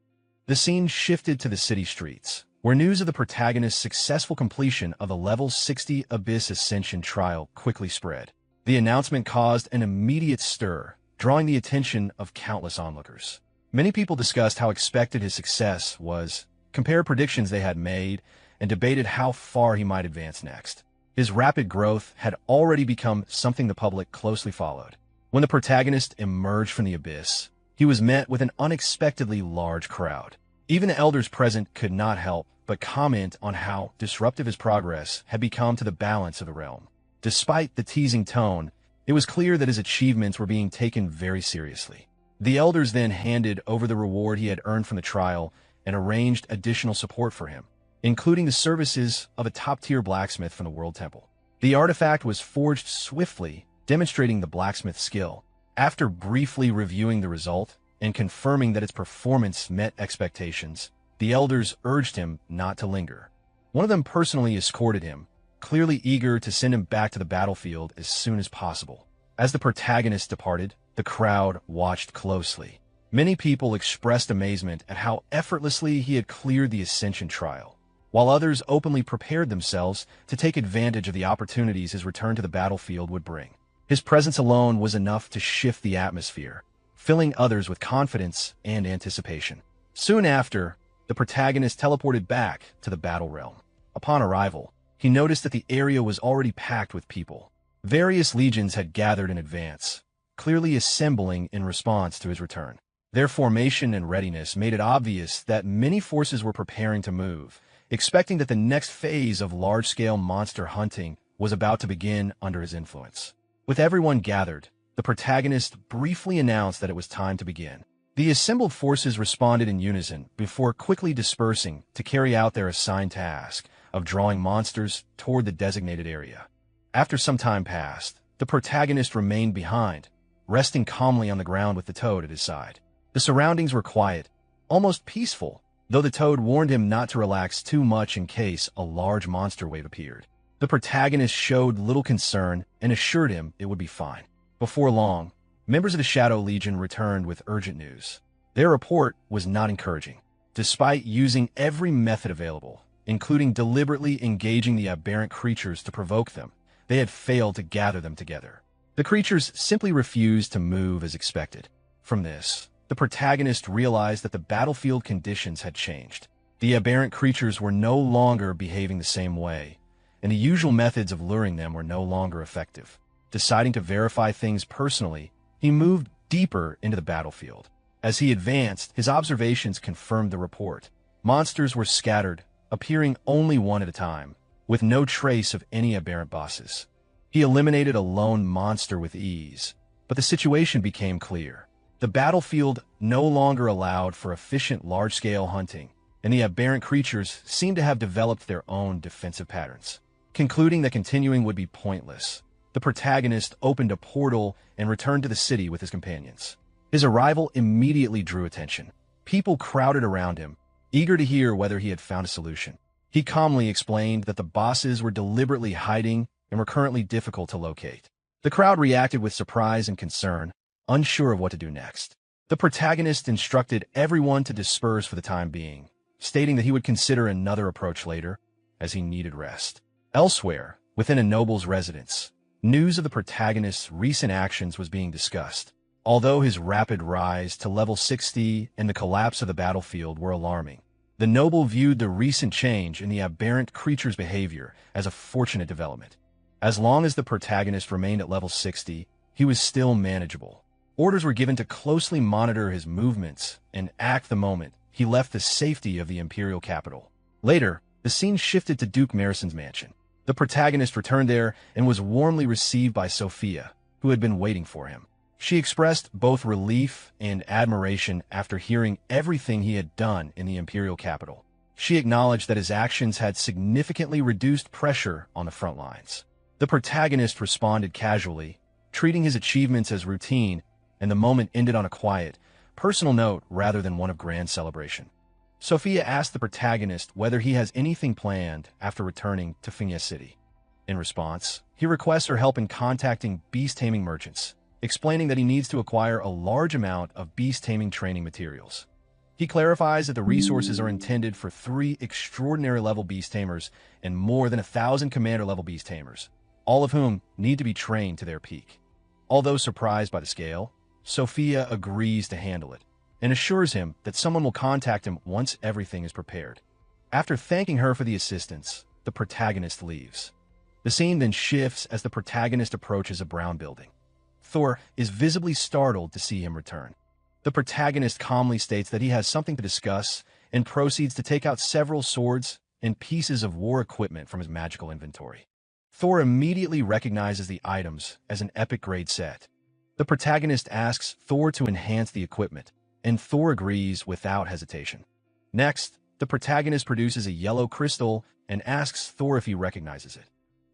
The scene shifted to the city streets, where news of the protagonist's successful completion of the level 60 Abyss Ascension trial quickly spread. The announcement caused an immediate stir, drawing the attention of countless onlookers. Many people discussed how expected his success was, compared predictions they had made, and debated how far he might advance next. His rapid growth had already become something the public closely followed. When the protagonist emerged from the abyss, he was met with an unexpectedly large crowd. Even the elders present could not help but comment on how disruptive his progress had become to the balance of the realm. Despite the teasing tone, it was clear that his achievements were being taken very seriously. The elders then handed over the reward he had earned from the trial and arranged additional support for him, including the services of a top-tier blacksmith from the World Temple. The artifact was forged swiftly, demonstrating the blacksmith's skill. After briefly reviewing the result and confirming that its performance met expectations, the elders urged him not to linger. One of them personally escorted him, clearly eager to send him back to the battlefield as soon as possible. As the protagonist departed, the crowd watched closely. Many people expressed amazement at how effortlessly he had cleared the Ascension trial, while others openly prepared themselves to take advantage of the opportunities his return to the battlefield would bring. His presence alone was enough to shift the atmosphere, filling others with confidence and anticipation. Soon after, the protagonist teleported back to the battle realm. Upon arrival, he noticed that the area was already packed with people. Various legions had gathered in advance, clearly assembling in response to his return. Their formation and readiness made it obvious that many forces were preparing to move, expecting that the next phase of large-scale monster hunting was about to begin under his influence. With everyone gathered, the protagonist briefly announced that it was time to begin. The assembled forces responded in unison before quickly dispersing to carry out their assigned task of drawing monsters toward the designated area. After some time passed, the protagonist remained behind, resting calmly on the ground with the toad at his side. The surroundings were quiet, almost peaceful, though the toad warned him not to relax too much in case a large monster wave appeared. The protagonist showed little concern and assured him it would be fine. Before long, members of the Shadow Legion returned with urgent news. Their report was not encouraging. Despite using every method available, including deliberately engaging the aberrant creatures to provoke them, they had failed to gather them together. The creatures simply refused to move as expected. From this, the protagonist realized that the battlefield conditions had changed. The aberrant creatures were no longer behaving the same way, and the usual methods of luring them were no longer effective. Deciding to verify things personally, he moved deeper into the battlefield. As he advanced, his observations confirmed the report. Monsters were scattered, appearing only one at a time, with no trace of any aberrant bosses. He eliminated a lone monster with ease, but the situation became clear. The battlefield no longer allowed for efficient large-scale hunting, and the aberrant creatures seemed to have developed their own defensive patterns. Concluding that continuing would be pointless, the protagonist opened a portal and returned to the city with his companions. His arrival immediately drew attention. People crowded around him, eager to hear whether he had found a solution. He calmly explained that the bosses were deliberately hiding and were currently difficult to locate. The crowd reacted with surprise and concern, unsure of what to do next. The protagonist instructed everyone to disperse for the time being, stating that he would consider another approach later, as he needed rest. Elsewhere, within a noble's residence, news of the protagonist's recent actions was being discussed. Although his rapid rise to level 60 and the collapse of the battlefield were alarming, the noble viewed the recent change in the aberrant creature's behavior as a fortunate development. As long as the protagonist remained at level 60, he was still manageable. Orders were given to closely monitor his movements and act the moment he left the safety of the imperial capital. Later, the scene shifted to Duke Marison's mansion. The protagonist returned there and was warmly received by Sophia, who had been waiting for him. She expressed both relief and admiration after hearing everything he had done in the imperial capital. She acknowledged that his actions had significantly reduced pressure on the front lines. The protagonist responded casually, treating his achievements as routine, and the moment ended on a quiet, personal note rather than one of grand celebration. Sophia asked the protagonist whether he has anything planned after returning to Finya City. In response, he requests her help in contacting beast-taming merchants, explaining that he needs to acquire a large amount of beast-taming training materials. He clarifies that the resources are intended for 3 extraordinary-level beast-tamers and more than 1,000 commander-level beast-tamers, all of whom need to be trained to their peak. Although surprised by the scale, Sophia agrees to handle it and assures him that someone will contact him once everything is prepared. After thanking her for the assistance, the protagonist leaves. The scene then shifts as the protagonist approaches a brown building. Thor is visibly startled to see him return. The protagonist calmly states that he has something to discuss and proceeds to take out several swords and pieces of war equipment from his magical inventory. Thor immediately recognizes the items as an epic-grade set. The protagonist asks Thor to enhance the equipment, and Thor agrees without hesitation. Next, the protagonist produces a yellow crystal and asks Thor if he recognizes it.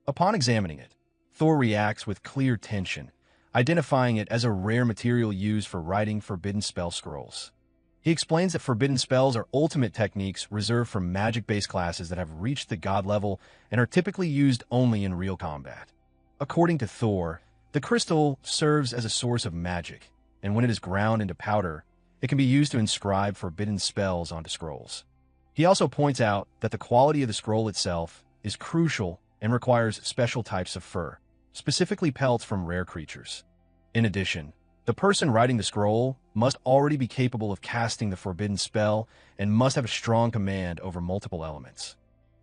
Upon examining it, Thor reacts with clear tension, identifying it as a rare material used for writing forbidden spell scrolls. He explains that forbidden spells are ultimate techniques reserved for magic-based classes that have reached the god level and are typically used only in real combat. According to Thor, the crystal serves as a source of magic, and when it is ground into powder, it can be used to inscribe forbidden spells onto scrolls. He also points out that the quality of the scroll itself is crucial and requires special types of fur, specifically pelts from rare creatures. In addition, the person writing the scroll must already be capable of casting the forbidden spell and must have a strong command over multiple elements.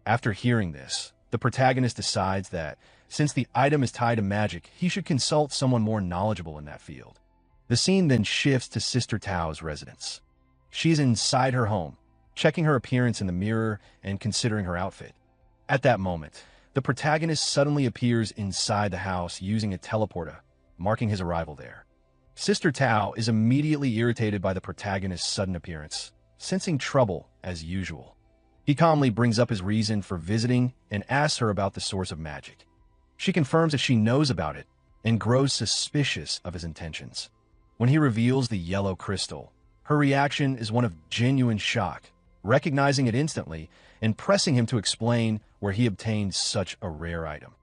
After hearing this, the protagonist decides that, since the item is tied to magic, he should consult someone more knowledgeable in that field. The scene then shifts to Sister Tao's residence. She is inside her home, checking her appearance in the mirror and considering her outfit. At that moment, the protagonist suddenly appears inside the house using a teleporter, marking his arrival there. Sister Tao is immediately irritated by the protagonist's sudden appearance, sensing trouble as usual. He calmly brings up his reason for visiting and asks her about the source of magic. She confirms that she knows about it and grows suspicious of his intentions. When he reveals the yellow crystal, her reaction is one of genuine shock, recognizing it instantly and pressing him to explain where he obtained such a rare item.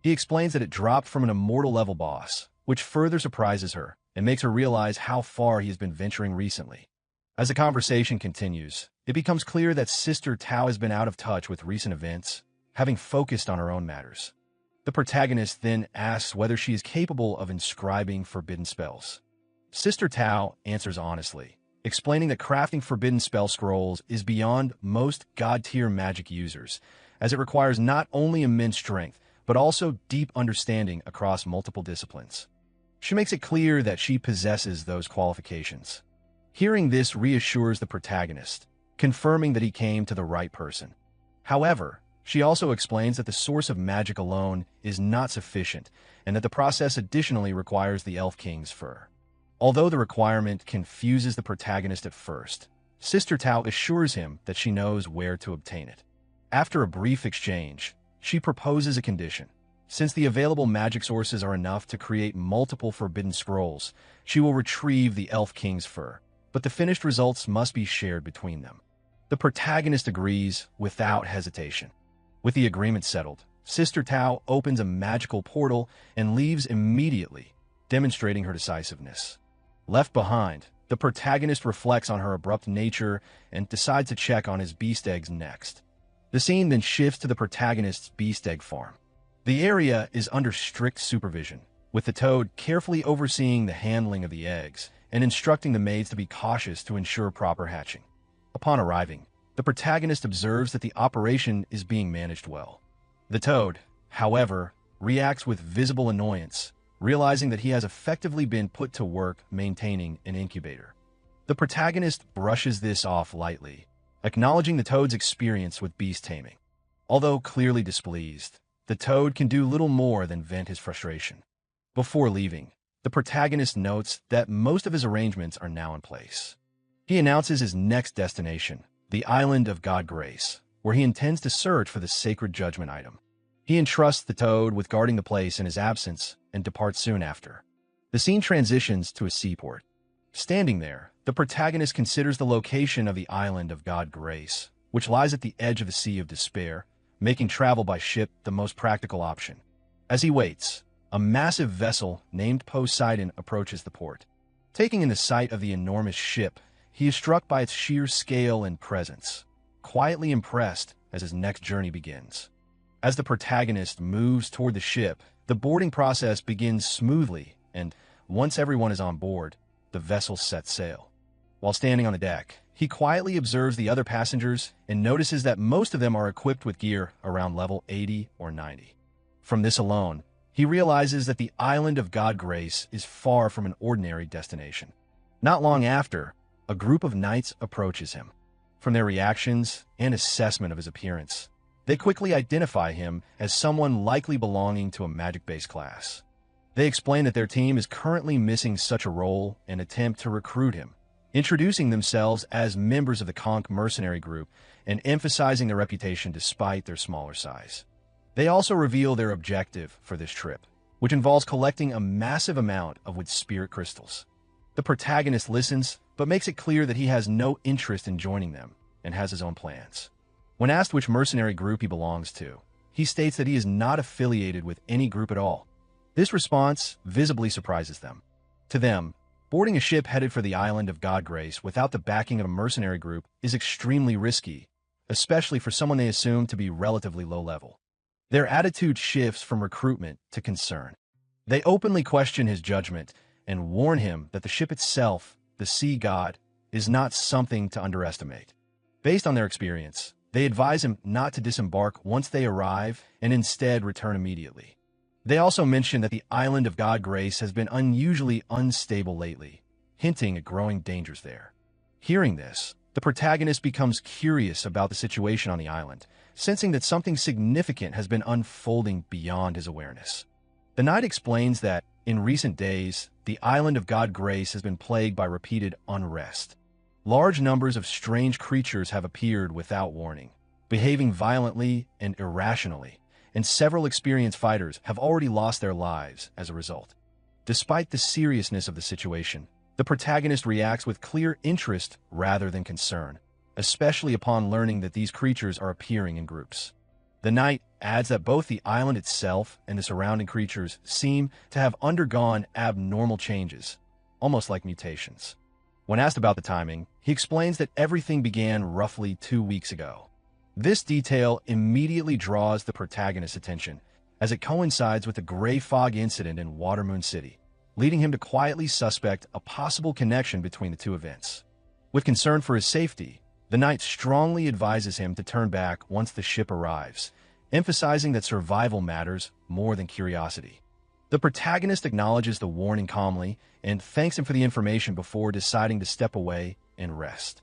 He explains that it dropped from an immortal level boss, which further surprises her and makes her realize how far he has been venturing recently. As the conversation continues, it becomes clear that Sister Tao has been out of touch with recent events, having focused on her own matters. The protagonist then asks whether she is capable of inscribing forbidden spells. Sister Tao answers honestly, explaining that crafting forbidden spell scrolls is beyond most god-tier magic users, as it requires not only immense strength, but also deep understanding across multiple disciplines. She makes it clear that she possesses those qualifications. Hearing this reassures the protagonist, confirming that he came to the right person. However, she also explains that the source of magic alone is not sufficient, and that the process additionally requires the Elf King's fur. Although the requirement confuses the protagonist at first, Sister Tao assures him that she knows where to obtain it. After a brief exchange, she proposes a condition. Since the available magic sources are enough to create multiple forbidden scrolls, she will retrieve the Elf King's fur, but the finished results must be shared between them. The protagonist agrees without hesitation. With the agreement settled, Sister Tao opens a magical portal and leaves immediately, demonstrating her decisiveness. Left behind, the protagonist reflects on her abrupt nature and decides to check on his beast eggs next. The scene then shifts to the protagonist's beast egg farm. The area is under strict supervision, with the toad carefully overseeing the handling of the eggs and instructing the maids to be cautious to ensure proper hatching. Upon arriving, the protagonist observes that the operation is being managed well. The toad, however, reacts with visible annoyance, realizing that he has effectively been put to work maintaining an incubator. The protagonist brushes this off lightly, acknowledging the toad's experience with beast taming. Although clearly displeased, the toad can do little more than vent his frustration. Before leaving, the protagonist notes that most of his arrangements are now in place. He announces his next destination, the island of God Grace, where he intends to search for the sacred judgment item. He entrusts the toad with guarding the place in his absence and departs soon after. The scene transitions to a seaport. Standing there, the protagonist considers the location of the island of God Grace, which lies at the edge of the Sea of Despair, making travel by ship the most practical option. As he waits, a massive vessel named Poseidon approaches the port. Taking in the sight of the enormous ship, he is struck by its sheer scale and presence, quietly impressed as his next journey begins. As the protagonist moves toward the ship, the boarding process begins smoothly, and once everyone is on board, the vessel sets sail. While standing on the deck, he quietly observes the other passengers and notices that most of them are equipped with gear around level 80 or 90. From this alone, he realizes that the island of God Grace is far from an ordinary destination. Not long after, a group of knights approaches him. From their reactions and assessment of his appearance, they quickly identify him as someone likely belonging to a magic-based class. They explain that their team is currently missing such a role and attempt to recruit him, introducing themselves as members of the Conch mercenary group and emphasizing their reputation despite their smaller size. They also reveal their objective for this trip, which involves collecting a massive amount of wood spirit crystals. The protagonist listens, but makes it clear that he has no interest in joining them and has his own plans. When asked which mercenary group he belongs to, he states that he is not affiliated with any group at all. This response visibly surprises them. To them, boarding a ship headed for the island of God Grace without the backing of a mercenary group is extremely risky, especially for someone they assume to be relatively low level. Their attitude shifts from recruitment to concern. They openly question his judgment and warn him that the ship itself, the sea god, is not something to underestimate. Based on their experience, they advise him not to disembark once they arrive and instead return immediately. They also mention that the island of God Grace has been unusually unstable lately, hinting at growing dangers there. Hearing this, the protagonist becomes curious about the situation on the island, sensing that something significant has been unfolding beyond his awareness. The knight explains that, in recent days, the island of God Grace has been plagued by repeated unrest. Large numbers of strange creatures have appeared without warning, behaving violently and irrationally, and several experienced fighters have already lost their lives as a result. Despite the seriousness of the situation, the protagonist reacts with clear interest rather than concern, especially upon learning that these creatures are appearing in groups. The knight adds that both the island itself and the surrounding creatures seem to have undergone abnormal changes, almost like mutations. When asked about the timing, he explains that everything began roughly 2 weeks ago. This detail immediately draws the protagonist's attention, as it coincides with the gray fog incident in Watermoon City, leading him to quietly suspect a possible connection between the two events. With concern for his safety, the knight strongly advises him to turn back once the ship arrives, emphasizing that survival matters more than curiosity. The protagonist acknowledges the warning calmly and thanks him for the information before deciding to step away and rest.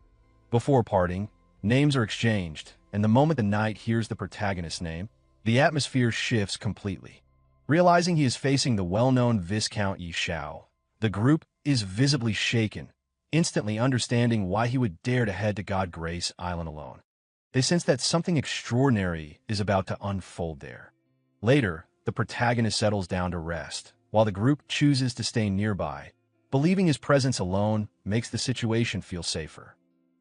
Before parting, names are exchanged, and the moment the knight hears the protagonist's name, the atmosphere shifts completely. Realizing he is facing the well-known Viscount Yi Shao, the group is visibly shaken, instantly understanding why he would dare to head to God Grace Island alone. They sense that something extraordinary is about to unfold there. Later, the protagonist settles down to rest, while the group chooses to stay nearby, believing his presence alone makes the situation feel safer.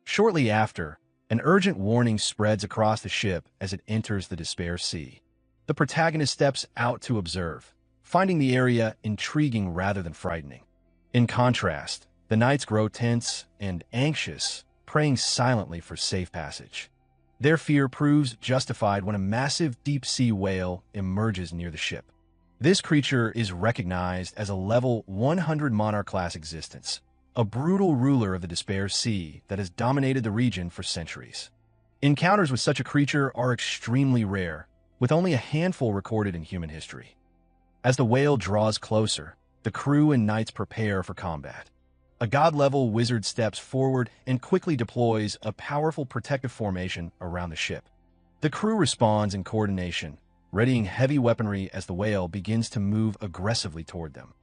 Shortly after, an urgent warning spreads across the ship as it enters the Despair Sea. The protagonist steps out to observe, finding the area intriguing rather than frightening. In contrast, the knights grow tense and anxious, praying silently for safe passage. Their fear proves justified when a massive deep-sea whale emerges near the ship. This creature is recognized as a level 100 monarch-class existence, a brutal ruler of the Despair Sea that has dominated the region for centuries. Encounters with such a creature are extremely rare, with only a handful recorded in human history. As the whale draws closer, the crew and knights prepare for combat. A god-level wizard steps forward and quickly deploys a powerful protective formation around the ship. The crew responds in coordination, readying heavy weaponry as the whale begins to move aggressively toward them.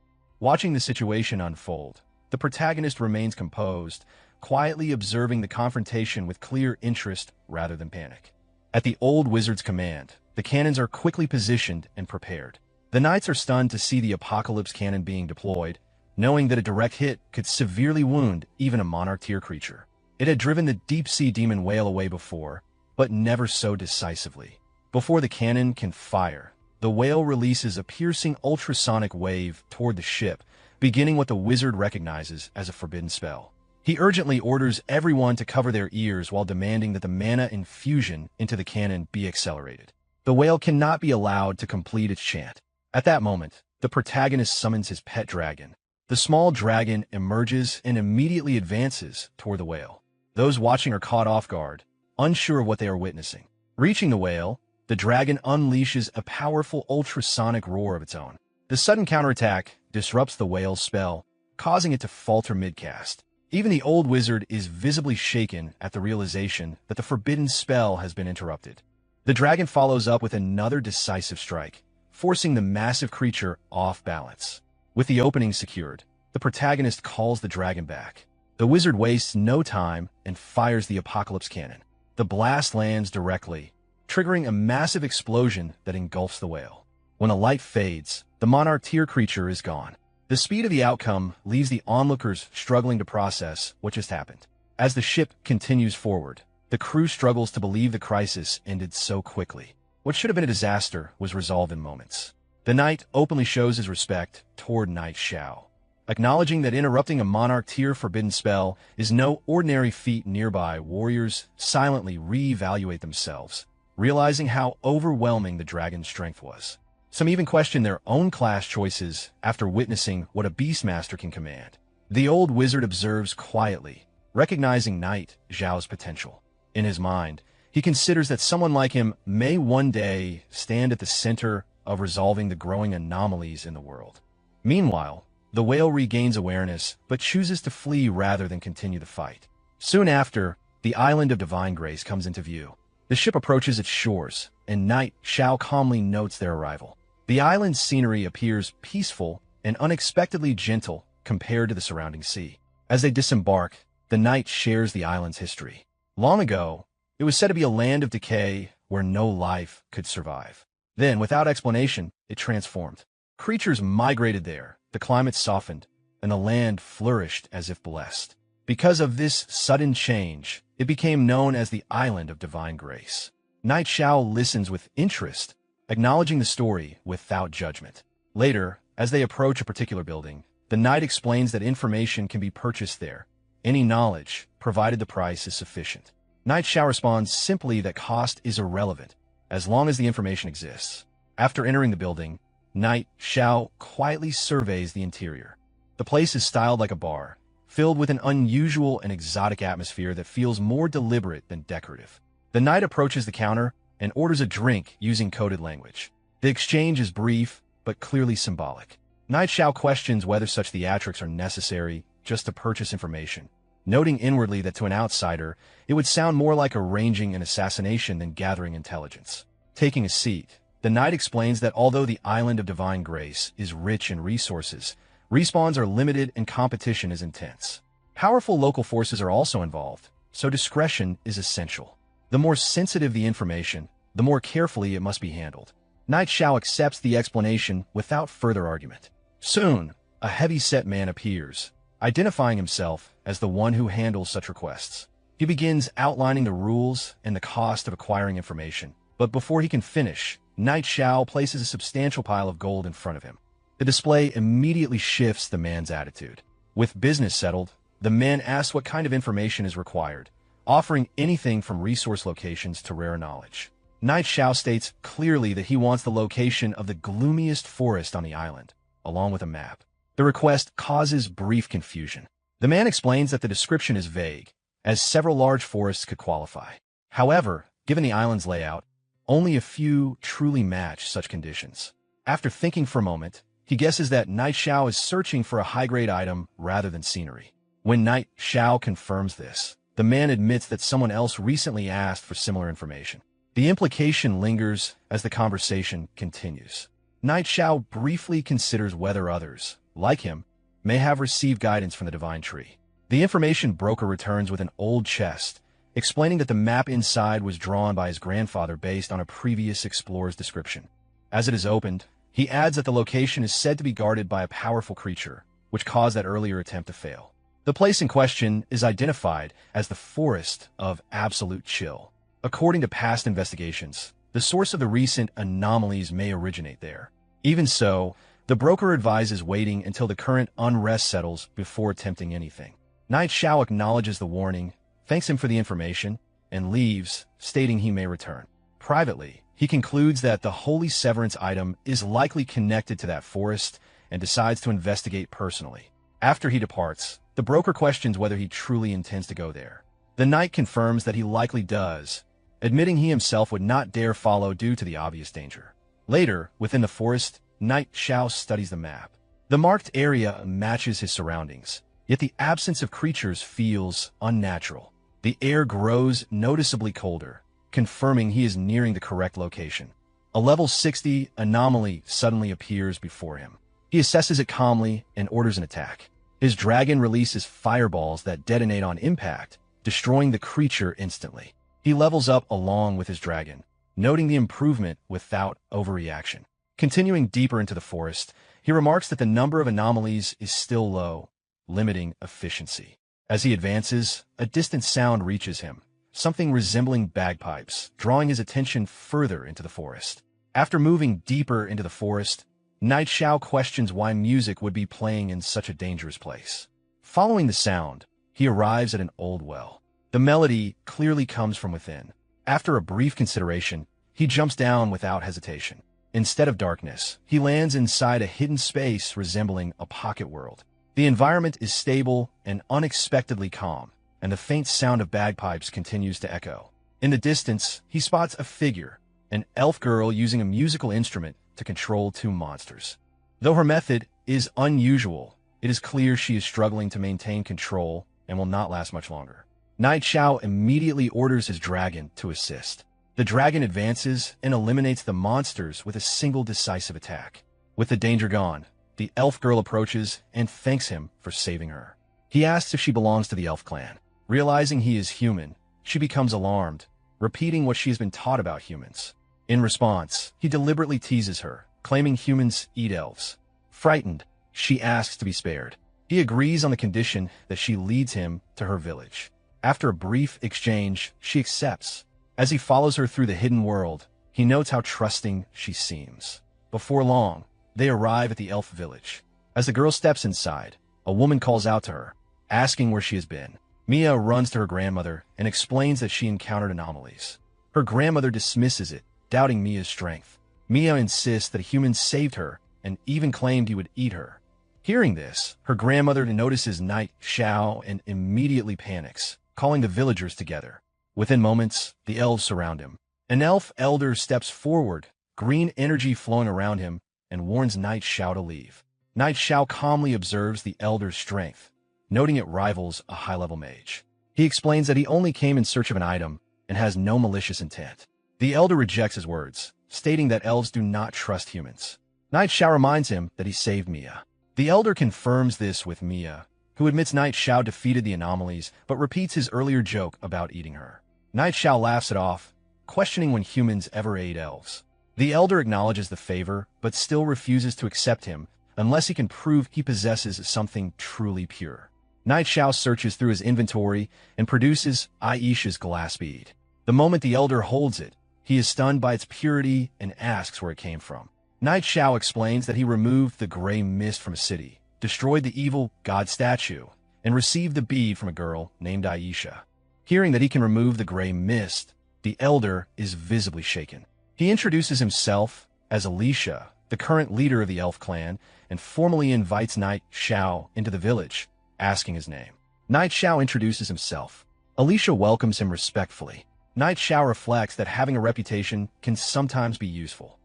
Watching the situation unfold, the protagonist remains composed, quietly observing the confrontation with clear interest rather than panic. At the old wizard's command, the cannons are quickly positioned and prepared. The knights are stunned to see the apocalypse cannon being deployed, knowing that a direct hit could severely wound even a monarch-tier creature. It had driven the deep-sea demon whale away before, but never so decisively. Before the cannon can fire, the whale releases a piercing ultrasonic wave toward the ship, beginning what the wizard recognizes as a forbidden spell. He urgently orders everyone to cover their ears while demanding that the mana infusion into the cannon be accelerated. The whale cannot be allowed to complete its chant. At that moment, the protagonist summons his pet dragon. The small dragon emerges and immediately advances toward the whale. Those watching are caught off guard, unsure of what they are witnessing. Reaching the whale, the dragon unleashes a powerful ultrasonic roar of its own. The sudden counterattack disrupts the whale's spell, causing it to falter mid-cast. Even the old wizard is visibly shaken at the realization that the forbidden spell has been interrupted. The dragon follows up with another decisive strike, forcing the massive creature off balance. With the opening secured, the protagonist calls the dragon back. The wizard wastes no time and fires the apocalypse cannon. The blast lands directly, triggering a massive explosion that engulfs the whale. When the light fades, the monarch-tier creature is gone. The speed of the outcome leaves the onlookers struggling to process what just happened. As the ship continues forward, the crew struggles to believe the crisis ended so quickly. What should have been a disaster was resolved in moments. The knight openly shows his respect toward Knight Xiao, acknowledging that interrupting a monarch-tier forbidden spell is no ordinary feat. Nearby warriors silently re-evaluate themselves, realizing how overwhelming the dragon's strength was. Some even question their own class choices after witnessing what a beastmaster can command. The old wizard observes quietly, recognizing Knight Xiao's potential. In his mind, he considers that someone like him may one day stand at the center of resolving the growing anomalies in the world. Meanwhile, the whale regains awareness, but chooses to flee rather than continue the fight. Soon after, the island of Divine Grace comes into view. The ship approaches its shores, and Knight Xiao calmly notes their arrival. The island's scenery appears peaceful and unexpectedly gentle compared to the surrounding sea. As they disembark, the knight shares the island's history. Long ago, it was said to be a land of decay where no life could survive. Then, without explanation, it transformed. Creatures migrated there, the climate softened, and the land flourished as if blessed. Because of this sudden change, it became known as the Island of Divine Grace. Knight Xiao listens with interest, acknowledging the story without judgment. Later, as they approach a particular building, the knight explains that information can be purchased there. Any knowledge, provided the price is sufficient. Knight Xiao responds simply that cost is irrelevant, as long as the information exists. After entering the building, Knight Xiao quietly surveys the interior. The place is styled like a bar, filled with an unusual and exotic atmosphere that feels more deliberate than decorative. The knight approaches the counter and orders a drink using coded language. The exchange is brief, but clearly symbolic. Knight Xiao questions whether such theatrics are necessary just to purchase information, noting inwardly that to an outsider, it would sound more like arranging an assassination than gathering intelligence. Taking a seat, the knight explains that although the Island of Divine Grace is rich in resources, respawns are limited and competition is intense. Powerful local forces are also involved, so discretion is essential. The more sensitive the information, the more carefully it must be handled. Knight Xiao accepts the explanation without further argument. Soon, a heavy-set man appears, identifying himself as the one who handles such requests. He begins outlining the rules and the cost of acquiring information, but before he can finish, Knight Xiao places a substantial pile of gold in front of him. The display immediately shifts the man's attitude. With business settled, the man asks what kind of information is required, offering anything from resource locations to rare knowledge. Knight Xiao states clearly that he wants the location of the gloomiest forest on the island, along with a map. The request causes brief confusion. The man explains that the description is vague, as several large forests could qualify. However, given the island's layout, only a few truly match such conditions. After thinking for a moment, he guesses that Knight Xiao is searching for a high-grade item rather than scenery. When Knight Xiao confirms this, the man admits that someone else recently asked for similar information. The implication lingers as the conversation continues. Knight Xiao briefly considers whether others, like him, may have received guidance from the Divine Tree. The information broker returns with an old chest, explaining that the map inside was drawn by his grandfather based on a previous explorer's description. As it is opened, he adds that the location is said to be guarded by a powerful creature, which caused that earlier attempt to fail. The place in question is identified as the Forest of Absolute Chill. According to past investigations, the source of the recent anomalies may originate there. Even so, the broker advises waiting until the current unrest settles before attempting anything. Knight Xiao acknowledges the warning, thanks him for the information, and leaves, stating he may return. Privately, he concludes that the Holy Severance item is likely connected to that forest and decides to investigate personally. After he departs, the broker questions whether he truly intends to go there. The knight confirms that he likely does, admitting he himself would not dare follow due to the obvious danger. Later, within the forest, Knight Xiao studies the map. The marked area matches his surroundings, yet the absence of creatures feels unnatural. The air grows noticeably colder, confirming he is nearing the correct location. A level 60 anomaly suddenly appears before him. He assesses it calmly and orders an attack. His dragon releases fireballs that detonate on impact, destroying the creature instantly. He levels up along with his dragon, noting the improvement without overreaction. Continuing deeper into the forest, he remarks that the number of anomalies is still low, limiting efficiency. As he advances, a distant sound reaches him, something resembling bagpipes, drawing his attention further into the forest. After moving deeper into the forest, Knight Xiao questions why music would be playing in such a dangerous place. Following the sound, he arrives at an old well. The melody clearly comes from within. After a brief consideration, he jumps down without hesitation. Instead of darkness, he lands inside a hidden space resembling a pocket world. The environment is stable and unexpectedly calm, and the faint sound of bagpipes continues to echo. In the distance, he spots a figure, an elf girl using a musical instrument to control two monsters. Though her method is unusual, it is clear she is struggling to maintain control and will not last much longer. Knight Xiao immediately orders his dragon to assist. The dragon advances and eliminates the monsters with a single decisive attack. With the danger gone, the elf girl approaches and thanks him for saving her. He asks if she belongs to the elf clan. Realizing he is human, she becomes alarmed, repeating what she has been taught about humans. In response, he deliberately teases her, claiming humans eat elves. Frightened, she asks to be spared. He agrees on the condition that she leads him to her village. After a brief exchange, she accepts. As he follows her through the hidden world, he notes how trusting she seems. Before long, they arrive at the elf village. As the girl steps inside, a woman calls out to her, asking where she has been. Mia runs to her grandmother and explains that she encountered anomalies. Her grandmother dismisses it, doubting Mia's strength. Mia insists that humans saved her and even claimed he would eat her. Hearing this, her grandmother notices Knight Xiao and immediately panics, calling the villagers together. Within moments, the elves surround him. An elf elder steps forward, green energy flowing around him, and warns Knight Xiao to leave. Knight Xiao calmly observes the elder's strength, noting it rivals a high-level mage. He explains that he only came in search of an item and has no malicious intent. The elder rejects his words, stating that elves do not trust humans. Knight Xiao reminds him that he saved Mia. The elder confirms this with Mia, who admits Knight Xiao defeated the anomalies but repeats his earlier joke about eating her. Night Xiao laughs it off, questioning when humans ever aid elves. The elder acknowledges the favor, but still refuses to accept him unless he can prove he possesses something truly pure. Night Xiao searches through his inventory and produces Aisha's glass bead. The moment the elder holds it, he is stunned by its purity and asks where it came from. Night Xiao explains that he removed the gray mist from a city, destroyed the evil god statue, and received the bead from a girl named Aisha. Hearing that he can remove the gray mist, the elder is visibly shaken. He introduces himself as Alicia, the current leader of the elf clan, and formally invites Night Xiao into the village, asking his name. Night Xiao introduces himself. Alicia welcomes him respectfully. Night Xiao reflects that having a reputation can sometimes be useful.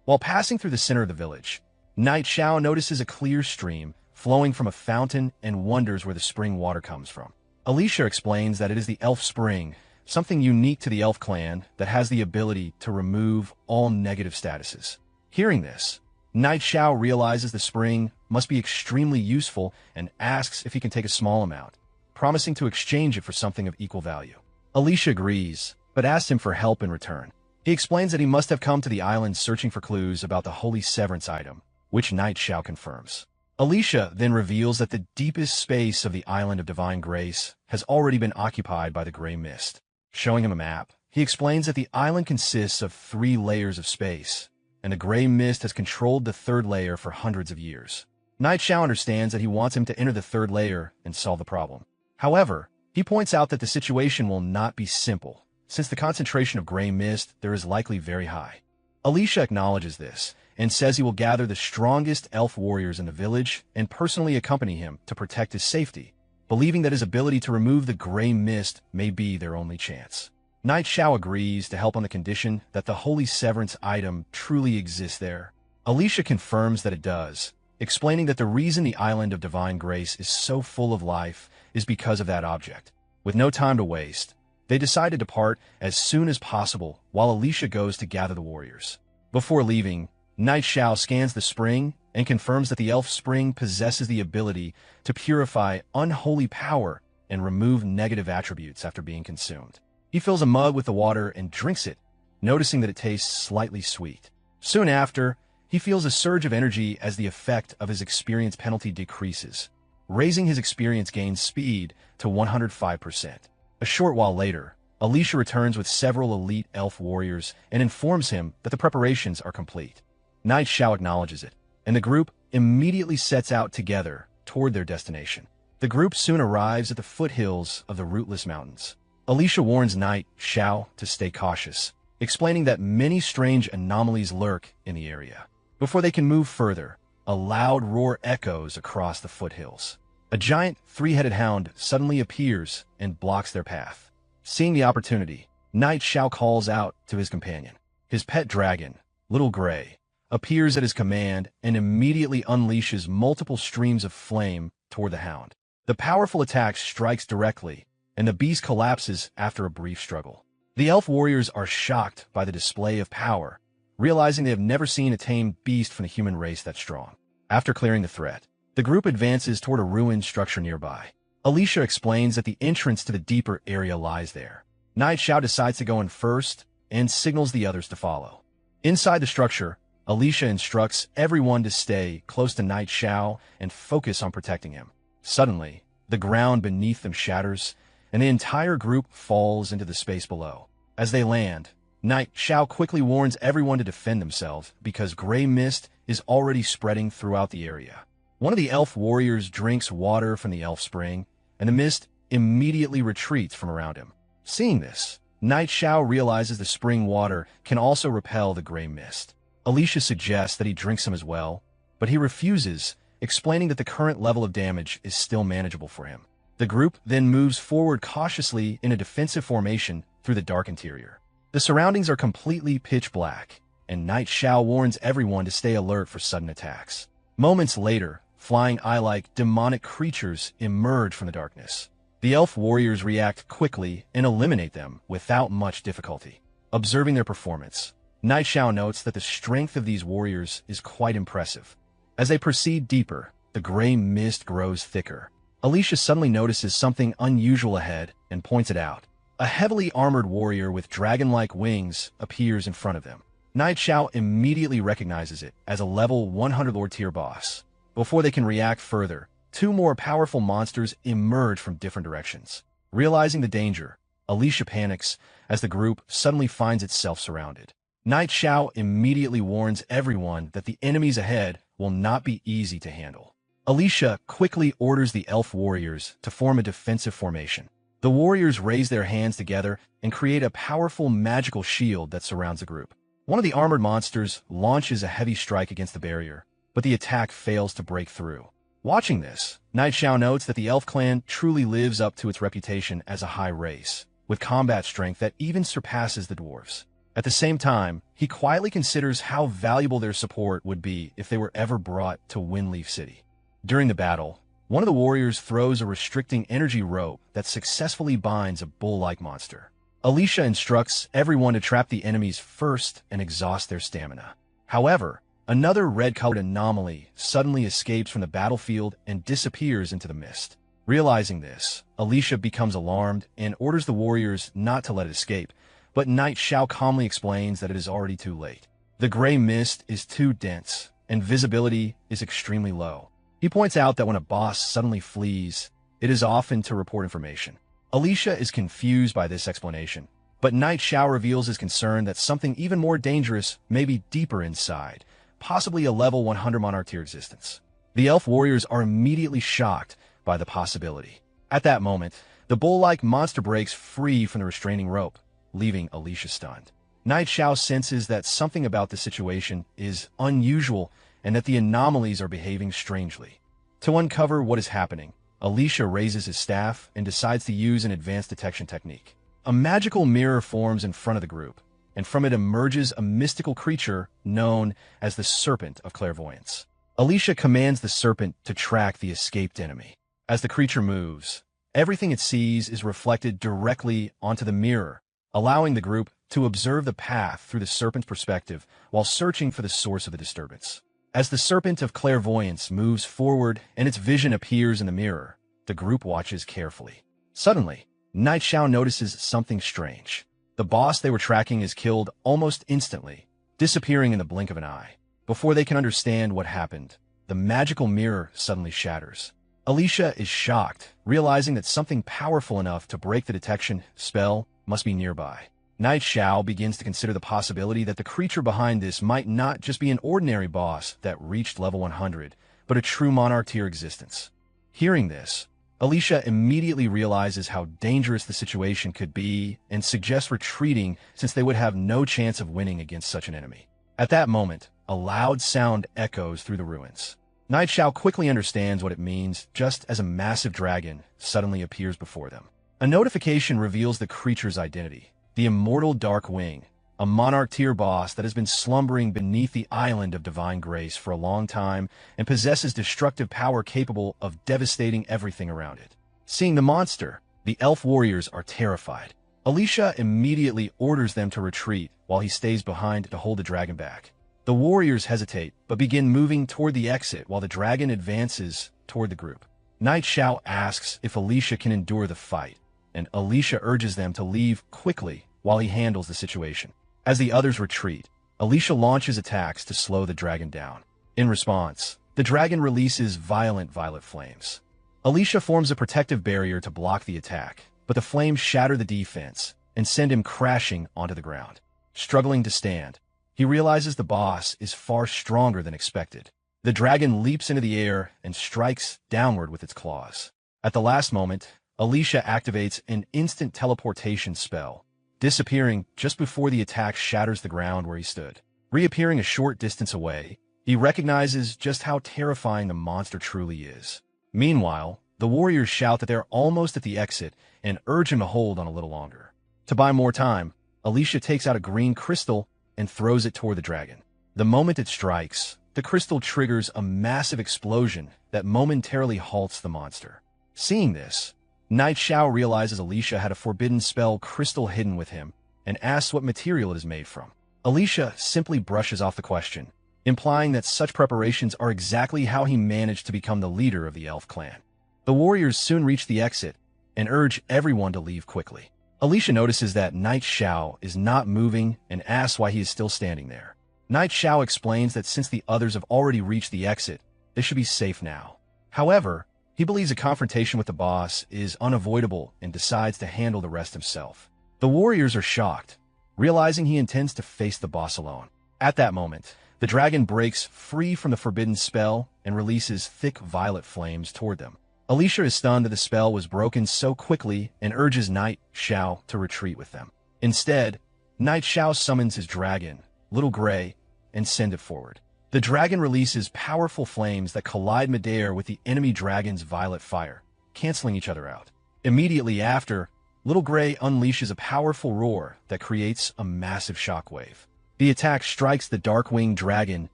While passing through the center of the village, Night Xiao notices a clear stream flowing from a fountain and wonders where the spring water comes from. Alicia explains that it is the elf spring, something unique to the elf clan that has the ability to remove all negative statuses. Hearing this, Night Xiao realizes the spring must be extremely useful and asks if he can take a small amount, promising to exchange it for something of equal value. Alicia agrees, but asks him for help in return. He explains that he must have come to the island searching for clues about the holy severance item, which Night Xiao confirms. Alicia then reveals that the deepest space of the island of divine grace has already been occupied by the gray mist. Showing him a map, he explains that the island consists of 3 layers of space, and the gray mist has controlled the 3rd layer for hundreds of years. Night Xiao understands that he wants him to enter the 3rd layer and solve the problem. However, he points out that the situation will not be simple, since the concentration of gray mist there is likely very high. Alicia acknowledges this, and says he will gather the strongest elf warriors in the village and personally accompany him to protect his safety, believing that his ability to remove the gray mist may be their only chance. Night Xiao agrees to help on the condition that the holy severance item truly exists there. Alicia confirms that it does, explaining that the reason the island of divine grace is so full of life is because of that object. With no time to waste, they decide to depart as soon as possible while Alicia goes to gather the warriors. Before leaving, Night Xiao scans the spring and confirms that the elf spring possesses the ability to purify unholy power and remove negative attributes after being consumed. He fills a mug with the water and drinks it, noticing that it tastes slightly sweet. Soon after, he feels a surge of energy as the effect of his experience penalty decreases, raising his experience gain speed to 105%. A short while later, Alicia returns with several elite elf warriors and informs him that the preparations are complete. Night Xiao acknowledges it, and the group immediately sets out together toward their destination. The group soon arrives at the foothills of the Rootless Mountains. Alicia warns Night Xiao to stay cautious, explaining that many strange anomalies lurk in the area. Before they can move further, a loud roar echoes across the foothills. A giant 3-headed hound suddenly appears and blocks their path. Seeing the opportunity, Night Xiao calls out to his companion. His pet dragon, Little Gray, appears at his command and immediately unleashes multiple streams of flame toward the hound. The powerful attack strikes directly, and the beast collapses after a brief struggle. The elf warriors are shocked by the display of power, realizing they have never seen a tamed beast from the human race that strong. After clearing the threat, the group advances toward a ruined structure nearby. Alicia explains that the entrance to the deeper area lies there. Night Xiao decides to go in first and signals the others to follow. Inside the structure, Alicia instructs everyone to stay close to Night Xiao and focus on protecting him. Suddenly, the ground beneath them shatters, and the entire group falls into the space below. As they land, Night Xiao quickly warns everyone to defend themselves because gray mist is already spreading throughout the area. One of the elf warriors drinks water from the elf spring, and the mist immediately retreats from around him. Seeing this, Night Xiao realizes the spring water can also repel the gray mist. Alicia suggests that he drink some as well, but he refuses, explaining that the current level of damage is still manageable for him. The group then moves forward cautiously in a defensive formation through the dark interior. The surroundings are completely pitch black, and Night Xiao warns everyone to stay alert for sudden attacks. Moments later, flying eye-like demonic creatures emerge from the darkness. The elf warriors react quickly and eliminate them without much difficulty. Observing their performance, Night Xiao notes that the strength of these warriors is quite impressive. As they proceed deeper, the gray mist grows thicker. Alicia suddenly notices something unusual ahead and points it out. A heavily armored warrior with dragon-like wings appears in front of them. Night Xiao immediately recognizes it as a level 100 Lord tier boss. Before they can react further, two more powerful monsters emerge from different directions. Realizing the danger, Alicia panics as the group suddenly finds itself surrounded. Night Xiao immediately warns everyone that the enemies ahead will not be easy to handle. Alicia quickly orders the elf warriors to form a defensive formation. The warriors raise their hands together and create a powerful magical shield that surrounds the group. One of the armored monsters launches a heavy strike against the barrier, but the attack fails to break through. Watching this, Night Xiao notes that the elf clan truly lives up to its reputation as a high race, with combat strength that even surpasses the dwarves. At the same time, he quietly considers how valuable their support would be if they were ever brought to Windleaf City. During the battle, one of the warriors throws a restricting energy rope that successfully binds a bull-like monster. Alicia instructs everyone to trap the enemies first and exhaust their stamina. However, another red-colored anomaly suddenly escapes from the battlefield and disappears into the mist. Realizing this, Alicia becomes alarmed and orders the warriors not to let it escape, but Night Xiao calmly explains that it is already too late. The gray mist is too dense, and visibility is extremely low. He points out that when a boss suddenly flees, it is often to report information. Alicia is confused by this explanation, but Night Xiao reveals his concern that something even more dangerous may be deeper inside, possibly a level 100 monarch tier existence. The elf warriors are immediately shocked by the possibility. At that moment, the bull-like monster breaks free from the restraining rope, leaving Alicia stunned. Night Xiao senses that something about the situation is unusual and that the anomalies are behaving strangely. To uncover what is happening, Alicia raises his staff and decides to use an advanced detection technique. A magical mirror forms in front of the group, and from it emerges a mystical creature known as the Serpent of Clairvoyance. Alicia commands the serpent to track the escaped enemy. As the creature moves, everything it sees is reflected directly onto the mirror, allowing the group to observe the path through the serpent's perspective while searching for the source of the disturbance. As the Serpent of Clairvoyance moves forward and its vision appears in the mirror, the group watches carefully. Suddenly, Night Xiao notices something strange. The boss they were tracking is killed almost instantly, disappearing in the blink of an eye. Before they can understand what happened, the magical mirror suddenly shatters. Alicia is shocked, realizing that something powerful enough to break the detection spell must be nearby. Night Xiao begins to consider the possibility that the creature behind this might not just be an ordinary boss that reached level 100, but a true monarch tier existence. Hearing this, Alicia immediately realizes how dangerous the situation could be and suggests retreating since they would have no chance of winning against such an enemy. At that moment, a loud sound echoes through the ruins. Night Xiao quickly understands what it means just as a massive dragon suddenly appears before them. A notification reveals the creature's identity. The immortal Dark Wing, a monarch tier boss that has been slumbering beneath the island of divine grace for a long time and possesses destructive power capable of devastating everything around it. Seeing the monster, the elf warriors are terrified. Alicia immediately orders them to retreat while he stays behind to hold the dragon back. The warriors hesitate, but begin moving toward the exit while the dragon advances toward the group. Night Xiao asks if Alicia can endure the fight, and Alicia urges them to leave quickly while he handles the situation. As the others retreat, Alicia launches attacks to slow the dragon down. In response, the dragon releases violent violet flames. Alicia forms a protective barrier to block the attack, but the flames shatter the defense and send him crashing onto the ground. Struggling to stand, he realizes the boss is far stronger than expected. The dragon leaps into the air and strikes downward with its claws. At the last moment, Alicia activates an instant teleportation spell, disappearing just before the attack shatters the ground where he stood. Reappearing a short distance away, he recognizes just how terrifying the monster truly is. Meanwhile, the warriors shout that they're almost at the exit and urge him to hold on a little longer. To buy more time, Alicia takes out a green crystal and throws it toward the dragon. The moment it strikes, the crystal triggers a massive explosion that momentarily halts the monster. Seeing this, Night Xiao realizes Alicia had a forbidden spell crystal hidden with him and asks what material it is made from. Alicia simply brushes off the question, implying that such preparations are exactly how he managed to become the leader of the elf clan. The warriors soon reach the exit and urge everyone to leave quickly. Alicia notices that Knight Xiao is not moving and asks why he is still standing there. Knight Xiao explains that since the others have already reached the exit, they should be safe now. However, he believes a confrontation with the boss is unavoidable and decides to handle the rest himself. The warriors are shocked, realizing he intends to face the boss alone. At that moment, the dragon breaks free from the forbidden spell and releases thick violet flames toward them. Alicia is stunned that the spell was broken so quickly and urges Knight Xiao to retreat with them. Instead, Knight Xiao summons his dragon, Little Gray, and sends it forward. The dragon releases powerful flames that collide midair with the enemy dragon's violet fire, canceling each other out. Immediately after, Little Gray unleashes a powerful roar that creates a massive shockwave. The attack strikes the dark-winged dragon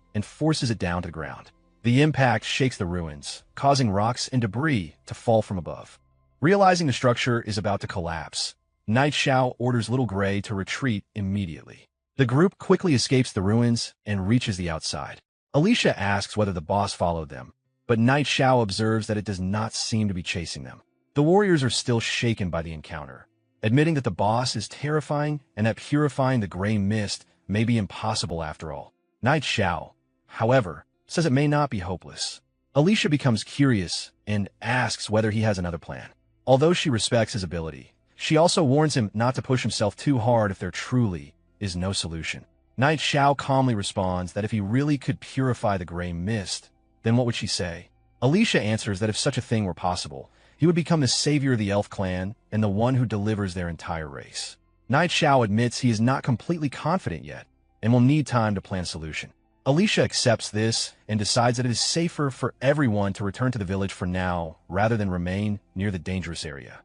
and forces it down to the ground. The impact shakes the ruins, causing rocks and debris to fall from above. Realizing the structure is about to collapse, Knight Xiao orders Little Gray to retreat immediately. The group quickly escapes the ruins and reaches the outside. Alicia asks whether the boss followed them, but Knight Xiao observes that it does not seem to be chasing them. The warriors are still shaken by the encounter, admitting that the boss is terrifying and that purifying the gray mist may be impossible after all. Knight Xiao, however, says it may not be hopeless. Alicia becomes curious and asks whether he has another plan. Although she respects his ability, she also warns him not to push himself too hard if there truly is no solution. Knight Xiao calmly responds that if he really could purify the gray mist, then what would she say? Alicia answers that if such a thing were possible, he would become the savior of the elf clan and the one who delivers their entire race. Knight Xiao admits he is not completely confident yet and will need time to plan a solution. Alicia accepts this and decides that it is safer for everyone to return to the village for now rather than remain near the dangerous area.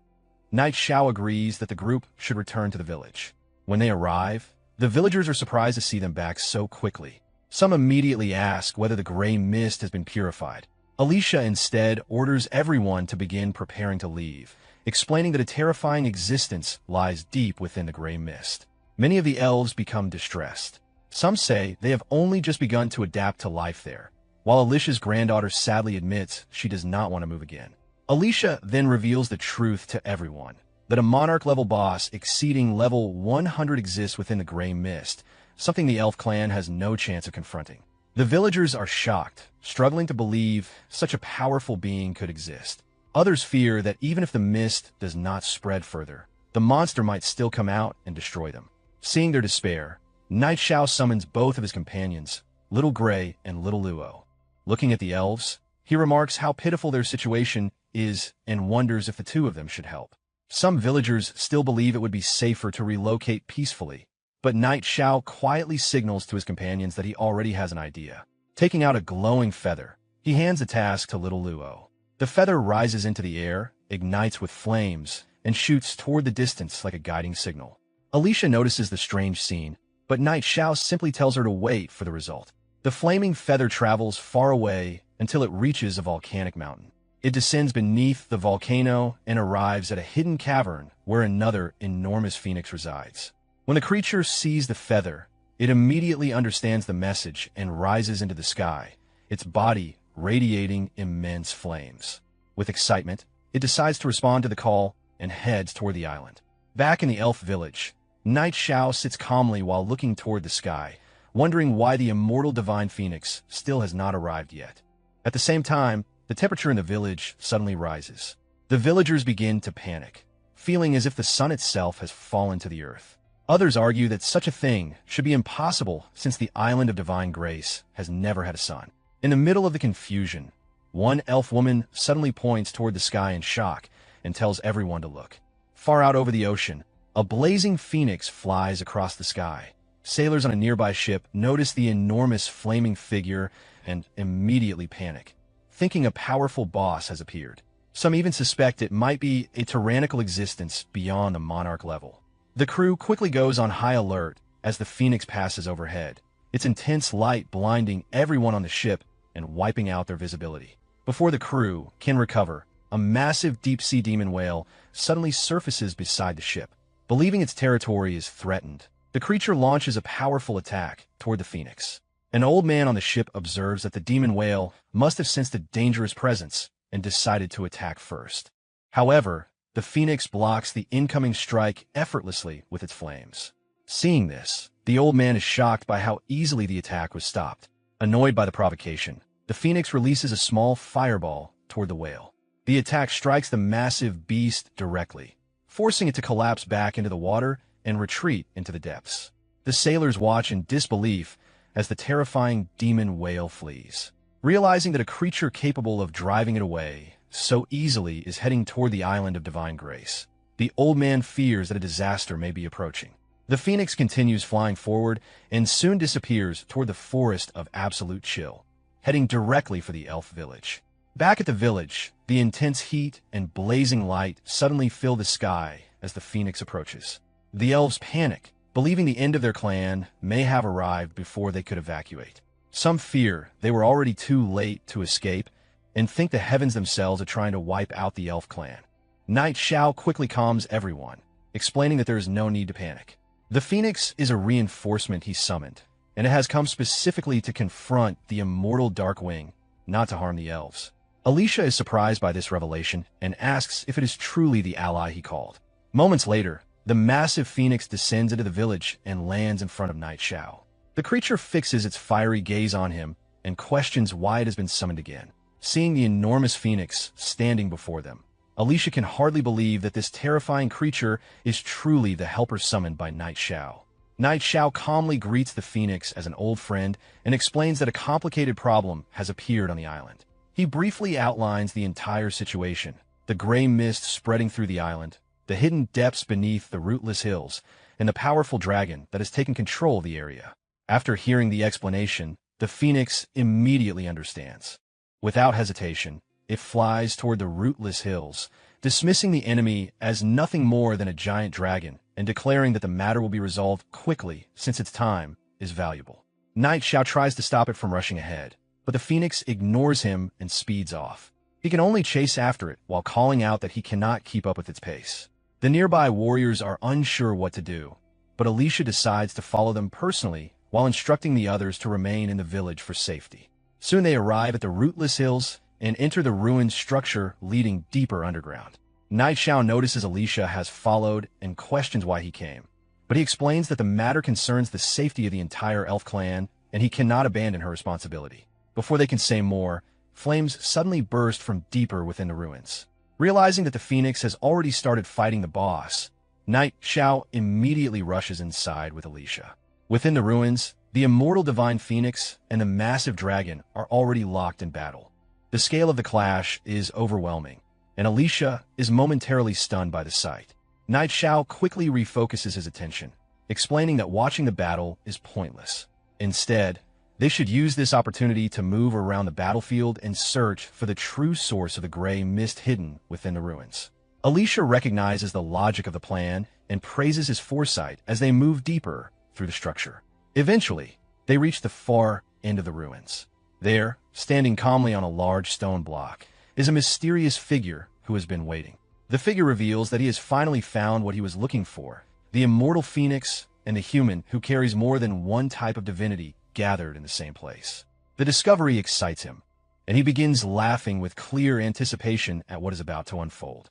Knight Xiao agrees that the group should return to the village. When they arrive, the villagers are surprised to see them back so quickly. Some immediately ask whether the gray mist has been purified. Alicia instead orders everyone to begin preparing to leave, explaining that a terrifying existence lies deep within the gray mist. Many of the elves become distressed. Some say they have only just begun to adapt to life there, while Alicia's granddaughter sadly admits she does not want to move again. Alicia then reveals the truth to everyone, that a monarch-level boss exceeding level 100 exists within the gray mist, something the elf clan has no chance of confronting. The villagers are shocked, struggling to believe such a powerful being could exist. Others fear that even if the mist does not spread further, the monster might still come out and destroy them. Seeing their despair, Knight Xiao summons both of his companions, Little Gray and Little Luo. Looking at the elves, he remarks how pitiful their situation is and wonders if the two of them should help. Some villagers still believe it would be safer to relocate peacefully, but Knight Xiao quietly signals to his companions that he already has an idea. Taking out a glowing feather, he hands the task to Little Luo. The feather rises into the air, ignites with flames, and shoots toward the distance like a guiding signal. Alicia notices the strange scene, but Knight Xiao simply tells her to wait for the result. The flaming feather travels far away until it reaches a volcanic mountain. It descends beneath the volcano and arrives at a hidden cavern where another enormous phoenix resides. When the creature sees the feather, it immediately understands the message and rises into the sky, its body radiating immense flames. With excitement, it decides to respond to the call and heads toward the island. Back in the elf village, Knight Xiao sits calmly while looking toward the sky, wondering why the immortal divine phoenix still has not arrived yet. At the same time, the temperature in the village suddenly rises. The villagers begin to panic, feeling as if the sun itself has fallen to the earth. Others argue that such a thing should be impossible since the island of divine grace has never had a sun. In the middle of the confusion, one elf woman suddenly points toward the sky in shock and tells everyone to look. Far out over the ocean, a blazing phoenix flies across the sky. Sailors on a nearby ship notice the enormous flaming figure and immediately panic, thinking a powerful boss has appeared. Some even suspect it might be a tyrannical existence beyond the monarch level. The crew quickly goes on high alert as the phoenix passes overhead, its intense light blinding everyone on the ship and wiping out their visibility. Before the crew can recover, a massive deep-sea demon whale suddenly surfaces beside the ship. Believing its territory is threatened, the creature launches a powerful attack toward the phoenix. An old man on the ship observes that the demon whale must have sensed a dangerous presence and decided to attack first. However, The phoenix blocks the incoming strike effortlessly with its flames. Seeing this, the old man is shocked by how easily the attack was stopped. Annoyed by the provocation, the phoenix releases a small fireball toward the whale. The attack strikes the massive beast directly, forcing it to collapse back into the water and retreat into the depths. The sailors watch in disbelief as the terrifying demon whale flees. Realizing that a creature capable of driving it away so easily is heading toward the island of divine grace, the old man fears that a disaster may be approaching. The phoenix continues flying forward and soon disappears toward the forest of absolute chill, heading directly for the elf village. Back at the village, the intense heat and blazing light suddenly fill the sky as the phoenix approaches. The elves panic, believing the end of their clan may have arrived before they could evacuate. Some fear they were already too late to escape and think the heavens themselves are trying to wipe out the elf clan. Night Xiao quickly calms everyone, explaining that there is no need to panic. The phoenix is a reinforcement he summoned, and it has come specifically to confront the immortal Darkwing, not to harm the elves. Alicia is surprised by this revelation and asks if it is truly the ally he called. Moments later, the massive phoenix descends into the village and lands in front of Night Xiao. The creature fixes its fiery gaze on him and questions why it has been summoned again. Seeing the enormous phoenix standing before them, Alicia can hardly believe that this terrifying creature is truly the helper summoned by Night Xiao. Night Xiao calmly greets the phoenix as an old friend and explains that a complicated problem has appeared on the island. He briefly outlines the entire situation: the gray mist spreading through the island, the hidden depths beneath the rootless hills, and the powerful dragon that has taken control of the area. After hearing the explanation, the phoenix immediately understands. Without hesitation, it flies toward the rootless hills, dismissing the enemy as nothing more than a giant dragon and declaring that the matter will be resolved quickly since its time is valuable. Night Xiao tries to stop it from rushing ahead, but the phoenix ignores him and speeds off. He can only chase after it while calling out that he cannot keep up with its pace. The nearby warriors are unsure what to do, but Alicia decides to follow them personally while instructing the others to remain in the village for safety. Soon they arrive at the rootless hills and enter the ruined structure leading deeper underground. Night Xiao notices Alicia has followed and questions why he came, but he explains that the matter concerns the safety of the entire elf clan and he cannot abandon her responsibility. Before they can say more, flames suddenly burst from deeper within the ruins. Realizing that the phoenix has already started fighting the boss, Night Xiao immediately rushes inside with Alicia. Within the ruins, the immortal divine phoenix and the massive dragon are already locked in battle. The scale of the clash is overwhelming, and Alicia is momentarily stunned by the sight. Night Xiao quickly refocuses his attention, explaining that watching the battle is pointless. Instead, they should use this opportunity to move around the battlefield and search for the true source of the gray mist hidden within the ruins. Alicia recognizes the logic of the plan and praises his foresight as they move deeper through the structure. Eventually, they reach the far end of the ruins. There, standing calmly on a large stone block, is a mysterious figure who has been waiting. The figure reveals that he has finally found what he was looking for: the immortal phoenix and the human who carries more than one type of divinity gathered in the same place. The discovery excites him, and he begins laughing with clear anticipation at what is about to unfold.